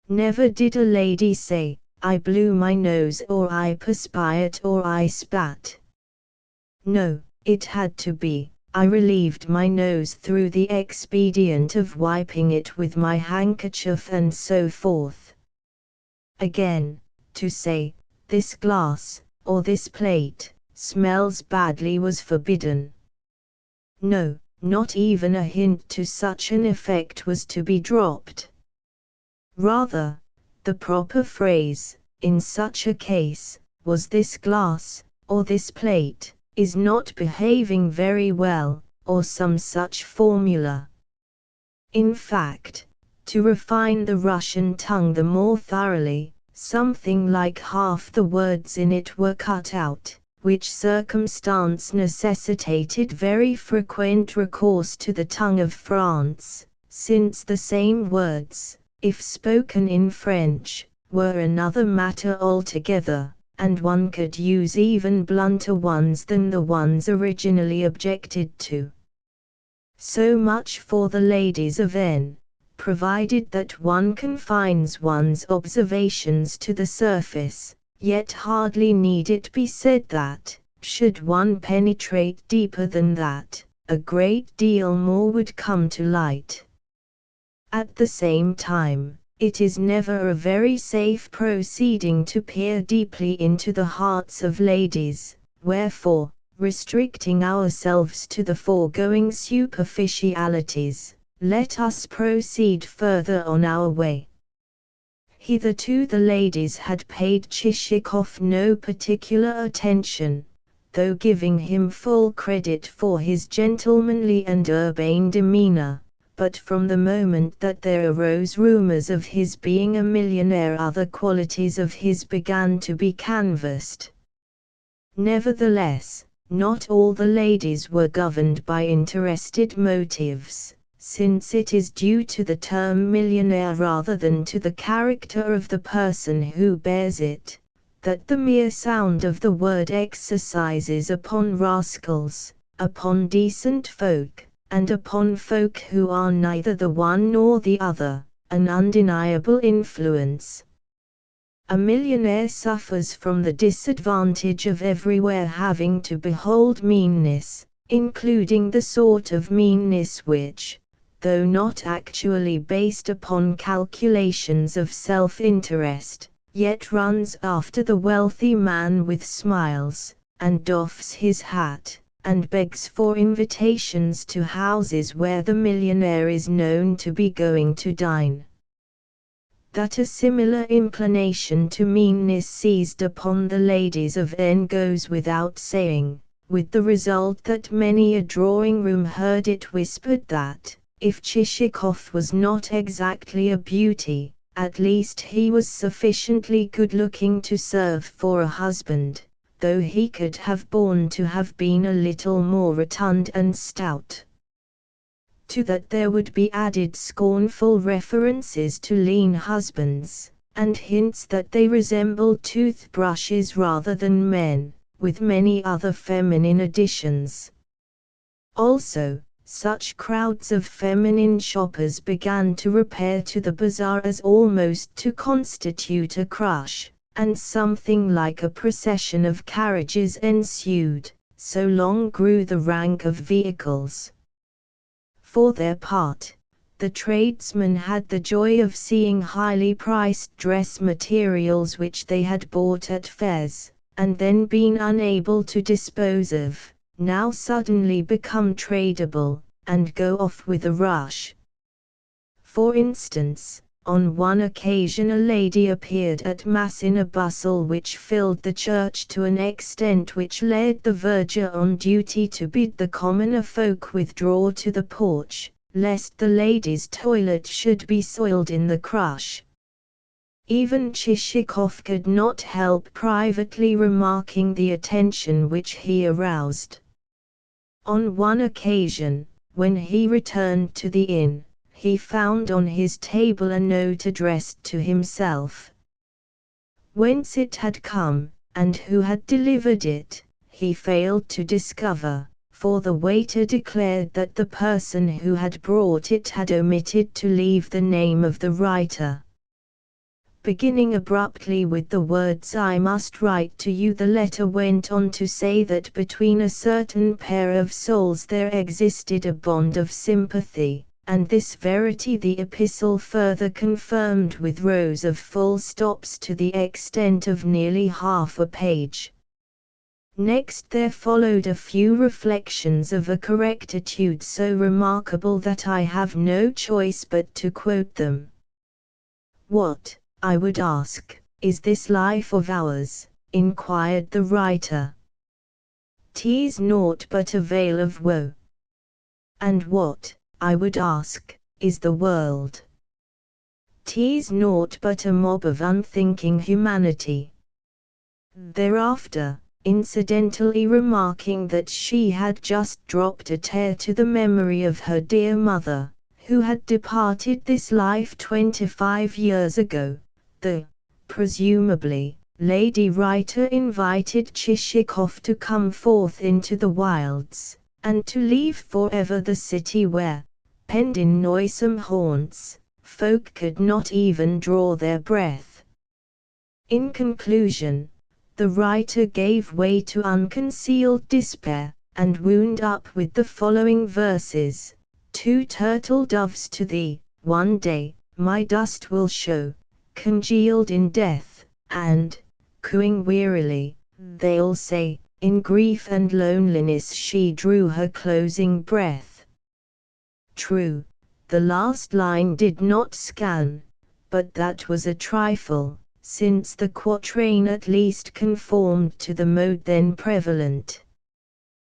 Never did a lady say, "I blew my nose," or "I perspired," or "I spat." No, it had to be, "I relieved my nose through the expedient of wiping it with my handkerchief," and so forth. Again, to say, "This glass, or this plate, smells badly," was forbidden. No, not even a hint to such an effect was to be dropped. Rather, the proper phrase, in such a case, was "This glass, or this plate, is not behaving very well," or some such formula. In fact, to refine the Russian tongue the more thoroughly, something like half the words in it were cut out, which circumstance necessitated very frequent recourse to the tongue of France, since the same words, if spoken in French, were another matter altogether, and one could use even blunter ones than the ones originally objected to. So much for the ladies of N, provided that one confines one's observations to the surface, yet hardly need it be said that, should one penetrate deeper than that, a great deal more would come to light. At the same time, it is never a very safe proceeding to peer deeply into the hearts of ladies, wherefore, restricting ourselves to the foregoing superficialities, let us proceed further on our way. Hitherto the ladies had paid Chichikov no particular attention, though giving him full credit for his gentlemanly and urbane demeanor. But from the moment that there arose rumors of his being a millionaire, other qualities of his began to be canvassed. Nevertheless, not all the ladies were governed by interested motives, since it is due to the term millionaire rather than to the character of the person who bears it, that the mere sound of the word exercises upon rascals, upon decent folk, and upon folk who are neither the one nor the other, an undeniable influence. A millionaire suffers from the disadvantage of everywhere having to behold meanness, including the sort of meanness which, though not actually based upon calculations of self-interest, yet runs after the wealthy man with smiles, and doffs his hat, and begs for invitations to houses where the millionaire is known to be going to dine. That a similar inclination to meanness seized upon the ladies of N goes without saying, with the result that many a drawing-room heard it whispered that, if Chichikov was not exactly a beauty, At least he was sufficiently good-looking to serve for a husband, though he could have borne to have been a little more rotund and stout. To that there would be added scornful references to lean husbands, and hints that they resembled toothbrushes rather than men, with many other feminine additions. Also, such crowds of feminine shoppers began to repair to the bazaar as almost to constitute a crush, and something like a procession of carriages ensued, so long grew the rank of vehicles. For their part, the tradesmen had the joy of seeing highly priced dress materials which they had bought at fairs, and then been unable to dispose of, now suddenly become tradable, and go off with a rush. For instance, on one occasion a lady appeared at Mass in a bustle which filled the church to an extent which led the verger on duty to bid the commoner folk withdraw to the porch, lest the lady's toilet should be soiled in the crush. Even Chichikov could not help privately remarking the attention which he aroused. On one occasion, when he returned to the inn, he found on his table a note addressed to himself. Whence it had come, and who had delivered it, he failed to discover, for the waiter declared that the person who had brought it had omitted to leave the name of the writer. Beginning abruptly with the words "I must write to you," the letter went on to say that between a certain pair of souls there existed a bond of sympathy, and this verity the epistle further confirmed with rows of full stops to the extent of nearly half a page. Next there followed a few reflections of a correctitude so remarkable that I have no choice but to quote them. "What, I would ask, is this life of ours?" inquired the writer. "'Tis naught but a veil of woe." "And what, I would ask, is the world?" "'Tis naught but a mob of unthinking humanity." Thereafter, incidentally remarking that she had just dropped a tear to the memory of her dear mother, who had departed this life 25 years ago, the, presumably, lady writer invited Chichikov to come forth into the wilds, and to leave forever the city where, penned in noisome haunts, folk could not even draw their breath. In conclusion, the writer gave way to unconcealed despair, and wound up with the following verses: "Two turtle doves to thee, one day, my dust will show, congealed in death, and, cooing wearily, they'll say, in grief and loneliness she drew her closing breath." True, the last line did not scan, but that was a trifle, since the quatrain at least conformed to the mode then prevalent.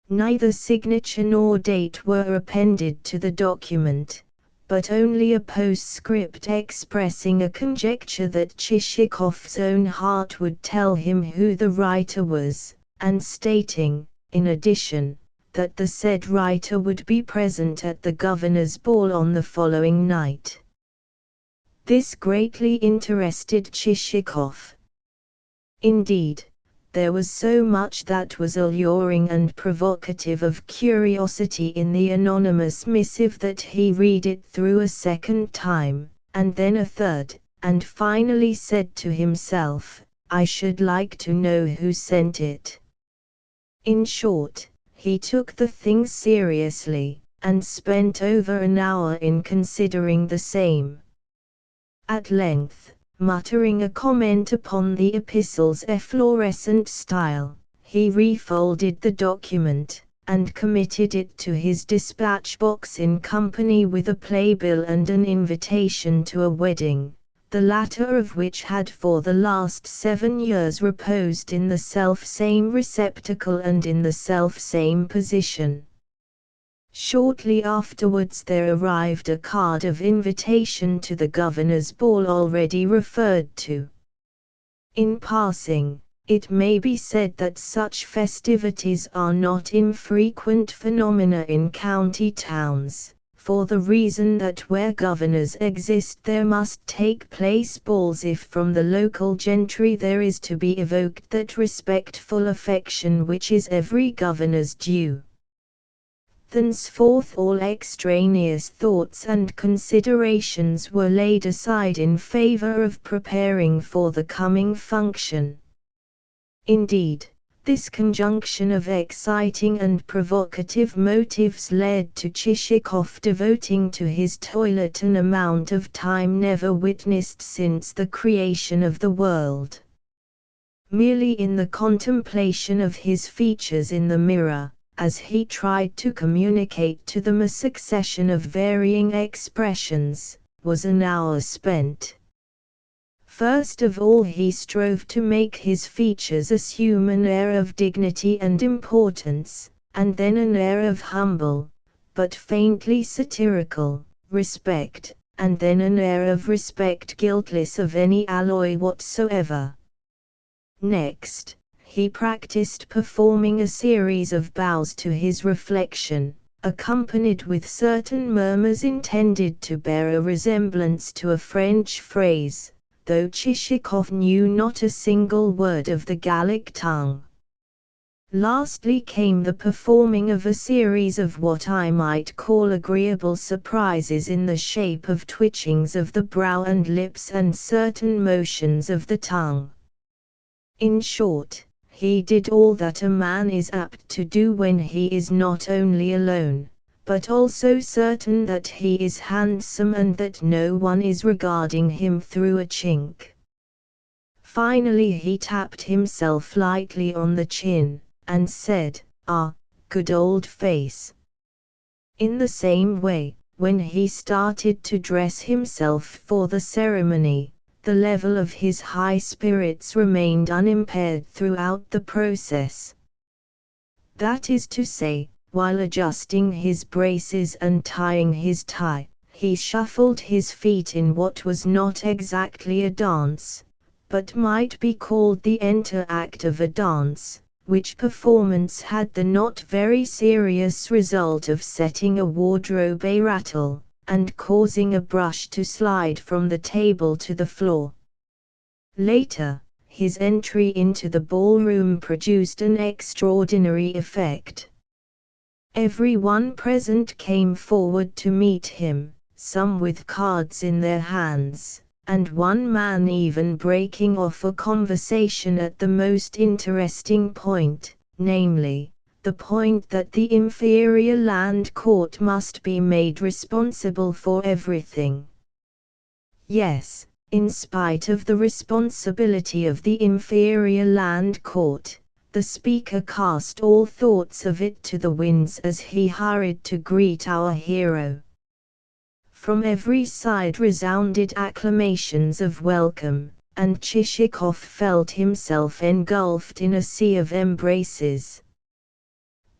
Neither signature nor date were appended to the document, but only a postscript expressing a conjecture that Chichikov's own heart would tell him who the writer was, and stating, in addition, that the said writer would be present at the governor's ball on the following night. This greatly interested Chichikov. Indeed, there was so much that was alluring and provocative of curiosity in the anonymous missive that he read it through a second time, and then a third, and finally said to himself, "I should like to know who sent it." In short, he took the thing seriously, and spent over an hour in considering the same. At length, muttering a comment upon the epistle's efflorescent style, he refolded the document, and committed it to his dispatch box in company with a playbill and an invitation to a wedding, the latter of which had for the last 7 years reposed in the self-same receptacle and in the self-same position. Shortly afterwards there arrived a card of invitation to the governor's ball already referred to. In passing, it may be said that such festivities are not infrequent phenomena in county towns, for the reason that where governors exist there must take place balls if from the local gentry there is to be evoked that respectful affection which is every governor's due. Thenceforth all extraneous thoughts and considerations were laid aside in favor of preparing for the coming function. Indeed, this conjunction of exciting and provocative motives led to Chichikov devoting to his toilet an amount of time never witnessed since the creation of the world. Merely in the contemplation of his features in the mirror, as he tried to communicate to them a succession of varying expressions, was an hour spent. First of all he strove to make his features assume an air of dignity and importance, and then an air of humble, but faintly satirical, respect, and then an air of respect guiltless of any alloy whatsoever. Next, he practiced performing a series of bows to his reflection, accompanied with certain murmurs intended to bear a resemblance to a French phrase, though Chichikov knew not a single word of the Gallic tongue. Lastly came the performing of a series of what I might call agreeable surprises in the shape of twitchings of the brow and lips and certain motions of the tongue. In short, he did all that a man is apt to do when he is not only alone, but also certain that he is handsome and that no one is regarding him through a chink. Finally he tapped himself lightly on the chin, and said, "Ah, good old face." In the same way, when he started to dress himself for the ceremony, the level of his high spirits remained unimpaired throughout the process. That is to say, while adjusting his braces and tying his tie, he shuffled his feet in what was not exactly a dance, but might be called the enter-act of a dance, which performance had the not very serious result of setting a wardrobe a-rattle, and causing a brush to slide from the table to the floor. Later, his entry into the ballroom produced an extraordinary effect. Everyone present came forward to meet him, some with cards in their hands, and one man even breaking off a conversation at the most interesting point, namely, the point that the inferior land court must be made responsible for everything. Yes, in spite of the responsibility of the inferior land court, the speaker cast all thoughts of it to the winds as he hurried to greet our hero. From every side resounded acclamations of welcome, and Chichikov felt himself engulfed in a sea of embraces.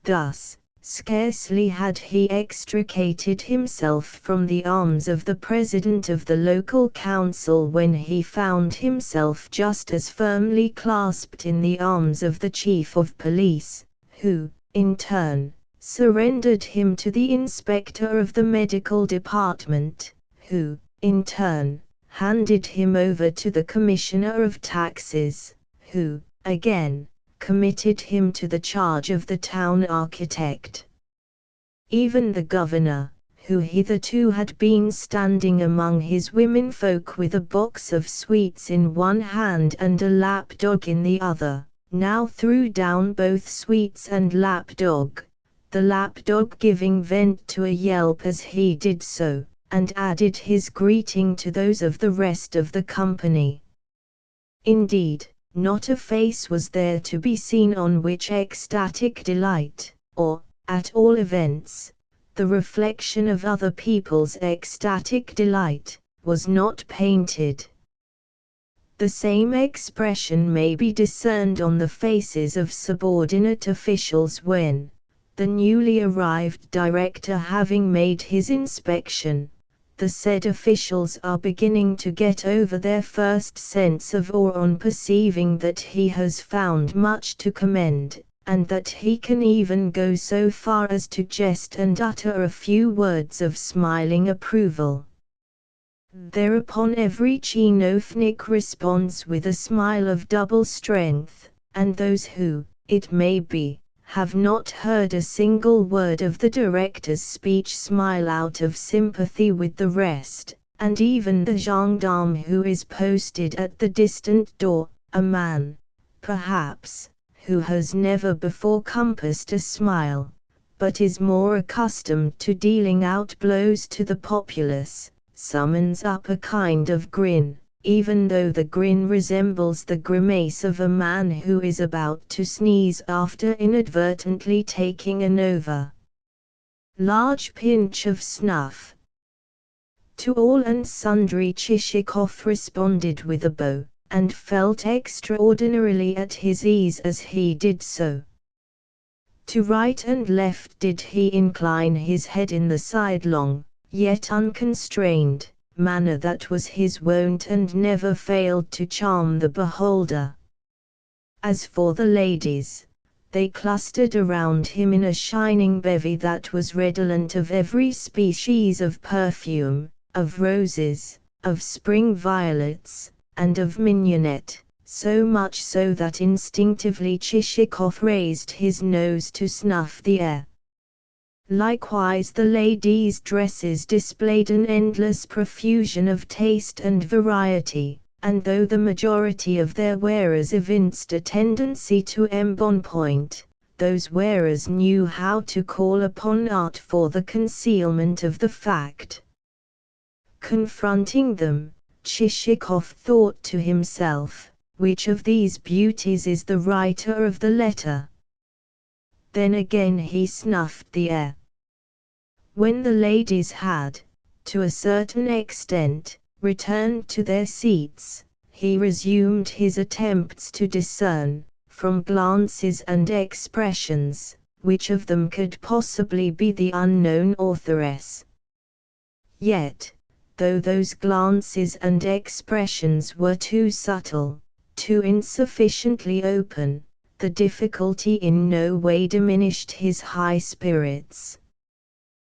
Thus, scarcely had he extricated himself from the arms of the president of the local council when he found himself just as firmly clasped in the arms of the chief of police, who, in turn, surrendered him to the inspector of the medical department, who, in turn, handed him over to the commissioner of taxes, who, again, committed him to the charge of the town architect. Even the governor, who hitherto had been standing among his womenfolk with a box of sweets in one hand and a lapdog in the other, now threw down both sweets and lapdog, the lapdog giving vent to a yelp as he did so, and added his greeting to those of the rest of the company. Indeed, not a face was there to be seen on which ecstatic delight, or, at all events, the reflection of other people's ecstatic delight, was not painted. The same expression may be discerned on the faces of subordinate officials when, The newly arrived director having made his inspection, the said officials are beginning to get over their first sense of awe on perceiving that he has found much to commend, and that he can even go so far as to jest and utter a few words of smiling approval. Thereupon every chinovnik responds with a smile of double strength, and those who, it may be, have not heard a single word of the director's speech smile out of sympathy with the rest, and even the gendarme who is posted at the distant door, a man, perhaps, who has never before compassed a smile, but is more accustomed to dealing out blows to the populace, summons up a kind of grin, even though the grin resembles the grimace of a man who is about to sneeze after inadvertently taking an large pinch of snuff. To all and sundry Chichikov responded with a bow, and felt extraordinarily at his ease as he did so. To right and left did he incline his head in the sidelong, yet unconstrained, manner that was his wont and never failed to charm the beholder. As for the ladies, they clustered around him in a shining bevy that was redolent of every species of perfume, of roses, of spring violets, and of mignonette, so much so that instinctively Chichikov raised his nose to snuff the air. Likewise the ladies' dresses displayed an endless profusion of taste and variety, and though the majority of their wearers evinced a tendency to embonpoint, those wearers knew how to call upon art for the concealment of the fact. Confronting them, Chichikov thought to himself, which of these beauties is the writer of the letter? Then again he snuffed the air. When the ladies had, to a certain extent, returned to their seats, he resumed his attempts to discern, from glances and expressions, which of them could possibly be the unknown authoress. Yet, though those glances and expressions were too subtle, too insufficiently open, the difficulty in no way diminished his high spirits.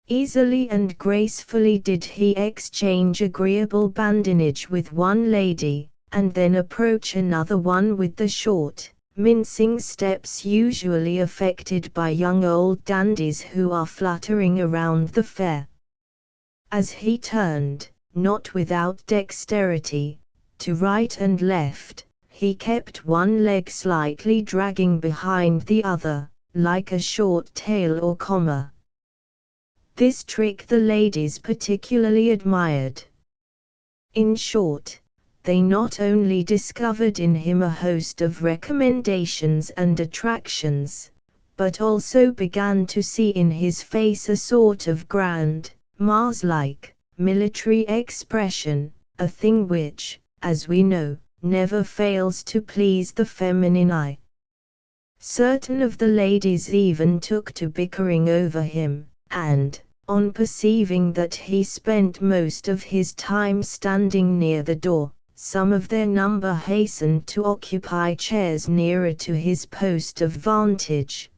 Easily and gracefully did he exchange agreeable badinage with one lady, and then approach another one with the short, mincing steps usually affected by young old dandies who are fluttering around the fair. As he turned, not without dexterity, to right and left, he kept one leg slightly dragging behind the other, like a short tail or comma. This trick the ladies particularly admired. In short, they not only discovered in him a host of recommendations and attractions, but also began to see in his face a sort of grand, Mars-like, military expression, a thing which, as we know, never fails to please the feminine eye. Certain of the ladies even took to bickering over him, and, on perceiving that he spent most of his time standing near the door, some of their number hastened to occupy chairs nearer to his post of vantage.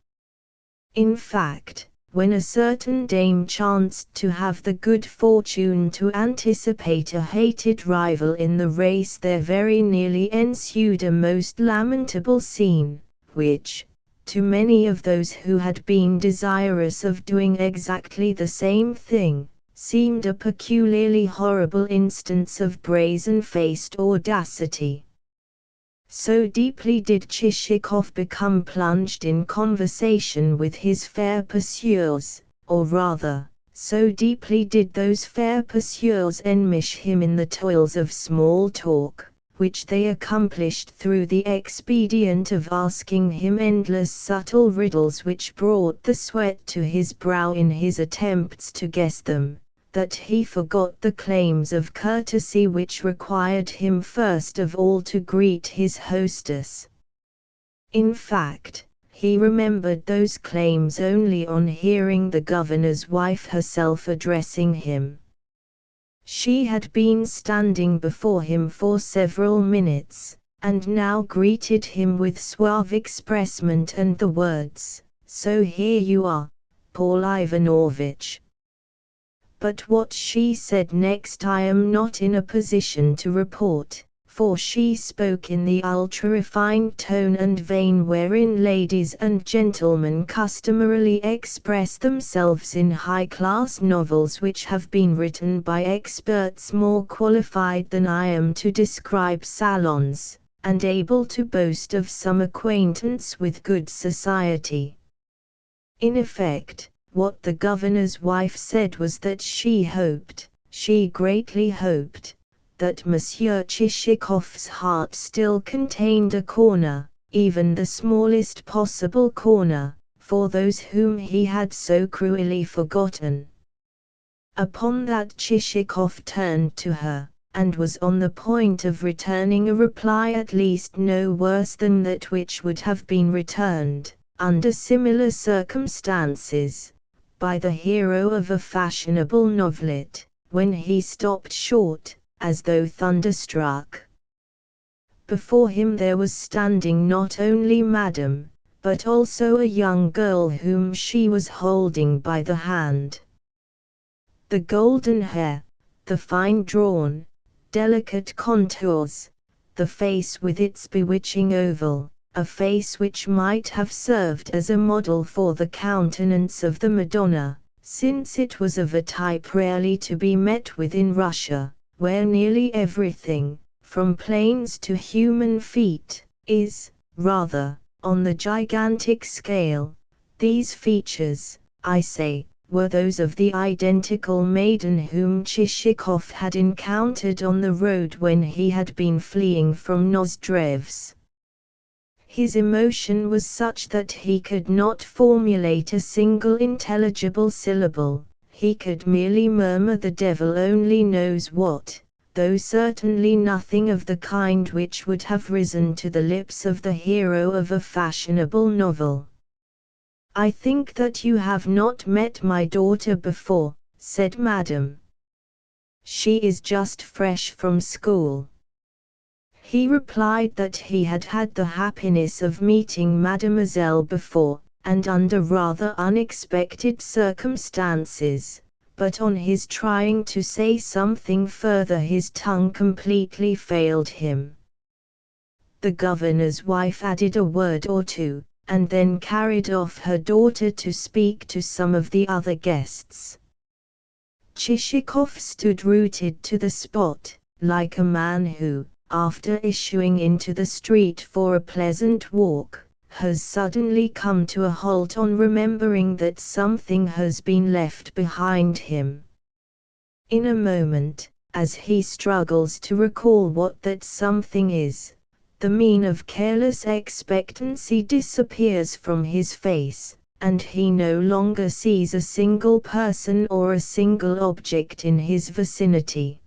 In fact, when a certain dame chanced to have the good fortune to anticipate a hated rival in the race, there very nearly ensued a most lamentable scene, which, to many of those who had been desirous of doing exactly the same thing, seemed a peculiarly horrible instance of brazen-faced audacity. So deeply did Chichikov become plunged in conversation with his fair pursuers, or rather, so deeply did those fair pursuers enmesh him in the toils of small talk, which they accomplished through the expedient of asking him endless subtle riddles which brought the sweat to his brow in his attempts to guess them, that he forgot the claims of courtesy which required him first of all to greet his hostess. In fact, He remembered those claims only on hearing the governor's wife herself addressing him. She had been standing before him for several minutes, and now greeted him with suave expressment and the words, "So here you are, Paul Ivanovich." But what she said next I am not in a position to report, for she spoke in the ultra-refined tone and vein wherein ladies and gentlemen customarily express themselves in high-class novels which have been written by experts more qualified than I am to describe salons, and able to boast of some acquaintance with good society. In effect, what the governor's wife said was that she greatly hoped, that Monsieur Chichikov's heart still contained a corner, even the smallest possible corner, for those whom he had so cruelly forgotten. Upon that Chichikov turned to her, and was on the point of returning a reply at least no worse than that which would have been returned, under similar circumstances, by the hero of a fashionable novelet, when he stopped short, as though thunderstruck. Before him there was standing not only Madame, but also a young girl whom she was holding by the hand. The golden hair, the fine-drawn, delicate contours, the face with its bewitching oval, a face which might have served as a model for the countenance of the Madonna, since it was of a type rarely to be met with in Russia, where nearly everything, from plains to human feet, is, rather, on the gigantic scale. These features, I say, were those of the identical maiden whom Chichikov had encountered on the road when he had been fleeing from Nozdrev's. His emotion was such that he could not formulate a single intelligible syllable, he could merely murmur the devil only knows what, though certainly nothing of the kind which would have risen to the lips of the hero of a fashionable novel. "I think that you have not met my daughter before," said Madame. "She is just fresh from school." He replied that he had had the happiness of meeting Mademoiselle before, and under rather unexpected circumstances, but on his trying to say something further his tongue completely failed him. The governor's wife added a word or two, and then carried off her daughter to speak to some of the other guests. Chichikov stood rooted to the spot, like a man who, after issuing into the street for a pleasant walk, has suddenly come to a halt on remembering that something has been left behind him. In a moment, as he struggles to recall what that something is, the mien of careless expectancy disappears from his face, and he no longer sees a single person or a single object in his vicinity.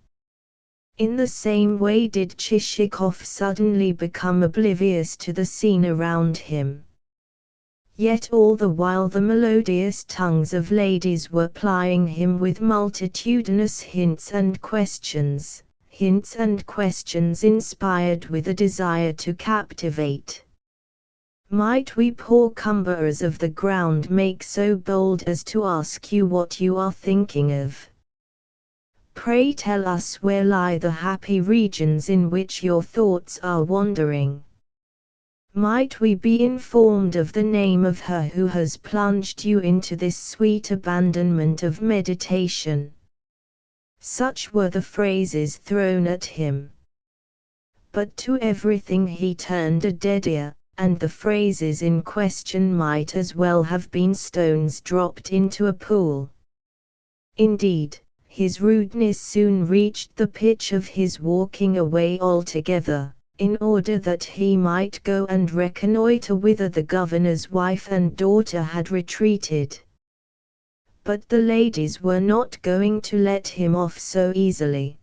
In the same way did Chichikov suddenly become oblivious to the scene around him. Yet all the while the melodious tongues of ladies were plying him with multitudinous hints and questions inspired with a desire to captivate. "Might we poor cumberers of the ground make so bold as to ask you what you are thinking of? Pray tell us where lie the happy regions in which your thoughts are wandering. Might we be informed of the name of her who has plunged you into this sweet abandonment of meditation?" Such were the phrases thrown at him. But to everything he turned a dead ear, and the phrases in question might as well have been stones dropped into a pool. Indeed, his rudeness soon reached the pitch of his walking away altogether, in order that he might go and reconnoitre whither the governor's wife and daughter had retreated. But the ladies were not going to let him off so easily.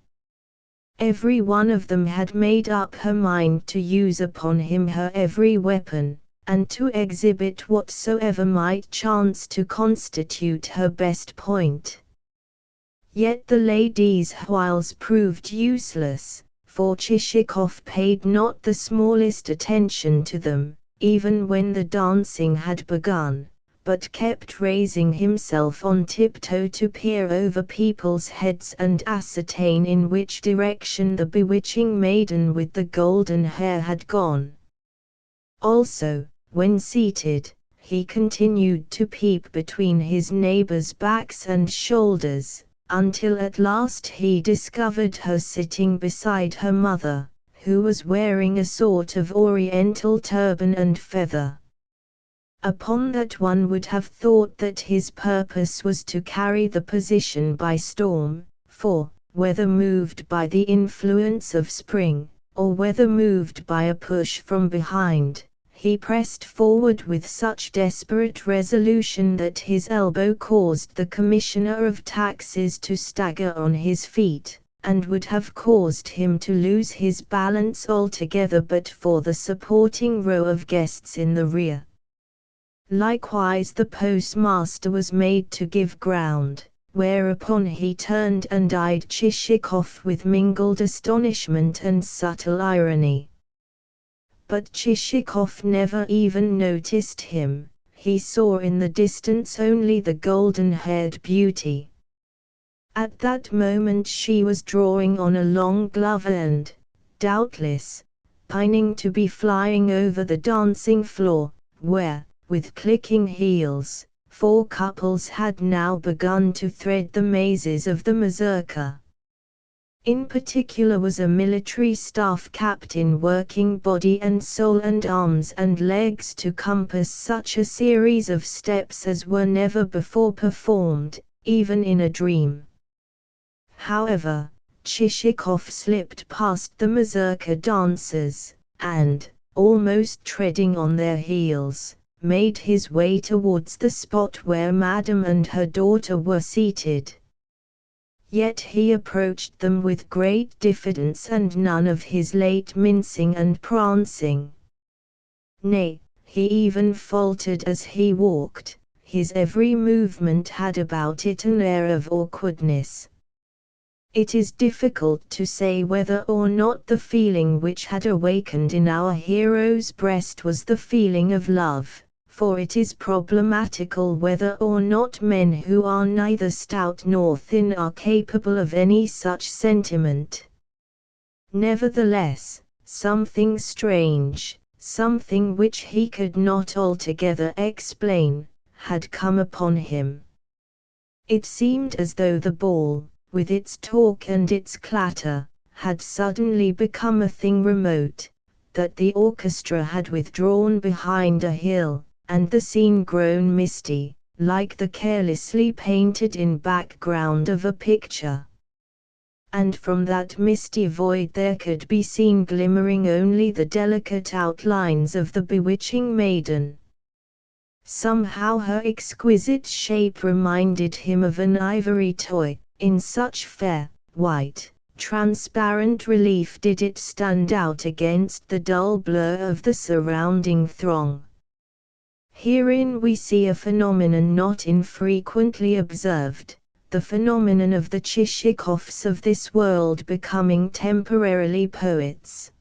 Every one of them had made up her mind to use upon him her every weapon, and to exhibit whatsoever might chance to constitute her best point. Yet the ladies' wiles proved useless, for Chichikov paid not the smallest attention to them, even when the dancing had begun, but kept raising himself on tiptoe to peer over people's heads and ascertain in which direction the bewitching maiden with the golden hair had gone. Also, when seated, he continued to peep between his neighbors' backs and shoulders, until at last he discovered her sitting beside her mother, who was wearing a sort of oriental turban and feather. Upon that one would have thought that his purpose was to carry the position by storm, for, whether moved by the influence of spring, or whether moved by a push from behind, he pressed forward with such desperate resolution that his elbow caused the Commissioner of Taxes to stagger on his feet, and would have caused him to lose his balance altogether but for the supporting row of guests in the rear. Likewise the postmaster was made to give ground, whereupon he turned and eyed Chichikov with mingled astonishment and subtle irony. But Chichikov never even noticed him, he saw in the distance only the golden-haired beauty. At that moment she was drawing on a long glove and, doubtless, pining to be flying over the dancing floor, where, with clicking heels, 4 couples had now begun to thread the mazes of the mazurka. In particular was a military staff captain working body and soul and arms and legs to compass such a series of steps as were never before performed, even in a dream. However, Chichikov slipped past the mazurka dancers, and, almost treading on their heels, made his way towards the spot where Madame and her daughter were seated. Yet he approached them with great diffidence and none of his late mincing and prancing. Nay, he even faltered as he walked, his every movement had about it an air of awkwardness. It is difficult to say whether or not the feeling which had awakened in our hero's breast was the feeling of love, for it is problematical whether or not men who are neither stout nor thin are capable of any such sentiment. Nevertheless, something strange, something which he could not altogether explain, had come upon him. It seemed as though the ball, with its talk and its clatter, had suddenly become a thing remote, that the orchestra had withdrawn behind a hill, and the scene grown misty, like the carelessly painted-in background of a picture. And from that misty void there could be seen glimmering only the delicate outlines of the bewitching maiden. Somehow her exquisite shape reminded him of an ivory toy, in such fair, white, transparent relief did it stand out against the dull blur of the surrounding throng. Herein we see a phenomenon not infrequently observed, the phenomenon of the Chichikovs of this world becoming temporarily poets.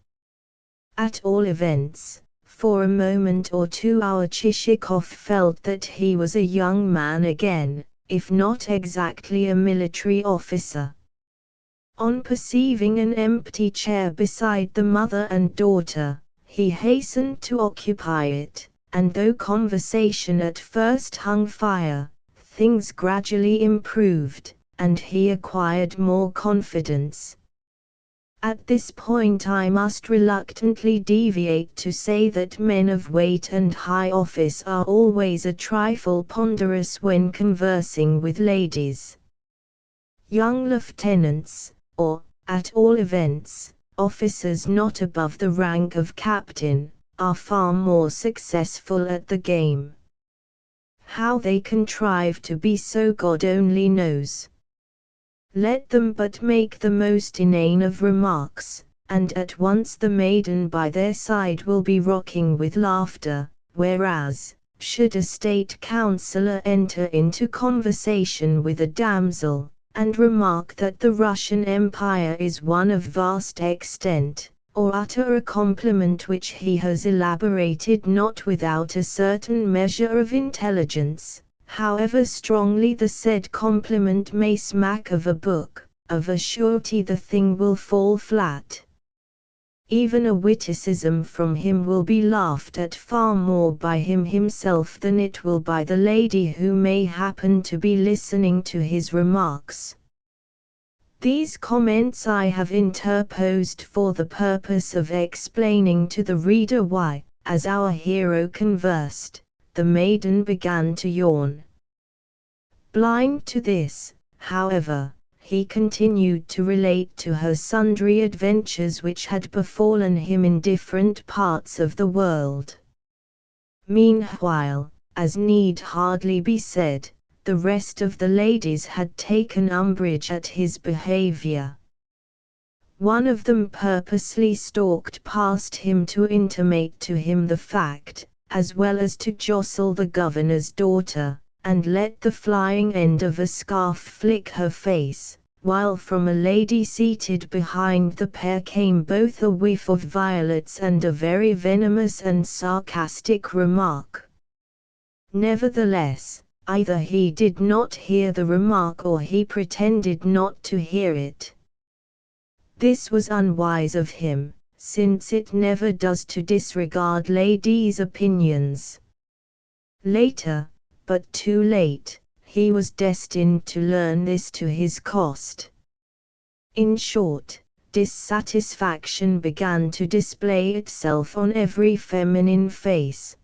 At all events, for a moment or two our Chichikov felt that he was a young man again, if not exactly a military officer. On perceiving an empty chair beside the mother and daughter, he hastened to occupy it, and though conversation at first hung fire, things gradually improved, and he acquired more confidence. At this point I must reluctantly deviate to say that men of weight and high office are always a trifle ponderous when conversing with ladies. Young lieutenants, or, at all events, officers not above the rank of captain, are far more successful at the game. How they contrive to be so God only knows. Let them but make the most inane of remarks, and at once the maiden by their side will be rocking with laughter, whereas, should a state councillor enter into conversation with a damsel, and remark that the Russian Empire is one of vast extent, or utter a compliment which he has elaborated not without a certain measure of intelligence, however strongly the said compliment may smack of a book, of a surety the thing will fall flat. Even a witticism from him will be laughed at far more by him himself than it will by the lady who may happen to be listening to his remarks. These comments I have interposed for the purpose of explaining to the reader why, as our hero conversed, the maiden began to yawn. Blind to this, however, he continued to relate to her sundry adventures which had befallen him in different parts of the world. Meanwhile, as need hardly be said, the rest of the ladies had taken umbrage at his behavior. One of them purposely stalked past him to intimate to him the fact, as well as to jostle the governor's daughter, and let the flying end of a scarf flick her face, while from a lady seated behind the pair came both a whiff of violets and a very venomous and sarcastic remark. Nevertheless, either he did not hear the remark or he pretended not to hear it. This was unwise of him, since it never does to disregard ladies' opinions. Later, but too late, he was destined to learn this to his cost. In short, dissatisfaction began to display itself on every feminine face.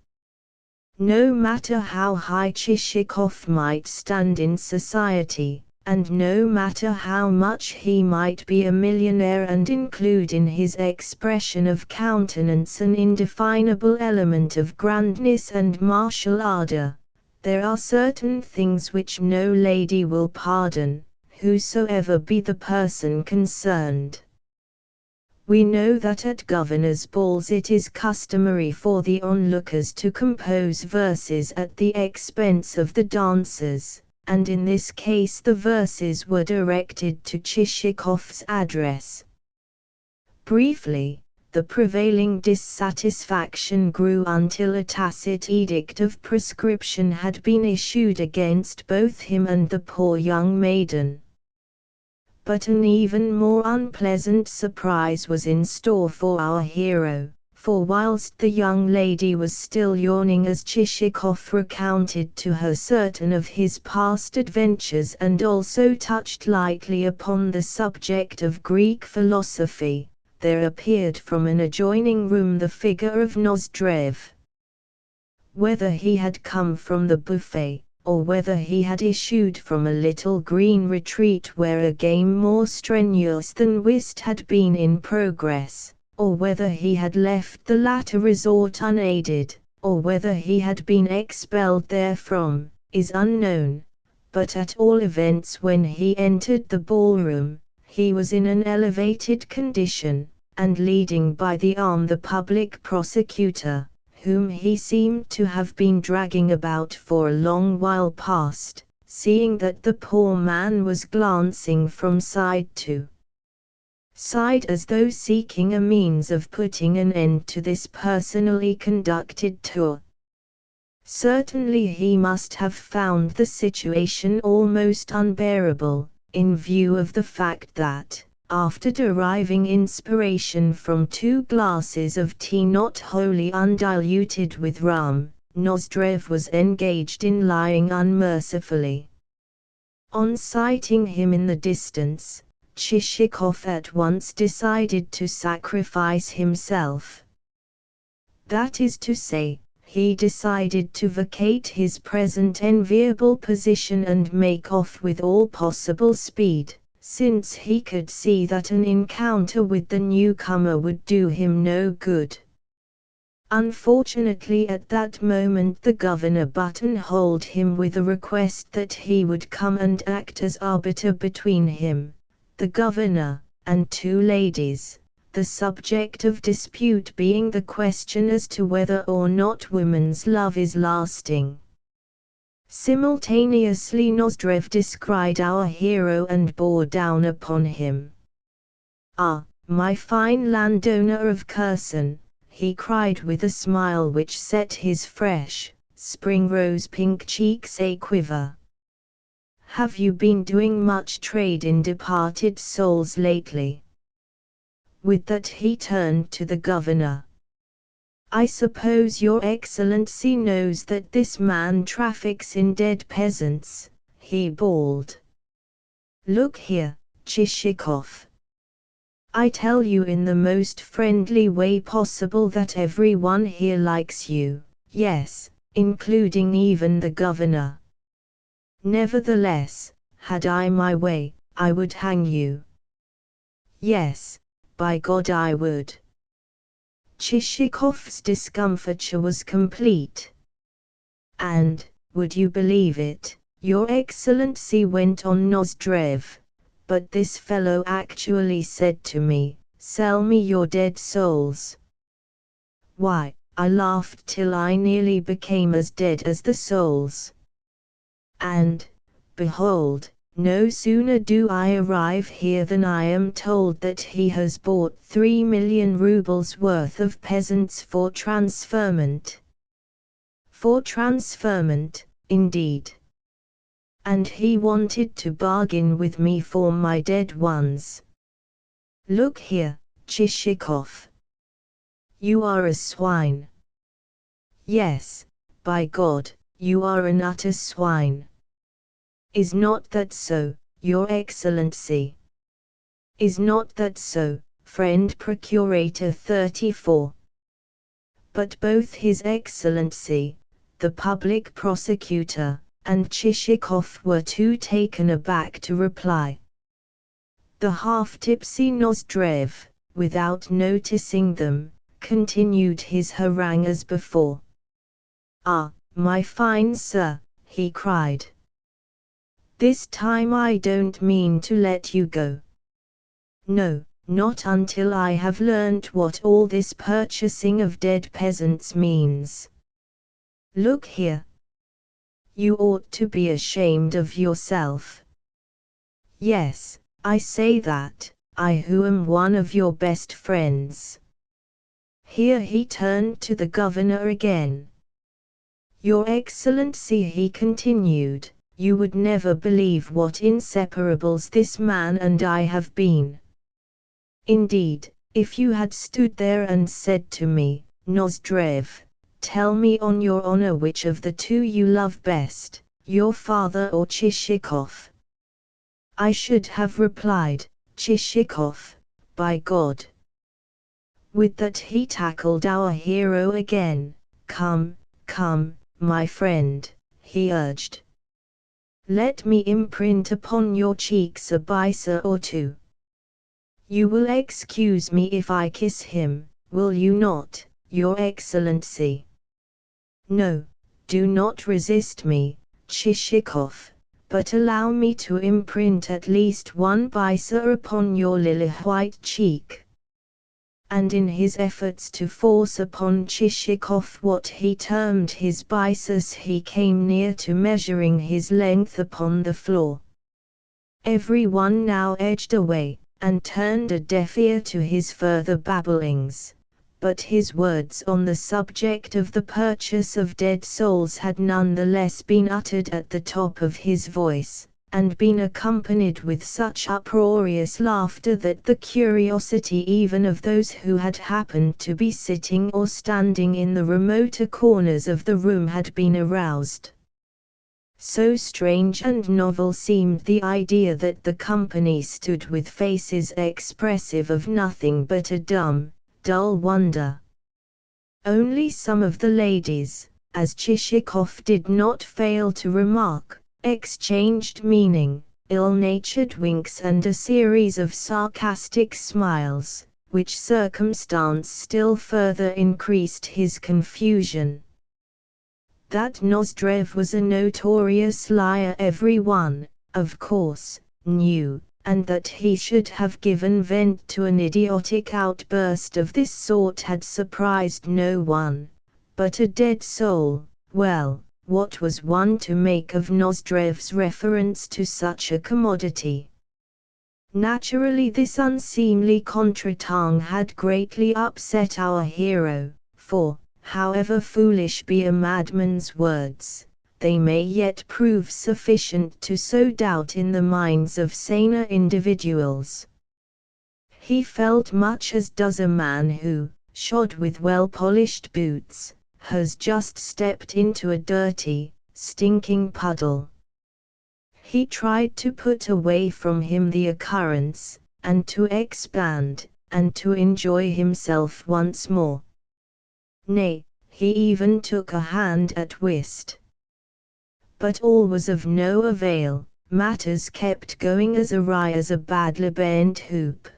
No matter how high Chichikov might stand in society, and no matter how much he might be a millionaire and include in his expression of countenance an indefinable element of grandness and martial ardor, there are certain things which no lady will pardon, whosoever be the person concerned. We know that at governors' balls it is customary for the onlookers to compose verses at the expense of the dancers, and in this case the verses were directed to Chichikov's address. Briefly, the prevailing dissatisfaction grew until a tacit edict of proscription had been issued against both him and the poor young maiden. But an even more unpleasant surprise was in store for our hero, for whilst the young lady was still yawning as Chichikov recounted to her certain of his past adventures and also touched lightly upon the subject of Greek philosophy, there appeared from an adjoining room the figure of Nozdrev. Whether he had come from the buffet, or whether he had issued from a little green retreat where a game more strenuous than whist had been in progress, or whether he had left the latter resort unaided, or whether he had been expelled therefrom, is unknown, but at all events when he entered the ballroom, he was in an elevated condition, and leading by the arm the public prosecutor, whom he seemed to have been dragging about for a long while past, seeing that the poor man was glancing from side to side as though seeking a means of putting an end to this personally conducted tour. Certainly he must have found the situation almost unbearable, in view of the fact that, after deriving inspiration from 2 glasses of tea not wholly undiluted with rum, Nozdrev was engaged in lying unmercifully. On sighting him in the distance, Chichikov at once decided to sacrifice himself. That is to say, he decided to vacate his present enviable position and make off with all possible speed, since he could see that an encounter with the newcomer would do him no good. Unfortunately at that moment the governor buttonholed him with a request that he would come and act as arbiter between him, the governor, and 2 ladies, the subject of dispute being the question as to whether or not woman's love is lasting. Simultaneously Nozdrev descried our hero and bore down upon him. "Ah, my fine landowner of Kherson," he cried with a smile which set his fresh, spring rose-pink cheeks a-quiver. "Have you been doing much trade in departed souls lately?" With that he turned to the governor. "I suppose your excellency knows that this man traffics in dead peasants," he bawled. "Look here, Chichikov. I tell you in the most friendly way possible that everyone here likes you, yes, including even the governor. Nevertheless, had I my way, I would hang you. Yes, by God I would." Chishikov's discomfiture was complete. "And, would you believe it, your excellency," went on Nozdrev, "but this fellow actually said to me, 'Sell me your dead souls.' Why, I laughed till I nearly became as dead as the souls. And, behold, no sooner do I arrive here than I am told that he has bought 3 million rubles worth of peasants for transferment. For transferment, indeed. And he wanted to bargain with me for my dead ones. Look here, Chichikov. You are a swine. Yes, by God, you are an utter swine. Is not that so, your excellency? Is not that so, friend Procurator 34? But both his excellency, the public prosecutor, and Chichikov were too taken aback to reply. The half-tipsy Nozdrev, without noticing them, continued his harangue as before. "Ah, my fine sir," he cried. "This time I don't mean to let you go. No, not until I have learnt what all this purchasing of dead peasants means. Look here. You ought to be ashamed of yourself. Yes, I say that, I who am one of your best friends." Here he turned to the governor again. "Your excellency," he continued, "you would never believe what inseparables this man and I have been. Indeed, if you had stood there and said to me, 'Nozdrev, tell me on your honor which of the two you love best, your father or Chichikov?' I should have replied, 'Chichikov, by God.'" With that he tackled our hero again. "Come, come, my friend," he urged. "Let me imprint upon your cheeks a bisa or two. You will excuse me if I kiss him, will you not, your excellency? No, do not resist me, Chichikov, but allow me to imprint at least one bisa upon your lily-white cheek." And in his efforts to force upon Chichikov what he termed his biceps, he came near to measuring his length upon the floor. Everyone now edged away, and turned a deaf ear to his further babblings, but his words on the subject of the purchase of dead souls had nonetheless been uttered at the top of his voice, and been accompanied with such uproarious laughter that the curiosity even of those who had happened to be sitting or standing in the remoter corners of the room had been aroused. So strange and novel seemed the idea that the company stood with faces expressive of nothing but a dumb, dull wonder. Only some of the ladies, as Chichikov did not fail to remark, exchanged meaning, ill-natured winks and a series of sarcastic smiles, which circumstance still further increased his confusion. That Nozdrev was a notorious liar everyone, of course, knew, and that he should have given vent to an idiotic outburst of this sort had surprised no one. But a dead soul, well, what was one to make of Nozdrev's reference to such a commodity? Naturally this unseemly contretemps had greatly upset our hero, for, however foolish be a madman's words, they may yet prove sufficient to sow doubt in the minds of saner individuals. He felt much as does a man who, shod with well-polished boots, has just stepped into a dirty, stinking puddle. He tried to put away from him the occurrence, and to expand, and to enjoy himself once more. Nay, he even took a hand at whist. But all was of no avail, matters kept going as awry as a badly bent hoop.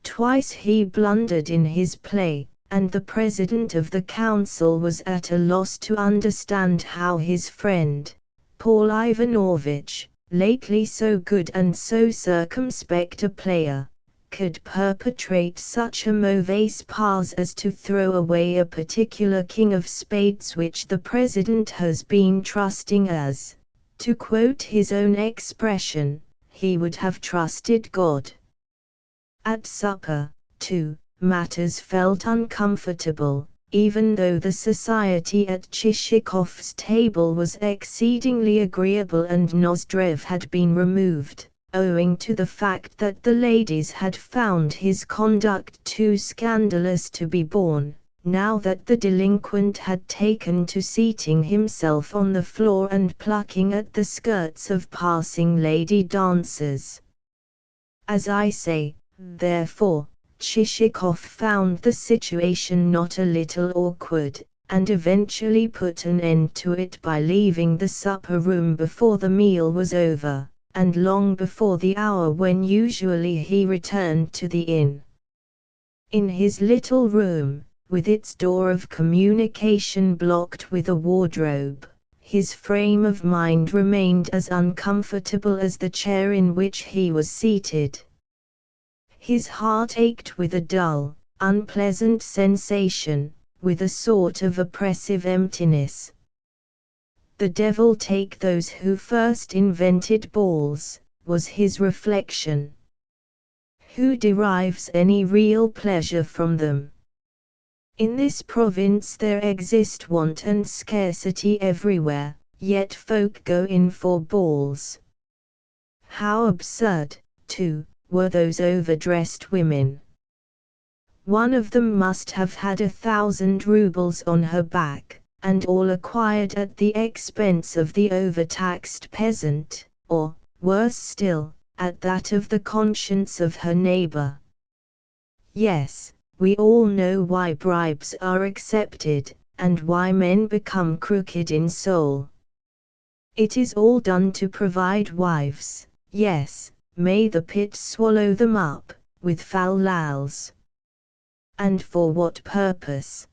Twice he blundered in his play, and the president of the council was at a loss to understand how his friend, Paul Ivanovich, lately so good and so circumspect a player, could perpetrate such a mauvaise passe as to throw away a particular king of spades which the president has been trusting as, to quote his own expression, he would have trusted God. At supper, too, matters felt uncomfortable, even though the society at Chichikov's table was exceedingly agreeable and Nozdrev had been removed, owing to the fact that the ladies had found his conduct too scandalous to be borne, now that the delinquent had taken to seating himself on the floor and plucking at the skirts of passing lady dancers. As I say, therefore, Chichikov found the situation not a little awkward, and eventually put an end to it by leaving the supper room before the meal was over, and long before the hour when usually he returned to the inn. In his little room, with its door of communication blocked with a wardrobe, his frame of mind remained as uncomfortable as the chair in which he was seated. His heart ached with a dull, unpleasant sensation, with a sort of oppressive emptiness. "The devil take those who first invented balls," was his reflection. "Who derives any real pleasure from them? In this province there exist want and scarcity everywhere, yet folk go in for balls. How absurd, too, were those overdressed women. One of them must have had 1,000 rubles on her back, and all acquired at the expense of the overtaxed peasant, or, worse still, at that of the conscience of her neighbor. Yes, we all know why bribes are accepted, and why men become crooked in soul. It is all done to provide wives, yes, may the pit swallow them up, with foul lals. And for what purpose?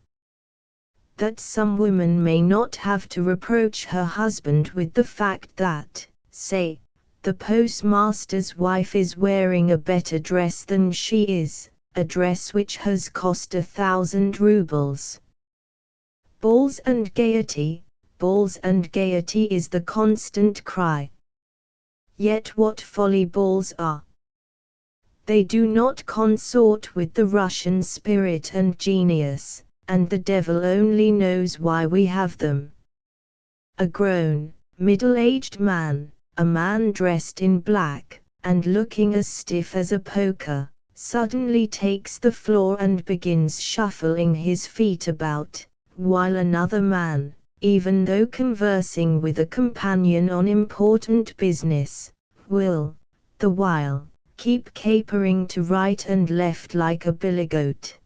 That some woman may not have to reproach her husband with the fact that, say, the postmaster's wife is wearing a better dress than she is, a dress which has cost 1,000 rubles. Balls and gaiety is the constant cry. Yet what folly balls are! They do not consort with the Russian spirit and genius, and the devil only knows why we have them. A grown, middle-aged man, a man dressed in black, and looking as stiff as a poker, suddenly takes the floor and begins shuffling his feet about, while another man, even though conversing with a companion on important business, will, the while, keep capering to right and left like a billygoat.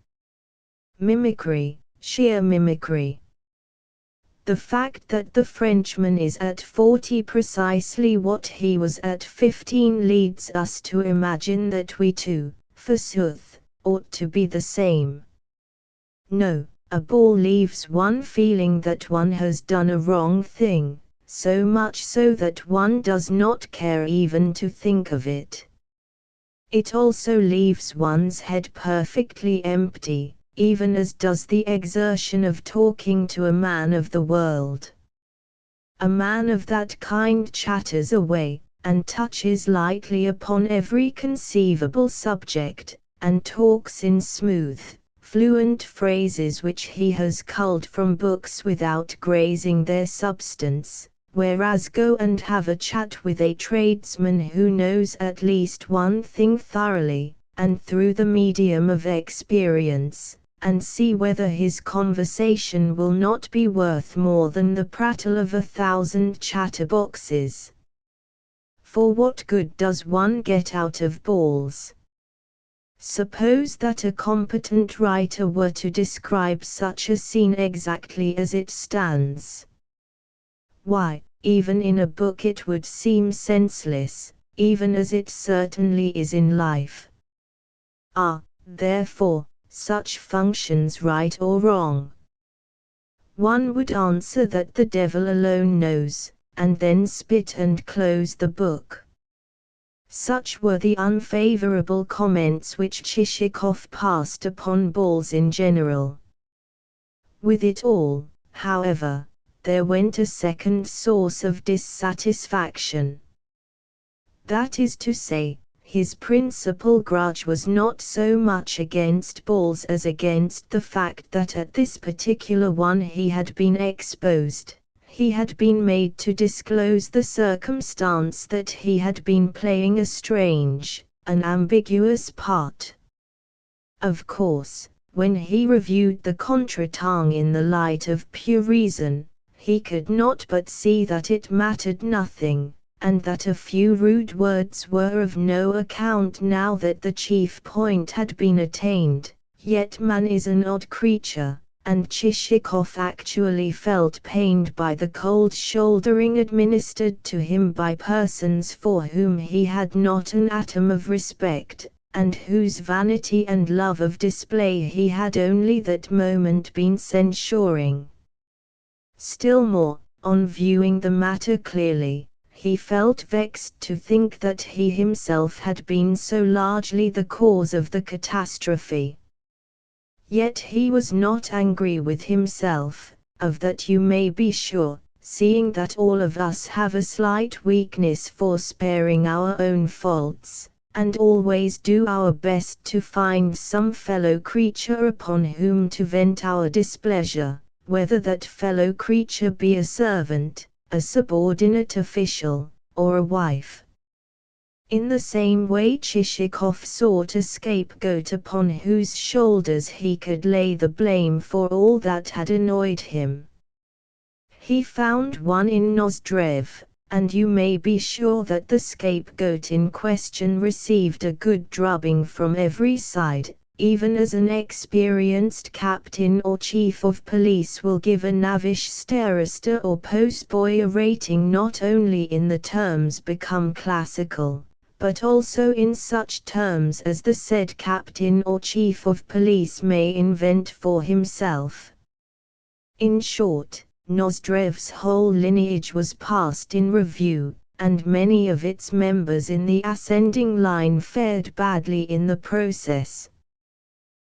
Mimicry, sheer mimicry. The fact that the Frenchman is at 40 precisely what he was at 15 leads us to imagine that we too, forsooth, ought to be the same. No, a ball leaves one feeling that one has done a wrong thing, so much so that one does not care even to think of it. It also leaves one's head perfectly empty, even as does the exertion of talking to a man of the world. A man of that kind chatters away, and touches lightly upon every conceivable subject, and talks in smooth, fluent phrases which he has culled from books without grazing their substance, whereas go and have a chat with a tradesman who knows at least one thing thoroughly, and through the medium of experience, and see whether his conversation will not be worth more than the prattle of 1,000 chatterboxes. For what good does one get out of balls? Suppose that a competent writer were to describe such a scene exactly as it stands. Why, even in a book it would seem senseless, even as it certainly is in life. Therefore, such functions right or wrong? One would answer that the devil alone knows, and then spit and close the book. Such were the unfavorable comments which Chichikov passed upon balls in general. With it all, however, there went a second source of dissatisfaction. That is to say, his principal grudge was not so much against balls as against the fact that at this particular one he had been exposed, he had been made to disclose the circumstance that he had been playing a strange, an ambiguous part. Of course, when he reviewed the contretemps in the light of pure reason, he could not but see that it mattered nothing, and that a few rude words were of no account now that the chief point had been attained. Yet man is an odd creature, and Chichikov actually felt pained by the cold shouldering administered to him by persons for whom he had not an atom of respect, and whose vanity and love of display he had only that moment been censuring. Still more, on viewing the matter clearly, he felt vexed to think that he himself had been so largely the cause of the catastrophe. Yet he was not angry with himself, of that you may be sure, seeing that all of us have a slight weakness for sparing our own faults, and always do our best to find some fellow creature upon whom to vent our displeasure, whether that fellow creature be a servant, a subordinate official, or a wife. In the same way Chichikov sought a scapegoat upon whose shoulders he could lay the blame for all that had annoyed him. He found one in Nozdrev, and you may be sure that the scapegoat in question received a good drubbing from every side, even as an experienced captain or chief of police will give a knavish starosta or postboy a rating not only in the terms become classical, but also in such terms as the said captain or chief of police may invent for himself. In short, Nozdrev's whole lineage was passed in review, and many of its members in the ascending line fared badly in the process.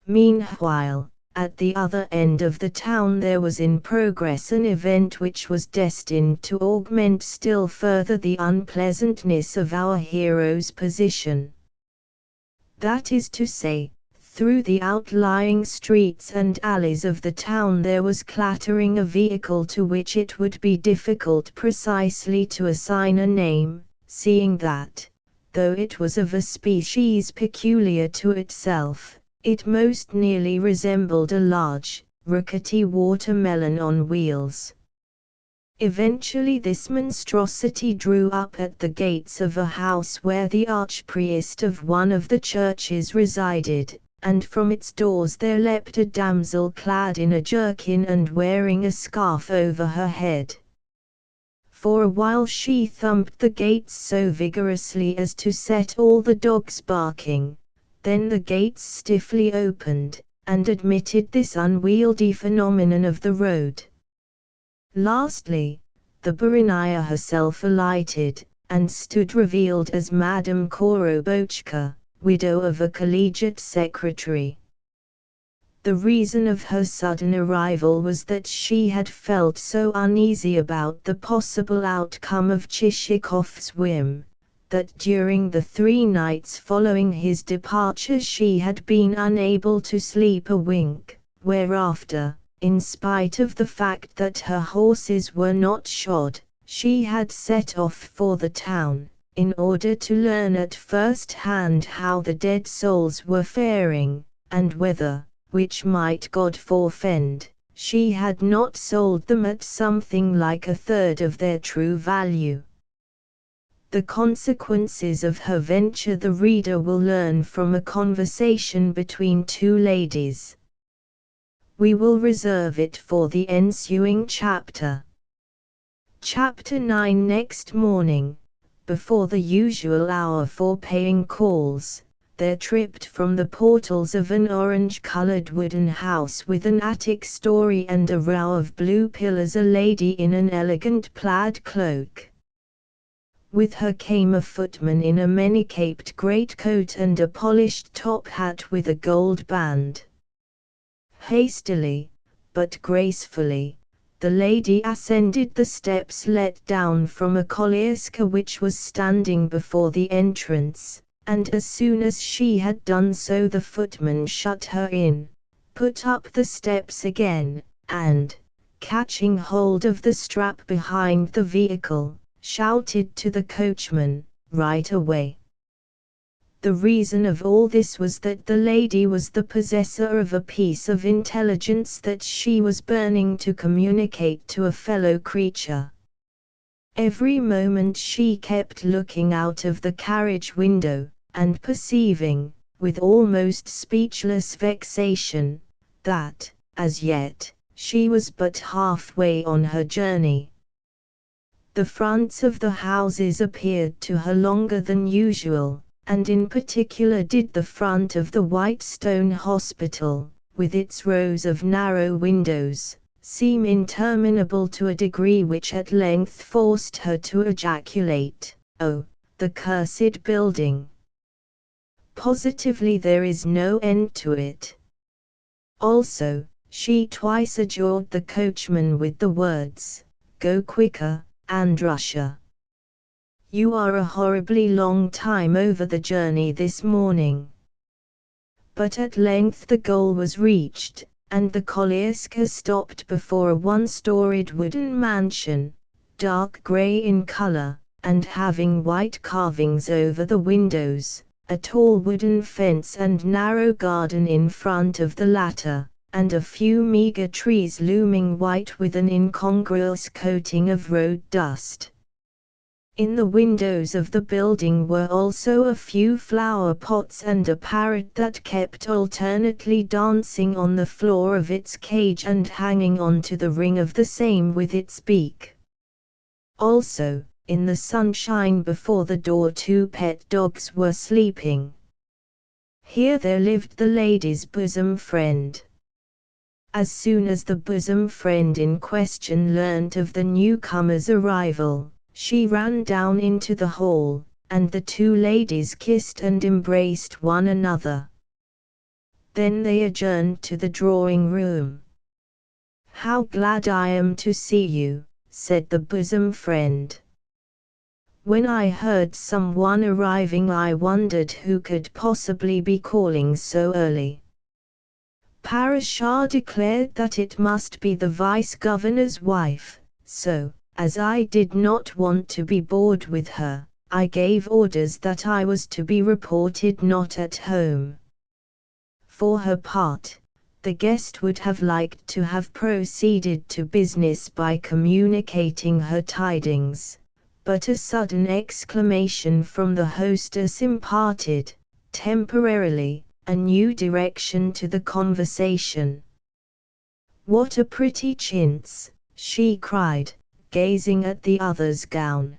Meanwhile, at the other end of the town there was in progress an event which was destined to augment still further the unpleasantness of our hero's position. That is to say, through the outlying streets and alleys of the town there was clattering a vehicle to which it would be difficult precisely to assign a name, seeing that, though it was of a species peculiar to itself, it most nearly resembled a large, rickety watermelon on wheels. Eventually this monstrosity drew up at the gates of a house where the archpriest of one of the churches resided, and from its doors there leapt a damsel clad in a jerkin and wearing a scarf over her head. For a while she thumped the gates so vigorously as to set all the dogs barking. Then the gates stiffly opened, and admitted this unwieldy phenomenon of the road. Lastly, the Baronia herself alighted, and stood revealed as Madame Korobochka, widow of a collegiate secretary. The reason of her sudden arrival was that she had felt so uneasy about the possible outcome of Chichikov's whim, that during the 3 nights following his departure she had been unable to sleep a wink, whereafter, in spite of the fact that her horses were not shod, she had set off for the town, in order to learn at first hand how the dead souls were faring, and whether, which might God forfend, she had not sold them at something like 1/3 of their true value. The consequences of her venture the reader will learn from a conversation between 2 ladies. We will reserve it for the ensuing chapter. Chapter 9. Next morning, before the usual hour for paying calls, there tripped from the portals of an orange-colored wooden house with an attic story and a row of blue pillars a lady in an elegant plaid cloak. With her came a footman in a many-caped greatcoat and a polished top hat with a gold band. Hastily, but gracefully, the lady ascended the steps let down from a kolieska which was standing before the entrance, and as soon as she had done so the footman shut her in, put up the steps again, and, catching hold of the strap behind the vehicle, shouted to the coachman, "Right away." The reason of all this was that the lady was the possessor of a piece of intelligence that she was burning to communicate to a fellow creature. Every moment she kept looking out of the carriage window, and perceiving, with almost speechless vexation, that, as yet, she was but halfway on her journey. The fronts of the houses appeared to her longer than usual, and in particular did the front of the white stone hospital, with its rows of narrow windows, seem interminable to a degree which at length forced her to ejaculate, "Oh, the cursed building! Positively there is no end to it." Also, she twice adjured the coachman with the words, "Go quicker, Andrusha. You are a horribly long time over the journey this morning." But at length the goal was reached, and the kolieska stopped before a 1-storied wooden mansion, dark grey in color, and having white carvings over the windows, a tall wooden fence and narrow garden in front of the latter, and a few meager trees looming white with an incongruous coating of road dust. In the windows of the building were also a few flower pots and a parrot that kept alternately dancing on the floor of its cage and hanging on to the ring of the same with its beak. Also, in the sunshine before the door 2 pet dogs were sleeping. Here there lived the lady's bosom friend. As soon as the bosom friend in question learnt of the newcomer's arrival, she ran down into the hall, and the 2 ladies kissed and embraced one another. Then they adjourned to the drawing-room. "How glad I am to see you," said the bosom friend. "When I heard someone arriving I wondered who could possibly be calling so early." Parashar declared that it must be the vice-governor's wife, so, as I did not want to be bored with her, I gave orders that I was to be reported not at home. For her part, the guest would have liked to have proceeded to business by communicating her tidings, but a sudden exclamation from the hostess imparted, temporarily, a new direction to the conversation. "What a pretty chintz!" she cried, gazing at the other's gown.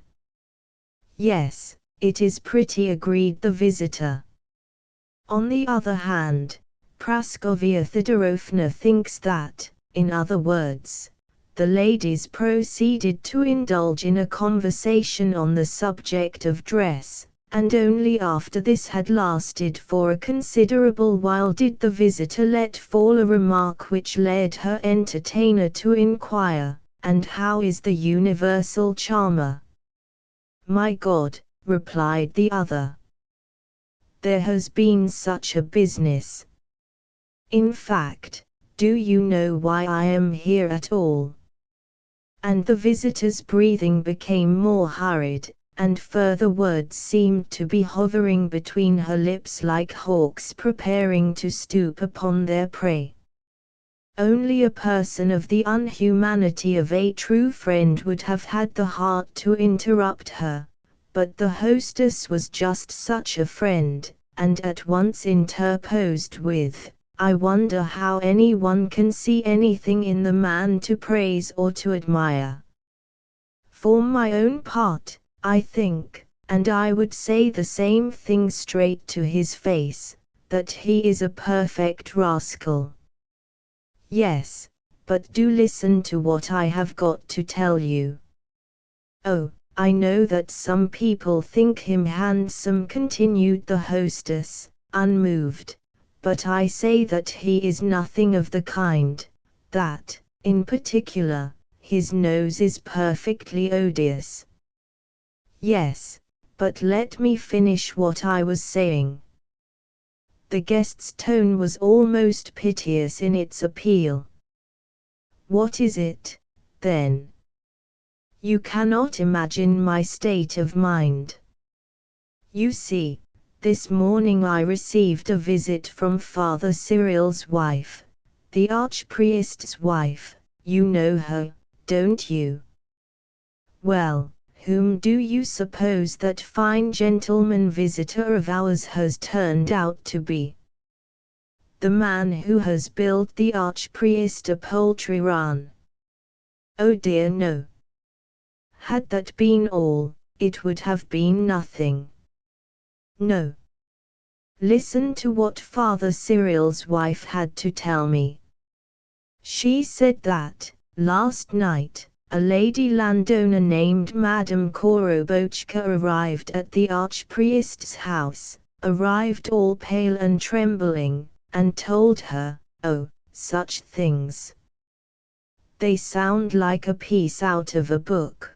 "Yes, it is pretty," agreed the visitor. "On the other hand, Praskovia Thedorovna thinks that, in other words, the ladies proceeded to indulge in a conversation on the subject of dress, and only after this had lasted for a considerable while did the visitor let fall a remark which led her entertainer to inquire, "And how is the universal charmer?" "My God," replied the other, "there has been such a business. In fact, do you know why I am here at all?" And the visitor's breathing became more hurried, and further words seemed to be hovering between her lips like hawks preparing to stoop upon their prey. Only a person of the unhumanity of a true friend would have had the heart to interrupt her, but the hostess was just such a friend, and at once interposed with, "I wonder how anyone can see anything in the man to praise or to admire. For my own part, I think, and I would say the same thing straight to his face, that he is a perfect rascal." "Yes, but do listen to what I have got to tell you." "Oh, I know that some people think him handsome," continued the hostess, unmoved, "but I say that he is nothing of the kind, that, in particular, his nose is perfectly odious." "Yes, but let me finish what I was saying." The guest's tone was almost piteous in its appeal. "What is it, then?" "You cannot imagine my state of mind. You see, this morning I received a visit from Father Cyril's wife, the archpriest's wife. You know her, don't you?" "Well, whom do you suppose that fine gentleman visitor of ours has turned out to be?" "The man who has built the archpriest a poultry run." "Oh dear no. Had that been all, it would have been nothing." "No. Listen to what Father Cyril's wife had to tell me. She said that, last night, a lady landowner named Madame Korobochka arrived at the archpriest's house, arrived all pale and trembling, and told her, oh, such things. They sound like a piece out of a book.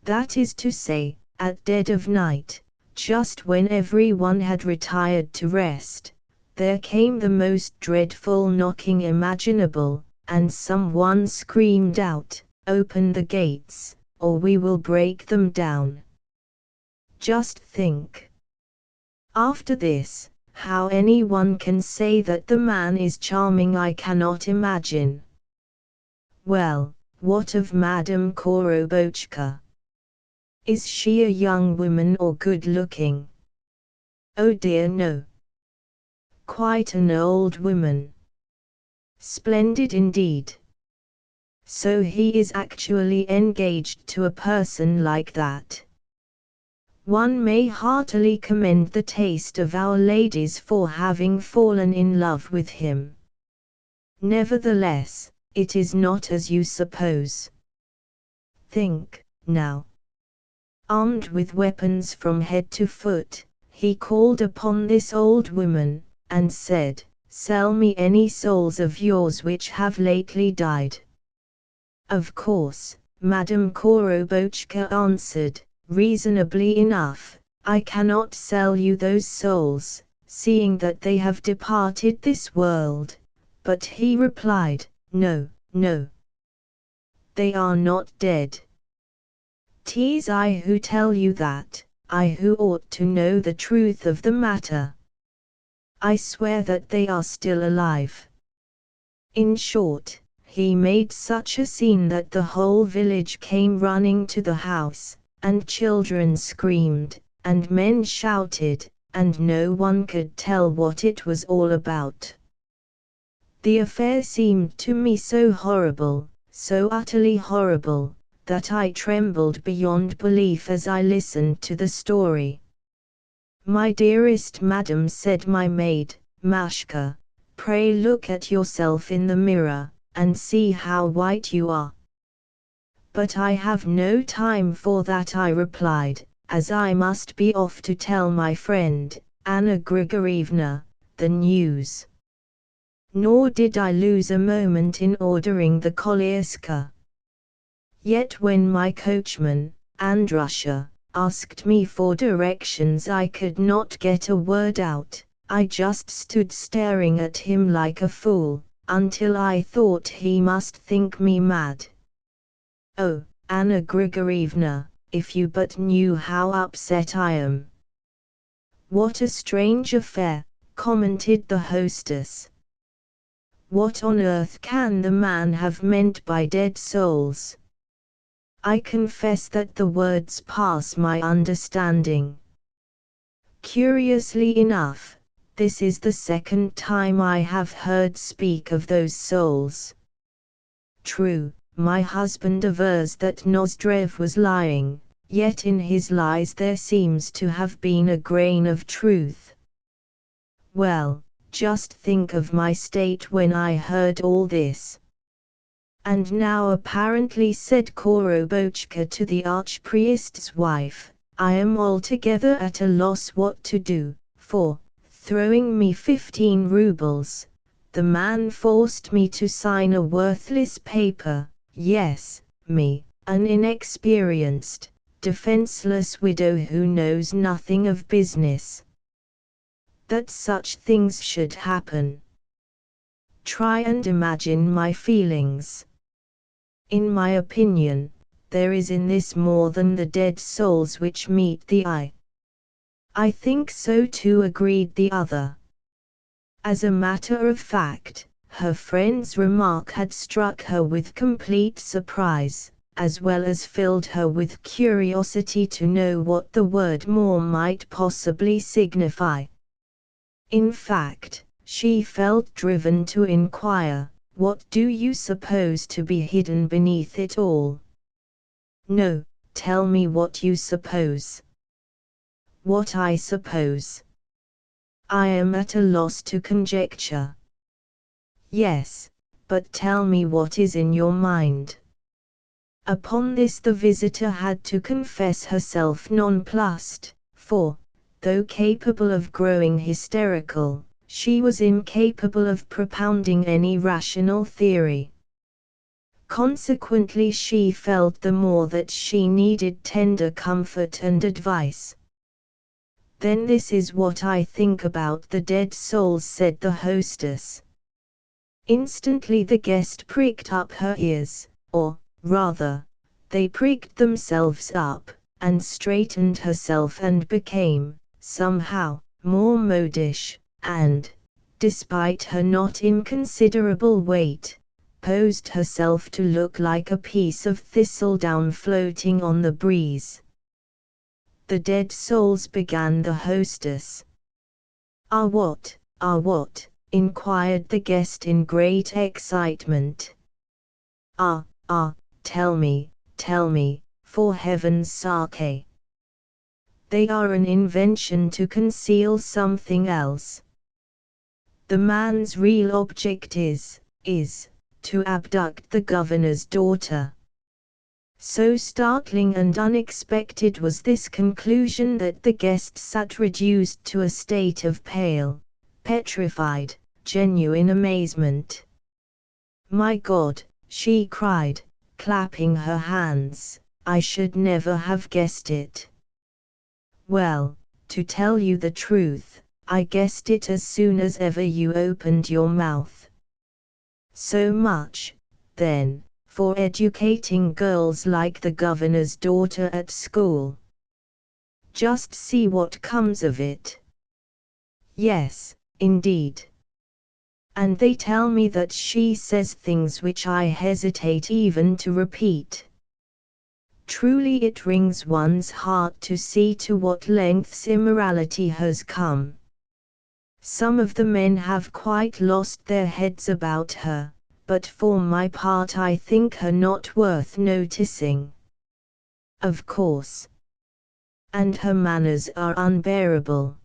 That is to say, at dead of night, just when everyone had retired to rest, there came the most dreadful knocking imaginable, and someone screamed out, 'Open the gates, or we will break them down.' Just think. After this, how anyone can say that the man is charming I cannot imagine." "Well, what of Madame Korobochka? Is she a young woman or good-looking?" "Oh dear no. Quite an old woman." "Splendid indeed. So he is actually engaged to a person like that. One may heartily commend the taste of our ladies for having fallen in love with him. Nevertheless, it is not as you suppose. Think, now. Armed with weapons from head to foot, he called upon this old woman, and said, 'Sell me any souls of yours which have lately died.' Of course, Madame Korobochka answered, reasonably enough, 'I cannot sell you those souls, seeing that they have departed this world.' But he replied, 'No, no. They are not dead. 'Tis I who tell you that, I who ought to know the truth of the matter. I swear that they are still alive.' In short, he made such a scene that the whole village came running to the house, and children screamed, and men shouted, and no one could tell what it was all about. The affair seemed to me so horrible, so utterly horrible, that I trembled beyond belief as I listened to the story. 'My dearest madam,' said my maid, Mashka, 'pray look at yourself in the mirror, and see how white you are." "But I have no time for that," I replied, "as I must be off to tell my friend, Anna Grigorievna, the news." Nor did I lose a moment in ordering the kolieska. Yet when my coachman, Andrusha, asked me for directions, I could not get a word out. I just stood staring at him like a fool, until I thought he must think me mad. "Oh, Anna Grigorievna, if you but knew how upset I am." "What a strange affair," commented the hostess. "What on earth can the man have meant by dead souls?" I confess that the words pass my understanding. Curiously enough, this is the second time I have heard speak of those souls. True, my husband avers that Nozdrev was lying, yet in his lies there seems to have been a grain of truth. Well, just think of my state when I heard all this. "And now apparently," said Korobochka to the archpriest's wife, "I am altogether at a loss what to do, for, throwing me 15 rubles, the man forced me to sign a worthless paper. Yes, me, an inexperienced, defenseless widow who knows nothing of business. That such things should happen. Try and imagine my feelings. In my opinion, there is in this more than the dead souls which meet the eye." "I think so too," agreed the other. As a matter of fact, her friend's remark had struck her with complete surprise, as well as filled her with curiosity to know what the word "more" might possibly signify. In fact, she felt driven to inquire, "What do you suppose to be hidden beneath it all?" "No, tell me what you suppose." "What I suppose? I am at a loss to conjecture." "Yes, but tell me what is in your mind." Upon this the visitor had to confess herself nonplussed, for, though capable of growing hysterical, she was incapable of propounding any rational theory. Consequently she felt the more that she needed tender comfort and advice. "Then this is what I think about the dead souls," said the hostess. Instantly the guest pricked up her ears, or, rather, they pricked themselves up, and straightened herself and became, somehow, more modish, and, despite her not inconsiderable weight, posed herself to look like a piece of thistledown floating on the breeze. "The dead souls," began the hostess. "Are what, are what?" inquired the guest in great excitement. "Ah, tell me, for heaven's sake." "They are an invention to conceal something else. The man's real object is to abduct the governor's daughter." So startling and unexpected was this conclusion that the guest sat reduced to a state of pale, petrified, genuine amazement. "My God," she cried, clapping her hands, "I should never have guessed it." "Well, to tell you the truth, I guessed it as soon as ever you opened your mouth. So much, then, for educating girls like the governor's daughter at school. Just see what comes of it." "Yes, indeed. And they tell me that she says things which I hesitate even to repeat. Truly it wrings one's heart to see to what lengths immorality has come. Some of the men have quite lost their heads about her, but for my part I think her not worth noticing. Of course. And her manners are unbearable.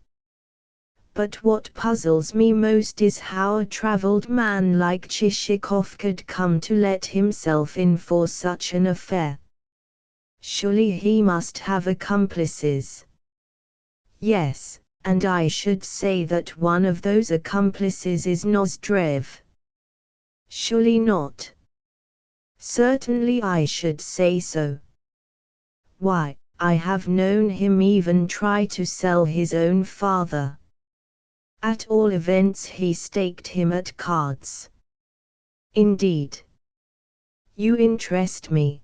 But what puzzles me most is how a traveled man like Chichikov could come to let himself in for such an affair. Surely he must have accomplices. Yes, and I should say that one of those accomplices is Nozdrev. Surely not. Certainly I should say so. Why, I have known him even try to sell his own father. At all events he staked him at cards. Indeed. You interest me.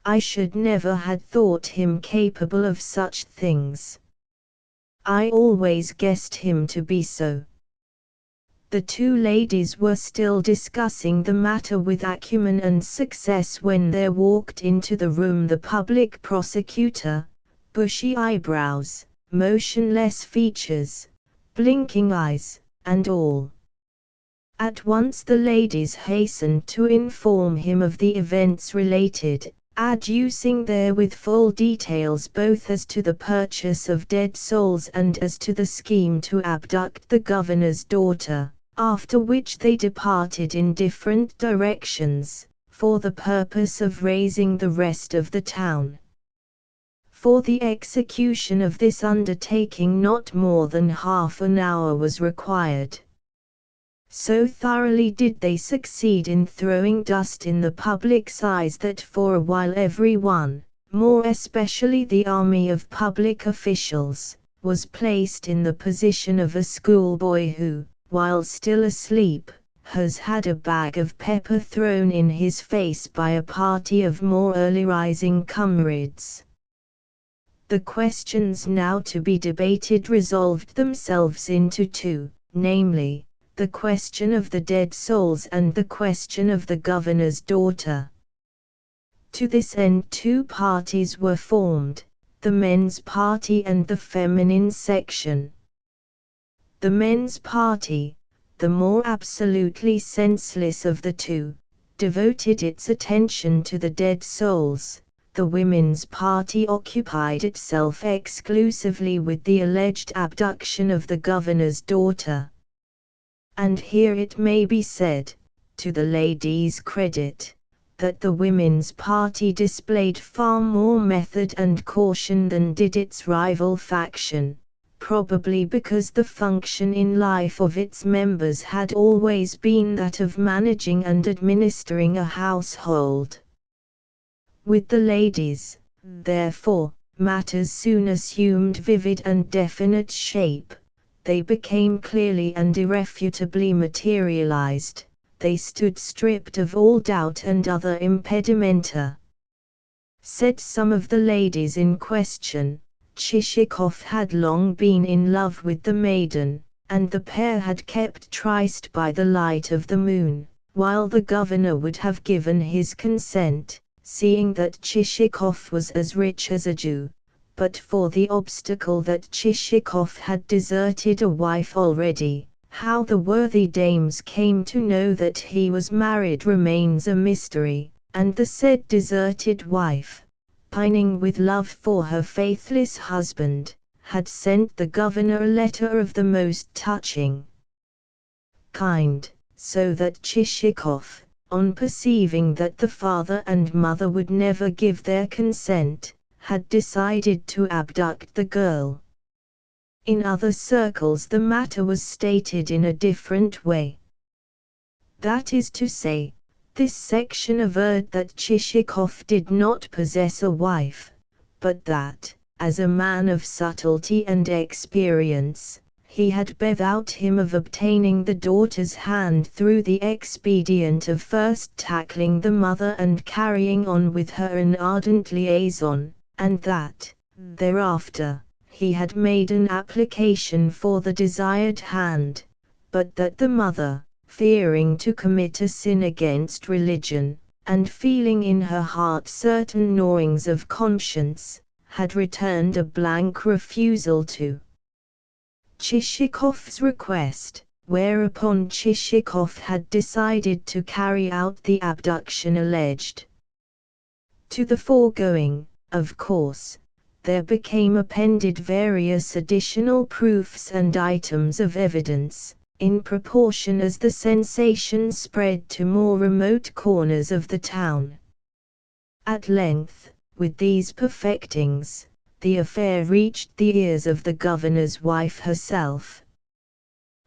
I should never had thought him capable of such things. I always guessed him to be so. The two ladies were still discussing the matter with acumen and success when there walked into the room the public prosecutor, bushy eyebrows, motionless features, blinking eyes, and all. At once the ladies hastened to inform him of the events related, adducing therewith full details both as to the purchase of dead souls and as to the scheme to abduct the governor's daughter, after which they departed in different directions, for the purpose of raising the rest of the town. For the execution of this undertaking not more than half an hour was required. So thoroughly did they succeed in throwing dust in the public's eyes that for a while every one, more especially the army of public officials, was placed in the position of a schoolboy who, while still asleep, has had a bag of pepper thrown in his face by a party of more early rising comrades. The questions now to be debated resolved themselves into two, namely, the question of the dead souls and the question of the governor's daughter. To this end two parties were formed, the men's party and the feminine section. The men's party, the more absolutely senseless of the two, devoted its attention to the dead souls. The women's party occupied itself exclusively with the alleged abduction of the governor's daughter. And here it may be said, to the ladies' credit, that the women's party displayed far more method and caution than did its rival faction, probably because the function in life of its members had always been that of managing and administering a household. With the ladies, therefore, matters soon assumed vivid and definite shape, they became clearly and irrefutably materialized, they stood stripped of all doubt and other impedimenta. Said some of the ladies in question, Chichikov had long been in love with the maiden, and the pair had kept tryst by the light of the moon, while the governor would have given his consent, seeing that Chichikov was as rich as a Jew, but for the obstacle that Chichikov had deserted a wife already. How the worthy dames came to know that he was married remains a mystery, and the said deserted wife, pining with love for her faithless husband, had sent the governor a letter of the most touching kind, so that Chichikov, on perceiving that the father and mother would never give their consent, had decided to abduct the girl. In other circles the matter was stated in a different way. That is to say, this section averred that Chichikov did not possess a wife, but that, as a man of subtlety and experience, he had bethought him of obtaining the daughter's hand through the expedient of first tackling the mother and carrying on with her an ardent liaison, and that, thereafter, he had made an application for the desired hand, but that the mother, fearing to commit a sin against religion, and feeling in her heart certain gnawings of conscience, had returned a blank refusal to Chichikov's request, whereupon Chichikov had decided to carry out the abduction alleged. To the foregoing, of course, there became appended various additional proofs and items of evidence, in proportion as the sensation spread to more remote corners of the town. At length, with these perfectings, the affair reached the ears of the governor's wife herself.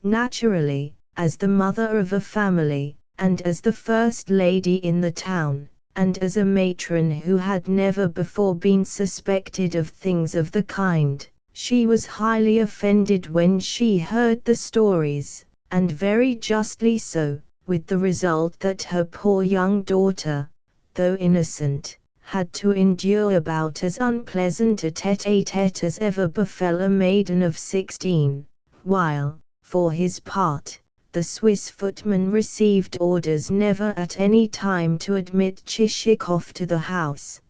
Naturally, as the mother of a family, and as the first lady in the town, and as a matron who had never before been suspected of things of the kind, she was highly offended when she heard the stories, and very justly so, with the result that her poor young daughter, though innocent, had to endure about as unpleasant a tête-à-tête as ever befell a maiden of 16, while, for his part, the Swiss footman received orders never at any time to admit Chichikov to the house.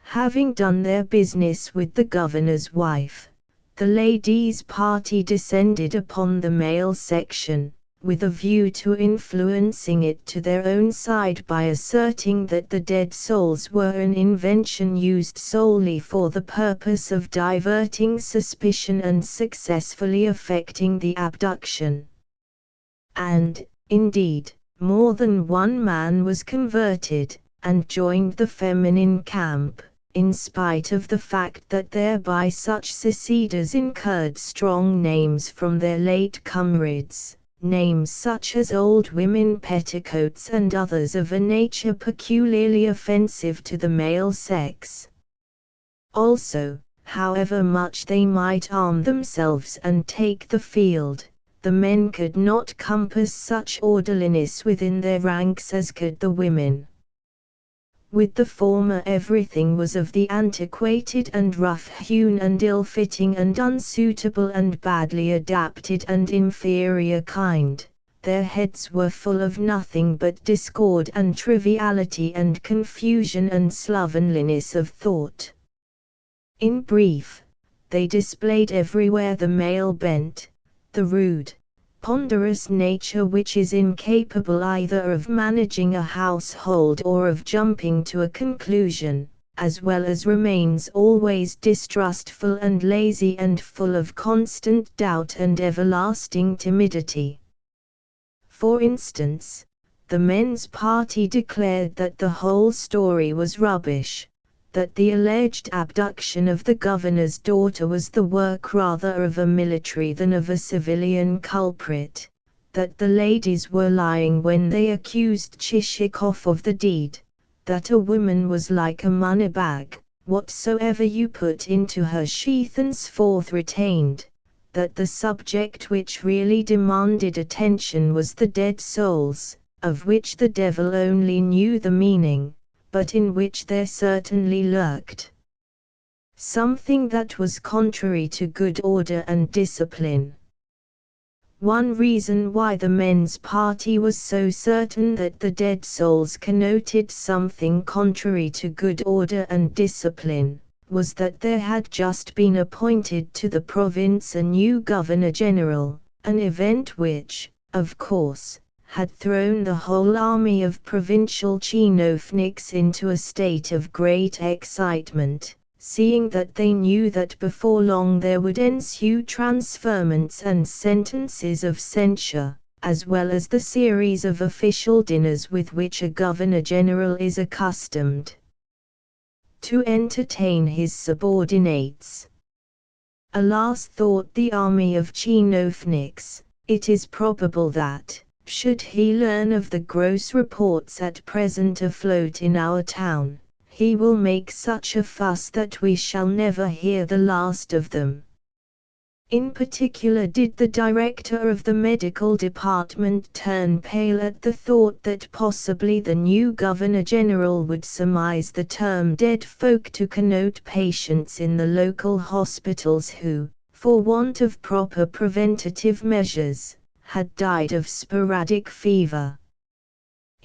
Having done their business with the governor's wife, the ladies' party descended upon the male section, with a view to influencing it to their own side by asserting that the dead souls were an invention used solely for the purpose of diverting suspicion and successfully effecting the abduction. And, indeed, more than one man was converted, and joined the feminine camp, in spite of the fact that thereby such seceders incurred strong names from their late comrades, names such as old women petticoats and others of a nature peculiarly offensive to the male sex. Also, however much they might arm themselves and take the field, the men could not compass such orderliness within their ranks as could the women. With the former everything was of the antiquated and rough-hewn and ill-fitting and unsuitable and badly adapted and inferior kind. Their heads were full of nothing but discord and triviality and confusion and slovenliness of thought. In brief, they displayed everywhere the male bent, the rude, ponderous nature which is incapable either of managing a household or of jumping to a conclusion, as well as remains always distrustful and lazy and full of constant doubt and everlasting timidity. For instance, the men's party declared that the whole story was rubbish, that the alleged abduction of the governor's daughter was the work rather of a military than of a civilian culprit, that the ladies were lying when they accused Chichikov of the deed, that a woman was like a money-bag, whatsoever you put into her she thenceforth retained, that the subject which really demanded attention was the dead souls, of which the devil only knew the meaning, but in which there certainly lurked something that was contrary to good order and discipline. One reason why the men's party was so certain that the dead souls connoted something contrary to good order and discipline, was that there had just been appointed to the province a new governor-general, an event which, of course, had thrown the whole army of provincial chinovniks into a state of great excitement, seeing that they knew that before long there would ensue transferments and sentences of censure, as well as the series of official dinners with which a governor-general is accustomed to entertain his subordinates. Alas, thought the army of chinovniks, it is probable that, should he learn of the gross reports at present afloat in our town, he will make such a fuss that we shall never hear the last of them. In particular did the director of the medical department turn pale at the thought that possibly the new governor-general would surmise the term dead folk to connote patients in the local hospitals who, for want of proper preventative measures, had died of sporadic fever.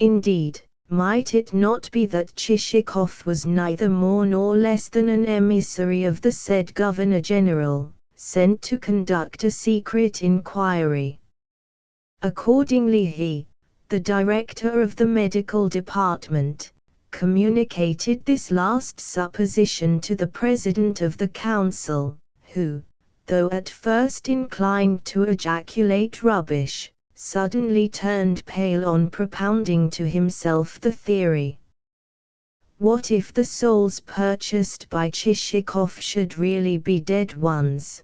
Indeed, might it not be that Chichikov was neither more nor less than an emissary of the said governor-general, sent to conduct a secret inquiry? Accordingly he, the director of the medical department, communicated this last supposition to the president of the council, who, though at first inclined to ejaculate rubbish, suddenly turned pale on propounding to himself the theory. What if the souls purchased by Chichikov should really be dead ones?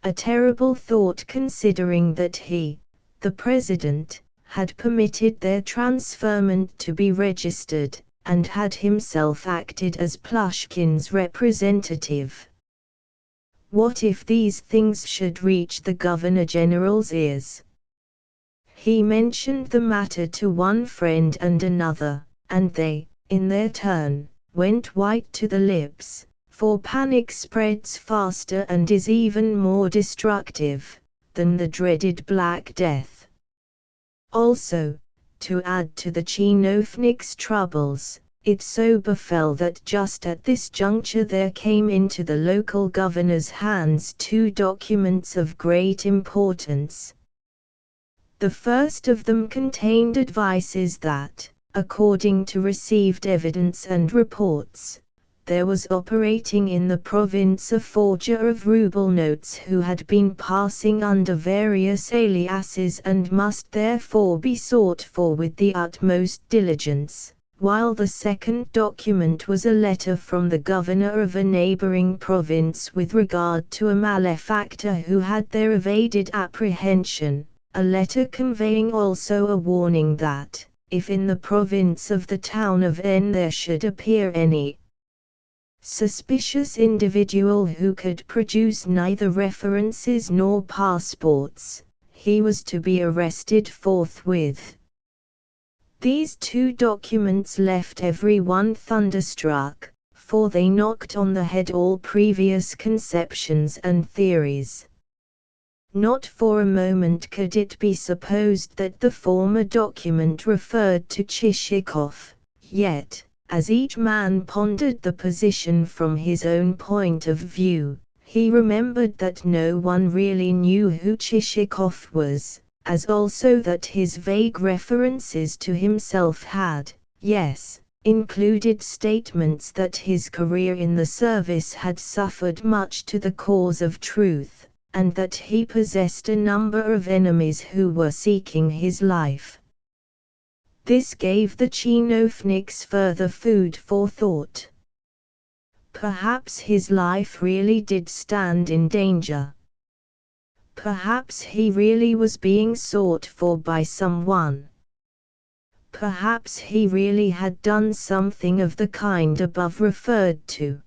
A terrible thought, considering that he, the president, had permitted their transferment to be registered, and had himself acted as Plushkin's representative. What if these things should reach the Governor-General's ears? He mentioned the matter to one friend and another, and they, in their turn, went white to the lips, for panic spreads faster and is even more destructive than the dreaded Black Death. Also, to add to the chinovnik's troubles, it so befell that just at this juncture there came into the local governor's hands two documents of great importance. The first of them contained advices that, according to received evidence and reports, there was operating in the province a forger of ruble notes who had been passing under various aliases and must therefore be sought for with the utmost diligence, while the second document was a letter from the governor of a neighboring province with regard to a malefactor who had there evaded apprehension, a letter conveying also a warning that, if in the province of the town of N there should appear any suspicious individual who could produce neither references nor passports, he was to be arrested forthwith. These two documents left everyone thunderstruck, for they knocked on the head all previous conceptions and theories. Not for a moment could it be supposed that the former document referred to Chichikov, yet, as each man pondered the position from his own point of view, he remembered that no one really knew who Chichikov was, as also that his vague references to himself had, yes, included statements that his career in the service had suffered much to the cause of truth, and that he possessed a number of enemies who were seeking his life. This gave the chinovniks further food for thought. Perhaps his life really did stand in danger. Perhaps he really was being sought for by someone. Perhaps he really had done something of the kind above referred to.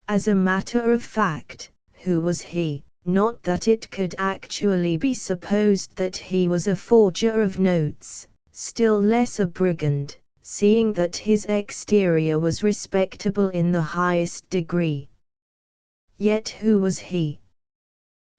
As a matter of fact, who was he? Not that it could actually be supposed that he was a forger of notes, still less a brigand, seeing that his exterior was respectable in the highest degree. Yet who was he?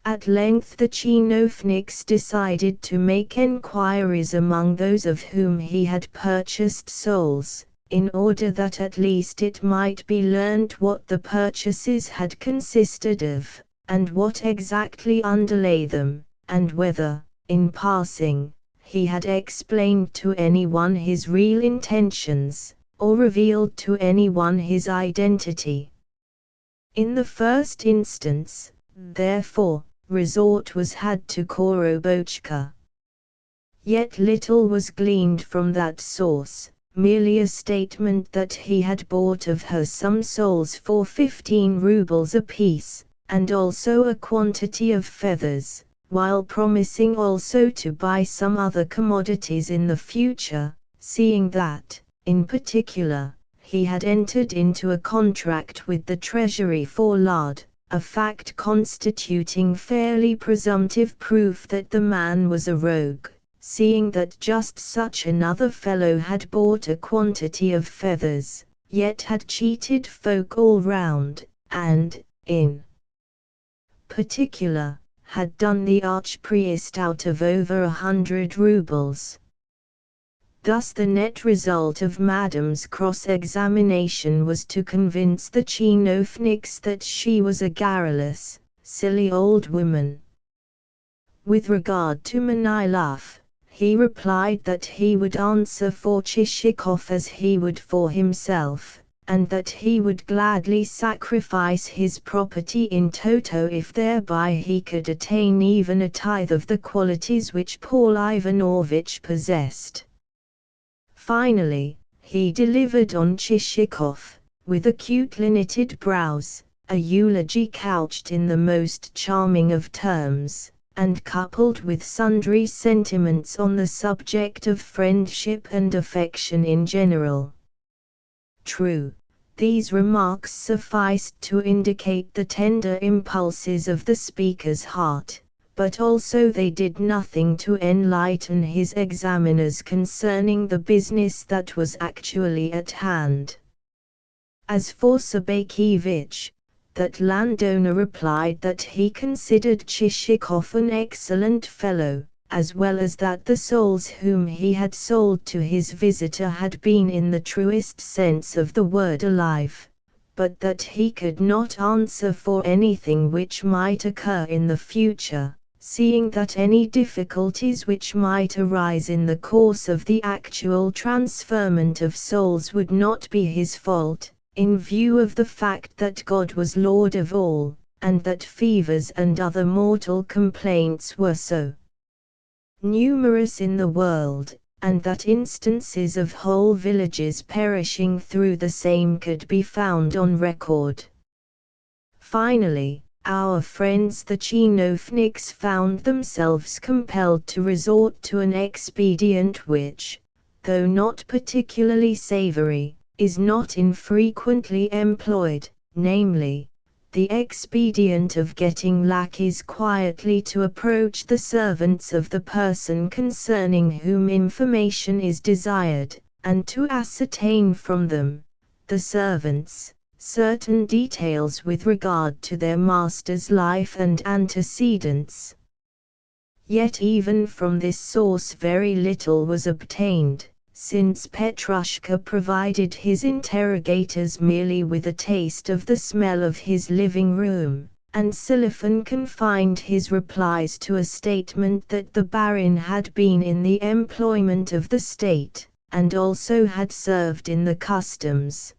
At length the chinovniks decided to make enquiries among those of whom he had purchased souls, in order that at least it might be learned what the purchases had consisted of, and what exactly underlay them, and whether, in passing, he had explained to anyone his real intentions, or revealed to anyone his identity. In the first instance, therefore, resort was had to Korobochka. Yet little was gleaned from that source, merely a statement that he had bought of her some souls for 15 rubles apiece, and also a quantity of feathers, while promising also to buy some other commodities in the future, seeing that, in particular, he had entered into a contract with the Treasury for lard, a fact constituting fairly presumptive proof that the man was a rogue, seeing that just such another fellow had bought a quantity of feathers, yet had cheated folk all round, and, in particular, had done the archpriest out of over 100 rubles. Thus the net result of Madame's cross-examination was to convince the chinovniks that she was a garrulous, silly old woman. With regard to Manilov, he replied that he would answer for Chichikov as he would for himself, and that he would gladly sacrifice his property in toto if thereby he could attain even a tithe of the qualities which Paul Ivanovich possessed. Finally, he delivered on Chichikov, with acutely knitted brows, a eulogy couched in the most charming of terms, and coupled with sundry sentiments on the subject of friendship and affection in general. True, these remarks sufficed to indicate the tender impulses of the speaker's heart, but also they did nothing to enlighten his examiners concerning the business that was actually at hand. As for Sobakevich, that landowner replied that he considered Chichikov an excellent fellow, as well as that the souls whom he had sold to his visitor had been in the truest sense of the word alive, but that he could not answer for anything which might occur in the future, seeing that any difficulties which might arise in the course of the actual transferment of souls would not be his fault, in view of the fact that God was Lord of all, and that fevers and other mortal complaints were so numerous in the world, and that instances of whole villages perishing through the same could be found on record. Finally, our friends the chinovniks found themselves compelled to resort to an expedient which, though not particularly savory, is not infrequently employed, namely, the expedient of getting lackeys quietly to approach the servants of the person concerning whom information is desired, and to ascertain from them, the servants, certain details with regard to their master's life and antecedents. Yet even from this source very little was obtained, since Petrushka provided his interrogators merely with a taste of the smell of his living room, and Silifan confined his replies to a statement that the Barin had been in the employment of the state, and also had served in the customs.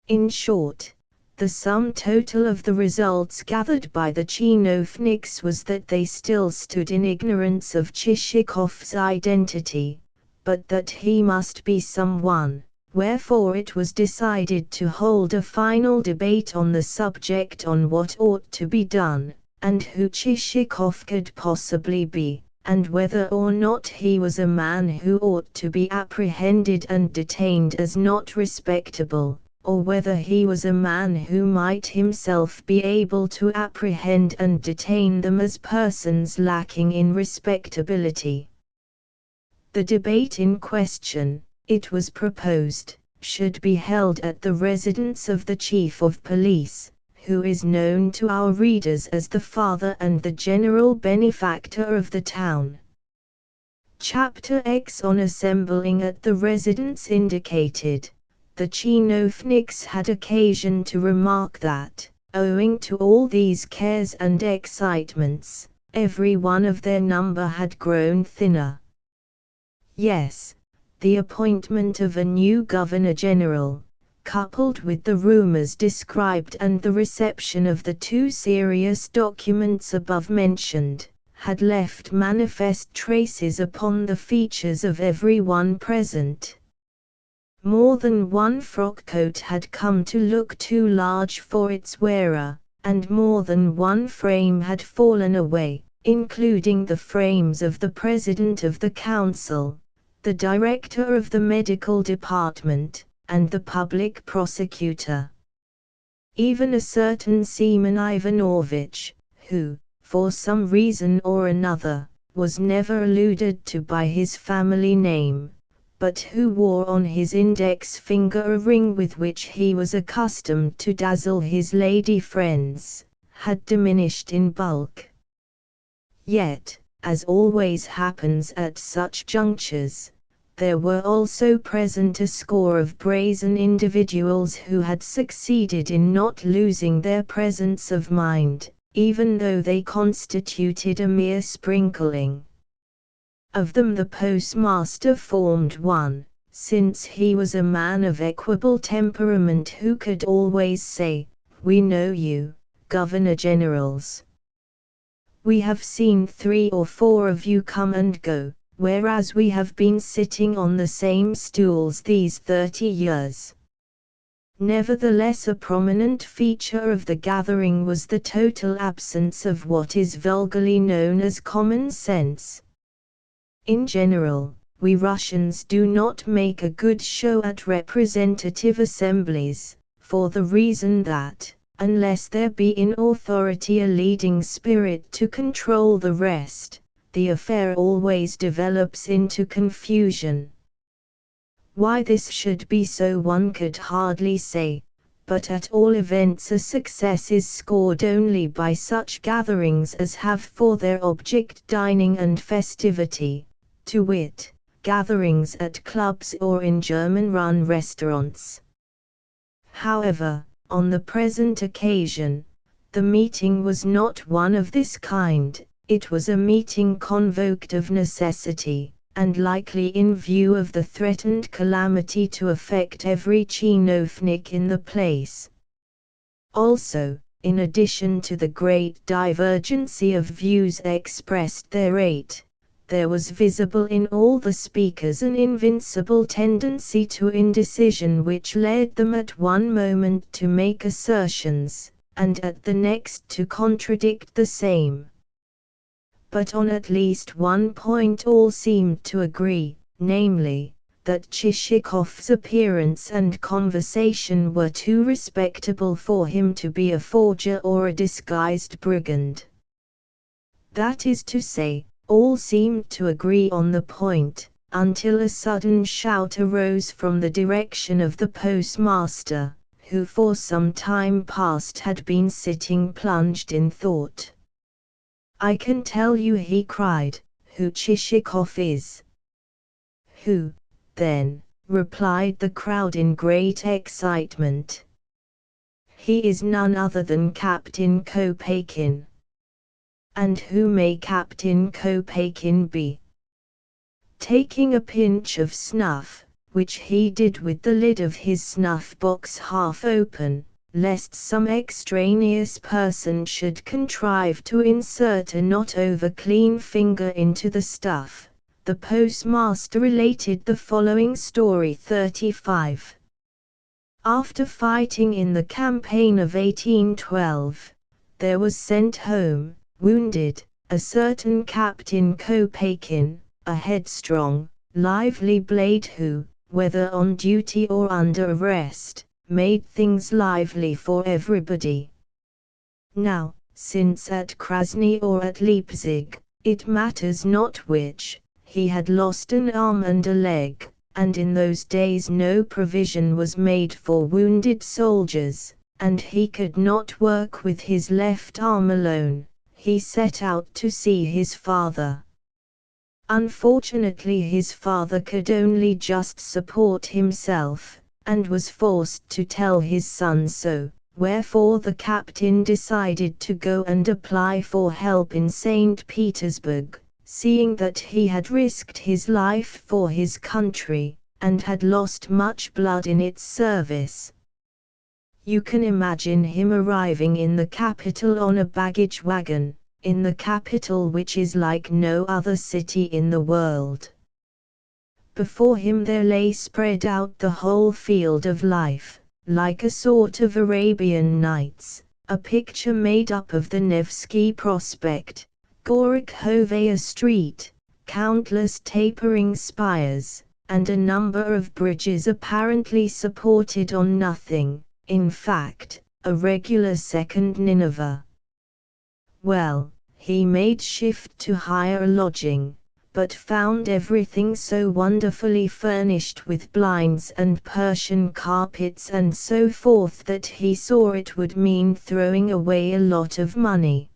In short, the sum total of the results gathered by the chinovniks was that they still stood in ignorance of Chichikov's identity, but that he must be someone, wherefore it was decided to hold a final debate on the subject on what ought to be done, and who Chichikov could possibly be, and whether or not he was a man who ought to be apprehended and detained as not respectable, or whether he was a man who might himself be able to apprehend and detain them as persons lacking in respectability. The debate in question, it was proposed, should be held at the residence of the Chief of Police, who is known to our readers as the father and the general benefactor of the town. Chapter X. On assembling at the residence indicated, the chinovniks had occasion to remark that, owing to all these cares and excitements, every one of their number had grown thinner. Yes, the appointment of a new Governor-General, coupled with the rumors described and the reception of the two serious documents above mentioned, had left manifest traces upon the features of every one present. More than one frock-coat had come to look too large for its wearer, and more than one frame had fallen away, including the frames of the President of the Council, the Director of the Medical Department, and the Public Prosecutor. Even a certain Seaman Ivanovich, who, for some reason or another, was never alluded to by his family name, but who wore on his index finger a ring with which he was accustomed to dazzle his lady friends, had diminished in bulk. Yet, as always happens at such junctures, there were also present a score of brazen individuals who had succeeded in not losing their presence of mind, even though they constituted a mere sprinkling. Of them the postmaster formed one, since he was a man of equable temperament who could always say, "We know you, Governor Generals. We have seen 3 or 4 of you come and go, whereas we have been sitting on the same stools these 30 years." Nevertheless, a prominent feature of the gathering was the total absence of what is vulgarly known as common sense. In general, we Russians do not make a good show at representative assemblies, for the reason that, unless there be in authority a leading spirit to control the rest, the affair always develops into confusion. Why this should be so one could hardly say, but at all events a success is scored only by such gatherings as have for their object dining and festivity, to wit, gatherings at clubs or in German-run restaurants. However, on the present occasion, the meeting was not one of this kind. It was a meeting convoked of necessity, and likely in view of the threatened calamity to affect every chinovnik in the place. Also, in addition to the great divergency of views expressed thereat, there was visible in all the speakers an invincible tendency to indecision which led them at one moment to make assertions, and at the next to contradict the same. But on at least one point all seemed to agree, namely, that Chichikov's appearance and conversation were too respectable for him to be a forger or a disguised brigand. That is to say, all seemed to agree on the point, until a sudden shout arose from the direction of the postmaster, who for some time past had been sitting plunged in thought. "I can tell you," he cried, "who Chichikov is." "Who, then?" replied the crowd in great excitement. "He is none other than Captain Kopeikin." "And who may Captain Kopeikin be?" Taking a pinch of snuff, which he did with the lid of his snuff-box half open, lest some extraneous person should contrive to insert a not over-clean finger into the stuff, the postmaster related the following story. 35. After fighting in the campaign of 1812, there was sent home, wounded, a certain Captain Kopeikin, a headstrong, lively blade who, whether on duty or under arrest, made things lively for everybody. Now, since at Krasny or at Leipzig, it matters not which, he had lost an arm and a leg, and in those days no provision was made for wounded soldiers, and he could not work with his left arm alone, he set out to see his father. Unfortunately his father could only just support himself, and was forced to tell his son so, wherefore the captain decided to go and apply for help in St. Petersburg, seeing that he had risked his life for his country, and had lost much blood in its service. You can imagine him arriving in the capital on a baggage wagon, in the capital which is like no other city in the world. Before him there lay spread out the whole field of life, like a sort of Arabian Nights, a picture made up of the Nevsky Prospect, Gorokhovaya Street, countless tapering spires, and a number of bridges apparently supported on nothing, in fact, a regular second Nineveh. Well, he made shift to hire a lodging, but found everything so wonderfully furnished with blinds and Persian carpets and so forth that he saw it would mean throwing away a lot of money.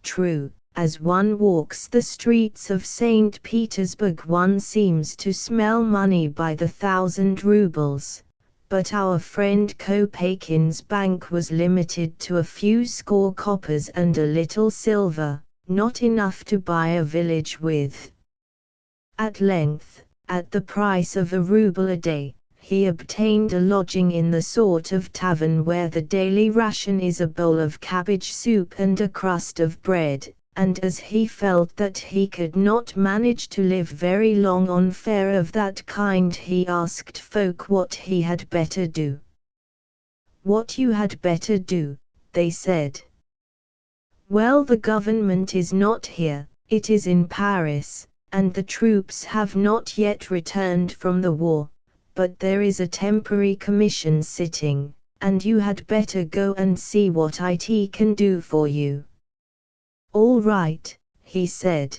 True, as one walks the streets of St. Petersburg one seems to smell money by the 1,000 rubles, but our friend Kopeikin's bank was limited to a few score coppers and a little silver, not enough to buy a village with. At length, at the price of a ruble a day, he obtained a lodging in the sort of tavern where the daily ration is a bowl of cabbage soup and a crust of bread, and as he felt that he could not manage to live very long on fare of that kind, he asked folk what he had better do. "What you had better do," they said. "Well, the government is not here, it is in Paris, and the troops have not yet returned from the war, but there is a temporary commission sitting, and you had better go and see what it can do for you." "All right," he said.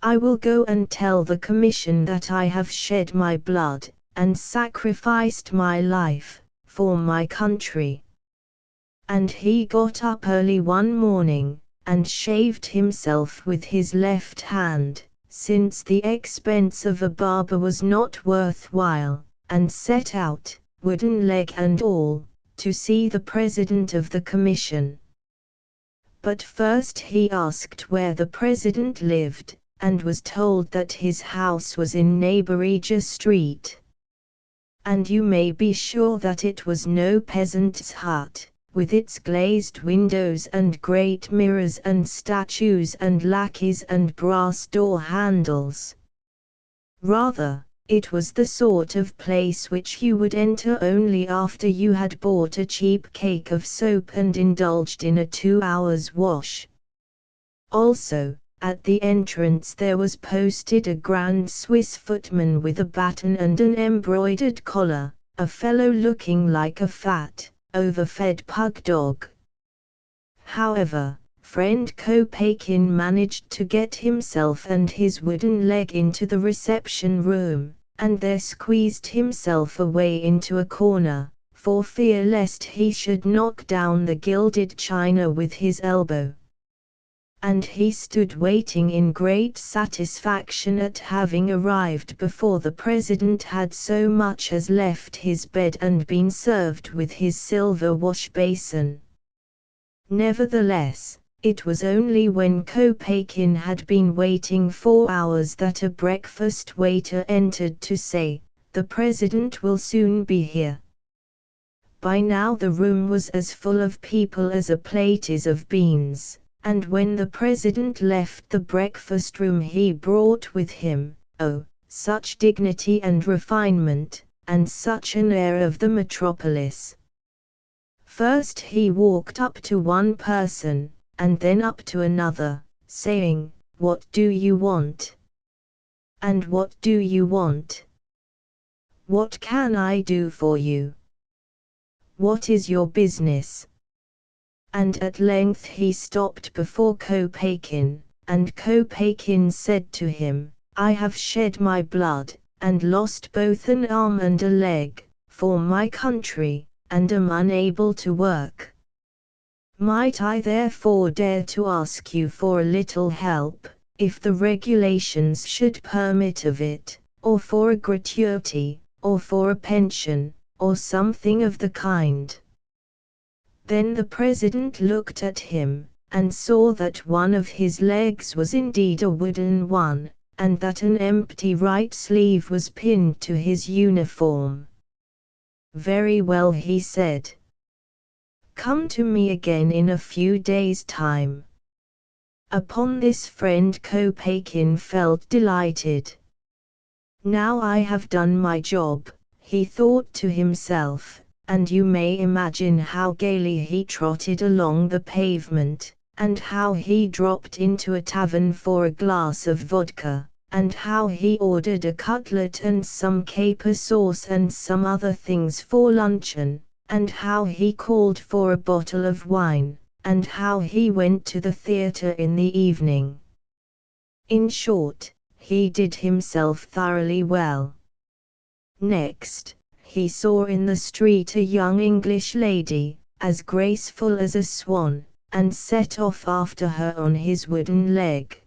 "I will go and tell the commission that I have shed my blood, and sacrificed my life, for my country." And he got up early one morning, and shaved himself with his left hand, since the expense of a barber was not worth while, and set out, wooden leg and all, to see the president of the commission. But first he asked where the president lived, and was told that his house was in Neighborija Street. And you may be sure that it was no peasant's hut, with its glazed windows and great mirrors and statues and lackeys and brass door handles. Rather, it was the sort of place which you would enter only after you had bought a cheap cake of soap and indulged in a 2 hours' wash. Also, at the entrance there was posted a grand Swiss footman with a baton and an embroidered collar, a fellow looking like a fat, overfed pug dog. However, friend Kopeikin managed to get himself and his wooden leg into the reception room, and there squeezed himself away into a corner, for fear lest he should knock down the gilded china with his elbow. And he stood waiting in great satisfaction at having arrived before the president had so much as left his bed and been served with his silver wash basin. Nevertheless, it was only when Kopeikin had been waiting 4 hours that a breakfast waiter entered to say, "The president will soon be here." By now the room was as full of people as a plate is of beans. And when the president left the breakfast room he brought with him, oh, such dignity and refinement, and such an air of the metropolis. First he walked up to one person, and then up to another, saying, "What do you want? And what do you want? What can I do for you? What is your business?" And at length he stopped before Kopeikin, and Kopeikin said to him, "I have shed my blood, and lost both an arm and a leg, for my country, and am unable to work. Might I therefore dare to ask you for a little help, if the regulations should permit of it, or for a gratuity, or for a pension, or something of the kind?" Then the president looked at him, and saw that one of his legs was indeed a wooden one, and that an empty right sleeve was pinned to his uniform. "Very well," he said. "Come to me again in a few days' time." Upon this friend Kopeikin felt delighted. "Now I have done my job," he thought to himself, and you may imagine how gaily he trotted along the pavement, and how he dropped into a tavern for a glass of vodka, and how he ordered a cutlet and some caper sauce and some other things for luncheon, and how he called for a bottle of wine, and how he went to the theatre in the evening. In short, he did himself thoroughly well. Next, he saw in the street a young English lady, as graceful as a swan, and set off after her on his wooden leg.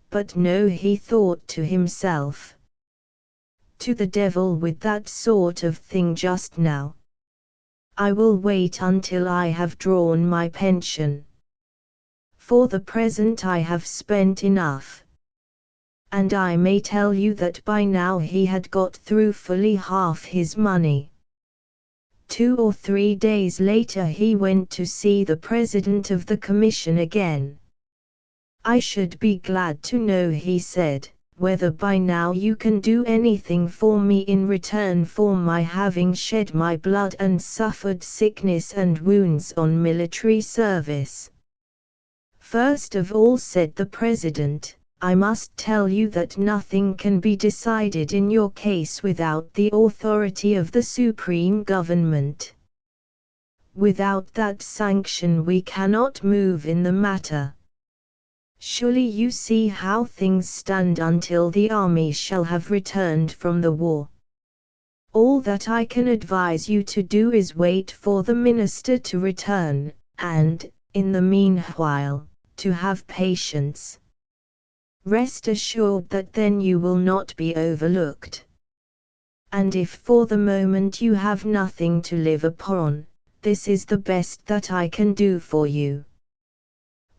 But no, he thought to himself, "To the devil with that sort of thing just now. I will wait until I have drawn my pension. For the present I have spent enough." and I may tell you that by now he had got through fully half his money. 2 or 3 days later he went to see the president of the commission again. "I should be glad to know," he said, "whether by now you can do anything for me in return for my having shed my blood and suffered sickness and wounds on military service." "First of all," said the president, "I must tell you that nothing can be decided in your case without the authority of the supreme government. Without that sanction we cannot move in the matter. Surely you see how things stand until the army shall have returned from the war. All that I can advise you to do is wait for the minister to return, and, in the meanwhile, to have patience. Rest assured that then you will not be overlooked. And if for the moment you have nothing to live upon, this is the best that I can do for you."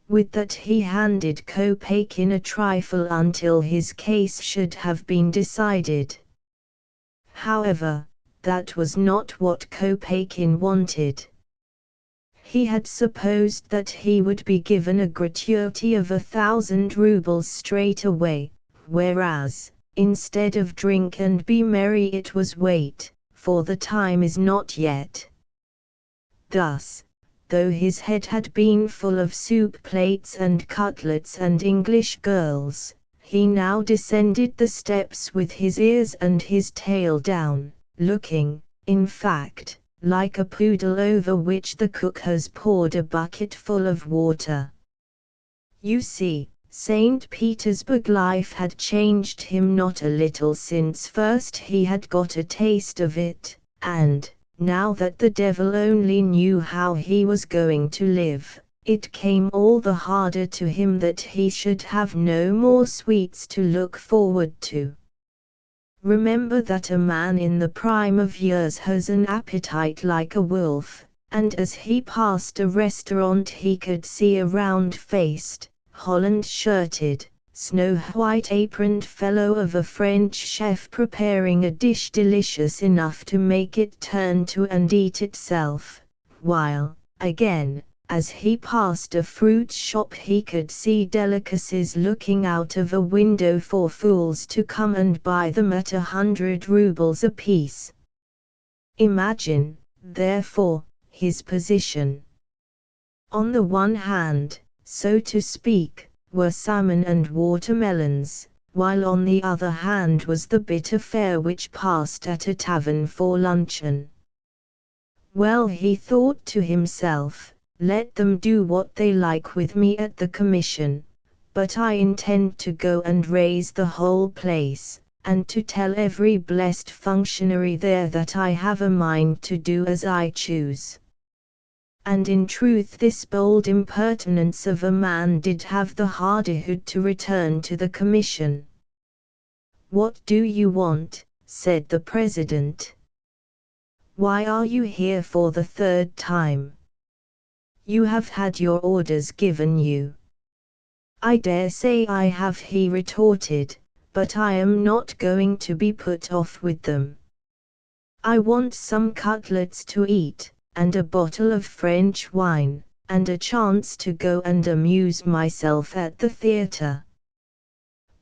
With that he handed Kopeikin a trifle until his case should have been decided. However, that was not what Kopeikin wanted. He had supposed that he would be given a gratuity of 1,000 rubles straight away, whereas, instead of "drink and be merry," it was "wait, for the time is not yet." Thus, though his head had been full of soup plates and cutlets and English girls, he now descended the steps with his ears and his tail down, looking, in fact, like a poodle over which the cook has poured a bucket full of water. You see, St. Petersburg life had changed him not a little since first he had got a taste of it, and, now that the devil only knew how he was going to live, it came all the harder to him that he should have no more sweets to look forward to. Remember that a man in the prime of years has an appetite like a wolf, and as he passed a restaurant he could see a round-faced, holland-shirted, snow-white aproned fellow of a French chef preparing a dish delicious enough to make it turn to and eat itself, while, again, as he passed a fruit shop he could see delicacies looking out of a window for fools to come and buy them at 100 rubles apiece. Imagine, therefore, his position. On the one hand, so to speak, were salmon and watermelons, while on the other hand was the bitter fare which passed at a tavern for luncheon. Well, he thought to himself, let them do what they like with me at the commission, but I intend to go and raise the whole place, and to tell every blessed functionary there that I have a mind to do as I choose. And in truth this bold impertinence of a man did have the hardihood to return to the commission. "What do you want?" said the president. "Why are you here for the 3rd time? You have had your orders given you." "I dare say I have," he retorted, "but I am not going to be put off with them. I want some cutlets to eat, and a bottle of French wine, and a chance to go and amuse myself at the theatre."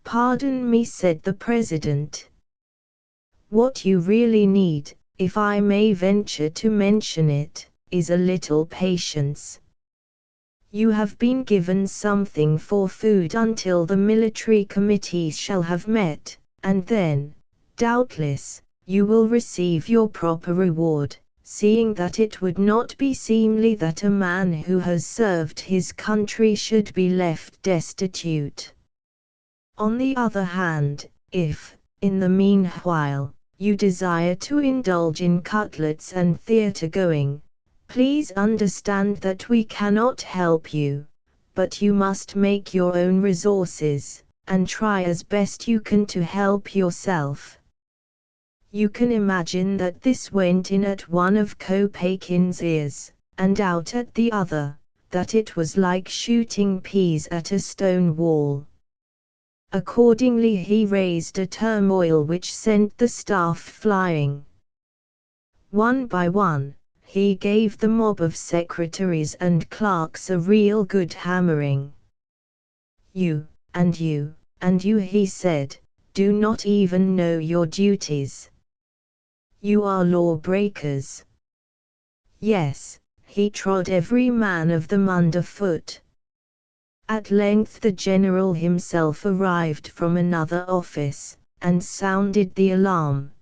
"Pardon me," said the president. "What you really need, if I may venture to mention it, is a little patience. You have been given something for food until the military committee shall have met, and then, doubtless, you will receive your proper reward, seeing that it would not be seemly that a man who has served his country should be left destitute. On the other hand, if, in the meanwhile, you desire to indulge in cutlets and theatre-going, please understand that we cannot help you, but you must make your own resources, and try as best you can to help yourself." You can imagine that this went in at one of Kopeikin's ears, and out at the other, that it was like shooting peas at a stone wall. Accordingly he raised a turmoil which sent the staff flying. One by one, he gave the mob of secretaries and clerks a real good hammering. You, and you, and you, he said, do not even know your duties. You are lawbreakers. Yes, he trod every man of them underfoot. At length the general himself arrived from another office, and sounded the alarm.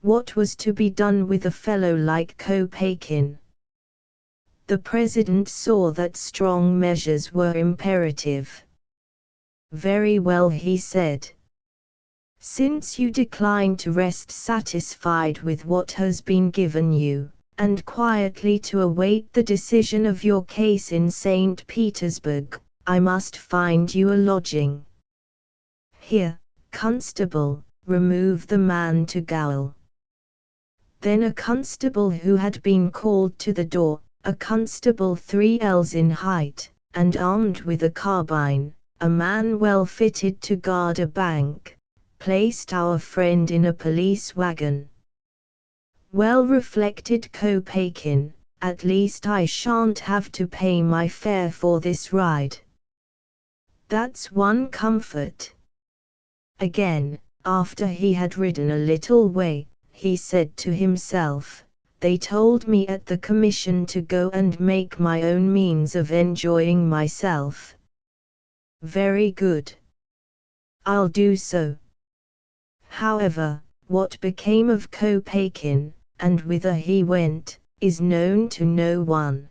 What was to be done with a fellow like Kopeikin? The president saw that strong measures were imperative. Very well, he said. Since you decline to rest satisfied with what has been given you, and quietly to await the decision of your case in St. Petersburg, I must find you a lodging. Here, constable, remove the man to gaol. Then a constable who had been called to the door, a constable 3 ells in height, and armed with a carbine, a man well fitted to guard a bank, placed our friend in a police wagon. Well, reflected Kopeikin, at least I shan't have to pay my fare for this ride. That's one comfort. Again, after he had ridden a little way, he said to himself, they told me at the commission to go and make my own means of enjoying myself. Very good. I'll do so. However, what became of Kopeikin, and whither he went, is known to no one.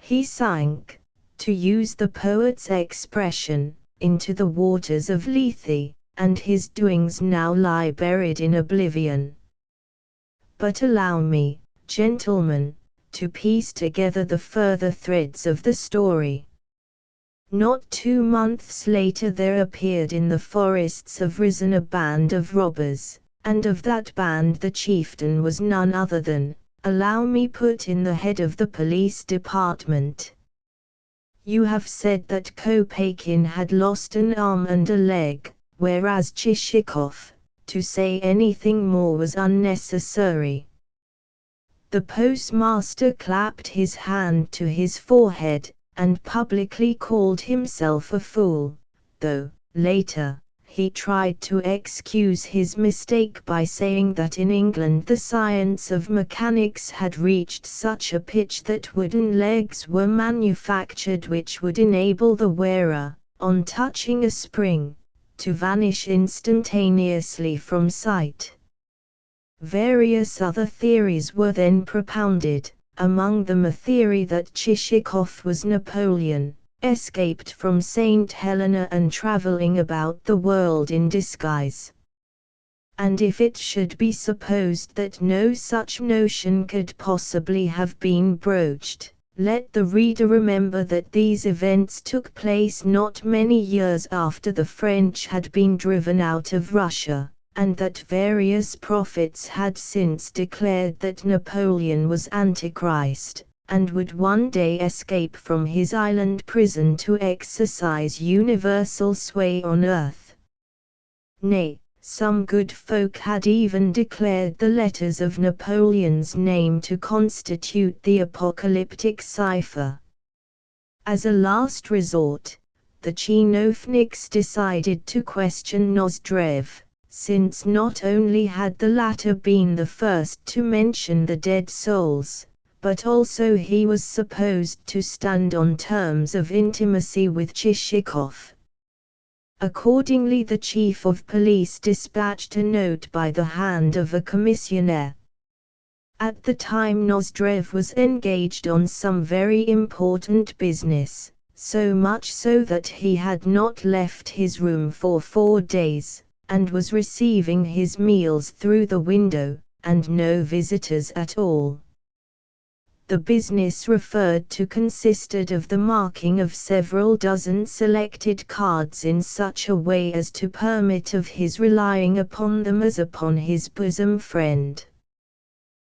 He sank, to use the poet's expression, into the waters of Lethe, and his doings now lie buried in oblivion. But allow me, gentlemen, to piece together the further threads of the story. Not 2 months later there appeared in the forests of Rizan a band of robbers, and of that band the chieftain was none other than, allow me put in the head of the police department. You have said that Kopeikin had lost an arm and a leg, whereas Chichikov, to say anything more was unnecessary. The postmaster clapped his hand to his forehead, and publicly called himself a fool, though, later, he tried to excuse his mistake by saying that in England the science of mechanics had reached such a pitch that wooden legs were manufactured which would enable the wearer, on touching a spring, to vanish instantaneously from sight. Various other theories were then propounded, among them a theory that Chichikov was Napoleon, escaped from St. Helena and traveling about the world in disguise. And if it should be supposed that no such notion could possibly have been broached, let the reader remember that these events took place not many years after the French had been driven out of Russia, and that various prophets had since declared that Napoleon was Antichrist, and would one day escape from his island prison to exercise universal sway on earth. Nay, some good folk had even declared the letters of Napoleon's name to constitute the apocalyptic cipher. As a last resort, the chinovniks decided to question Nozdrev, since not only had the latter been the first to mention the dead souls, but also he was supposed to stand on terms of intimacy with Chichikov. Accordingly the chief of police dispatched a note by the hand of a commissionaire. At the time Nozdrev was engaged on some very important business, so much so that he had not left his room for 4 days, and was receiving his meals through the window, and no visitors at all. The business referred to consisted of the marking of several dozen selected cards in such a way as to permit of his relying upon them as upon his bosom friend.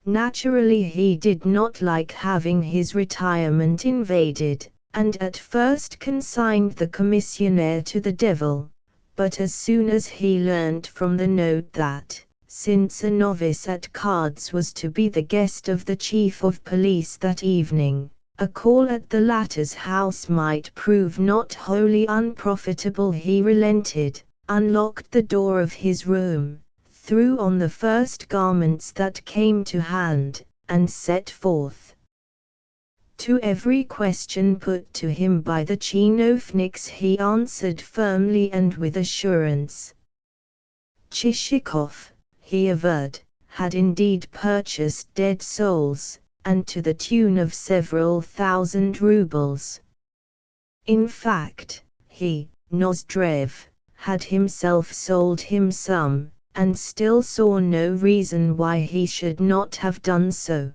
Naturally he did not like having his retirement invaded, and at first consigned the commissionaire to the devil. But as soon as he learned from the note that, since a novice at cards was to be the guest of the chief of police that evening, a call at the latter's house might prove not wholly unprofitable, he relented, unlocked the door of his room, threw on the first garments that came to hand, and set forth. To every question put to him by the chinovniks he answered firmly and with assurance. Chichikov, he averred, had indeed purchased dead souls, and to the tune of several thousand rubles. In fact, he, Nozdrev, had himself sold him some, and still saw no reason why he should not have done so.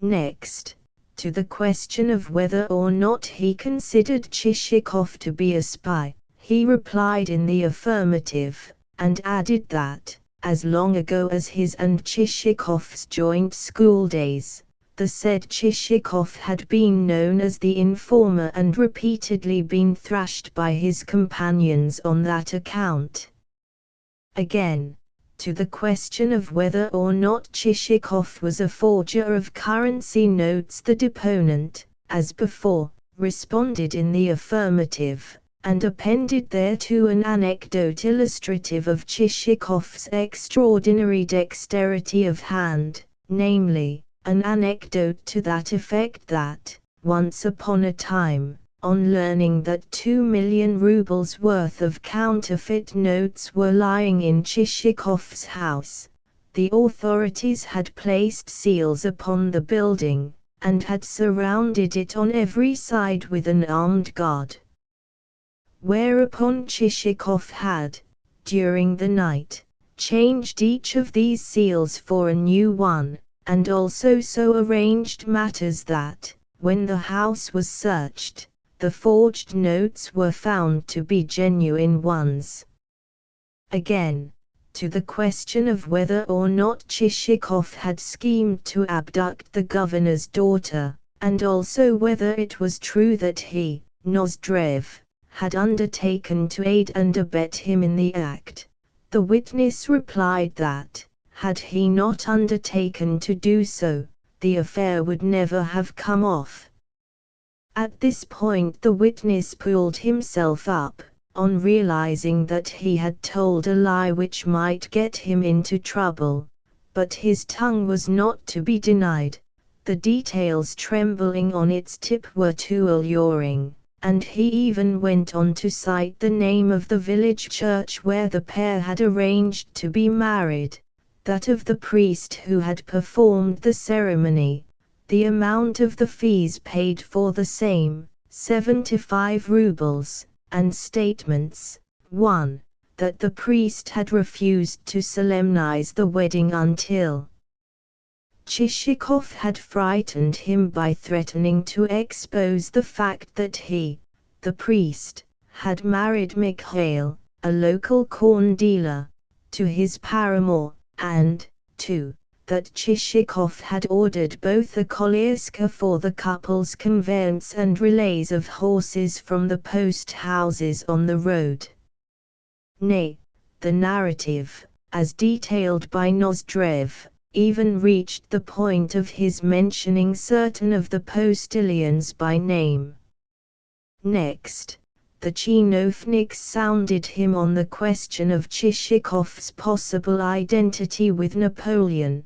Next, to the question of whether or not he considered Chichikov to be a spy, he replied in the affirmative, and added that, as long ago as his and Chichikov's joint school days, the said Chichikov had been known as the informer and repeatedly been thrashed by his companions on that account. Again, to the question of whether or not Chichikov was a forger of currency notes, the deponent, as before, responded in the affirmative, and appended thereto an anecdote illustrative of Chichikov's extraordinary dexterity of hand, namely, an anecdote to that effect that, once upon a time, on learning that 2 million rubles worth of counterfeit notes were lying in Chichikov's house, the authorities had placed seals upon the building, and had surrounded it on every side with an armed guard. Whereupon Chichikov had, during the night, changed each of these seals for a new one, and also so arranged matters that, when the house was searched, the forged notes were found to be genuine ones. Again, to the question of whether or not Chichikov had schemed to abduct the governor's daughter, and also whether it was true that he, Nozdrev, had undertaken to aid and abet him in the act, the witness replied that, had he not undertaken to do so, the affair would never have come off. At this point the witness pulled himself up, on realizing that he had told a lie which might get him into trouble, but his tongue was not to be denied, the details trembling on its tip were too alluring, and he even went on to cite the name of the village church where the pair had arranged to be married, that of the priest who had performed the ceremony, the amount of the fees paid for the same, 75 rubles, and statements, 1. That the priest had refused to solemnize the wedding until Chichikov had frightened him by threatening to expose the fact that he, the priest, had married Mikhail, a local corn dealer, to his paramour, and, 2. That Chichikov had ordered both a kolieska for the couple's conveyance and relays of horses from the post houses on the road. Nay, the narrative, as detailed by Nozdrev, even reached the point of his mentioning certain of the postilions by name. Next, the chinovniks sounded him on the question of Chichikov's possible identity with Napoleon,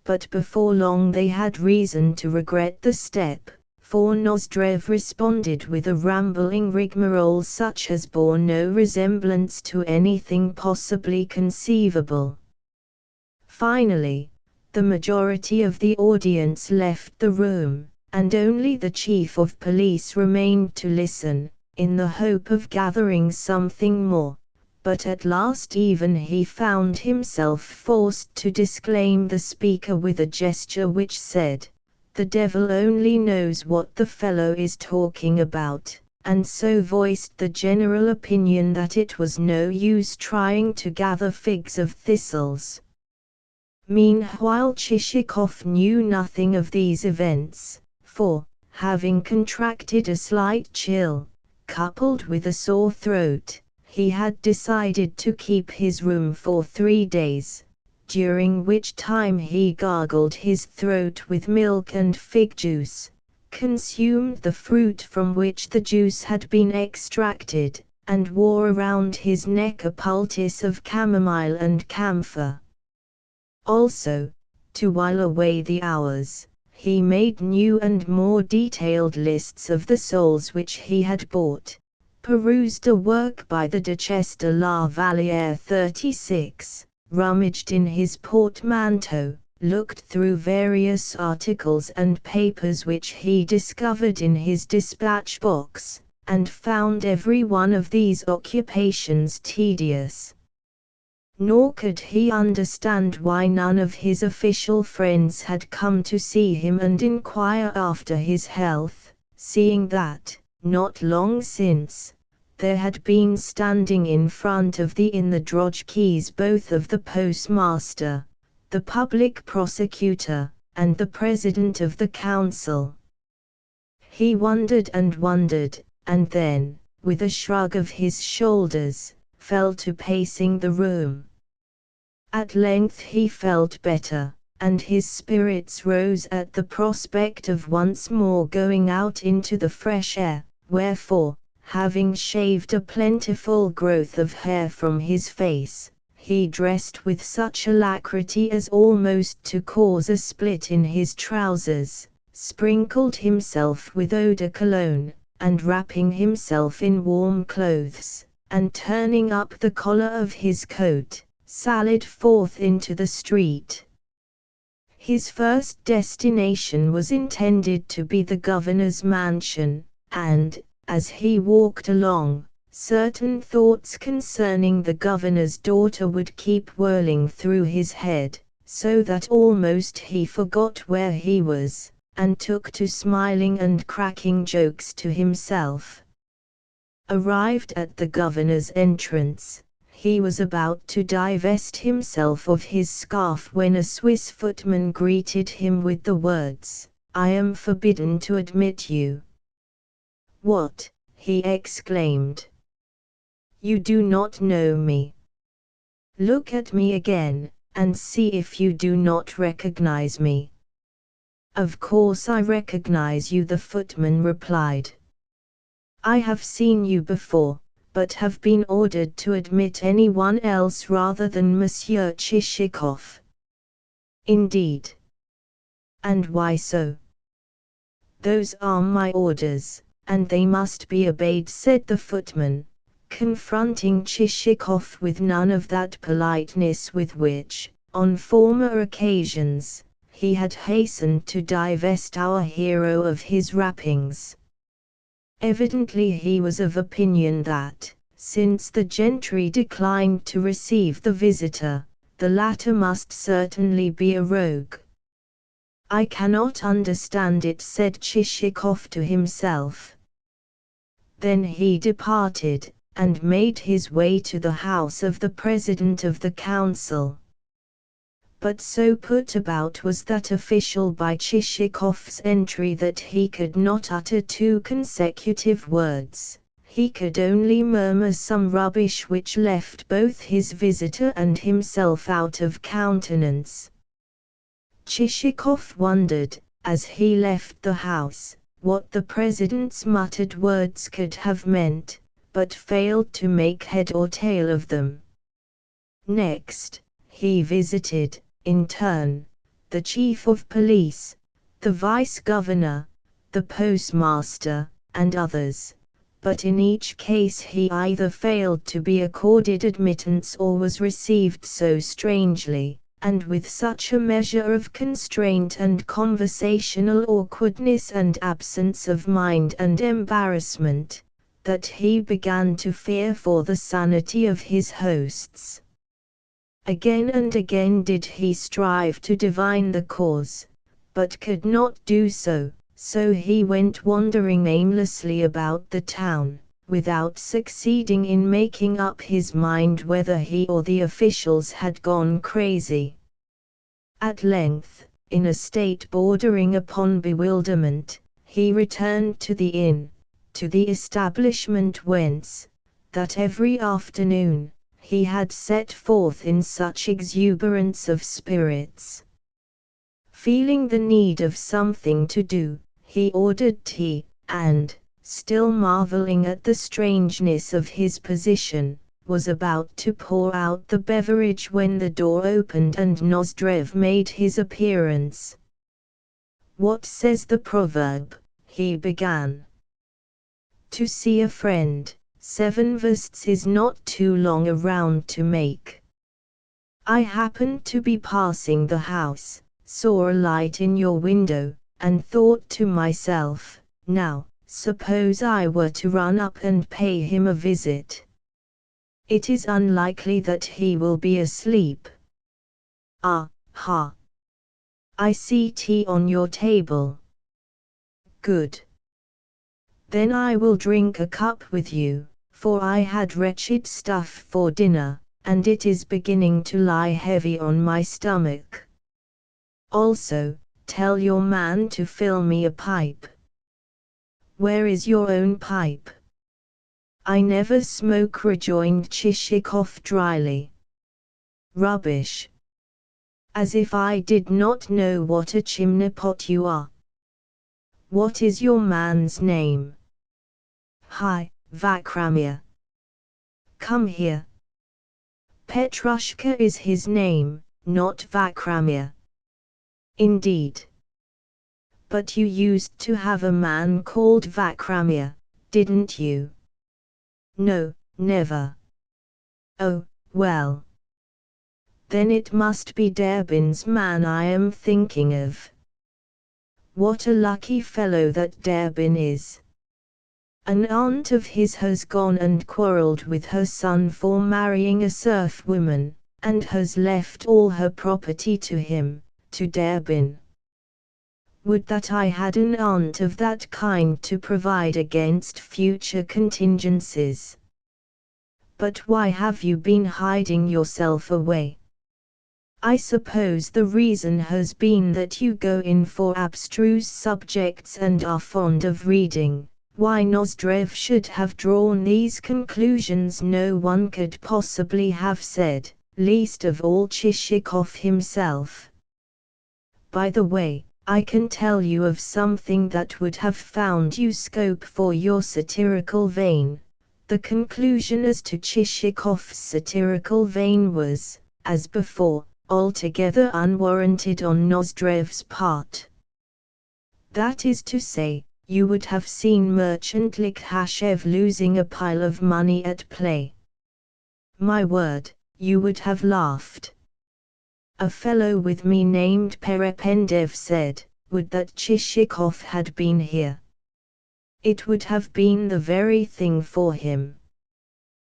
but before long they had reason to regret the step, for Nozdrev responded with a rambling rigmarole such as bore no resemblance to anything possibly conceivable. Finally, the majority of the audience left the room, and only the chief of police remained to listen, in the hope of gathering something more. But at last even he found himself forced to disclaim the speaker with a gesture which said, "The devil only knows what the fellow is talking about," and so voiced the general opinion that it was no use trying to gather figs of thistles. Meanwhile Chichikov knew nothing of these events, for, Having contracted a slight chill, coupled with a sore throat, he had decided to keep his room for 3 days, during which time he gargled his throat with milk and fig juice, consumed the fruit from which the juice had been extracted, and wore around his neck a poultice of chamomile and camphor. Also, to while away the hours, he made new and more detailed lists of the souls which he had bought, perused a work by the Duchesse de la Vallière 36, rummaged in his portmanteau, looked through various articles and papers which he discovered in his dispatch box, and found every one of these occupations tedious. Nor could he understand why none of his official friends had come to see him and inquire after his health, seeing that, not long since, there had been standing in front of the inn the drozhkis both of the postmaster, the public prosecutor, and the president of the council. He wondered, and then, with a shrug of his shoulders, fell to pacing the room. At length he felt better, and his spirits rose at the prospect of once more going out into the fresh air, wherefore, having shaved a plentiful growth of hair from his face, he dressed with such alacrity as almost to cause a split in his trousers, sprinkled himself with eau de cologne, and wrapping himself in warm clothes, and turning up the collar of his coat, sallied forth into the street. His first destination was intended to be the governor's mansion, and, as he walked along, certain thoughts concerning the governor's daughter would keep whirling through his head, so that almost he forgot where he was, and took to smiling and cracking jokes to himself. Arrived at the governor's entrance, he was about to divest himself of his scarf when a Swiss footman greeted him with the words, "I am forbidden to admit you." "What?" he exclaimed. "You do not know me? Look at me again, and see if you do not recognize me." "Of course I recognize you," the footman replied. "I have seen you before, but have been ordered to admit anyone else rather than Monsieur Chichikov." "Indeed? And why so?" "Those are my orders, and they must be obeyed," said the footman, confronting Chichikov with none of that politeness with which, on former occasions, he had hastened to divest our hero of his wrappings. Evidently he was of opinion that, since the gentry declined to receive the visitor, the latter must certainly be a rogue. "I cannot understand it," said Chichikov to himself. Then he departed, and made his way to the house of the president of the council. But so put about was that official by Chichikov's entry that he could not utter 2 consecutive words. He could only murmur some rubbish which left both his visitor and himself out of countenance. Chichikov wondered, as he left the house, what the president's muttered words could have meant, but failed to make head or tail of them. Next, he visited, in turn, the chief of police, the vice-governor, the postmaster, and others, but in each case he either failed to be accorded admittance or was received so strangely, and with such a measure of constraint and conversational awkwardness and absence of mind and embarrassment, that he began to fear for the sanity of his hosts. Again and again did he strive to divine the cause, but could not do so, so he went wandering aimlessly about the town, without succeeding in making up his mind whether he or the officials had gone crazy. At length, in a state bordering upon bewilderment, he returned to the inn, to the establishment whence, that every afternoon, he had set forth in such exuberance of spirits. Feeling the need of something to do, he ordered tea, and, still marveling at the strangeness of his position, was about to pour out the beverage when the door opened and Nozdrev made his appearance. "What says the proverb?" he began. "To see a friend, 7 versts is not too long a round to make. I happened to be passing the house, saw a light in your window, and thought to myself, now, suppose I were to run up and pay him a visit. It is unlikely that he will be asleep. Ah, ha! I see tea on your table. Good. Then I will drink a cup with you, for I had wretched stuff for dinner, and it is beginning to lie heavy on my stomach. Also, tell your man to fill me a pipe." "Where is your own pipe?" "I never smoke," rejoined Chichikov dryly. "Rubbish! As if I did not know what a chimney-pot you are. What is your man's name?" "Hi, Vakramir. Come here." "Petrushka is his name, not Vakramir." "Indeed. But you used to have a man called Vakramir, didn't you?" "No, never." "Oh, well. Then it must be Derbin's man I am thinking of. What a lucky fellow that Derbin is. An aunt of his has gone and quarrelled with her son for marrying a serf woman, and has left all her property to him, to Derbin. Would that I had an aunt of that kind to provide against future contingencies. But why have you been hiding yourself away? I suppose the reason has been that you go in for abstruse subjects and are fond of reading. Why Nozdrev should have drawn these conclusions no one could possibly have said, least of all Chichikov himself. By the way, I can tell you of something that would have found you scope for your satirical vein." The conclusion as to Chichikov's satirical vein was, as before, altogether unwarranted on Nozdrev's part. "That is to say, you would have seen Merchant Likhashev losing a pile of money at play. My word, you would have laughed. A fellow with me named Perependev said, would that Chichikov had been here. It would have been the very thing for him.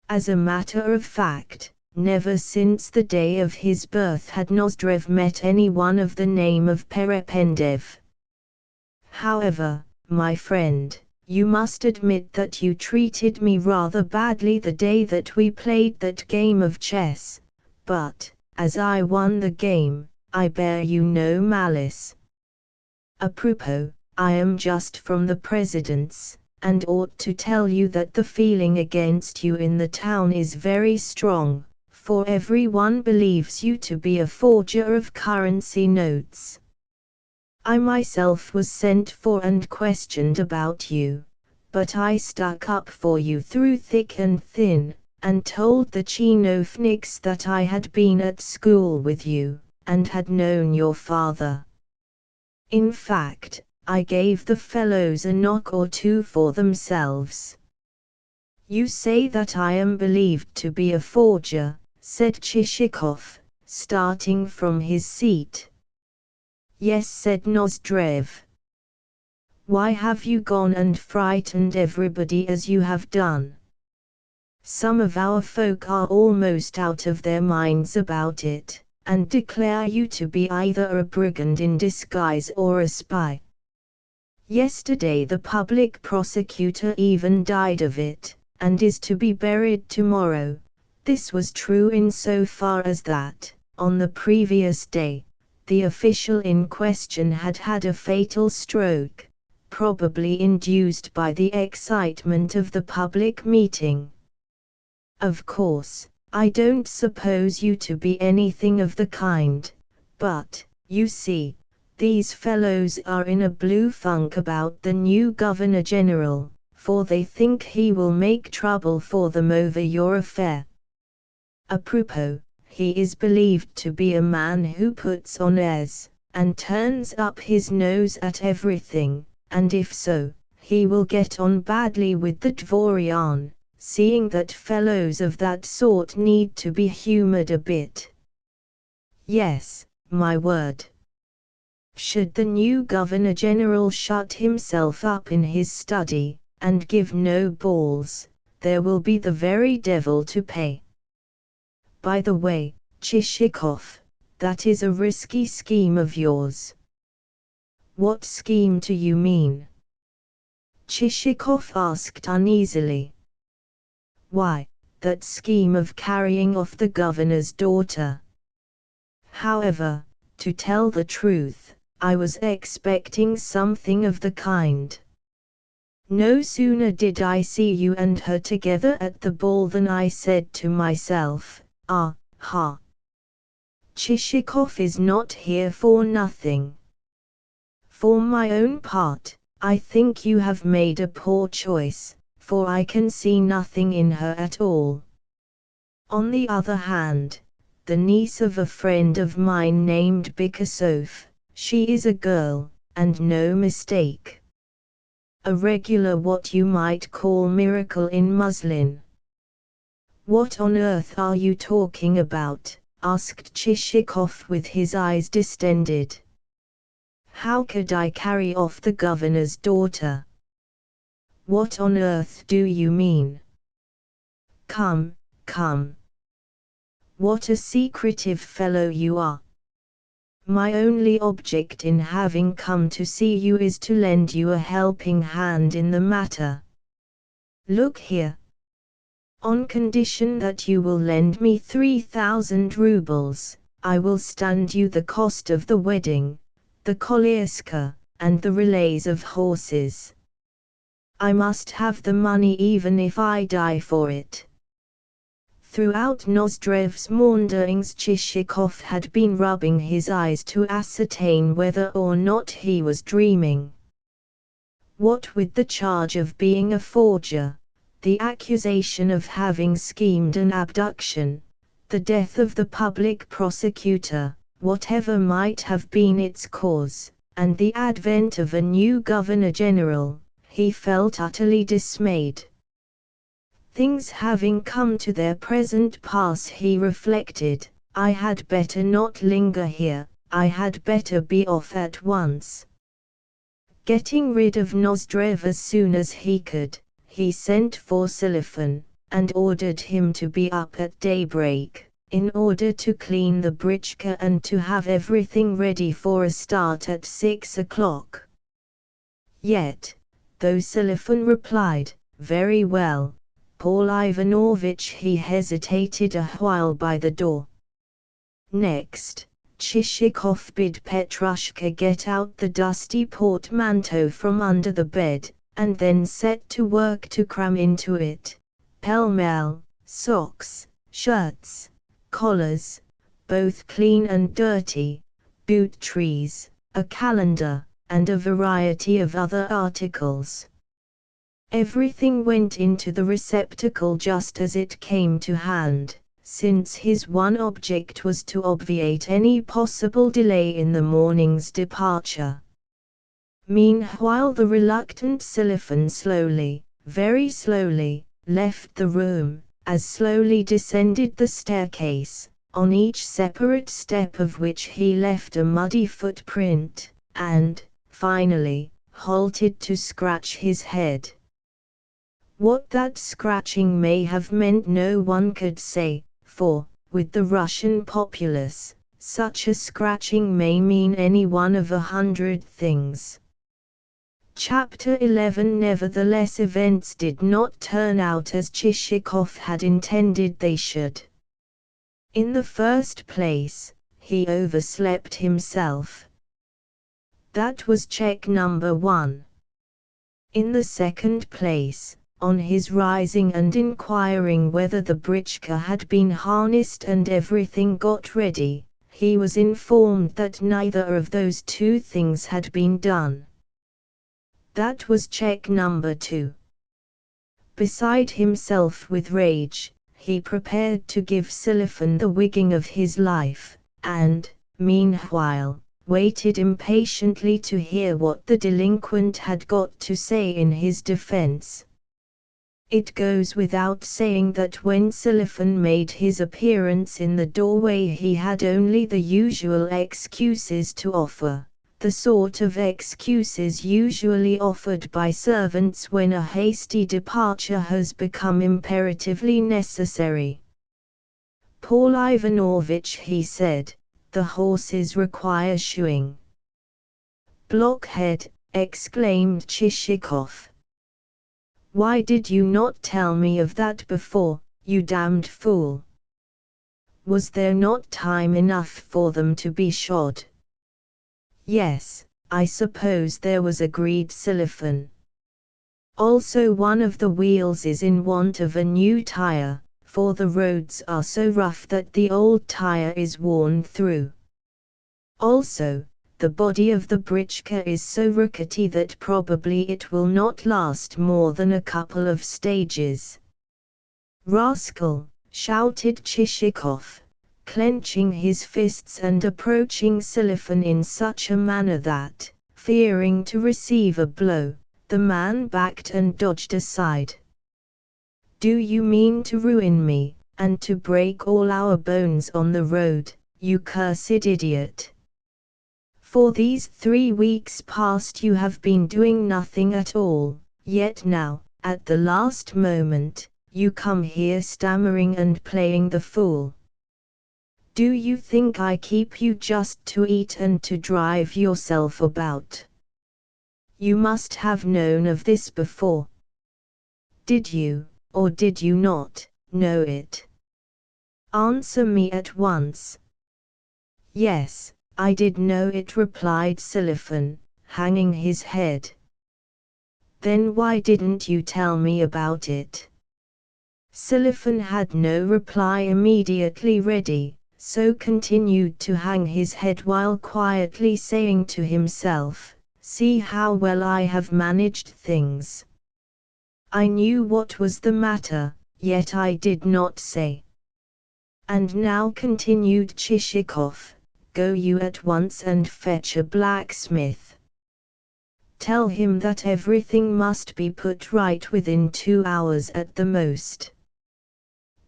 As a matter of fact, never since the day of his birth had Nozdrev met anyone of the name of Perependev. However, my friend, you must admit that you treated me rather badly the day that we played that game of chess, but, as I won the game, I bear you no malice. Apropos, I am just from the President's, and ought to tell you that the feeling against you in the town is very strong, for everyone believes you to be a forger of currency notes. I myself was sent for and questioned about you, but I stuck up for you through thick and thin, and told the chinovniks that I had been at school with you, and had known your father. In fact, I gave the fellows a knock or two for themselves." "You say that I am believed to be a forger," said Chichikov, starting from his seat. "Yes," said Nozdrev. "Why have you gone and frightened everybody as you have done? Some of our folk are almost out of their minds about it, and declare you to be either a brigand in disguise or a spy. Yesterday the public prosecutor even died of it, and is to be buried tomorrow." This was true in so far as that, on the previous day, the official in question had had a fatal stroke, probably induced by the excitement of the public meeting. Of course, I don't suppose you to be anything of the kind, but, you see, these fellows are in a blue funk about the new Governor General, for they think he will make trouble for them over your affair. Apropos, he is believed to be a man who puts on airs, and turns up his nose at everything, and if so, he will get on badly with the Dvorian, seeing that fellows of that sort need to be humored a bit. Yes, my word. Should the new Governor General shut himself up in his study, and give no balls, there will be the very devil to pay. By the way, Chichikov, that is a risky scheme of yours. What scheme do you mean? Chichikov asked uneasily. Why, that scheme of carrying off the governor's daughter. However, to tell the truth, I was expecting something of the kind. No sooner did I see you and her together at the ball than I said to myself, ah, ha. Chichikov is not here for nothing. For my own part, I think you have made a poor choice, for I can see nothing in her at all. On the other hand, the niece of a friend of mine named Bikasov, she is a girl, and no mistake. A regular what you might call miracle in muslin. What on earth are you talking about? Asked Chichikov with his eyes distended. How could I carry off the governor's daughter? What on earth do you mean? Come, come. What a secretive fellow you are. My only object in having come to see you is to lend you a helping hand in the matter. Look here. On condition that you will lend me 3,000 rubles, I will stand you the cost of the wedding, the kolieska, and the relays of horses. I must have the money even if I die for it. Throughout Nozdrev's maunderings Chichikov had been rubbing his eyes to ascertain whether or not he was dreaming. What with the charge of being a forger, the accusation of having schemed an abduction, the death of the public prosecutor, whatever might have been its cause, and the advent of a new Governor General, he felt utterly dismayed. Things having come to their present pass, he reflected, I had better not linger here, I had better be off at once. Getting rid of Nozdrev as soon as he could, he sent for Selifan, and ordered him to be up at daybreak, in order to clean the britchka and to have everything ready for a start at 6 o'clock. Yet, though Selifan replied, very well, Paul Ivanovich, he hesitated a while by the door. Next, Chichikov bid Petrushka get out the dusty portmanteau from under the bed, and then set to work to cram into it, pell-mell, socks, shirts, collars, both clean and dirty, boot trees, a calendar, and a variety of other articles. Everything went into the receptacle just as it came to hand, since his one object was to obviate any possible delay in the morning's departure. Meanwhile the reluctant Selifan slowly, very slowly, left the room, as slowly descended the staircase, on each separate step of which he left a muddy footprint, and, finally, halted to scratch his head. What that scratching may have meant no one could say, for, with the Russian populace, such a scratching may mean any one of 100 things. Chapter 11. Nevertheless, events did not turn out as Chichikov had intended they should. In the first place, he overslept himself. That was check number 1. In the second place, on his rising and inquiring whether the britchka had been harnessed and everything got ready, he was informed that neither of those two things had been done. That was check number 2. Beside himself with rage, he prepared to give Silifan the wigging of his life, and, meanwhile, waited impatiently to hear what the delinquent had got to say in his defense. It goes without saying that when Silifan made his appearance in the doorway he had only the usual excuses to offer, the sort of excuses usually offered by servants when a hasty departure has become imperatively necessary. "Paul Ivanovich," he said, "the horses require shoeing." "Blockhead!" exclaimed Chichikov. "Why did you not tell me of that before, you damned fool? Was there not time enough for them to be shod?" "Yes, I suppose there was," agreed Silifan. "Also one of the wheels is in want of a new tire, for the roads are so rough that the old tire is worn through. Also, the body of the britchka is so rickety that probably it will not last more than a couple of stages." "Rascal!" shouted Chichikov, clenching his fists and approaching Silifan in such a manner that, fearing to receive a blow, the man backed and dodged aside. "Do you mean to ruin me, and to break all our bones on the road, you cursed idiot? For these 3 weeks past you have been doing nothing at all, yet now, at the last moment, you come here stammering and playing the fool. Do you think I keep you just to eat and to drive yourself about? You must have known of this before. Did you, or did you not, know it? Answer me at once." "Yes, I did know it," replied Silifan, hanging his head. "Then why didn't you tell me about it?" Silifan had no reply immediately ready, so continued to hang his head while quietly saying to himself, "See how well I have managed things. I knew what was the matter, yet I did not say." "And now," continued Chichikov, "go you at once and fetch a blacksmith. Tell him that everything must be put right within 2 hours at the most.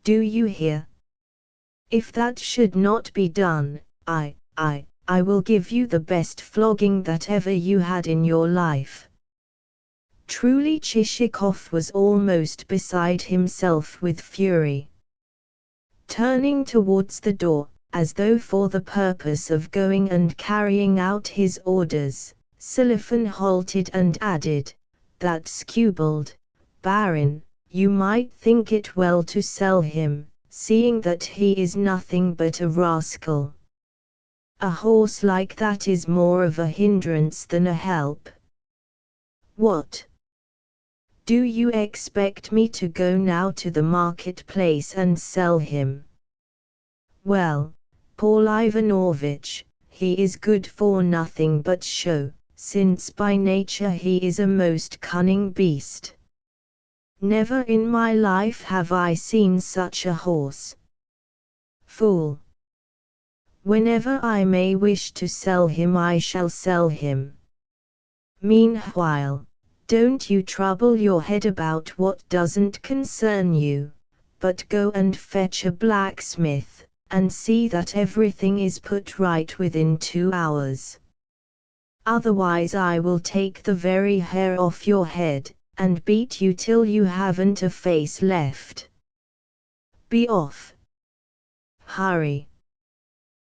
Do you hear? If that should not be done, I will give you the best flogging that ever you had in your life." Truly Chichikov was almost beside himself with fury. Turning towards the door, as though for the purpose of going and carrying out his orders, Silifan halted and added, "That skewbald barin, you might think it well to sell him, seeing that he is nothing but a rascal. A horse like that is more of a hindrance than a help. What? Do you expect me to go now to the marketplace and sell him? Well, Paul Ivanovich, he is good for nothing but show, since by nature he is a most cunning beast. Never in my life have I seen such a horse. Fool! Whenever I may wish to sell him I shall sell him. Meanwhile, don't you trouble your head about what doesn't concern you, but go and fetch a blacksmith, and see that everything is put right within 2 hours. Otherwise I will take the very hair off your head, and beat you till you haven't a face left. Be off. Hurry."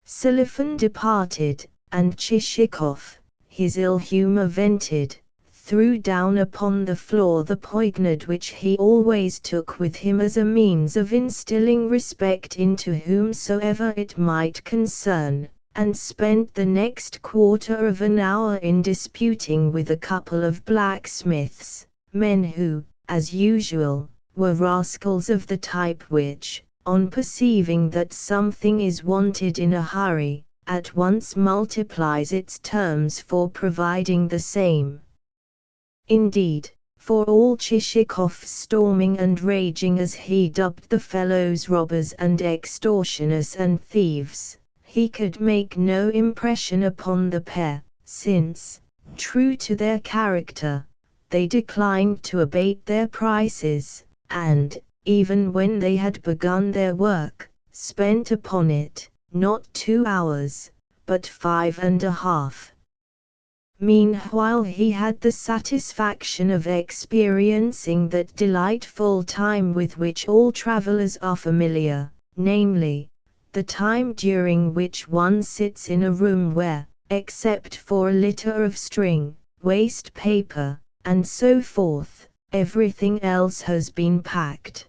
Silifan departed, and Chichikov, his ill humour vented, threw down upon the floor the poignard which he always took with him as a means of instilling respect into whomsoever it might concern, and spent the next quarter of an hour in disputing with a couple of blacksmiths, men who, as usual, were rascals of the type which, on perceiving that something is wanted in a hurry, at once multiplies its terms for providing the same. Indeed, for all Chichikov's storming and raging as he dubbed the fellows robbers and extortioners and thieves, he could make no impression upon the pair, since, true to their character, they declined to abate their prices, and, even when they had begun their work, spent upon it, not 2 hours, but 5.5. Meanwhile he had the satisfaction of experiencing that delightful time with which all travelers are familiar, namely, the time during which one sits in a room where, except for a litter of string, waste paper, and so forth, everything else has been packed.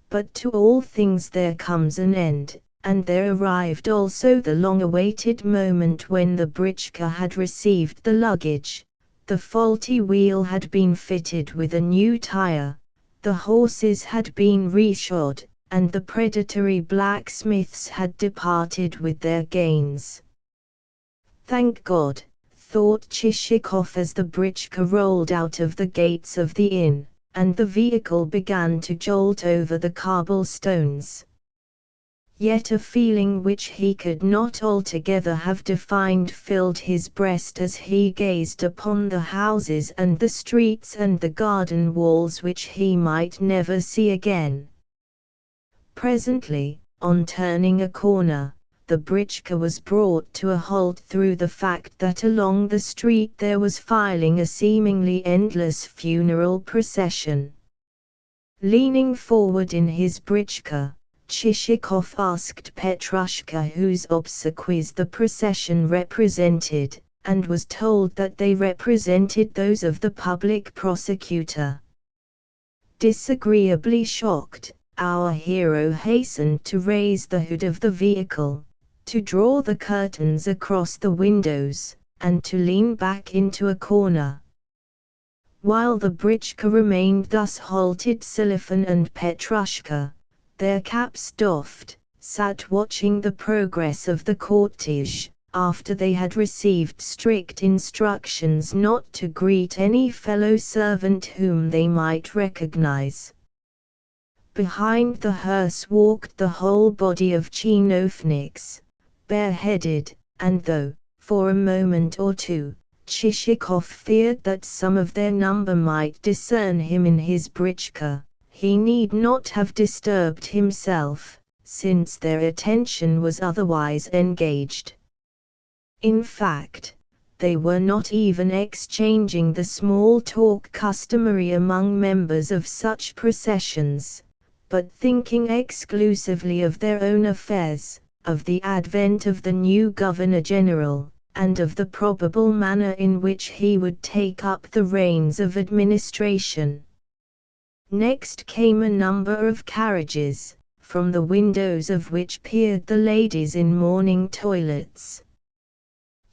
But to all things there comes an end, and there arrived also the long-awaited moment when the britchka had received the luggage, the faulty wheel had been fitted with a new tire, the horses had been reshod, and the predatory blacksmiths had departed with their gains. Thank God, thought Chichikov as the britchka rolled out of the gates of the inn, and the vehicle began to jolt over the cobblestones. Yet a feeling which he could not altogether have defined filled his breast as he gazed upon the houses and the streets and the garden walls which he might never see again. Presently, on turning a corner, the britchka was brought to a halt through the fact that along the street there was filing a seemingly endless funeral procession. Leaning forward in his britchka, Chichikov asked Petrushka whose obsequies the procession represented, and was told that they represented those of the public prosecutor. Disagreeably shocked, our hero hastened to raise the hood of the vehicle, to draw the curtains across the windows, and to lean back into a corner. While the britchka remained thus halted, Silifan and Petrushka, their caps doffed, sat watching the progress of the cortege, after they had received strict instructions not to greet any fellow servant whom they might recognize. Behind the hearse walked the whole body of chinovniks, bareheaded, and though, for a moment or two, Chichikov feared that some of their number might discern him in his britchka, he need not have disturbed himself, since their attention was otherwise engaged. In fact, they were not even exchanging the small talk customary among members of such processions, but thinking exclusively of their own affairs, of the advent of the new Governor-General, and of the probable manner in which he would take up the reins of administration. Next came a number of carriages, from the windows of which peered the ladies in morning toilets.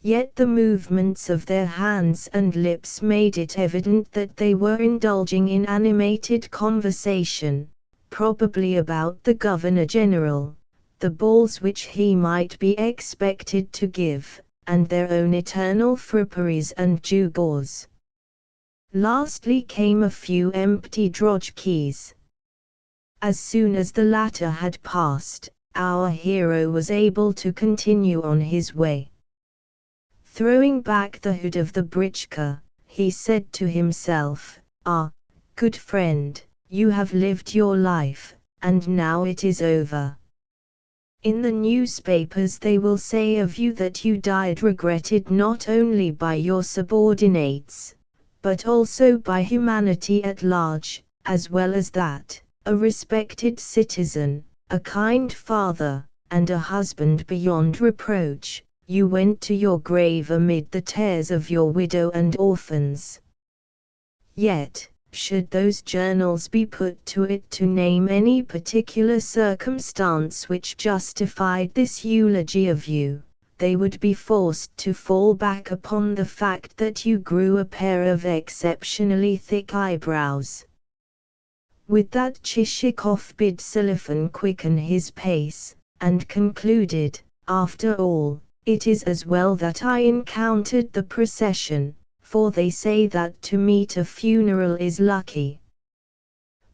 Yet the movements of their hands and lips made it evident that they were indulging in animated conversation, probably about the Governor-General, the balls which he might be expected to give, and their own eternal fripperies and gewgaws. Lastly came a few empty drozhkis. As soon as the latter had passed, our hero was able to continue on his way. Throwing back the hood of the britchka, he said to himself, "Ah, good friend, you have lived your life, and now it is over. In the newspapers they will say of you that you died regretted not only by your subordinates, but also by humanity at large, as well as that, a respected citizen, a kind father, and a husband beyond reproach, you went to your grave amid the tears of your widow and orphans." Yet, should those journals be put to it to name any particular circumstance which justified this eulogy of you, they would be forced to fall back upon the fact that you grew a pair of exceptionally thick eyebrows. With that Chichikov bid Selifan quicken his pace, and concluded, "After all, it is as well that I encountered the procession, for they say that to meet a funeral is lucky."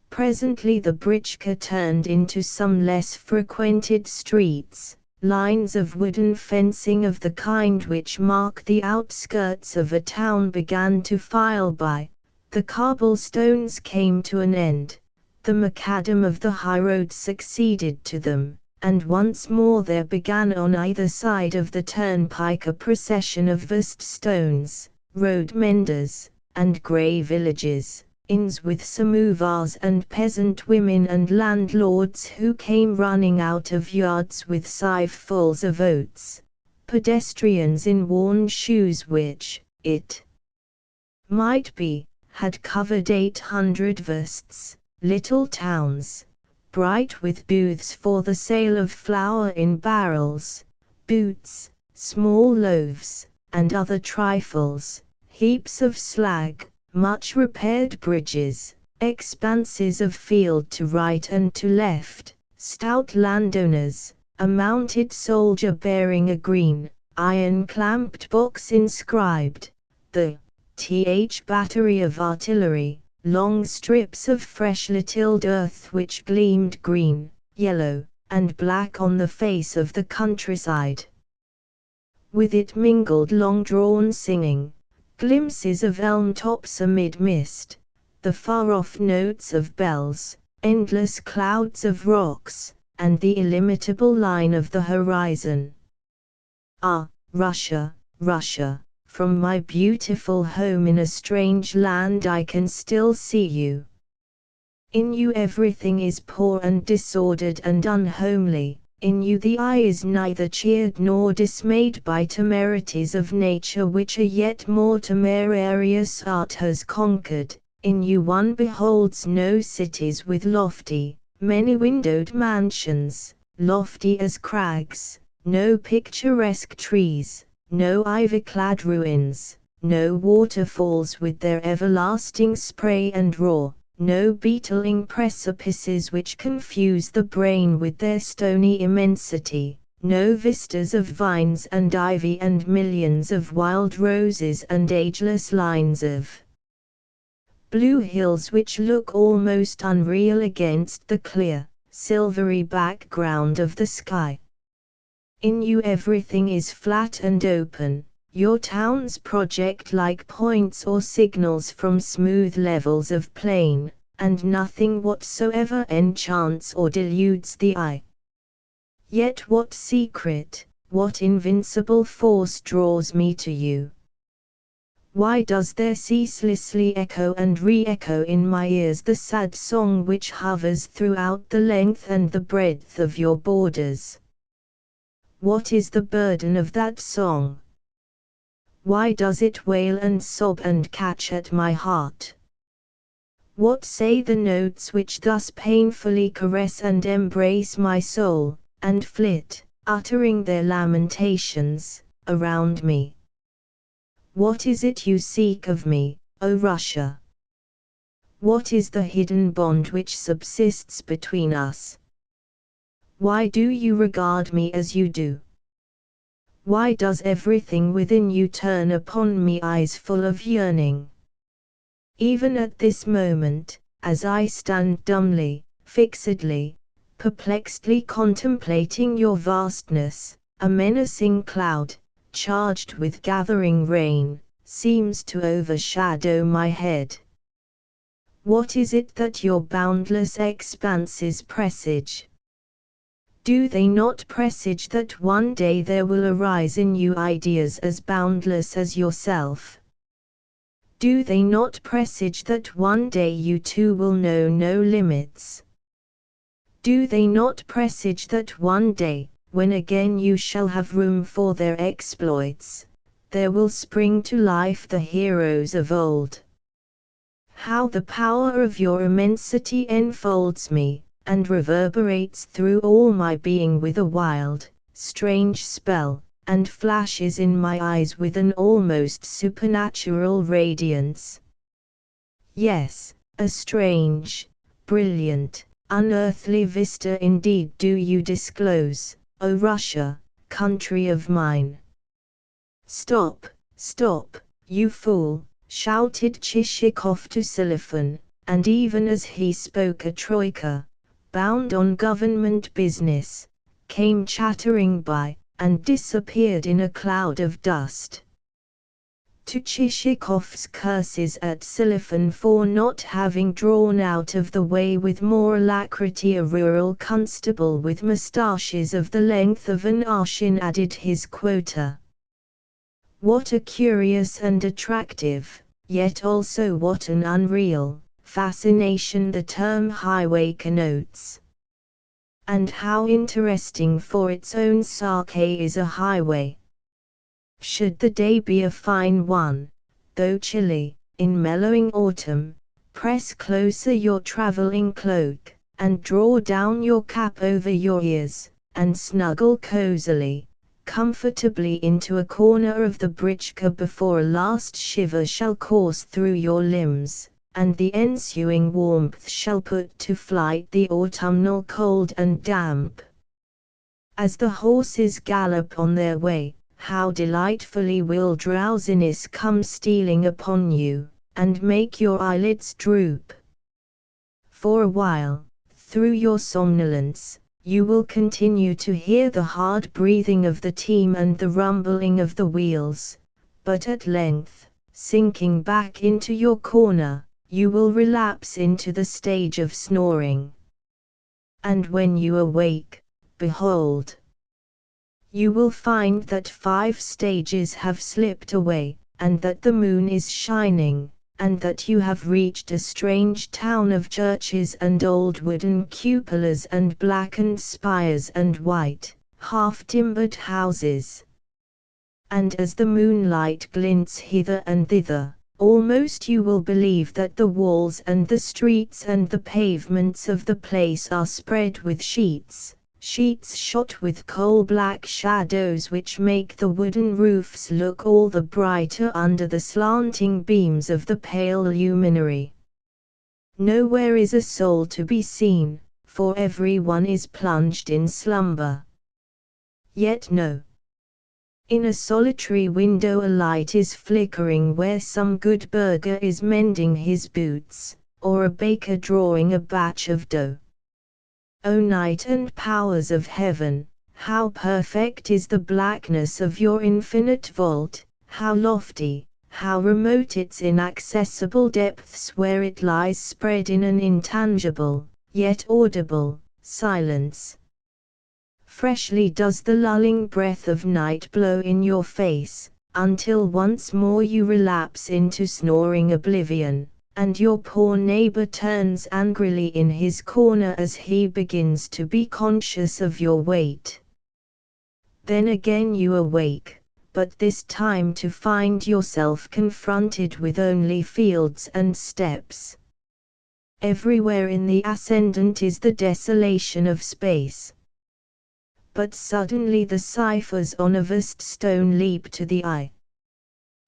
Presently the britchka turned into some less frequented streets. Lines of wooden fencing of the kind which mark the outskirts of a town began to file by, the cobblestones came to an end, the macadam of the highroad succeeded to them, and once more there began on either side of the turnpike a procession of vast stones, road menders, and grey villages, inns with samovars and peasant women and landlords who came running out of yards with sivefuls of oats, pedestrians in worn shoes which, it might be, had covered 800 versts, little towns, bright with booths for the sale of flour in barrels, boots, small loaves, and other trifles, heaps of slag, much repaired bridges, expanses of field to right and to left, stout landowners, a mounted soldier bearing a green, iron-clamped box inscribed, the th battery of artillery, long strips of freshly tilled earth which gleamed green, yellow, and black on the face of the countryside. With it mingled long-drawn singing, glimpses of elm tops amid mist, the far-off notes of bells, endless clouds of rocks, and the illimitable line of the horizon. Ah, Russia, Russia, from my beautiful home in a strange land I can still see you. In you everything is poor and disordered and unhomely. In you the eye is neither cheered nor dismayed by temerities of nature which a yet more temerarious art has conquered. In you one beholds no cities with lofty, many-windowed mansions, lofty as crags, no picturesque trees, no ivy-clad ruins, no waterfalls with their everlasting spray and roar, no beetling precipices which confuse the brain with their stony immensity, no vistas of vines and ivy and millions of wild roses and ageless lines of blue hills which look almost unreal against the clear, silvery background of the sky. In you everything is flat and open. Your towns project like points or signals from smooth levels of plain, and nothing whatsoever enchants or deludes the eye. Yet what secret, what invincible force draws me to you? Why does there ceaselessly echo and re-echo in my ears the sad song which hovers throughout the length and the breadth of your borders? What is the burden of that song? Why does it wail and sob and catch at my heart? What say the notes which thus painfully caress and embrace my soul, and flit, uttering their lamentations, around me? What is it you seek of me, O Russia? What is the hidden bond which subsists between us? Why do you regard me as you do? Why does everything within you turn upon me eyes full of yearning? Even at this moment, as I stand dumbly, fixedly, perplexedly contemplating your vastness, a menacing cloud, charged with gathering rain, seems to overshadow my head. What is it that your boundless expanses presage? Do they not presage that one day there will arise in you ideas as boundless as yourself? Do they not presage that one day you too will know no limits? Do they not presage that one day, when again you shall have room for their exploits, there will spring to life the heroes of old? How the power of your immensity enfolds me, and reverberates through all my being with a wild, strange spell, and flashes in my eyes with an almost supernatural radiance. Yes, a strange, brilliant, unearthly vista indeed do you disclose, O Russia, country of mine. Stop, stop, you fool, shouted Chichikov to Silifan, and even as he spoke a troika, bound on government business, came chattering by, and disappeared in a cloud of dust. To Chichikov's curses at Silifan for not having drawn out of the way with more alacrity a rural constable with moustaches of the length of an arshin added his quota. What a curious and attractive, yet also what an unreal, fascination the term highway connotes. And how interesting for its own sake is a highway. Should the day be a fine one, though chilly, in mellowing autumn, press closer your travelling cloak, and draw down your cap over your ears, and snuggle cosily, comfortably into a corner of the britchka before a last shiver shall course through your limbs, and the ensuing warmth shall put to flight the autumnal cold and damp. As the horses gallop on their way, how delightfully will drowsiness come stealing upon you, and make your eyelids droop. For a while, through your somnolence, you will continue to hear the hard breathing of the team and the rumbling of the wheels, but at length, sinking back into your corner, you will relapse into the stage of snoring. And when you awake, behold! You will find that 5 stages have slipped away, and that the moon is shining, and that you have reached a strange town of churches and old wooden cupolas and blackened spires and white, half-timbered houses. And as the moonlight glints hither and thither, almost you will believe that the walls and the streets and the pavements of the place are spread with sheets shot with coal-black shadows which make the wooden roofs look all the brighter under the slanting beams of the pale luminary. Nowhere is a soul to be seen, for every one is plunged in slumber. Yet no. In a solitary window a light is flickering where some good burgher is mending his boots, or a baker drawing a batch of dough. O night and powers of heaven, how perfect is the blackness of your infinite vault, how lofty, how remote its inaccessible depths where it lies spread in an intangible, yet audible, silence. Freshly does the lulling breath of night blow in your face, until once more you relapse into snoring oblivion, and your poor neighbor turns angrily in his corner as he begins to be conscious of your weight. Then again you awake, but this time to find yourself confronted with only fields and steppes. Everywhere in the ascendant is the desolation of space. But suddenly the ciphers on a vast stone leap to the eye.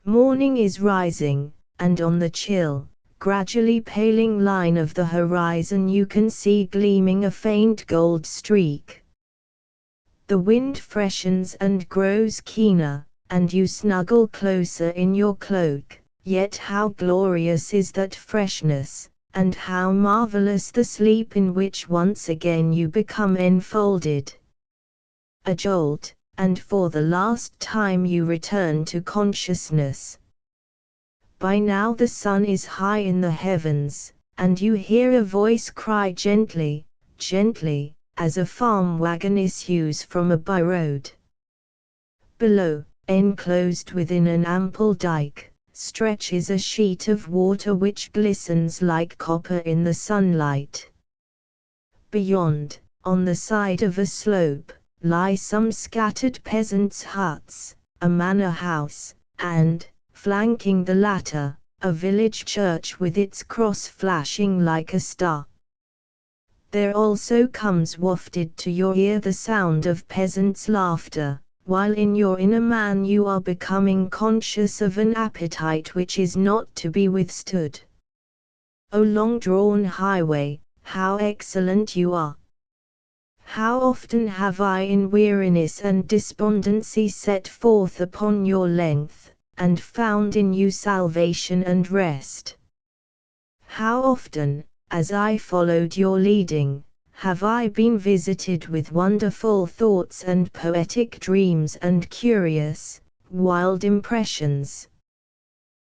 Morning is rising, and on the chill, gradually paling line of the horizon you can see gleaming a faint gold streak. The wind freshens and grows keener, and you snuggle closer in your cloak, yet how glorious is that freshness, and how marvelous the sleep in which once again you become enfolded. A jolt, and for the last time you return to consciousness. By now the sun is high in the heavens, and you hear a voice cry gently, gently, as a farm wagon issues from a byroad. Below, enclosed within an ample dike, stretches a sheet of water which glistens like copper in the sunlight. Beyond, on the side of a slope, lie some scattered peasants' huts, a manor house, and, flanking the latter, a village church with its cross flashing like a star. There also comes wafted to your ear the sound of peasants' laughter, while in your inner man you are becoming conscious of an appetite which is not to be withstood. O long-drawn highway, how excellent you are! How often have I in weariness and despondency set forth upon your length, and found in you salvation and rest. How often, as I followed your leading, have I been visited with wonderful thoughts and poetic dreams and curious, wild impressions.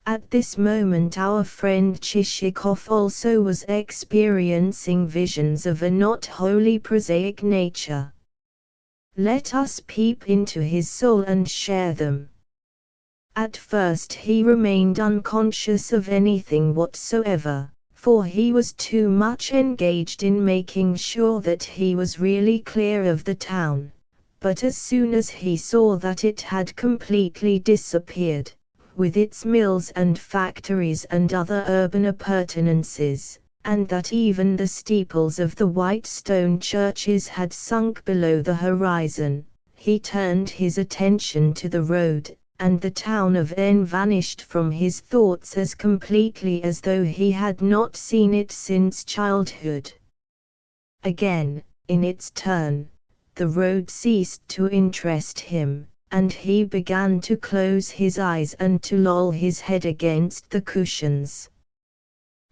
At this moment our friend Chichikov also was experiencing visions of a not wholly prosaic nature. Let us peep into his soul and share them. At first he remained unconscious of anything whatsoever, for he was too much engaged in making sure that he was really clear of the town. But as soon as he saw that it had completely disappeared, with its mills and factories and other urban appurtenances, and that even the steeples of the white stone churches had sunk below the horizon, he turned his attention to the road, and the town of N vanished from his thoughts as completely as though he had not seen it since childhood. Again, in its turn, the road ceased to interest him, and he began to close his eyes and to loll his head against the cushions.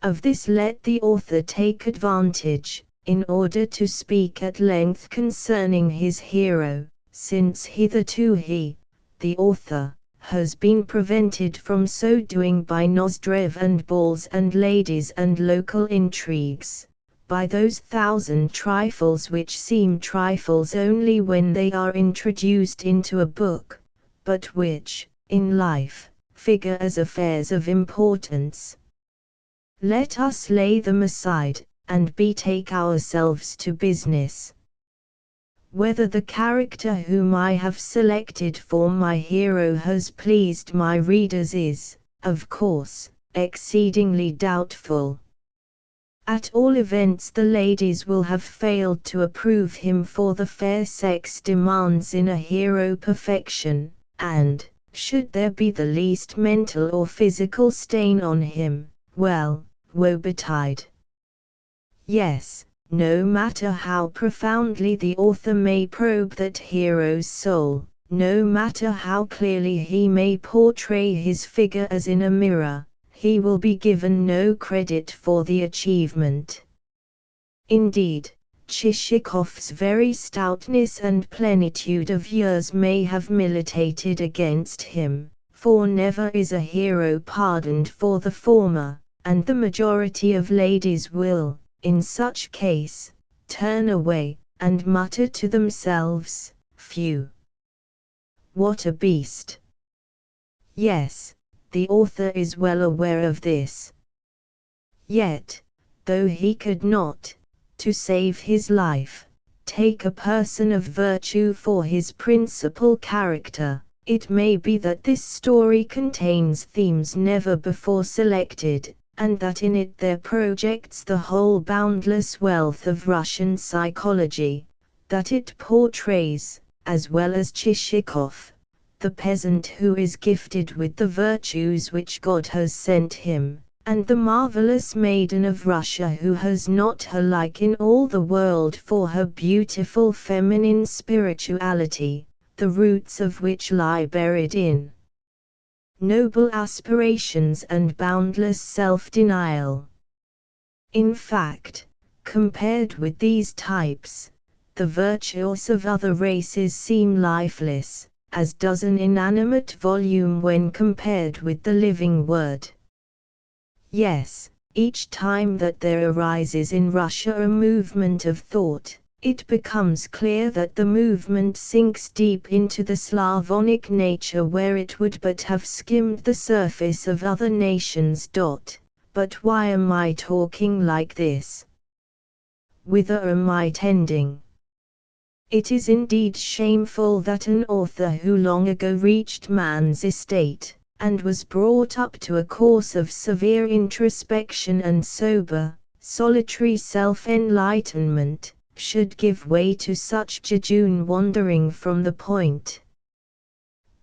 Of this let the author take advantage, in order to speak at length concerning his hero, since hitherto he, the author, has been prevented from so doing by Nozdrev and balls and ladies and local intrigues, by those thousand trifles which seem trifles only when they are introduced into a book, but which, in life, figure as affairs of importance. Let us lay them aside, and betake ourselves to business. Whether the character whom I have selected for my hero has pleased my readers is, of course, exceedingly doubtful. At all events the ladies will have failed to approve him, for the fair sex demands in a hero perfection, and, should there be the least mental or physical stain on him, well, woe betide. Yes, no matter how profoundly the author may probe that hero's soul, no matter how clearly he may portray his figure as in a mirror, he will be given no credit for the achievement. Indeed, Chichikov's very stoutness and plenitude of years may have militated against him, for never is a hero pardoned for the former, and the majority of ladies will, in such case, turn away, and mutter to themselves, "Phew! What a beast!" Yes, the author is well aware of this. Yet, though he could not, to save his life, take a person of virtue for his principal character, it may be that this story contains themes never before selected, and that in it there projects the whole boundless wealth of Russian psychology, that it portrays, as well as Chichikov, the peasant who is gifted with the virtues which God has sent him, and the marvelous maiden of Russia who has not her like in all the world for her beautiful feminine spirituality, the roots of which lie buried in noble aspirations and boundless self-denial. In fact, compared with these types, the virtues of other races seem lifeless, as does an inanimate volume when compared with the living word. Yes, each time that there arises in Russia a movement of thought, it becomes clear that the movement sinks deep into the Slavonic nature where it would but have skimmed the surface of other nations. But why am I talking like this? Whither am I tending? It is indeed shameful that an author who long ago reached man's estate, and was brought up to a course of severe introspection and sober, solitary self-enlightenment, should give way to such jejune wandering from the point.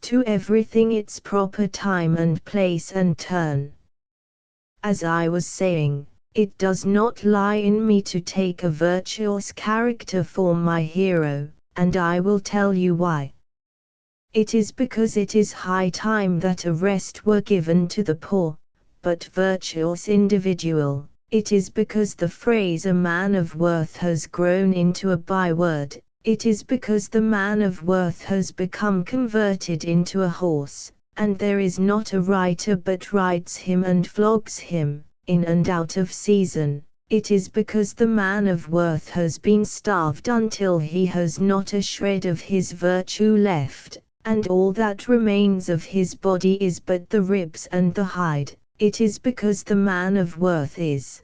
To everything its proper time and place and turn. As I was saying, it does not lie in me to take a virtuous character for my hero, and I will tell you why. It is because it is high time that a rest were given to the poor, but virtuous individual. It is because the phrase "a man of worth" has grown into a byword. It is because the man of worth has become converted into a horse, and there is not a writer but rides him and flogs him, in and out of season. It is because the man of worth has been starved until he has not a shred of his virtue left, and all that remains of his body is but the ribs and the hide. It is because the man of worth is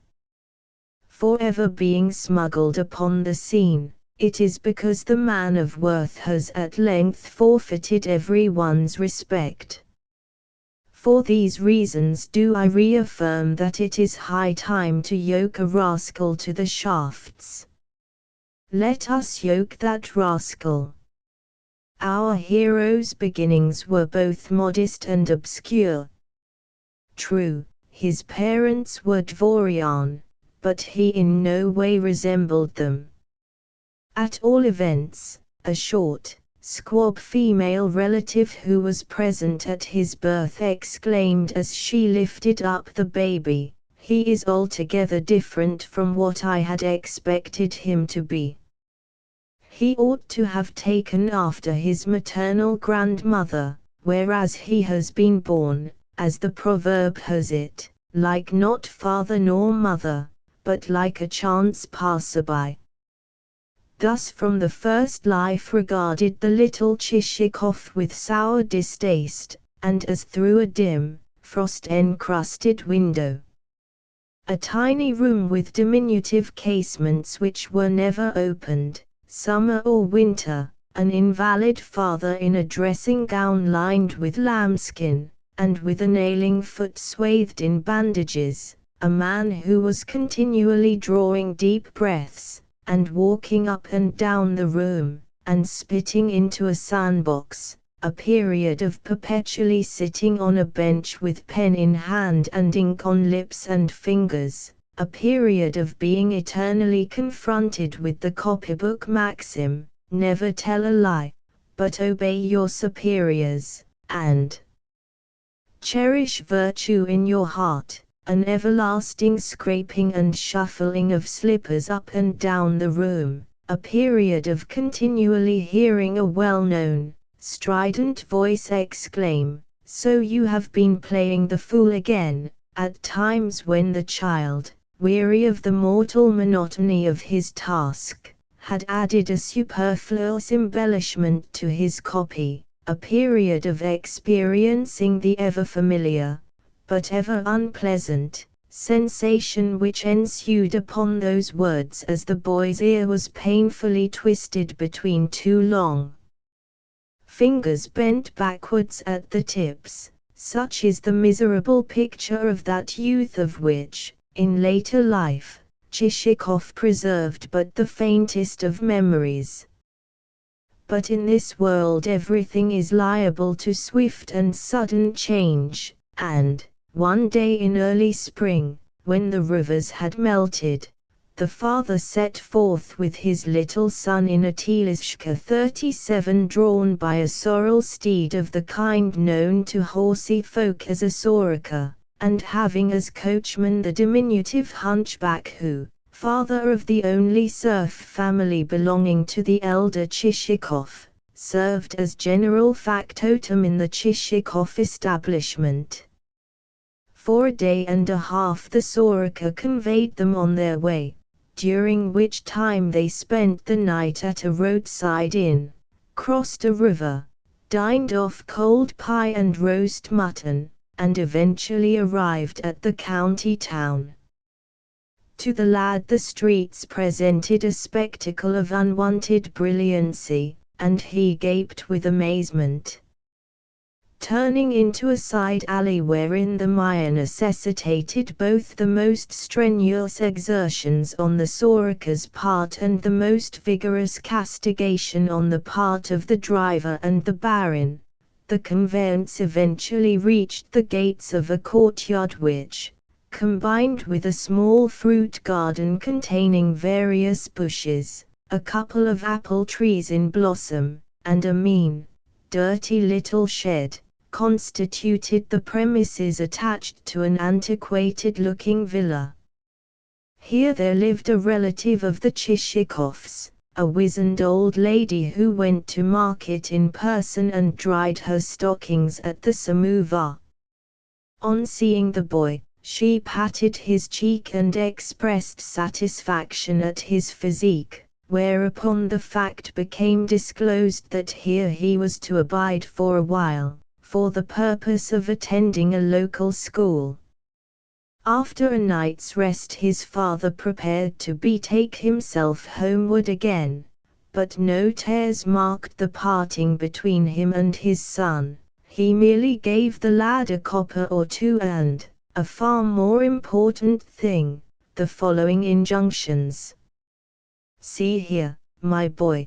forever being smuggled upon the scene. It is because the man of worth has at length forfeited everyone's respect. For these reasons do I reaffirm that it is high time to yoke a rascal to the shafts. Let us yoke that rascal. Our hero's beginnings were both modest and obscure. True, his parents were Dvorian, but he in no way resembled them. At all events, a short, squab female relative who was present at his birth exclaimed as she lifted up the baby, "He is altogether different from what I had expected him to be. He ought to have taken after his maternal grandmother, whereas he has been born, as the proverb has it, like not father nor mother, but like a chance passerby." Thus from the first life regarded the little Chichikov with sour distaste, and as through a dim, frost-encrusted window. A tiny room with diminutive casements which were never opened, summer or winter, an invalid father in a dressing gown lined with lambskin, and with an ailing foot swathed in bandages, a man who was continually drawing deep breaths, and walking up and down the room, and spitting into a sandbox, a period of perpetually sitting on a bench with pen in hand and ink on lips and fingers, a period of being eternally confronted with the copybook maxim, "Never tell a lie, but obey your superiors," and "cherish virtue in your heart," an everlasting scraping and shuffling of slippers up and down the room, a period of continually hearing a well-known, strident voice exclaim, "So you have been playing the fool again," at times when the child, weary of the mortal monotony of his task, had added a superfluous embellishment to his copy, a period of experiencing the ever-familiar, but ever unpleasant, sensation which ensued upon those words as the boy's ear was painfully twisted between two long fingers bent backwards at the tips. Such is the miserable picture of that youth of which, in later life, Chichikov preserved but the faintest of memories. But in this world everything is liable to swift and sudden change, and, one day in early spring, when the rivers had melted, the father set forth with his little son in a Telizhka 37 drawn by a sorrel steed of the kind known to horsey folk as a soroka, and having as coachman the diminutive hunchback who, father of the only serf family belonging to the elder Chichikov, served as general factotum in the Chichikov establishment. For a day and a half the soroka conveyed them on their way, during which time they spent the night at a roadside inn, crossed a river, dined off cold pie and roast mutton, and eventually arrived at the county town. To the lad the streets presented a spectacle of unwonted brilliancy, and he gaped with amazement. Turning into a side alley wherein the mire necessitated both the most strenuous exertions on the soroka's part and the most vigorous castigation on the part of the driver and the barin, The conveyance eventually reached the gates of a courtyard which, combined with a small fruit garden containing various bushes, a couple of apple trees in blossom, and a mean, dirty little shed, constituted the premises attached to an antiquated-looking villa. Here there lived a relative of the Chichikovs, a wizened old lady who went to market in person and dried her stockings at the samovar. On seeing the boy, she patted his cheek and expressed satisfaction at his physique, whereupon the fact became disclosed that here he was to abide for a while, for the purpose of attending a local school. After a night's rest his father prepared to betake himself homeward again, but no tears marked the parting between him and his son. He merely gave the lad a copper or two and, a far more important thing, the following injunctions. See here, my boy.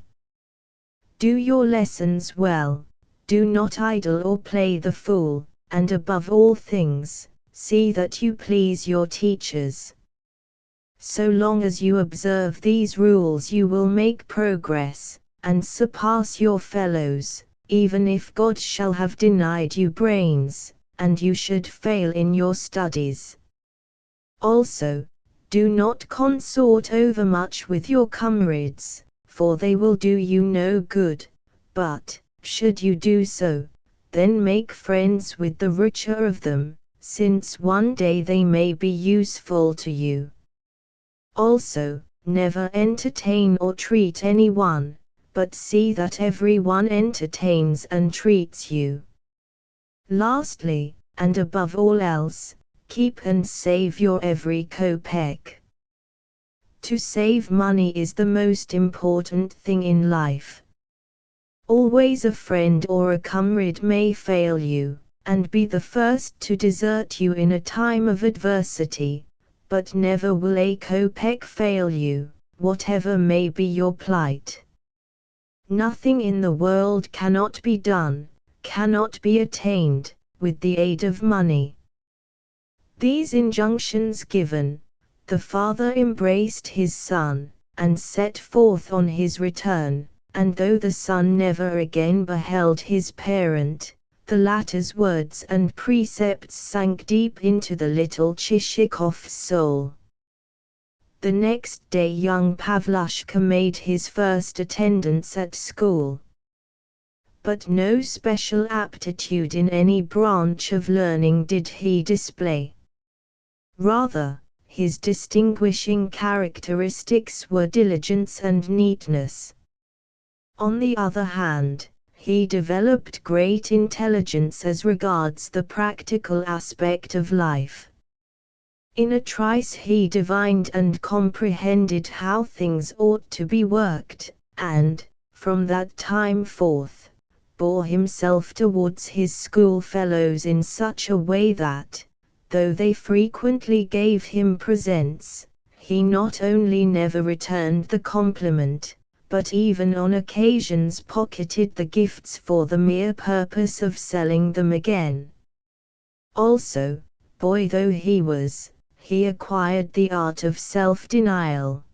Do your lessons well, do not idle or play the fool, and above all things, see that you please your teachers. So long as you observe these rules you will make progress, and surpass your fellows, even if God shall have denied you brains, and you should fail in your studies. Also, do not consort overmuch with your comrades, for they will do you no good, but, should you do so, then make friends with the richer of them, since one day they may be useful to you. Also, never entertain or treat anyone, but see that everyone entertains and treats you. Lastly, and above all else, keep and save your every kopeck. To save money is the most important thing in life. Always a friend or a comrade may fail you, and be the first to desert you in a time of adversity, but never will a kopeck fail you, whatever may be your plight. Nothing in the world cannot be done, cannot be attained, with the aid of money. These injunctions given, the father embraced his son, and set forth on his return, and though the son never again beheld his parent, the latter's words and precepts sank deep into the little Chichikov's soul. The next day young Pavlushka made his first attendance at school. But no special aptitude in any branch of learning did he display. Rather, his distinguishing characteristics were diligence and neatness. On the other hand, he developed great intelligence as regards the practical aspect of life. In a trice he divined and comprehended how things ought to be worked, and, from that time forth, bore himself towards his schoolfellows in such a way that, though they frequently gave him presents, he not only never returned the compliment, but even on occasions pocketed the gifts for the mere purpose of selling them again. Also, boy though he was, he acquired the art of self-denial.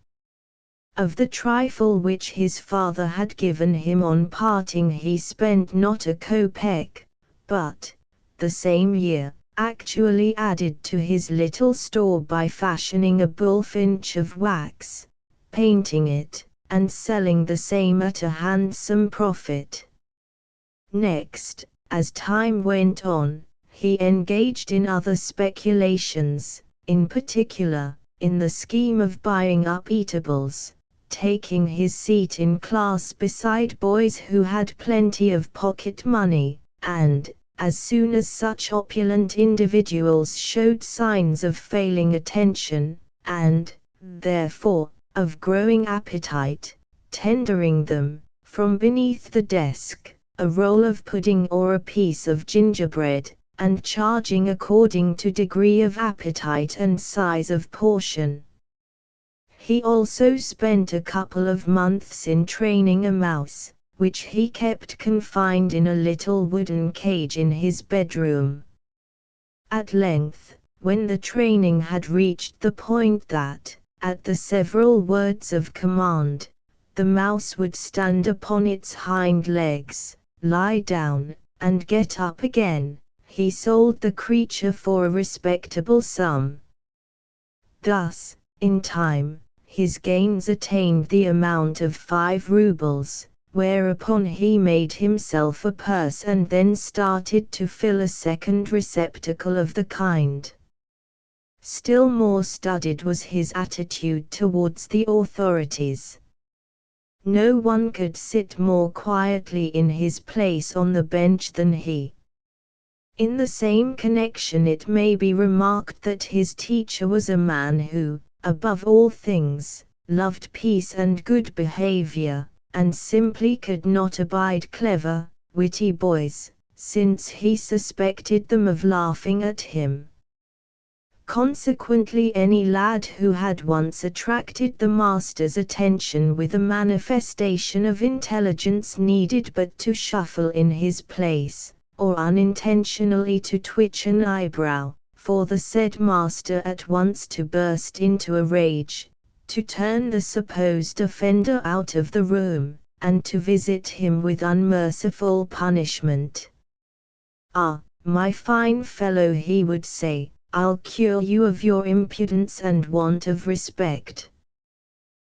Of the trifle which his father had given him on parting he spent not a kopeck, but, the same year, actually added to his little store by fashioning a bullfinch of wax, painting it, and selling the same at a handsome profit. Next, as time went on, he engaged in other speculations, in particular, in the scheme of buying up eatables, taking his seat in class beside boys who had plenty of pocket money, and, as soon as such opulent individuals showed signs of failing attention, and, therefore, of growing appetite, tendering them, from beneath the desk, a roll of pudding or a piece of gingerbread, and charging according to degree of appetite and size of portion. He also spent a couple of months in training a mouse, which he kept confined in a little wooden cage in his bedroom. At length, when the training had reached the point that, at the several words of command, the mouse would stand upon its hind legs, lie down, and get up again, he sold the creature for a respectable sum. Thus, in time, his gains attained the amount of 5 rubles, whereupon he made himself a purse and then started to fill a second receptacle of the kind. Still more studied was his attitude towards the authorities. No one could sit more quietly in his place on the bench than he. In the same connection it may be remarked that his teacher was a man who, above all things, loved peace and good behavior, and simply could not abide clever, witty boys, since he suspected them of laughing at him. Consequently, any lad who had once attracted the master's attention with a manifestation of intelligence needed but to shuffle in his place, or unintentionally to twitch an eyebrow, for the said master at once to burst into a rage, to turn the supposed offender out of the room, and to visit him with unmerciful punishment. "Ah, my fine fellow," he would say, "I'll cure you of your impudence and want of respect.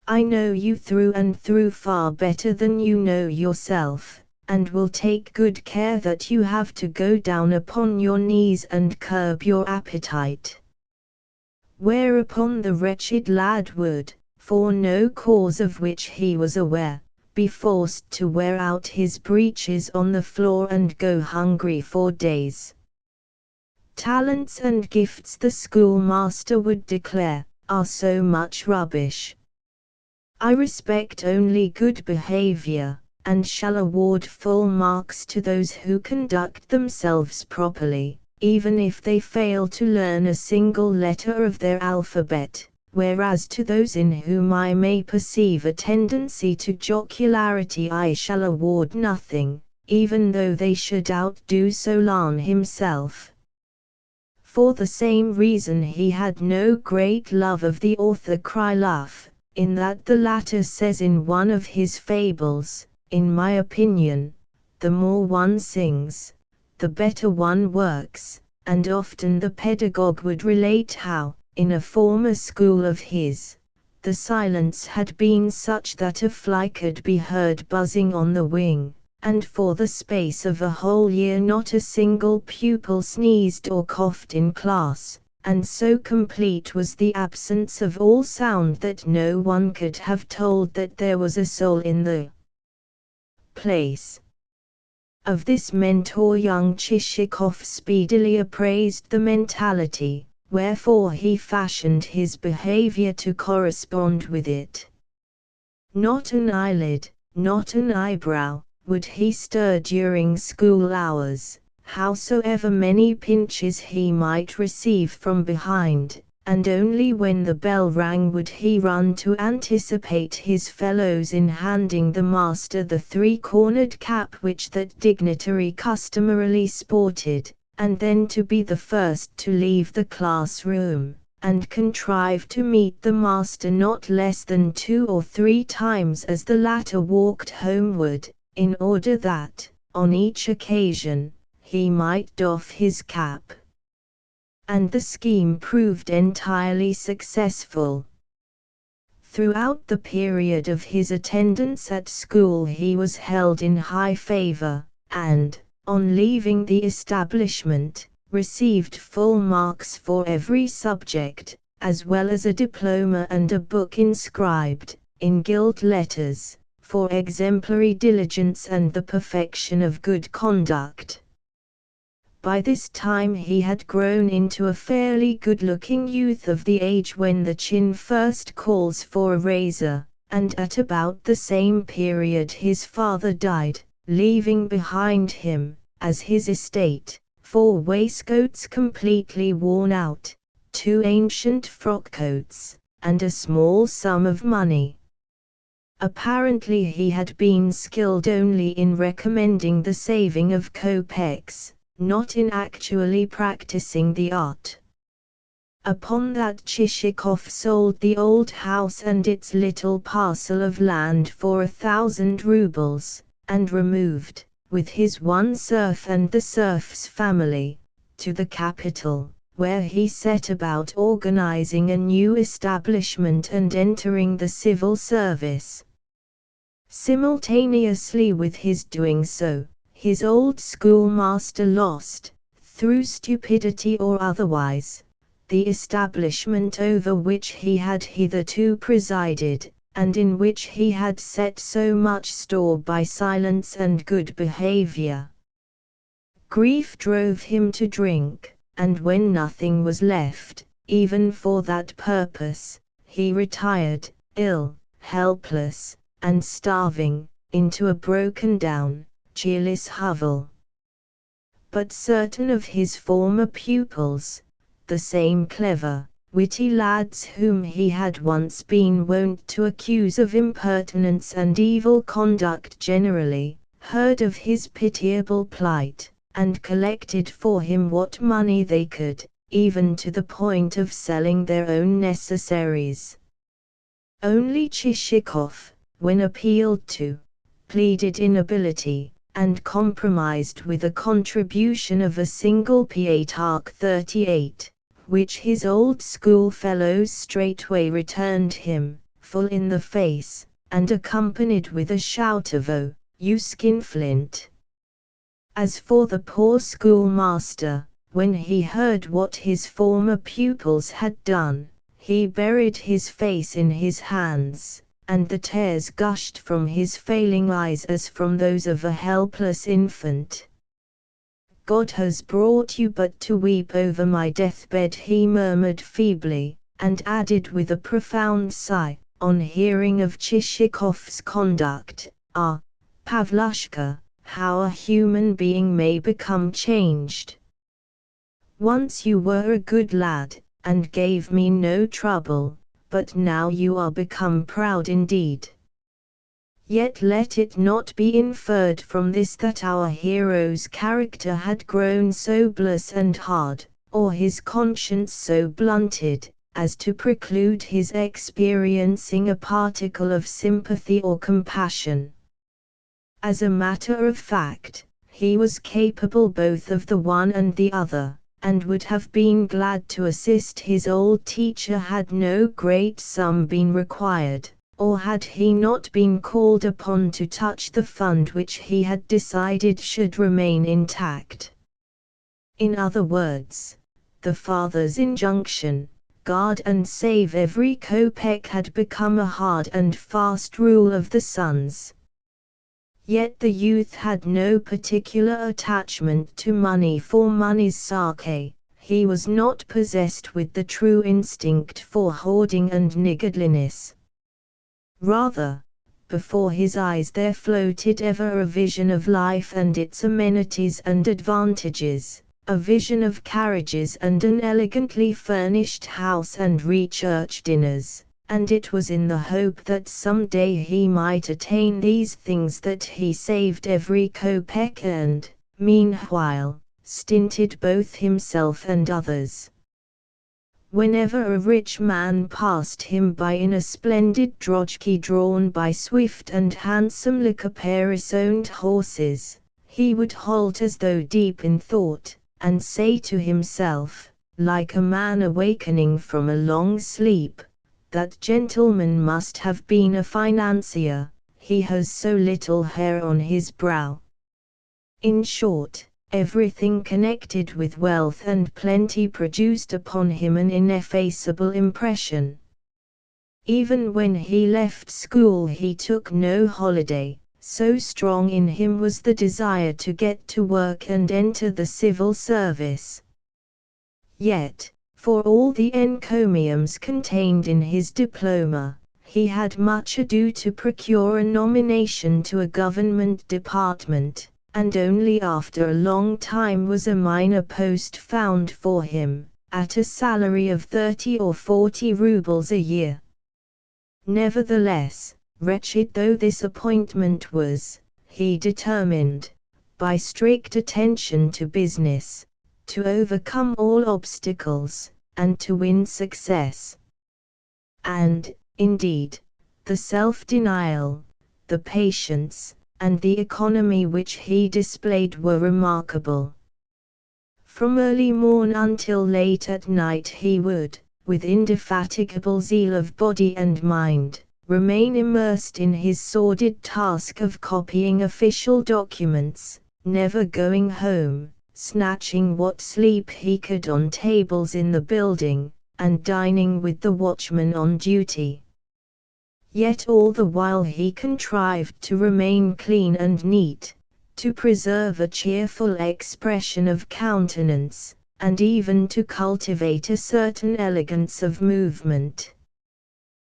I know you through and through far better than you know yourself, and will take good care that you have to go down upon your knees and curb your appetite." Whereupon the wretched lad would, for no cause of which he was aware, be forced to wear out his breeches on the floor and go hungry for days. Talents and gifts, the schoolmaster would declare, are so much rubbish. I respect only good behavior, and shall award full marks to those who conduct themselves properly, even if they fail to learn a single letter of their alphabet, whereas to those in whom I may perceive a tendency to jocularity I shall award nothing, even though they should outdo Solon himself. For the same reason he had no great love of the author Krylov, in that the latter says in one of his fables, "In my opinion, the more one sings, the better one works," and often the pedagogue would relate how, in a former school of his, the silence had been such that a fly could be heard buzzing on the wing, and for the space of a whole year not a single pupil sneezed or coughed in class, and so complete was the absence of all sound that no one could have told that there was a soul in the place. Of this mentor young Chichikov speedily appraised the mentality, wherefore he fashioned his behavior to correspond with it. Not an eyelid, not an eyebrow, would he stir during school hours, howsoever many pinches he might receive from behind, and only when the bell rang would he run to anticipate his fellows in handing the master the 3-cornered cap which that dignitary customarily sported, and then to be the first to leave the classroom, and contrive to meet the master not less than 2 or 3 times as the latter walked homeward, in order that, on each occasion, he might doff his cap. And the scheme proved entirely successful. Throughout the period of his attendance at school he was held in high favor, and, on leaving the establishment, received full marks for every subject, as well as a diploma and a book inscribed, in gilt letters, for exemplary diligence and the perfection of good conduct. By this time he had grown into a fairly good-looking youth of the age when the chin first calls for a razor, and at about the same period his father died, leaving behind him, as his estate, 4 waistcoats completely worn out, 2 ancient frock-coats, and a small sum of money. Apparently he had been skilled only in recommending the saving of kopecks, not in actually practicing the art. Upon that Chichikov sold the old house and its little parcel of land for 1,000 rubles, and removed, with his one serf and the serf's family, to the capital, where he set about organizing a new establishment and entering the civil service. Simultaneously with his doing so, his old schoolmaster lost, through stupidity or otherwise, the establishment over which he had hitherto presided, and in which he had set so much store by silence and good behavior. Grief drove him to drink, and when nothing was left, even for that purpose, he retired, ill, helpless, and starving, into a broken-down, cheerless hovel. But certain of his former pupils, the same clever, witty lads whom he had once been wont to accuse of impertinence and evil conduct generally, heard of his pitiable plight, and collected for him what money they could, even to the point of selling their own necessaries. Only Chichikov, when appealed to, pleaded inability, and compromised with a contribution of a single piatark 38, which his old schoolfellows straightway returned him, full in the face, and accompanied with a shout of "Oh, you skinflint!" As for the poor schoolmaster, when he heard what his former pupils had done, he buried his face in his hands, and the tears gushed from his failing eyes as from those of a helpless infant. "God has brought you but to weep over my deathbed," he murmured feebly, and added with a profound sigh, on hearing of Chichikov's conduct, "Ah, Pavlushka, how a human being may become changed! Once you were a good lad, and gave me no trouble, but now you are become proud indeed." Yet let it not be inferred from this that our hero's character had grown so blasé and hard, or his conscience so blunted, as to preclude his experiencing a particle of sympathy or compassion. As a matter of fact, he was capable both of the one and the other, and would have been glad to assist his old teacher had no great sum been required, or had he not been called upon to touch the fund which he had decided should remain intact. In other words, the father's injunction, "Guard and save every kopeck," had become a hard and fast rule of the son's. Yet the youth had no particular attachment to money for money's sake. He was not possessed with the true instinct for hoarding and niggardliness. Rather, before his eyes there floated ever a vision of life and its amenities and advantages, a vision of carriages and an elegantly furnished house and re-church dinners. And it was in the hope that some day he might attain these things that he saved every kopeck and, meanwhile, stinted both himself and others. Whenever a rich man passed him by in a splendid drozhki drawn by swift and handsome caparisoned horses, he would halt as though deep in thought, and say to himself, like a man awakening from a long sleep, "That gentleman must have been a financier, he has so little hair on his brow." In short, everything connected with wealth and plenty produced upon him an ineffaceable impression. Even when he left school he took no holiday, so strong in him was the desire to get to work and enter the civil service. Yet, for all the encomiums contained in his diploma, he had much ado to procure a nomination to a government department, and only after a long time was a minor post found for him, at a salary of 30 or 40 rubles a year. Nevertheless, Wretched though this appointment was, he determined, by strict attention to business, to overcome all obstacles, and to win success. And, indeed, the self-denial, the patience, and the economy which he displayed were remarkable. From early morn until late at night he would, with indefatigable zeal of body and mind, remain immersed in his sordid task of copying official documents, never going home, snatching what sleep he could on tables in the building, and dining with the watchman on duty. Yet all the while he contrived to remain clean and neat, to preserve a cheerful expression of countenance, and even to cultivate a certain elegance of movement.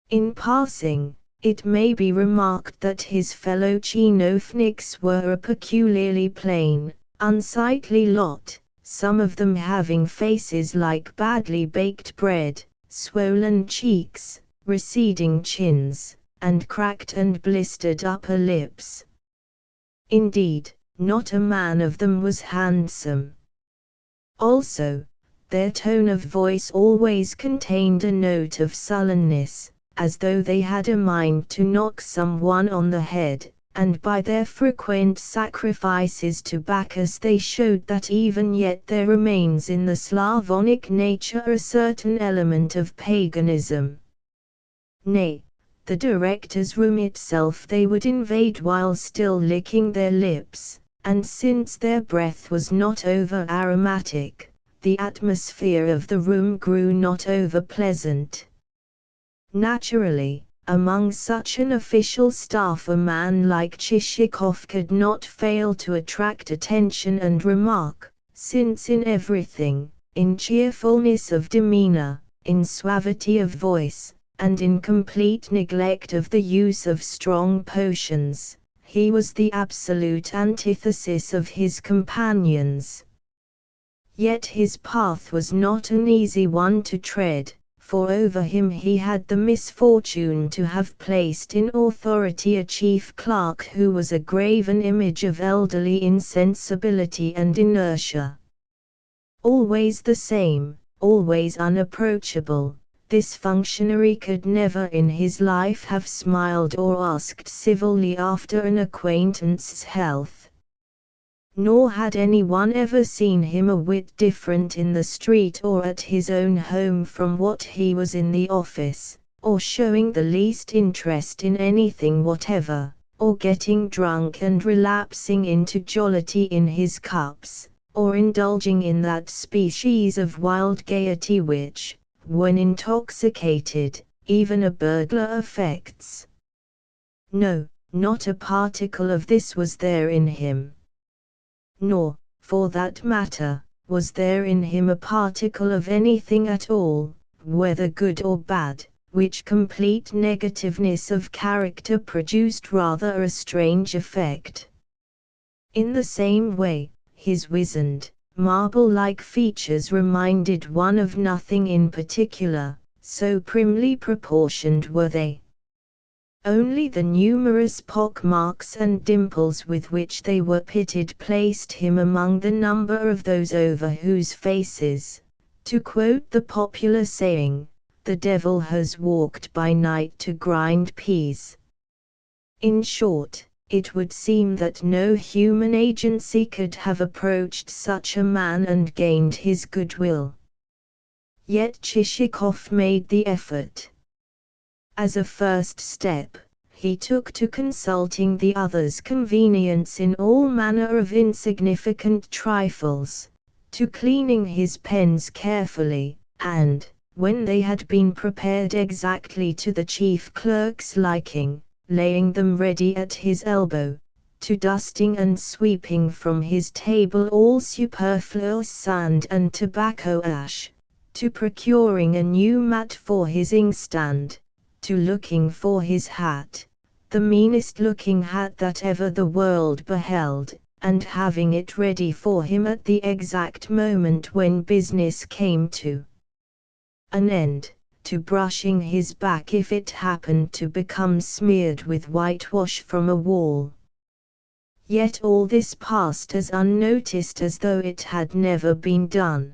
In passing, it may be remarked that his fellow tchinovniks were a peculiarly plain, unsightly lot, some of them having faces like badly baked bread, swollen cheeks, receding chins, and cracked and blistered upper lips. Indeed, not a man of them was handsome. Also, their tone of voice always contained a note of sullenness, as though they had a mind to knock someone on the head, and by their frequent sacrifices to Bacchus they showed that even yet there remains in the Slavonic nature a certain element of paganism. Nay, the director's room itself they would invade while still licking their lips, and since their breath was not over aromatic, the atmosphere of the room grew not over pleasant. Naturally, among such an official staff a man like Chichikov could not fail to attract attention and remark, since in everything, in cheerfulness of demeanor, in suavity of voice, and in complete neglect of the use of strong potions, he was the absolute antithesis of his companions. Yet his path was not an easy one to tread, for over him he had the misfortune to have placed in authority a chief clerk who was a graven image of elderly insensibility and inertia. Always the same, always unapproachable, this functionary could never in his life have smiled or asked civilly after an acquaintance's health. Nor had anyone ever seen him a whit different in the street or at his own home from what he was in the office, or showing the least interest in anything whatever, or getting drunk and relapsing into jollity in his cups, or indulging in that species of wild gaiety which, when intoxicated, even a burglar affects. No, not a particle of this was there in him. Nor, for that matter, was there in him a particle of anything at all, whether good or bad, which complete negativeness of character produced rather a strange effect. In the same way, his wizened, marble-like features reminded one of nothing in particular, so primly proportioned were they. Only the numerous pock-marks and dimples with which they were pitted placed him among the number of those over whose faces, to quote the popular saying, the devil has walked by night to grind peas. In short, it would seem that no human agency could have approached such a man and gained his goodwill. Yet Chichikov made the effort. As a first step, he took to consulting the others' convenience in all manner of insignificant trifles, to cleaning his pens carefully, and, when they had been prepared exactly to the chief clerk's liking, laying them ready at his elbow, to dusting and sweeping from his table all superfluous sand and tobacco ash, to procuring a new mat for his inkstand, to looking for his hat, the meanest looking hat that ever the world beheld, and having it ready for him at the exact moment when business came to an end, to brushing his back if it happened to become smeared with whitewash from a wall. Yet all this passed as unnoticed as though it had never been done.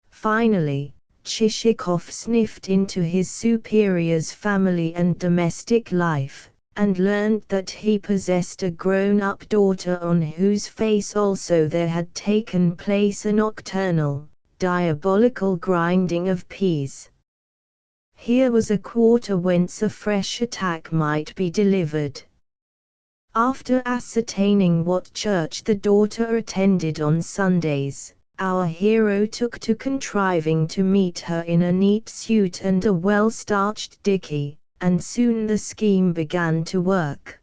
Finally, Chichikov sniffed into his superior's family and domestic life, and learned that he possessed a grown-up daughter on whose face also there had taken place a nocturnal, diabolical grinding of peas. Here was a quarter whence a fresh attack might be delivered. After ascertaining what church the daughter attended on Sundays, our hero took to contriving to meet her in a neat suit and a well-starched dicky, and soon the scheme began to work.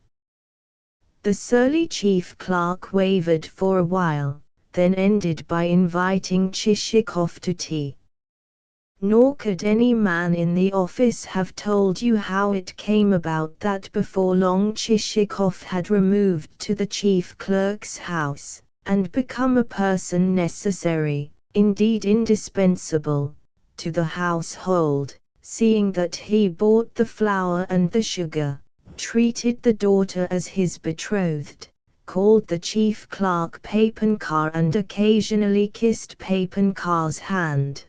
The surly chief clerk wavered for a while, then ended by inviting Chichikov to tea. Nor could any man in the office have told you how it came about that before long Chichikov had removed to the chief clerk's house, and become a person necessary, indeed indispensable, to the household, seeing that he bought the flour and the sugar, treated the daughter as his betrothed, called the chief clerk Papenkar and occasionally kissed Papenkar's hand.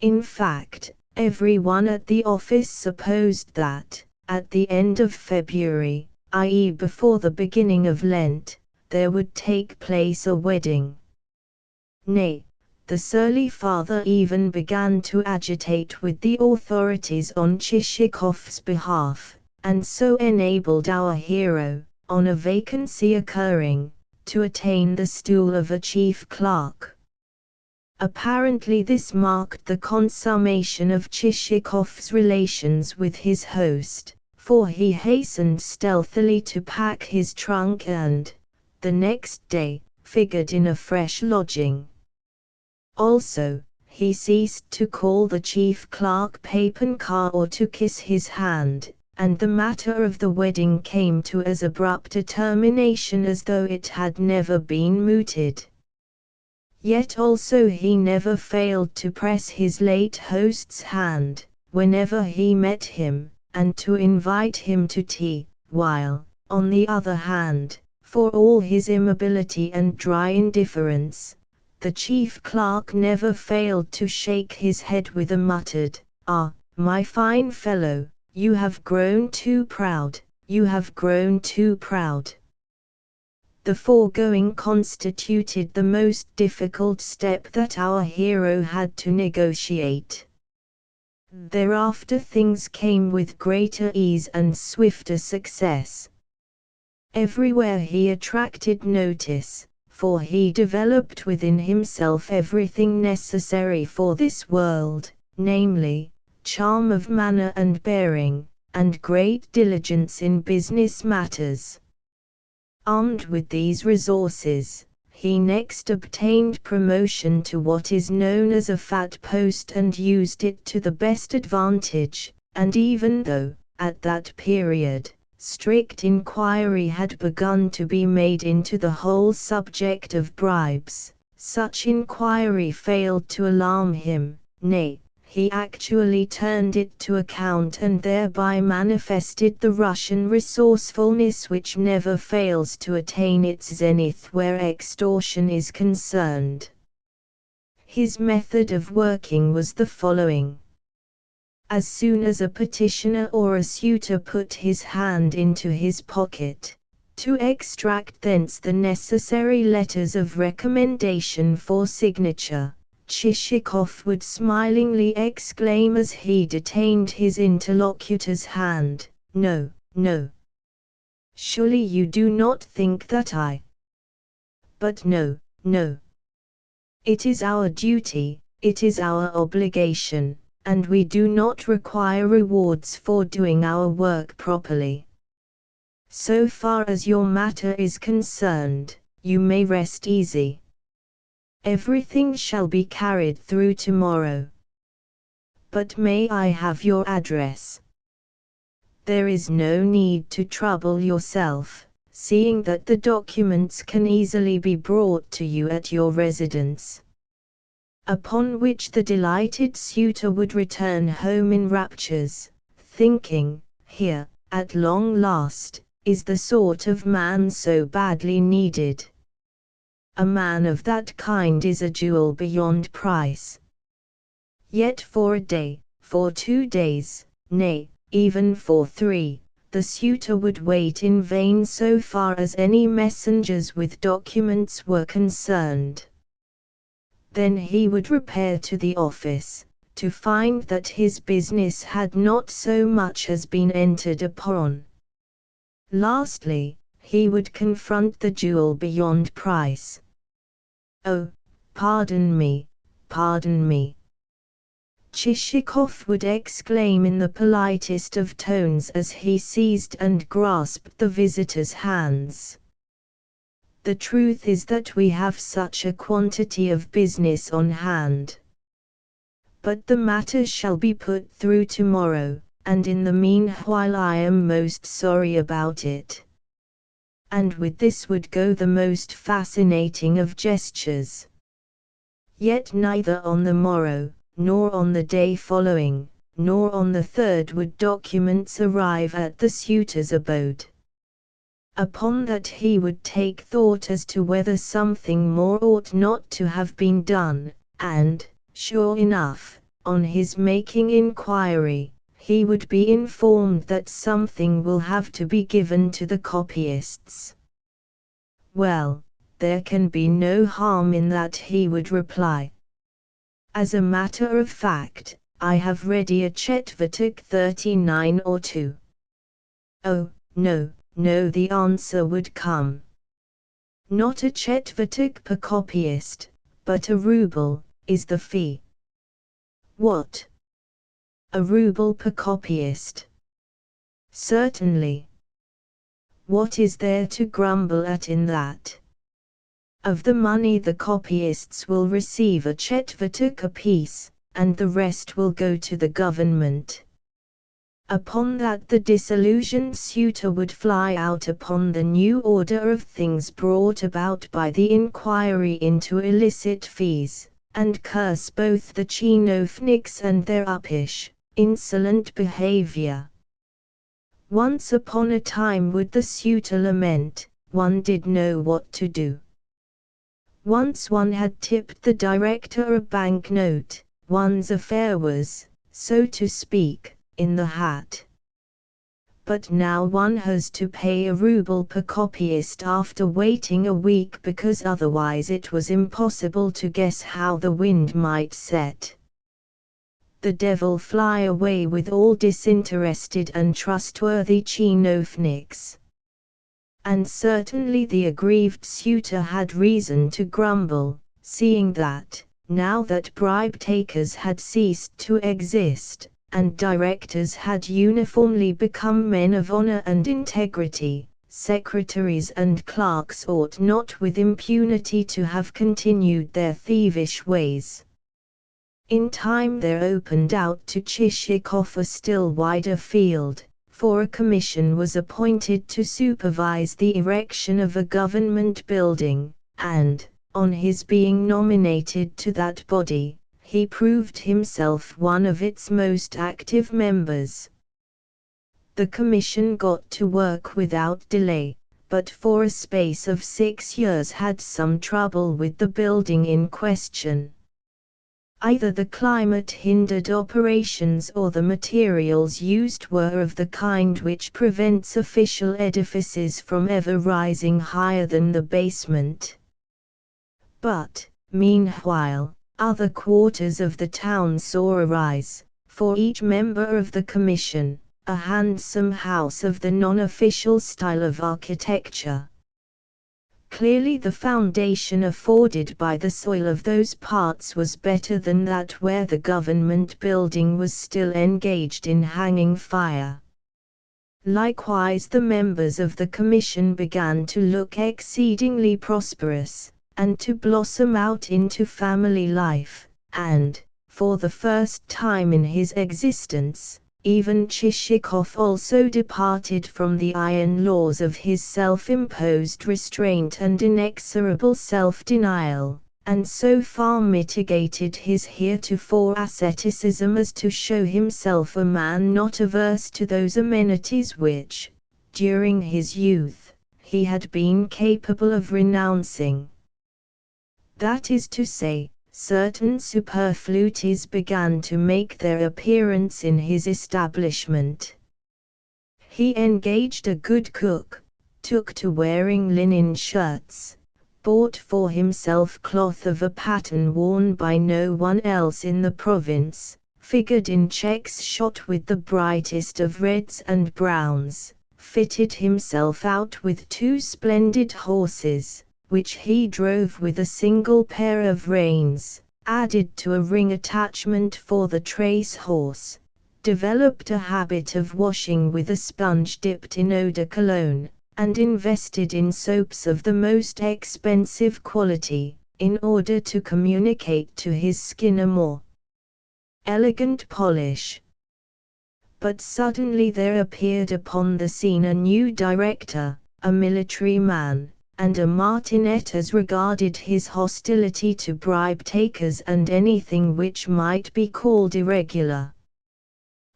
In fact, everyone at the office supposed that, at the end of February, i.e. before the beginning of Lent, there would take place a wedding. Nay, the surly father even began to agitate with the authorities on Chichikov's behalf, and so enabled our hero, on a vacancy occurring, to attain the stool of a chief clerk. Apparently this marked the consummation of Chichikov's relations with his host, for he hastened stealthily to pack his trunk and, the next day, figured in a fresh lodging. Also, he ceased to call the chief clerk Papenkar or to kiss his hand, and the matter of the wedding came to as abrupt a termination as though it had never been mooted. Yet also he never failed to press his late host's hand, whenever he met him, and to invite him to tea, while, on the other hand, for all his immobility and dry indifference, the chief clerk never failed to shake his head with a muttered, "Ah, my fine fellow, you have grown too proud, you have grown too proud." The foregoing constituted the most difficult step that our hero had to negotiate. Thereafter things came with greater ease and swifter success. Everywhere he attracted notice, for he developed within himself everything necessary for this world, namely, charm of manner and bearing, and great diligence in business matters. Armed with these resources, he next obtained promotion to what is known as a fat post and used it to the best advantage, and even though, at that period, strict inquiry had begun to be made into the whole subject of bribes, such inquiry failed to alarm him, nay, he actually turned it to account and thereby manifested the Russian resourcefulness which never fails to attain its zenith where extortion is concerned. His method of working was the following. As soon as a petitioner or a suitor put his hand into his pocket, to extract thence the necessary letters of recommendation for signature, Chichikov would smilingly exclaim as he detained his interlocutor's hand, "No, no. Surely you do not think that I. But no, no. It is our duty, it is our obligation, and we do not require rewards for doing our work properly. So far as your matter is concerned, you may rest easy. Everything shall be carried through tomorrow. But may I have your address?" "There is no need to trouble yourself, seeing that the documents can easily be brought to you at your residence." upon which the delighted suitor would return home in raptures, thinking, "Here, at long last, is the sort of man so badly needed. A man of that kind is a jewel beyond price." Yet for a day, for 2 days, nay, even for 3, the suitor would wait in vain so far as any messengers with documents were concerned. Then he would repair to the office, to find that his business had not so much as been entered upon. Lastly, he would confront the jewel beyond price. "Oh, pardon me, pardon me," Chichikov would exclaim in the politest of tones as he seized and grasped the visitor's hands. "The truth is that we have such a quantity of business on hand. But the matter shall be put through tomorrow, and in the meanwhile I am most sorry about it." And with this would go the most fascinating of gestures. Yet neither on the morrow, nor on the day following, nor on the third would documents arrive at the suitor's abode. Upon that he would take thought as to whether something more ought not to have been done, and, sure enough, on his making inquiry, he would be informed that something will have to be given to the copyists. "Well, there can be no harm in that," he would reply. "As a matter of fact, I have ready a Chetvertuk 39 or 2. "Oh, no, no," the answer would come. "Not a Chetvertuk per copyist, but a rouble, is the fee." "What? A rouble per copyist?" "Certainly. What is there to grumble at in that? Of the money the copyists will receive a Chetvertuk apiece, and the rest will go to the government." Upon that the disillusioned suitor would fly out upon the new order of things brought about by the inquiry into illicit fees, and curse both the tchinovniks and their uppish, insolent behavior. Once upon a time, would the suitor lament, one did know what to do. Once one had tipped the director a banknote, one's affair was, so to speak, in the hat. But now one has to pay a rouble per copyist after waiting a week, because otherwise it was impossible to guess how the wind might set. The devil fly away with all disinterested and trustworthy tchinovniks. And certainly the aggrieved suitor had reason to grumble, seeing that, now that bribe-takers had ceased to exist, and directors had uniformly become men of honor and integrity, secretaries and clerks ought not with impunity to have continued their thievish ways. In time there opened out to Chichikov a still wider field, for a commission was appointed to supervise the erection of a government building, and, on his being nominated to that body, he proved himself one of its most active members. The commission got to work without delay, but for a space of 6 years had some trouble with the building in question. Either the climate hindered operations or the materials used were of the kind which prevents official edifices from ever rising higher than the basement. But, meanwhile, other quarters of the town saw arise, for each member of the commission, a handsome house of the non-official style of architecture. Clearly the foundation afforded by the soil of those parts was better than that where the government building was still engaged in hanging fire. Likewise the members of the commission began to look exceedingly prosperous, and to blossom out into family life, and, for the first time in his existence, even Chichikov also departed from the iron laws of his self-imposed restraint and inexorable self-denial, and so far mitigated his heretofore asceticism as to show himself a man not averse to those amenities which, during his youth, he had been capable of renouncing. That is to say, certain superfluities began to make their appearance in his establishment. He engaged a good cook, took to wearing linen shirts, bought for himself cloth of a pattern worn by no one else in the province, figured in checks shot with the brightest of reds and browns, fitted himself out with 2 splendid horses, which he drove with a single pair of reins, added to a ring attachment for the trace horse, developed a habit of washing with a sponge dipped in eau de cologne, and invested in soaps of the most expensive quality, in order to communicate to his skin a more elegant polish. But suddenly there appeared upon the scene a new director, a military man, and a martinet as regarded his hostility to bribe-takers and anything which might be called irregular.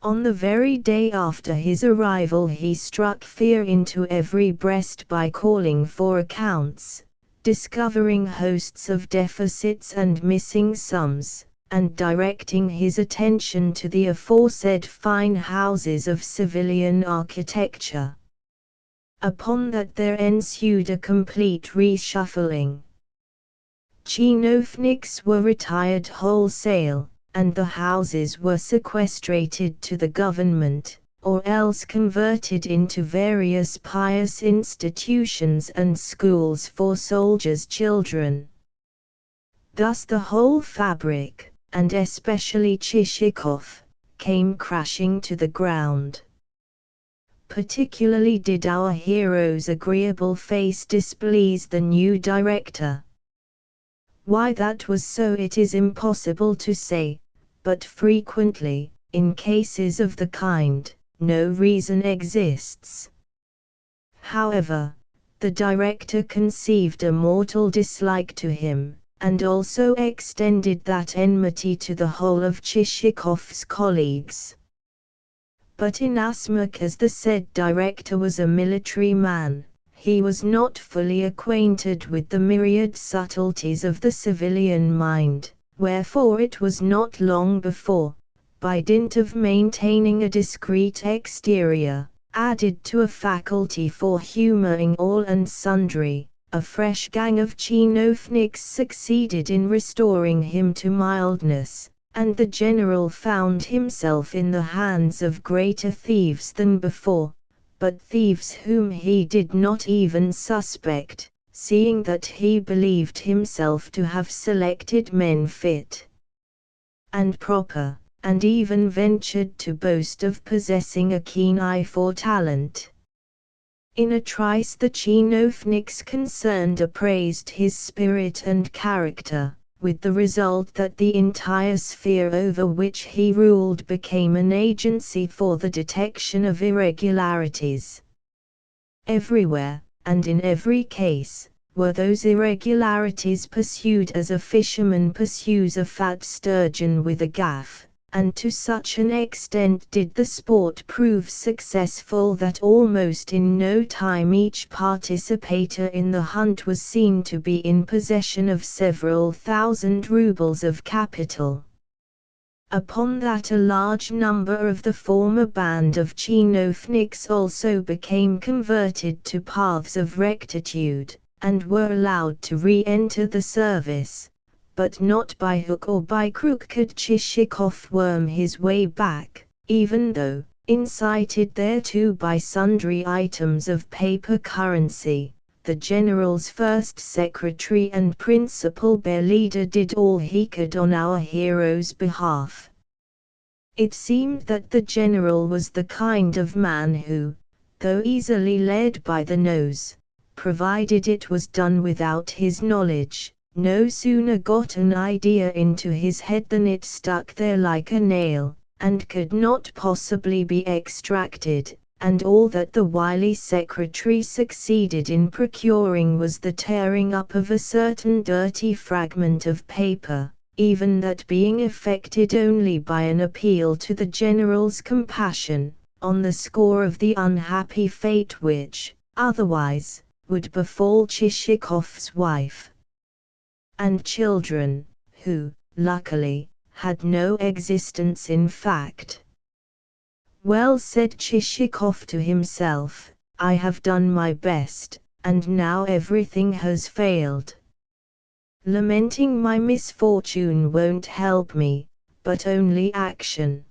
On the very day after his arrival he struck fear into every breast by calling for accounts, discovering hosts of deficits and missing sums, and directing his attention to the aforesaid fine houses of civilian architecture. Upon that there ensued a complete reshuffling. Chinovniks were retired wholesale, and the houses were sequestrated to the government, or else converted into various pious institutions and schools for soldiers' children. Thus the whole fabric, and especially Chichikov, came crashing to the ground. Particularly did our hero's agreeable face displease the new director. Why that was so it is impossible to say, but frequently, in cases of the kind, no reason exists. However, the director conceived a mortal dislike to him, and also extended that enmity to the whole of Chichikov's colleagues. But inasmuch as the said director was a military man, he was not fully acquainted with the myriad subtleties of the civilian mind, wherefore it was not long before, by dint of maintaining a discreet exterior, added to a faculty for humoring all and sundry, a fresh gang of chinovniks succeeded in restoring him to mildness, and the general found himself in the hands of greater thieves than before, but thieves whom he did not even suspect, seeing that he believed himself to have selected men fit and proper, and even ventured to boast of possessing a keen eye for talent. In a trice the chinovniks concerned appraised his spirit and character, with the result that the entire sphere over which he ruled became an agency for the detection of irregularities. Everywhere, and in every case, were those irregularities pursued as a fisherman pursues a fat sturgeon with a gaff, and to such an extent did the sport prove successful that almost in no time each participator in the hunt was seen to be in possession of several thousand rubles of capital. Upon that a large number of the former band of chinovniks also became converted to paths of rectitude, and were allowed to re-enter the service. But not by hook or by crook could Chichikov worm his way back, even though, incited thereto by sundry items of paper currency, the general's first secretary and principal bear leader did all he could on our hero's behalf. It seemed that the general was the kind of man who, though easily led by the nose, provided it was done without his knowledge, no sooner got an idea into his head than it stuck there like a nail, and could not possibly be extracted, and all that the wily secretary succeeded in procuring was the tearing up of a certain dirty fragment of paper, even that being effected only by an appeal to the general's compassion, on the score of the unhappy fate which, otherwise, would befall Chichikov's wife and children, who, luckily, had no existence in fact. "Well," said Chichikov to himself, "I have done my best, and now everything has failed. Lamenting my misfortune won't help me, but only action."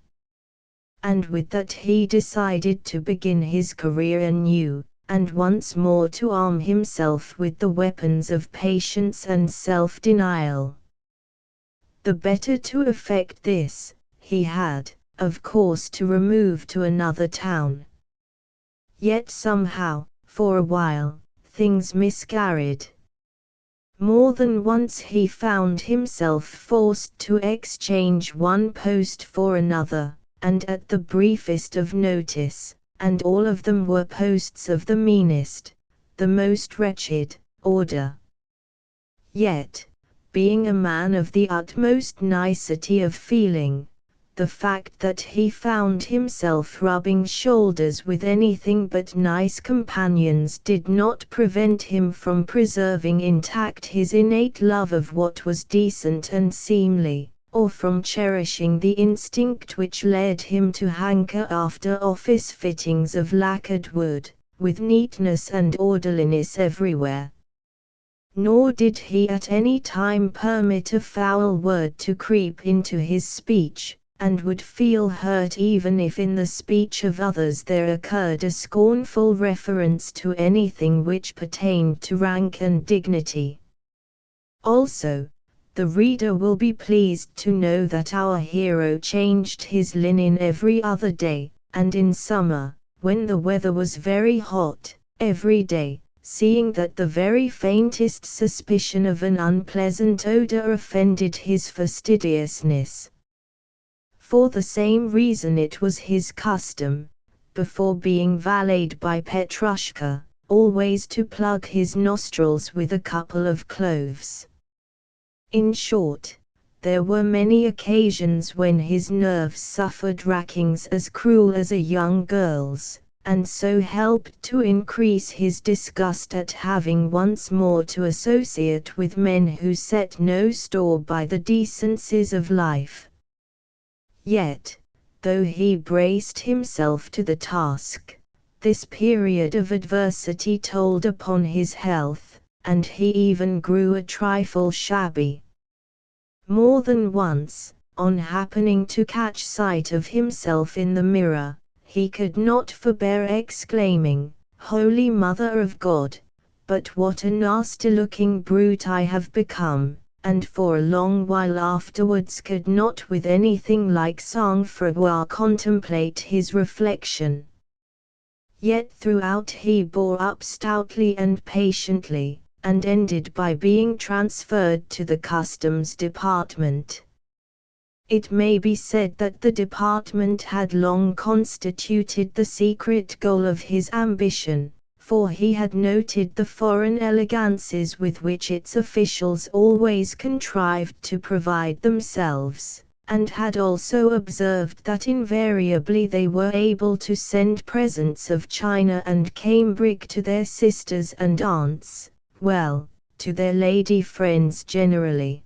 And with that he decided to begin his career anew, and once more to arm himself with the weapons of patience and self-denial. The better to effect this, he had, of course, to remove to another town. Yet somehow, for a while, things miscarried. More than once he found himself forced to exchange one post for another, and at the briefest of notice, and all of them were posts of the meanest, the most wretched, order. Yet, being a man of the utmost nicety of feeling, the fact that he found himself rubbing shoulders with anything but nice companions did not prevent him from preserving intact his innate love of what was decent and seemly, or from cherishing the instinct which led him to hanker after office fittings of lacquered wood, with neatness and orderliness everywhere. Nor did he at any time permit a foul word to creep into his speech, and would feel hurt even if in the speech of others there occurred a scornful reference to anything which pertained to rank and dignity. Also, the reader will be pleased to know that our hero changed his linen every other day, and in summer, when the weather was very hot, every day, seeing that the very faintest suspicion of an unpleasant odor offended his fastidiousness. For the same reason it was his custom, before being valeted by Petrushka, always to plug his nostrils with a couple of cloves. In short, there were many occasions when his nerves suffered rackings as cruel as a young girl's, and so helped to increase his disgust at having once more to associate with men who set no store by the decencies of life. Yet, though he braced himself to the task, this period of adversity told upon his health, and he even grew a trifle shabby. More than once, on happening to catch sight of himself in the mirror, he could not forbear exclaiming, "Holy Mother of God, but what a nasty-looking brute I have become," and for a long while afterwards could not with anything like sang-froid contemplate his reflection. Yet throughout he bore up stoutly and patiently, and ended by being transferred to the customs department. It may be said that the department had long constituted the secret goal of his ambition, for he had noted the foreign elegances with which its officials always contrived to provide themselves, and had also observed that invariably they were able to send presents of china and cambric to their sisters and aunts, well, to their lady friends generally.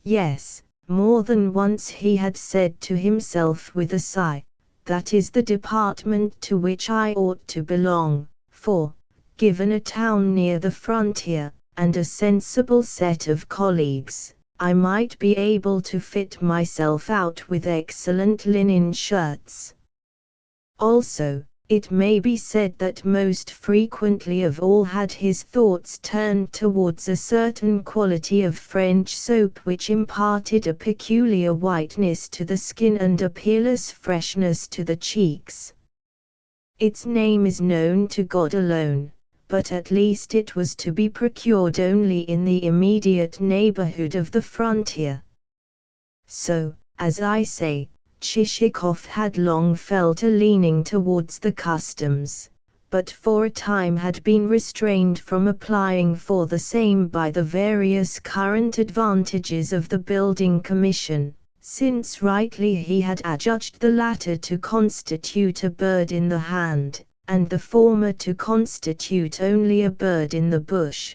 Yes, more than once he had said to himself with a sigh, "That is the department to which I ought to belong, for, given a town near the frontier, and a sensible set of colleagues, I might be able to fit myself out with excellent linen shirts." Also, it may be said that most frequently of all had his thoughts turned towards a certain quality of French soap which imparted a peculiar whiteness to the skin and a peerless freshness to the cheeks. Its name is known to God alone, but at least it was to be procured only in the immediate neighborhood of the frontier. So, as I say, Chichikov had long felt a leaning towards the customs, but for a time had been restrained from applying for the same by the various current advantages of the building commission, since rightly he had adjudged the latter to constitute a bird in the hand, and the former to constitute only a bird in the bush.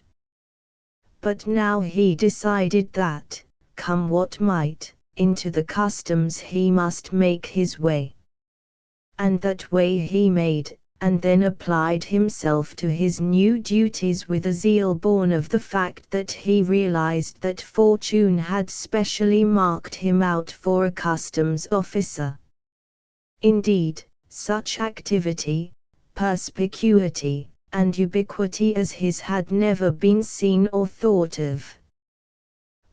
But now he decided that, come what might, into the customs he must make his way. And that way he made, and then applied himself to his new duties with a zeal born of the fact that he realized that fortune had specially marked him out for a customs officer. Indeed, such activity, perspicuity, and ubiquity as his had never been seen or thought of.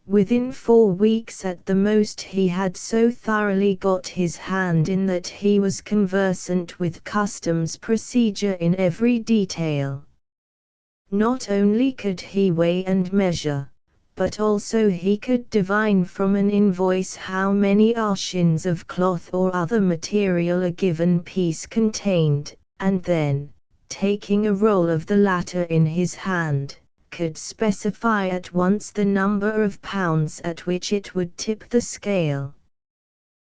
Within 4 weeks at the most he had so thoroughly got his hand in that he was conversant with customs procedure in every detail. Not only could he weigh and measure, but also he could divine from an invoice how many arshins of cloth or other material a given piece contained, and then, taking a roll of the latter in his hand, could specify at once the number of pounds at which it would tip the scale.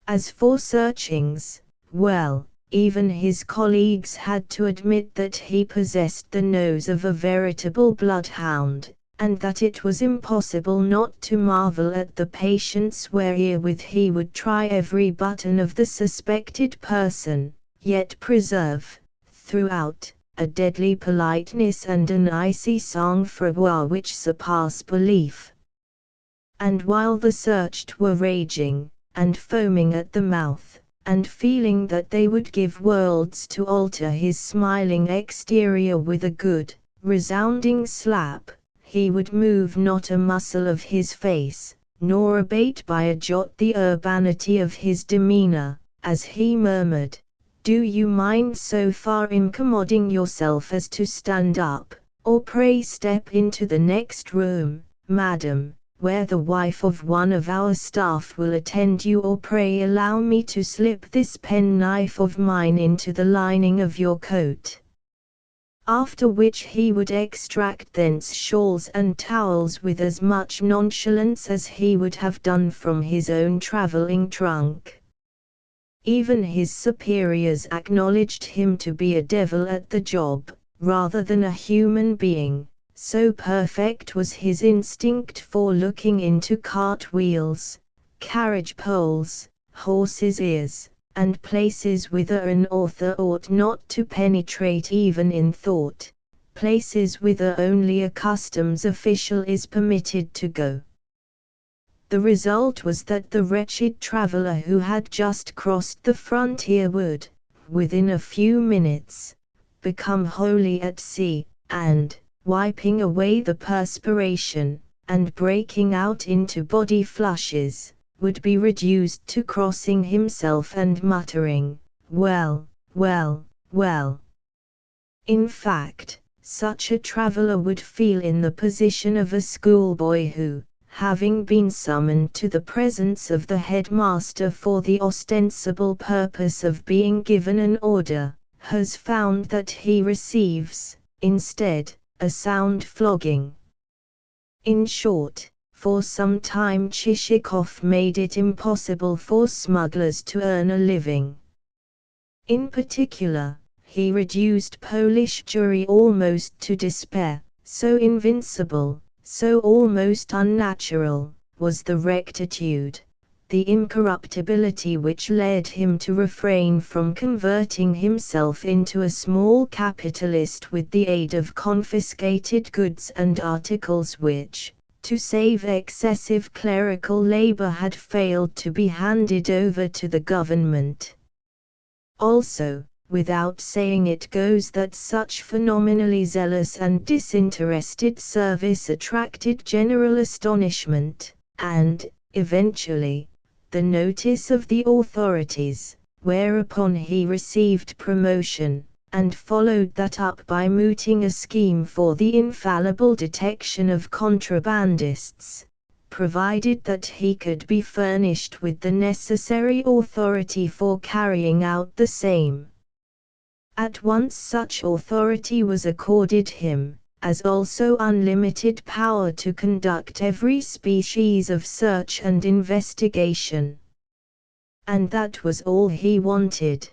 As for searchings, well, even his colleagues had to admit that he possessed the nose of a veritable bloodhound, and that it was impossible not to marvel at the patience wherewith he would try every button of the suspected person, yet preserve, throughout, a deadly politeness and an icy sang-froid which surpass belief. And while the searched were raging, and foaming at the mouth, and feeling that they would give worlds to alter his smiling exterior with a good, resounding slap, he would move not a muscle of his face, nor abate by a jot the urbanity of his demeanor, as he murmured, "Do you mind so far incommoding yourself as to stand up, or pray step into the next room, madam, where the wife of one of our staff will attend you, or pray allow me to slip this penknife of mine into the lining of your coat." After which he would extract thence shawls and towels with as much nonchalance as he would have done from his own travelling trunk. Even his superiors acknowledged him to be a devil at the job, rather than a human being, so perfect was his instinct for looking into cart wheels, carriage poles, horses' ears, and places whither an author ought not to penetrate even in thought, places whither only a customs official is permitted to go. The result was that the wretched traveller who had just crossed the frontier would, within a few minutes, become wholly at sea, and, wiping away the perspiration, and breaking out into body flushes, would be reduced to crossing himself and muttering, "Well, well, well." In fact, such a traveller would feel in the position of a schoolboy who, having been summoned to the presence of the headmaster for the ostensible purpose of being given an order, has found that he receives, instead, a sound flogging. In short, for some time Chichikov made it impossible for smugglers to earn a living. In particular, he reduced Polish Jewry almost to despair, so invincible, so almost unnatural, was the rectitude, the incorruptibility which led him to refrain from converting himself into a small capitalist with the aid of confiscated goods and articles which, to save excessive clerical labor, had failed to be handed over to the government. Also, without saying it goes that such phenomenally zealous and disinterested service attracted general astonishment, and, eventually, the notice of the authorities, whereupon he received promotion, and followed that up by mooting a scheme for the infallible detection of contrabandists, provided that he could be furnished with the necessary authority for carrying out the same. At once such authority was accorded him, as also unlimited power to conduct every species of search and investigation. And that was all he wanted.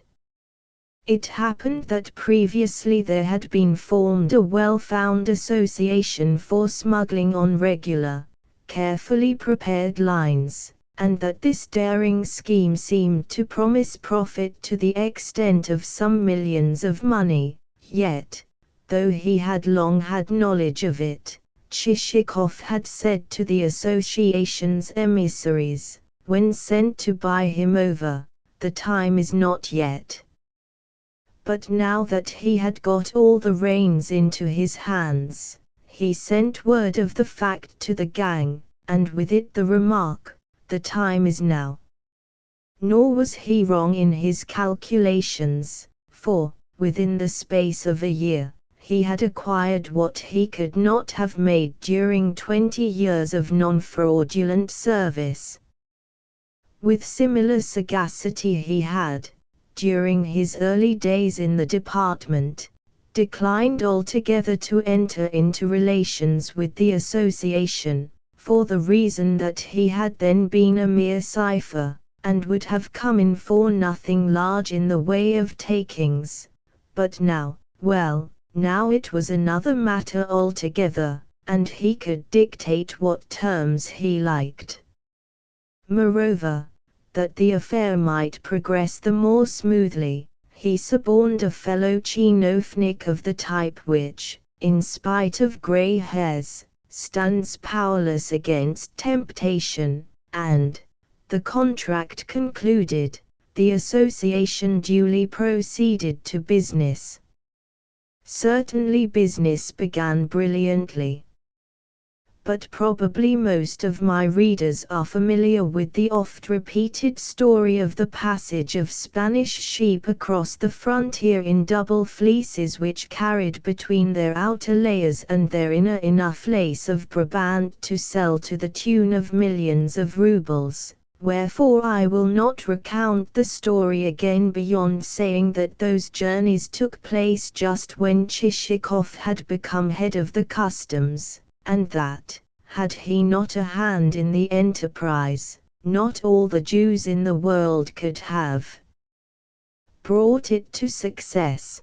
It happened that previously there had been formed a well-founded association for smuggling on regular, carefully prepared lines, and that this daring scheme seemed to promise profit to the extent of some millions of money, yet, though he had long had knowledge of it, Chichikov had said to the association's emissaries, when sent to buy him over, "The time is not yet." But now that he had got all the reins into his hands, he sent word of the fact to the gang, and with it the remark, "The time is now." Nor was he wrong in his calculations, for, within the space of a year, he had acquired what he could not have made during 20 years of non-fraudulent service. With similar sagacity he had, during his early days in the department, declined altogether to enter into relations with the association, for the reason that he had then been a mere cipher, and would have come in for nothing large in the way of takings. But now, well, now it was another matter altogether, and he could dictate what terms he liked. Moreover, that the affair might progress the more smoothly, he suborned a fellow chinovnik of the type which, in spite of grey hairs, stands powerless against temptation, and, the contract concluded, the association duly proceeded to business. Certainly business began brilliantly. But probably most of my readers are familiar with the oft-repeated story of the passage of Spanish sheep across the frontier in double fleeces which carried between their outer layers and their inner enough lace of Brabant to sell to the tune of millions of rubles. Wherefore I will not recount the story again beyond saying that those journeys took place just when Chichikov had become head of the customs, and that, had he not a hand in the enterprise, not all the Jews in the world could have brought it to success.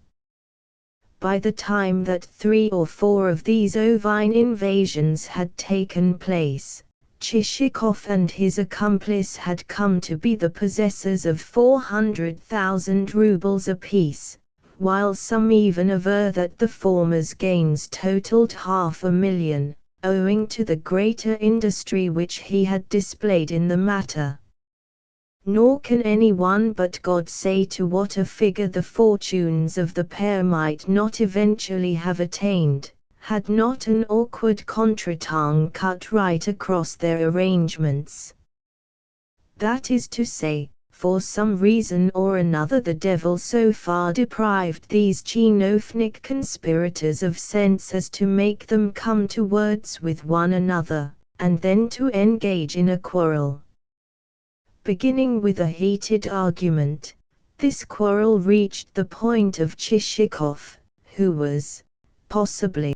By the time that 3 or 4 of these ovine invasions had taken place, Chichikov and his accomplice had come to be the possessors of 400,000 rubles apiece, while some even aver that the former's gains totaled 500,000, owing to the greater industry which he had displayed in the matter. Nor can anyone but God say to what a figure the fortunes of the pair might not eventually have attained, had not an awkward contretemps cut right across their arrangements. That is to say, for some reason or another the devil so far deprived these chinovnik conspirators of sense as to make them come to words with one another, and then to engage in a quarrel. Beginning with a heated argument, this quarrel reached the point of Chichikov, who was, possibly,